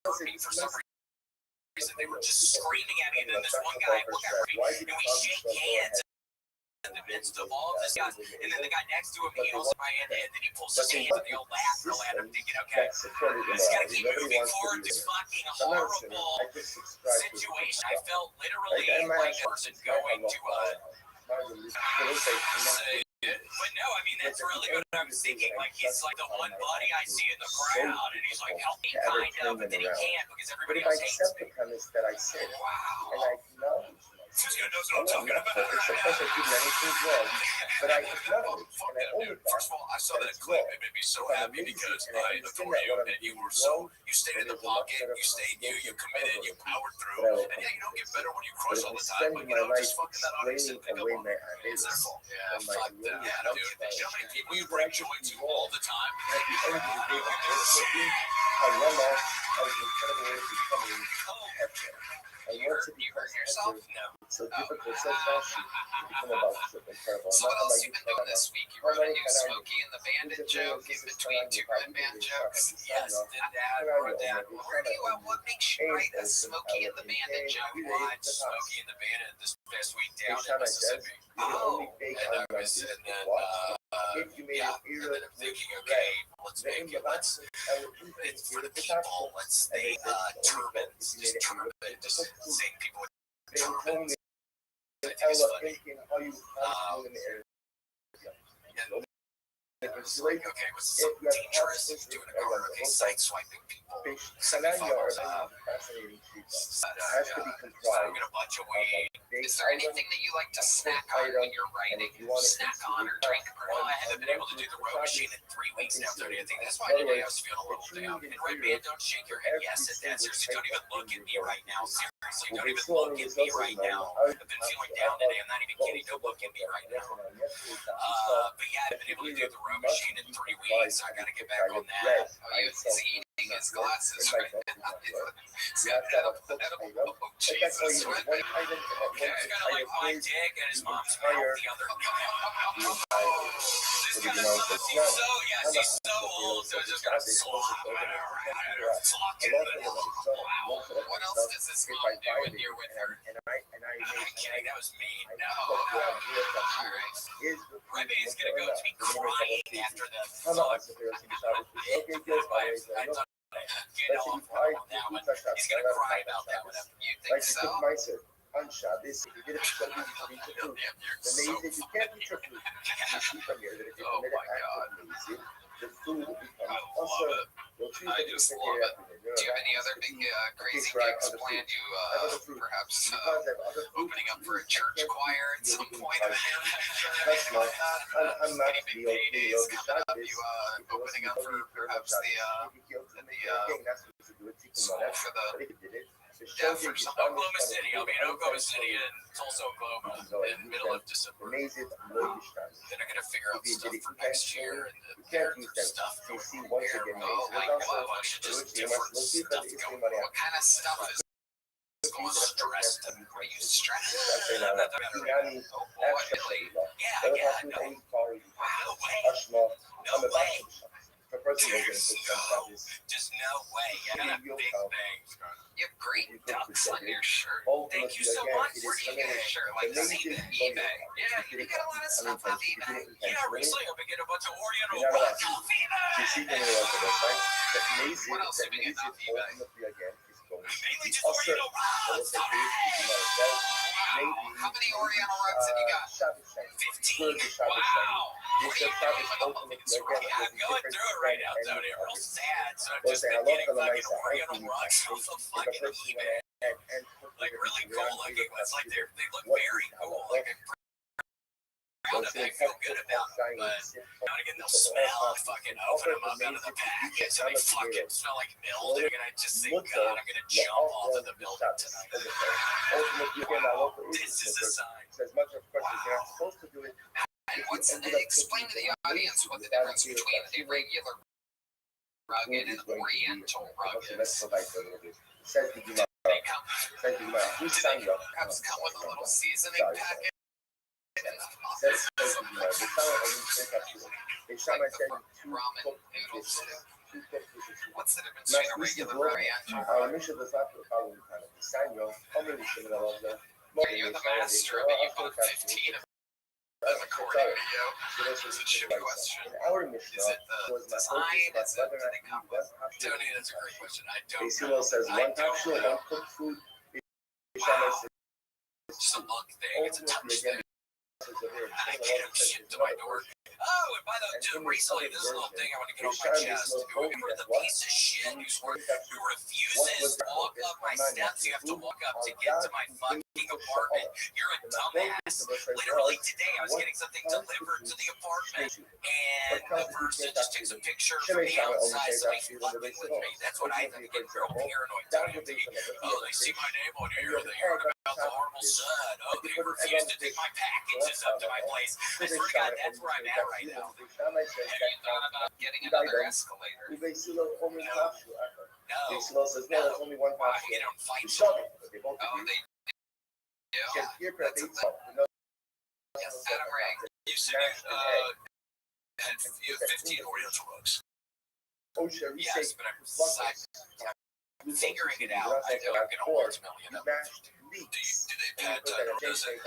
For some reason, they were just screaming at me, and then this one guy looked at me, and we shake hands in the midst of all of this, guys. And then the guy next to him, he holds my hand, and then he pulls his hands, and they all laugh real at him, thinking, okay, just gotta keep moving forward. This fucking horrible situation. I felt literally like a person going to but no, I mean, that's really what I was thinking. Like, he's like the one buddy I see in the crowd, and he's like, help me, kind of, but then he can't because everybody else hates me. Wow. Who's gonna know what I'm talking about? First of all, I saw that clip. It made me so happy because I adore you, and you stayed in the pocket, you stayed, you committed, you powered through, and yeah, you don't get better when you crush all the time, but just fucking that audience and pick up on it. It's their fault. Yeah, fuck that. Yeah, dude. You know how many people you bring joy to all the time? You hurt yourself? No. So what else you been doing this week? You wrote a new Smokey and the Bandit joke in between 2 Red Man jokes. Yes, did that, wrote that. Where do you what makes you write a Smokey and the Bandit joke? Watch Smokey and the Bandit this past week down in Mississippi. Oh, and I was, and then and then I'm thinking, okay, let's make it, it's for the people, let's say, turbans, just saying people with turbans. I think it's funny. All you in the area. It's like, okay, was something dangerous? He's doing a card, okay, side swiping people. Salami are fascinating treats. Has to be comprised a bunch of weed. Is there anything that you like to snack on when you're writing? Snack on or drink? Well, I haven't been able to do the row machine in 3 weeks now, 30. I think that's why today I was feeling a little down. And Rabbi, don't shake your head yes at that. Seriously, don't even look at me right now. Seriously, don't even look at me right now. I've been feeling down today. I'm not even kidding. Don't look at me right now. But yeah, I've been able to do the row machine in 3 weeks. I gotta get back on that. He's eating his glasses right now. He's got oh, Jesus. Okay, it's kind of like my dick and his mom's mouth the other. This kind of stuff. He's so old, so it's just gonna slop. What else does this mom do when you're with her? I'm kidding, that was mean. No. Alright. Rabbi is gonna go to be crying after the fuck. Get off on that one. He's gonna cry about that one. You think so? This you did it for something to do. The amazing you can't be triple. You see from here that if you commit an act of amazing, the food becomes also I just love it. Do you have any other big crazy gigs planned? You perhaps opening up for a church choir at some point? I'm not Any big paydays coming up? You opening up for perhaps the for some Oklahoma City. I'll be in Oklahoma City in Tulsa, Oklahoma, in the middle of December. Then I'm gonna figure out stuff for next year and there's stuff going on here. Oh my God, just different stuff going on. What kind of stuff is going stressed? Are you stressed? Oh boy, really? Yeah, no. Wow, way. No way. Just no way. You got a big thing. You have great ducks on your shirt. Thank you so much. Where do you get your shirt? Like eBay. Yeah, you get a lot of stuff off eBay. Yeah, recently I've been getting a bunch of Oriental rock off eBay. What else have you been getting off eBay? Mainly just Oriental rugs. Wow. How many Oriental rugs have you got? 15. Wow. What are you doing with all of these? Yeah, I'm going through it right now, Tony. I'm real sad. So I've just been getting fucking Oriental rugs off of fucking eBay. Like really cool looking ones. Like they look very cool. Like I feel good about them, but now and again they'll smell. I fucking open them up out of the package and they fucking smell like mildew, and I just think, God, I'm gonna jump off of the building tonight. This is a sign. Wow. And explain to the audience what the difference between a regular rug and an Oriental rug is. They perhaps come with a little seasoning packet. Ramen noodles. What's the difference between a regular Oriental rug? You're the master of it. You bought 15 of them. According to you, it's a shit question. Is it the design? Is it do they come with? Tony, that's a great question. I don't know. I don't know. Wow. Just a look thing. It's a touch thing. I get him shit to my door. Oh, and by the way, dude, recently, this little thing I want to get off my chest. Remember the piece of shit who refuses to walk up my steps? You have to walk up to get to my fucking apartment. You're a dumbass. Literally today, I was getting something delivered to the apartment, and the person just takes a picture from the outside, so he's fucking with me. That's what I think. Get real paranoid. Oh, they see my name on here. They heard about the horrible son. Oh, they refuse to take my packages up to my place. I swear to God, that's where I'm at right now. Have you thought about getting another escalator? No. Why? You don't fight someone. Oh, they do? Yeah, that's a thing. Adam Ray, you said you had 15 Oriental rugs. Yes, but I'm figuring it out. I know I'm going to ultimately end up do they pad does it?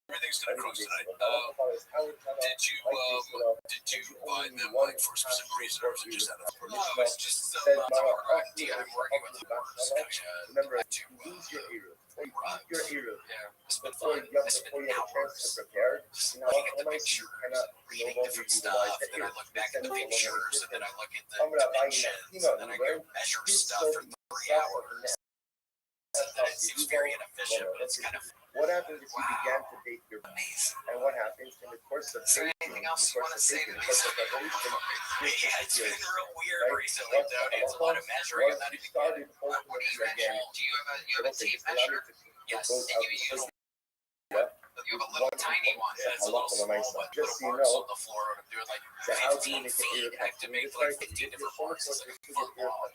Everything's gonna cross tonight. Did you buy them like for a specific reason, or was it just out of? No, it's just some hard idea I'm working with. your ear. Yeah, it's been Before fun. you have It's before been you have a chance hours to prepare, just you know, looking at the almost you pictures, cannot reading no longer different utilize stuff, the then I ear. look back at the pictures, and then I look at the I'm gonna buy you dimensions, a and then I go measure stuff for 3 hours. And it seems very inefficient, but it's kind of What happens if you began to bake your amazing. and what happens in the course of Is there baking, anything else you want to say to me? preparation, Yeah, it's been real weird right? recently, Tony. It's a lot of measuring. I'm not even started kidding. What do you measure? Do you have a tape measure? Yes. both And you use you have a little tiny one that's a little small, but Just little so you marks know, on the floor. I'm doing like so how do you 15 make an feet. ear I have to make like 15 different marks. It's like a foot long.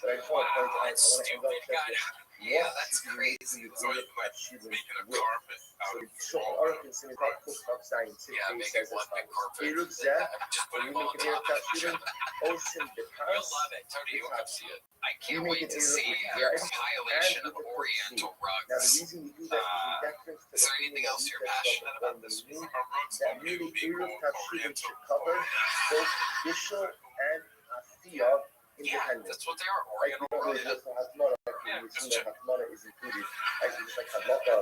But I just want to point Wow, out, it's stupid, kind of. Yeah, that's crazy. So it's like making a carpet out of So our consumer top science Yeah, make it one big carpet. It looks that Just put when them you all make an on ear top of top each shooting, other. ocean the You'll love it. Tony, you'll come see it. I can't make wait it to ear see with a bread compilation and of with the Oriental Now the rugs. reason we do that is in deference to Is there anything else you're passionate about this week? our roots that will really be ear more top shooting oriental. should cover both visual and Afia Yeah, independent. that's what they are. Like you Oriental don't really rugs. just have Hatmana, Yeah, you just see that Hatmana is included. Like just like Halakha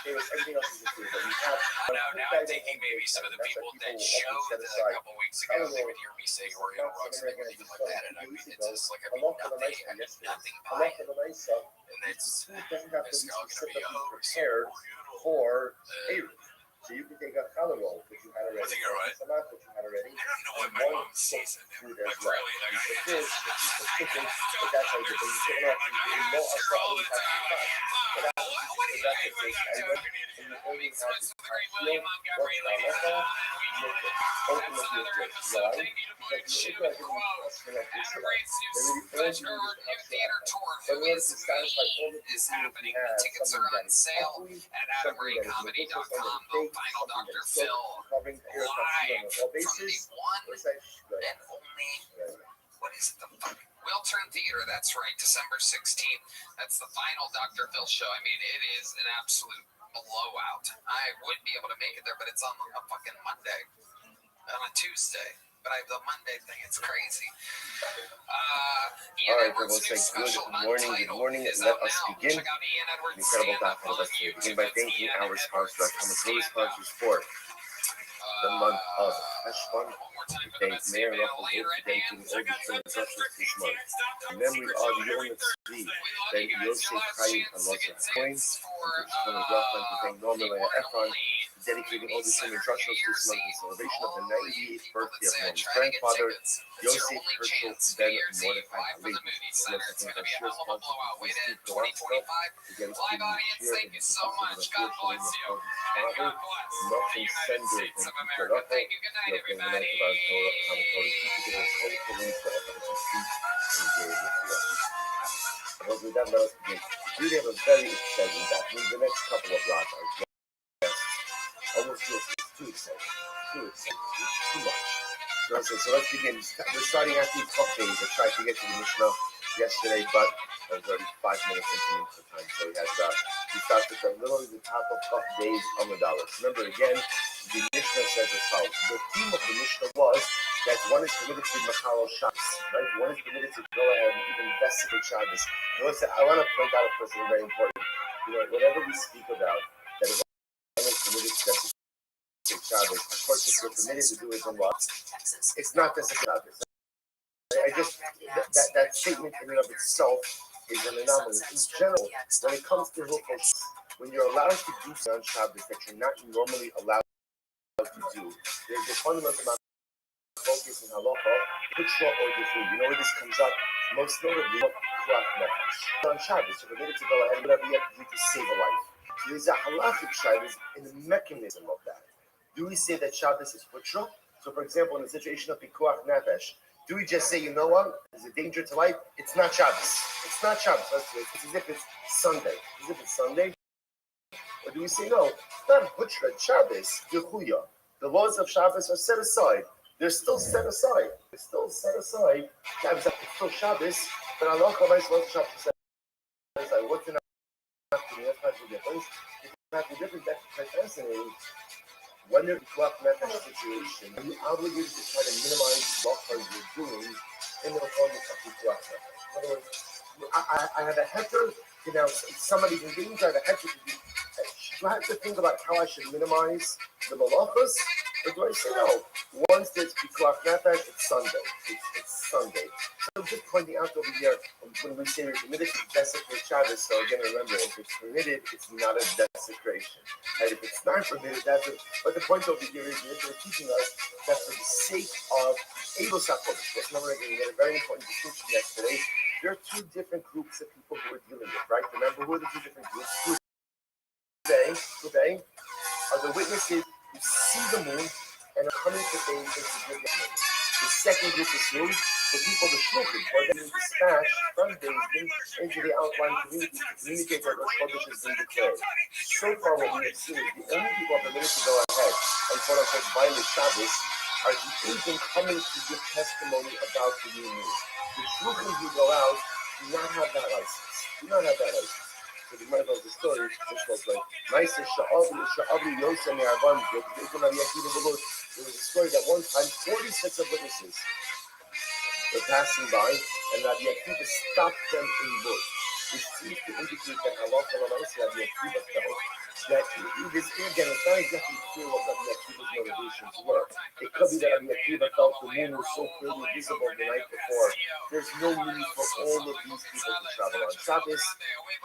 Paris, everything else is included. But we have Now I'm thinking maybe some of the people that showed a couple weeks ago, they would hear me say Oriental rugs and they would even look at it. I mean, it's just like, I mean, nothing. I mean, nothing by it. And it's, Food doesn't have to it's be all going to be specifically over. prepared for Eruv. So you can take a challah roll, which you had already, think you're right. salat, which you had already, I don't know what and my one mom sees in food it. as Like well. really, like You I put fish, you put chicken, but that's how you do it. You put it off, you do more ask her all the time, like, But Mom, what do you that's think the we case. got I to know, and you only have Starts to with the great feel William Montgomery, what's ladies and halakha, gentlemen. that's That's another episode. Thank you to Mike Shue with the quote. Adam Grant's new special new theater tour, Who Is Me, is happening. The tickets are on sale at AdamGrantComedy.com. The final Dr. Phil covering the ear live on all from the bases. one What's that? and only, what is it, the fuck? Wiltern Theater, that's right, December 16th. That's the final Dr. Phil show. I mean, it is an absolute blowout. I would be able to make it there, but it's on a fucking Monday, on a Tuesday. But I have the Monday thing. It's crazy. Ian All right, Edwards' we'll new say special, good morning. Good Untitled, morning. is Let out us now. begin. Check out Ian Edwards' Incredible stand-up document. on Let's begin YouTube. by It's thanking Ian our sponsor, Edwards' our stand-up. sponsors for the month of Heshvan. One more time for the Thank best Mayor email Rothschild later for at dedicating hand. all the children's instructions this month. In memory of Yom Tzvi, then Yosef Chaim and Loza Coin, and Rothschild to thank Norman and Efron, dedicating all the children's instructions this month in celebration of the 98th birthday of Norman's grandfather, Yosef Herschel Ben Mordechai Ali. We also thank our share sponsor, Steve Galaska, again, Live audience, thank you so much. God bless you. And God bless the Nothing United sender States than of America. America. Thank you. Good night, everybody. But with that, let us begin. We have a very exciting document. The next couple of blocks are almost feels too exciting. Too exciting. Too much. So let's begin. We're starting after these tough days. I tried to get to the Mishnah yesterday, but I was already 5 minutes into the time. So we started with literally the top of tough days on the dollars. Remember again, the Mishnah says as follows. The theme of the Mishnah was that one is permitted to Machal Shabbos, right? One is permitted to go ahead and even investigate Shabbos. I want to point out a person very important. Whatever we speak about, that is one is permitted to investigate Shabbos. Of course, if you're permitted to do it, then what? It's not just a Shabbos. That statement in and of itself is an anomaly. In general, when it comes to Hilchos, when you're allowed to do something on Shabbos that you're not normally allowed to do, there's a fundamental amount of focus in halacha, which law or the food. You know where this comes up? Most notably, on Shabbos, you're permitted to go ahead and whatever you have to do to save a life. So there's a halachic Shabbos in the mechanism of that. Do we say that Shabbos is putra? So, for example, in the situation of pikuach nefesh, do we just say, you know what, there's a danger to life? It's not Shabbos. It's not Shabbos. It's as if it's Sunday. As if it's Sunday. Or do we say, no, it's not putra, Shabbos, Yechuya. The laws of Shabbos are set aside. They're still set aside. They're still set aside. It's still Shabbos, but Allah Chavis laws of Shabbos are set aside. What's the difference? It's not the difference. That's quite fascinating. When you're in a situation, you're obligated to try to minimize what you're doing in the form of In other words, I have a heter Now, somebody can get inside the head. Do I have to think about how I should minimize the malachos? Or do I say no? Once there's pikuach nefesh, it's Sunday. It's Sunday. So I'm just pointing out over here when we say we're permitted to desecrate Shabbos. So again, remember, if it's permitted, it's not a desecration. And if it's not permitted, that's it. But the point over here is they're teaching us that for the sake of Eidos HaKodesh, let's remember again, we had a very important distinction yesterday. There are two different groups of people who we're dealing with, right? Remember, who are the two different groups? Today are the witnesses who see the moon and are coming to faith and to give the moon. The second group is who? The people, the shluchim, who are getting dispatched from Din into the outlying communities to communicate that Rosh Chodesh has been declared. So far, what we have seen is the only people permitted to go ahead and quote unquote violate Shabbos are the agent coming to give testimony about the new moon. The shluchim who go out do not have that license. So the mother of the story, which was like, there was a story that one time 46 of witnesses were passing by, and Rabbi Akiva stopped them in wood, which seems to indicate that halacha l'maaseh Rabbi Akiva felt that this again, it's not exactly clear what Rabbi Akiva's motivations were. It could be that Rabbi Akiva felt the moon was so clearly visible the night before. There's no need for all of these people to travel on Shabbos.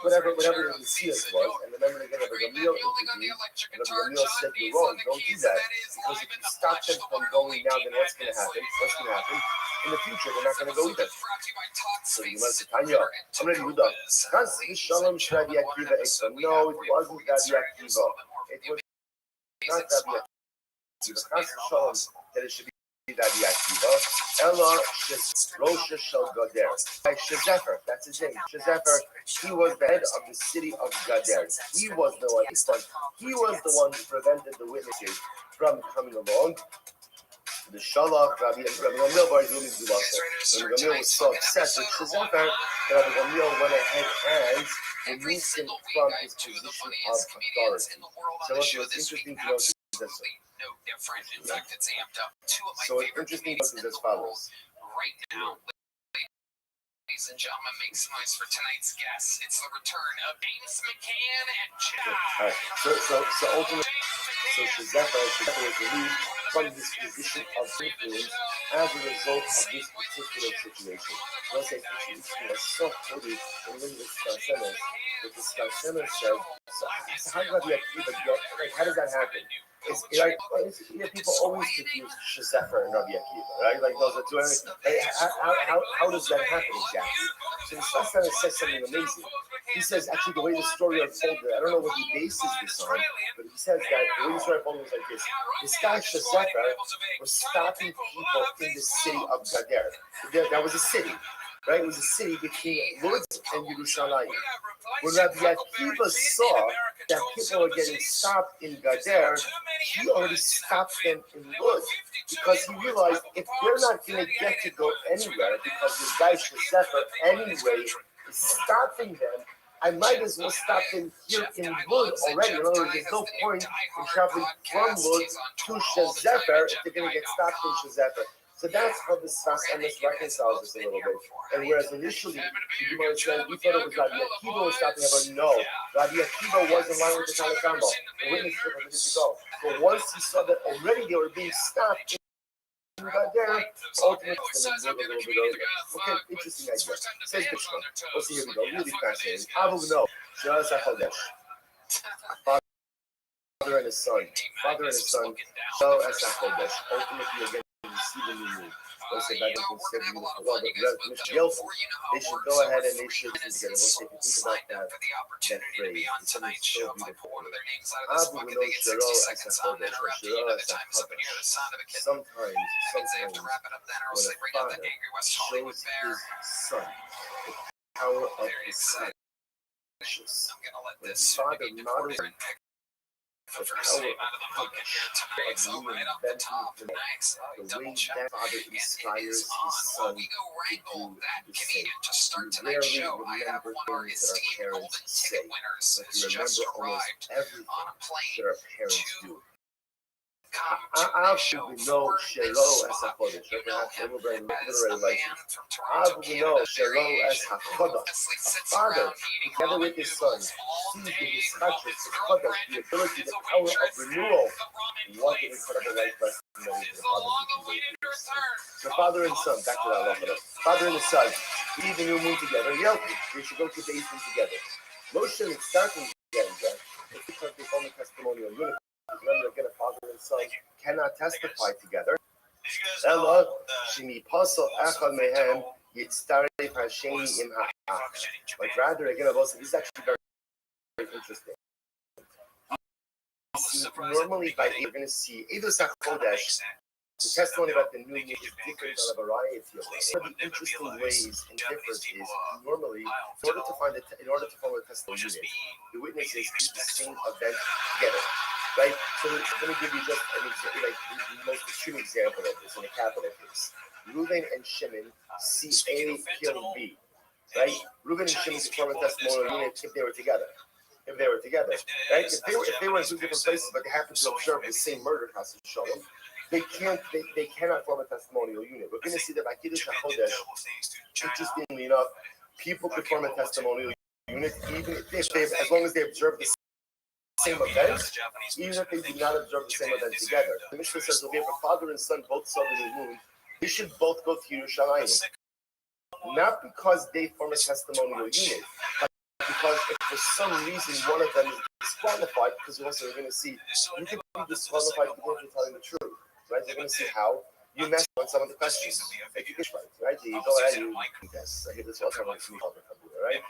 Whatever the Messias was, and remember again, Rabbi Gamliel interviewed, and Rabbi Gamliel said, "You're wrong. Don't do that, because if you stop them from going now, then what's going to happen? In the future, they're not going to go either." So you must say, "Tanya, I'm ready to do that." No, it wasn't Rabbi Akiva. It was not Rabbi Akiva. That it should be Rabbi Akiva. Ella Rosh Shel Gader. Shezefer, that's his name. Shezefer, he was the head of the city of Gader. He was the one who prevented the witnesses from coming along. The Shalach, Rabbi Gamliel Bar Yumi Dulasa. Rabbi Gamliel was so upset with Shezefer that Rabbi Gamliel went ahead and removed him from his position of authority. So what's interesting to note is this. No different. In fact, it's amped up. Two of my So what's favorite interesting movies is in as the follows. world right now. Ladies and gentlemen, make some noise for tonight's guests. It's the return of James McCann and All right. So ultimately, Shezefer was removed from this position of influence as a result of this particular situation. Let's say it's so funny when the Skarsemes, that the Skarsemes said, so how did Rabbi Akiva get, like, how does that happen? People always confuse Shezefer and Rabbi Akiva, right? Like those are two. How does that happen exactly? So the Skarsemes says something amazing. He says, actually, the way the story unfolded, I don't know what he bases this on, but he says that the way the story unfolded was like this. This guy, Shezefer, was stopping people in the city of Gader. That was a city, right? It was a city between Lod and Yerushalayim. When Rabbi Akiva saw that people were getting stopped in Gader, he already stopped them in Lod, because he realized if they're not going to get to go anywhere, because this guy, Shezefer, anyway, is stopping them, I might as well stop them here in Lod already. In other words, there's no point in traveling from Lod to Shezefer if they're going to get stopped in Shezefer. So that's how the Sfas Emes reconciles this a little bit. And whereas initially, you might say, we thought it was Rabbi Akiva was stopping them, but no, Rabbi Akiva was in line with the Talmud. The witnesses were permitted to go. But once he saw that already they were being stopped, there, ultimately, it's going to move a little bit over. Okay, interesting idea. Says Bishma. Let's see, here we go. Really fascinating. Avu no, Shas HaChodesh. Father and his son. So as HaChodesh. Ultimately, again, you see the new moon. Let's say back in the beautiful well, but they should go ahead and they should be together. Let's say if you think about that phrase, it's something so beautiful. Abu no shiro as HaChodesh, or shiro as HaChodesh. Sometimes, when a father shows his son the power of his conscience, when a father models the power of human invention, the way that father inspires his son to do the same. You rarely remember things that our parents say, but you remember almost everything that our parents do. no shelo as hachodesh. Perhaps literary license. No shelo as hachodesh. A father, together with his son, sees the hischachus, the chodesh, the ability, the power of renewal. What an incredible life lesson that is the father teaches. So father and son, back to that halacha. Father and the son, leave the new moon together. Yelpi, they should go to the evening together. Moshe is starting again, it's because they form a testimonial unit. Remember, again, a father and son cannot testify together. Ella, shemi pasal echad mehem yitztaref hasheni im ha'ach. But rather, again, this is actually very, very interesting. Normally, by you're going to see Eidos HaChodesh, the testimony about the new moon is different on a variety of ways. One of the interesting ways and difference is normally, in order to form a testimony unit, the witnesses keep the same event together, right? So let me give you just an example, like the most extreme example of this in a capital case. Reuben and Shimon see A killing B, right? Reuben and Shimon form a testimonial unit if they were together. Right? If they were in two different places, but they happen to observe the same murder, they cannot form a testimonial unit. We're going to see that by Kiddush HaChodesh, interestingly enough, people could form a testimonial unit even if they, as long as they observe the same event, even if they do not observe the same event together. The Mishnah says that if a father and son both saw the new moon, they should both go to Yerushalayim. Not because they form a testimonial unit, but because if for some reason one of them is disqualified, because also we're going to see, you can be disqualified because you're telling the truth, right? They're going to see how you mess on some of the questions. Right? You go ahead and you guess. I hear this all the time on the computer, right?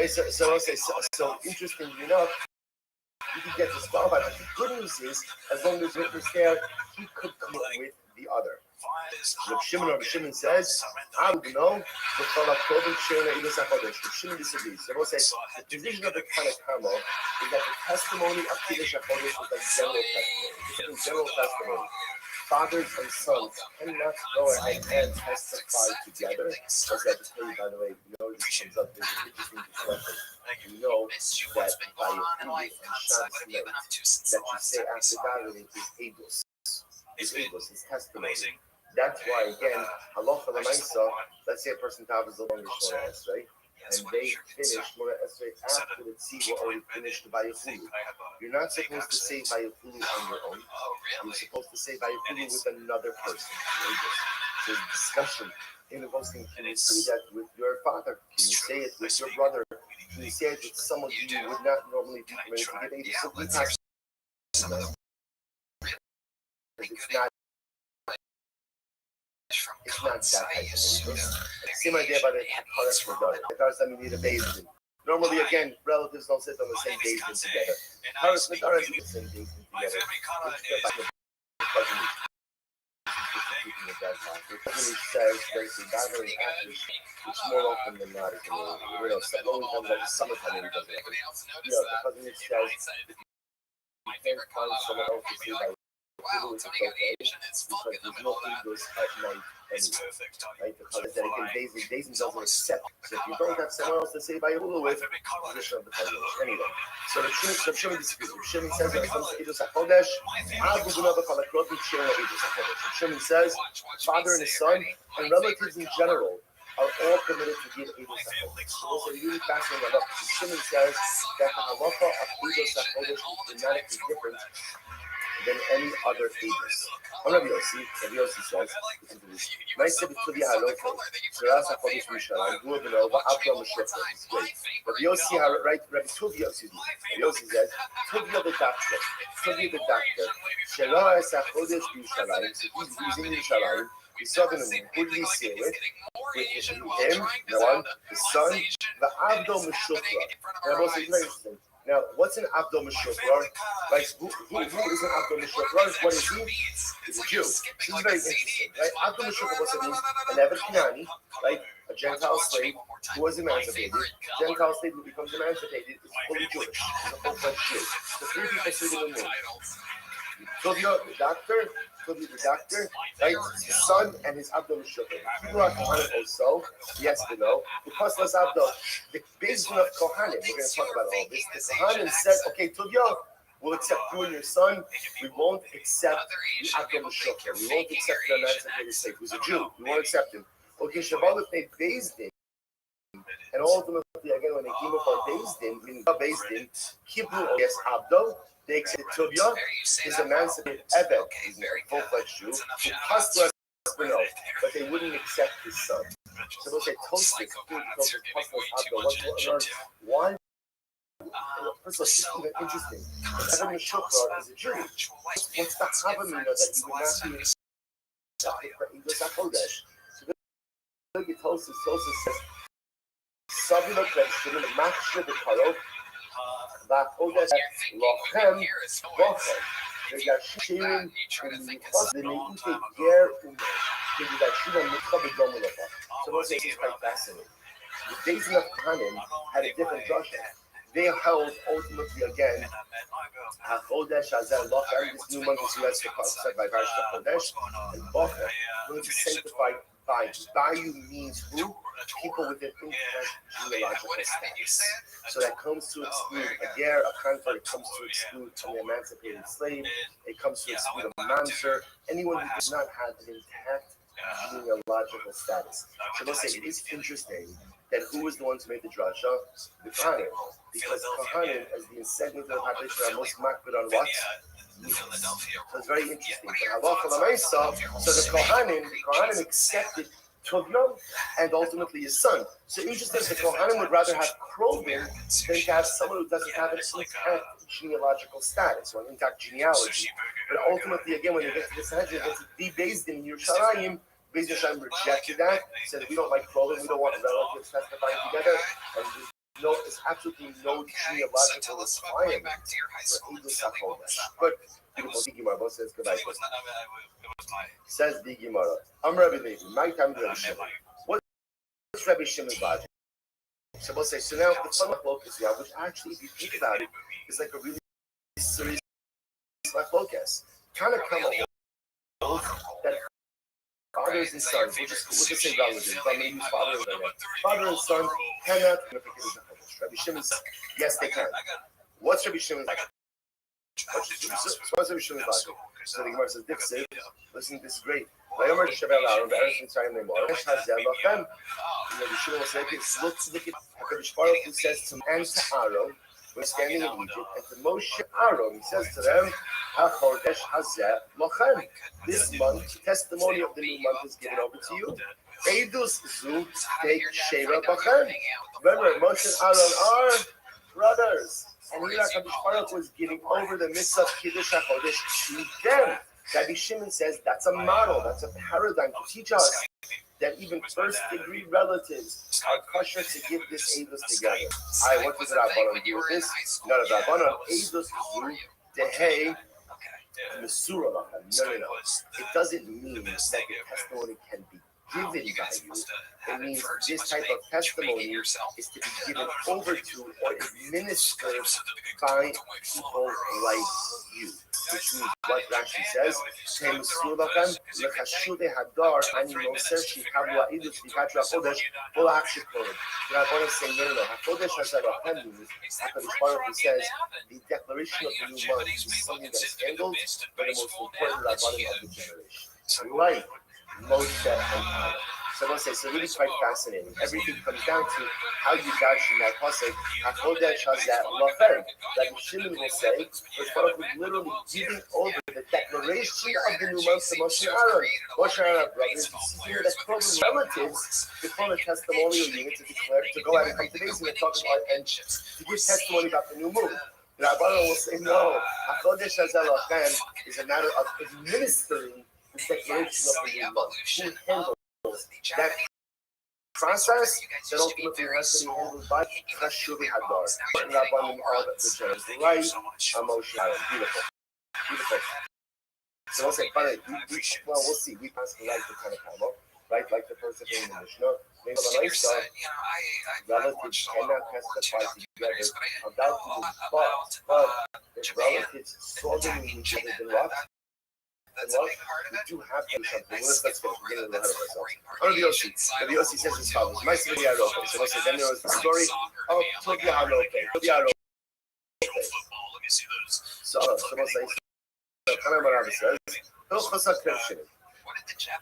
Okay, so interestingly enough, you can get disqualified. But the good news is, as long as witness there, he could come up with the other. Rabbi Shimon says, I would know the Shimon disagrees. So we'll say the position of the Tanna Kama is that the testimony of Kiddush HaChodesh is like general testimony. It's general testimony. Fathers and sons cannot go ahead and testify together. As I have to tell you, by the way, you know this comes up, there's an interesting discussion. You know that by your and Shabbos night, that you say after davening is Eidos. It's Eidos, it's testimony. That's why, again, halacha l'maisa, let's say a person davens the longest Shmona Esrei, and they finish Shmona Esrei after the tzibur already finished Bayefulu. You're not supposed to say Bayefulu on your own. You're supposed to say Bayefulu with another person. So there's discussion in the hosting. Can you say that with your father? Can you say it with your brother? Can you say it with someone you would not normally be permitted to get a it's not that type of thing. Same idea about it. If you need a basin. Normally, again, relatives don't sit on the same basin together. Paras Nadaras do the same basin together. It really says basically gathering actors, which more often than not is only like summertime when he does it. The cousin says My favorite color. someone else to see by Wow, it's only got age and it's fucking in the middle of that. It's perfect. right? Because then again, Daisy doesn't accept. So if you don't have someone else to say by Hulu with, position of the Kodesh. Anyway, so the Shimon disagrees. Shimon says when it comes to Eidos HaChodesh, Shimon says father and his son and relatives in general are all permitted to give Eidos HaChodesh. So those are really fascinating halacha. Shimon says that the halacha of Eidos HaChodesh is dramatically different than any other Eidos. Rabbi Yossi says, listen to this. Nice to be to the halacha. Shiras HaChodesh Mishalayim, Gu Benova, Abdul Meshachar. It's great. Rabbi Yossi, right? Rabbi Yossi says, Tuvia the doctor. Shiras HaChodesh Mishalayim. So he's in Mishalayim. He's talking to me. Who did he say with? With him, one, the son, the Abdul Meshachar. That was very interesting. Now, what's an Abdul Meshachar? Like, who is an Abdul Meshachar? What is he? He's a Jew. This is very interesting, right? Abdul Meshachar was an Eved Kanani, right? A Gentile slave who was emancipated. Gentile slave who becomes emancipated is fully Jewish. He's a full-fledged Jew. The three people sleeping in the room. Tovia, the doctor, right? His son and his Abdul Meshachar. People are Kohanim also, yes, below. Because was Abdul, the basin of Kohanim, we're going to talk about all this. The Kohanim said, okay, Tovia, We'll accept you and your son. We won't accept the Abdul Shofar. We won't accept the emancipated slave who's a Jew. We won't accept him. Okay, Shabbat if they based him. And ultimately, again, when they came up on Bezdin, meaning Bezdin, Kiblu yes Abdo, they accepted Tuvia, his emancipated Ebed, he's a full-fledged Jew, who passed us but they wouldn't accept his son. So they'll say, Tosik, why? First of all, it's even interesting. Adam Shofar is a Jew. What's the Havamina that he would not be accepted for English HaKodesh? So the Tosik says, Sabila Kremshin, Machshe the Karo, Vakodesh, Lochem, Bochem. They got Shirin, the Meite Ger, they got Shirin, Mikabe Dominova. So those things are quite fascinating. The days of Hanan had a different Russia. They held ultimately again, Chodesh Hazel Lochem, this new month is said by Varsha Chodesh, and Bochem, going to be sanctified by. Bayu means who? People with an incorrect genealogical status. So that comes to exclude a ger, a convert, it comes to exclude an emancipated slave, it comes to exclude a manser, anyone who does not have an intact genealogical status. So let's say it is interesting that who was the ones who made the drasha? The Kohanim. Because Kohanim, as the segment of the population, are most makbid on what? So it's very interesting. So the Kohanim accepted Tovyon and ultimately his son. So interesting, the Kohanim would rather have Krovin than to have someone who doesn't have an intact genealogical status or an intact genealogy. But ultimately, again, when they get to the Sanhedrin, they get to be based in Yerushalayim. Beis Yisrael rejected that, said we don't like Krovin, we don't want relatives testifying together, and there's absolutely no genealogical requirement for English HaKodesh. But beautiful Gemara says goodbye. Says the Gemara, I'm Rabbi Levi. My time is Rabbi Shimon. What's Rabbi Shimon's logic? So we'll say, so now the fun locus we have, which actually, if you think about it, is like a really serious locus. Kind of come along that fathers and sons, we'll just say relatives, but maybe father and son cannot. Rabbi Shimon says, yes, they can. What's Rabbi Shimon's logic? What's Rabbi Shimon's logic? So the Gemara says, Dixit, listen, this is great. Rabbi Shimon will say, look at HaKadosh Baruch Hu says to man to Aaron, we're standing in Egypt, and to Moshe Aaron, he says to them, HaChodesh Hazeh Lochem. This month, testimony of the new month is given over to you. Eidus Zu Take Sheva Bachem. Remember, Moshe and Aaron are brothers. And here HaKadosh Baruch Hu is giving over the mitzvah of Kiddush HaChodesh to them. Rabbi Shimon says that's a model, that's a paradigm to teach us that even first-degree relatives are kosher to give this Eidus together. All right, what does Rabbanon do with this? Not a Rabbanon. Eidus is Dehei Mesura Lachem. No. It doesn't mean that the testimony can be given by you. It means this type of testimony is to be given over to or administered by people like you. Which means what Rashi says, Rabbanon say, no. HaKodesh HaZarachem means, HaKadosh Baruch Hu says, the declaration of the new month is something that is handled by the most important Rabbanim of the generation. Like Moshe and Aaron. So I say, so really quite fascinating. Everything comes down to how you dash in that pasuk. HaKodesh Hazeh Lochem. Like Shimon will say, which Baruch was literally giving over the declaration of the new month to Moshe and Aaron. Moshe and Aaron brothers, here that close relatives become a testimonial unit to declare, to go out and come to this and talk about and to give testimony about the new moon. Rabbanon will say, no, HaKodesh Hazeh Lochem is a matter of administering the declaration of the new month. Who handles that process that ultimately has to be handled by Chashuvi Hadar. And Rabbanim are the judges. Right, emotional, beautiful. So we'll say, we'll see. We pass the right to kind of come up, right? Like the person in the Mishnah. Maybe the nice stuff, relatives cannot testify together about the news, but if relatives saw the news together, then what? And what? We do have to do something. Let's go. We're getting ahead of ourselves. Rabbi Yossi says as follows. My story So let's say then there was the story of Tobi Harope. So Shabbos says, Chanan Bar Rabbi says, Hilchos HaKrev Shimon.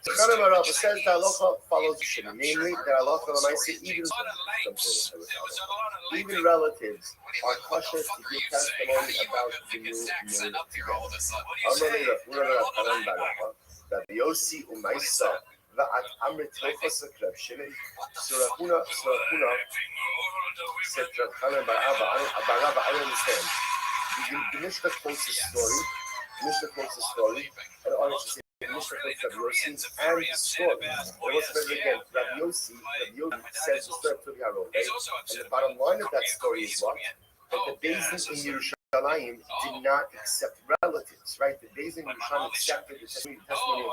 Chanan Bar Rabbi says the halacha follows Shimon, namely that halacha l'maaseh even relatives are cautious to give testimony about the new moon. Amrei Rav Huna Rav Chanan Bar Rabbi Yossi Umaisa va'at Amrit Hilchos HaKrev Shimon. So Rav Huna said Rav Chanan Bar Rabbi, I don't understand. The Mishnah quotes the story, and honestly say the Mishnah quotes Rabbi Yossi and the story. And what's better again, Rabbi Yossi says the story of Tuvi Harol, right? And the bottom line of that story is what? That the Beis Din in Yerushalayim did not accept relatives, right? The Beis Din in Yerushalayim accepted the testimony of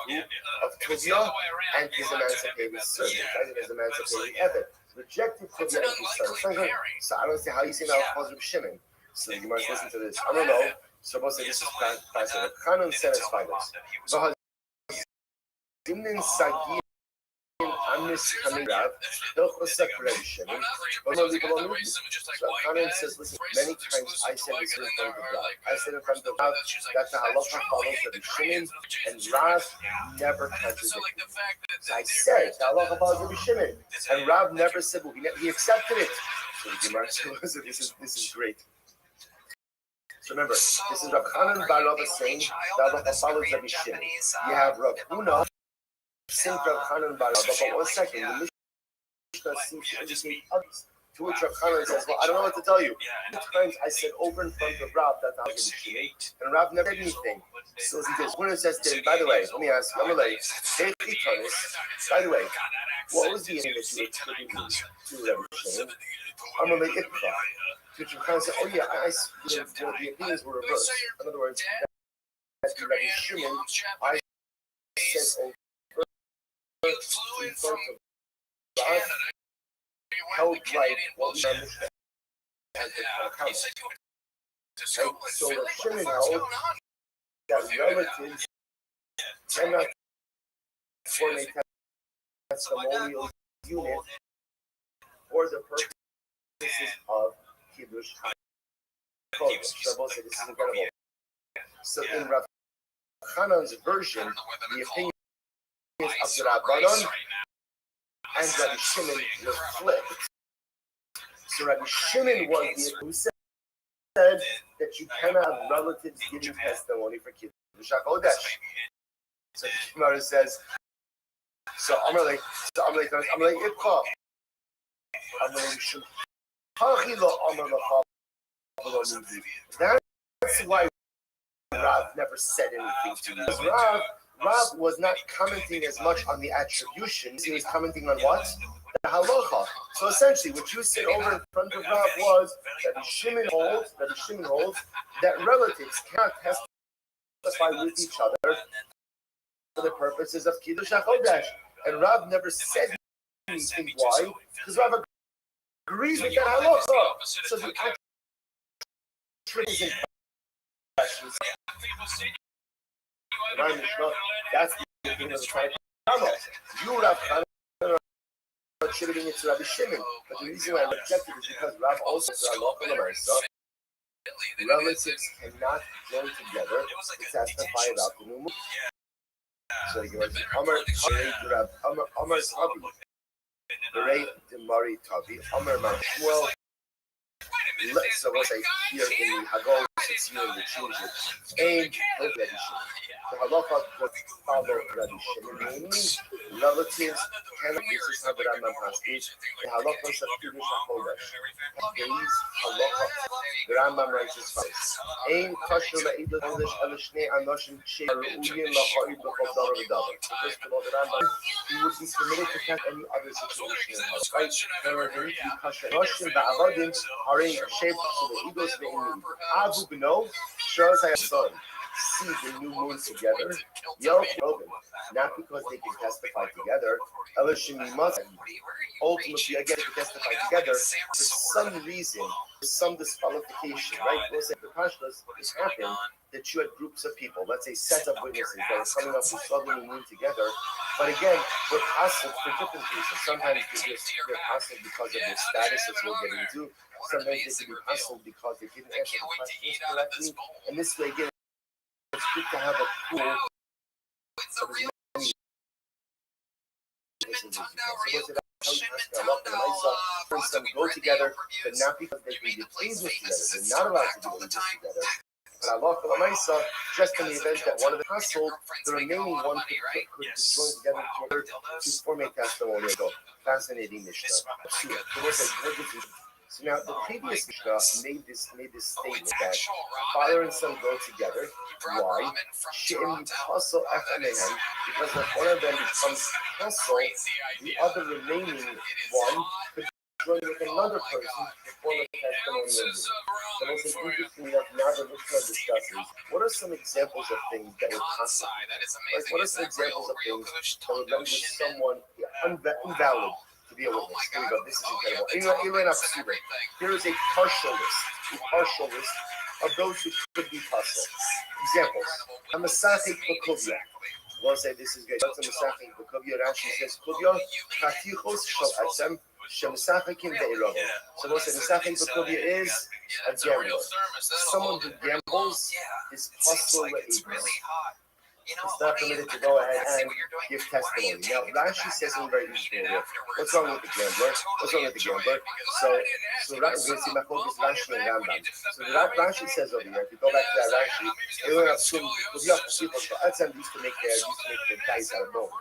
who? Of Tuvia and his emancipated servant, right? And his emancipated Eved. Rejected Tuvia and his son. So I don't see how you say now Chazar Shimon. So you must listen to this. I don't know. Suppose this is fascinating. Chanan said as follows. Dimnin Sagir Amis Kamirav, Hilchos HaKrev Shimon. So Chanan says, listen, many times I said this in front of Rav. I said in front of Rav that the halacha follows Rabbi Shimon, and Rav never contradicted. So I said the halacha follows Rabbi Shimon, and Rav never said, well, he accepted it. So the Gemara says, this is great. So remember, this is Rav Chanan Bar Rabbi saying that halacha follows Rabbi Shimon. You have Rav Huna saying Rav Chanan Bar Rabbi, but 1 second, the Mishnah seems to indicate others. To which Rav Chanan says, well, I don't know what to tell you. Many times I said over in front of Rav that I was Rabbi Shimon, and Rav never did anything. So he says, when it says to him, by the way, let me ask you, by the way, what was the thing that you were attributing to Rabbi Shimon? I'm going to make it clear. Which you kind of say, oh yeah, the opinions were reversed. In other words, that Rabbi Shimon, I said over in front of Rav, held like what we understand as the account. So Rabbi Shimon held that relatives cannot form a testimonial unit for the purposes of Kiddush HaKodesh. Shabbos said this is incredible. So in Rav Chanan's version, the opinions of the Rabbanon and Rabbi Shimon were flipped. So Rabbi Shimon was the who said that you cannot have relatives giving testimony for Kiddush HaKodesh. So Gemara says, so I'm like Ibcha. That's why Rav never said anything to you. Rav was not commenting as much on the attributions. He was commenting on what? The halacha. So essentially, what you said over in front of Rav was that Shimon holds that relatives cannot testify with each other for the purposes of Kiddush HaKodesh. And Rav never said anything. Why? Because Rav agrees with that halacha. So the attribution questions. That's the thing of the tribunal. You Rav Chanan attributing it to Rabbi Shimon, but the reason why I rejected it is because Rav also said relatives cannot join together to testify about the new moon. So you can Amar Tavi, Berei Demari Tavi, Amar Mashmuel. So what I hear in the Hagol, it's here in the change it. And Rabbi Shimon. The halacha would follow Rabbi Shimon, meaning relatives cannot be sustained by Rambam Haskis. The halacha is of Kiddush HaKodesh. These halacha, the Rambam writes as follows: Ein kasher le'idot kodesh el shnei anoshim she'ru'uyin la'ha'id b'chol davar v'davar. First of all, the Rambam, he would be permitted to test any other situation in life, right? There are going to be kasher anoshim ba'avadim harein shaped so the egos ve'imim. Avu b'no shows I have a son. see the new moon together, not because they can testify together. Ultimately, again, to testify together, for some reason, for some disqualification, right? We'll say the Pashtas, this happened that you had groups of people, let's say sets of witnesses that are coming up who saw the new moon together. But again, we're possible for different reasons. Sometimes they're possible because of their status, as we'll get into. Sometimes they can be possible because they didn't answer the questions correctly. And this way, again, it's good to have a pool of as many witnesses as you can. So some go together, but not because they can get business together. They're not allowed to do business together. But Allah for Lamaisa, just in the event that one of the household, the remaining one could join together to form a testimony. Fascinating Mishnah. So now the previous Mishnah made this statement that father and son go together. Why? Because if one of them becomes hustle, the other remaining one could join with another person to form a testimony. So most interesting enough, now the Mishnah discusses what are some examples of things that would possible. Like what are some examples of things that would render someone invalid to be a witness? Here we go. This is incredible. Here is a partial list of those who could be partial. Examples. A Masachik B'Kuvya. We'll say this is good. What's a Masachik B'Kuvya? Rashi says Kuvya Chatichos Shel Atzem Shemasachikim Be'irav. So we'll say Masachik B'Kuvya is a gambler. Someone who gambles is possible with it's not permitted to go ahead and give testimony. Now, Rashi says something very interesting here. What's wrong with the gambler? So Rashi and Rambam. So Rashi says over here, if you go back to that Rashi, people used to make their dice out of bones.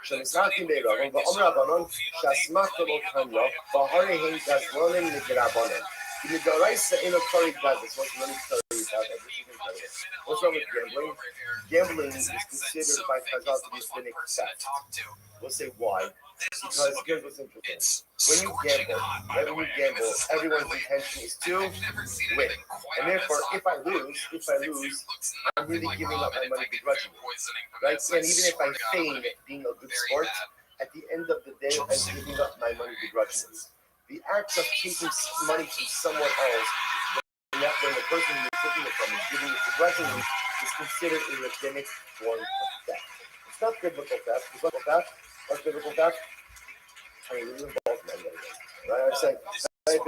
שמשחקים בעירום, ואומר רבנון, שהסמכת לא תניא, והריהם גזלונים לגרבנון. In the Doraisa in a curry does what's many stories out there. What's wrong with gambling? Gambling is considered by Chazal to be rabbinic theft. We'll say why. Because here's what's interesting. When you gamble, everyone's intention is to win. And therefore, if I lose, I'm really giving up my money begrudgingly. Right? And even if I feign being a good sport, at the end of the day, I'm giving up my money begrudgingly. The act of taking money from someone else, when the person you're taking it from is giving it begrudgingly, is considered a rabbinic form of theft. It's not biblical theft. It's not theft. What's biblical theft? I mean, we're both men, right? I'm saying,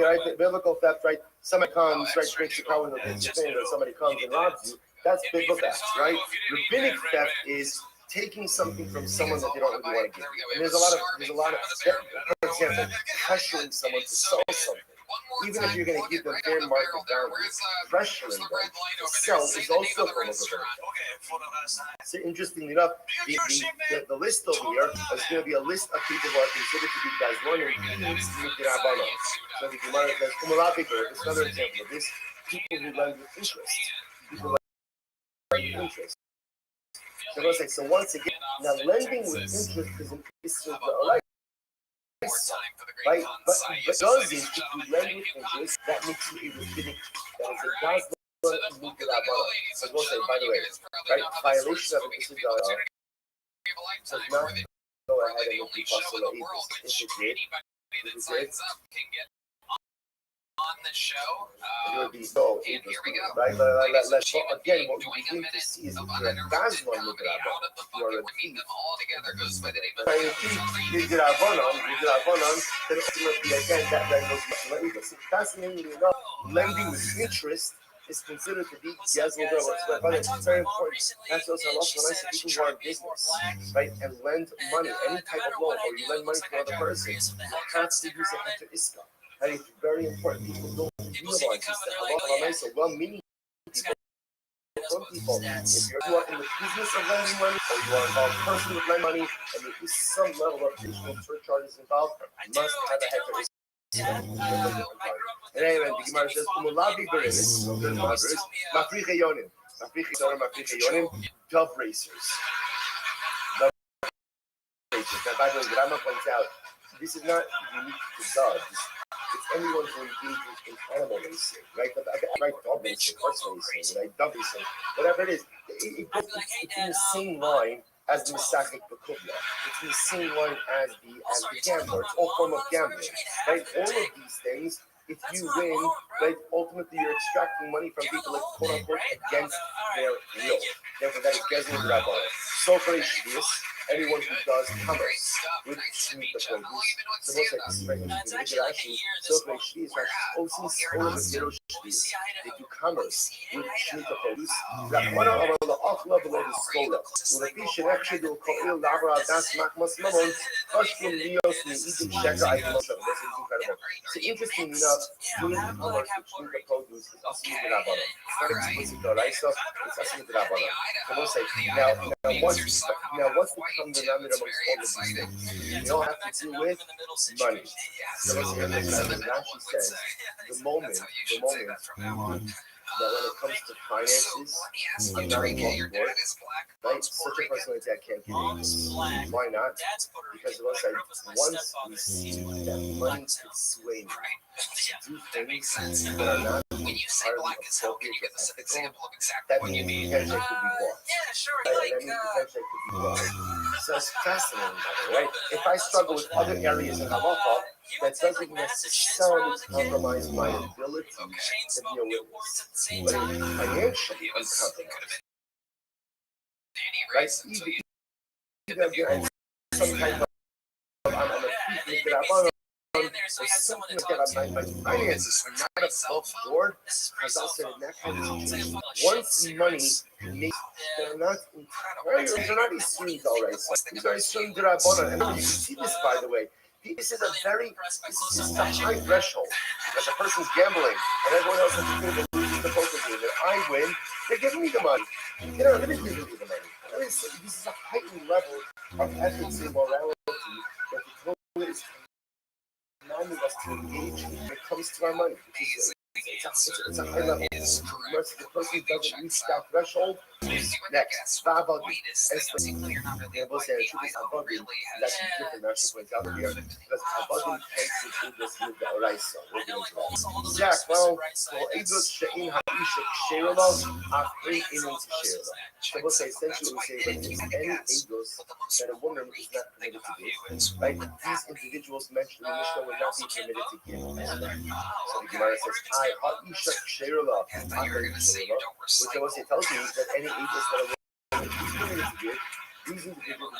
right, biblical theft, right? Somebody comes, right, breaks your car window, takes your thing, or somebody comes and robs you. That's biblical theft, right? Rabbinic theft is taking something from someone that they don't really want to give. And there's a lot of, for example, pressuring someone to sell something. Even if you're going to give them fair market value, pressuring them to sell is also a form of rabbinic. So interestingly enough, the list over here is going to be a list of people who are considered to be Gazlonim. So the Gemara says, it's another example of this. People who lend with interest. People who lend with interest. So once again, now lending with interest is an issue of the life. Right? But does it, if you lend with interest, that makes you a rabbinic. That is a Gazlan Mukarabana. So we'll say, by the way, right, violation of an issue does not go ahead and make you possible if it did. On the show, it would be so interesting, right? But again, what we begin to see is that you're a Gazlan Mukarabana. You are a thief. Then ultimately, again, that goes to the evil. So fascinatingly enough, lending with interest is considered to be Gazlan Mukarabana. But it's very important. That's also a lot of nice people who are in business, right? And lend money, any type of loan, or you lend money to another person, you have to use it to Iska. And it's very important. People don't realize this. That well-meaning people, some people, if you are in the business of lending money, or you are involved personally with lending money, and there is some level of additional surcharges involved, you must have a head for this. And anyway, the Gemara says, "Umulavi beres, mafriche yonim, dove racers." Now, by the way, Rama points out, this is not unique to doves. It's anyone who engages in animal racing, right? Dog racing, horse racing, right? Dog racing, whatever it is. It's in the same line as the Misachik Bakubla. It's in the same line as the gambler. It's all form of gambling, right? All of these things, if you win, right, ultimately you're extracting money from people, like, quote unquote, against their will. Therefore, that is Gezin Rabbi. So for anyone who does commerce with Shemitah produce, so most like this, right? Rashi, so for Shvius, they do commerce with Shemitah produce. Rahmana Amala Achla below the Skola. Ulepishin actually do Koil Lavra Das Makmas Mamon, Kashkim Leos, and Egypt Sheka. I can also, this is incredible. So interesting enough, doing commerce with Shemitah produce is Asim Rabbanah. It's not explicit Doraisa, it's Asim Rabbanah. So we'll say, now what's the common denominator amongst all of these things? They all have to do with money. So let's say, Rashi says, the moment that when it comes to finances, I'm not involved in work, right? Such a person like that can't give me. Why not? Because once we see that money could sway me to do things that are not entirely appropriate or ethical, that means potentially could be wrong. That means potentially could be wrong. So it's fascinating, right? If I struggle with other areas in halacha, that doesn't necessarily compromise my ability to be a witness. But financially, I'm compromised. Right? Either I'm some kind of, I'm a thief, or something like that. My finances are not above board. As I'll say, in that kind of situation, once money makes, they're not assumed already. These are assumed Rabbanan. And you can see this, by the way. This is a high threshold. That the person's gambling, and everyone else has to do the poker game. And I win, they're giving me the money. They're not really giving me the money. This is a heightened level of ethics and morality that the Torah is commanding us to engage when it comes to our money. It's a high level. The person doesn't reach that threshold. Next, Vavadi. That's different. Rashi points out here because Avadi tends to do this with the Oraisa. We'll get into that. Zach, well, Eidos She'in Ha'isha K'sherela, Afri Inin K'sherela. So we'll say essentially, we say that there's any Eidos that a woman is not permitted to give, right? These individuals mentioned in the Mishnah would not be permitted to give. So the Gemara says, I Ha'isha K'sherela, Afri K'sherela, which I will say tells me that any Eidos that a woman is permitted to give, these individuals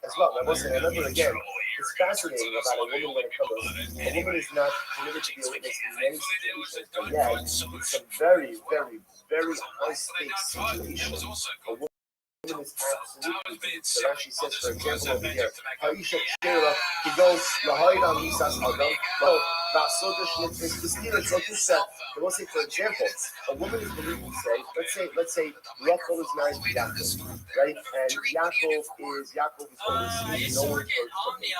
as well. I will say, remember again, it's fascinating about a woman when it comes to a woman is not permitted to be a witness in many situations, but yet it's a very, very, very high stakes situation. A woman is absolutely. So Rashi says, for example, over here, Ha'isha K'sherela, he goes, Lahayra Misas Adam, I will say, for example, a woman is believed to say, let's say, Rothschild is married to Yaakov, right? And Yaakov is overseas, no one heard from him.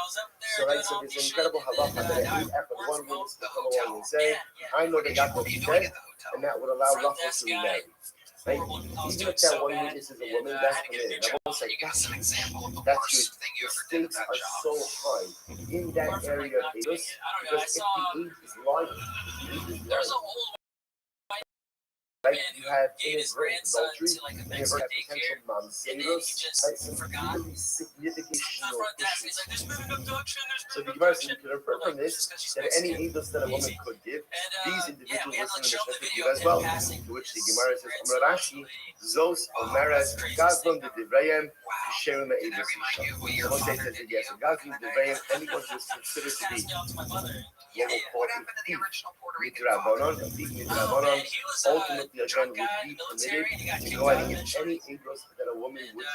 So, right, so there's an incredible halacha that after one witness to come along and say, I know that Yaakov is dead, and that would allow Rothschild to remarry. Right? Even if that one witness is a woman, that's permitted. I won't say that's an example of the worst thing you ever did. The stakes are so high in that area of Eidos because if the age is lying, right? You have inadvertent adultery, you have potential mamzeros, right? Some really significant issues. So the Gemara says you can infer from this that any Eidos that a woman could give, these individuals listening to the Mishnah could give as well. To which the Gemara says, Amar Rashi, Zos Omeres, Gazlon de Devrayim, Sherem Eidos. So one says that yes, Gazlon de Devrayim, anyone who is considered to be what we'll call a thief midrabanan, ultimately again would be permitted to go out and get any Eidos that a woman would be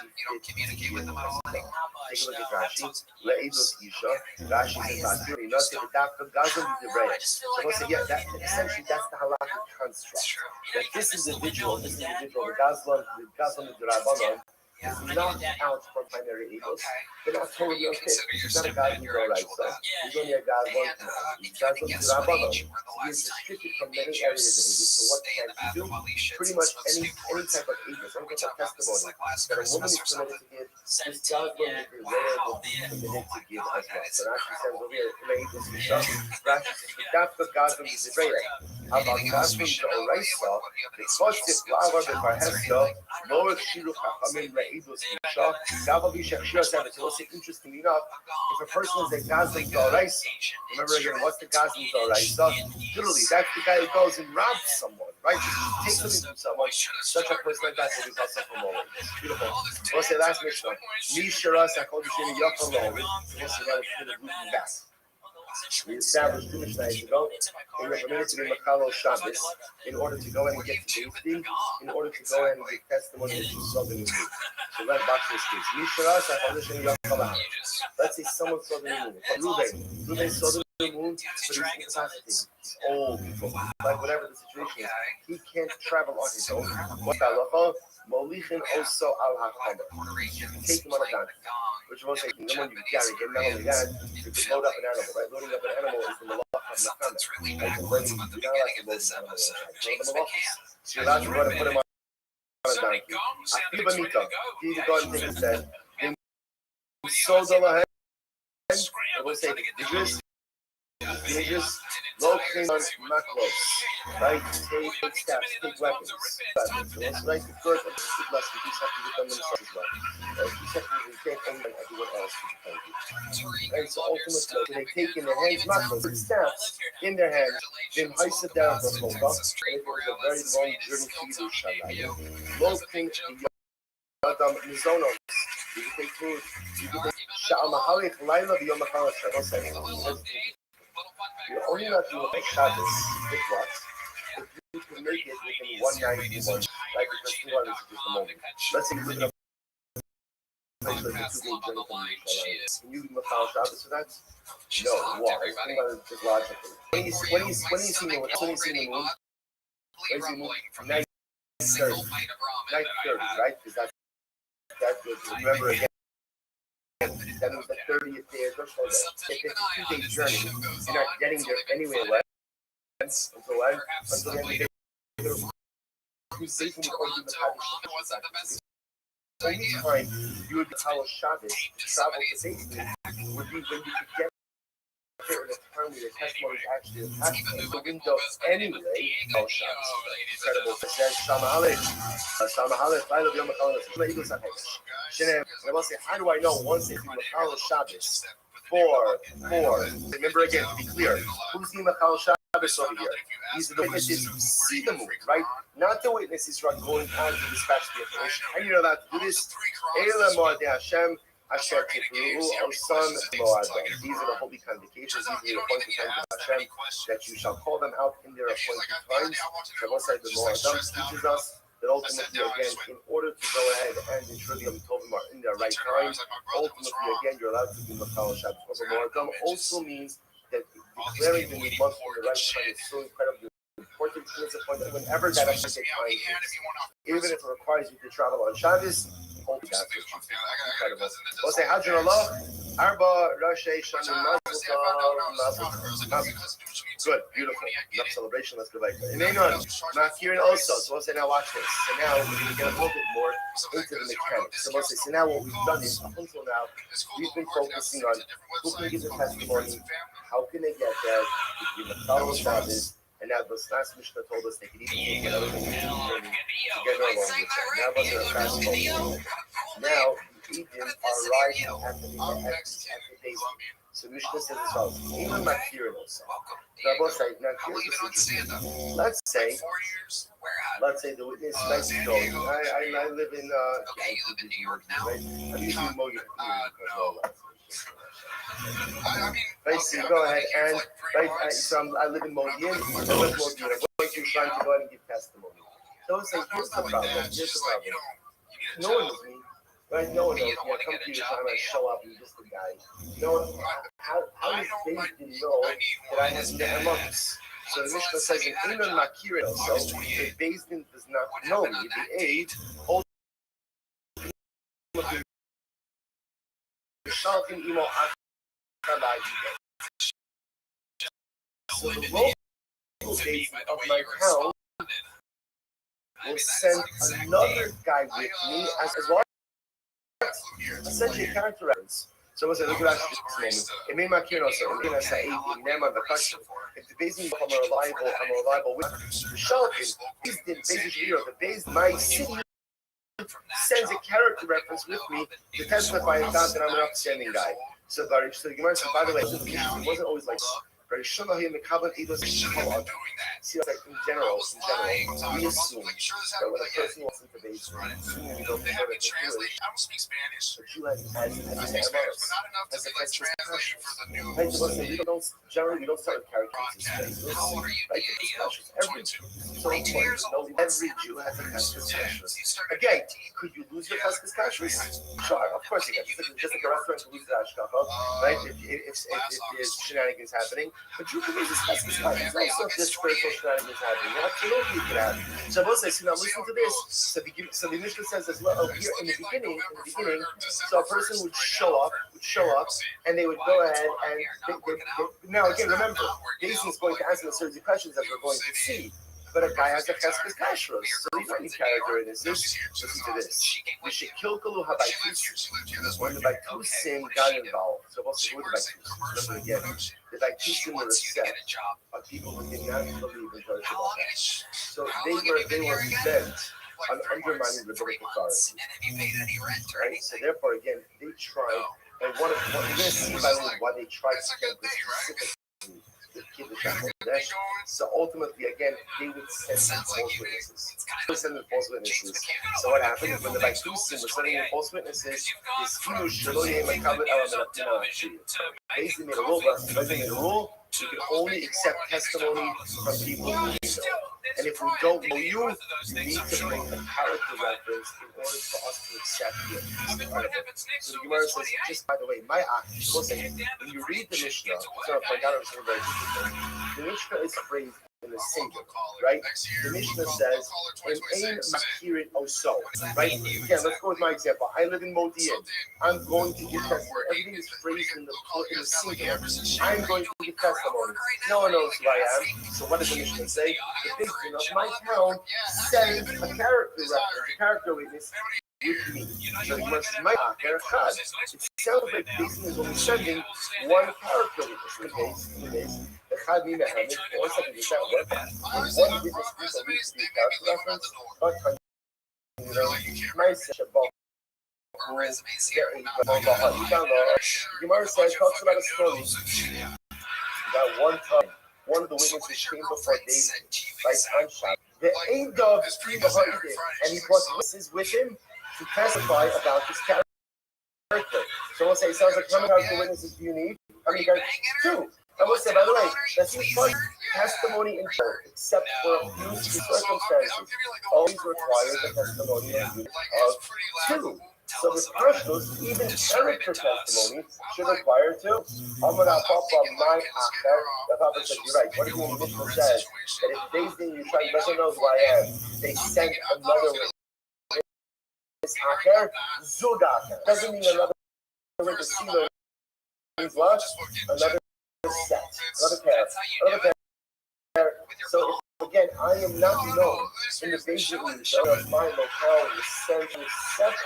fit to give. Take a look at Rashi. Le'Eidos Isha. Rashi says, "Not the doctor Gazan Devrayim." So we'll say, yeah, that essentially that's the halakhic construct. That this individual, the Gazlan Midrabanan, is knocked out from primary Eidos. They're not totally okay. He's not a guy who's all right. So he's only a guy one. He's Rabbanon. He is restricted from many areas of Eidos. So what can he do? Pretty much any type of Eidos, any type of testimony that a woman is permitted to give, This God will be reliable permitted to give as well. So Rashi says over here, Rashi says, "Dafka Gazim is Israel. About Gazim to Oraisa, the Kosif Lava Befarhesya, Lower Shiru Chachamim Re'idus Misha, Gavavi Shechshir said it's also interesting enough. If a person is a Gazim to Oraisa, remember again, what's the Gazim to Oraisa? Literally, that's the guy who goes and robs someone, right? Just takes something from someone. Such a person like that will be called from all. Beautiful. We'll say last Mishnah. Misharas HaKodeshim Yachalo. We'll say that was for the root and back. We established 2 Mishnahs ago. We were permitted to be Makalo Shabbos in order to go in and get to Beis in order to go in and give testimony that you saw the new moon. So let's watch this case. Misharas HaKodeshim Yachalo. Let's say someone saw the new moon. Ruben saw the new moon, but he's incapacitated. He's old, like whatever the situation is. He can't travel on his own. What's halacha? Molichin also al hachamer. Take him on a donkey. Which will say, the one you carry him, not only that, you can load up an animal, right? Loading up an animal is the malach of Mechama. Right? You're not allowed to load an animal. So you're allowed to put him on a donkey. Akiva Mika, he can go and take his head. Then so the lahem, it will say, you just locate on maklos, right? Take steps, take weapons. So it's like the first of the last, you just have to get them themselves as well. You just have to take them and everyone else to do. And so ultimately, they take in their hands maklos, staffs in their hands, then hoist it down for Choka, and it was a very long journey to Yerushalayim. Locate the Yadam Mizonos. You can take food, you can take Sha'al Mahalik, Laila, Yom HaChalash. You're only not doing a Shabbos with what? If you can make it within 1 night, like because 2 hours is just a moment. Let's say you live in a place like a 2-day journey from Yerushalayim. Can you do Machal Shabbos for that? No, why? It's just logical. When you see the moon, night 30, right? Because that's good. Remember again. That was the 30th day of Rothschild. If it's a 2-day journey, you're not getting there anyway. Until when? Until the end of the day. The only time you would Machal Shabbos to travel to Beis would be when you could get there in a time where the testimony is actually attached to the window anyway. Machal Shabbos. Incredible. It says, Shama Aleph. Shama Aleph. I love Yom HaChalash. I will say, how do I know once it's Machal Shabbos? 4. Remember again, to be clear, who's the Machal Shabbos over here? These are the witnesses who see the moon, right? Not the witnesses who are going on to dispatch the information. How do you know that? Do this? Eila Moadei Hashem, Asher Tifruhu, Osam Moadam. These are the holy convocations. These are the appointed times of Hashem, that you shall call them out in their appointed times. Shabbosai the Moadam teaches us that ultimately, again, in order to go ahead and ensure the Yom Tovim are in their right time, ultimately, again, you're allowed to be Machal Shabbos. Moadam also means that declaring the new month in the right time is so incredibly important to the point that whenever that appointed time is, even if it requires you to travel on Shabbos, that's incredible. We'll say, Hadron Allah, Arba, Rashi, Shana, Good, beautiful. Enough celebration, let's go back. And then on, Makirin also. So we'll say, now watch this. So now we're going to get a little bit more into the mechanics. So we'll say, so now what we've done is, up until now, we've been focusing on who can give the testimony, how can they get there, we can follow Shabbos. And now this last Mishnah told us they could even take another thing to get along with that. Now, under a fast forward. Now, the Eden are arriving at the days. So Mishnah says as follows: even Makirin also. So I will say, now here's the let's say the witness nice to go. I live in New York now. Right? I'm using Moya because all that. Right, so go ahead and right. So I live in Modi'in. I'm going to trying to go ahead and give testimony. So say, here's the problem. No one knows me. Right? No one knows me. I come to you time I show up. You're just a guy. No, how does David know that I have the months? So the Mishnah says in Inan Makirin also, if Beis Din does not know me, the aid holds so the local Beis Din of my town will send another guy with me as well. essentially a character reference. So what's it? Look at this moment. It made my kid also. It made say in Nema the question. If the base means I'm a reliable witness. The Shalkin is the basically the base my city sends a character reference with me to testify and that I'm an upstanding guy. So the Gemara said, by the way, it wasn't always like very sure him the Kabbalah Eidos Kabbalah. See, like in general, we assume that when a person walks into the base, we don't know that the Jew has a generally we don't start with characters. Right? Every Jew has a Cheskes Kashrus. Again, could you lose your Cheskes Kashrus? Sure, of course you can. Just like a restaurant can lose the Ashkafa, right? If there's shenanigans happening. But you can lose this Cheskes Kashrus. Also, if there's spiritual shenanigans happening, absolutely you can have. So both say, now listen to this. So the Mishnah says as well, here in the beginning, so a person would show up, and they would go ahead and they, now again, remember, Jason is going to answer the series of questions that we're going to see. But a guy has a Cheskes Kashrus, so he's not any character in this. Listen to this. The Shekilkalu Habaytusim, when the Baytusim got involved. So what's the word Baytusim? Remember again, the Baytusim were a set of people who did not believe in Torah Shabbat. So they were bent on undermining rabbinic authority. Right? So therefore, again, they tried, and what you're going to see by the way why they tried to get this specific so ultimately, again, they would send false witnesses. So what happened when the Batusim was sending in false witnesses? Basically made a rule. We can only accept testimony from people who we know. And if we don't know you, we need to bring a character reference in order for us to accept you. So the Gemara says, just by the way, my act, when you read the Mishnah, so I got it very interesting. The Mishnah is phrased in the singular, right? The Mishnah says, "In ain makirin oso." Right? Again, let's go with my example. I live in Modi'in. I'm going to give testimony. Everything is phrased in the singular. I'm going to give testimony. No one knows who I am. So what does the Mishnah say? The Bigdin of my town sends a character reference, a character witness with me. So the Gemara says, "My achad." It sounds like Bigdin is only sending one character witness. In the case. Echad mi mehamed, or something like that. One witness needs to be a character reference, but my Shabbat. Gemara says, talks about a story that one time one of the witnesses came before David by Anshan. The aid of and he brought witnesses with him to testify about his character. So we'll say, sounds like how many character witnesses do you need? How many characters? Two. I will say, by the way, that's not testimony in court, except for a few circumstances. Always requires a testimony of two. So with Pashtos, even character testimony should require two. Amar Papa, my Acher, the Papa said, you're right. What if the Mishnah says that if Beis Din you try, doesn't know who I am, they send another witness, Acher, Zudacher. Doesn't mean another witness, means what? Another set, another pair. So again, I am not known in the basic of my locale in the central set of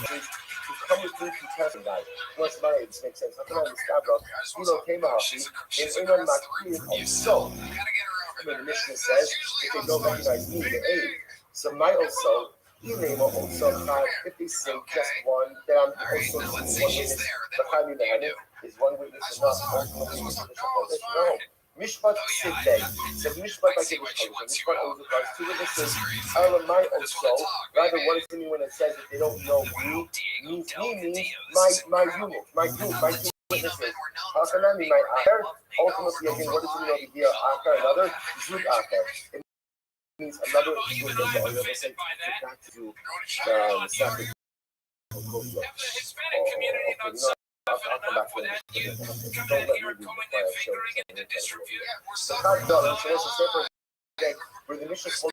these to come with me to test and guide. What's my age makes sense. I'm not understand, bro. You know, came out in Iman Makir also. I mean, the Mishnah says if they don't recognize me, the age. So my also. If they say just one, then I'm also one witness. But how do you is one witness enough? No. Mishpat Sidday. So Mishpat like it was Mishpat always requires two witnesses. My also, rather what does it mean when it says that they don't know me? Means my unit, my group, my two witnesses. How can I mean my Acher? Ultimately, again, what does it mean over here? Acher, another Zud Acher. Means another Zud Acher. Back to the second. The Hispanic community I'll come back to it. You commit your fingering into disrepute. We're suffering. Where the mission is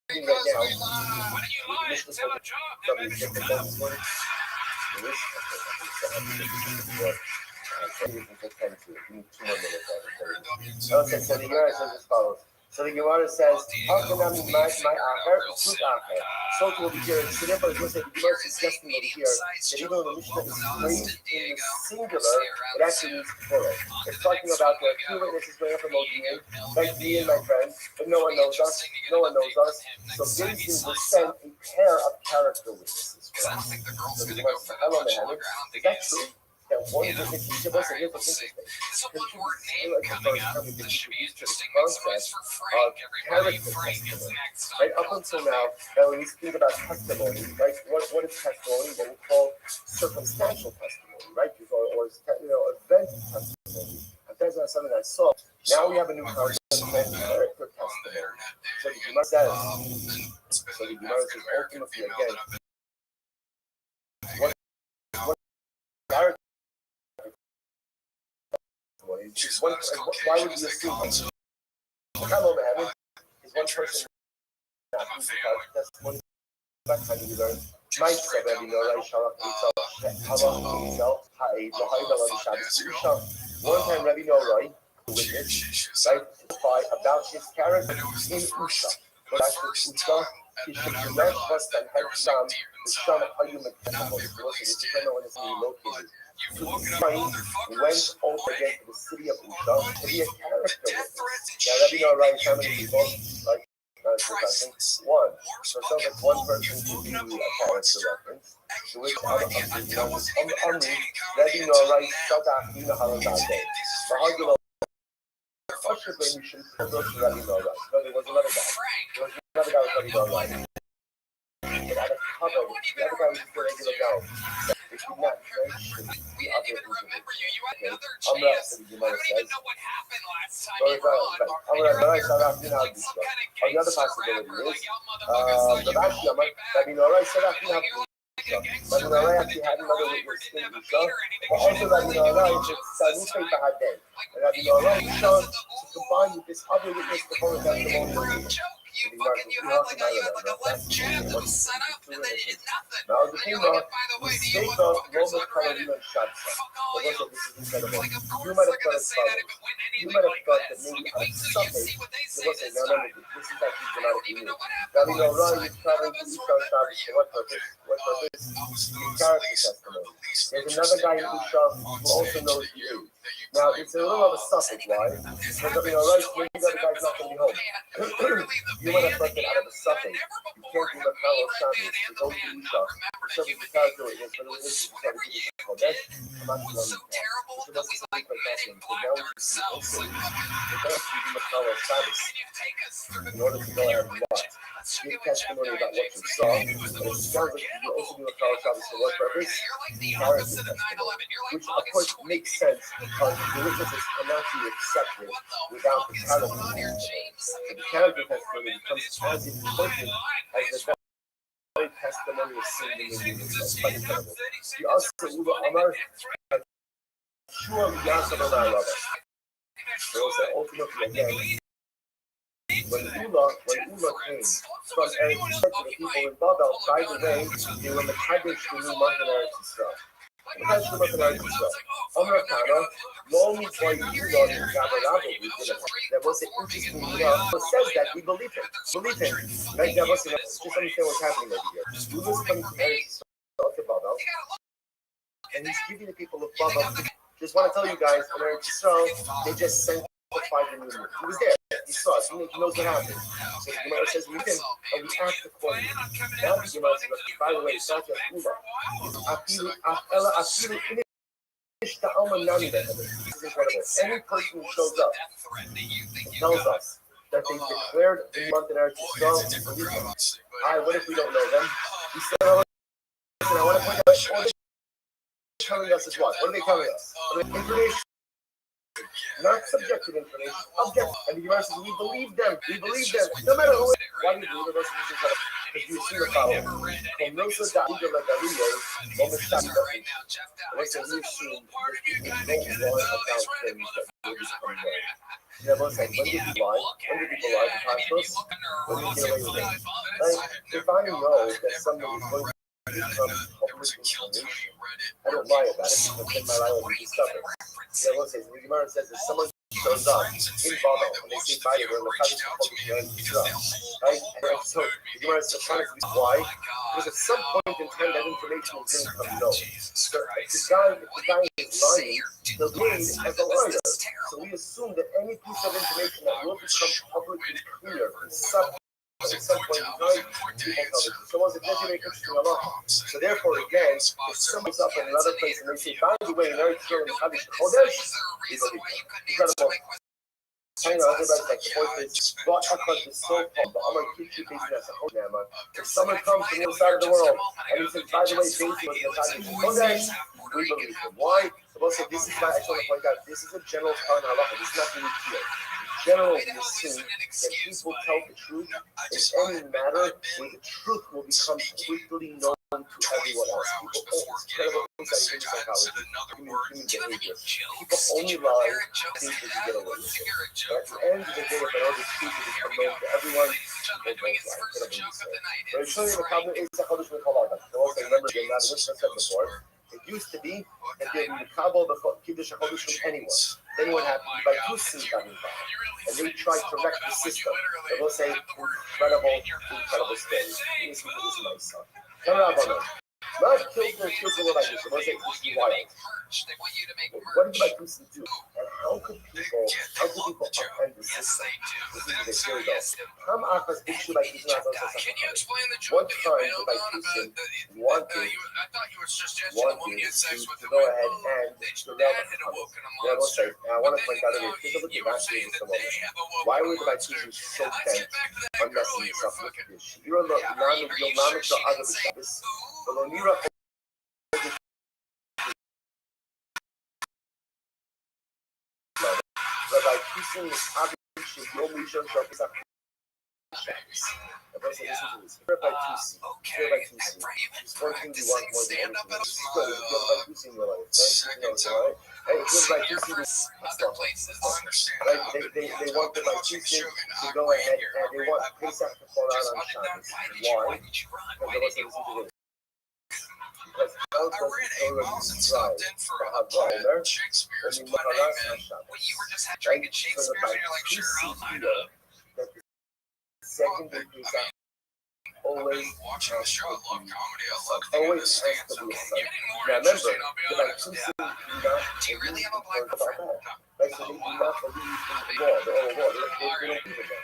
Why don't you lie and tell a job that makes you come? Okay, so the Gemara says as follows. So the Gemara says, how can I mean my acher, fruit acher? So to over here, so therefore it was the Gemara suggesting over here that even though the Mishnah is phrased in the singular, it actually means plural. It's talking about the few witnesses going up from Modi'in, like me and my friend, but no one knows us, no one knows us. So Benjamin will send a pair of character witnesses for us. So the Gemara says, hello, Mohammed, is that true? That one witness each of us, and here's what's interesting. There's one more name coming up that should be interesting. Next one is for Frank, everybody. Frank is next. Right up until now, when we speak about testimony, right? What is testimony? What we call circumstantial testimony, right? Or event testimony. And that's not something I saw. Now we have a new concept called character testimony. So the Gemara says, ultimately again, what character? Why would you assume hello, man? Is one person not testimony? That's how you learn. My said, Rabbi, one time, Rabbi Norai, witness, right, testify about his character in Usha. But after Usha, he should not trust and have some. The Sham Hayum when it's relocated. So his mind went over again to the city of Usha to be a character witness. Now, Rabbi Norai, how many people? Like, one. So it sounds like one person can be a character reference. To which Rabbi Norai Shadach Ina Haladade. Mahagino Usha should go to Rabbi Norai. No, there was another guy. There was another guy with Rabbi Norai. It had a cover. The other guy was just a regular guy. It did not mention the other individual. The other possibility is the Rashi Amar, Rabbi Norai said after Rabbi Norai actually had another witness in Usha, but also Rabbi Norai is Sanusay Bahadeh. And Rabbi Norai is shown to combine with this other witness to form a testimony. You had like a left jab that was set up and then it did nothing. Now the And thing you're like, about by the way, the these state of motherfuckers Roman unread it. Kalorina Shabsa. Fuck all you. This is incredible. Like, of You course might they're have going to thought say that if it's it went you anything might have like thought this. that maybe Wait till you something. see what they say Listen, this no, time. this is actually I don't dramatic even news. know what happened. Rabbi Norai is None traveling of to us Usha remember Shabbos. you. For what purpose? What purpose? Character testimony. There's another guy in Usha who also knows you. Now, it's a little of a suffix. Why? Because Rabbi Norai, maybe the other guy's not going to be home. You might have left it out of the suffix. You can't do the fellow Shabbos to go to Usha. Serving the character witness, but it was Kodesh. I'm not What's so terrible that we like neglect ourselves. Like, in order to go ahead and what? Give testimony about what you saw. But it sounds like you also do a fellow Shabbos for what purpose? Character testimony. Which of course makes sense because the witnesses cannot be accepted without the character testimony. So the character testimony becomes as important as the testimony of sin in the union. That's quite incredible. The also Uba Amar surely Yasam Amar Rabbi. They will say ultimately again, when Ula came from Eretz Yisrael to the people in Babel, by the way, they were Mekadesh the new month in Eretz Yisrael. Mekadesh the month in Eretz Yisrael. Amar Kana, lo mitvoy Ula in Gabarabo, we did it. There was an interesting who says that we believe him. Believe him. Right? There was just understand what's happening over here. Ula's coming from Eretz Yisrael to Babel, and he's giving the people of Babel. Just want to tell you guys, in Eretz Yisrael, they just sanctified the new moon. He was there. He saw it. He knows what happened. So the Gemara says we did, and we asked the question. Now the Gemara says, by the way, it's not just Ula. This is incredible. Any person who shows up tells us that they declared a month in Eretz Yisrael. What if we don't know them? He said, listen, I want to point out all they're telling us is what? What are they telling us? Information. Not subjective information, objective. And the Gemara says, we believe them, no matter who it is. Why do you believe them? Because you see the following. From Rosa Da'iga Lagario, Roman Shabbos, and they say we assume there's no one about things that will become known. Yeah, but when did you lie? When did people lie to Pastos? When did you get away with it? Right? If I know that somebody is going to become public information, I don't lie about it because then my lie will be discovered. Yeah, we'll say, the Gemara says that someone shows up in Babel and they say, "Bye, we're in the Kaddish right?" And so the Gemara is trying to why? Because at some point in time, that information is going to come known. So if the guy is lying, he'll be made as a liar. So we assume that any piece of information that will become publicly clear at some point in time, people tell it. Someone's a very interesting Allah. So therefore, again, if someone's up in another place and they say, "By the way, Mary Karen Kaddish Kodesh," we believe it. Incredible. I know everybody's like, the voice is, "What Echad is so called, but I'm going to keep you facing as a Hodama." If someone comes from the other side of the world and he says, "By the way, Daisy was the Kaddish Kodesh," we believe it. Why? The Bible said, this is why I just want to point out, this is a general part of halacha. This is not unique here. In general, we assume that people tell the truth in any matter where the truth will become quickly known to everyone else. People, it's incredible insight into psychology, human behavior. People only lie things that you get away with it. But at the end of the day, if all the truth will become known to everyone, people don't lie. Incredible insight. But it's showing the problem is the Chodesh Mekhalada. So also remember, again, not as I said before, it used to be that they would Mekabel the Kiddush HaChodesh from anyone. Then what happened? By two sins got involved. And they tried to wreck the system. They will say, incredible story. This is my son. Come on, brother. Not kill their children like this. They will say, this is wild. What did my person do? And how could people upend the system? This is the theory though. One time, the Baitussim wanted to go ahead and I want to point out again, take a look at last year in some moment. Why were the Baitussim so bent on messing this up? Look at this. You're the Shabbos. Rabbi Kusin is obviously the only Shon Shabbos. Rabbi said, listen to this. Rabbi Kusin. It's one thing you want more than anything else. It's good. You have Rabbi Kusin in your life, right? You know it's all right. Hey, Rabbi Kusin is right? They want the Rabbi Kusin to go ahead and they want Pesach to fall out on Shabbos. Why? Because Rabbi said, listen to this. Because how does the Torah describe the Havaomer when you look at us on Shabbos? Right? So the Baitussim feel that the second day Pesach always has to be a Sunday. Now remember, the Baitussim do not believe in about that. Right? So they do not believe in the law, the oral law. They don't believe in that.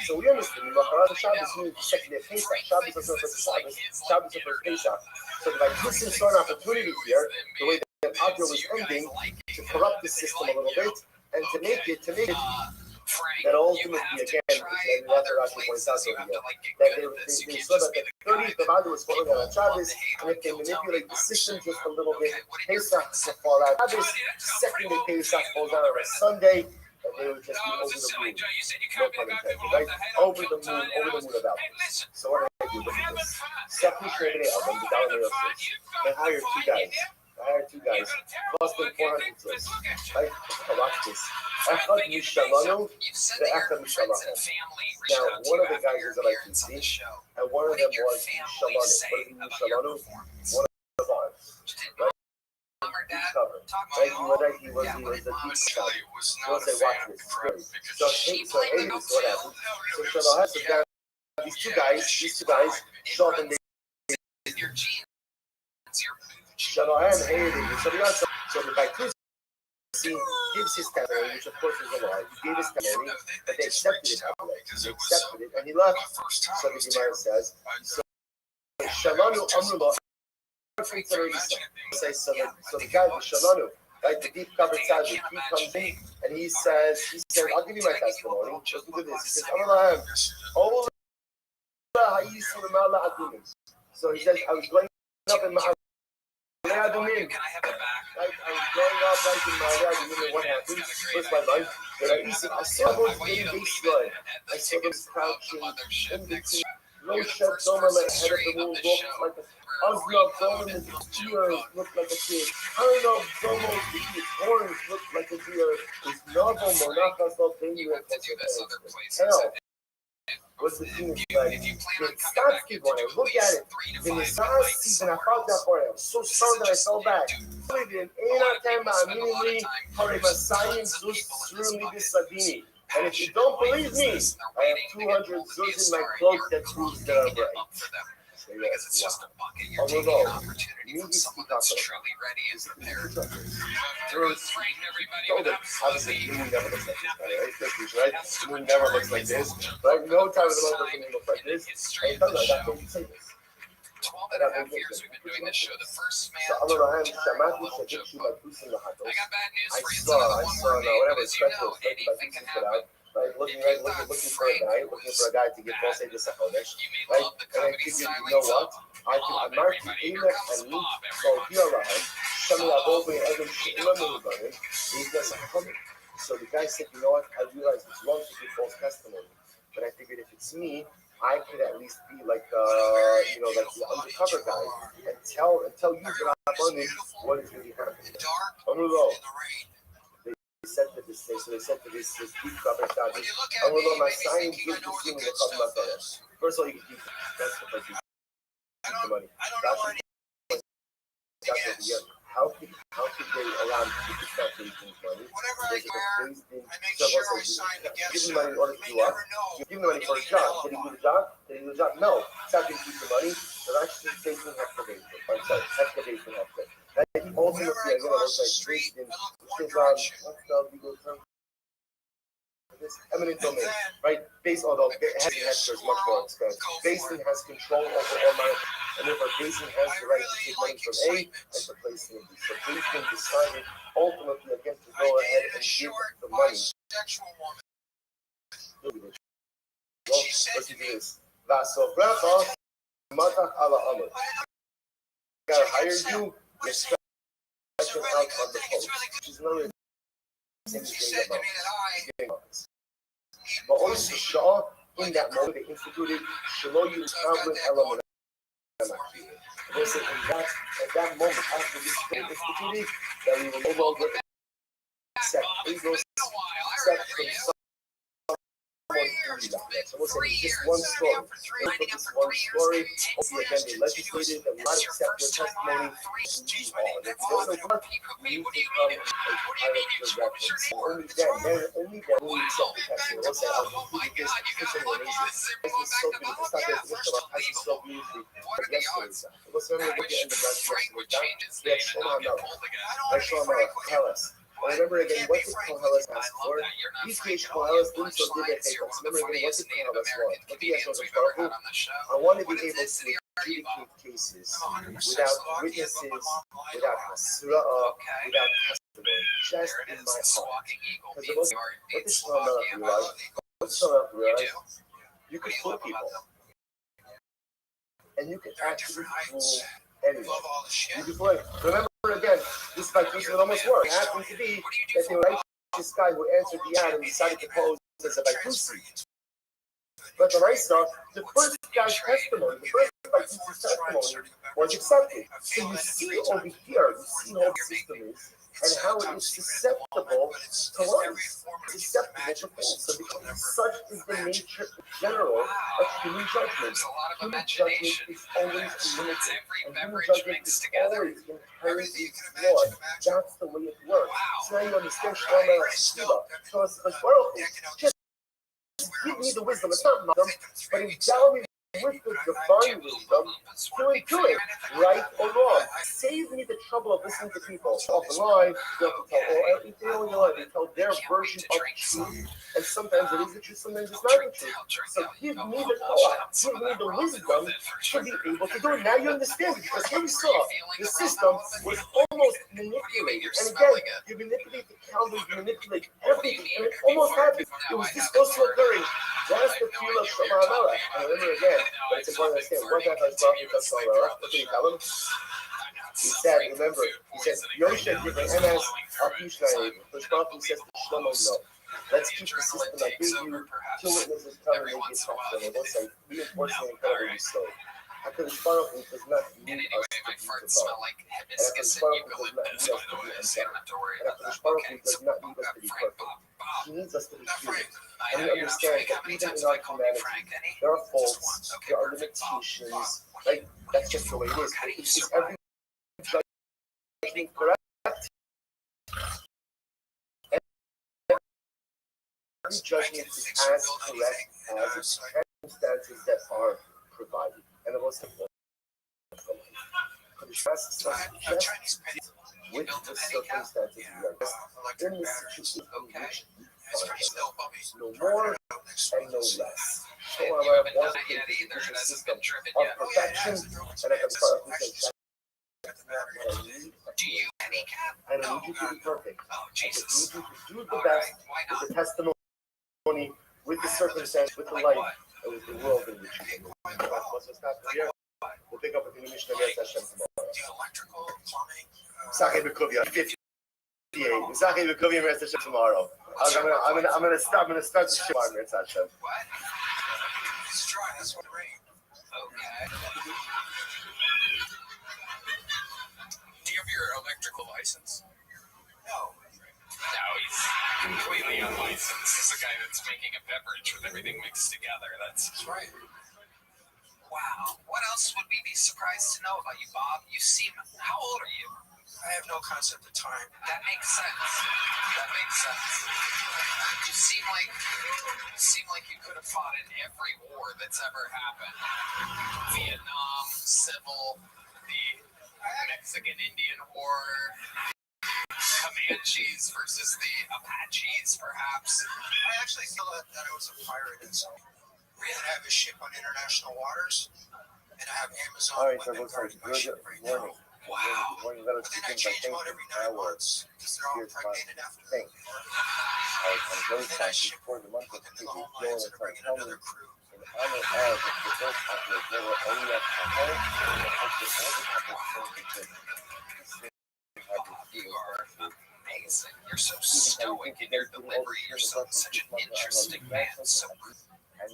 So we understand, Macharat Shabbos means the second day of Pesach. Shabbos is the first Shabbos. Shabbos is the first Pesach. So the Baitussim saw an opportunity here, the way that Adar was ending, to corrupt the system a little bit, and to make it that ultimately, again, and that's what Rashi points out over here, that they saw that the 30th of Adar was falling out on Shabbos, and if they manipulate the system just a little bit, Pesach will fall out on Shabbos, second day Pesach falls out on a Sunday, and they would just be over the moon. No pun intended, right? Over the moon about this. So what do I do? Look at this. Second Shemini album, the Dalai Lama says, they hired two guys. Cost them 400 cents. Right? Watch this. Echad Mishalanu, the Echad Mishalahu. Now, one of the guys is like PC, and one of them was Mishalanu. What is Mishalanu? One of ours. Right? Right? He was the deep cover. He'll say, watch this. So hey, this is what happened. So Shalahu, so these two guys show up and they Shalahu hated it. So the Baitussim gives his testimony, which of course is a lie. He gave his testimony, but they accepted it that way. They accepted it, and he left. So the Gemara says, so Shalanu Amrullah. So the guy, the Shalanu, right, the deep covered tzaddik, he comes in and he says, I'll give you my testimony. Listen to this. He says, so he says, I was growing up in Ma'ar. I was growing up like in Ma'ar. What happened? What's my life? I saw those baby blood. I saw those crouching in between. Rothschild Domer like head of the moon looked like a Osnov Domer, his ears looked like a deer. Arnov Domer, his horns looked like a deer. His novel Monachas of Danger hell. What's the thing like? It stops people and I look at it. In the last season, I felt that for it. I was so strong that I fell back. in Einatem Aminili Harimasayim Zuz Surumi Bisabini. And if you don't believe me, I have 200 zuz in my cloak that proves that I'm right. Because it's just a bucket. You're taking an opportunity from someone that's truly ready and prepared. Frighten everybody with obviously, the moon never looks like this, right? The moon never looks like this. Right? No time in the month doesn't look like this. And I don't say this. 12 and a half years we've been doing this show. The first man I got bad news for you. It's another one word name, but as you know, anything can happen. Right, looking for a guy to get false aid to Sahodesh. Right, and I figured, you know what? I can mark the Elech and meet Zoltia Raham, Shami Above, Evan Shimon, he's got some coming. So the guy said, you know what? I realized it's wrong to give false testimony, but I figured if it's me, I could at least be like like the undercover guy and tell you that I'm on it what is really happening. They said to this thing, so they said to this deep cover study. My science group is seeing the cover of that. First of all, you can that's the first thing. Money. How could they allow people to start making money? Whatever I wear, I make sure I sign to get give them money in order to do what? Give them money for a job. Did he do the job? No. It's not going to keep the money. They're actually facing excavation. I'm sorry, excavation healthcare. Ultimately, again, it was like based in legal term. This eminent domain, right? Based on having healthcare is much more expensive. Basin has control over all money, and therefore Basin has the right to take money from A and to place it in B. So Basin decided ultimately again to go ahead and give the money. Listen to this. Vasobracha matach ala amr. Gotta hire you. You're special out on the post. She's not really anything about it. But also Shaw, in that moment, they instituted Shaloyu Tamlin element. They said at that moment, after this thing instituted, that we will no longer accept Israel's accept from someone who died. So we'll say just one story. Just one story. Also, again, they legislated that we not accept their testimony. We come a pirate reference. Only then we accept the testimony. We'll say, oh, this is amazing. This is so beautiful. It's not that it's about how it's so beautiful. Yesterday, what's the name of the end of that yesterday? Yes, Shlomo, tell us. Remember again, what did Koheles ask for? These days, Koheles didn't so did their papers. Remember again, what did Koheles want? What did he ask for? I want to be able to adjudicate cases without witnesses, without hasra'ah, without testimony, just in my heart. Because what does Shlomo realize? What does Shlomo realize? You could fool people. And you can actually fool anyone. You can fool anyone. Remember again, this fight would almost work. It happened to be that the righteous guy who answered the ad and decided to pose as a Baitusi. But the right stuff, the first guy's testimony, the first Baitusi's testimony was accepted. So you see over here, you see how the system is and how it is susceptible to lies, susceptible to things. So because such is the nature in general of human judgment. Human judgment is always limited, and human judgment is always inherently flawed. That's the way it works. So now you understand Shlomo so it's like, well, just give me the wisdom. It's not wisdom, but endow me with the divine wisdom to it, right or wrong. Save me the trouble of listening to people off the line. You have to tell their version of truth, and sometimes it is the truth, sometimes it's not the truth. So give me the give me the wisdom to be able to do it. Now you understand it, because here we saw the system was almost manipulated. And again, you manipulate the calendar, you manipulate everything, and it almost happened. It was this close to occurring. That's the feel of Shlomo HaMelech. And remember again, but it's important to understand what that has brought me to Shlomo HaMelech. What did he tell him? He said, remember, he said, Yosef did the MS of Yisrael. The prophet says to Shlomo, no. Let's keep the system. I gave you two witnesses telling me this testimony. Let's say, reinforcing incredibly so. HaKadosh Baruch Hu does not need us to be divine. And HaKadosh Baruch Hu does not need us to be infallible. And HaKadosh Baruch Hu does not need us to be perfect. He needs us to be human. And we understand that even in our humanity, there are faults, there are limitations. Right? That's just the way it is. It's every judgment judgment correct. Every judgment is as correct as the circumstances that are provided. And it was with the circumstances we are in the situation in which no more and no less. So our system of perfection and I can Do you handicap? I don't need you to be perfect. Oh, Jesus. I need you to do the best with the testimony, with the circumstance, with the life, and with the world in which you live. We'll pick up with the new mission against Hashem tomorrow. Do electrical, plumbing? Sakhe Bekovia, 58. Sakhe Bekovia, Rest Hashem tomorrow. I'm gonna start the show on Rest Hashem. What? It's dry. That's what it rained. Okay. Do you have your electrical license? No. No, he's completely unlicensed. He's a guy that's making a beverage with everything mixed together. That's right. Wow. What else would we be surprised to know about you, Bob? You seem... How old are you? I have no concept of time. That makes sense. That makes sense. You seem like you could have fought in every war that's ever happened. Vietnam, Civil, the Mexican-Indian War, Comanches versus the Apaches, perhaps. I actually feel that I was a pirate in some. I have a ship on international waters, and I have Amazon. All right, so women it looks like guarding my ship good right now. morning. Wow. Morning, let us But then I begin by change them out thanking every 9 our months because they're all Here's my impregnated after thing. I'm very Then I thankful ship for the month put of them to the Tuesday, homelands Joel and bring in and another Talmud, crew. in honor of the first popular Joel, Oliyah Kahal, and I hope that all the couples You are amazing. You're so stoic in your delivery. You're such an interesting man. So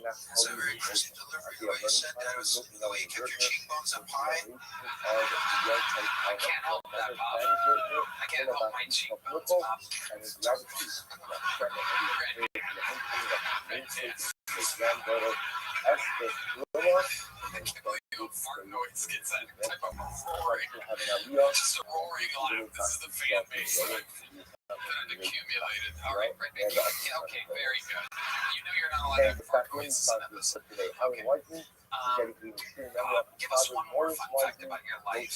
That's a very crisp delivery. The way you said that was the way you kept your cheekbones up high. I can't help that, Bob. I can't help my cheekbones, Bob. Fart noise gets that type of roaring. Just a roaring laugh. This is the fan base that had accumulated. All right, Brittany. Yeah, okay, very good. You know you're not allowed to have fart noises in episode. Okay. Give us one more fun fact about your life.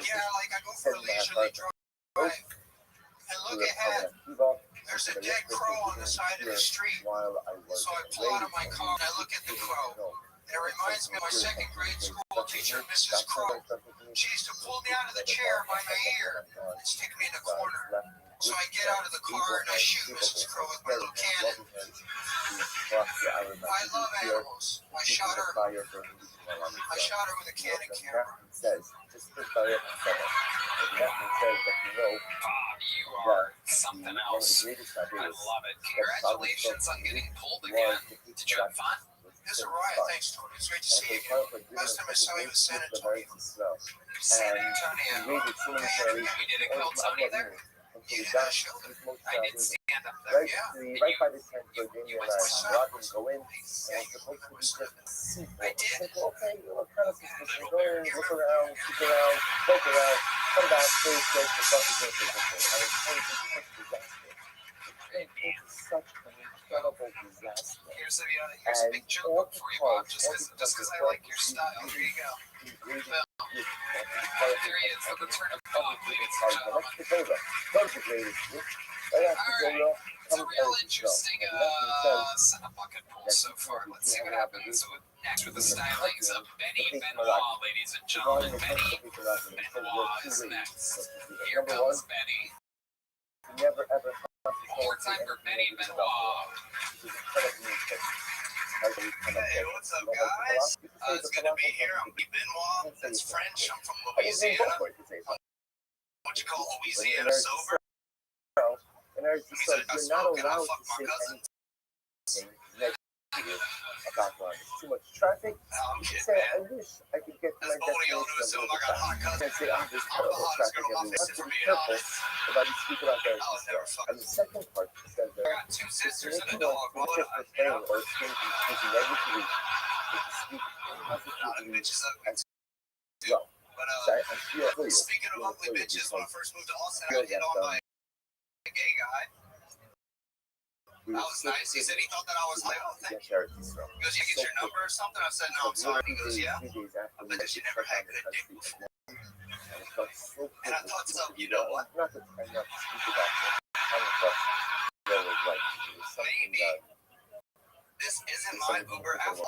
Yeah, like I go for a leisurely drive and look ahead. There's a dead crow on the side of the street. So I pull out of my car and I look at the crow. And it reminds me of my second grade school teacher, Mrs. Crow. She used to pull me out of the chair by my ear and stick me in the corner. So I get out of the car and I shoot Mrs. Crow with my little cannon. I love animals. I shot her with a Canon camera. Bob, you are something else. I love it. Congratulations on getting pulled again. Did you have fun? It's a riot. Thanks, Tony. It's great to see you again. Last time I saw you was San Antonio. San Antonio. Okay, you did a kill Tony there? You did that show? I did stand up there. Right, right by the tent where Daniel and Robin go in, and it's supposed to be just simple. I did. Simple, okay, you know, kind of suspicious. Go in, look around, peek around, poke around, come back, please, get the fucking thing. And it's such an incredible disaster. Here's a big joke book for you, Bob, just because I like your style. Here you go. There he is, for the turn of Bob, ladies and gentlemen. It's a real interesting set of bucket pool so far. Let's see what happens next with the stylings of Benny Benoit, ladies and gentlemen. Benny Benoit is next. Here comes Benny. Never ever. One more time for Benny Benoit. Hey, what's up, guys? It's good to be here. I'm B. Benoit. That's French. I'm from Louisiana. What you call Louisiana sober? And I was just like, you're not allowed to say anything negative about London. Too much traffic. I'm You kidding, say, I man. wish I could get to That's my all y'all do is destination. I got hot I cousins. say, I'm just I'm the terrible hottest traffic girl in my everywhere. sister, To be being careful honest. about you speak about that. I was never And fucking. the second part says I that got two to sisters make and a you dog. What look would at the thing or escape from thinking negatively, bitches ugly. Well, But I feel speaking of ugly bitches, when I first moved to Austin, I got hit on by a gay guy. That was nice. He said he thought that I was like, oh, thank you. He goes, you get your number or something? I said, no, I'm sorry. He goes, yeah. I bet that you never had good dick before. And I thought, so, you know what? Maybe this isn't my Uber after.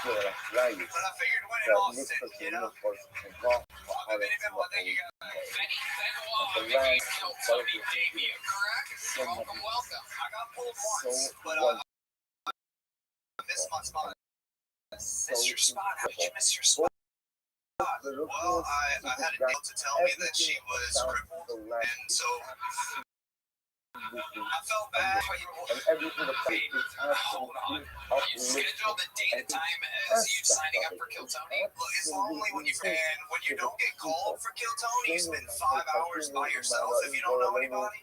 But I figured when in Austin, you know, I've been even one thing you got. Tony gave me a crack. Welcome, welcome. I got pulled once, but I missed my spot. Missed your spot? How did you miss your spot? Well, I had a deal to tell me that she was crippled, and so I felt bad. Wait, hold on. You schedule the date and time as you signing up for Kill Tony? Look, it's lonely when you don't get called for Kill Tony. You spend 5 hours by yourself if you don't know anybody.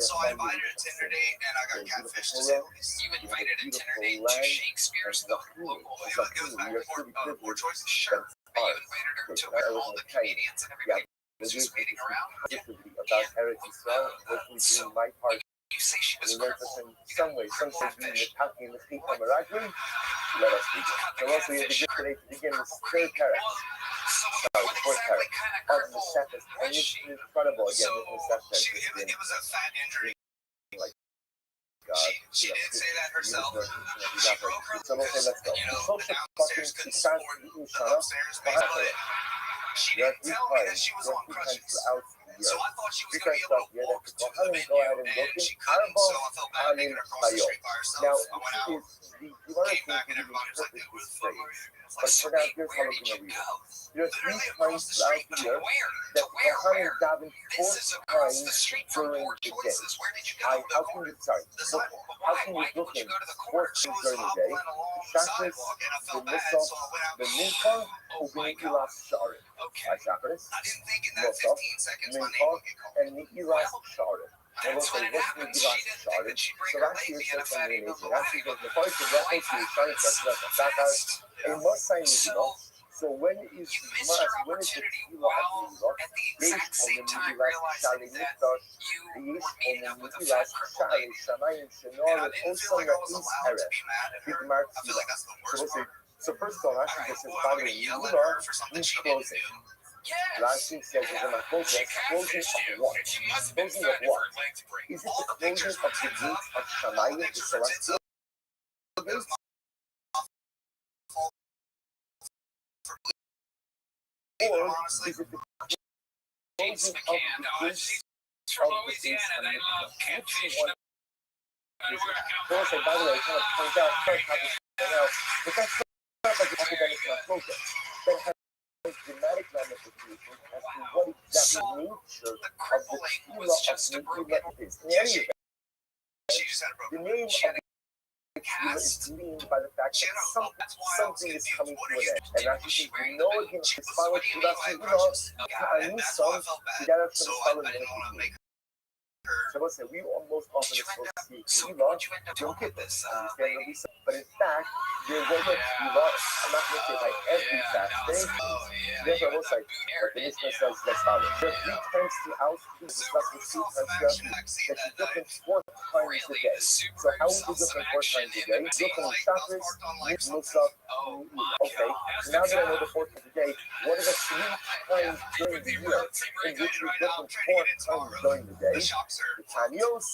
So I invited a Tinder date, and I got catfished as hell. You invited a Tinder date to Shakespeare's the local. It was back and forth choices. Sure. You invited her to where all the comedians and everybody was just waiting around. Yeah. So you say she was crippled. Some way, some being attacking in the feet of Iraqi. Let us begin. So also we have to begin with third character. So what exactly kind of crippled was she? Incredible again. It was a fat injury. She did say that herself. She broke her because, you know, the downstairs couldn't support the upstairs space, but she didn't tell me that she was on crutches. So I thought she was going to be able to walk to the venue, and she couldn't, so I felt bad making her cross the street by herself. I went out, came back, and everybody was like, dude, where the fuck are you? I was like, Sweet, where did you go? Literally across the street. To where? To where? This is across the street from Port Choices. Where did you go? The sidewalk. But why? Why didn't you go to the court? She was hobbling along the sidewalk, and I felt bad, so I went out. Oh my God. Okay. I didn't think in that 15 seconds my name would get called. Well, that's what had happened. She didn't think that she'd bring her lady and a fatty of the wedding, but the life happened so fast. So when You missed your opportunity while at the exact same time realizing that you were meeting up with a fat crippled lady. And I didn't feel like I was allowed to be mad at her. I feel like that's the worst part. So first of all, Alright, well, I'm going to yell at her for something she didn't do. Yes. She catfished you, and she must have been fat if her legs break. All the pictures were tits up. All the pictures were tits up. It was my fault for honestly, James McCann, she's from Louisiana. They love catfish. No matter where I come from. by the way, kind of point out, but that's not like the academic focus. That has dramatic ramifications as to what exactly nature the crippling was just a broken. In any event, She just had a the broken. name She had of a cast. is mean by the fact She that had a. That's why I was something is confused. coming What to are you an end. And doing? as Was she you wearing know the again, She it's was. followed What do you to mean that, by crutches? Got it. That's why I felt bad. So I didn't want to make her. So let's say we almost often Did you end up? associate So Elon would you end up talking with this lady? but in fact, there was a Elon. I'm not going to say by every fact. Oh yeah. There's You a had website, that boot but air, the didn't listener you? says let's follow. There are 3 times to out, Subaru discuss saw the 3 some times action vaccine that that you're night. looking 4 times a Really, day. the So Subaru how would saw you look some 4 action times a in day? the vaccine. Look on Like, I was shoppers, parked on like looks something. up. Oh my Okay, God. so now that I know the 4 times a day, what are the 3 times during the year in which you're looking 4 times during the day? The shocks are. The Tanios,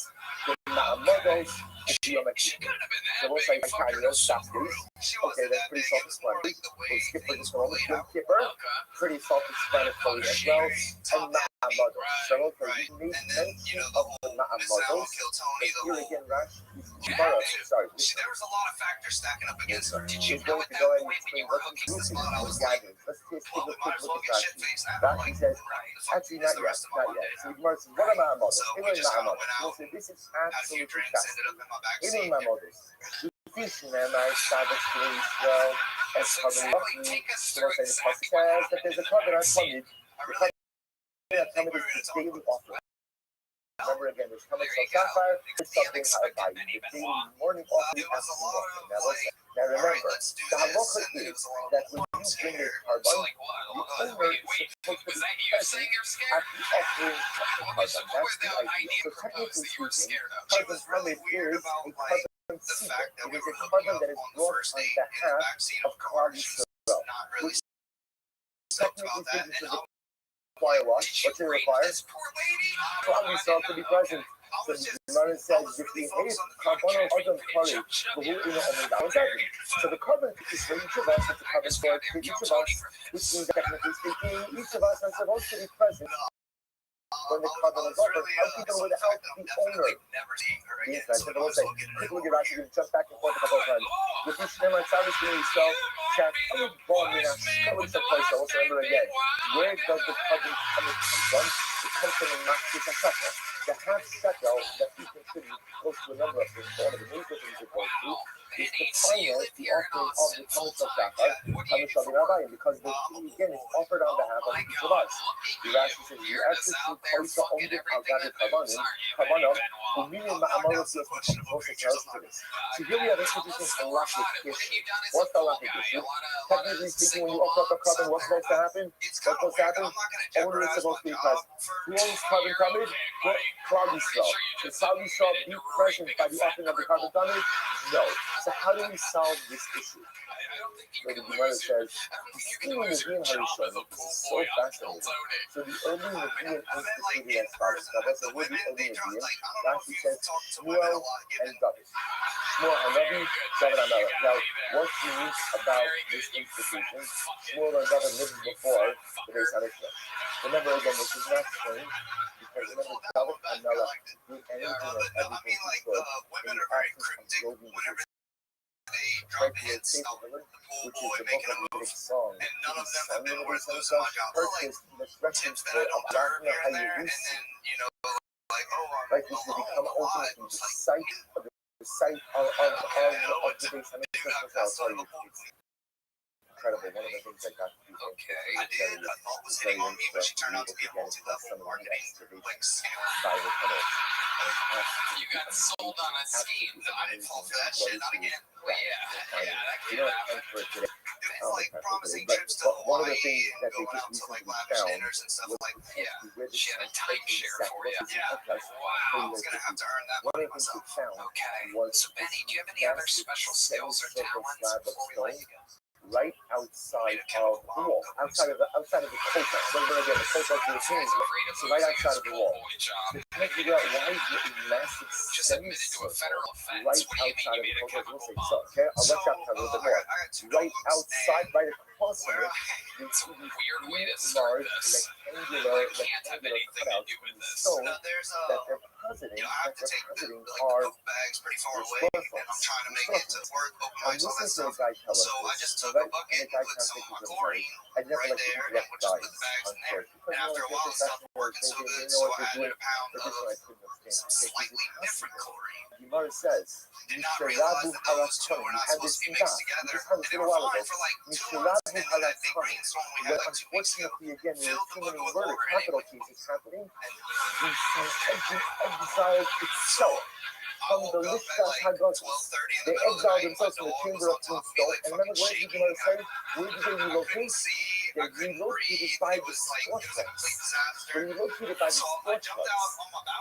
the Models, the geometry. She couldn't have been So that what's big. like Fuck her, Tanios, no Subaru? She Okay, wasn't that's that pretty big. It was more self-explanatory. like the way We'll skip for things this were one. laid Jim out. Kipper, Okay. pretty self-explanatory as well. And Models. So Right. we made And then, you mention know, the of the whole Miss Al Models. Kill Tony, But the here whole. again, Rash, Yeah, sorry. there was a lot of factors stacking up against her. Did you He's know going at to that go ahead point and when you explain were what hooking he's this doing. spot, I was like, Let's take well, a we quick might as well look get at shit Rashi. faced now. Rashi Like, says, right, the fuck actually is not the yet, rest of my Monday So now? Mark says, what are my models? So we Even just my kind of models. went out, Listen, this is had a few absolutely drinks, ended fantastic. up in my back Even seat. my models. Fish and I started to well, as So covered exactly, take us so through says exactly that what there's a happened in the covenant back seat. funded. I really The think covenant we're going is to talk daily about offer. Remember again, there's coming from sapphire, it's something by the day, morning, off the afternoon. Now remember, the halacha is that when you bring a carbon, the owner is supposed to be present at the offering of the carbon. That's the idea. So technically speaking, carbon permit is a carbon seeker. It is a carbon that is brought on behalf of Klal Yisrael. Which technically speaking should require what? What's it require? Klal Yisrael to be present. So the Gemara says, so the carbon is for each of us, it's a carbon for each of us, which means technically speaking, each of us are supposed to be present when the carbon is offered. How people without the owner? These guys, so they'll say, people get actually going to jump back and forth a couple of times. With each name on Sabbath doing so, chat, how many ball me now? How many place? So let's remember again, where does the carbon come from? It comes from the Machzit HaShekel. The half shekel that you contribute close to a number of things, one of the main things you're supposed to is to finance the offering of the Talmud Shachar, Rabbi, because the again is offered on behalf of each of us. The Rashi says, "You actually place on the Algad Kavanah, u'minim ma'amalos yosef." So here we have an interesting halachic issue. What's the halachic issue? Technically speaking, when you offer up a carbon, what's supposed to happen? Owner is supposed to be present. Who owns carbon tamid? Klal Yisrael. Should Klal Yisrael be present by the offering of the carbon tamid? No. So how do we solve this issue? Where the Gemara says, "Stealing the Nevi'im Harishon." This is so fascinating. So the early Nevi'im instituted as follows. Now that's the word the early Nevi'im. Rashi says Shmuel and David. Shmuel Hanavi, David Hamelech. Now, what's unique about this institution? Shmuel and David lived before the Beis Hamikdash. Remember again, this is not strange. Because remember, David Hamelech did anything and everything he could in the absence of Job. Which is the book of Levitic Song. And none of them have been worth those so much. The reference for Abdullah Hayusi, like this will become ultimately the site of the Beis Hamikdash. I'll tell you, it's incredible. One of the things that got people I did. I thought was hitting on me, but she turned out to be a multi-level marketing like scammer. You got sold on a scheme. I didn't fall for that shit. Not again. Well, yeah, that can't happen. It's like promising trips to Hawaii and going out to like lavish dinners and stuff like that. Yeah, she had a timeshare for you. Yeah. Wow, I was gonna have to earn that money myself. Okay. So Benny, do you have any other special skills or talents before we let you go? Right outside of the wall, outside of the kota. So again, the kota of the machine. So right outside of the wall. So you can't figure out why is it a massive semicircle right outside of the kota. So okay, I'll let you out a little bit more. Right outside, right across from it, you see these large rectangular cutouts in stone that they're positing are bags pretty far away, and I'm trying to make it to work, open mics, all that stuff. So I just took a bucket and put some chlorine right there, and would just put the bags in there. And after a while, it stopped working so good, so I added a pound of some slightly different chlorine. Gemara says, did not realize that those two are not supposed to be mixed together, and they were fine for like 2 months, and then that big rainstorm we had like 2 weeks ago filled the lagoon with water, and capital cases happening. We see exile itself from the Lishkas Hagotis. They exiled themselves from the chamber of Tombstone. And remember what did Gemara say? Where did they relocate? They relocated by the sport fence. They relocated by the sport fence.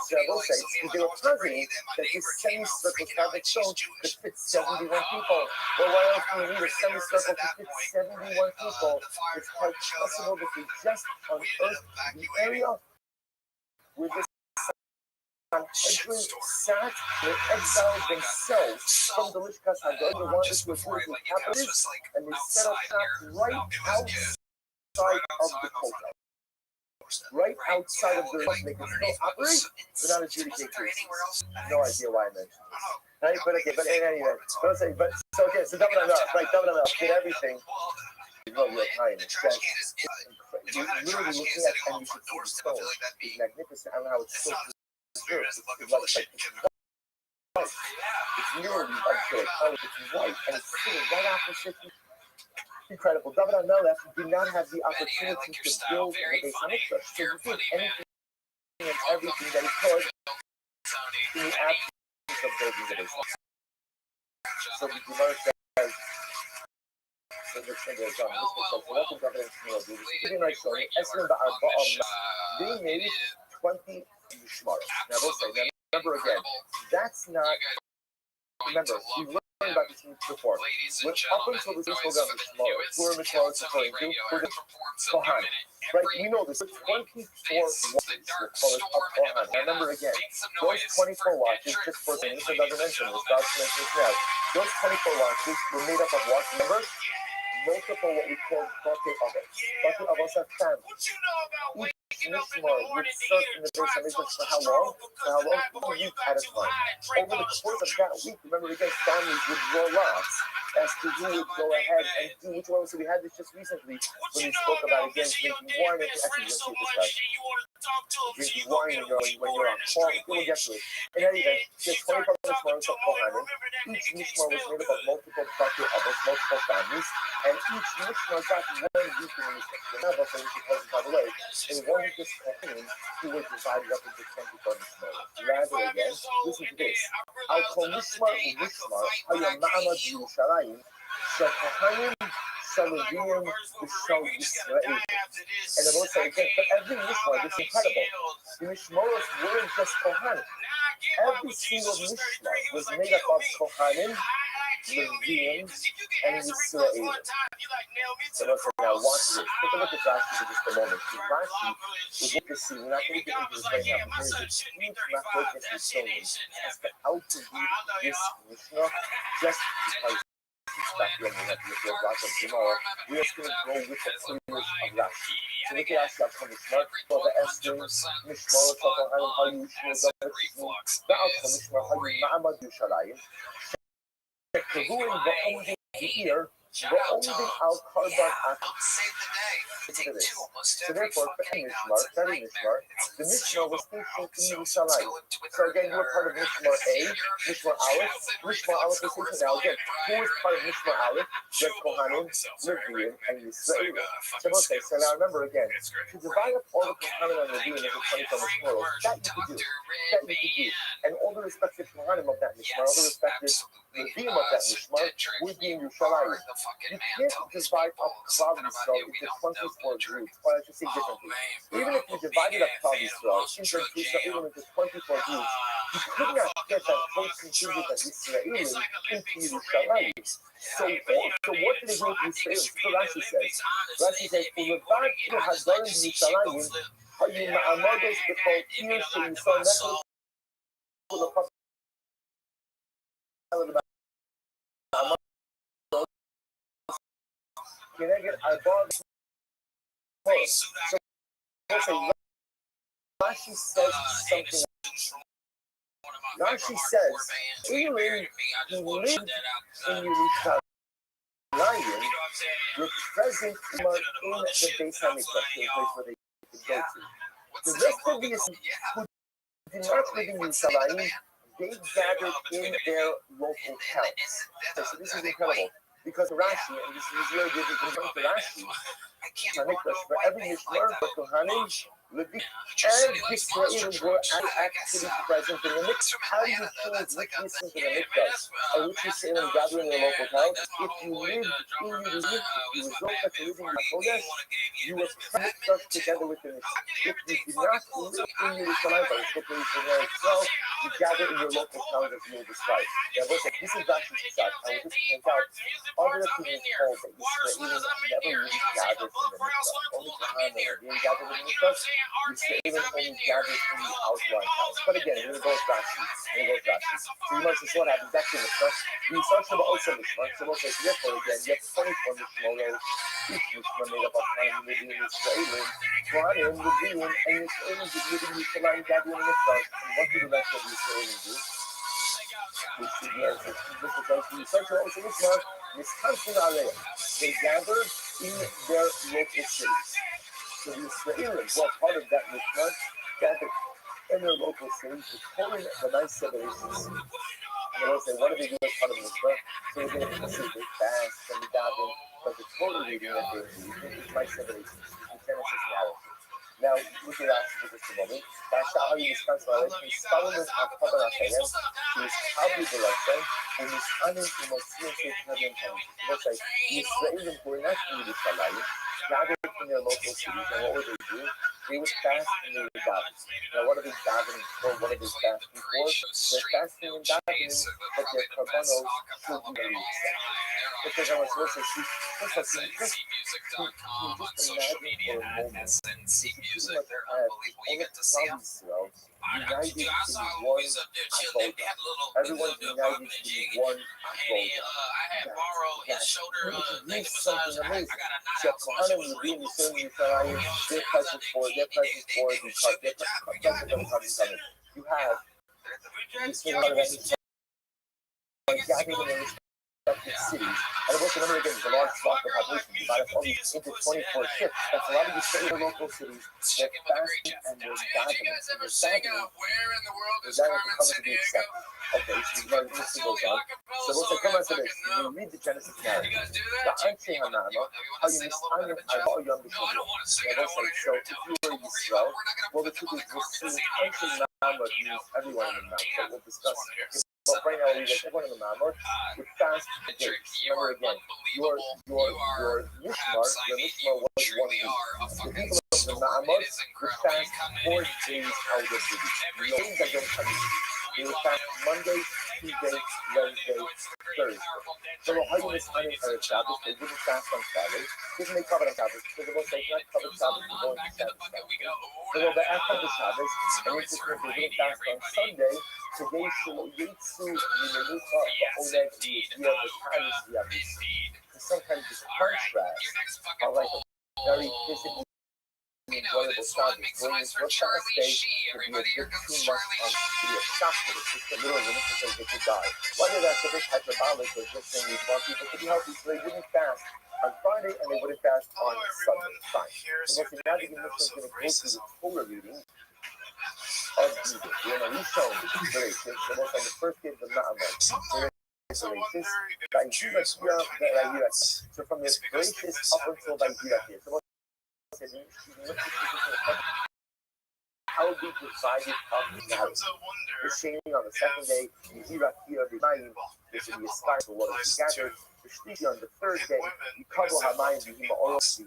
So I will say, they were positing that this semicircle fabric stone could fit 71 people. Well, why else do we need a semicircle to fit 71 people? It's quite possible that they just unearthed the area where this Sanhedrin sat, they exiled themselves from the Lishkas Hagoyim. They wanted to approve the capitals, and they set up shop right outside of the Kota. Right outside of the they can still operate without adjudicating cases. No idea why I mentioned this. Right? But okay, but anyway, so David Hamelech, right? David Hamelech did everything. No real time. You're literally looking at and you should see the stone. It's magnificent. I don't know how it's so good. It's literally upgrade. Oh, it's white and it's sitting right opposite. Incredible. David Hamelech did not have the opportunity to build the Beis Hamikdash. So he did anything and everything that he could in the absence of building the baseline. So the Gemara says, so the thing is, welcome to evidence from the Even like so, Esrim Ba'arba'am, they made 20 mishmaros. Now, we'll say, now remember again, that's not, remember, we learned about this before. When up until this program mishmaros, who are mishmaros referring to? We're the Kohan. Right, we know this. 24 watches will call it a Kohan. Now, remember again, those 24 watches, just for things that doesn't mention this, God's mentioning this now. Those 24 watches were made up of what? Remember? Multiple what we call bucket ovens. Bucket ovens have families. Each mishmar would serve in the base of Mikdash for how long? For how long? 1 week at a time. Over the course of that week, remember again, families would draw lots as to who would go ahead and do which one. So we had this just recently when we spoke about again drinking wine. Actually, let's see this guy. Drinking wine, you know, when you're on call, we'll get to it. In any event, there's 24 mishmaros of Kohanim. Each mishmar was made up of multiple bucket ovens, multiple families, and each mishmar got 1 week in the Mikdash. Remember, so we should pause it by the way. And one of this Kohanim who were divided up into 24 mishmaros. Rather again, listen to this. Al kol mishmar u'mishmar haya ma'amad Yerushalayim shel Kohanim shel Levim v'shel Yisrael. And I will say again, for every mishmar, this is incredible. The mishmaros weren't just Kohanim. Every single mishmar was made up of Kohanim, Levim, and Yisrael. So let's say now, watch this. Take a look at Rashi for just a moment. Rashi is what you see. We're not going to get into this right now, but there's a huge machlokes in Shalom as to how to read this Mishnah just because it's back when we have to look at Rashi tomorrow. We're just going to go with the pillars of Rashi. So look at Rashi up from the Mishnah. For the Esther, Mishmar, Kohanim, Hayu, Shmuel, Ba'al Mishmar, Hayu, Ma'amad Yerushalayim. Kevuin ba'omdim bi'ir, ba'omdim al karban akim. Listen to this. So therefore, for any mishmar, the mishmar was stationed in Yerushalayim. So again, you were part of mishmar A, mishmar Aleph. Mishmar Aleph was stationed now. Again, who was part of mishmar Aleph? You have Kohanim, Levim, and Yisrael. So okay, so now remember again, to divide up all the Kohanim and Levim into 24 mishmaros, that you could do. And all the respective Kohanim of that mishmar, all the respective Levim of that mishmar would be in Yerushalayim. You can't divide up Klal Yisrael into 24 groups, or I should say differently. Even if you divided up Klal Yisrael into 24 groups, you could not get that whole contingent of Yisraelim into Yerushalayim. So what did they do with Yisrael? So Rashi says, "Ulevad inu hadarim Yerushalayim, hayu ma'amados b'kol ir she'yisrael nechel u'lepaf." So Rashi says something. Rashi says, even he lived in Yerushalayim, was present in the Beis Hamikdash, the place where they could go to. The rest of the who did not live in Yerushalayim, they gathered in their local towns. So this is incredible. Because Rashi, and this is really good to Rashi, for every mishmar, for Kohanim, Levi, and Yisraelim were actually present in the mix. How do you choose which listen to the mikdash and which Yisraelim gather in your local town? If you live in Yerushalayim, you result that you live in Makodesh, you were mikdash together with the mishmar. If you did not live in Yerushalayim, but it's located in there itself, you gather in your local town as you will describe. Now, this is Rashi's shot. I will just point out, other opinions hold that Yisraelim never really gathered in the mikdash. Only Kohanim being gathered in the mikdash. Yisraelim only gathered in the outlying towns. But again, here goes Rashi. So you must see what happens. That's in the first. The instruction about also Mishmar. So we'll say, therefore, again, you have 24 Mishmaros. Each Mishmar made up of Kohanim, Levim, Yisraelim. Kohanim, Levim, and Yisraelim did live in Yerushalayim gathering in the mikdash. And what do the rest of the Yisraelim do? We see the answer. The instruction also Mishmar. They gathered in their local cities. So the Israelim were part of that Mishmar, gathered in their local cities, recording the nice celebrations. And they will say, what do they do as part of the Mishmar? So they're going to say they fast and daven, but the Torah reading that they're reading is my celebrations, the Genesis narrative. Now, look at that for just a moment. That's how you discuss my life. Solomon Akaba Rakayem, he was Kabu Balasan, and his Anim Imosio Kabian Time. Looks like the Israelis were not in the Salai, gathered in their local cities, and what would they do? They would fast and they would daven. Now, what are they davening for? What are they fasting for? They're fasting and davening, but their karbanos should be released. Because I was listening to just imagine for a moment, united in one avoda. Everyone's united in one avoda. This is something amazing. So Kohanim would be in the same Yisrael, their presence for, because their presence of you have this thing out of gathering in their respective cities. And of course, remember again, the large swath of the population divided only into 24 shifts. That's a lot of you stay in the local cities, they're fasting and they're gathering. They're gathering. Is that what comes to be accepted? Okay, so you know, this goes on. So let's come on to this. When you read the Genesis narrative, the Anshe Hanama, how you miss Anim Arba Yom B'Shavua. Yeah, so if you were in Israel, well, the truth is, we'll see Anshe Hanama means everyone in the mouth. So we'll discuss. But right now, we get everyone in the Mamot with fast days. Remember again, your Mishmar was 1 week. The people of the Mamot would fast 4 days out of the week. No days again coming. They would fast Monday, Tuesday, Wednesday, Thursday. So how you miss Anim Erev Shabbos? They wouldn't fast on Saturday. Didn't they cover on Shabbos? Because the most they not cover Shabbos, they're going to Shabbos. So they'll be after the Shabbos, and it's just they wouldn't fast on Sunday. So they should Yitsu Yimenucha Ba'oleg Yizia B'Tanis Yavis. And sometimes this contrast are like a very physically enjoyable Shabbos. Going into a fast day would be a bit too much and to be a shock to the system. Literally, the mission says they could die. Whether that's a bit hyperbolic or just saying we want people to be healthy, so they wouldn't fast on Friday and they wouldn't fast on Sunday. Fine. And what's now the mission is going to go through the Torah reading of Jesus. We're going to reshow Bereshit, the most on the first day of the Na'amah. Bereshit, so from the Bereshit up until Vayirachir. So how we divided up now. The shaming on the second day, Vayirachir B'Mayim, there should be a sky for what is gathered. On the third day, you cover Hamayim B'Hima Oros.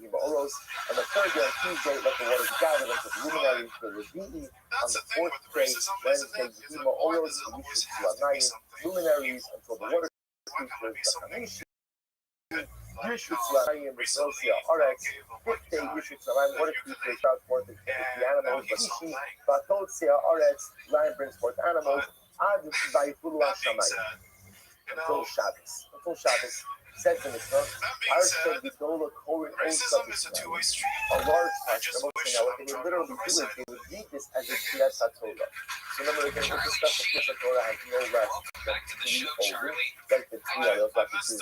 On the third day, on Tuesday, let the waters gather until the luminaries for Rabbi. On the fourth day, Wednesday, B'Hima Oros, Yishut Hamayim, luminaries until the water features the Hamish. Yishut Hamayim, Resosia Aretz. Fifth day, Yishut Hamayim, water features brought forth the animals. Bahishi, Batotsia Aretz, lion brings forth animals. Ad Vayifulu Hashamayim. Until Shabbos, says in the Torah, Parsha Gedola Korin Osa B'Shem, a large Parsha. Now, what they would literally do is they would read this as a Kriyat HaTorah. So remember, again, we'll discuss the Kriyat HaTorah has no less than 3 over, like the 3 alios, like the 2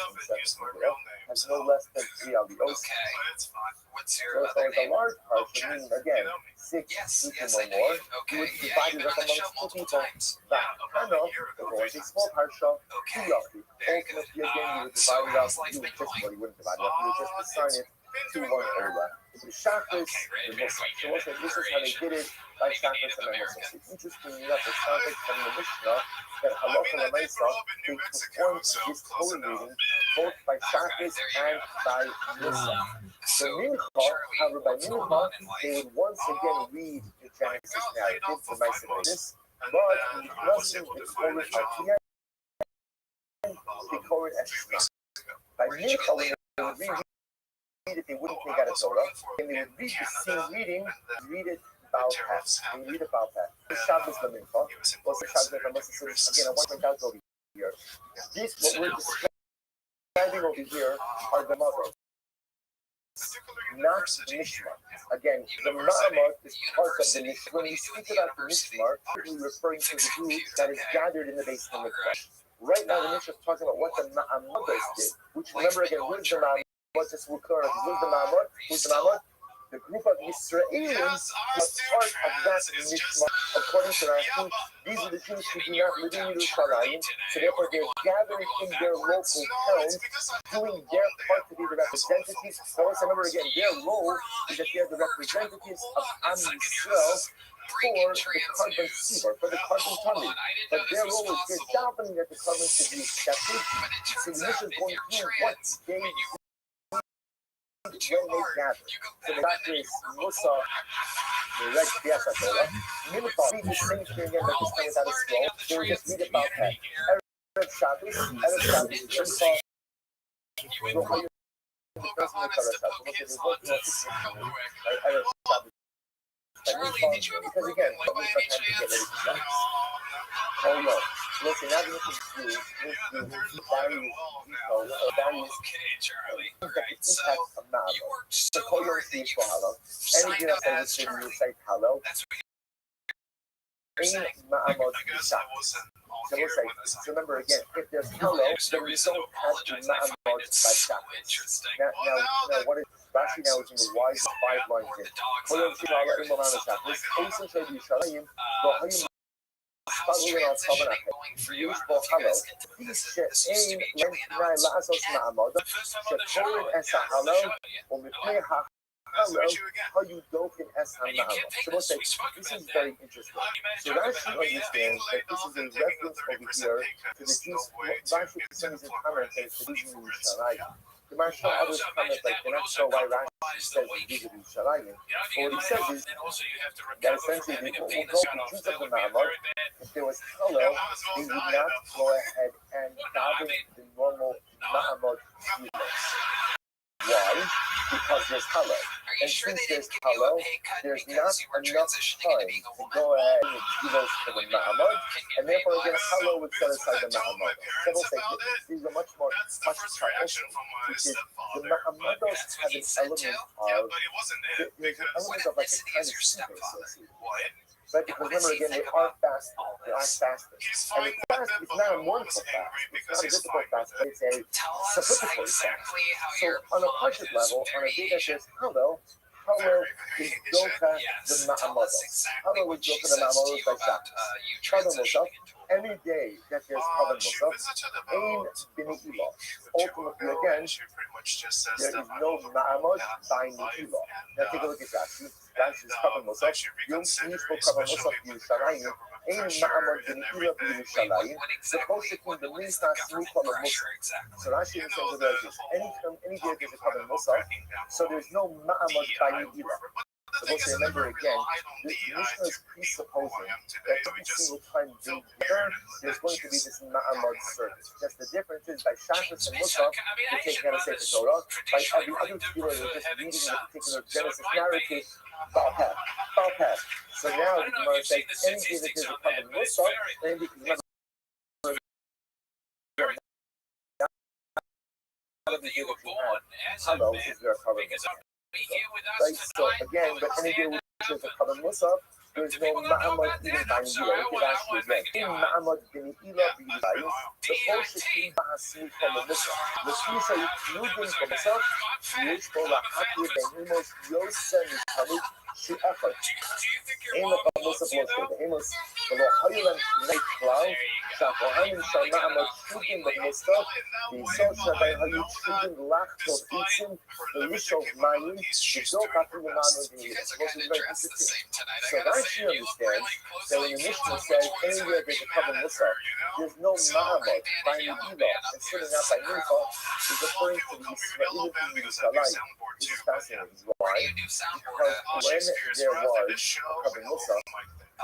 has no less than 3 alios. So it's a large Parsha, meaning, again, 6 people or more, you would divide it up amongst 2 people. That Hannah, the Lord, a small Parsha, 2 Yafi. Ultimately, again, you would divide it up. You would just, well, you wouldn't divide it up, you would just assign it to 1 Ola. The Shabbos, the Muslim. So this is how they did it by Shabbos and the Muslims. It's interesting enough, the Shabbos from the Mishnah, that Halacha and Maisa, they performed this Torah reading both by Shabbos and by Muslim. So Mincha, however, by Mincha, they would once again read the Genesis narrative, the Maisa Genesis, but in the Muslim, the Torah Archiyah, the Torah Eshma. By Mincha, when they would read it, they wouldn't take out a Torah, and they would read the same reading, read it about half. They read about that. The Shabbos the Mincha, also Shabbos the Mincha. Again, I want to point out over here. This, what we're describing over here, are the mothers, not the Mishmar. Again, the Ma'amot is part of the Mishmar. When we speak about the Mishmar, we're referring to the group that is gathered in the base of the Mikdash. Right now, the Mishnah is talking about what the Ma'amot did, which, remember again, who's the Ma'amot? What's this Wukar? Who's the Ma'amot? Who's the Ma'amot? the group of Israelis was part of that mishmar. According to Rashi, these are the Jews who do not live in Yerushalayim, so therefore they're gathering in their local towns, doing their part to be the representatives. So let's remember again, their role is that they're the representatives of Am Yisrael for the carbon seed, or for the carbon tummy. But their role is they're davening that the carbon should be accepted. So the mission is going through what they do when they gather. So the doctor is Musa, the Red Piazza Torah. Minifal, read the same thing again, but this time without a scroll. So we just read about that. Erev Shabbos, Minifal, Charlie, did you ever because break again, it by any chance? oh no. Listen, now this is you. Okay, Charlie. Alright, so you worked so hard that you signed up as Charlie. That's what I guess I wasn't all here when this so remember again, if there's happened. hello, There's no then we reason to don't have to apologize. I find it so by interesting. Now, Well, now what is Rashi now is in the wise 5 lines more in. the dogs Kol out there, something like something like how's transitioning going for you? I don't know if you guys can tell me this used to be Julie announced the first time on the show. Yes, the show. Nice to meet you again. And you can't take this. We spoke This about is that. very interesting. You So Rashi understands that this is a reference over here to the Jews. Rashi for some reason commentates the Jews in Yerushalayim. The Marshal others comment like they're not sure why Rashi says the Jews in Yerushalayim. But what he says is that essentially the Jews of the Ma'amad, if there was hello, they would not go ahead and daven the normal Ma'amad Tefillah. Why? Because there's hello. And since there's hello, there's not enough time to go ahead and do those for the Ma'amad, and therefore again, hello would set aside the Ma'amad. Several say these are much practical, which is the Ma'amados have an element of, there's an element of like a kind of secret associated. Right? Because remember again, they are fasting. They are fasting. And the fast is not a mournful fast. It's not a difficult fast, but it's a supplicatory fast. So on a precious level, on a day that says hello is doka the ma'amados. Hello is doka the ma'amados by Shabbos. Carbon musaf, any day that there's carbon musaf, ain b'ne'ilah. Ultimately again, there is no ma'amad by ne'ilah. Now take a look at Rashi. Rashi is carbon musaf. Yom Shnish carbon musaf Yerushalayim. Ain ma'amad b'ne'ilah b'Yerushalayim. Supposed to be the least not smooth on the musaf. So Rashi understands that there's any day there's a carbon musaf, so there's no ma'amad by ne'ilah. Supposed to remember again, this Mishnah is presupposing that every single time they gather, there's going to be this Ma'amad service. Just the difference is by Shabbos and Musaf, they're taking out a Sefer Torah. By every other tefillah, they're just reading a particular Genesis narrative. Balpad. So now the Gemara says, any day that there's a common Musaf, any day because hello, is there a common Musaf? Right, so again, but any day there's a common musaf, there's no ma'amad even by ne'ilah. Look at Rashi again. In ma'amad b'ne'ilah b'yirayim, the poshekim ba'asmi from the musaf. The shisha yudin from the musaf, yish bo la'akir be'imos yosem yishamut she'efat. Aim of the musaf was for the amos, the lo'hayilam night cloud, sha'kohanim sha'ma'amad shudin the musaf, the yisot sha'bay hayut shudin la'chot itzim, the yishov mayim, the dokafim ma'amad b'ne'ilah. So this is very interesting. So Rashi understands that when the Mishnah says anywhere there's a common musaf, there's no ma'amad by ne'ilah, and certainly not by nifa, is referring to the Yisraelim in Yerushalayim. This is fascinating. Why? Because when there was a common musaf,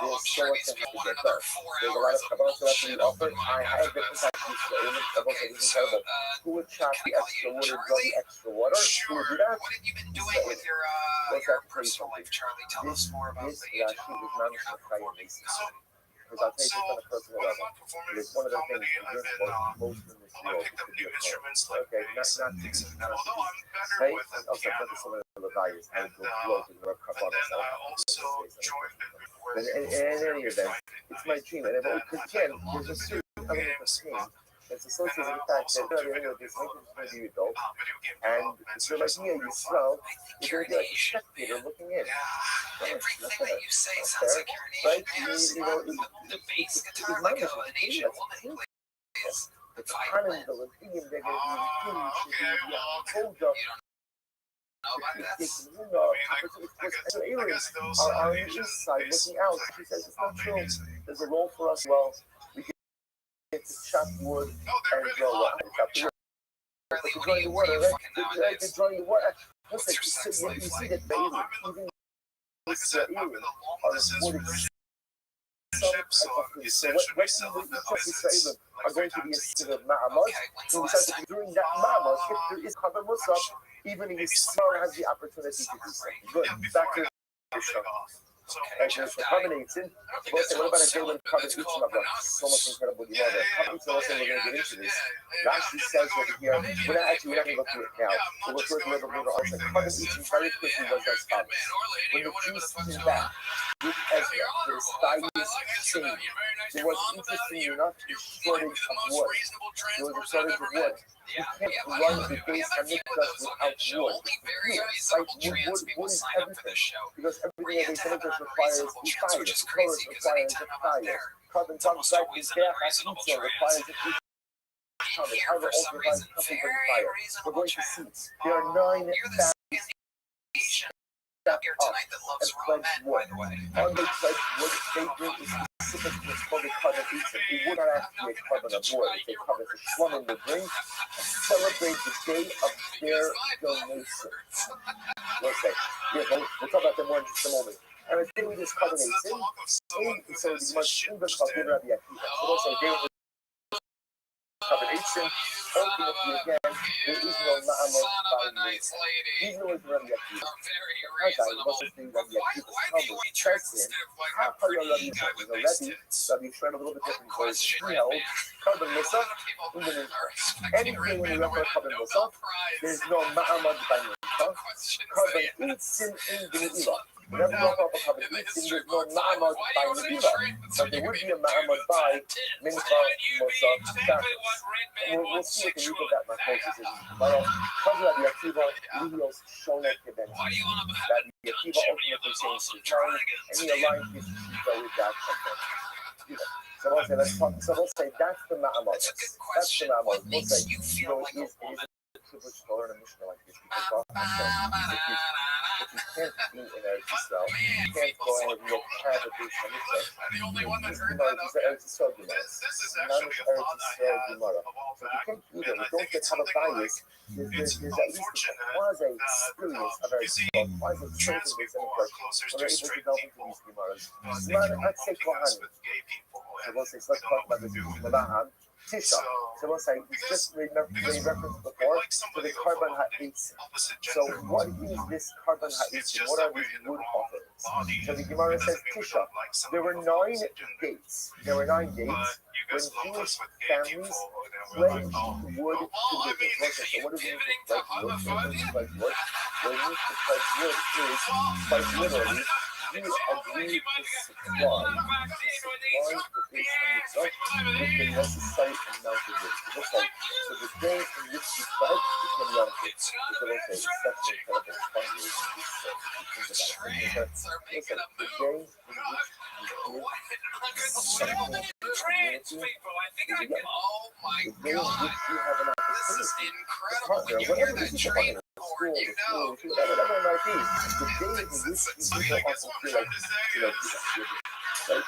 there's so much that has to get done. There's a lot of kabbalah that has to be offered. I have written back to Yisraelim, kabbalah is incredible. Who would chop the extra wood or draw the extra water? Who would do that? What have you been doing with your personal life, Charlie? Tell us more about this. This actually is not a Shachayim basis. Because I'll take it on a personal level. It is one of the things that most in this world could be a part. Okay, not right? Also, but some of the values I go blow to the cup on myself. But in any event, it's my dream. And again, there's a certain element of pain It's associated with the fact that this link is going to be adult, and so like me and Yisrael, you're going to be like a spectator looking in. Everything that you say sounds like you're an Asian person. The bass guitar like an Asian woman who plays the violin, the lithium, they're going to be hold up. Aliens are on the east side looking out. She says it's not true. There's a role for us. Well, we get to chop wood and go chop the wood. But they're drawing the water, right? They're drawing the water. Listen, you see that the alien, even this alien, are reporting some type of thing. So what Israel are going to be a sort of ma'amad. So during that ma'amad, if there is Chaver Musaf, even Yisrael has the opportunity to do something. Good. Back to the show. Actually, for carbonates in, what about a day when carbonates in so much incredible water? Carbonates also, we're going to get into this. Rashi says over here, we're not going to go through it now. So we'll through it a little bit also. Carbonates in very quickly was as follows. When the Jews came back with Ezra, their styles changed. There was, interesting enough, a shortage of wood. There was a shortage of wood. You can't run the base Hamikdash without wood. Wood is everything. Because everything that they Hamikdash requires is fire. The Torah requires a fire. Carbon dioxide is there. Pizza requires a fire. The Torah also requires something from fire. We're going to see. There are 9 families that here tonight that loves raw men, by the way. On the pledge wood, they bring a specific what's called a carbon eater. It would not actually be a carbon of wood. It's a carbon of slumming the bring to celebrate the day of their donation. Let's say, we'll talk about them more in just a moment. And the thing with this carbon is so the much English called Rabbi Akiva. So let's say they carbonation, ultimately again, there is no ma'amot by nature. Even though it's Rabbi Akiva. Rabbi shared a little bit different voice. He held carbon musaf in the Mizrah. Anything when you refer to carbon musaf, there's no ma'amot by nature. Carbon eatsin in the Mizrah. Whenever you refer to carbon eatsin, there's no ma'amot by Mizrah. But there would be a ma'amot by mincha, musaf, shachas. We'll see what the root of that machlokes is tomorrow. Rabbi Akiva, Lios, Shonek, Rabbi Akiva ultimately changed his mind, and he aligned his ego with that something. So we'll say, so we'll say that's the ma'amot. That's the ma'amot. We'll say, it is a privilege to learn a Mishnah like this, because if you can't be in Eretz Yisrael, you can't go ahead and have a base Mishnah. The only one that heard Gemara, that. these are Eretz Yisrael Gemara. This is Not actually a Eretz thought I Yisrael had Gemara. a while So if you back. can't do And them, I don't think get it's have a something like, bias. There's at least a unfortunate quasi experience of Eretz Yisrael, quasi trans children people and are such. closer We're to able to straight delve into people, these Gemaras. but they can Let's say only mess Kohanim. with gay people. So we'll say, so let's talk about this. Malaham, Tisha. So we'll say, it's just referenced before to the carbon ha'etzim. So what is this carbon ha'etzim? What are these wood offerings? So the Gemara says, Tisha. There were 9 dates. There were 9 dates when Jewish families pledged wood to live. So what do we mean to pledge wood? What it means to pledge wood is, quite literally, we agree to supply the base Hamikdash with the necessary amount of wood. So the day in which we pledge became Yom Kippur. So we'll say, it's such an incredible fundraising. The day in which we give something to the community, the day in which you have an opportunity to partner, whatever this is, partner, school, whatever it might be, the day in which you also feel like, right?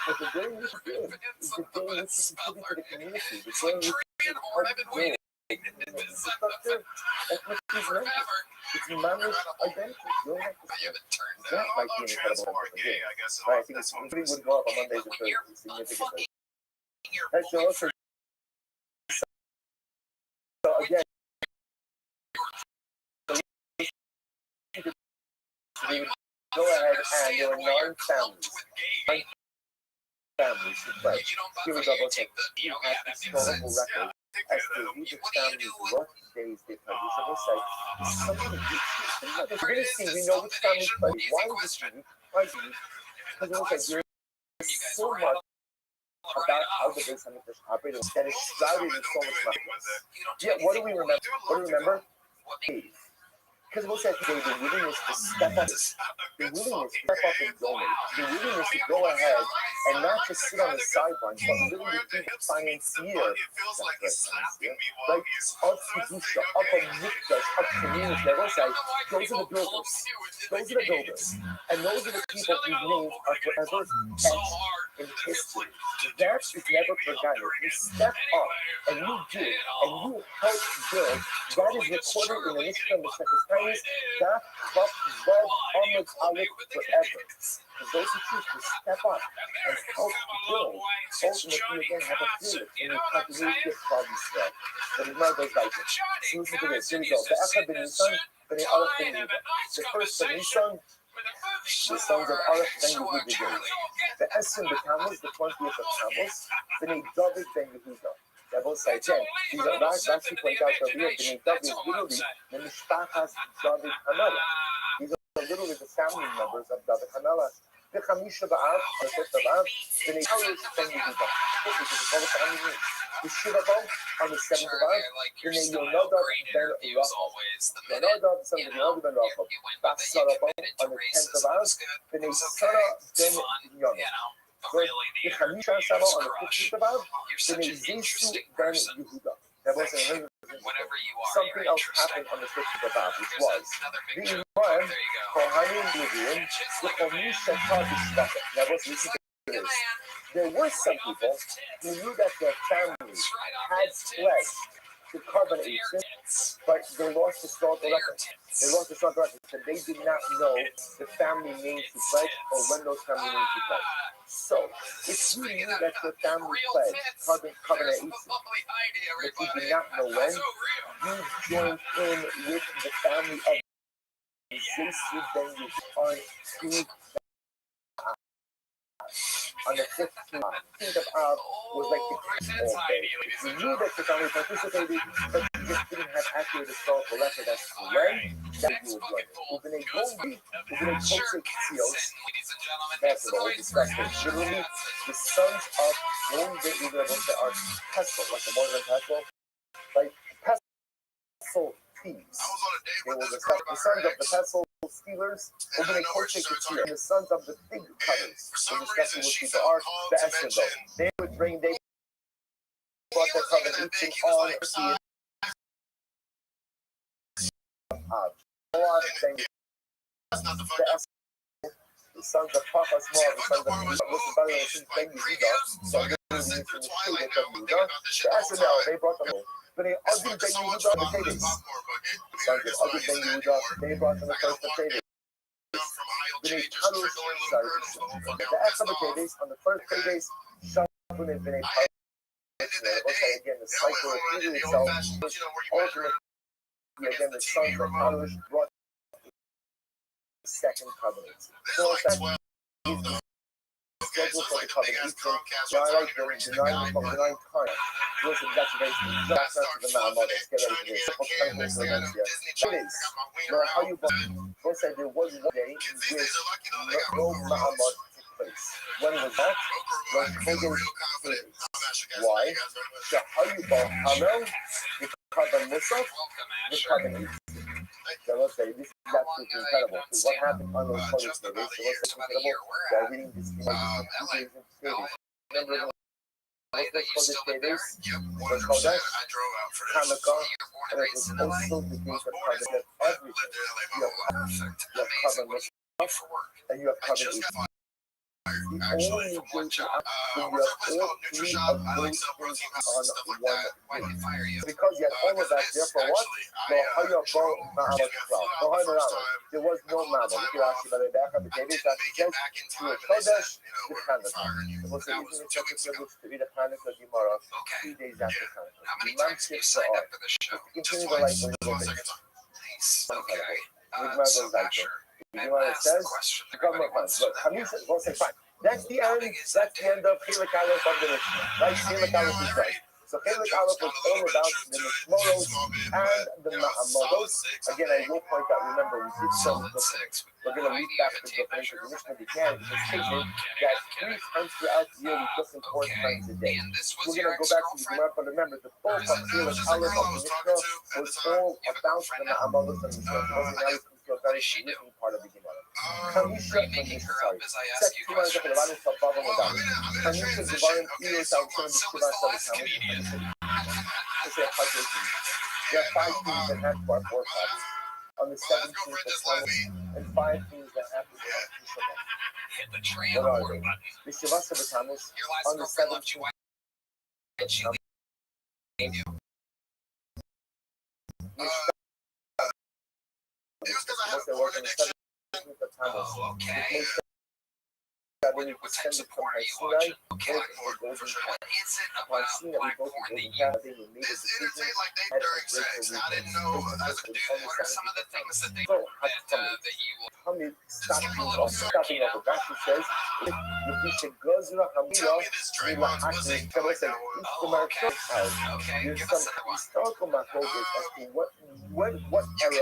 But the day in which you give is the day in which you contribute to the community, the day in which you help grow. It's managed identity. You don't have to that might be an incredible thing. Right, I think it's something would go up on Mondays and Thursdays significantly. And so also, so again, they would go ahead and there were 9 families. 9 families to pledge. Here we go, we'll take the historical record as to each families what days they pledge. So we'll say, something we're going to see, we know which families pledge. Why is this unique? Why is it unique? Because we'll say, there's so much about how the Beis Hamikdash operated, that is shrouded in so much darkness. Yeah, what do we remember? What do we remember? Faith. Because we'll say today, the willingness to step up, the willingness to step up and donate, the willingness to go ahead and not just sit on the sidelines, but literally be the financier, like of Kedusha, of a Mikdash, of community. I will say, those are the builders. Those are the builders. And those are the people whose names are forever etched in history. That is never forgotten. If you step up and you do it, and you help build, that is recorded in the Mishkan, the Second Times, that Vav Amud Aleph forever. For those who choose to step up and help build, ultimately again have a feeling in the continuity of Klal Yisrael. But it's not those like it. So listen to this. Here we go. The Echad ben Nisan, ben Aleph ben Yehuda. The first ben Nisan, the sons of Aleph ben Yehuda. The Esrim ben Tammuz, the 20th of Tammuz, ben David ben Yehuda. That will say again, these are not actually point out that we have been David literally the Mishpachas David Hanala. These are literally the family members of David Hanala. The Chamisha Ba'av, the 5th of Av, the Neitarius ben Yehuda. This is all the family names. The Shiva on the 7th of Av, the Yonadav ben Rothschild. Yonadav, the son of Yonadav ben Rothschild. Batsara on the 10th of Av, the Neisara ben Yonah. The Chamisha Sama on the 15th of Av, the Neizesu ben Yehuda. That wasn't something else happened on the 15th of Av, which was the Imam, Kohanim Levium, the Chomisha Tavishvaka. That was listen to this. There were some people who knew that their families had pledged to carbonation, but they lost the historical record. They lost the historical record, so they did not know the family names to pledge or when those family names to pledge. So, if you knew that your family pledged carbonation, but you did not know when, you joined in with the family of Zesu ben Yehuda on the 15th of Av was like the all day. You knew that your family participated, but you just didn't have accurate historical record as to when that you would join it. Ubnei Gondi, Ubnei Kotzek Tzios, that's what we discussed. Literally, the sons of Gondi are pestle, like the modern pestle, like pestle thieves. They were the sons of the pestle stealers, and the sons of the fig cutters. So discussing what people are, the Esrindol. They would bring, they brought their covenant eating on the sons of Papa Small, the sons of Ben Yehuda, the Esrindol, they brought them home. But they Ugly Ben Yehuda, the Tevis. Sons of Ugly Ben Yehuda, they brought them the first Tevis. The Tevis on the first Tevis, Shalom had been a part of it. Again, the cycle repeated itself. Ultimately, again, the sons of Kadosh brought the second covenant. So it's that schedule for the covenant. The nine time. Listen, that's very just not the Ma'amad. Let's get ready for this. It is. No matter how you both say there was one day in which no Ma'amad took place. When was that? When Kodesh Kings. Why? So how you both Hamel, the Carbon Musaf, the Carbon So let's say this is absolutely incredible. Because what happened on those Kodesh Kings? So let's say incredible. They're reading this remember Kodesh Tevis, the Kodesh, Hanukkah, and it was also the days of covenant of everything. You have covenant and you have covenant. The only day when you have all three of those things on one day. Because you had all of that, therefore what? There was no Ma'amad. If you ask about the back of the Tevis, that suggests to a Kodesh, to Hanukkah. It was the reason it's such a privilege to read a Hanukkah Gemara 3 days after Hanukkah. The Imam skips the art. Continue the life a little bit. You know what it says? But Hamisha will say, fine. That's the end of Chilek Aleph of the Mishnah. Right? Chilek Aleph is right. So Chelik Aleph was all about the Mishmoros and the Ma'amodos. Again, I will point out, remember, we did some, we're going to leap back to the definition of the Mishnah began. It was stated that 3 times throughout the year we took in 4 times a day. We're going to go back to the Gemara, but remember, the bulk of Chelik Aleph of the Mishnah was all about the Ma'amodos and the Mishmoros. Now we come to a very significant part of the Gemara. Kamisha from this side. Set two lines of the Rabbi from Baba Madame. Kamisha Zivarim Eros out from the Shiva Sabi. Let's say a calculation. There are 5 things that have to our forefathers. On the 17th of Tammuz, and 5 things that happen on Tisha B'Av. What are they? The Shiva Sabi on the 17th of Tammuz. Okay. When you descended from Sinai, upon Sinai, we both in the made a decision, had a great Some of the things that they Hamid stopping over. Rashi says, there's some historical machlokas as to what era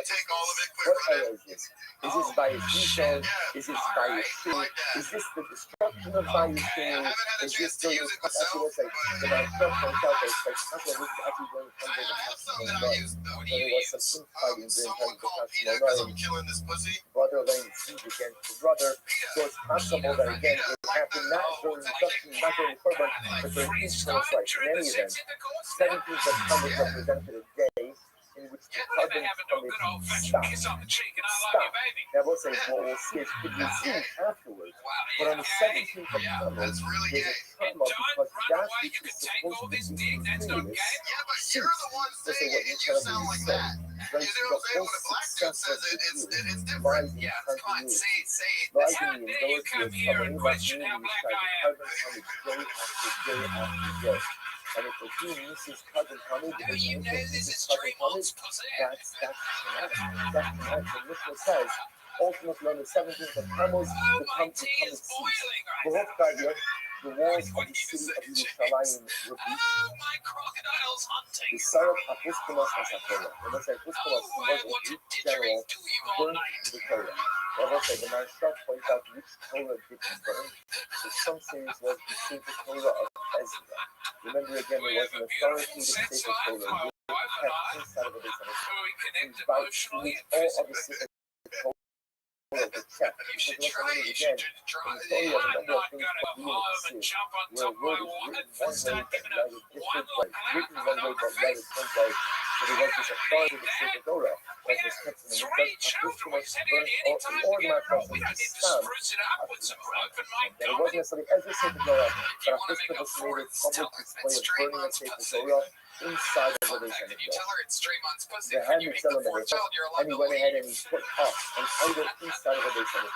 is this? Is this by a Yishon? Is this by a Shin? Is this the destruction of by a Shin? Is this during the actually the Ma'aseh points out that it's like actually during the time of the there was some infighting during the time of the brother laying siege against the brother. So it's possible that again it happened not during the destruction, not during the Korban, but during each conflict. In any event, 17th of Tammuz represented a day in which the carbon stopped. Now we'll say, well, we'll see, it could be seen afterwards. But on the 17th of Tammuz, there's a time up because that which is supposed to be continuous ceased. Let's say what you tell me you said. Right? The whole success of the Jews lies in continuity. Lies in the ability of any community to try to carbon day after day. And if the Jew misses carbon coming, because he misses carbon coming, that's traumatic. That's traumatic. The Mishnah says, ultimately on the 17th of Tammuz, the coming ceased. The walls of the city of Yerushalayim were beaten. The Sarah Apuskulos Asatola. And let's say Apuskulos, who was a Greek general, burned the Torah. And let's say the Maharshal points out which Torah did he burn. So some say it was the Sefer Torah of Ezra. Remember again, there was an authoritative Sefer Torah. You kept inside of the base of it. By all of the Sefer Torah. You should try it again. The number of things that we where word is written one way but read a different way. Written one way but read a different way. So there was this authority to say the Torah that was kept in the that it wasn't necessarily as a Sefer Torah, but Apuskulos made a public display of burning a Sefer Torah inside of the base of the They had the celebrate, and he went ahead and he put up an idol inside of the base of the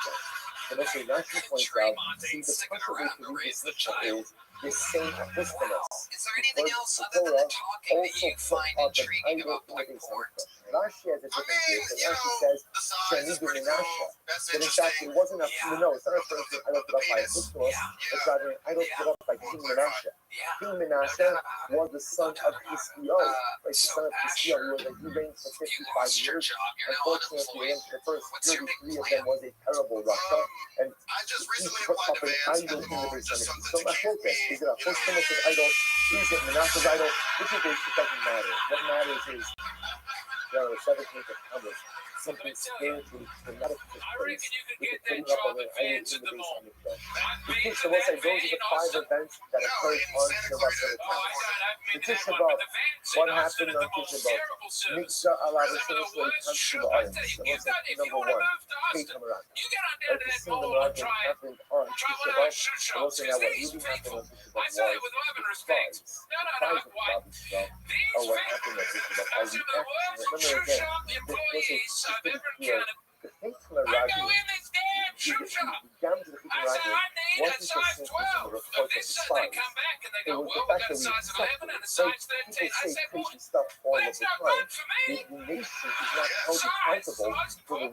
So let's say Rashi points out, see the special way to read this Mishnah is this same Apuskulos. Because the Torah also put up an idol in the base of the Rashi has a different view. So Rashi says, Shanidu Menashe. But in fact, it wasn't a, no, it's not referring to an idol put up by Apuskulos, it's rather an idol put up by King Menashe. King Menashe was the son of Hiskiel. Right, the son of Hiskiel, he reigned for 55 years. Unfortunately, the first 33 of them was a terrible Russia, and he put up an idol in the base of the So my focus, is it a Apuskulos' idol? Is it Menashe's idol? Which of these, it doesn't matter. What matters is on the 17th of Tammuz, something spiritually traumatic took place with the putting up of an idol in the base of Mikdash. The Tisha B'Av, those are the 5 events that occurred on Tisha B'Av. The Tisha B'Av, what happened on Tisha B'Av? Mikdash Allah Rishon comes to the Aretz. That was number 1. Kate Hamarat. Like the single Marathon happened on Tisha B'Av. Also now what really happened on Tisha B'Av was the prize. The prize of Rabbi's stuff, or what happened on Tisha B'Av, are the actions. Remember again, this was a clear. The Chitla Rabbi, the Gam to the Chitla Rabbi wasn't just simply from the report of the spies. It was the fact that we accepted it. So people say crazy stuff all of the time. The nation is not held accountable for the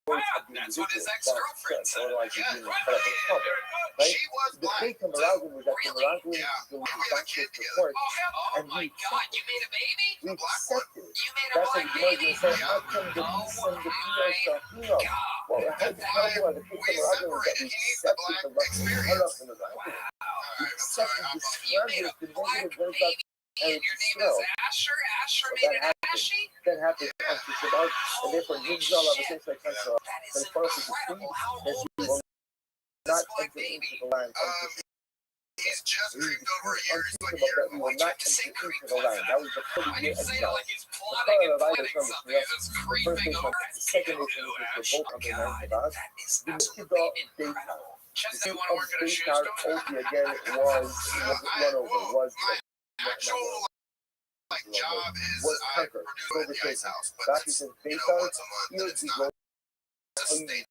That's what his ex-girlfriend said. Otherwise, Yeah, you'd be in incredible trouble. Right? she was The black. fake Nicaraguan was that the Really? Nicaraguan Yeah. was We the have a doctor's kid together. report, Oh and my he God, you made a baby? we A black one. accepted it. You made a That's black what the baby? Muslims said. Yeah. How come the Oh beast and the female my Shafino? God. Well, how That's terrible why are the fake we Nicaraguans that separated. we He needs the accepted black the Russian experience. color from the Nicaraguan? Wow. We I'm sorry. accepted the You made a strangers, the black negative words baby and and your it's name smell. is Asher? Asher So made that an happened. Ashy? That happened on Shabbat, and therefore Holy Yisrael of the shit. same country. That is But for us to decree incredible. How that old he is will not this black enter into baby? the land He's just creeped over a year. He's like a unspeakable year that and we a will half. not to say enter into creep the like land. that? That was the Why 30 do year you say it exile. like he's The plotting color and of I planning from something? the He's just first creeping nation, over? the second Ew, nation, which Ash. is both on the land God, of us. that is The absolutely Mikidot incredible. Beitar. Just The they city want to of work at a shoe Beitar, store? Oki again was run over, was my actual like job is was I conquered, produce at the ice overtaken. house, but That it's is in you know Beitar, once a month, and he'll it's be not going sustainable.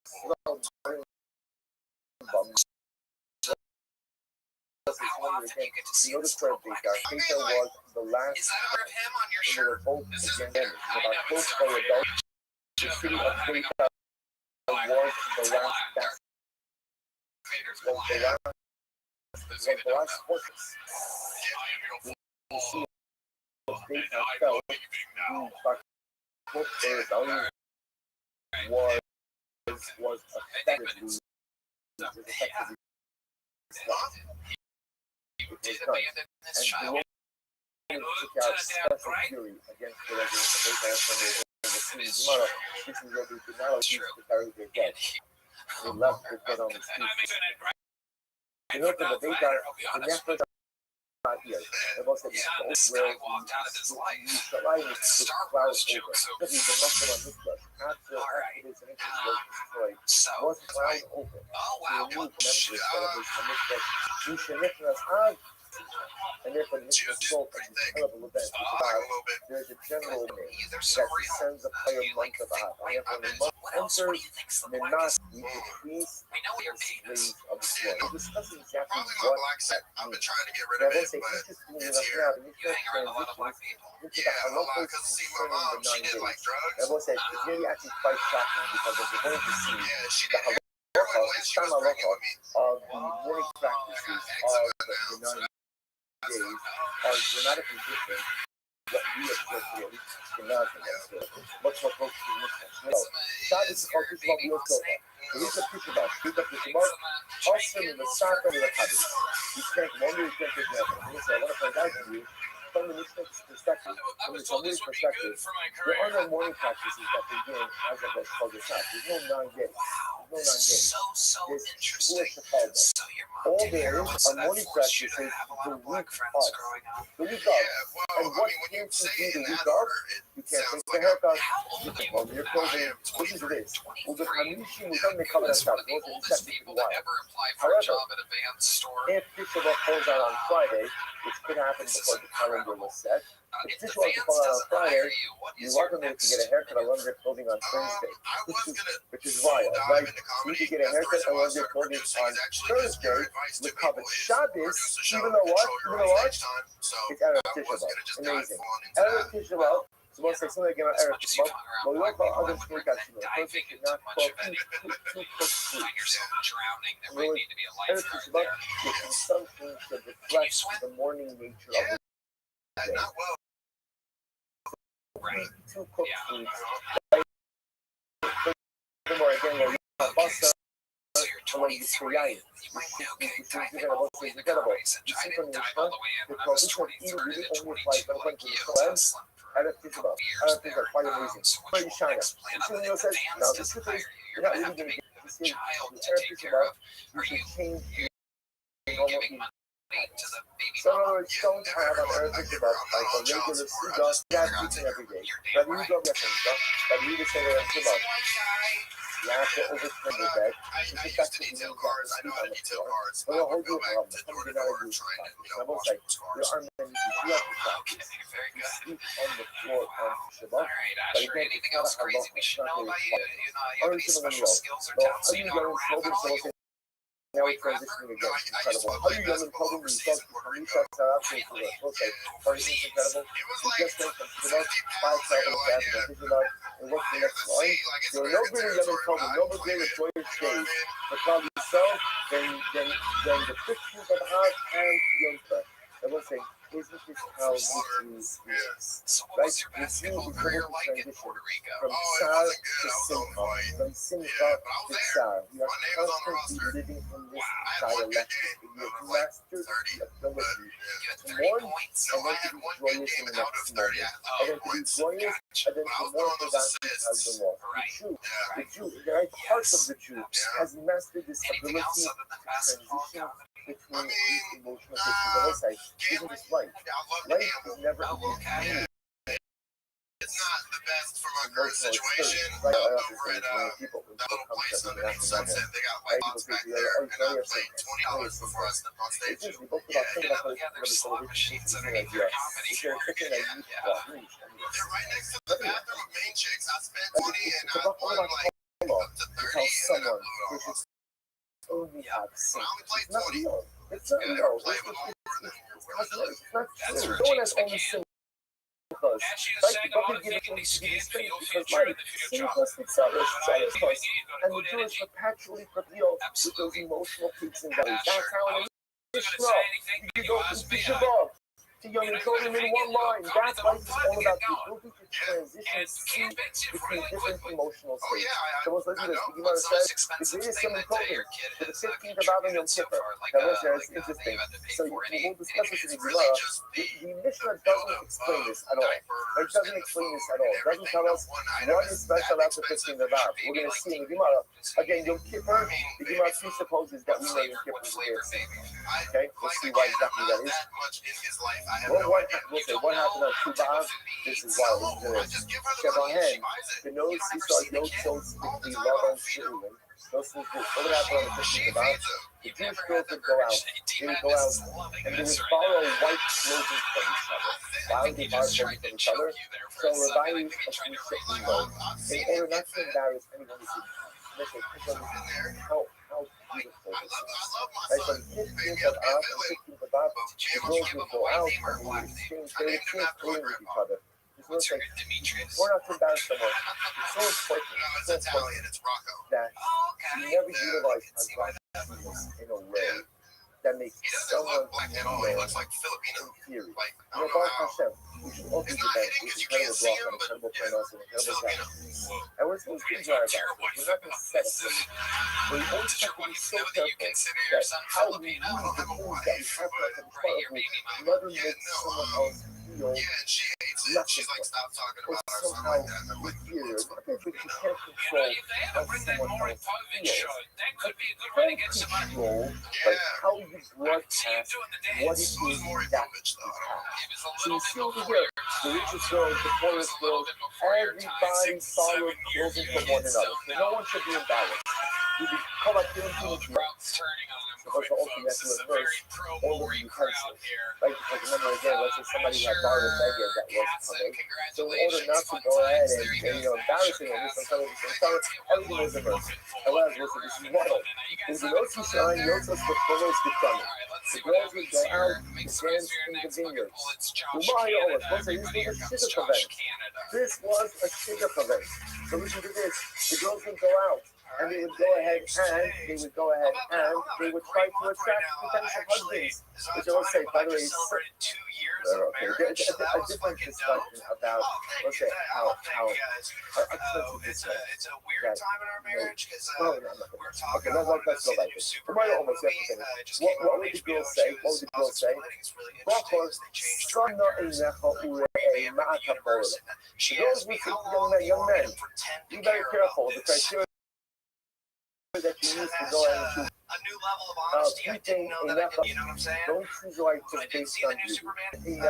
How often do you get to see you know the this square little black Beitar. baby? Beitar was the last Is that a part of him on your in the shirt? revolt This is against fair. them. I About know close it's to not adults, the joke city about of having a Beitar black was the It's a last lie. bastion, Vader's was lie. the last, Those was who the don't last know. fortress. I am your The city of and Beitar I'm fell. leaving now. The was effectively Did abandon this and child. the Romans took out special fury against the residents of Beitar from the tomorrow. This is what we did not allow to carry their dead. They left their dead on the streets. You know, for the Beitar, the Nefesh not here. It was that This where guy walked out of his life. Yerushalayim was Star cloud Wars over. jokes over. Because the Muslim on Mikdash, after Alright. this incident was destroyed, So, was cloud over. oh wow. To remove members of his Mikdash, Yushanifnas Av, and therefore the Mikdash spoke of this terrible event. There's a general name Either so that real. descends upon a month of Av. And therefore the month What else? What do enters you think's the the blackest? not we decrease We know your the penis. slaves of the world. We're discussing exactly Probably my what black set. I've been trying to get rid now, of I it, say but interestingly it's enough here. now, the You Mikdash hang around a lot of black transitions people. into Yeah, the a lot halachos because see, my concerning mom, the she 9 did like days. drugs. I will say it's really actually quite shocking because as we're going to see Yeah, she the did halacha, heroin when the she was shama pregnant halacha with me. of the morning I practices got eczema of now, the so 9 days are dramatically different than what we observe today, at least Ashkenazim observe. Much more close to Muslims. So, Shabbos is called Tisha B'Yom Tov. The week of Tisha B'Av, the week of Tisha B'Av, also in the Sata and the Chavis. You can't wonder, you can't take nothing. And so I want to point out to you, from the Mishnah's perspective, I from the was told this Talmudic would be good perspective, for my there are career. no morning practices that begin as of Rosh Chodesh. There's no 9 days. Wow, There's this no 9 is days. so There's interesting. Shavuot Shechal. So your mom All did there heroin, is so are that morning forced you to practices have a lot the of black week friends of. growing up. The week Yeah, of. well, And I what mean, when you can't say you it do in the week that of? order, it You can't sounds take the like haircut. How old are you? Well, you're clothing. I am Listen to this. 23. Well, the Hamishi was on the He cover was of one of the Those are oldest deceptive people why. to ever apply for a However, job at a band store. if Tisha B'Av falls out on Friday, which could happen before the calendar was set, if If the Tisha B'Av Vans falls out on doesn't hire Friday, you, what you is are your going to next get a haircut or move? run your clothing on Thursday, I was gonna which is fall wild, dive right? into You comedy. could get a That's the haircut reason or why I run your started clothing producing. on Is actually just Thursday. your advice to With people covered is Shabbos, produce a show even and though what? control your You know own what? stage time. So It's Erev I Tisha was B'Av. gonna just dive Amazing. full on into Erev that. Tisha B'Av. So we'll say something again on As Erev much as Tisha you've B'Av. hung around Well, black we call people, I others would to make recommend that diving should into not much call of it. too close to Find yourself drowning. There Well, might need to be a Erev lifeguard Tisha B'Av, there. your consumption should reflect the morning nature of the day. Not well. Right. Two cooked Yeah. foods. Furthermore, again, well, pasta, So you're 23. You might be okay diving all the way in the Caribbean. I didn't dive all the way in when I was 23 to 22 like you. I slept for Erev Tisha B'Av. Erev Tisha B'V, quite amazing. So Very which will China. explain And other Sunil than the says, Vans now the doesn't truth hire is, you. you're You're not going to really have to going make to a get child to Erev take Tisha care B'V. of. You Are should you change giving money to the baby so in other mama? words, don't have an Erev Tisha B'V like a regular Suga that eating every day. But you don't get things, but you just say Erev Tisha B'V. You have to overspend your bed. I used to detail cars. I know how to detail cars. But I I'll would hold go you back up. to Some door of to you door gotta do trying to, I will wash say, those there cars. are many who do have to Okay, practice. very You good. sleep on the floor on All Shabbat. right, But Asher, again, anything it's not else a crazy halacha. we It's should not know a about you? law. You know, you have any Or special even skills or So, talents are you you know how to going rap at all? to You now we're transitioning again. It's incredible. How you young and told me you talk to me, that's absolutely right. We'll say, everything's incredible. We just went from Shibok, 5 7 fast, and Shibok, and what's the next line? There are no greater young and told me, no greater joyous days for Klal Yisrael than the 15th of Av and Yom Tov. I will say, isn't this how the Jew is? Right? The Jew is able to transition from Tsar to Simcha, from Simcha to Tsar. You are constantly living in this dialectic. You have mastered the ability to mourn and then to be joyous in the next moment. And then to be joyous and then to mourn for that which has been lost. The Jew, the very heart of the Jew has mastered this ability to transition between these emotional states. Isn't this right? Life is never easy. It's not the best from our current situation. Right, Over at Double Place underneath Sunset, they got white box back there, and I'm paying $20 before I step on stage. Yeah, there's slot machines underneath their comedy show. Yeah. They're right next to the bathroom of Main Chicks. I spent 20 and I won like up to 30, and then I blew it all. Only have I only played 20. It's not real. Play with more than you're willing to lose. That's true. No one has only seen because right, the book is given to be distinct because my simplistic sellers, and the Jews perpetually prevail with those emotional peaks and valleys. That's how it is. You go from Shabbat to Yom Tovim in one line. That's why it's all about the ability to transition between different emotional states. So let's listen to this. The Gemara says the greatest Yom Tovim for the 15th of Av and Yom Kippur. Now listen, it's interesting. So we'll discuss this in the Gemara. The Mishnah doesn't explain this at all. It doesn't explain this at all. It doesn't tell us what is special about the 15th of Av. We're going to see in the Gemara. Again, Yom Kippur, the Gemara presupposes that we know Yom Kippur is there. Okay, we'll see why exactly that is. What happened on Tuba? This is why we do it. Shebahen, the nose, Yisrael, Yod, so speak, love, and Shirley. Those things, what would happen on the 15th of Av? The Jewish girls would go out. They would go out and they would borrow white clothing from each other. Why would they borrow clothing from each other? So Rabbi appreciated in order not to embarrass anyone who could how beautiful this is. Right, so the 15th of Av and 16th of Av, the girls would go out and they would exchange clothing with each other. It's like, we're not to embarrass someone. It's so important. It's so important that we never utilize our godliness in a way that makes someone inferior. Baruch Hashem, we should all do the best. It's incredible block, an incredible friend, also an incredible guy. And we're supposed to enjoy our God. We're not going to set up limits. But we always have to be so careful that how we use the things that we have left in front of us never makes someone else feel She's like, stop talking or about her, somehow something like that. inferior. Not that you can't control how someone else feels, but you can control how you broadcast what it is that you have. So you see over here, the richest world, the poorest world, everybody borrowed clothing from one another. So no one should be embarrassed. You be caught up in the supposed to also have to reverse all of the utensils. Right? Because remember again, let's say somebody had borrowed a baguette that was coming. So in order not to go ahead and embarrassing them, everything was reversed. However, this is wild. If the notes you shine, notes us the fullest the coming. The girls would go out and dance in the vineyards. This was a shidduch event. So listen to this. The girls would go out. And they would go ahead and they would try to attract potential husbands. Which I will say, by the way, a different discussion about, let's say, how it's a weird time in our marriage because we're talking let's go like this. What would the girls say? What would the girls say? The girls would say, young men, be very careful. The criteria that you use to go ahead and choose a new level of honesty. I didn't know that I did, you know what I'm saying? Don't choose like I didn't based see on the new you. Superman. If you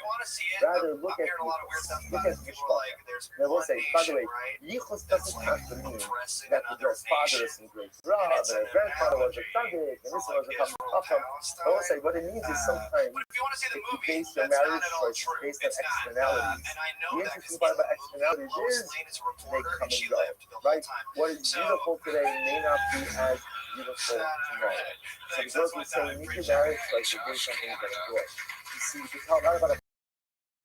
want to see it, rather I'm look at hearing a lot of weird stuff look about at it. People are like, there's now we'll one say, by the way, nation, right? Yichus That's doesn't like have to mean oppressing that the another girl's father nation. is some great Rav, and her grandfather was a tzaddik, and this one was a Chacham. I will say, what it means is sometimes But if you want to see the you movie, base your that's not marriage at all choice true. based on It's not. externalities. And I know The that interesting because part about Lois externalities is Lane is a they reporter come and she and go, lived the whole right? time. What is So, beautiful today may not be as beautiful tomorrow. So the girls would say, you need to marry like you're doing something you're going to enjoy. You see, you can tell not about a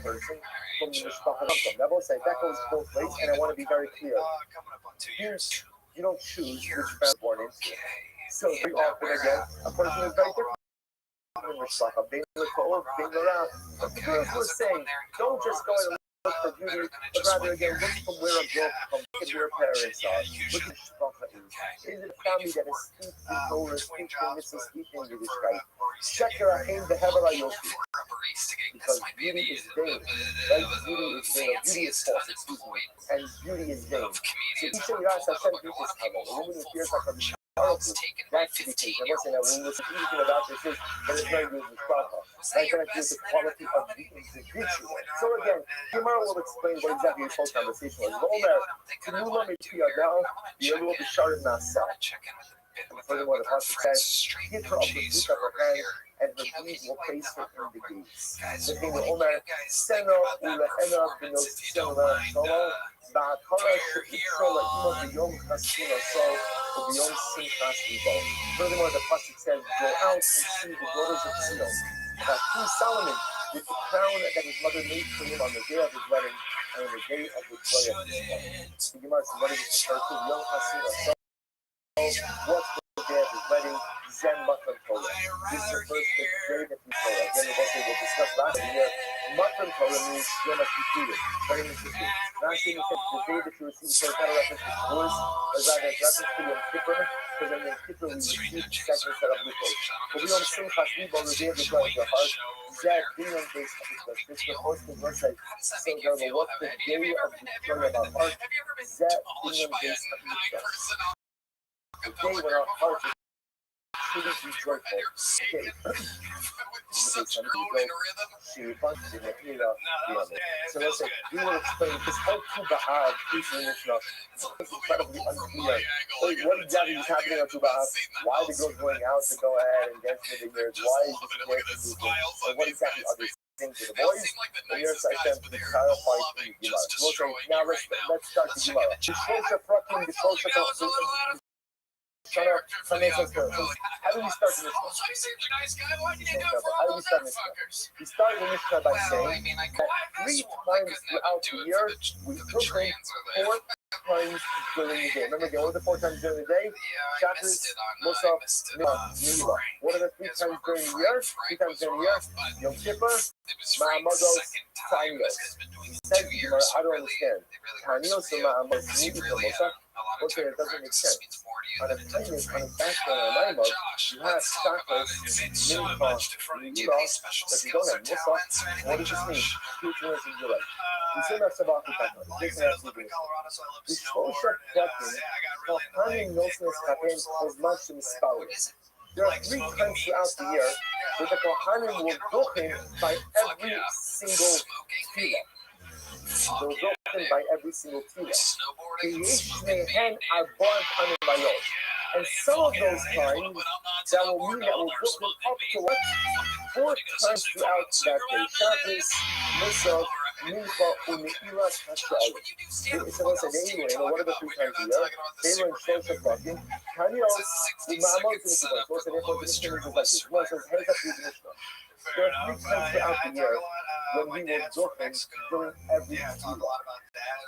person from the mishpacha from. Rabbi say that goes both ways, and I want to be very clear. You don't choose which family born into. So very often again, a person is very different. Being around. But the girls were saying, don't just go and look for beauty, but rather again look from where a girl comes, look at where her parents are, look at mishpacha is. Is it a family that is steeped in Torah, steeped in mitzvah, steeped in Yiddishkeit? Check your aim the hevel hayofi. Because beauty is vain, right? Beauty is vain, beauty is false, excuse me, and beauty is vain. So each of us Hashem beauty is hevel. A woman who fears Hashem powerful. That's the case. I'm not saying that when we listen anything about this is that it's very good with mishpacha. Right? That is the quality of the individual. So again, Gemara will explain what exactly this whole conversation was. Omer, Tanula Mitiyadav, Yelu B'Sharim Nasa. And furthermore, the pasuk says, "Give her up the fruit of her hand, and her deeds will place her in the gates." The thing that Omer, Sena Ulehena B'Nos Sena Shalom. Furthermore, the pasuk says, "Go out and see the daughters of Zion." That King Solomon, with the crown that his mother made for him on the day of his wedding and on the day of the joy of his wedding. The Gemara says, "What is this referred to? Yom Hasina." What's the day of his wedding? Zen Matan Torah. This refers to the day that we Torah. Again, we'll discuss last year. Matan Torah means Yom HaKippurim. Very interesting. Last year we said the day that you receive Torah, not a reference to Shavuos, but rather a reference to Yom Kippur, because on Yom Kippur we receive the second set of Luchos. But we don't sing Chashmib on the day of the joy of your heart. Zed being on base of his birth. This refers to verse like, so therefore, what's the day of the joy of our heart? Zed being on base of his birth. The day when our hearts are truly be joyful. Okay. So let's say, we will explain this whole Tu B'Av piece in Mishnah. It's incredibly unclear. What exactly is happening on Tu B'Av? Why the girls going out to go ahead and dance with the years? Why is this dancing movement? And what exactly are they saying to the boys? And here's Hashem to clarify to the Gemara. Now let's start the Gemara. The Shosha Prakim, the Shosha how do we start the Mishnah? How do we start the Mishnah? We started the Mishnah by saying that 3 times throughout the year we took 4 times during the day. Remember, what are the 4 times during the day? Shabbos, Musaf, Milah. What are the 3 times during the year? 3 times during the year? Yom Kippur, Ma'amados, Tanios. He said, I don't understand. Tanios and Ma'amados, Musaf. Okay, it doesn't make sense. On a previous, on a background on my mode, you have Shabbos, Mincha, Milah, but you don't have Musaf. What does this mean? Future is in July. We say that's about the time. This is absolutely the Shosha Prakim, Kohanim Nosnes Kapen, was much in Spowers. There are 3 times throughout the year that the Kohanim will duchen by every single tefillah. They'll duchen by every single tefillah. And some of those times, that will mean that we'll duchen up to what? 4 times throughout that day. Shabbos, Musaf, Mincha, Ume'ila, Hasha'alim. So let's say anyway, what are the 3 times a year? They were in Shosha Prakim. Tanios, Uma'amot, and so let's say therefore the Mishnah is like this. One says, here's up to the Mishnah. There are 3 times throughout the year when we will duchen during every tefillah.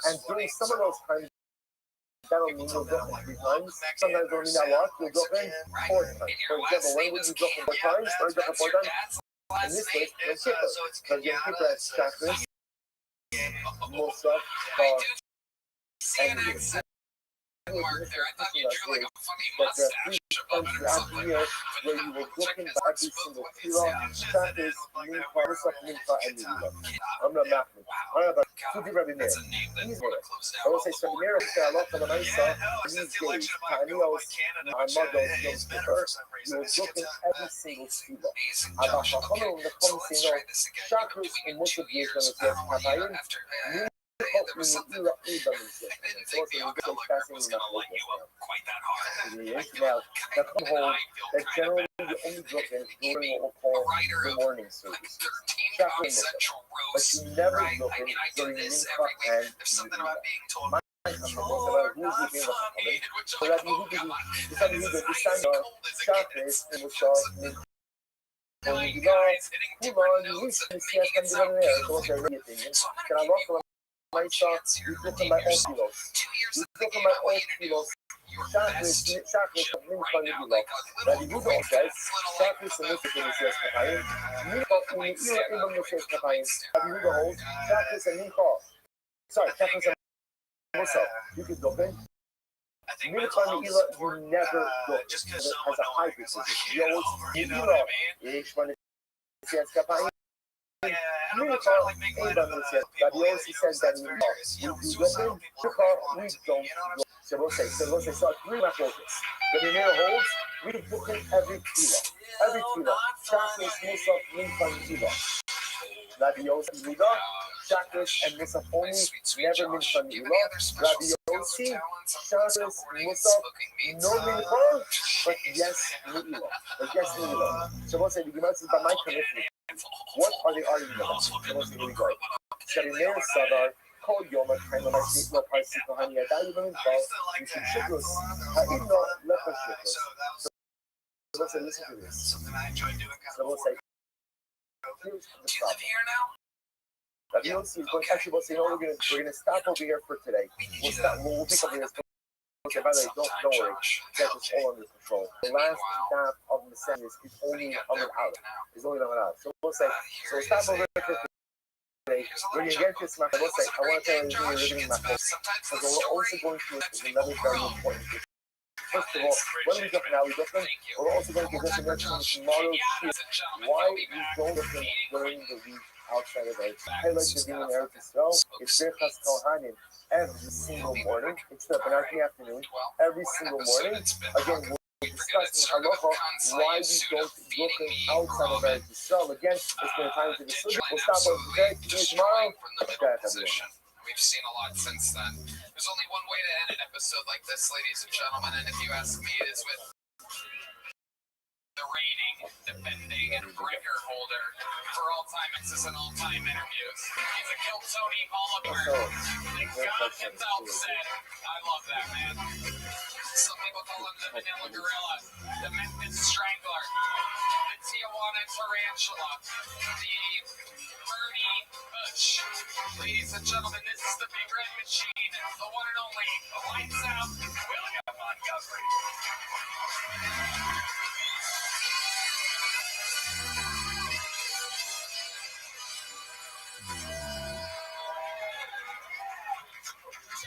And during some of those times, that'll mean you'll duchen 3 times. Sometimes it'll mean that what? You'll duchen 4 times. For example, when would you duchen 4 times? Or duchen 4 times? In this case, Yom Kippur. Because Yom Kippur has Shabbos, Musaf, and Yom. Mark there. I thought you drew like a funny mustache above it or something. Where you were looking at every single tefillah, Shabbos, Mincha, Musaf, Mincha, and Milah. I'm not laughing. I'm not about to Rabbi Meir. He's there. I will say, so the Meir is a lot of the Maisa. These days, Tanios, Ma'amados, Yom Kippur, you were looking every single tefillah. About Chachamim, the Chum say no. Shabbos and Musaf, Yezhan, and Kavayim. I didn't think that the liquor was going to light you up quite that hard. Now, come home, that generally you only duchen during what we'll call the morning service. But you never duchen during Mincha and Milah. My customers, Yehuda ben Chachamim. Which So Rabbi Yehuda, the Rabbi Yehuda, the son of Shachris, and Musaf, and Kulon, Yish, and Sias, and the other there. So what's their real opinion? Can I look myself? You took my own kilos. You took my own kilos. Shachris, Minchon, Yilok. Rabbi Yehuda says, Shachris, and Musaf, and Sias, Kapayim. Minchon, and Ira, Ibn Musaf, Kapayim. Rabbi Yehuda holds Shachris and Minchon. Sorry, Shachris and Musaf. You could go in. Minchon and Ira, you never go. just because As someone a hybrid is like, position. You always, you know what I mean? Ish, when it's Sias, Kapayim. Yeah, and I'm not trying to like make light of people. Rabbi Yossi says that That's we very go. serious. You know, We suicidal people are very wanting to be, don't you know what I'm go. So we'll say, so three machlokas. The Meir holds, we took in every kilo. Every kilo. Shachris, Musaf, Minchon, Kilo. Rabbi Yossi, Yehuda, Shachris, and Musaf only, never Minchon, Kilo. Rabbi Yossi, Shachris, Musaf, no Minchon, but yes, Milo. But yes, Milo. So we'll say, the Gemara says, by my commitment, what are they arguing about? So we'll say, here we go. Shari Meir Sadar, Kol Yom HaKaim HaMasnit Lo Parsi Kohani Yadai Yibam Yibam Yishim Shikrus Ha'im Lo Lecha Shikrus. So we'll say, listen to this. something I enjoy doing. So we'll say, here's the Do you live problem. here now? Rabbi Yossi is going, actually, we'll say, no, we're gonna stop over here for today. We'll stop, we'll pick up here. Okay, by the way, don't worry. Get this all under control. The last stop of the sentence is only Amud Aleph. It's only Amud Aleph. So we'll say, so stop over here for today. When you get this, we'll say, I want to tell you you're living in my house. Because we're also going to is another very important issue. First of all, when we jump now, we jump in. We're also going to get this tomorrow. Why we don't jump in during the week outside of Eretz? I like to be in Eretz Yisrael. It's Birchas Kohanim every single morning. It's the Benarki afternoon. Every single morning. Again, we're discussing halacha why we don't look outside of Eretz Yisrael. Again, it's been a time to discuss. We'll stop over today. Tomorrow. We've seen a lot since then. There's only one way to end an episode like this, ladies and gentlemen, and if you ask me, it is with the reigning, defending, and record holder for all-time X's and all-time interviews. He's a Kill Tony Hall of Fame. God himself said, I love that man. Some people call him the Manila Gorilla, the Memphis Strangler, the Tijuana Tarantula, the Bernie Bush. Ladies and gentlemen, this is the Big Red Machine, the one and only, the lights out, William Montgomery.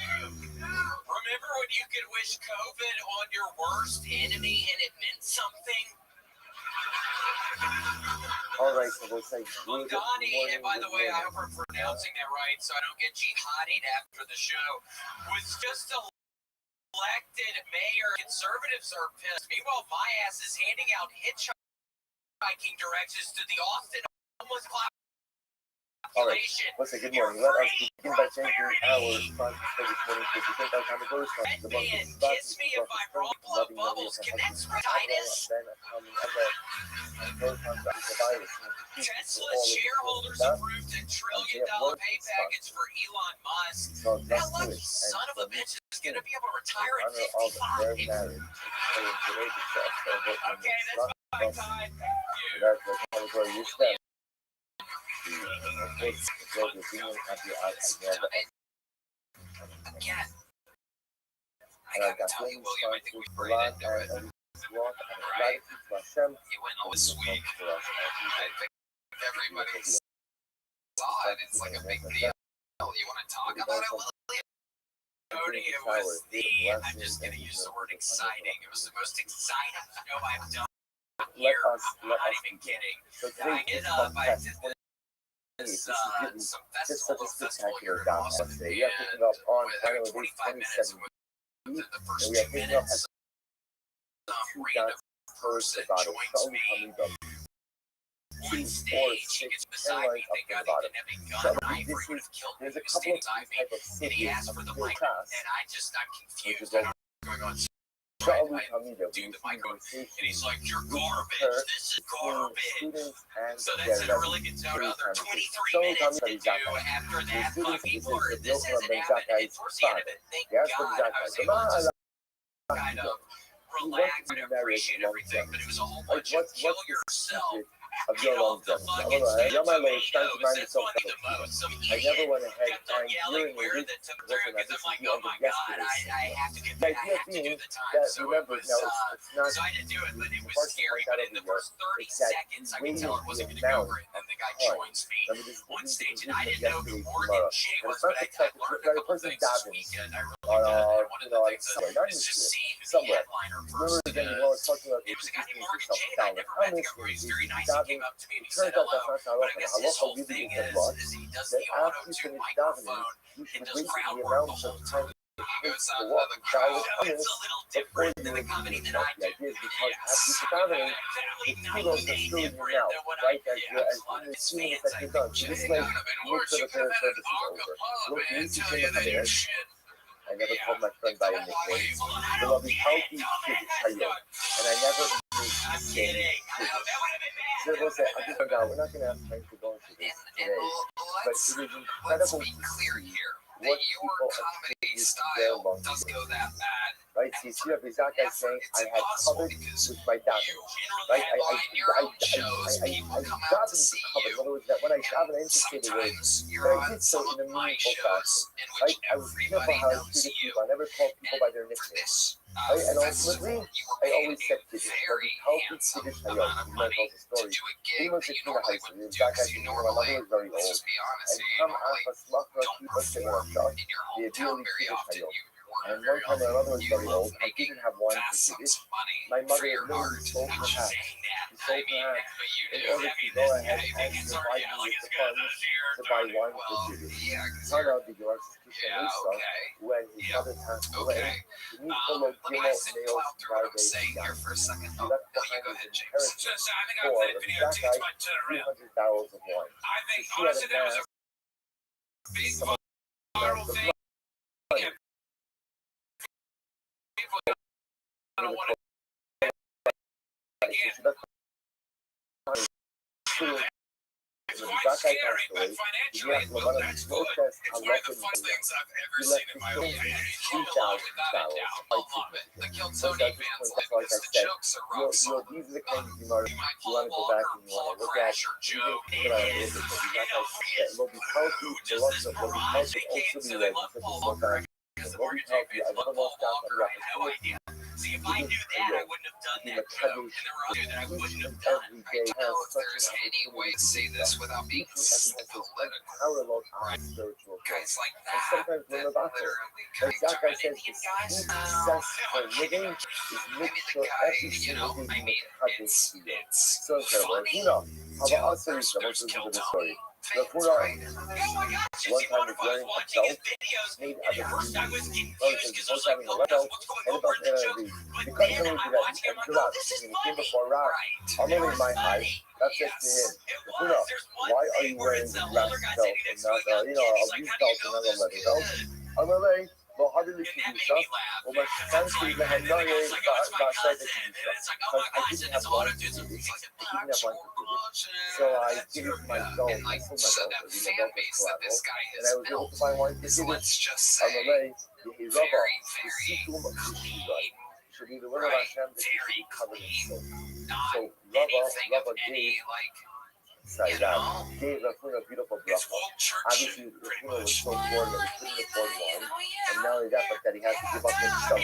Remember when you could wish COVID on your worst enemy and it meant something? All right, so we'll say Mondani, and by the way, I hope I'm pronouncing that right so I don't get jihadied after the show, was just elected mayor. Conservatives are pissed. Meanwhile, my ass is handing out hitchhiking directions to the Austin homeless population. all right, let's say good morning. Let us begin by thanking our sponsors for this morning. If you think our time goes from the month Man, of kiss me if I blow bubbles. Can that spread itis? Tesla shareholders approved $1 trillion pay package for Elon Musk. That lucky son of a bitch is going to be able to retire at 55. Okay, that's my time. Again, I gotta tell you, William, I think we prayed into it. Right? You went this week. I think everybody saw it. It's like a big deal. You want to talk about it, William? Cody, it was I'm just going to use the word exciting. It was the most exciting show I've done here. I'm not even kidding. I get up, I did some festival here in Austin, and with 25 minutes with the first 2 minutes, some random person joins me on stage. He gets beside me, thank God he didn't have a gun. I would have killed him. He was standing beside me, and he asked for the mic, and I'm confused. I don't know what's going on. So trying to do the mic on, and he's like, "You're garbage. This is garbage." So that said, it really gets out another 23 minutes to do after that. 5 people are. This hasn't happened towards the end of it. Thank God I was able to just kind of relax and appreciate everything. But it was a whole bunch of kill yourself. Get off the fucking stage. Tomatoes. That's funny the most. Some idiot kept on yelling where that took through because I'm like, oh my God, I have to get back. I have to do the time. So it was, so I didn't do it, but it was scary. But in the first 30 seconds, I could tell it wasn't going to go over. And then the guy joins me on stage, and I didn't know who Morgan Shea was, but I learned a couple things this weekend. I really did. And one of the things is just seeing who the headliner person is. It was a guy named Morgan Shea, and I never met the guy. He was very nice. He came up to me and he said hello. But I guess his whole thing is he does the auto-tune microphone and does crowd work the whole time. He goes out to the crowd. It's a little different than the comedy that I do. Yes. Definitely night and day different than what I do. It's fans. I just got him in words. You could have been an acapella band. Tell you that you're shit. I never told my friend by a nickname. The Rabbi healthy kid, and I never I'm kidding. There was I just found out we're not going to have time to go into this today, but it is Let's incredible be to clear see here what that your people comedy attribute to their style longevity. doesn't go that bad. Right? So you see that exactly I'm saying I had covered with my davening. Right? I davened to cover. In other words, that when I davened, I anticipated words. But I did so in a meaningful fashion. Right? I was careful how I treated people. I never called people by their nicknames. Right? And ultimately, I always said Kiddush. Rabbi healthy Kiddush Hayom. He might tell the story. He was a Tina Heiser. In fact, I think my mother was very old. And come Afas Machra Kiva Shemar Shach. The ability Kiddush Hayom. And one time my mother was very old. I didn't have wine for Kiddush. My mother literally sold her hat. She sold her hat in order to go ahead and provide me with the funds to buy wine for Kiddush. Turned out the York when his mother passed away, the new fellow Gimel nails Rabbi here for a second. He left behind his inheritance for that guy 300 barrels of wine. So she had amassed some of the money. When that guy passed away, he left one of his protest on London. He left his family 3,000 barrels. So that's like I said, these are the kinds of humor you want to go back and you want to look at. You can put on a little bit, but we'll be healthy, the loss of will be healthy, also be ready for this more time. We'll be healthy. I never lost out on the opportunity. See, if I knew that, I wouldn't have done that joke, and there were that I wouldn't have done. I don't know if there's any way to say this without being political. Right? Guys like that literally Zach guy says Indian the guys. success for living is make sure every single day you make a it's so incredible. You know, how about us in the story? The right? Oh my God, one time was wearing a belt made out of first I was one confused because I was like, having a belt and a belt joke. the But cut then only I'm did that watching him, and I'm like, this is he funny. came before Rob. I'm only my height. That's just to him. You know, why are you wearing a glass belt and not a used belt and not a leather belt? I'm like, well, how did you do stuff? Well, my son's going to have no idea about side that you do stuff. I didn't have one to do this. I didn't have one to do this. So I gave it to my belt. I sold my belt. The belt was collateral. And I was able to buy one to do this. I'm like, he's Rabbi. The sequel of the Shiva. Should be the word of Hashem that should be covered in silk. So Rabbi gave the Funa a beautiful bracha. Obviously, the Funa was so poor that he couldn't afford one. And not only that, but that he had to give up his belt.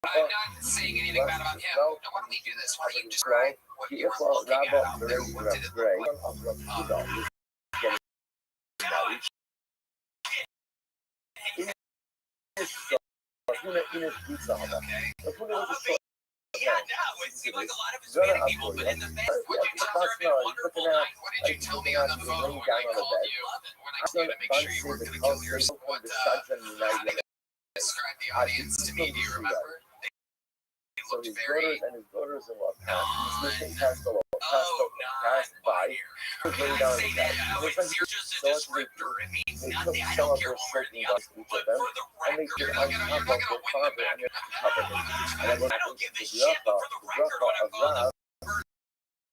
I'm not saying anything bad about him. Now, why don't we do this? Why don't you describe what you were looking at out there? What did it look like? Yeah, no, it seemed like a lot of his meeting people, but in the best, would you tell her been a wonderful night? What did you tell me on the phone when I called you? When I came to make sure you weren't going to kill yourself? What, describe the audience to me, do you remember? They So looked his very. daughters and his daughters-in-law No, passed by. How can I say that? Oh, it's just a descriptor. It means nothing. I don't care one way or the other. But for the record, you're not gonna win the back. I don't give a shit, but for the record, when I'm calling the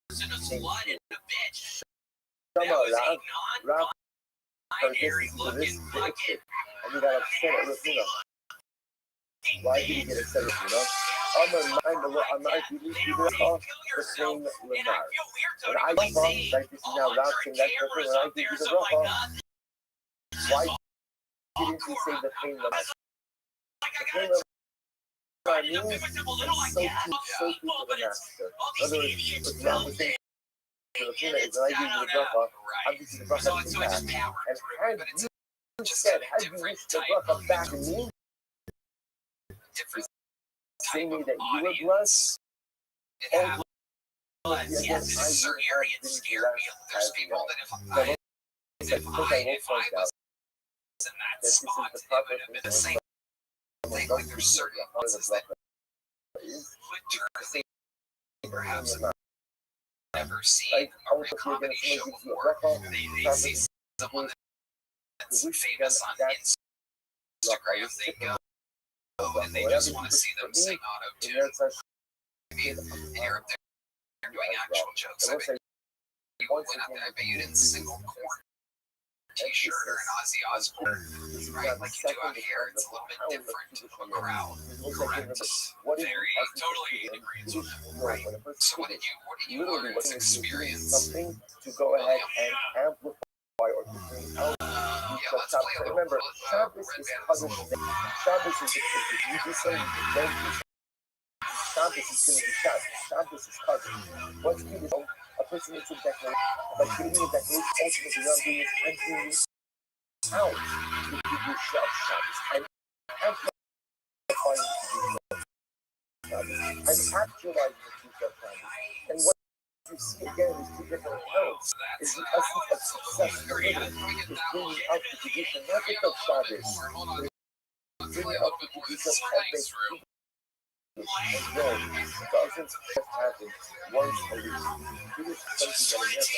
person a slut and a bitch, that was a non-binary looking fucking. And you got upset at Rufino. Why did he get upset at Rufino? I'm not the same Lamar. When I talk like this is now rapping that person, when I give you the rough, why didn't you say the pain Lamar? The pain Lamar means so cute for the master. In other words, what's wrong with saying to the Puna is when I give you the rough, I'm giving you the rough back. And had you said, had you wished the rough back to me, say me that you were blessed. Yes, in a certain area, it scared me. There's people that if I was in that spot, it would have been the same thing. Like there's certain places that would turn perhaps I've never seen a real comedy show before. They see someone that's famous on Instagram, they go and they just want to see them sing auto-tune. And you're up there doing actual jokes. I bet you went out there, I bet you didn't single corn t-shirt or an Ozzy Osbourne, right? Like you do out here. It's a little bit different of a crowd. Correct. Very, totally agrees with that. So what did you experience? Something to go ahead and amplify or to bring out. Yeah, let's play a little. Remember, Shabbos is cousin. Shabbos is you do say Shabbos is going to be Shabbos. Shabbos is cousin. What's good is a person makes a declaration, but giving a declaration ultimately you're doing is entering out to give yourself Shabbos and amplifying to give yourself Shabbos and actualizing the truth of Shabbos. And what you see again is two different accounts. Is the essence of success for living is bringing out the tradition, not just of Shabbos, but bringing out the tradition of the doesn't just happen once a week. It is something that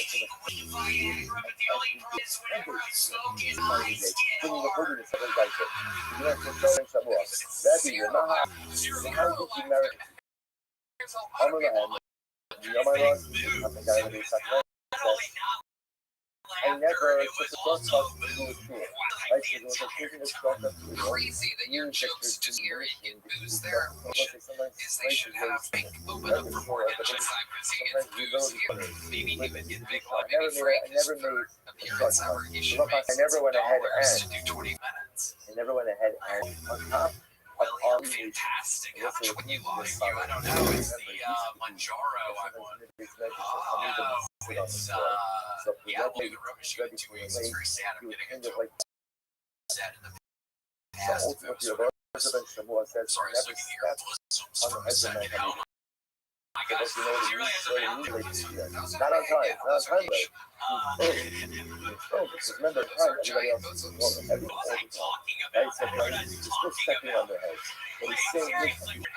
I never took a bus to school. Crazy that your jokes just here in booze there. Is they should have open up for more inside because he gets booze here. Maybe he would get big one. Maybe Frank is for appearance hour. He should make $6 to do 20 minutes. I never went ahead and on top. Well, you're fantastic. How much would you lost you? I don't know. It's the Manjaro I won. Oh, it's yeah, I'll do the rubbish in 2 weeks. It's very sad. I'm getting into sad in the past. Sorry, I was looking at your bosoms for a second. Oh my gosh, she really has a man. Not on time. Not on time, remember, Giant bosoms. What was I talking about? I heard I was talking about. But he's saying, I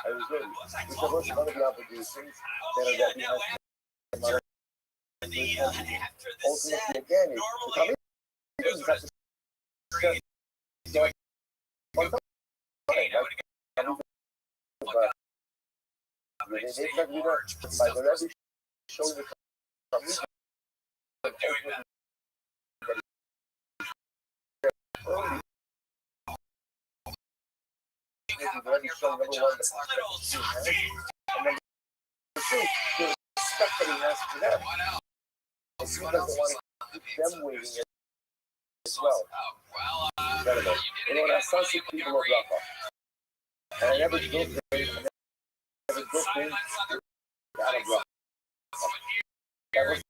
was ready. It's supposed to one of the obligations that are that he has After the set, ultimately again is normally to come in. doing one time. Okay, now to go. They expect me to by the Rabbi showing the doing that. You have on your Papa John's little sauce. and then the respect that he has for them. What else? He What doesn't else want was on the them pizza? waiting as well. Well, Incredible. you You know did what? I it saw again. some Really people look of Rafa. And I never go there. I never go there. Out of Rafa. That was,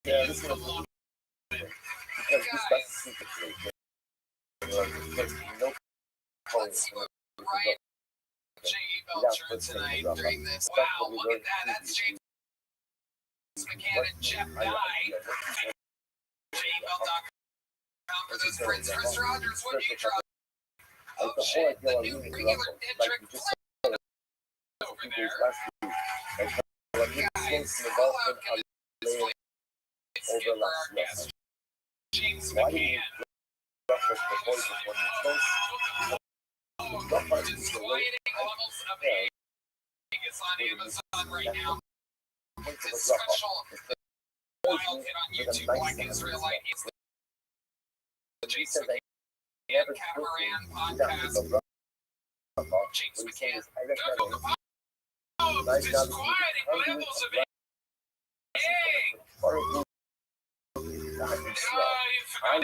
yeah, this is because this doesn't seem to be because no Let's see what Ryan J. Belcher tonight during this. Wow, look at that. That's James McCann and Jeff Dye. JBell.com for those prints. Chris Rogers, what do you drop? Oh shit, the new regular Hendrick over over few days there. last week. And when he Guys, some how loud involvement can on this laying place over get for last our guest? lesson. James Why didn't you McCann. breakfast before this one? Just gliding levels of egg. It's on Amazon right now. It's a special wild hit on YouTube. Black Israelite. It's the Jason McCann Catamaran podcast. James McCann. Just gliding levels of egg. I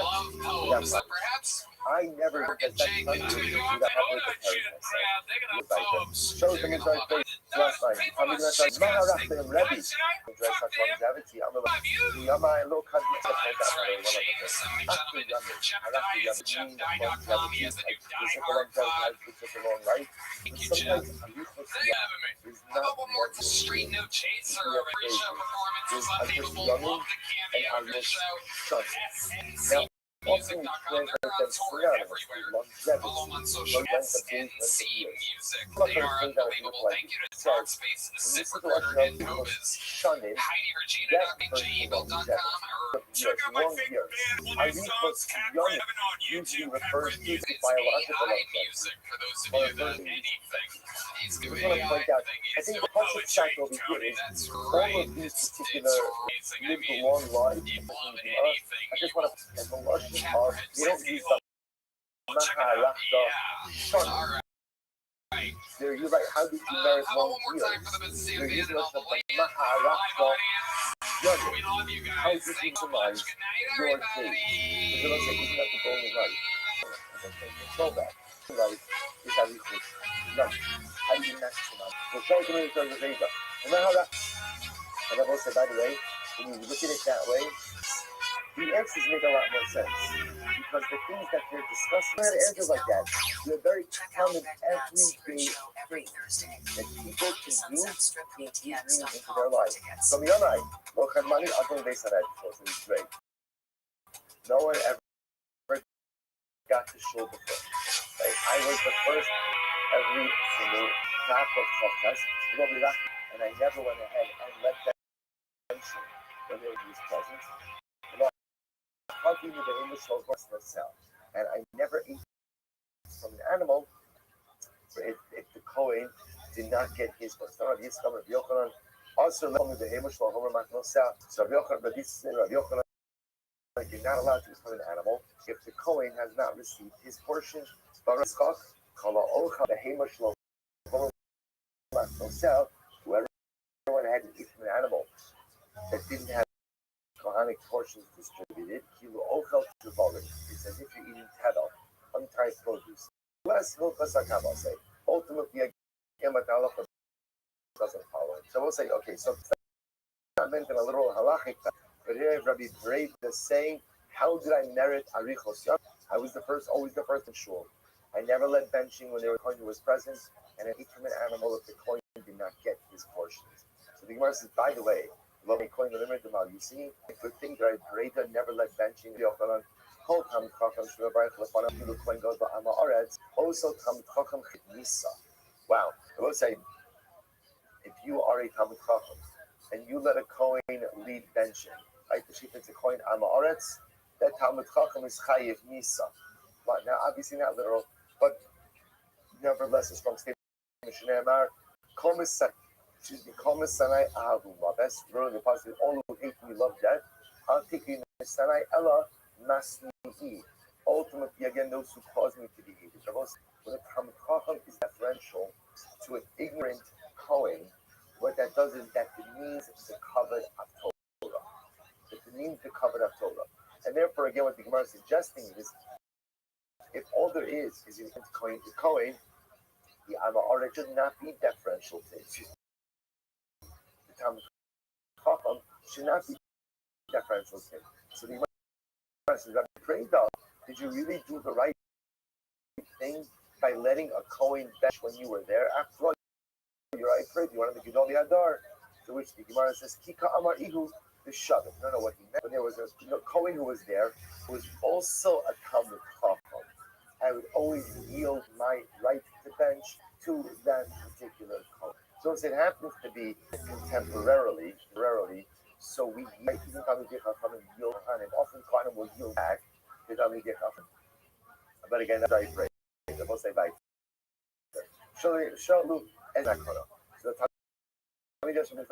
love poems. Perhaps I never Morgan Jake and Tuyo and Oda they're gonna poems. shows them his right face last night. I'm going to say, Maharach and Rabbi. Dress up longevity. I'm going to be my little country. Street No Chaser, a show performance was unbelievable. Love the cameo of the show. SNC Music.com. They're on tour everywhere. Follow them on social. SNC Music. They are unbelievable. Thank you to Todd Space, the Zip Recorder, and Kovas. Heidi Regina, JEvil.com. Check out my favorite band, Blue Songs, Cat Raven on YouTube. Cat Raven Music. It's AI music for those of you that anything. He's doing AI thing. He's doing poetry, Tony. That's right. It's amazing. I mean, long life. you love anything. I just want to, as a lush Cat of, Raven. you don't use the Check it out. Maharach. Yeah. All right. There, you're right. How did you merit How about long one more years? time for the Mississippi There fans you and all go, the land, Maharach. live audience. We love you How guys. did you Thanks so survive much. Good night, your day? everybody. Because I say, isn't that the goal of life? Control that. Life is how we think. No. How do you maximize? So show to me the data. And now that, and I've also, by the way, when you look at it that way, the answers make a lot more sense. Because the things that they're discussing are answers like that. They're very common everyday things that people can use to ease meaning into their life. So me and I, Lokan Money, I'll go based on that before, so it's great. No one ever got to show before. Right? I was the first every single Catholic test, and I never went ahead and let them mention when they were present. Hugging the English was myself, and I never ate from an animal if the Kohen did not get his Rabbi Yochanan also told me the English law Homer Matnosel. So Rabbi Yochanan you're not allowed to become an animal if the Kohen has not received his portion. The Hamish law Homer Matnosel, whoever went ahead and eat from an animal that didn't have Kohanic portions distributed, he will ochel to volume. It's as if you're eating tedal, untied produce. Less milkasakama say. Ultimately, again, doesn't follow it. So we'll say, okay, so it's not meant in a literal halachic, but here Rabbi Brave is saying, how did I merit arichos? I was the first, always the first in shul. I never led benching when the coin was present, and I ate from an animal if the coin did not get his portions. So the Gemara says, by the way, you see, a good thing that Breda never let benching the Yochanan. Also, wow. I will say, if you are a Talmud Chacham and you let a Kohen lead benching, right? The sheep is a Kohen Amaretz, that Talmud Chacham is Chayiv Misa. But now, obviously not literal, but nevertheless, a strong statement. Excuse me, Kol Sanai Ahavu, my best learn the positive, all who hate me love death. I'll take you Sanai Ella Masni'i. Ultimately, again, those who cause me to be hated. When a Talmud Chacham is deferential to an ignorant Kohen, what that does is that it means the covered of Torah. It means the covered of Torah. And therefore, again, what the Gemara is suggesting is if all there is an Kohen, the Ama'ara should not be deferential to it. The Talmud Chacham should not be deferential to him. So the Gemara says, did you really do the right thing by letting a Kohen bench when you were there? After all, you're right, prayed. You wanted to give all the Adar. To which the Gemara says, Kika Amar Ihu, the Shabbat. I don't know what he meant. When there was a Kohen who was there, who was also a Talmud Chacham. I would always yield my right to bench to that particular color. So if it happens to be contemporarily, so we might even yield on it. Often Kohanim will yield back to Talmidei Chacham. But again, that's very brave. I will say by Shalu and Akona. So the Talmidei Chacham is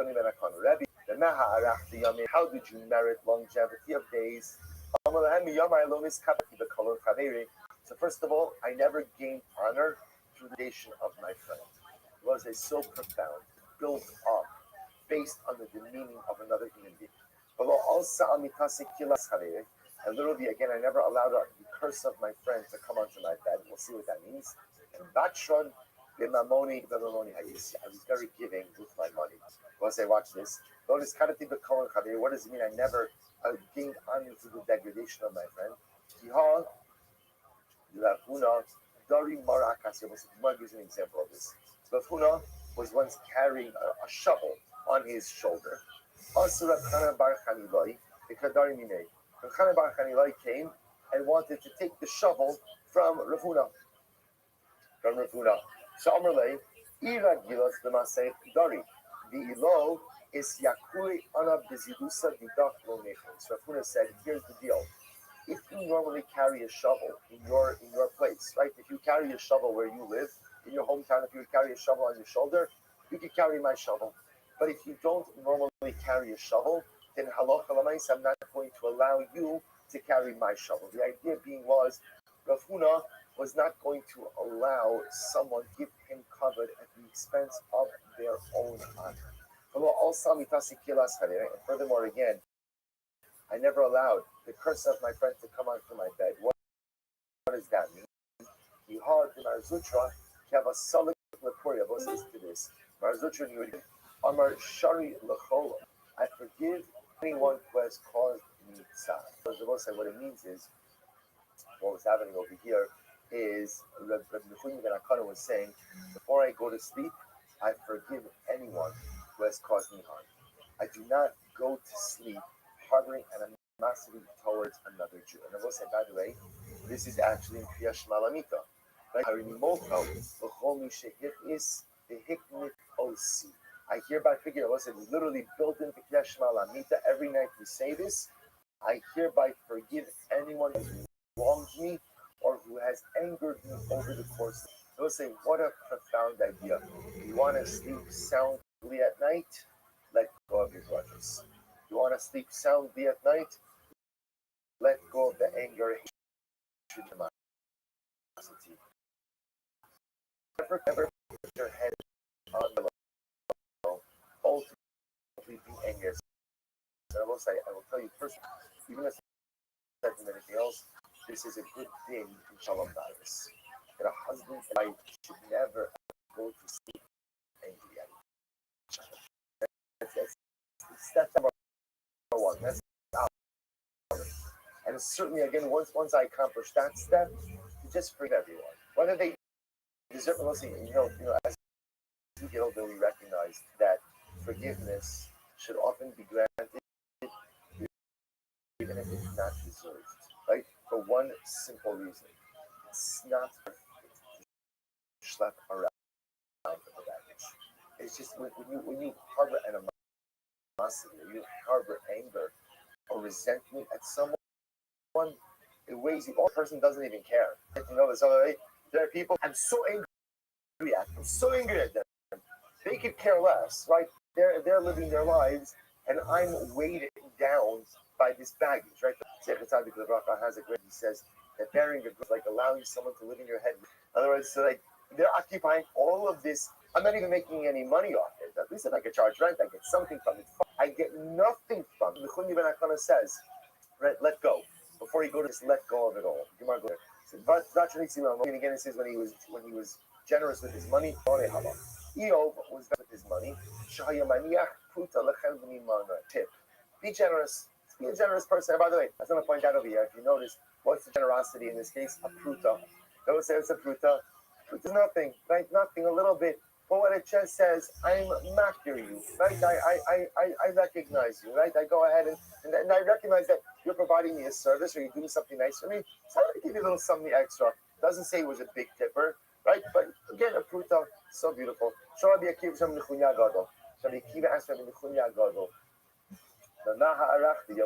Rabbi, the Naha Arach the Yamin. How did you merit longevity of days? So first of all, I never gained honor through the nation of my friend. It was a so profound, built up, based on the demeaning of another human being. And literally, again, I never allowed the curse of my friend to come onto my bed. We'll see what that means. And Batshon, I was very giving with my money. Once I watch this, what does it mean? I never gained honor through the degradation of my friend. Mark gives an example of this. Rav Huna was once carrying a shovel on his shoulder. Also, Rav Chana Bar Chanilai, the Kadari Minei. Rav Chana Bar Chanilai came and wanted to take the shovel from Rav Huna. So Amrlei, Ira Gilas the Masei Dari. The Ilo is Yakui Anab Bizidusa Didak Lo Nechon. So Rav Huna said, here's the deal. If you normally carry a shovel in your place, right? If you carry a shovel where you live, in your hometown, if you carry a shovel on your shoulder, you can carry my shovel. But if you don't normally carry a shovel, then halacha l'maisa, I'm not going to allow you to carry my shovel. The idea being was, Rav Huna was not going to allow someone to give him covered at the expense of their own honor. And furthermore, again, I never allowed the curse of my friend to come onto my bed. What does that mean? He had the Marzutra have a solid Lapuria. What says to this? Marzutra knew it. Amar Shari Lachol. I forgive anyone who has caused me tzad. What it means is, what was happening over here is Rabbi Nechunya ben Akana was saying, before I go to sleep, I forgive anyone who has caused me harm. I do not go to sleep harboring animosity towards another Jew. And I will say, by the way, this is actually in Kriya Shema Lamita. Right? I hereby figure, it was literally built into Kriya Shema Lamita. Every night we say this. I hereby forgive anyone who has wronged me or who has angered me over the course. I will say, what a profound idea. You want to sleep soundly at night? Let go of your grudges. You want to sleep soundly at night? Let go of the anger, hatred, animosity. Never put your head on the low, ultimately be angry. So I will say, I will tell you personally, even if I said anything else, this is a good thing in Shalom Bayis. That a husband and wife should never go to sleep angry at each other. That's number one. That's out. And certainly, again, once I accomplish that step, you just forgive everyone. Whether they deserve, as we get older, we recognize that forgiveness should often be granted, even if it's not deserved. Right? For one simple reason, it's not perfect to schlep around the baggage. It's just when you harbor animosity, or you harbor anger or resentment at someone, it weighs you. The person doesn't even care. This other way. There are people I'm so angry at them. They could care less, right? They're living their lives, and I'm weighted down by this baggage, right? Because Rothschild has a great. He says that bearing is like allowing someone to live in your head. In other words, so like they're occupying all of this. I'm not even making any money off it. At least if I could charge rent, I get something from it. I get nothing from it. Nechunya ben Akana says, right, let go. Before you go to this, let go of it all. But again, it says when he was generous with his money, Eov was with his money. Tip. Be generous. Be a generous person. And by the way, I was going to point out over here, if you notice, what's the generosity in this case? A pruta. Don't say it's a pruta. Pruta is nothing, right? Nothing, a little bit. But what it just says, I'm makir you, right? I recognize you, right? I go ahead and I recognize that you're providing me a service or you're doing something nice for me. So I'm going to give you a little something extra. Doesn't say it was a big tipper, right? But Again, a pruta, so beautiful. Rabbi Akiva Shem Nechunya Gadol. Rabbi Akiva asked Rabbi Nechunya Gadol.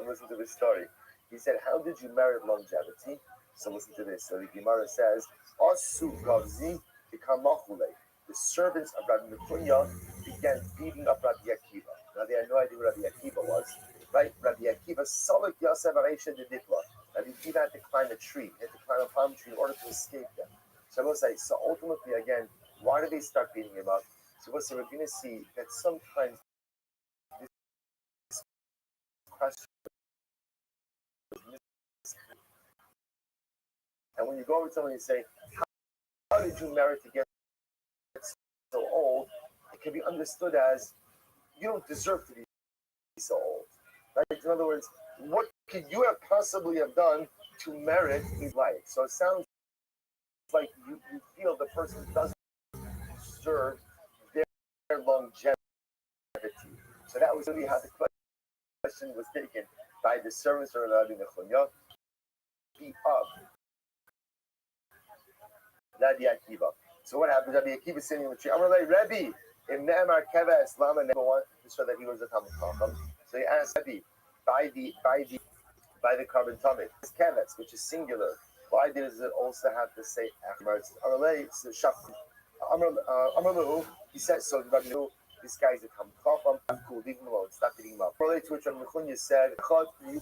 Listen to this story. He said, how did you merit longevity? So listen to this. So the Gemara says, Asu Gavzi Ikamachule. The servants of Rabbi Nechunya began beating up Rabbi Akiva. Now they had no idea what Rabbi Akiva was. Right? Rabbi Akiva, Salak Yosef Aresha de Dikla. Rabbi Akiva had to climb a tree, had to climb a palm tree in order to escape them. So I will say, so ultimately, again, why did they start beating him up? So we're going to see that sometimes this question, and when you go over to someone and you say, how did you merit to get so old? It can be understood as, you don't deserve to be so old. Right? In other words, what could you have possibly have done to merit his life? So it sounds like you feel the person doesn't deserve their longevity. So that was really how the question was taken by the servants of Rabbi Nechunya. Beat up Rabbi Akiva. So what happens? Rabbi Akiva is sitting in the tree. I'm going to let Rabbi, if Ne'emar Keva Islam and never wanted to show that he was a Talmud Chacham. So he asked Rabbi, by the carbon atomic, it's kevetz, which is singular. Why does it also have to say afterwards? He said, so Rabbi knew this guy's a Talmud Chacham. I'm cool, leave him alone, stop beating him up. Relate to which Rabbi Nechunya said, your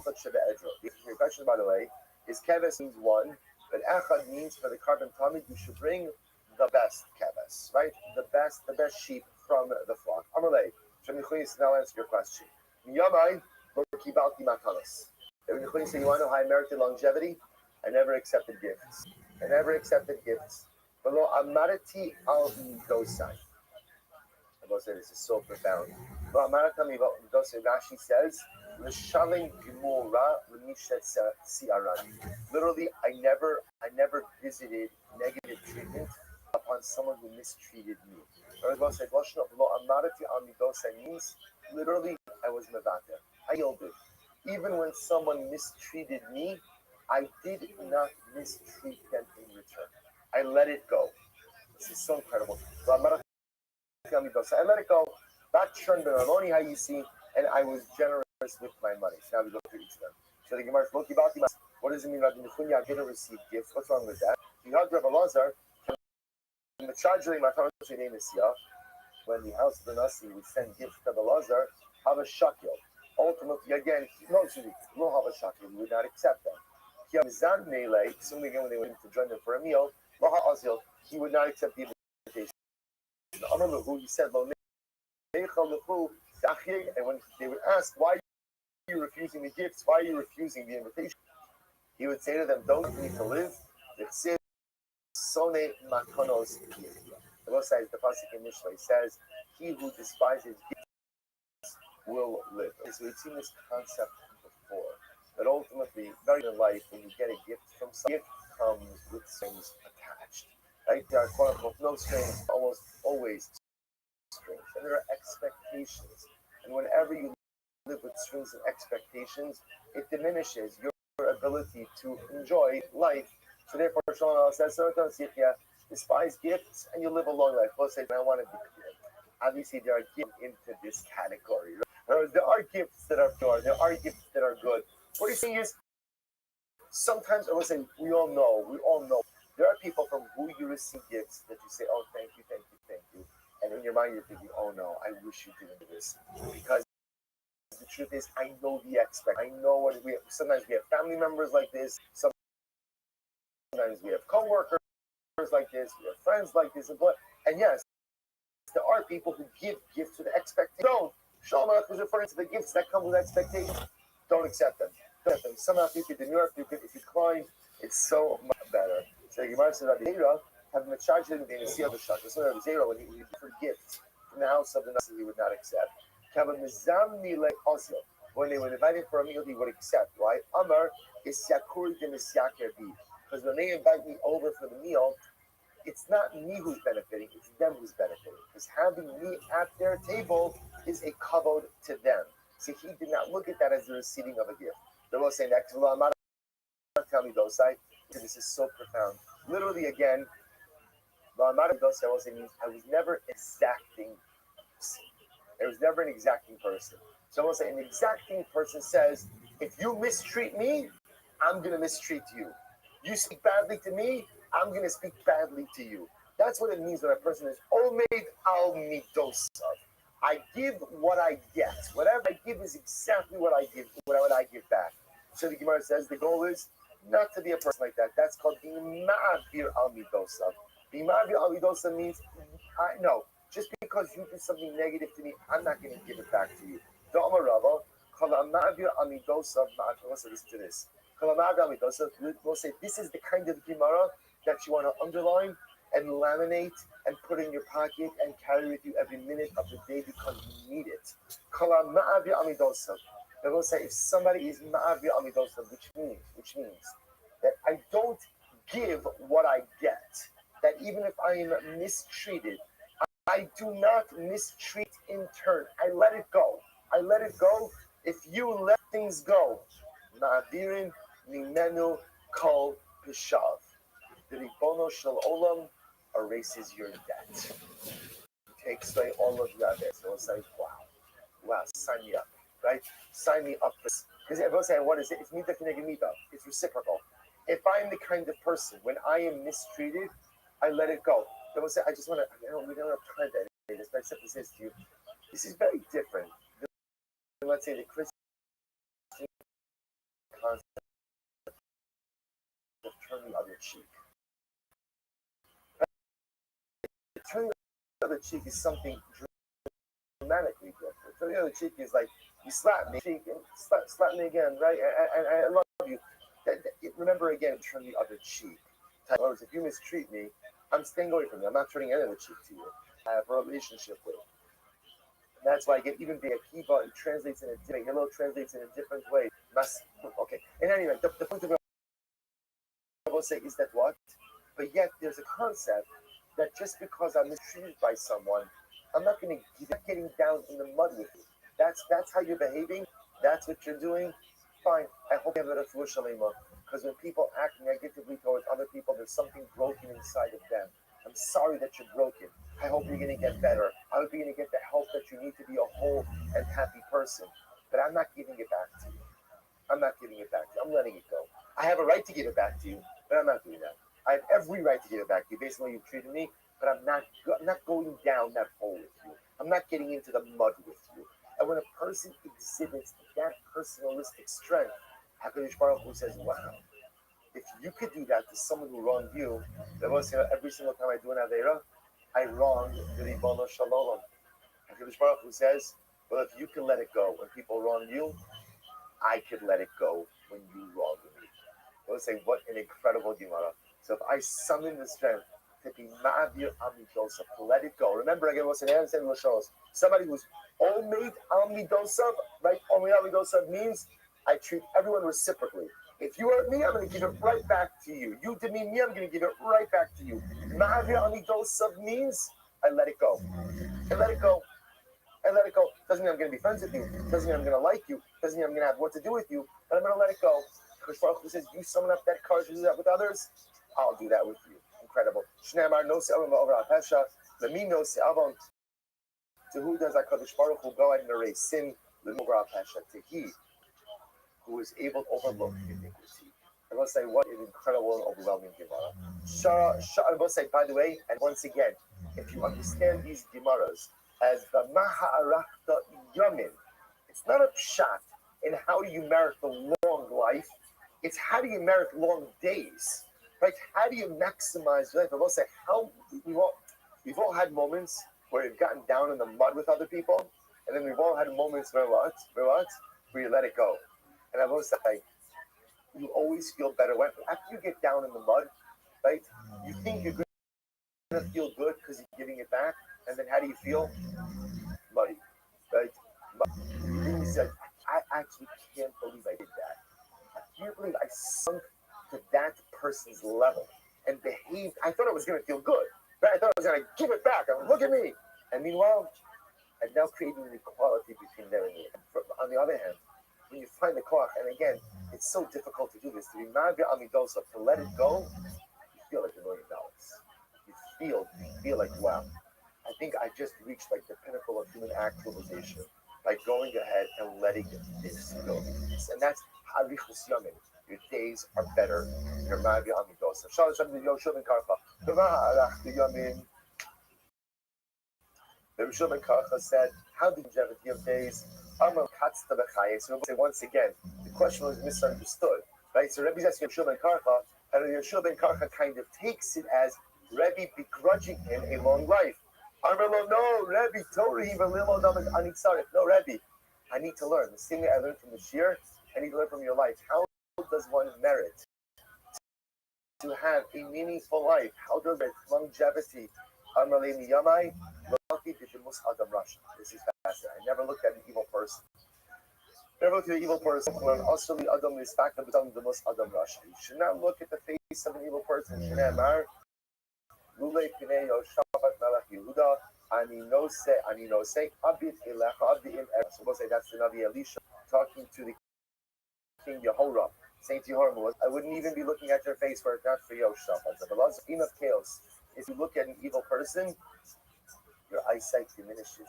question, by the way, is kevetz means one, but echad means for the carbon atomic, you should bring the best kevetz, right? The best sheep from the flock. Amalei, Rabbi Nechunya now answer your question. Miyamai, kibalti matanos. Rabbi Nechunya said, you want to know how I merited longevity? I never accepted gifts. Below amarati al midosai. I will say this is so profound. Below amarati al midosai, Rashi says, l'shalim gemura l'mishet si'arani. Literally, I never visited negative treatment upon someone who mistreated me. Or below amarati al midosai means literally I was mevater. I yielded. Even when someone mistreated me, I did not mistreat them in return. I let it go. This is so incredible. I let it go. How you see, and I was generous with my money. So now we go through each of them. So the Gemara says, what does it mean Rabbi Nechunya didn't receive gifts? What's wrong with that? You had Rabbi Lazar, when the house of the Nasi would send gifts to Rabbi Lazar, have a shakil. Ultimately, again, no have a shakil. We would not accept them. Assuming again when they went to join them for a meal, he would not accept the invitation. He said, and when they would ask, why are you refusing the gifts? Why are you refusing the invitation? He would say to them, don't need to live. The Lord says, the Pasuk in Mishnah, he says, he who despises gifts will live. So we've seen this concept before. But ultimately, very in life, when you get a gift from someone, gift comes with strings attached. Right? There are quote unquote no strings, almost always strings. And there are expectations. And whenever you live with strings and expectations, it diminishes your ability to enjoy life. So therefore, Shlomo says, so don't see here, despise gifts and you live a long life. Let's say, I want to be clear. Obviously, there are gifts into this category. Right? There are gifts that are pure. There are gifts that are good. What he's saying is, sometimes I would say, we all know, there are people from who you receive gifts that you say, oh, thank you. And in your mind, you're thinking, oh no, I wish you didn't do this. Because the truth is, I know the expect. I know what sometimes we have family members like this. Sometimes we have co-workers like this. We have friends like this. And yes, there are people who give gifts with expectation. Don't. Shlomo was referring to the gifts that come with expectations. Don't accept them. Somehow, if you could demur, if you decline, it's so much better. So the Gemara says, Rabbi Zera, having a charge in the seal of the shach. So Rabbi Zera, when he for gifts from the house of the Nasi, he would not accept. When they would invite him for a meal, he would accept. Why? Amar is yakur de misyaker bi. Because when they invite me over for the meal, it's not me who's benefiting, it's them who's benefiting. Because having me at their table is a kavod to them. So he did not look at that as the receiving of a gift. They're all saying that. This is so profound. Literally, again, Means I was never exacting. There was never an exacting person. So I will say an exacting person says, if you mistreat me, I'm going to mistreat you. You speak badly to me, I'm going to speak badly to you. That's what it means when a person is omed al midosav. I give what I get. Whatever I give is exactly what I give. What I give back. So the Gemara says the goal is not to be a person like that. That's called being ma'avir al midosav. Being ma'avir al midosav means no. Just because you do something negative to me, I'm not going to give it back to you. Listen to this. We'll say this is the kind of Gemara that you want to underline and laminate and put in your pocket and carry with you every minute of the day because you need it. They will say if somebody is ma'avir amidosav, which means that I don't give what I get. That even if I am mistreated, I do not mistreat in turn. I let it go. I let it go. If you let things go, Ma'avirin mimenu kol pishav. The Ribono shel olam erases your debt. Takes away all of your debt. So it's like, wow, sign me up, right? Sign me up. Because everyone saying, what is it? It's mita keneged mita. It's reciprocal. If I'm the kind of person, when I am mistreated, I let it go. They will say, I just want to, we don't have time to edit this, but I simply say to you, this is very different than, let's say, the Christian concept of turn the other cheek. Turning the other cheek is something dramatically different. Turning the other cheek is like, you slap me, slap me again, right? And I love you. Remember again, turn the other cheek. In other words, if you mistreat me, I'm staying away from you. I'm not turning any other cheek to you. I have a relationship with. And that's why I get even the akiva. It translates in a different. Hello translates in a different way. Okay. And anyway, the point of what I will say is that what? But yet there's a concept that just because I'm mistreated by someone, I'm not going to keep getting down in the mud with you. That's how you're behaving. That's what you're doing. Fine. I hope you have a refuah shalema. Because when people act negatively towards other people, there's something broken inside of them. I'm sorry that you're broken. I hope you're going to get better. I hope you're going to get the help that you need to be a whole and happy person. But I'm not giving it back to you. I'm not giving it back to you. I'm letting it go. I have a right to give it back to you, but I'm not doing that. I have every right to give it back to you based on the way you've treated me, but I'm not going down that hole with you. I'm not getting into the mud with you. And when a person exhibits that personalistic strength, HaKadosh Baruch Hu says, wow, if you could do that to someone who wronged you, that was every single time I do an Aveira, I wronged the Ribono shel olam. HaKadosh Baruch Hu says, well, if you can let it go when people wrong you, I could let it go when you wrong me. I would say, what an incredible Gemara. So if I summon the strength to be ma'avir amidosav, to let it go. Remember again, what's an answer in Lashos? Somebody who's omed amidosav, right? Omed amidosav means I treat everyone reciprocally. If you hurt me, I'm going to give it right back to you. You demean me, I'm going to give it right back to you. Ma'avir amidosav means I let it go. I let it go. I let it go. Doesn't mean I'm going to be friends with you. Doesn't mean I'm going to like you. Doesn't mean I'm going to have what to do with you. But I'm going to let it go. Because Baruch Hu says, you summon up that courage to do that with others, I'll do that with you. Incredible. Shneimar no se'avon over apesha. Lemi no se'avon. To who does HaKadosh Baruch Hu go ahead and erase sin? Lemi over apesha. To he who is able to overlook iniquity. I will say, what an incredible and overwhelming Gemara. I will say, by the way, and once again, if you understand these Gemaras as the Maha'arakta Yamin, it's not a pshat in how do you merit the long life, it's how do you merit long days, right? How do you maximize life? I will say, how we've all had moments where we've gotten down in the mud with other people, and then we've all had moments where you let it go. And I will say, you always feel better after you get down in the mud, right? You think you're going to feel good because you're giving it back, and then how do you feel? Muddy, right? Then you said, I actually can't believe I did that. I can't believe I sunk to that person's level and behaved. I thought I was going to feel good, right? I thought I was going to give it back. Look at me. And meanwhile, I've now created an equality between them and me. On the other hand, when you find the koach, and again, it's so difficult to do this, to be ma'avir amidosav, to let it go, you feel like $1 million. You field, feel like, wow, I think I just reached like the pinnacle of human actualization by going ahead and letting this go. And that's harichus yamin. Your days are better. Your mavi amidos. The Rishon ben Karcha said, how did longevity of days? So once again, the question was misunderstood, right? So Rebbe's asking Rishon ben Karcha, and Rishon ben Karcha kind of takes it as Rebbe begrudging him a long life. Amrlo, no, Rebbe, Torah, no, Rebbe, I need to learn. The same way I learned from the Shir, I need to learn from your life. How does one merit to have a meaningful life? How does it longevity? Amrle miyamai. This is fascinating. I never looked at an evil person. Never looked at an evil person. You should not look at the face of an evil person. So we'll say that's the Navi Elisha talking to the King Yehoram. Saint Yehoram, I wouldn't even be looking at your face were it not for Yoshaphat. Enough chaos. If you look at an evil person, your eyesight diminishes.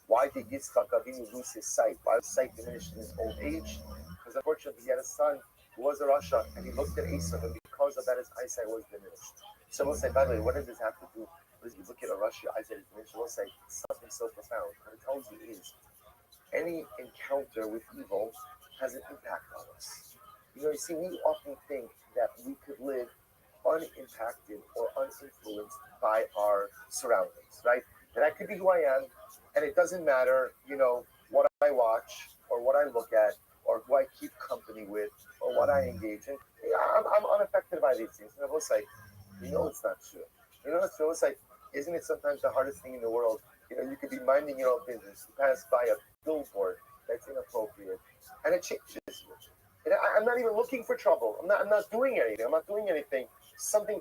Why did Yitzchak Avinu lose his sight? Why was sight diminished in his old age? Because unfortunately he had a son who was a Rasha, and he looked at Esav, and because of that his eyesight was diminished. So we'll say, by the way, what does this have to do? Because you look at a Rasha, your eyesight is diminished. We'll say something so profound. What it tells you is any encounter with evil has an impact on us. You see, we often think that we could live unimpacted or uninfluenced by our surroundings, right? That I could be who I am, and it doesn't matter, what I watch or what I look at or who I keep company with or what I engage in. I'm unaffected by these things. And I will say, it's not true. It's true. It's like, isn't it sometimes the hardest thing in the world? You could be minding your own business, you pass by a billboard that's inappropriate, and it changes you. And I'm not even looking for trouble. I'm not doing anything. Something,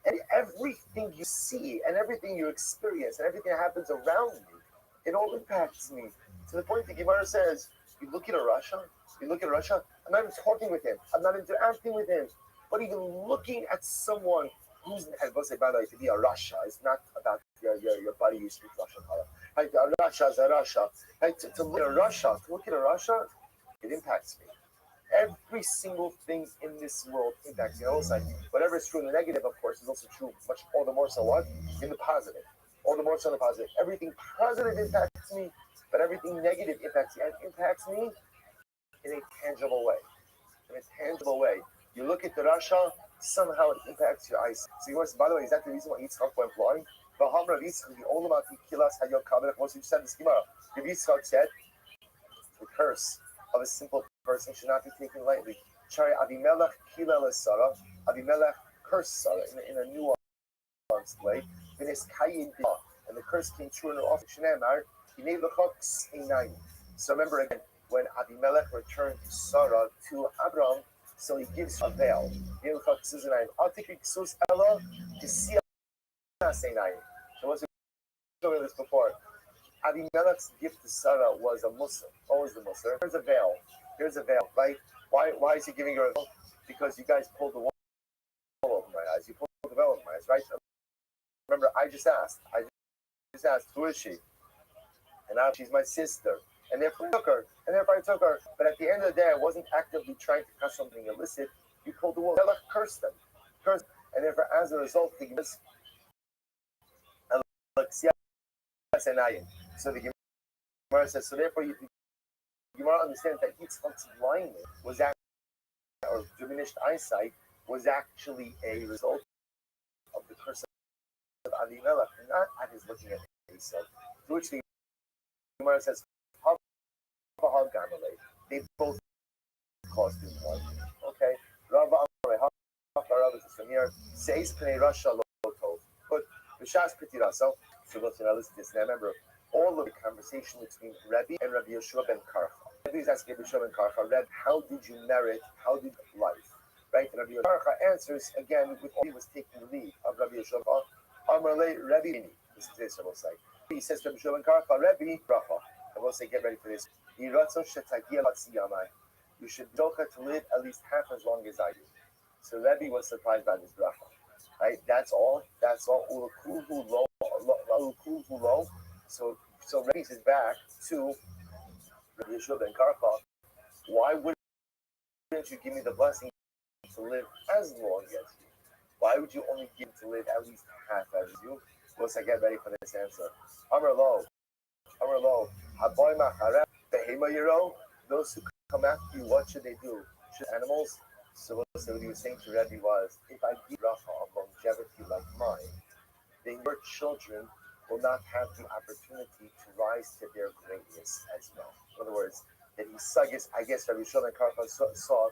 and everything you see and everything you experience and everything that happens around you, it all impacts me. To the point that Gemara says, you look at a Rasha, I'm not even talking with him. I'm not interacting with him. But even looking at someone who's, and we'll say, by the way, to be a Rasha is not about your buddy you speak Russian. Right? A Rasha is a Rasha. Right? To look at a Rasha, it impacts me. Every single thing in this world impacts me. Also, whatever is true in the negative, of course, is also true much all the more so what? In the positive. All the more so in the positive. Everything positive impacts me, but everything negative impacts me. And it impacts me in a tangible way. You look at the Rasha, somehow it impacts your eyes. So by the way, is that the reason why Yitzchak went blind? Once you said this Gemara, Yitzchak said, the curse of a simple person should not be taken lightly. Chari Abimelech kilel Sarah. Abimelech cursed Sarah in a nuanced way. And the curse came true in her office. So remember again, when Abimelech returned Sarah to Abraham, so he gives her a veil. So once we showed this before, Abimelech's gift to Sarah was a Muslim. What was the Muslim? Here's a veil, right? Why is he giving her a veil? Because you guys pulled the wall over my eyes. You pulled the veil over my eyes, right? Remember, I just asked, who is she? And now she's my sister. And therefore I took her. But at the end of the day, I wasn't actively trying to cut something illicit. You pulled the wall. Cursed them. And therefore, as a result, the so the Gemara says, so therefore, the Gemara understands that Yitzchak's blindness was actually, or diminished eyesight, was actually a result of the curse of Abimelech, not at his looking at Esau. To which the Gemara says, they both caused him one. Okay? Rabbi is Samir, says Pnei Rasha Lotov. But Vishas Pitirasa, so let's listen to this. Now remember, all of the conversation between Rabbi and Rabbi Yeshua ben Karcha. Rabbi is asking Rabbi Yeshua ben Karcha, Reb, how did you merit? How did life? Right? And Rabbi Yeshua ben Karcha answers again with all he was taking the lead of Rabbi Yeshua ben Amarle Rabbi. Listen to this, I will say. He says to Rabbi Yeshua ben Karcha, Rabbi Racha. I will say, get ready for this. you should docha to live at least half as long as I do. So Rebbe was surprised by this bracha. Right? That's all. That's all. Ulukuhu lo. So Rebbe is back to Rabbi Yeshua ben Karpa. Why wouldn't you give me the blessing to live as long as you? Why would you only give to live at least half as you? Once I get ready for this answer. Amar lo, haboy machareh behema yiro. Those who come after you, what should they do? Should animals? So what he was saying to Rebbe was, if I give bracha of longevity like mine, then your children will not have the opportunity to rise to their greatness as well. In other words, that I guess Rabbi Shimon Karpa saw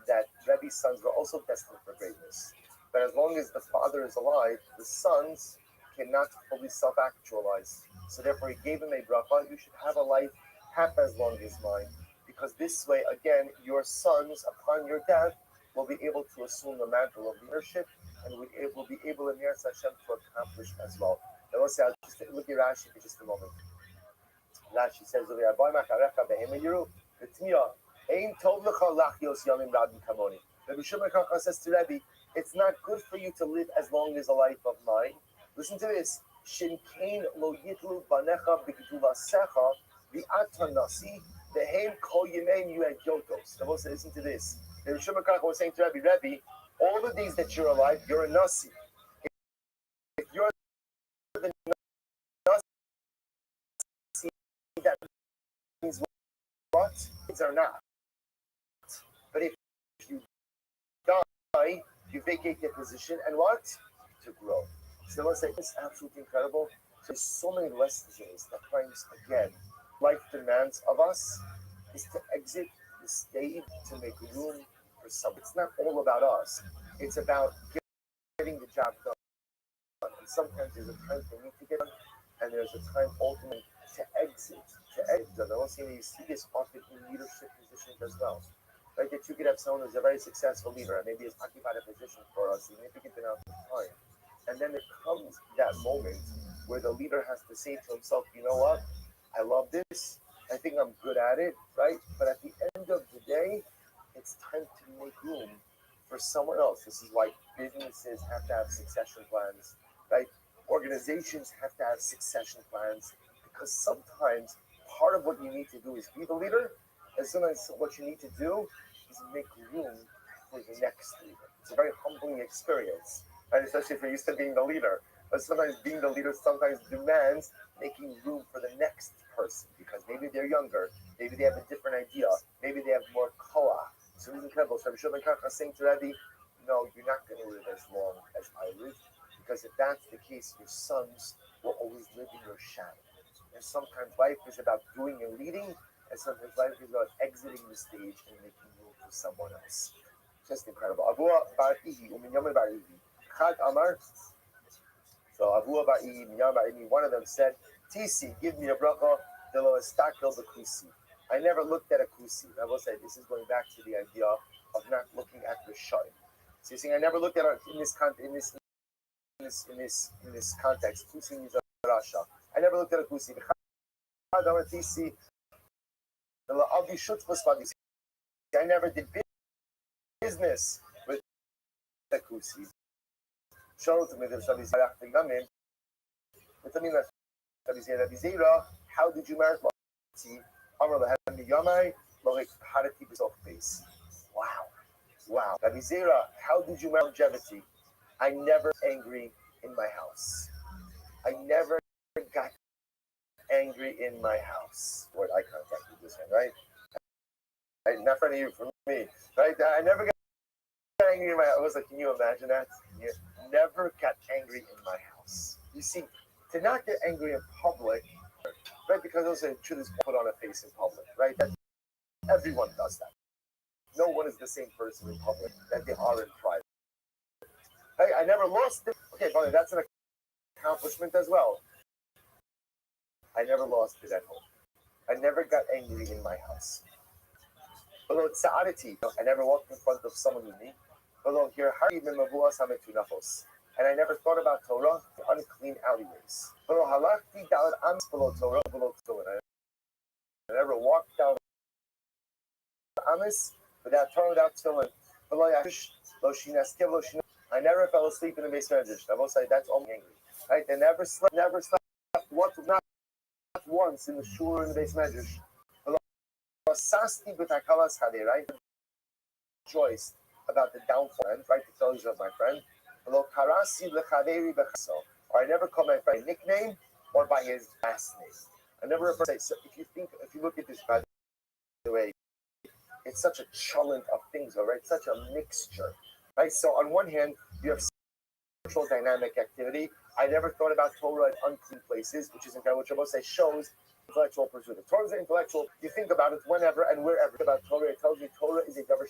that Rebbe's sons were also destined for greatness. But as long as the father is alive, the sons cannot fully self-actualize. So therefore, he gave him a bracha. You should have a life half as long as mine, because this way, again, your sons, upon your death, will be able to assume the mantle of leadership, and will be able, in Yirtzeh Hashem, to accomplish as well. And let's say, I'll just look at Rashi for just a moment. Rashi says, Rabbi Shimon Karpa says to Rebbe, it's not good for you to live as long as a life of mine. Listen to this. Shinkein lo yitlu banecha b'gduvasecha v'ata nasi v'hem kol yimeim you at yotos. Listen to this. Rabbi Shimon Karpa was saying to Rebbe, all the days that you're alive, you're a nasi. If you're the nasi, that means what? Things are not. But if you die, you vacate your position and what? To grow. So let's say it's absolutely incredible. So there's so many lessons that times again, life demands of us is to exit the stage to make room for someone. It's not all about us. It's about getting the job done. And sometimes there's a time for me to get done, and there's a time ultimately to exit. You see this often in leadership positions as well. Right, that you could have someone who's a very successful leader and maybe has occupied a position for a significant amount of time. And then there comes that moment where the leader has to say to himself, you know what? I love this. I think I'm good at it, right? But at the end of the day, it's time to make room for someone else. This is why businesses have to have succession plans, right? Organizations have to have succession plans, because sometimes part of what you need to do is be the leader, and sometimes what you need to do is make room for the next leader. It's a very humbling experience, right? Especially if you're used to being the leader. But sometimes being the leader sometimes demands making room for the next person, because maybe they're younger, maybe they have a different idea, maybe they have more koach. So it's incredible. So Rabbi Shimon Karpa saying to Rabbi, no, you're not going to live as long as I live, because if that's the case, your sons will always live in your shadow. And sometimes life is about doing and leading, and sometimes life is about exiting the stage and making room for someone else. Just incredible. Avua bar Ihi, Uminyam bar Ihi. Chad Amar. So Avua bar Ihi, Uminyam bar Ihi, one of them said, Tisi, give me a bracha, de lo estakel b'kusi. I never looked at a kusi. I will say, this is going back to the idea of not looking at the shayim. So you're saying, I never looked at it in this context. Kusi means a rasha. I never looked at a kusi. I never did business with the kusi. How did you marry? Wow. Rabbi Zera, how did you marry longevity? I never angry in my house. I never got angry in my house. What eye contact with this one, right? Not for you, for me, right? I never got angry in my house. I was like, can you imagine that? You never got angry in my house. You see, to not get angry in public, right? Because also truth is put on a face in public, right? That everyone does that. No one is the same person in public that they are in private. Hey, I never lost it. Okay, fine, that's an accomplishment as well. I never lost it at home. I never got angry in my house. Although it's sa'ariti, I never walked in front of someone with me. Although here, and I never thought about Torah, the unclean alleyways. I never walked down Amis, without Torah, without tefillin. I never fell asleep in the base medrash. I will say that's only angry. Right? They never slept not once in the shul or in the base medrash. Right? Rejoiced about the downfall, right? To tell you of my friend. Or I never call my friend nickname or by his last name. I never refer to. So if you look at this, by the way, it's such a challenge of things, all right? Such a mixture, right? So on one hand, you have sexual dynamic activity. I never thought about Torah in unclean places, which is incredible. Which I will say shows intellectual pursuit. Torah is intellectual. You think about it whenever and wherever about Torah. It tells you Torah is a davar.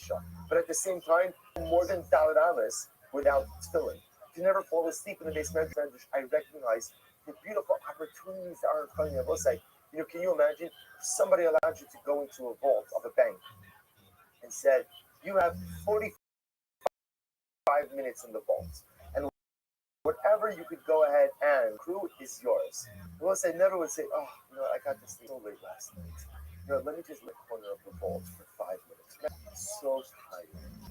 But at the same time, more than Dalit Amas without tefillin. If you never fall asleep in the basement, I recognize the beautiful opportunities that are in front of you. I will say, can you imagine if somebody allowed you to go into a vault of a bank and said, you have 45 minutes in the vault, and whatever you could go ahead and accrue is yours. I never would say, I got to sleep so late last night. Let me just look corner of the vault for 5 minutes. I'm so tired.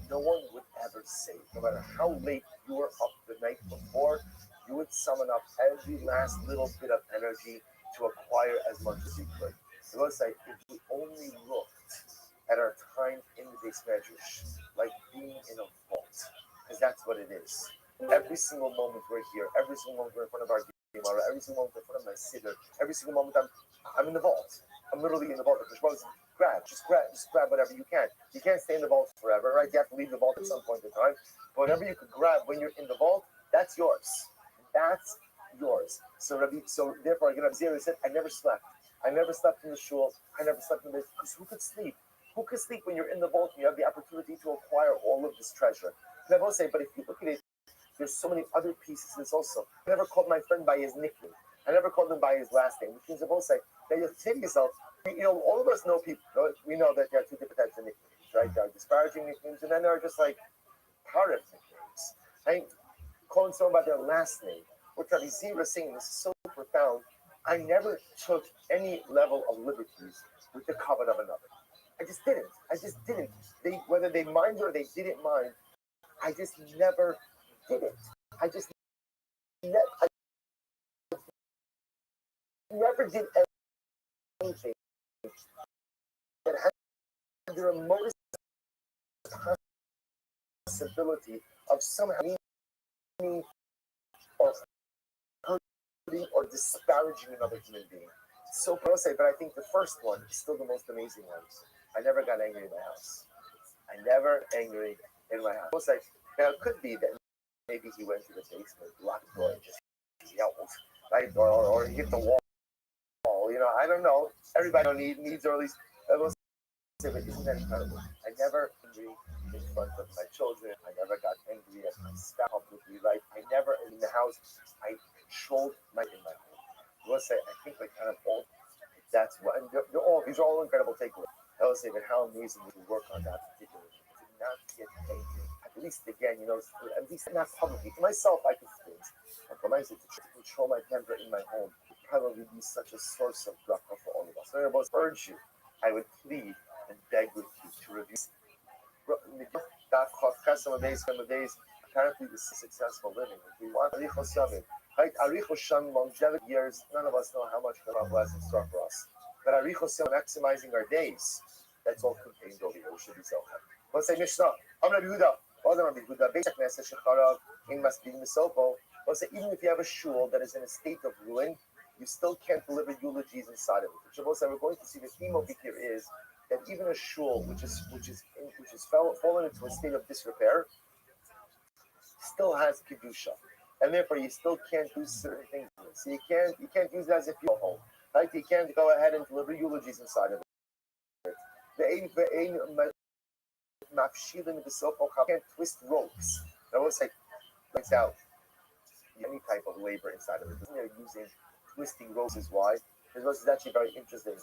No one would ever say, no matter how late you were up the night before, you would summon up every last little bit of energy to acquire as much as you could. I will say, if we only looked at our time in the base medrash like being in a vault, because that's what it is. Every single moment we're here, every single moment we're in front of our Gemara, every single moment in front of my siddur, every single moment I'm in the vault. I'm literally in the vault. Just grab whatever you can. You can't stay in the vault forever, right? You have to leave the vault at some point in time. But whatever you could grab when you're in the vault, that's yours. That's yours. So therefore, Zera said, I never slept. I never slept in the shul. I never slept in the because who could sleep? Who could sleep when you're in the vault and you have the opportunity to acquire all of this treasure? And I will say, but if you look at it, there's so many other pieces in this also. I never called my friend by his nickname. I never called him by his last name, which means I will say that you take yourself, all of us know people, we know that there are two different types of nicknames, right? There are disparaging nicknames, and then there are just like parrot nicknames. I calling someone by their last name, what Rabbi Zira is saying, this is so profound. I never took any level of liberties with the covet of another. I just didn't. Whether they mind or they didn't mind, I just never did it. I never did anything that had the remotest possibility of somehow meaning or hurting or disparaging another human being. So per se, but I think the first one is still the most amazing one. I never got angry in my house. Now it could be that maybe he went to the basement, locked the door, and just yelled, right? Or hit the wall. I don't know. Everybody needs, or at least I will say, but isn't that incredible? I never angry in front of my children. I never got angry at my spouse publicly, right? I never in the house. I controlled my home. I will say, I think like kind of all. That's what, and these are all incredible takeaways. I will say, but how amazing to work on that particular to not get angry. At least again, at least not publicly. For myself, I can things. But for myself, to control my temper in my home would probably be such a source of bracha for all of us. So I would urge you, I would plead and beg with you to review. Apparently, this is successful living. If we want Arichos Yamim, right? Arichos Yamim, longevity years, none of us know how much God bless in store for us. But Arichos Yamim, maximizing our days, that's all contained over here. We should be so happy. Let's say Mishnah. I'm Rabbi Yehuda. Rabbi Yehuda. Basic message. In must be misopo. Let's say even if you have a shul that is in a state of ruin, you still can't deliver eulogies inside of it. Which we're going to see the theme over here is that even a shul which is fallen into a state of disrepair still has kedusha, and therefore you still can't do certain things. So you can't use it as if you're home, right? You can't go ahead and deliver eulogies inside of it. Can't twist ropes. I will say, lights out any type of labor inside of it. They're using twisting ropes is why. This is actually very interesting.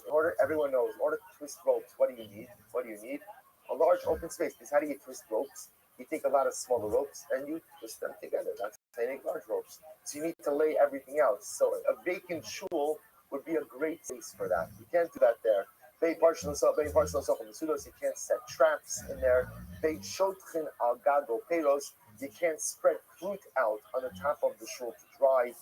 Everyone knows, in order to twist ropes, what do you need? A large open space. Because how do you twist ropes? You take a lot of smaller ropes and you twist them together. That's how you make large ropes. So you need to lay everything out. So a vacant shul would be a great space for that. You can't do that there. They partial yourself, on the pseudos. You can't set traps in there. They shotchin al gado peros. You can't spread fruit out on the top of the shul to dry.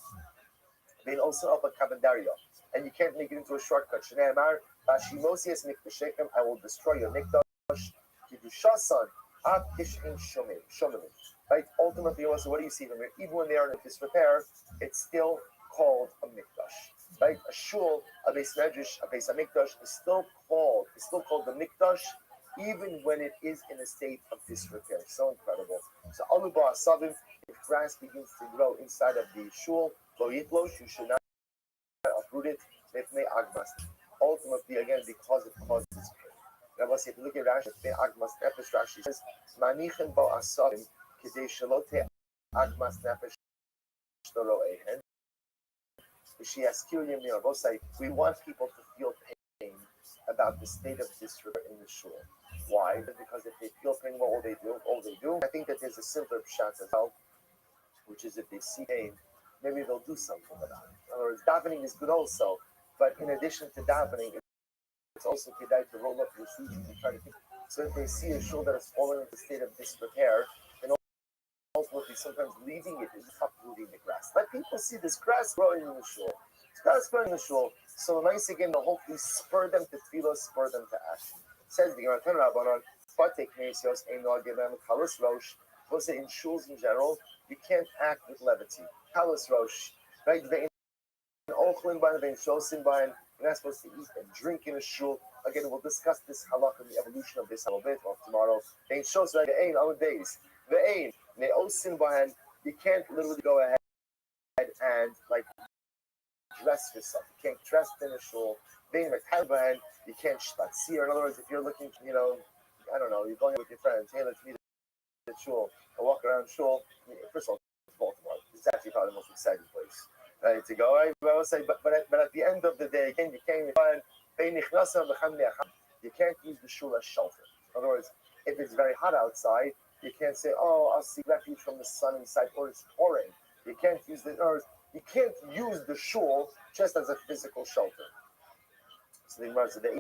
They also up a cabendario, and you can't make it into a shortcut. Shneimar bashimosias mikdashekem. I will destroy your mikdash. Kidushasan ad kishin shomim. Right. Ultimately, also, what do you see from here? Even when they are in disrepair, it's still called a mikdash. Right? A shul, a beis medrash, a beis hamikdash is still called the mikdash, even when it is in a state of disrepair. So incredible. So aluba asavim, if grass begins to grow inside of the shul, lo yitlosh, you should not uproot it. Mifnei agmas. Ultimately, again, because it causes pain. Rabbi, if you look at Rashi, mifnei agmas nefesh, Rashi says, manichen bo asavim kidei shalote agmas nefesh lo ehen. We want people to feel pain about the state of disrepair in the shul. Why? Because if they feel pain, what will they do? I think that there's a simpler pshat as well, which is if they see pain, maybe they'll do something about it. In other words, davening is good also, but in addition to davening, it's also kedai to roll up your sleeves and try to think. So if they see a shul that has fallen into a state of disrepair, then ultimately sometimes leaving it is uprooting the grass. Let people see this grass growing in the shul. This grass growing in the shul. So nice again to hopefully spur them to tefillah, spur them to action. Says the Gemara, Rabbanon, Fatek Mesios, Einor Gevem, Kalas Rosh. We'll say in shuls in general, you can't act with levity. Kalas Rosh, right? Ochlin by the Shosin by, you're not supposed to eat and drink in a shul. Again, we'll discuss this halakha and the evolution of this a little bit of tomorrow. Vein Shosin, right? The Ein, our days. The Ein, Neosin by, you can't literally go ahead and like dress yourself. You can't dress in a shul. Being a by, you can't shtatzir. In other words, if you're looking, I don't know, you're going with your friends, hey, let's meet at shul, or walk around shul. First of all, it's Baltimore. It's actually probably the most exciting place, right, to go. Right? But I will say, but at the end of the day, again, you can't use the shul as shelter. In other words, if it's very hot outside, you can't say, oh, I'll seek refuge from the sun inside, or it's pouring. You can't use the shul just as a physical shelter. So the Gemara said that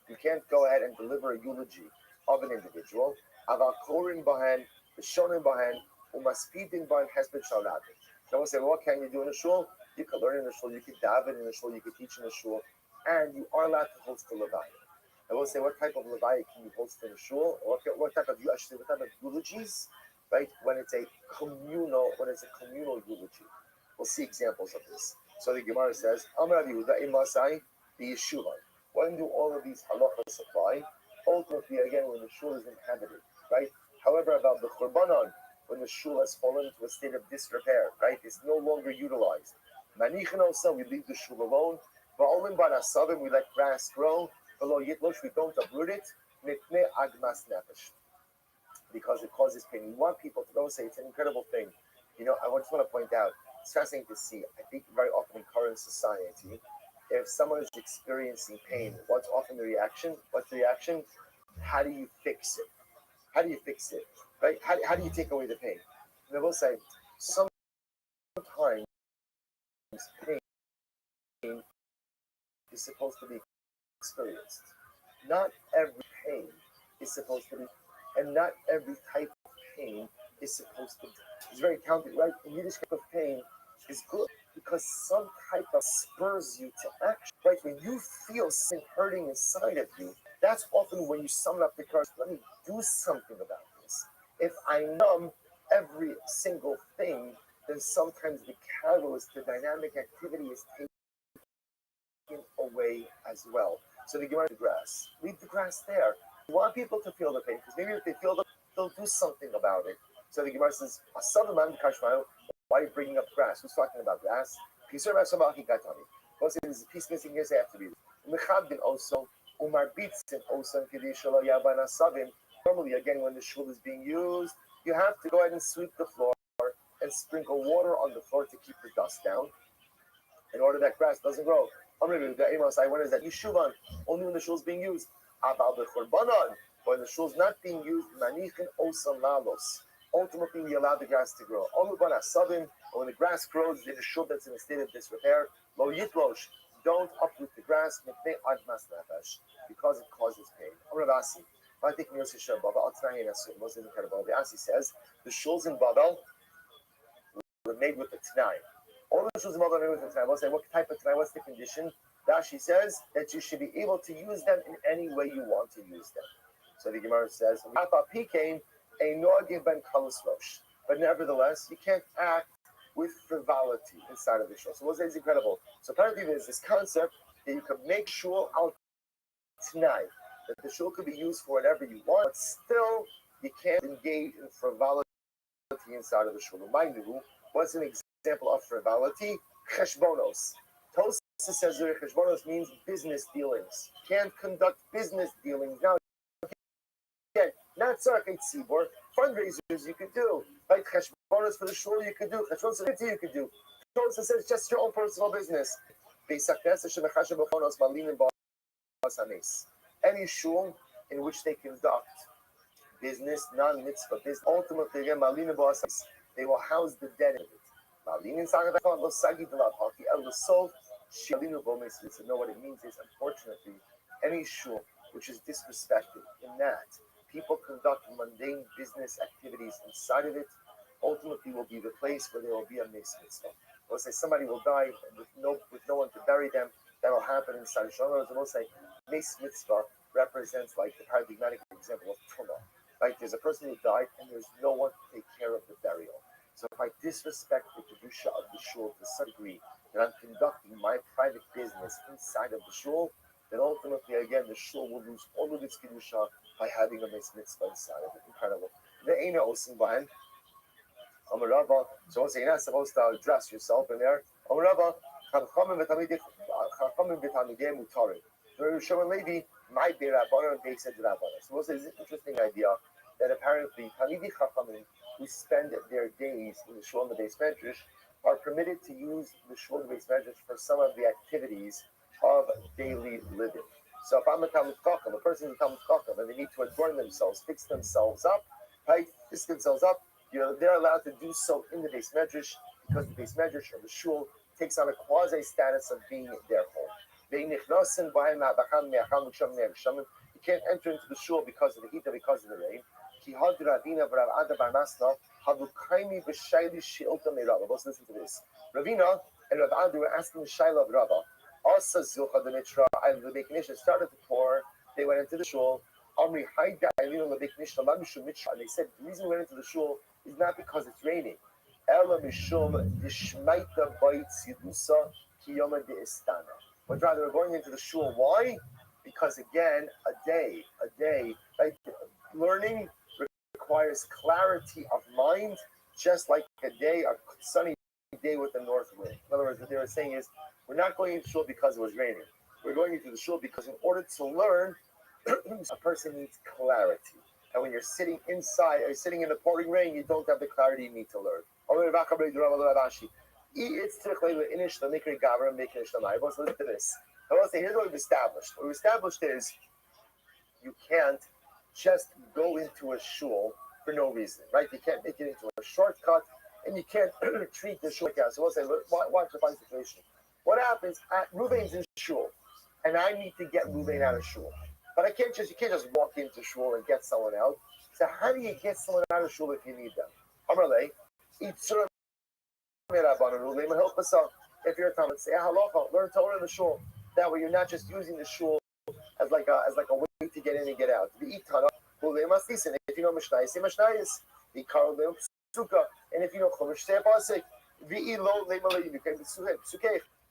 you can't go ahead and deliver a eulogy of an individual. Someone say, well, what can you do in a shul? You can learn in a shul, you can daven in a shul, you can teach in a shul, and you are allowed to host a levaya. I will say, what type of levaya can you host in a shul? What type of eulogies? Right? When it's a communal eulogy. We'll see examples of this. So the Gemara says, Amar Yehuda Imasai the Yeshuva. When do all of these halachas apply? Ultimately, again, when the shul is inhabited, right? However, about the Churbanon, when the shul has fallen into a state of disrepair, right? It's no longer utilized. Manichin also, we leave the shul alone. Ba'olim banasavim, we let grass grow. Below Yitlosh, we don't uproot it. Mipnei agmas nefesh. Because it causes pain. We want people to don't say it's an incredible thing. I just want to point out, it's fascinating to see. I think very often in current society, if someone is experiencing pain, what's often the reaction? What's the reaction? How do you fix it? Right? How do you take away the pain? And I will say, sometimes pain is supposed to be experienced. Not every pain is supposed to be, and not every type of pain is supposed to be. It's very counted, right? In Yiddish, type of pain is good because some type of spurs you to action, right? When you feel something hurting inside of you, that's often when you summon up the courage. Let me do something about this. If I numb every single thing, then sometimes the catalyst, the dynamic activity is taken away as well. So they give out the grass. Leave the grass there. You want people to feel the pain because maybe if they feel the pain, they'll do something about it. So the Gemara says, why are you bringing up grass? Who's talking about grass? There's a piece missing here, so I have to read it. Also, normally, again, when the shul is being used, you have to go ahead and sweep the floor and sprinkle water on the floor to keep the dust down in order that grass doesn't grow. When is that? Yeshuvan, only when the shul is being used. When the shul is not being used, ultimately we allow the grass to grow. When the grass grows in a shul that's in a state of disrepair, lo yitlosh, don't uproot the grass because it causes pain. I think most incredible. Asi says the shuls in Babel were made with the Tanai. All the shuls in Babel were made with the Tanai. We'll say what type of Tanai, what's the condition? Rashi says that you should be able to use them in any way you want to use them. So the Gemara says, but nevertheless, you can't act with frivolity inside of the shul. So it's incredible. So apparently there's this concept that you can make shul al tonight, that the shul could be used for whatever you want, but still you can't engage in frivolity inside of the shul. What's an example of frivolity? Cheshbonos. Tosas says that cheshbonos means business dealings. Can't conduct business dealings. Now, again, not tzarkei tzibor, fundraisers you could do. Like cheshbonos for the shul you could do. Cheshbonos for the you could do. Tosas says just your own personal business. Any shul in which they conduct business, non-mitzvah business, ultimately again, they will house the dead in it. So know what it means is, unfortunately, any shul which is disrespected in that people conduct mundane business activities inside of it, ultimately will be the place where there will be a mitzvah. We'll say somebody will die with no one to bury them. That will happen inside of shul. We'll say mitzvah represents like the paradigmatic example of Tuma. Like there's a person who died and there's no one to take care of the burial. So if I disrespect the kedusha of the shul to such a degree that I'm conducting my private business inside of the shul, then ultimately again the shul will lose all of its kedusha by having a mitzvah inside of it. Incredible. The Eina Osim Bahan. Rabbi. So once you're not supposed to dress yourself in there. Rabbi. Levi might be Rabbanon, they said Rabbanon. So it's an interesting idea that apparently Talmidei Chachamim who spend their days in the shul and the beis medrash are permitted to use the shul and the beis medrash for some of the activities of daily living. So if I'm a Talmid Chacham, a person is a Talmid Chacham, and they need to adorn themselves, fix themselves up, right? Fix themselves up, they're allowed to do so in the beis medrash because the beis medrash or the shul takes on a quasi status of being their home. You can't enter into the shul because of the heat or because of the rain. Let's listen to this. Ravina and Rav Adu were asking the Shaila of Rava. The Beit Knesset started to pour. They went into the shul. And they said the reason we went into the shul is not because it's raining. But rather we're going into the shul. Why? Because again, a day, right? Learning requires clarity of mind, just like a sunny day with a north wind. In other words, what they were saying is, we're not going into the shul because it was raining. We're going into the shul because in order to learn, a person needs clarity. And when you're sitting inside, or you're sitting in the pouring rain, you don't have the clarity you need to learn. Listen to this. I want to say, here's what we've established. What we've established is you can't just go into a shul for no reason, right? You can't make it into a shortcut, and you can't treat the shul like that. So we'll say, watch the fine situation. What happens? Ruvain's in shul, and I need to get Ruvain out of shul. But you can't just walk into shul and get someone out. So how do you get someone out of shul if you need them? Amarle, if you're a Talmud, say halacha, learn Torah in the shul. That way, you're not just using the shul as like a way to get in and get out. If you know Mishnah, say Mishnayis. And if you know Chumash, say Pasuk.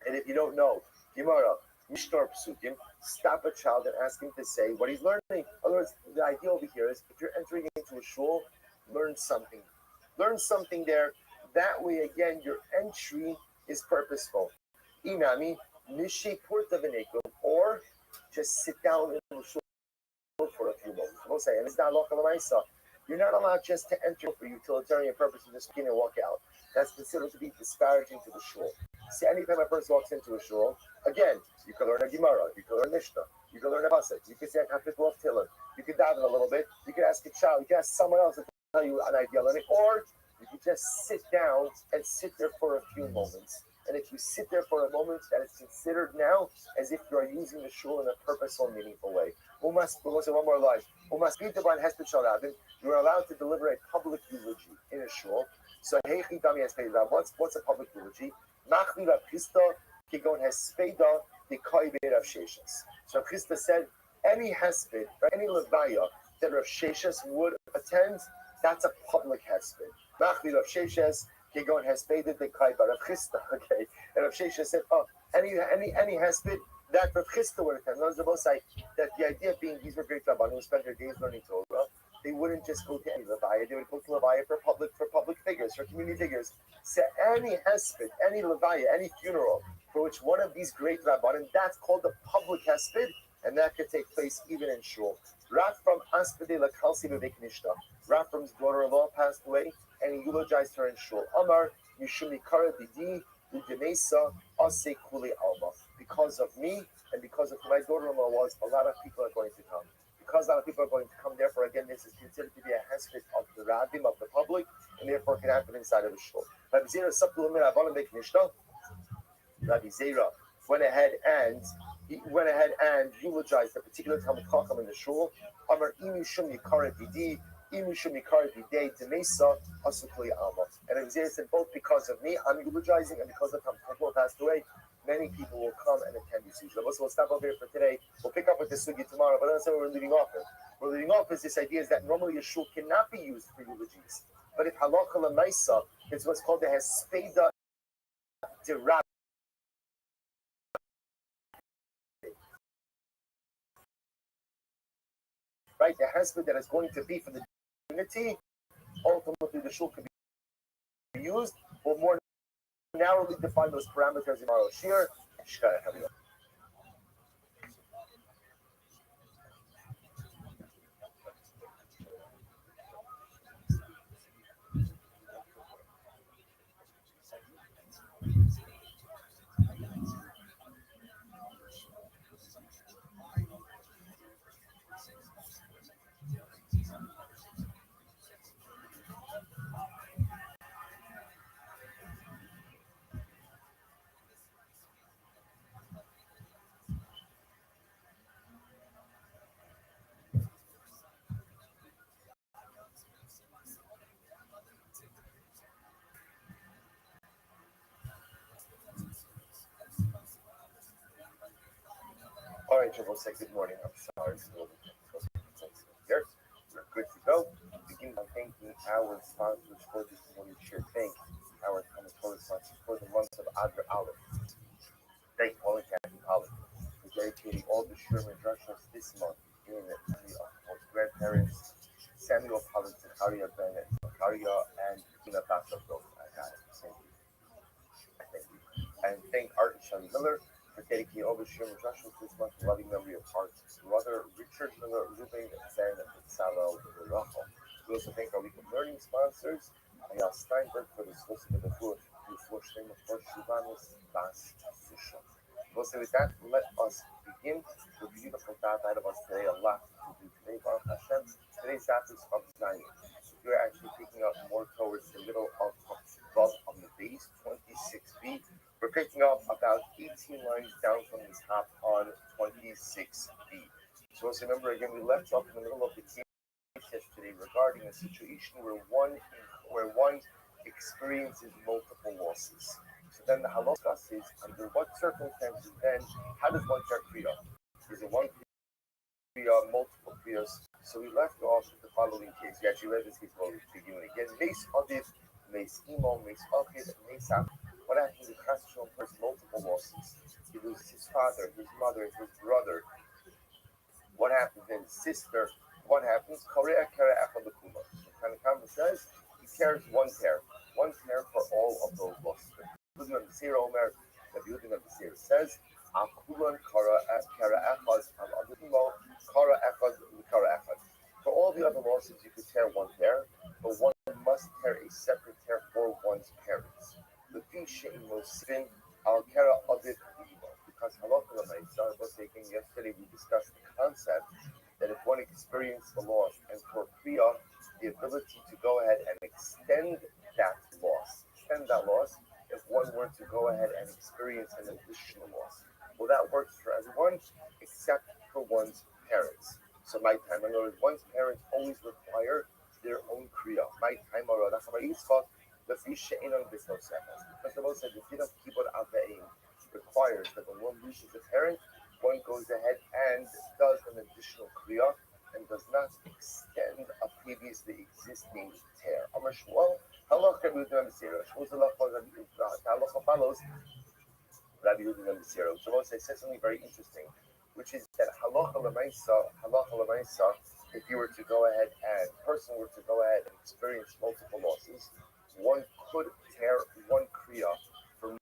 And if you don't know Gemara, Mishnah or Psukim, stop a child and ask him to say what he's learning. In other words, the idea over here is if you're entering into a shul, learn something. Learn something there. That way, again, your entry is purposeful. Inami, Nishi Purta Venekum, or just sit down in the shul for a few moments. We'll say, and it's not Lokalamaysa. You're not allowed just to enter for utilitarian purpose and just begin and walk out. That's considered to be disparaging to the shul. See, anytime a person walks into a shul, again, you can learn a Gemara, you can learn Mishnah, you can learn a Pasuk, you can say a Kapitul of Tillim, you can dive in a little bit, you can ask a child, you can ask someone else to tell you an idea learning, or you can just sit down and sit there for a few moments And if you sit there for a moment, that is considered now as if you are using the shul in a purposeful, meaningful way. We'll say one more line. You are allowed to deliver a public eulogy in a shul. So what's a public eulogy? So Christa said, any hesped or any levaya that Rav Sheshes would attend, that's a public hesped. Machli Rav Sheshes kegon hesped de kai Rav Christa. Okay, and Rav Sheshes said, oh, any hesped that Rav Christa would attend. Those are both say that the idea being these were great rabbanim who spent their days learning Torah. They wouldn't just go to any levaya; they would go to levaya for public figures, for community figures. So any hesped, any levaya, any funeral for which one of these great rabbanim, that's called the public hesped. And that could take place even in shul. Rafram Aspede La Kalsi Bevek Nishta. Rafram's daughter-in-law passed away, and he eulogized her in shul. Amar Yishumi Kara Didi Udenesa Ase Kuli Alma. Because of me and because of who my daughter-in-law was, a lot of people are going to come. Because a lot of people are going to come, therefore, again, this is considered to be a hesped of the rabbim, of the public, and therefore can happen inside of the shul. Rabbi Zera Saptulamir Avana Bek Nishta. Rabbi Zera went ahead and eulogized a particular Talmud Chacham in the shul. Amar Imi Shum Yikara Didi, Imi Shum Yikara Didei Demesa Asukli Alma. And Rabbi said, both because of me, I'm eulogizing, and because of Talmud Chacham passed away, many people will come and attend this usually. So we'll stop over here for today. We'll pick up with this sugi tomorrow, but that's what we're leading off with. We're leading off with this idea is that normally a shul cannot be used for eulogies. But if halacha l'maisa, it's what's called the hespeda de Rabbi. Right, the hesped that is going to be for the community, ultimately the shul can be used. We'll more narrowly define those parameters in our shir. All right, we'll say good morning. I'm sorry. Here, we're good to go. Begin by thanking our sponsors for this morning. Sure, thank our Torah sponsors for the month of Adar Aleph. Thank Paul and Kathy Aleph for dedicating all the Sherman Drushas this month in the memory of both grandparents, Samuel Pollard, Zakaria Bennett, Zakaria, and Tina Basov. I got it. Thank you. Thank you. And thank Art and Shelley Miller for dedicating all the Sherman Drushas this month in loving memory of Art's brother, Richard Miller, Ruben, Ben, and Salo Rachel. We also thank our week of learning sponsors, Ayal Steinberg for the source of the book, the Vorstellung for Shivanis Bas Susha. Also, with that, let us begin the beautiful dot out of us today. A lot to do today, Baruch Hashem. Today's dot is of Zion. We're actually picking up more towards the middle of the base, 26b. We're picking up about 18 lines down from the top on 26b. So let's remember again, we left off in the middle of the case yesterday regarding a situation where one experiences multiple losses. So then the halakha is under what circumstances then, how does one start kriya? Is it one kriya, multiple kriyas? So we left off with the following case. We actually read this case while we were beginning again. Mace Adif, Mace Imo, Mace Achid, Mace Ach. What happens if Chassidon has multiple losses? He loses his father, his mother, his brother. What happens then? His sister. What happens? Korea Kara Echadakuma. The Tanakama says he carries one pair for all of those losses. Yudin of the Sira Omer, the Yudin of the Sira says, Akulan Kara Echad, Al-Adimo, Kara Echad, Kara Echad. For all the other losses, you could tear one pair, but one must tear a separate tear for one's parents. The Fishin Mosin Al Kara Adit because halakha l'maisa was taken yesterday. We discussed the concept that if one experienced the loss and for kriya, the ability to go ahead and extend that loss, if one were to go ahead one's parents. So my time, in other words, one's parents always require their own kriya. My time, the fish ain't on this no seconds. Because the most said the din of kibud avein requires that when one loses a parent, one goes ahead and does an additional kriya and does not extend a previously existing tear. Amar Shmuel, halacha Rabbi Yehuda ben Beseira. Shmuel's halacha follows Rabbi Yehuda ben Beseira. Shmuel says something very interesting, which is that halacha l'maisa, if you were to go ahead and person were to go ahead and experience multiple losses, one could tear one kriya for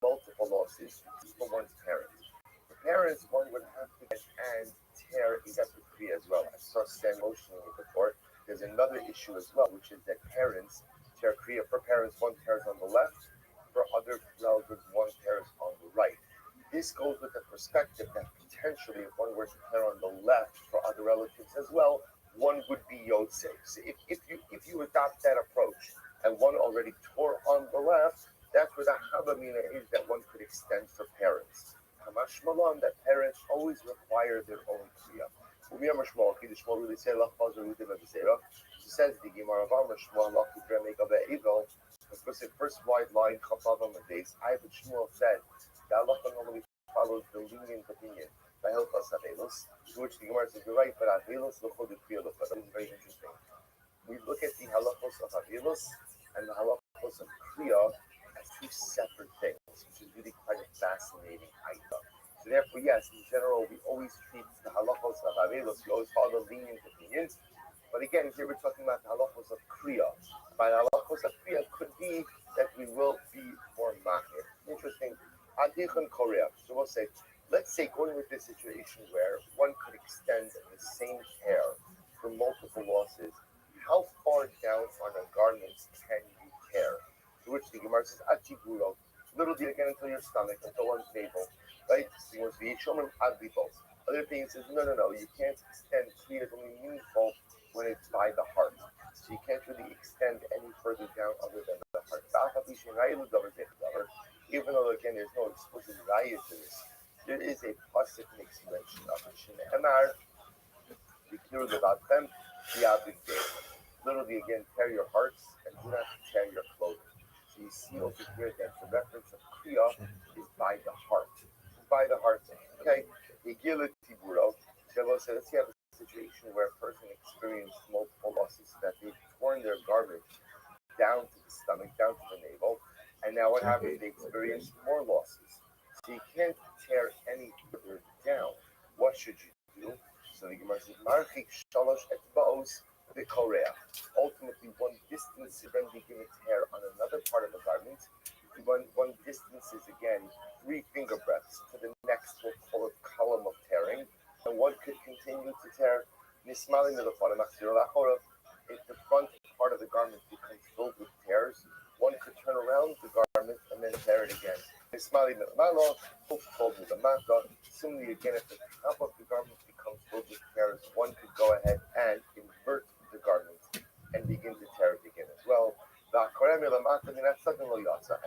multiple losses for one's parents. For parents, one would have to get and tear a separate kriya as well. I saw Stan motioning it before. There's another issue as well, which is that parents tear kriya. For parents, one tears on the left. For other relatives, one tears on the right. This goes with the perspective that potentially, if one were to tear on the left for other relatives as well, one would be yotze. So if you adopt that approach and one already tore on the left, that's where the habamina is that one could extend for parents. Hamash malan, that parents always require their own kriya. Umiyam Shmuel, the Shmuel really say lachbaz or udim abisera. So says the Gemara of Amar Shmuel lachudre make of evil. Because the first wide line chapav on the base, I but Shmuel said that Allah normally follows the lenient opinion by Hilchos Avelus, to which the Gemara says you're right, but Avelus lochod the kriya lochod. That is very interesting. We look at the halachos of Avelus and the halachos of kriya as two separate things, which is really quite a fascinating item. So therefore, yes, in general, we always treat the halachos of Avelus, we always follow the lenient opinions. But again, here we're talking about the halachos of kriya. By the halachos of kriya could be that we will be more mahir. Interesting. Adichan Korea. So we'll say, let's say going with this situation where one could extend the same hair for multiple losses, how far down on a garment can you tear? To which the Gemara says, Achiburo, literally again until your stomach, until one's navel, right? Other things says, no, you can't extend kriya is only meaningful when it's by the heart. So you can't really extend any further down other than the heart. Even though again there's no explicit value to this, there is a pasuk makes mention of it. Shne'emar, be clear about them, literally again, tear your hearts and do not tear your clothing. So you see over here that the reference of kriya is by the heart. By the heart. Okay? So let's say you have a situation where a person experienced multiple losses, that they've torn their garment down to the stomach, down to the navel, and now what happens? They experience more losses. So you can't tear any further down. What should you do? So the Gemara says, Marchik shalosh etbaos v'korea. Ultimately, one distance is then begin to tear on another part of the garment. One distance is again 3 finger breadths to the next, we'll call it column of tearing. And one could continue to tear. If the front part of the garment becomes filled with tears, one could turn around the garment and then tear it again. Similarly, again, if the top of the garment becomes filled with tears, one could go ahead and invert the garment and begin to tear it again as well. And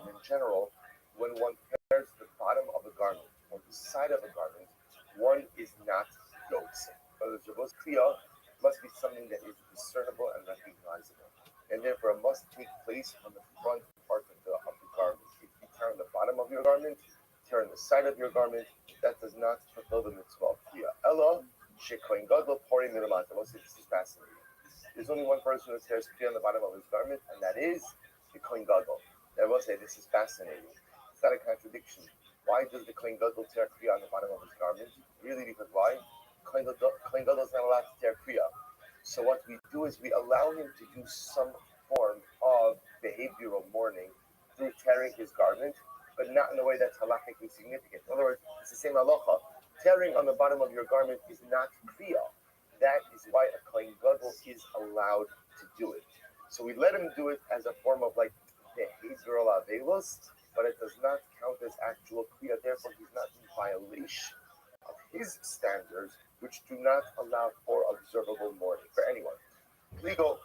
in general, when one tears the bottom of a garment or the side of a garment, one is not yotzei. But the kriya must be something that is discernible and recognizable, and therefore it must take place on the front part of the garment. If you tear on the bottom of your garment, tear on the side of your garment, that does not fulfill the mitzvah of kriya. Ella shekoin gadol pouring milamata. This is fascinating. There's only one person who tears kriya on the bottom of his garment, and that is the kohen gadol. I will say this is fascinating. It's not a contradiction. Why does the kohen gadol tear kriya on the bottom of his garment? Really, because why? Kohen gadol is not allowed to tear kriya. So what we do is we allow him to do some form of behavioral mourning through tearing his garment, but not in a way that's halachically significant. In other words, it's the same halacha. Tearing on the bottom of your garment is not kriya. That is why a kohen gadol is allowed to do it. So we let him do it as a form of like behavioral avelos, but it does not count as actual kriya. Therefore, he's not in violation of his standards, which do not allow for observable mourning for anyone. Legal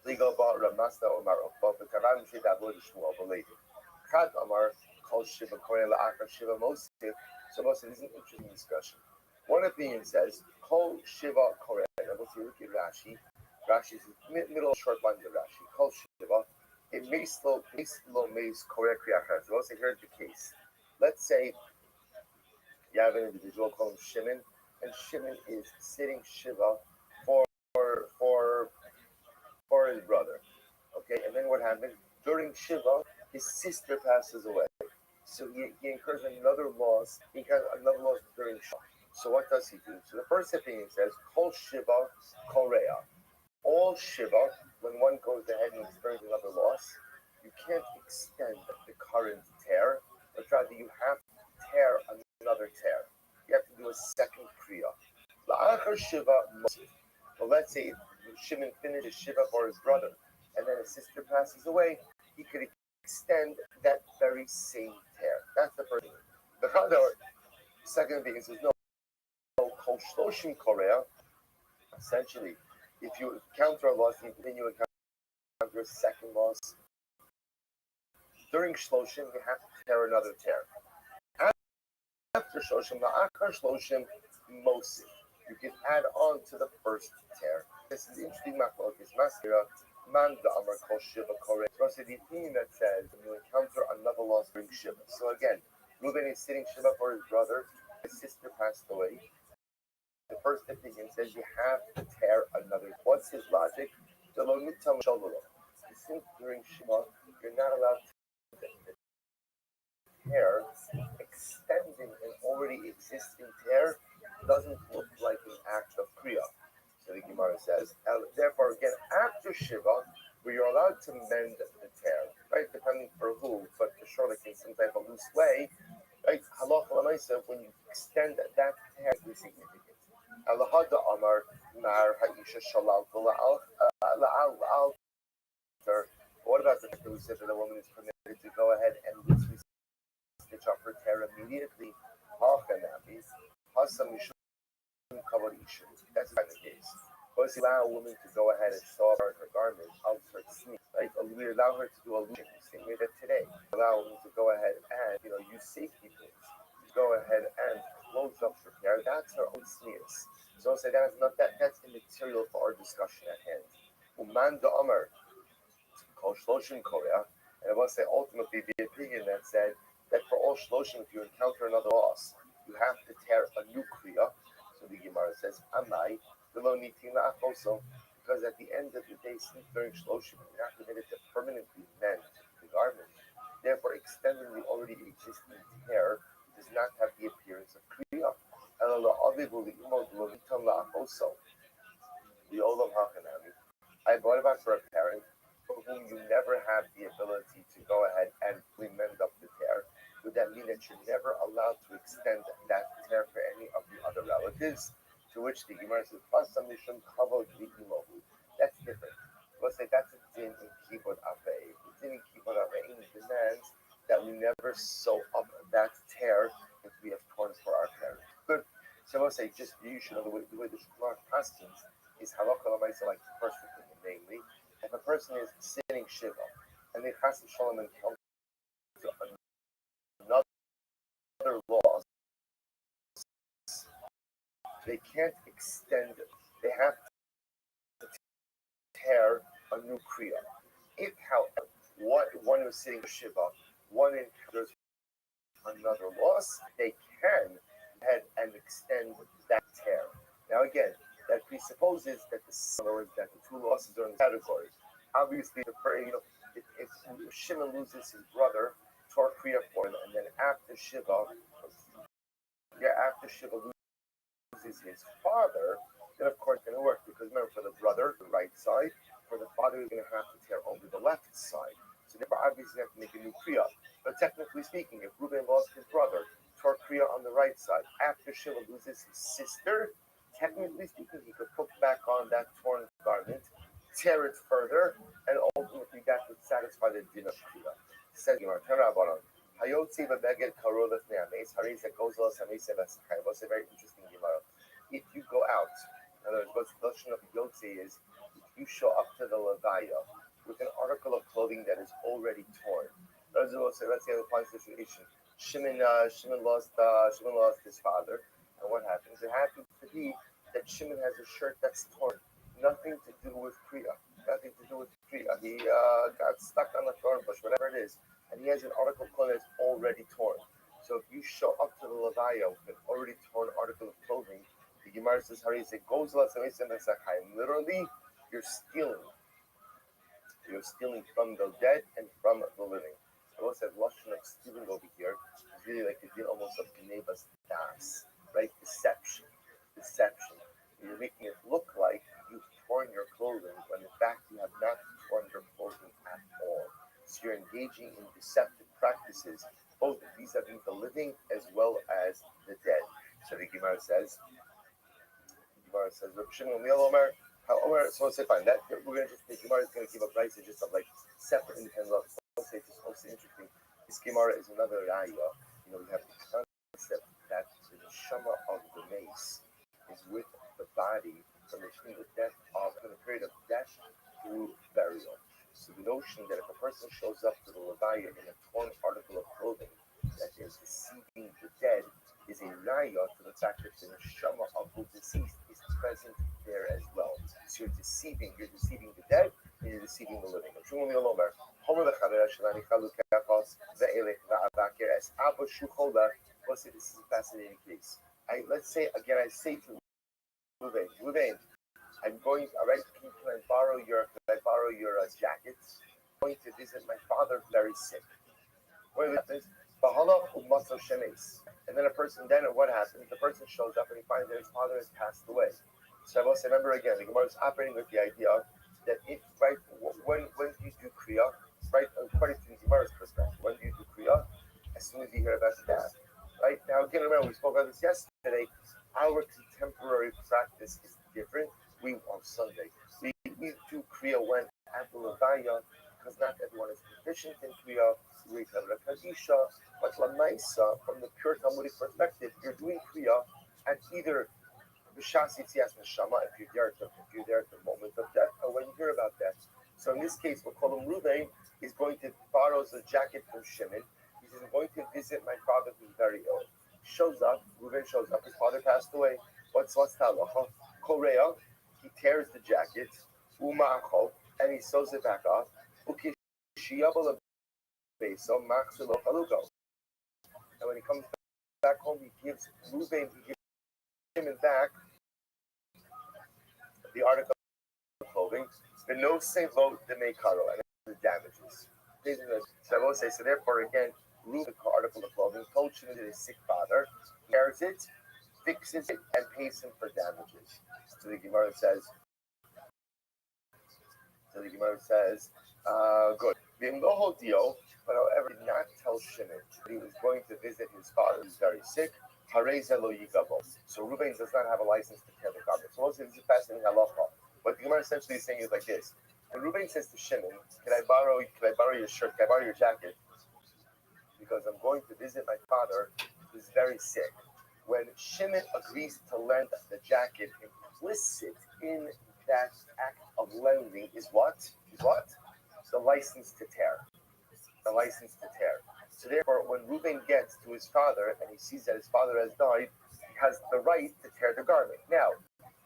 about Ramasta Omar of the Kavan Shidabur Shmuel related. Kat Omar calls Shiva Korea La'akar Shiva Mosif. So Mosif is an interesting discussion. One opinion says, Kol Shiva Koreh. Let's see, look at Rashi. Rashi's middle short lines of Rashi. Kol Shiva. It makes lo makes Koreh Kriyachas. So here's the case. Let's say you have an individual called Shimon, and Shimon is sitting Shiva for for his brother. Okay, and then what happens? During Shiva, his sister passes away. So he incurs another loss. He has another loss during Shiva. So what does he do? So the first opinion says, Kol Shiva Korea. All Shiva, when one goes ahead and experiences another loss, you can't extend the current tear, but rather you have to tear another tear. You have to do a second Kriya. La'achar Shiva Mosif. Well, let's say Shimon finishes Shiva for his brother, and then his sister passes away, he could extend that very same tear. That's the first thing. The other second thing is no Kol Shloshim Korea. Essentially, if you encounter a loss, then you encounter a second loss. During Shloshim, you have to tear another tear. After Shloshim, La'achar Shloshim Mosif. You can add on to the first tear. This is interesting. Machlokes Maskira, Man Da'amar Kol Shiva Koreh. So the opinion that says when you encounter another loss during Shiva. So again, Reuben is sitting Shiva for his brother. His sister passed away. The first opinion says you have to tear another. What's his logic? Since during Shiva, you're not allowed to tear, extending an already existing tear doesn't look like an act of Kriya. So the Gemara says, therefore, again, after Shiva, where you're allowed to mend the tear, right? Depending for who, but for sure, like in some type of loose way, right? Halacha l'maisa, when you extend that tear, is significant. Alahada Amar Mar Haisha Shalal La'al. What about the who said that a woman is permitted to go ahead and loosely stitch up her tear immediately? That's not the case. But we allow a woman to go ahead and sew up her garment out her sneak. Right? We allow her to do a loop. Same way that today. We allow a woman to go ahead and use safety pins. Go ahead and close up her tear. That's her own sneers. So I'll say that's immaterial for our discussion at hand. Uman Da'amar Kol Shloshim Korea. And I will say ultimately the opinion that said that for all Shloshim, if you encounter another loss, you have to tear a new Kriya. So the Gemara says, Amai, also, because at the end of the day, since during Shloshim, you're not permitted to permanently mend the garment. Therefore, extending the already existing tear does not have the appearance of Kriya. The Olam Hakanami. I brought about for a parent for whom you never have the ability to go ahead and mend up the tear. Would that mean that you're never allowed to extend that tear for any of the other relatives? To which the Gemara says, that's different. We'll say that's a din in Kibod Avei. The din in Kibod Avei demands that we never sew up that tear if we have torn for our parents. Good. So we'll say, just you should know the way the Shulchan costumes is halakha l'maisa, like the first opinion, namely, if a person is sitting Shiva and they chas v'shalom encounter another loss, they can't extend it. They have to tear a new kriya. If, however, one is sitting Shiva, one encounters another loss, they can head and extend that tear. Now again, that presupposes that the two losses are in the category. Obviously, if Shimon loses his brother, Tor Kriya for him, and then after Shiva loses his father, then of course it's going to work, because remember, for the brother, the right side, for the father, he's going to have to tear over the left side. So therefore, obviously, you have to make a new Kriya. But technically speaking, if Reuben lost his brother, Tor Kriya on the right side, after Shiva loses his sister, technically speaking, he could put back on that torn garment, tear it further, and ultimately that would satisfy the din of Kriya. Says Gemara, Hayotzi bebeged karolef ne'ames, harisa gozos hamisa v'sachai. What's a very interesting Gemara. If you go out, in other words, what's the notion of Yotzi is, if you show up to the Levaya with an article of clothing that is already torn. Let's say the following situation. Shimon lost his father. And what happens? It happens to be that Shimon has a shirt that's torn. Nothing to do with Kriya. Nothing to do with Kriya. He got stuck on the thorn bush, whatever it is, and he has an article called that's already torn. So if you show up to the Levaya with an already torn article of clothing, the Gemara says, literally, you're stealing. You're stealing from the dead and from the living. I will say Lashon of stealing over here is really like a deal almost of Genevas Das, right? Deception. Deception. You're making it look like you've torn your clothing when in fact you have not torn your clothing at all. So you're engaging in deceptive practices, both vis-a-vis the living as well as the dead. So the Gemara says, Reb Shimon Omer, however, so let's say fine. That we're gonna just the Gemara is gonna keep a price just of like separate independent levels. Let's say it's also interesting. This Gemara is another raya. You know, we have the concept that the neshama of the mace is with the body from the death of from the period of death through burial. So the notion that if a person shows up to the Levaya in a torn article of clothing that is deceiving the dead is a raya to the fact that the neshama of the deceased is present there as well. So you're deceiving the dead and you're deceiving the living. Let's say this is a fascinating case. Let's say again, I say to Ruvain, I'm going. All right, can I borrow your jacket? I'm going to visit my father, very sick. What happens? And then what happens? The person shows up and he finds that his father has passed away. So I must remember again, the Gemara is operating with the idea that if, right, when you do Kriya, right, according to the Gemara's perspective, when you do Kriya, as soon as you hear about death, right? Now, again, remember, we spoke about this yesterday. Our contemporary practice is different. On Sunday, we do Kriya when at the Levaya, because not everyone is proficient in Kriya. We have a Kadisha, but Lamaisa, from the pure Talmudic perspective, you're doing Kriya at either B'Shas Yitzias Neshama, if you're there at the moment of death, or when you hear about death. So in this case, we'll call him Ruvain, is going to borrow a jacket from Shimon. He says, I'm going to visit my father who's very ill. Ruvain shows up, his father passed away. What's the halacha? Korea, he tears the jacket, and he sews it back off. And when he comes back home, he gives Shimon back the article of clothing. The no same vote the make karo and the damages. So I will say, so therefore again, Ruben article of clothing told Shimon that his sick father tears it, fixes it, and pays him for damages. So the Gemara says, good. But however, did not tell Shimon that he was going to visit his father who's very sick. So Reuben does not have a license to tear the garment. So this is a fascinating halacha. What the Gemara essentially is saying is like this: when Reuben says to Shimon, "Can I borrow your shirt? Can I borrow your jacket? Because I'm going to visit my father who's very sick." When Shimon agrees to lend the jacket, implicit in that act of lending is what? The license to tear. The license to tear. So therefore, when Reuben gets to his father and he sees that his father has died, he has the right to tear the garment. Now,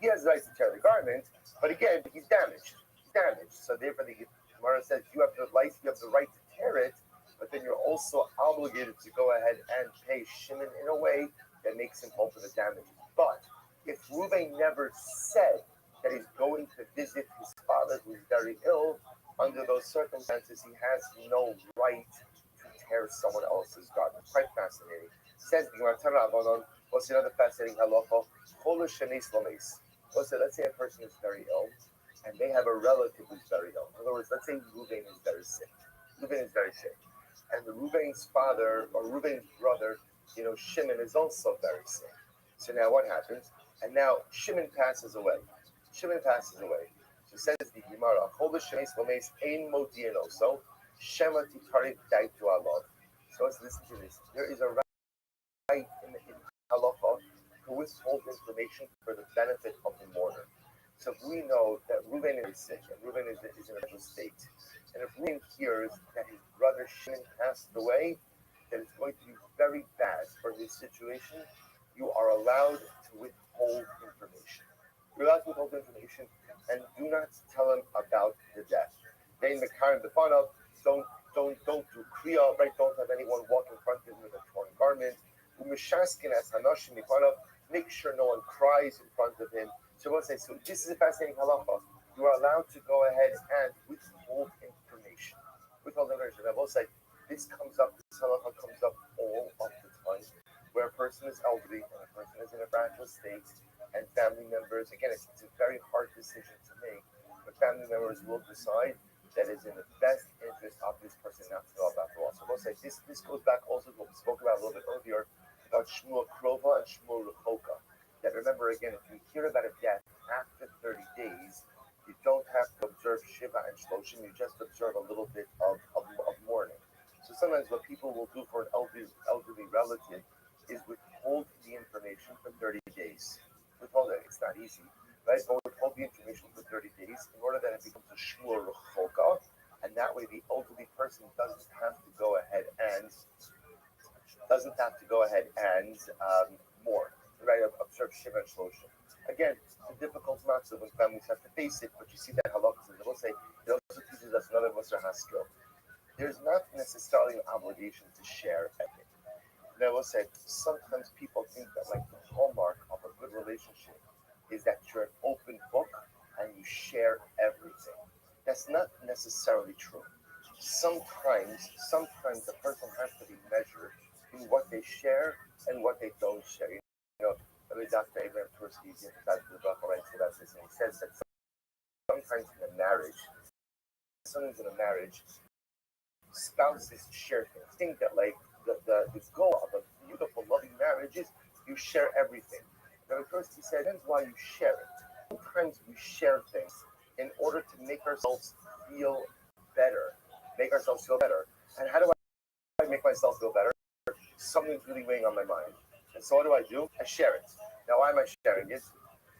he has the right to tear the garment, but again, he's damaged. So therefore, the Gemara says you have the right to tear it, but then you're also obligated to go ahead and pay Shimon in a way that makes him whole for the damage. But if Reuben never said that he's going to visit his father who's very ill, under those circumstances, he has no right to tear someone else's garment. Quite fascinating. Says the Gemara, what's another fascinating halacha? Let's say a person is very ill, and they have a relative who's very ill. In other words, let's say Reuben is very sick. And the Reuben's father or Reuben's brother, Shimon is also very sick. So now what happens? And now Shimon passes away. So says the Gemara, so Shema Titarit Daitu Allah. So let's listen to this. There is a right in halacha to withhold information for the benefit of the mourner. So if we know that Reuben is sick and Reuben is in a mental state, and if Reuben hears that his brother Shimon passed away, then it's going to be very bad for his situation. you are allowed to withhold information. You're allowed to withhold information and do not tell him about the death. They Mekarim the fun of don't do kriya, right? Don't have anyone walk in front of you with a torn garment. Umishaskin as Hanashim the fun of, make sure no one cries in front of him. So we'll say, so this is a fascinating halacha. You are allowed to go ahead and withhold information. Withhold information. I will say, this halacha comes up all of the time, where a person is elderly and a person is in a fragile state, and family members, again, it's a very hard decision to make, but family members will decide that is in the best interest of this person not to know about the law. So we'll say, this goes back also to what we spoke about a little bit earlier, about Shmuel Krova and Shmuel Rechoka. That remember, again, if you hear about a death after 30 days, you don't have to observe Shiva and Shloshim, you just observe a little bit of mourning. So sometimes what people will do for an elderly relative is withhold the information for 30 days. Withhold it, it's not easy, right? But withhold the information for 30 days in order that it becomes a Shmuel Rechoka, and that way the elderly person doesn't have to go ahead and mourn, right? Observe Shiva and Shloshim. Again, it's a difficult matter when families have to face it, but you see that halakha says, will say, it also teaches us another Musar Haskell. There's not necessarily an obligation to share everything. And I will say, sometimes people think that like the hallmark of a good relationship is that you're an open book and you share everything. That's not necessarily true. Sometimes a person has to be measured in what they share and what they don't share. Dr. Abraham Tursky writes about this, and he says that sometimes in a marriage, spouses share things. Think that like the goal of a beautiful, loving marriage is you share everything. Now, first he said, that's why you share it. Sometimes we share things in order to make ourselves feel better. And how do I make myself feel better? Something's really weighing on my mind. And so what do? I share it. Now, why am I sharing it?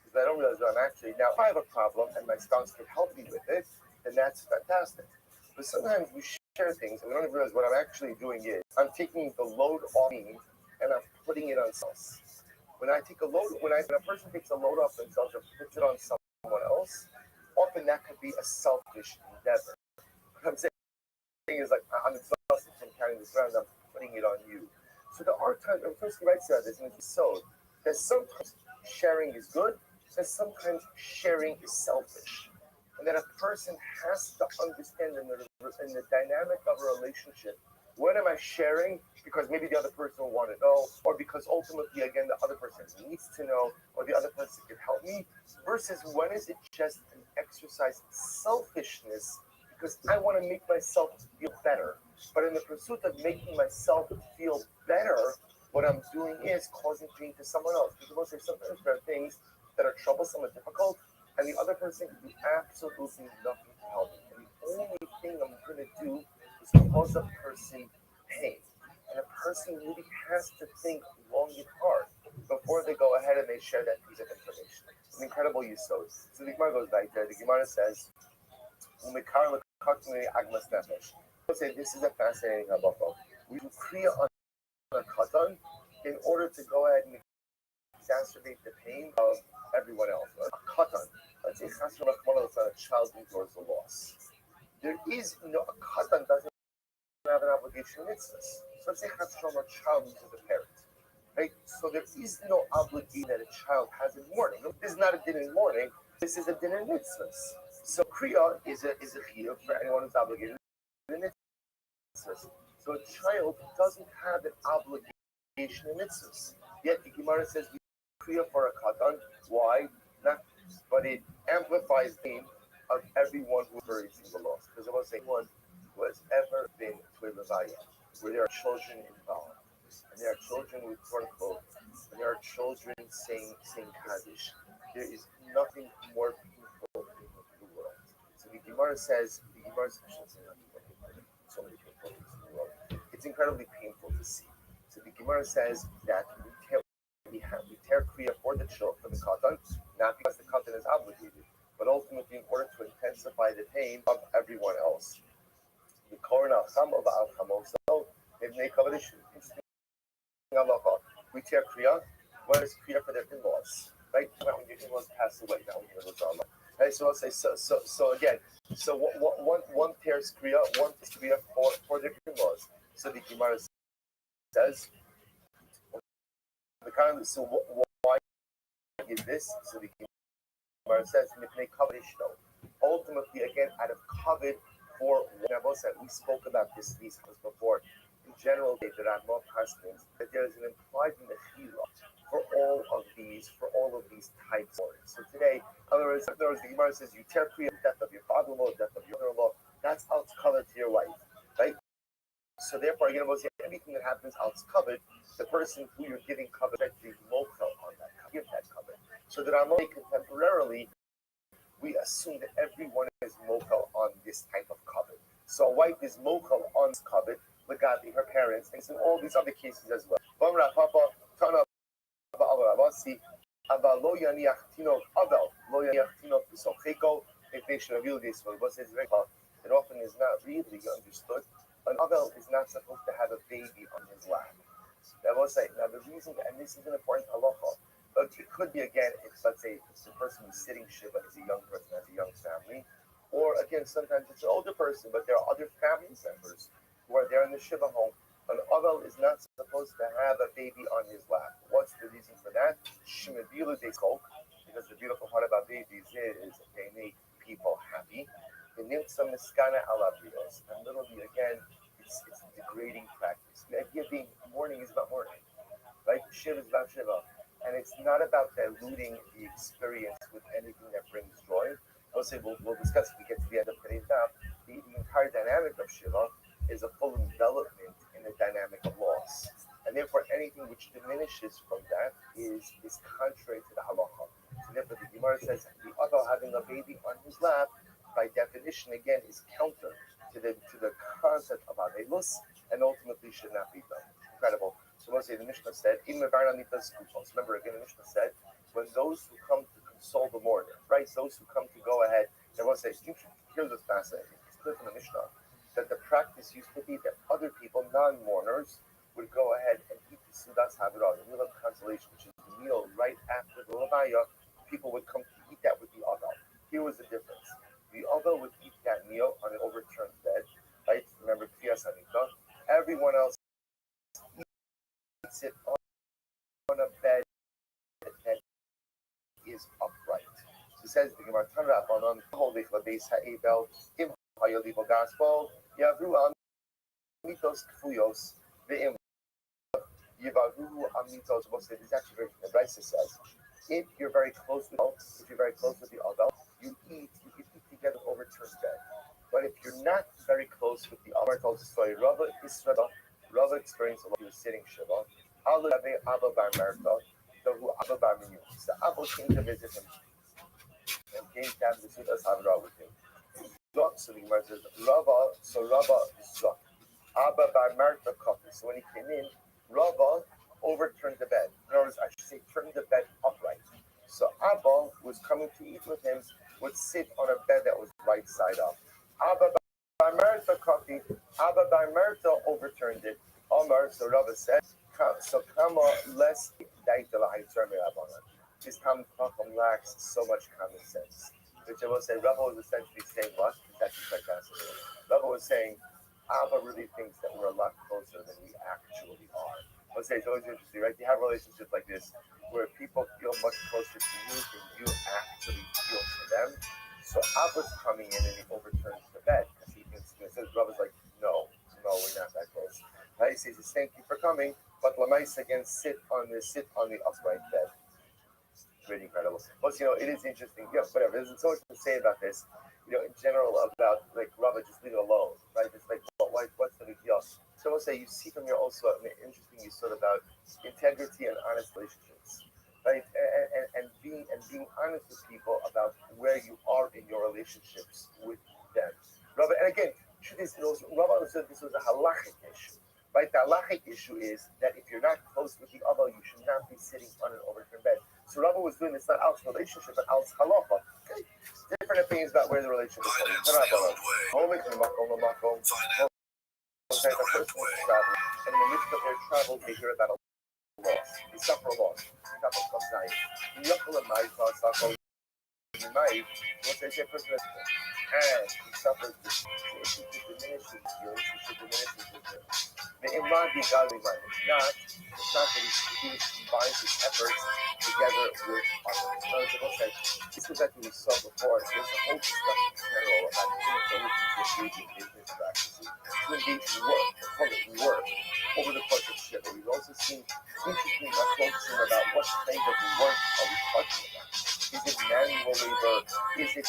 Because I don't realize that I'm actually, now if I have a problem and my spouse can help me with it, then that's fantastic. But sometimes we share things and we don't even realize what I'm actually doing is I'm taking the load off me and I'm putting it on someone else. When a person takes a load off themselves or puts it on someone else, often that could be a selfish endeavor. What I'm saying is like, I'm exhausted from carrying this around, I'm putting it on you. So there are times, and first he writes about this, and it's so that sometimes sharing is good, and sometimes sharing is selfish. And that a person has to understand in the dynamic of a relationship, when am I sharing because maybe the other person will want to know, or because ultimately, again, the other person needs to know, or the other person can help me, versus when is it just an exercise in selfishness because I want to make myself feel better. But in the pursuit of making myself feel better, what I'm doing is causing pain to someone else. Because sometimes there are things that are troublesome and difficult, and the other person can do absolutely nothing to help me. And the only thing I'm going to do is cause a person pain. And a person really has to think long and hard before they go ahead and they share that piece of information. It's an incredible use. So the Gemara goes back there. The Gemara says, say this is a fascinating halacha. We do kriya on a katan in order to go ahead and exacerbate the pain of everyone else. A katan, let's say a child endures a loss. There is a katan doesn't have an obligation in mitzvahs. So let's say a child loses a parent. Right? So there is no obligation that a child has in mourning. This is not a din in mourning. This is a din in mitzvahs. So kriya is a chiyuv for anyone who's obligated in mitzvahs. So a child doesn't have an obligation in mitzvahs. Yet the Gemara says we kriya for a katan. Why? But it amplifies the pain of everyone who experiencing the loss. Because I want to say one who has ever been to a levaya, where there are children involved, and there are children with torn clothes, and there are children saying Kaddish. There is nothing more painful in the world. So the Gemara says, so many painful things in the world. It's incredibly painful to see. So the Gemara says that we tear kriya for the child, for the katan, not because the katan is obligated, but ultimately in order to intensify the pain of everyone else. The korna cham of al chamoso, we tear kriya One is kriya for their in-laws, right? Not when your in-laws pass away, not when your in-laws are alive. Right? So I'll say so again. So one tears kriya, one tears kriya for their in-laws. So the Gemara says, so why is this? So the Gemara says, ultimately, again, out of covet for one. We spoke about these before. In general, there are more customs that there is an implied mechila for all of these types of words. So today, in other words, the Gemara says you tear kriya, death of your father-in-law, death of your mother-in-law. That's out covered to your wife, right? So therefore, again, anything that happens out covered, the person who you're giving covered, the mochel on that, give that covered. So that I'm contemporarily, we assume that everyone is mochel on this type of covet. So a wife is mochel on this covet, Lagabi, her parents, and in all these other cases as well. It often is not really understood. An avel is not supposed to have a baby on his lap. Now the reason, and this is an important halacha, but it could be again, if let's say it's the person who's sitting shiva is a young person, has a young family, or again sometimes it's an older person, but there are other family members who are there in the shiva home. An avel is not supposed to have a baby on his lap. What's the reason for that? Shemedilu de kok, because the beautiful part about babies is they make people happy. The nimtza miskana alabrios, and literally again, it's a degrading practice. The idea being mourning is about mourning, right? Shiva is about shiva. And it's not about diluting the experience with anything that brings joy. We'll discuss if we get to the end of today's daf. The entire dynamic of Shiva is a full envelopment in the dynamic of loss. And therefore, anything which diminishes from that is contrary to the halacha. So therefore, the Gemara says the other having a baby on his lap, by definition, again, is counter to the concept of avelus, and ultimately should not be done. Incredible. So let's say the Mishnah said, remember again, the Mishnah said, when those who come to console the mourner, right? Those who come to go ahead, everyone says, here's what's fascinating. It's clear from the Mishnah that the practice used to be that other people, non-mourners, would go ahead and eat the Sudas Havirah, the meal of consolation, which is the meal right after the Levaya. People would come to eat that with the Agal. Here was the difference. The Agal would eat that meal on an overturned bed, right? Remember, Kriyas Hanikah. Everyone else eats it on a bed that is upright. So it says the Gemara Tanra Abanon Holdich Labeis Ha'ebel Im Hayolivo Gospel Yavru Amitos Kfuyos Ve'im Yivaru Amitos. It's actually very the Raisa says if you're very close with the adult, you can eat together overturned bed. But if you're not very close with the adult, tells the story Rabbi experienced a lot. He was sitting Shiva. Allah Abba Bar Merta, who Abba Bar Minu. So Abba came to visit him and came to have the Sudas Havirah with him. So the Gemara says, Rabba Zok. Abba Bar Merta coffee. So when he came in, Rabba overturned the bed. In other words, I should say, turned the bed upright. So Abba, who was coming to eat with him, would sit on a bed that was right side up. Abba Bar Merta coffee. Abba Bar Merta overturned it. Omar, so Rabba said, so Kama less daitala haitzarmi Rabbanan. His Talmud Chacham lacks so much common sense. Which I will say, Rabba was essentially saying what? It's actually quite fascinating. Rabba was saying, Abba really thinks that we're a lot closer than we actually are. I'll say it's always interesting, right? You have relationships like this where people feel much closer to you than you actually feel to them. So Abba's coming in and he overturns the bed because he thinks, Rabba's like, no, we're not that close. Right? He says, thank you for coming, but Lamais again sit on the upright bed. Really incredible. Plus, it is interesting. Whatever. There's so much to say about this. In general about like Rabbi, just leave it alone, right? It's like, what's the big deal? So I'll say you see from here also an interesting sort about integrity and honest relationships, right? And being honest with people about where you are in your relationships with them. Rabbi, and again, Rabbi said this was a halachic issue. Right, the halachic issue is that if you're not close with the other, you should not be sitting on an overturned bed. So Rabbi was doing this not out relationship, but out halacha. Okay, different opinions about where the relationship is going. The person is traveling, and in the midst of their travel, they hear about a loss. They suffer a loss. etapa contrária. E eu falo mais, nós só com mais, você sempre and he suffers this. It diminishes your, it diminishes your. The Imran Ghazali man, it's not that he combines his efforts together with others. Okay, this is like we saw before. There's a whole discussion in general about inability to engage in business practices, to engage in work, to call it work, over the course of shit. But we've also seen interesting focusing about what kind of work are we talking about. Is it manual labor? Is it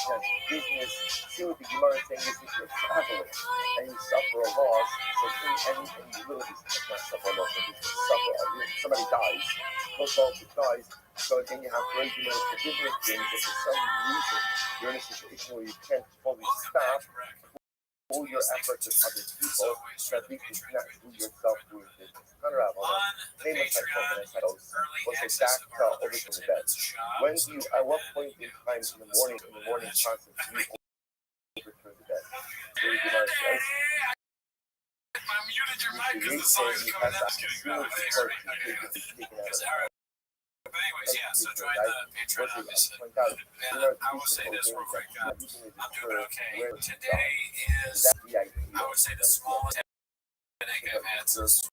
business? See what the Gemara is saying is if you're traveling and you suffer a loss, so and you really not suffer a loss, but you suffer, somebody dies, close relative dies, so then you have regular business things, if for some reason you're in a situation where you can't fully staff all your efforts with other people, so at least you cannot do yourself doing business. Famous was a back over to the bed. When do you, at what point in time in the morning process, do you overturn the bed? Where you might say, I muted your mic because the song is coming out. But anyways, yeah, so join the Patreon, obviously. And I will say this real quick. I'm doing okay. Today is, I would say, the smallest headache I've had since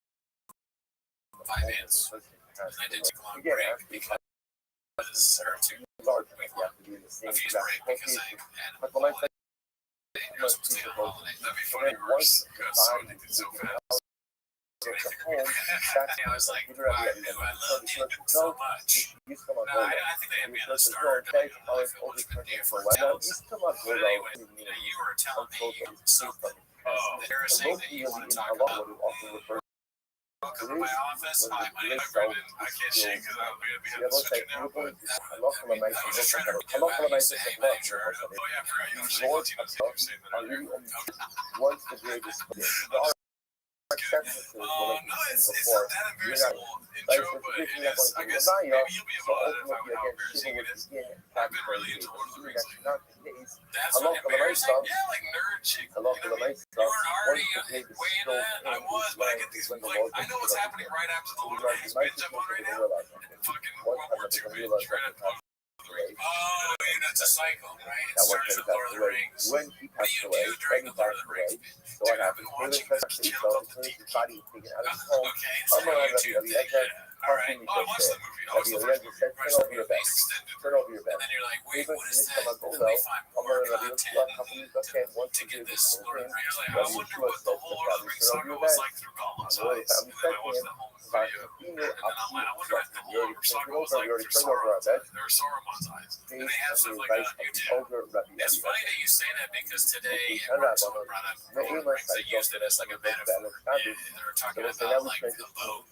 5 minutes. I did take a long break because, or a few break because I had it was a holiday. That'd be funny worse because so addicted so fast. I was like, I knew I loved you so much. No, I think they had me at the start. I don't really feel much of a day for hotels. But anyway, you were telling me something. They were saying that you want to talk about. Welcome to my office. Hi, my name is Brendan. I can't shake because I'll be having such an output. I'm just trying to get back to say, hey, manager. Oh, yeah, I forgot you were saying Latinos. You were saying that. once the grade is No, it's not that embarrassing intro, but it is. I guess maybe you'll be able to identify how embarrassing it is. I've been really into Lord of the Rings. That's what embarrassing? Yeah, like nerd chick. You know what I mean? You weren't already way into that. I was, but I get these, like, I know what's happening right after the Lord of the Rings binge I'm on right now. And fucking World War II binge right after Lord of the Rings. Oh, that's a cycle, right? It starts with Lord of the Rings. What do you do during the Lord of the Rings binge? Dude, I've been watching this channel called The Deep Cut. Okay, so YouTube. All right. Well, I watched the movie. I watched the first movie. Watched the movie extended. And then you're like, wait, what is that? Let me find more content to get this Lord of the Rings. You're like, I wonder what the whole Lord of the Rings saga was like through Gollum's eyes. And then I watched the whole video. And then I'm like, I wonder what the whole saga was like through Sauron's eyes. Or Sauron's eyes. And they have stuff like that on YouTube. It's funny that you say that because today someone brought up Lord of the Rings. They used it as like a metaphor. Yeah, they were talking about like the boat.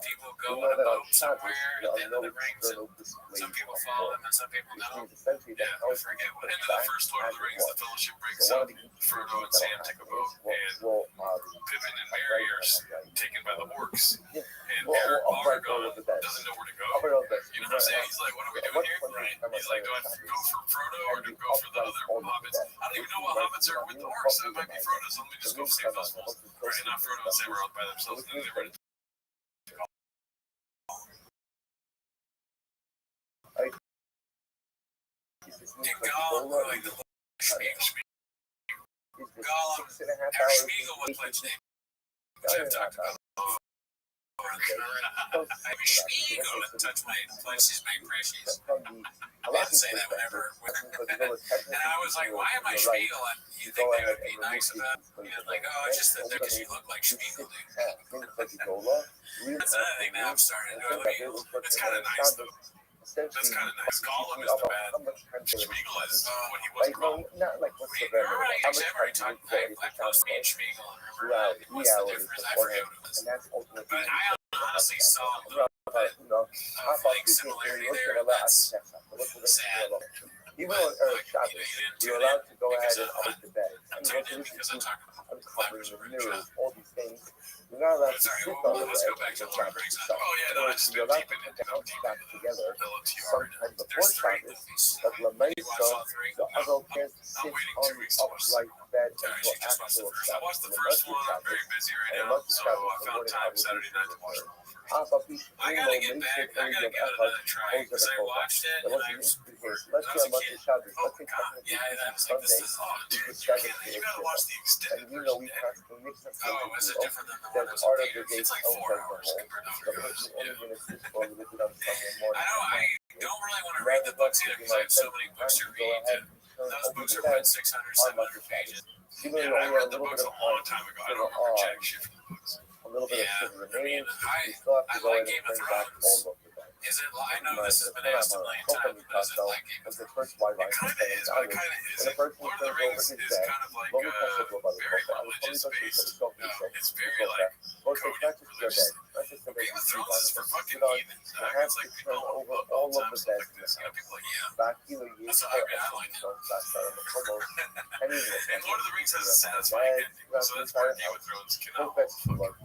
People go on a boat somewhere at the end of the rings, and some people follow them and some people don't. Yeah, I forget what end of the first Lord of the Rings, the Fellowship breaks up. Frodo and Sam take a boat, and Pippin and Merry are taken by the orcs. And Aragorn doesn't know where to go. You know what I'm saying? He's like, what are we doing here? Right? He's like, do I go for Frodo or do I go for the other hobbits? I don't even know what hobbits are with the orcs. That might be Frodo, so let me just go save those ones. Right? And now Frodo and Sam are out by themselves, and then they run into Gollum, like the Schmeagol. Gollum, Schmeagol was my name, which I've talked about. Schmeagol didn't touch my places, my precious. I didn't say that whenever. And I was like, why am I Schmeagol? And you think they would be nice about it? Like, oh, it's just that because you look like Schmeagol, dude. That's another thing that I'm starting to do. It's kind of nice, though. That's kind of nice. Gollum is the bad. Schmeagol is when he was Gollum. Actually, I've already talked. I posted me and Schmeagol. What's the difference? I forget what it is. But I honestly saw like similarity there. That's sad. Even on Earth Shabbos, you're allowed to go ahead and up the bed. I'm tuned in because I'm talking about uncovering the mirrors, all these things. You're not allowed to sit on the let's go back to Lord of the Rings. Oh yeah, no, I just you're allowed to put the house back together sometime before Shabbos, but Lamaisa, the other can't sit on the upright bed until actual Shabbos. I watched the first one. I'm very busy right now, so I found time Saturday night to watch it. I gotta get back. I gotta give it another try because I watched it and I was when I was a kid. Oh my god! Yeah, I was like, this is dude, you gotta watch the extended version. Oh, is it different than the one that was in theaters? It's like 4 hours compared to 3 hours. Yeah. I know. I don't really want to read the books either because I have so many books to read. And those books are about 600, 700 pages. Yeah, I read the books a long time ago. I don't remember jack shit from the books. Yeah, I mean, I like Game of Thrones. Is it? I know this has been asked a million times, but is it like Game of Thrones? It kind of is, but it kind of isn't. Lord of the Rings is kind of like very religious based. It's very like coded religious. Game of Thrones is for fucking heathens. It's like people all the time stuff like this. You know, people like, yeah. That's what I like it. And Lord of the Rings has a satisfying ending, so that's where Game of Thrones cannot fucking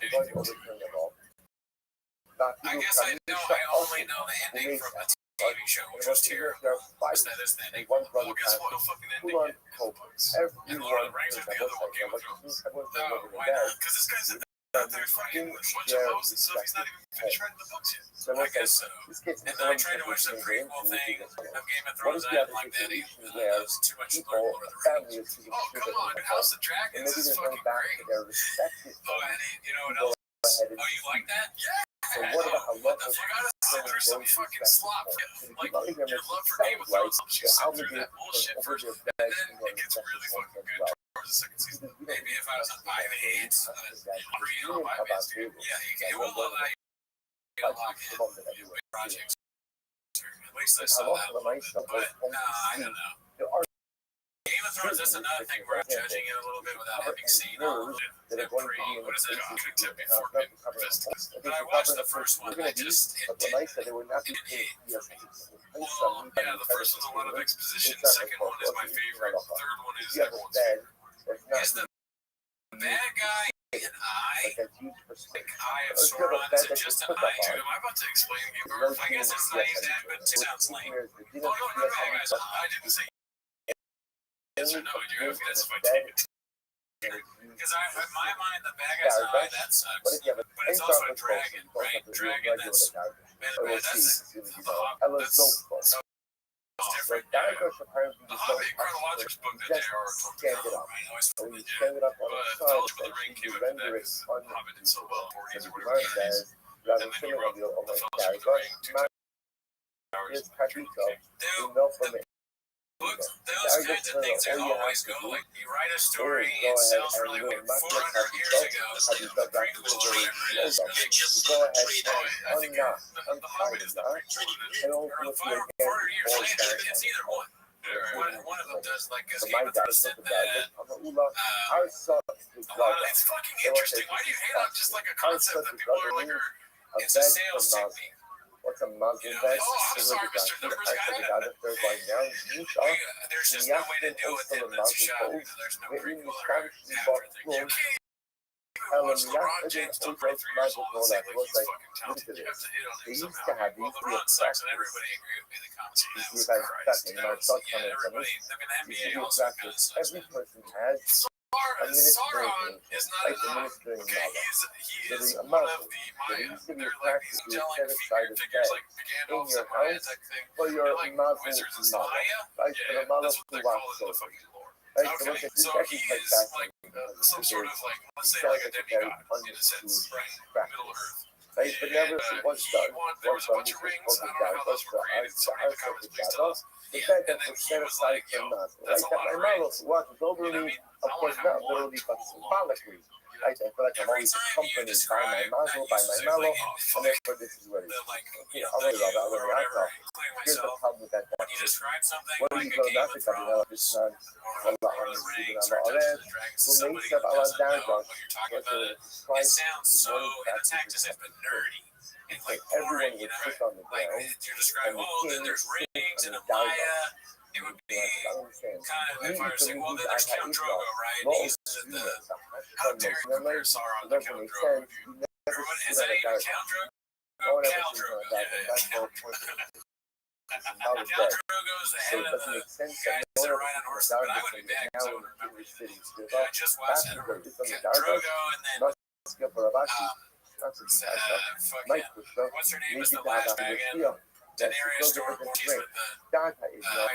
anything to. I guess I only know the ending from the TV show, which was terrible. That is the ending. Well, guess what? The fucking ending in the books. And Lord of the Rings or the other one, Game of Thrones. No, why not? Because this guy's out there fighting a bunch of hoes and stuff. He's not even finished writing the books yet. I guess so. And then I tried to watch the prequel thing of Game of Thrones. I didn't like that either. That was too much Lord of the Rings. Oh, come on. House of Dragons is fucking great. Oh, and you know what else? Oh, you like that? Yeah. What the fuck? I just sit there some fucking slop. Like, your love for Game of Thrones helps you sit through that bullshit first, and then it gets really fucking good towards the second season. Maybe if I was on my pants, reading on my pants, dude. Yeah, you will allow you to lock in projects. At least I saw that a little bit, but I don't know. Game of Thrones, that's another thing where I'm judging it a little bit without having seen all of it. What is it? Tip before Festivus. But I watched the first one. I just it didn't hit for me. Well, yeah, the first one's a lot of exposition. The second one is my favorite. The third one is everyone's favorite. Is the bad guy an eye? Like Eye of Sauron? Is it just an eye to him? I'm about to explain to you. I guess it's not that, but it sounds lame. Oh, no, the bad guy's an eye. I didn't say yes or no, dude. That's if I take it. Because in my mind, the bad guy's an eye, that sucks. But it's also a dragon, right? Dragon, that's bad. That's the Hobbit. That's different. The Hobbit chronological book that J.R.R. Tolkien wrote, right? I always forget that. But Fellowship of the Ring came after that because the Hobbit did so well, 40s or whatever it is. And then he wrote the Fellowship of the Ring 2 hours. Dude, books, those kinds of things are always go like you write a story, it sells really well. 400 years ago, the prequel or whatever it is, it just I think the Hobbit is the prequel to it. Or 400 years later, it's either one. One of them does like as Game of Thrones did that. It's fucking interesting. Why do you hate on just like a concept that people are like, it's a sales technique? What's a Muslim oh, I'm sorry, Mr. Numbers Guy. There's just no way to do it then. That's a shocker. There's no prequel or everything. You can't even watch LeBron James still play 3 years old and say like he's fucking talented. You have to hit on him somehow. Well, LeBron sucks and everybody agreed with me. The comments on that was Christ. Yeah, everybody. I mean, the NBA also kind of sucks. Sauron is not an eye. Okay, he is one of the Maya. They're like these angelic figures like Gandalf's and Maya type thing. They're like wizards and Maya. Yeah, that's what they call it in the fucking lore. Okay, so he is like some sort of like, let's say like a demigod in a sense, right? Middle Earth. And there was a bunch of rings. I don't know how those were created. Somebody in the comments, please tell us. And then he was like, yo, that's a lot of rings. You know what I mean? I want to have one tool along. Every time you describe that you say like the like you know the you or whatever, including myself, when you describe something like a Game of Thrones or Lord of the Rings or Dungeons and Dragons to somebody who doesn't know what you're talking about, it sounds so in a tacticism but nerdy. And like boring, you know, like you're describing, oh, then there's rings and a Maya. It would be kind of if I were saying, well, then there's Count Drogo, right? He's the how dare you compare Sauron to Count Drogo? Is that even Count Drogo? Oh, Count Drogo. Yeah. Count Drogo is the head of the guys that are riding horses, but I would be bad because I would remember. Yeah, I just watched it. Count Drogo and then Fucking, what's her name is the last dragon? Daenerys Stormkeep with the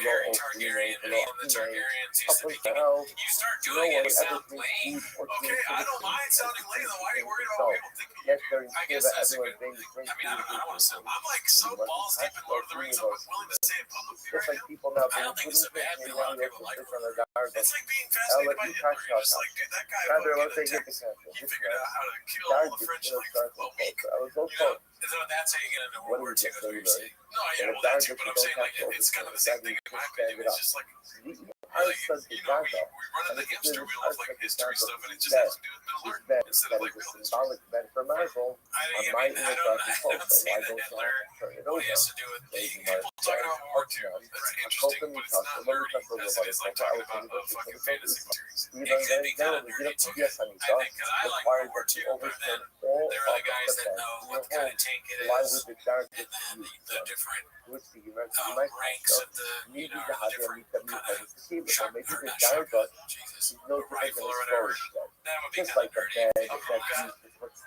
Harry Targaryen and the Targaryens used to be king. You start doing it, you sound lame. Okay, I don't mind sounding lame though. Why are you worried about what people think of you? I guess that's a good. I mean, I don't want to sound. I'm like so balls deep in Lord of the Rings. I'm willing to say it publicly right now. I don't think it's a bad thing. A lot of people like it. It's like being fascinated by Hitler. You're just like, dude, that guy he figured out how to kill all the French in like a week. So that's how you get into World War II. Is what you're saying. No, yeah, well, that too, but I'm saying, like, it's kind of the same thing in my opinion. It's just like, we run into the hamster wheel of, like, history stuff, and it just has to do with Middle Earth instead of, like, real history. I don't see that Hitler, what he has to do with people talking about World War II. That's interesting, but it's not nerdy as it is, like, talking about a fucking fantasy series. It can be kind of nerdy, too, I think, because I like World War II, but then there are the guys that know what kind of tank it is, and then the different ranks of the, the different kind of shotgun, not shotgun, Jesus, rifle or whatever. That would be kind of nerdy.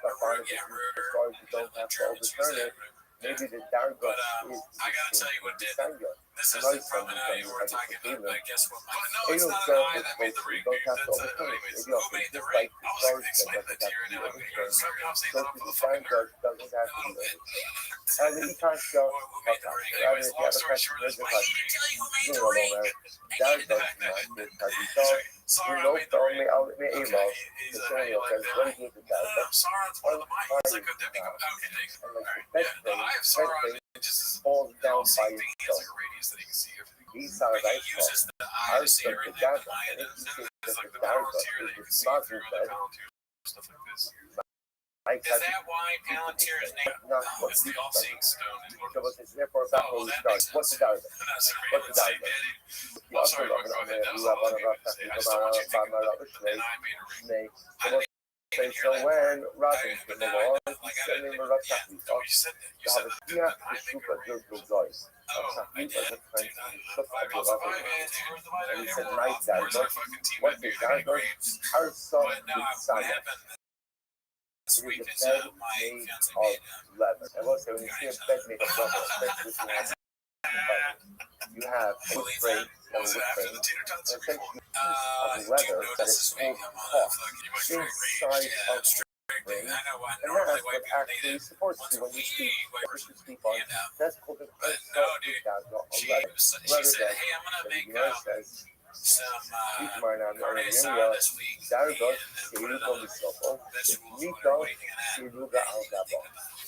The Germans use that. But I gotta tell you what did. This isn't probably not even worth talking about, but guess what? But no, it's not an eye that made the ring, dude. That's anyways, who made the ring? I was like, explain that to you right now. I'm gonna start me off saying that I'm a fucking nerd. A little bit. Who made the ring? Anyways, long story short is, I need to tell you who made the ring. I needed to back that. Sauron made the ring. Okay, he's how you like that. Sauron's one of the might. He's like a demigod. Okay, thanks. Alright, yeah. The eye of Sauron just falls down by itself. He has like a radius that he can see everything. But he uses the eye to see everything. The eye does. And there's like the Palantir that you can see through the Palantir, stuff like this. Is that why Palantir is named? No, it's the all-seeing stone in Lord of the Rings. Oh, that makes sense. What's the diamond? Let's say, Daddy. I'm sorry, Mark, go ahead. That's all I was going to say. I just don't want you to think about it, but then I made a ring. I didn't even hear that. When Robin But came now I along, know. he Like, I said didn't him even. a Yeah, no, you said that. You said that. Then I make a ring. Oh, I did. Dude, I built a vibe, man. Where's the vibe And he here? said, Where's night dive. our fucking team? What Dude, the I made diamond? graves. Our son But no, what decided happened this it week is is a bed my made fiance of made leather. And also, when you see a bed made of leather, especially if you have you have a believe frame that? or Was it wood after frame, the tater tots? and essentially Uh, of do you leather know that this is is me? full I'm of on cloth fucking, you went straight rage. inside Yeah, of straight frame. I know why And normally that's white what people actually need it. supports Once you a when you see wee white pushes person. sleep on. And That's called the but no, dude. She said, hey, I'm gonna make says, some Bitmarna carne Maria, asada this week and Dargos, put it Seruga on Misopo, vegetables, Mito, whatever. What do you think of that? Seruga Aldabo.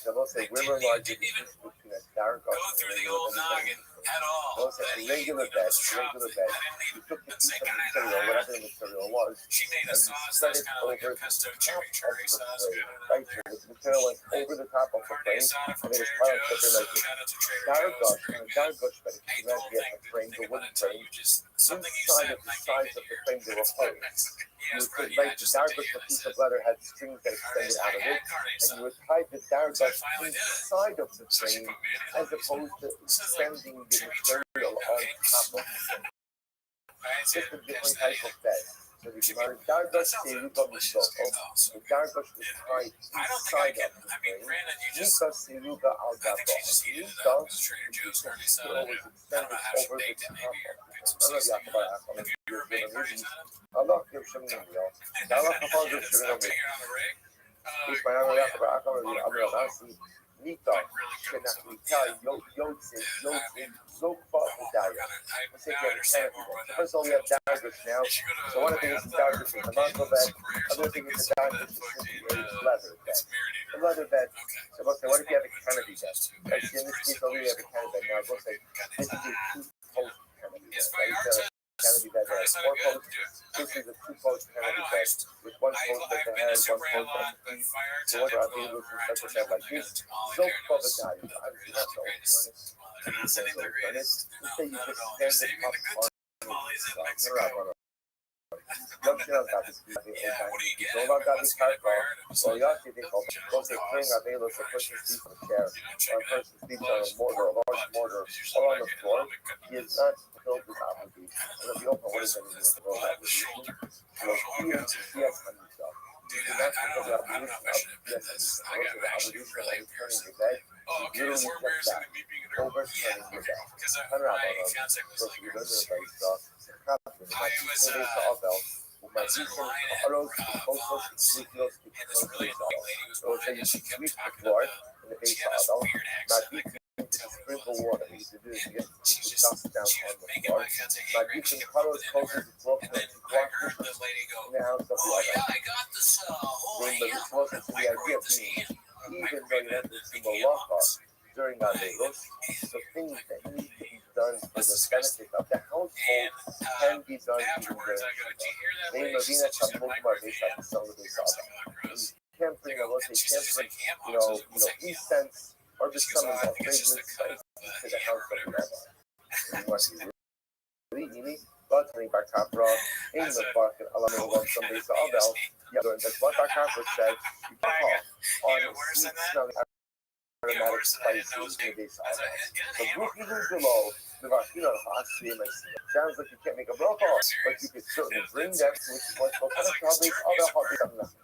So we'll say we're large between a Dargos Go through the old noggin at all. we'll say a regular bed, regular bed. You took the piece of material, whatever the material was, She made a and you sauce spread that's it kind of like over a the pesto top cherry of the sauce. frame. Good Right, there. so the material went over the top of the Carne frame, asada from and it was Trader piled Joe's. something like Shout out to Trader Dargos, Joe's. Very and good. Dargos, but I if you ate the meant whole to get thing. a frame, Didn't the think about wooden it until frame, you just something you inside said of and the I gave sides it of the here. frame there were It's quite holes. Mexican. You Yes, would bro. put, Yeah, like, I the just looked at Dargos, you the and I piece said, of leather had strings that carne extended asada. out I of had it, carne and you asada. would tie the So I Dargos finally did it. inside of the So she frame put mayonnaise as on these. opposed to This is like extending the chimichurri material on cupcakes. top of the frame. I Just didn't a catch different that type yet. of bed. So the That Dargos sounds Seruga delicious. Misopo, Oh, so the good. Dargos was Yeah. tied I don't think I inside can. of the I mean, frame. granted, you just. Mika Seruga I think Aldabo. she just heated it Mika, up. It was Trader the Joe's piece of carne material asada. was I don't extended know how she over the baked it. top Maybe of put some Allah seasoning on it. Have you ever made carne Yaqbar asada? Allah görsün ya. Allah kapalı Yeah, it's not görsün bigger on the rig. İlk bana Oh, yeah. Yaqbar akşam On a bir grill, amına though. nasi. Mika, Like, really good. şena So, mika, yeah. yoltsin, I zokpa won't work hidayah. on it. I Now think I you understand have more what that First of all, we have Dargos now. You should go to So one of the things is Mayanta or Dargos is the fucking mango bed. Sucre or Other something. thing Get is some the of Dargos that is fucking simply a leather bed. it's marinated. A leather bed. Okay. So what if you have a canopy bed? Just Like it's in this pretty case simple. over You here, just we have a go canopy bed. Now I will say carne this is a asada. two-post canopy bed. Is Right? my Instead of canopy bed that carne has asada four good? posts, Do it. this Okay. is a two-post I canopy know bed with one I've post at the been to head, one Super post lot, at the but feet. fire So to what the I'll be able over to I such told a you bed like I got this, all the so care for the knows. guy, Not I'm the not greatest. the Well, they're not saying they're greatest. You No, say you not at just all. They're stand saving up the good on tamales in no, Mexico. Yok ya da biz Yeah, what do you get? Dolar da Once bir you get kart var. acquired, it was So like you think of general those thing cause. available for person sleep on a chair You know, or check it out. person sleeps on a mortar, a large mortar, Is usually or what on I the get. floor. It could be He is this. not filled with obligation. And if you don't know what is That's anymore, the butt, the shoulder. so he Okay. has on himself. Dude, I don't know if I should admit this. I got actually really embarrassed. Oh, okay, it's more embarrassing than me being a nerd. Yeah, okay. Because my fiance was like, I was in line at Vons, and this really annoying lady was behind us. She kept talking about she had this weird accent. I couldn't tell what it was. And she was making my fiance angry. She kept bumping into her. And then I heard the lady go, "Oh yeah, I got this whole micro-team." Even though you have to see Malacha during our Legos, the things that need to be done for the benefit of the household can be done even afterwards, I go, "Do you hear that during lady? She said she's a the micro-team." Can't bring you know, e-sense or just some of the fragrance to the house of the but back capra in the bucket along with somebody saw bell. Yeah, that's what back capra said. You can call on smelling aromatic spices in the base of the group even below the Vakino hot stream. Sounds like you can't make a roll call, but you could certainly bring that, which is what the hot base other hot base.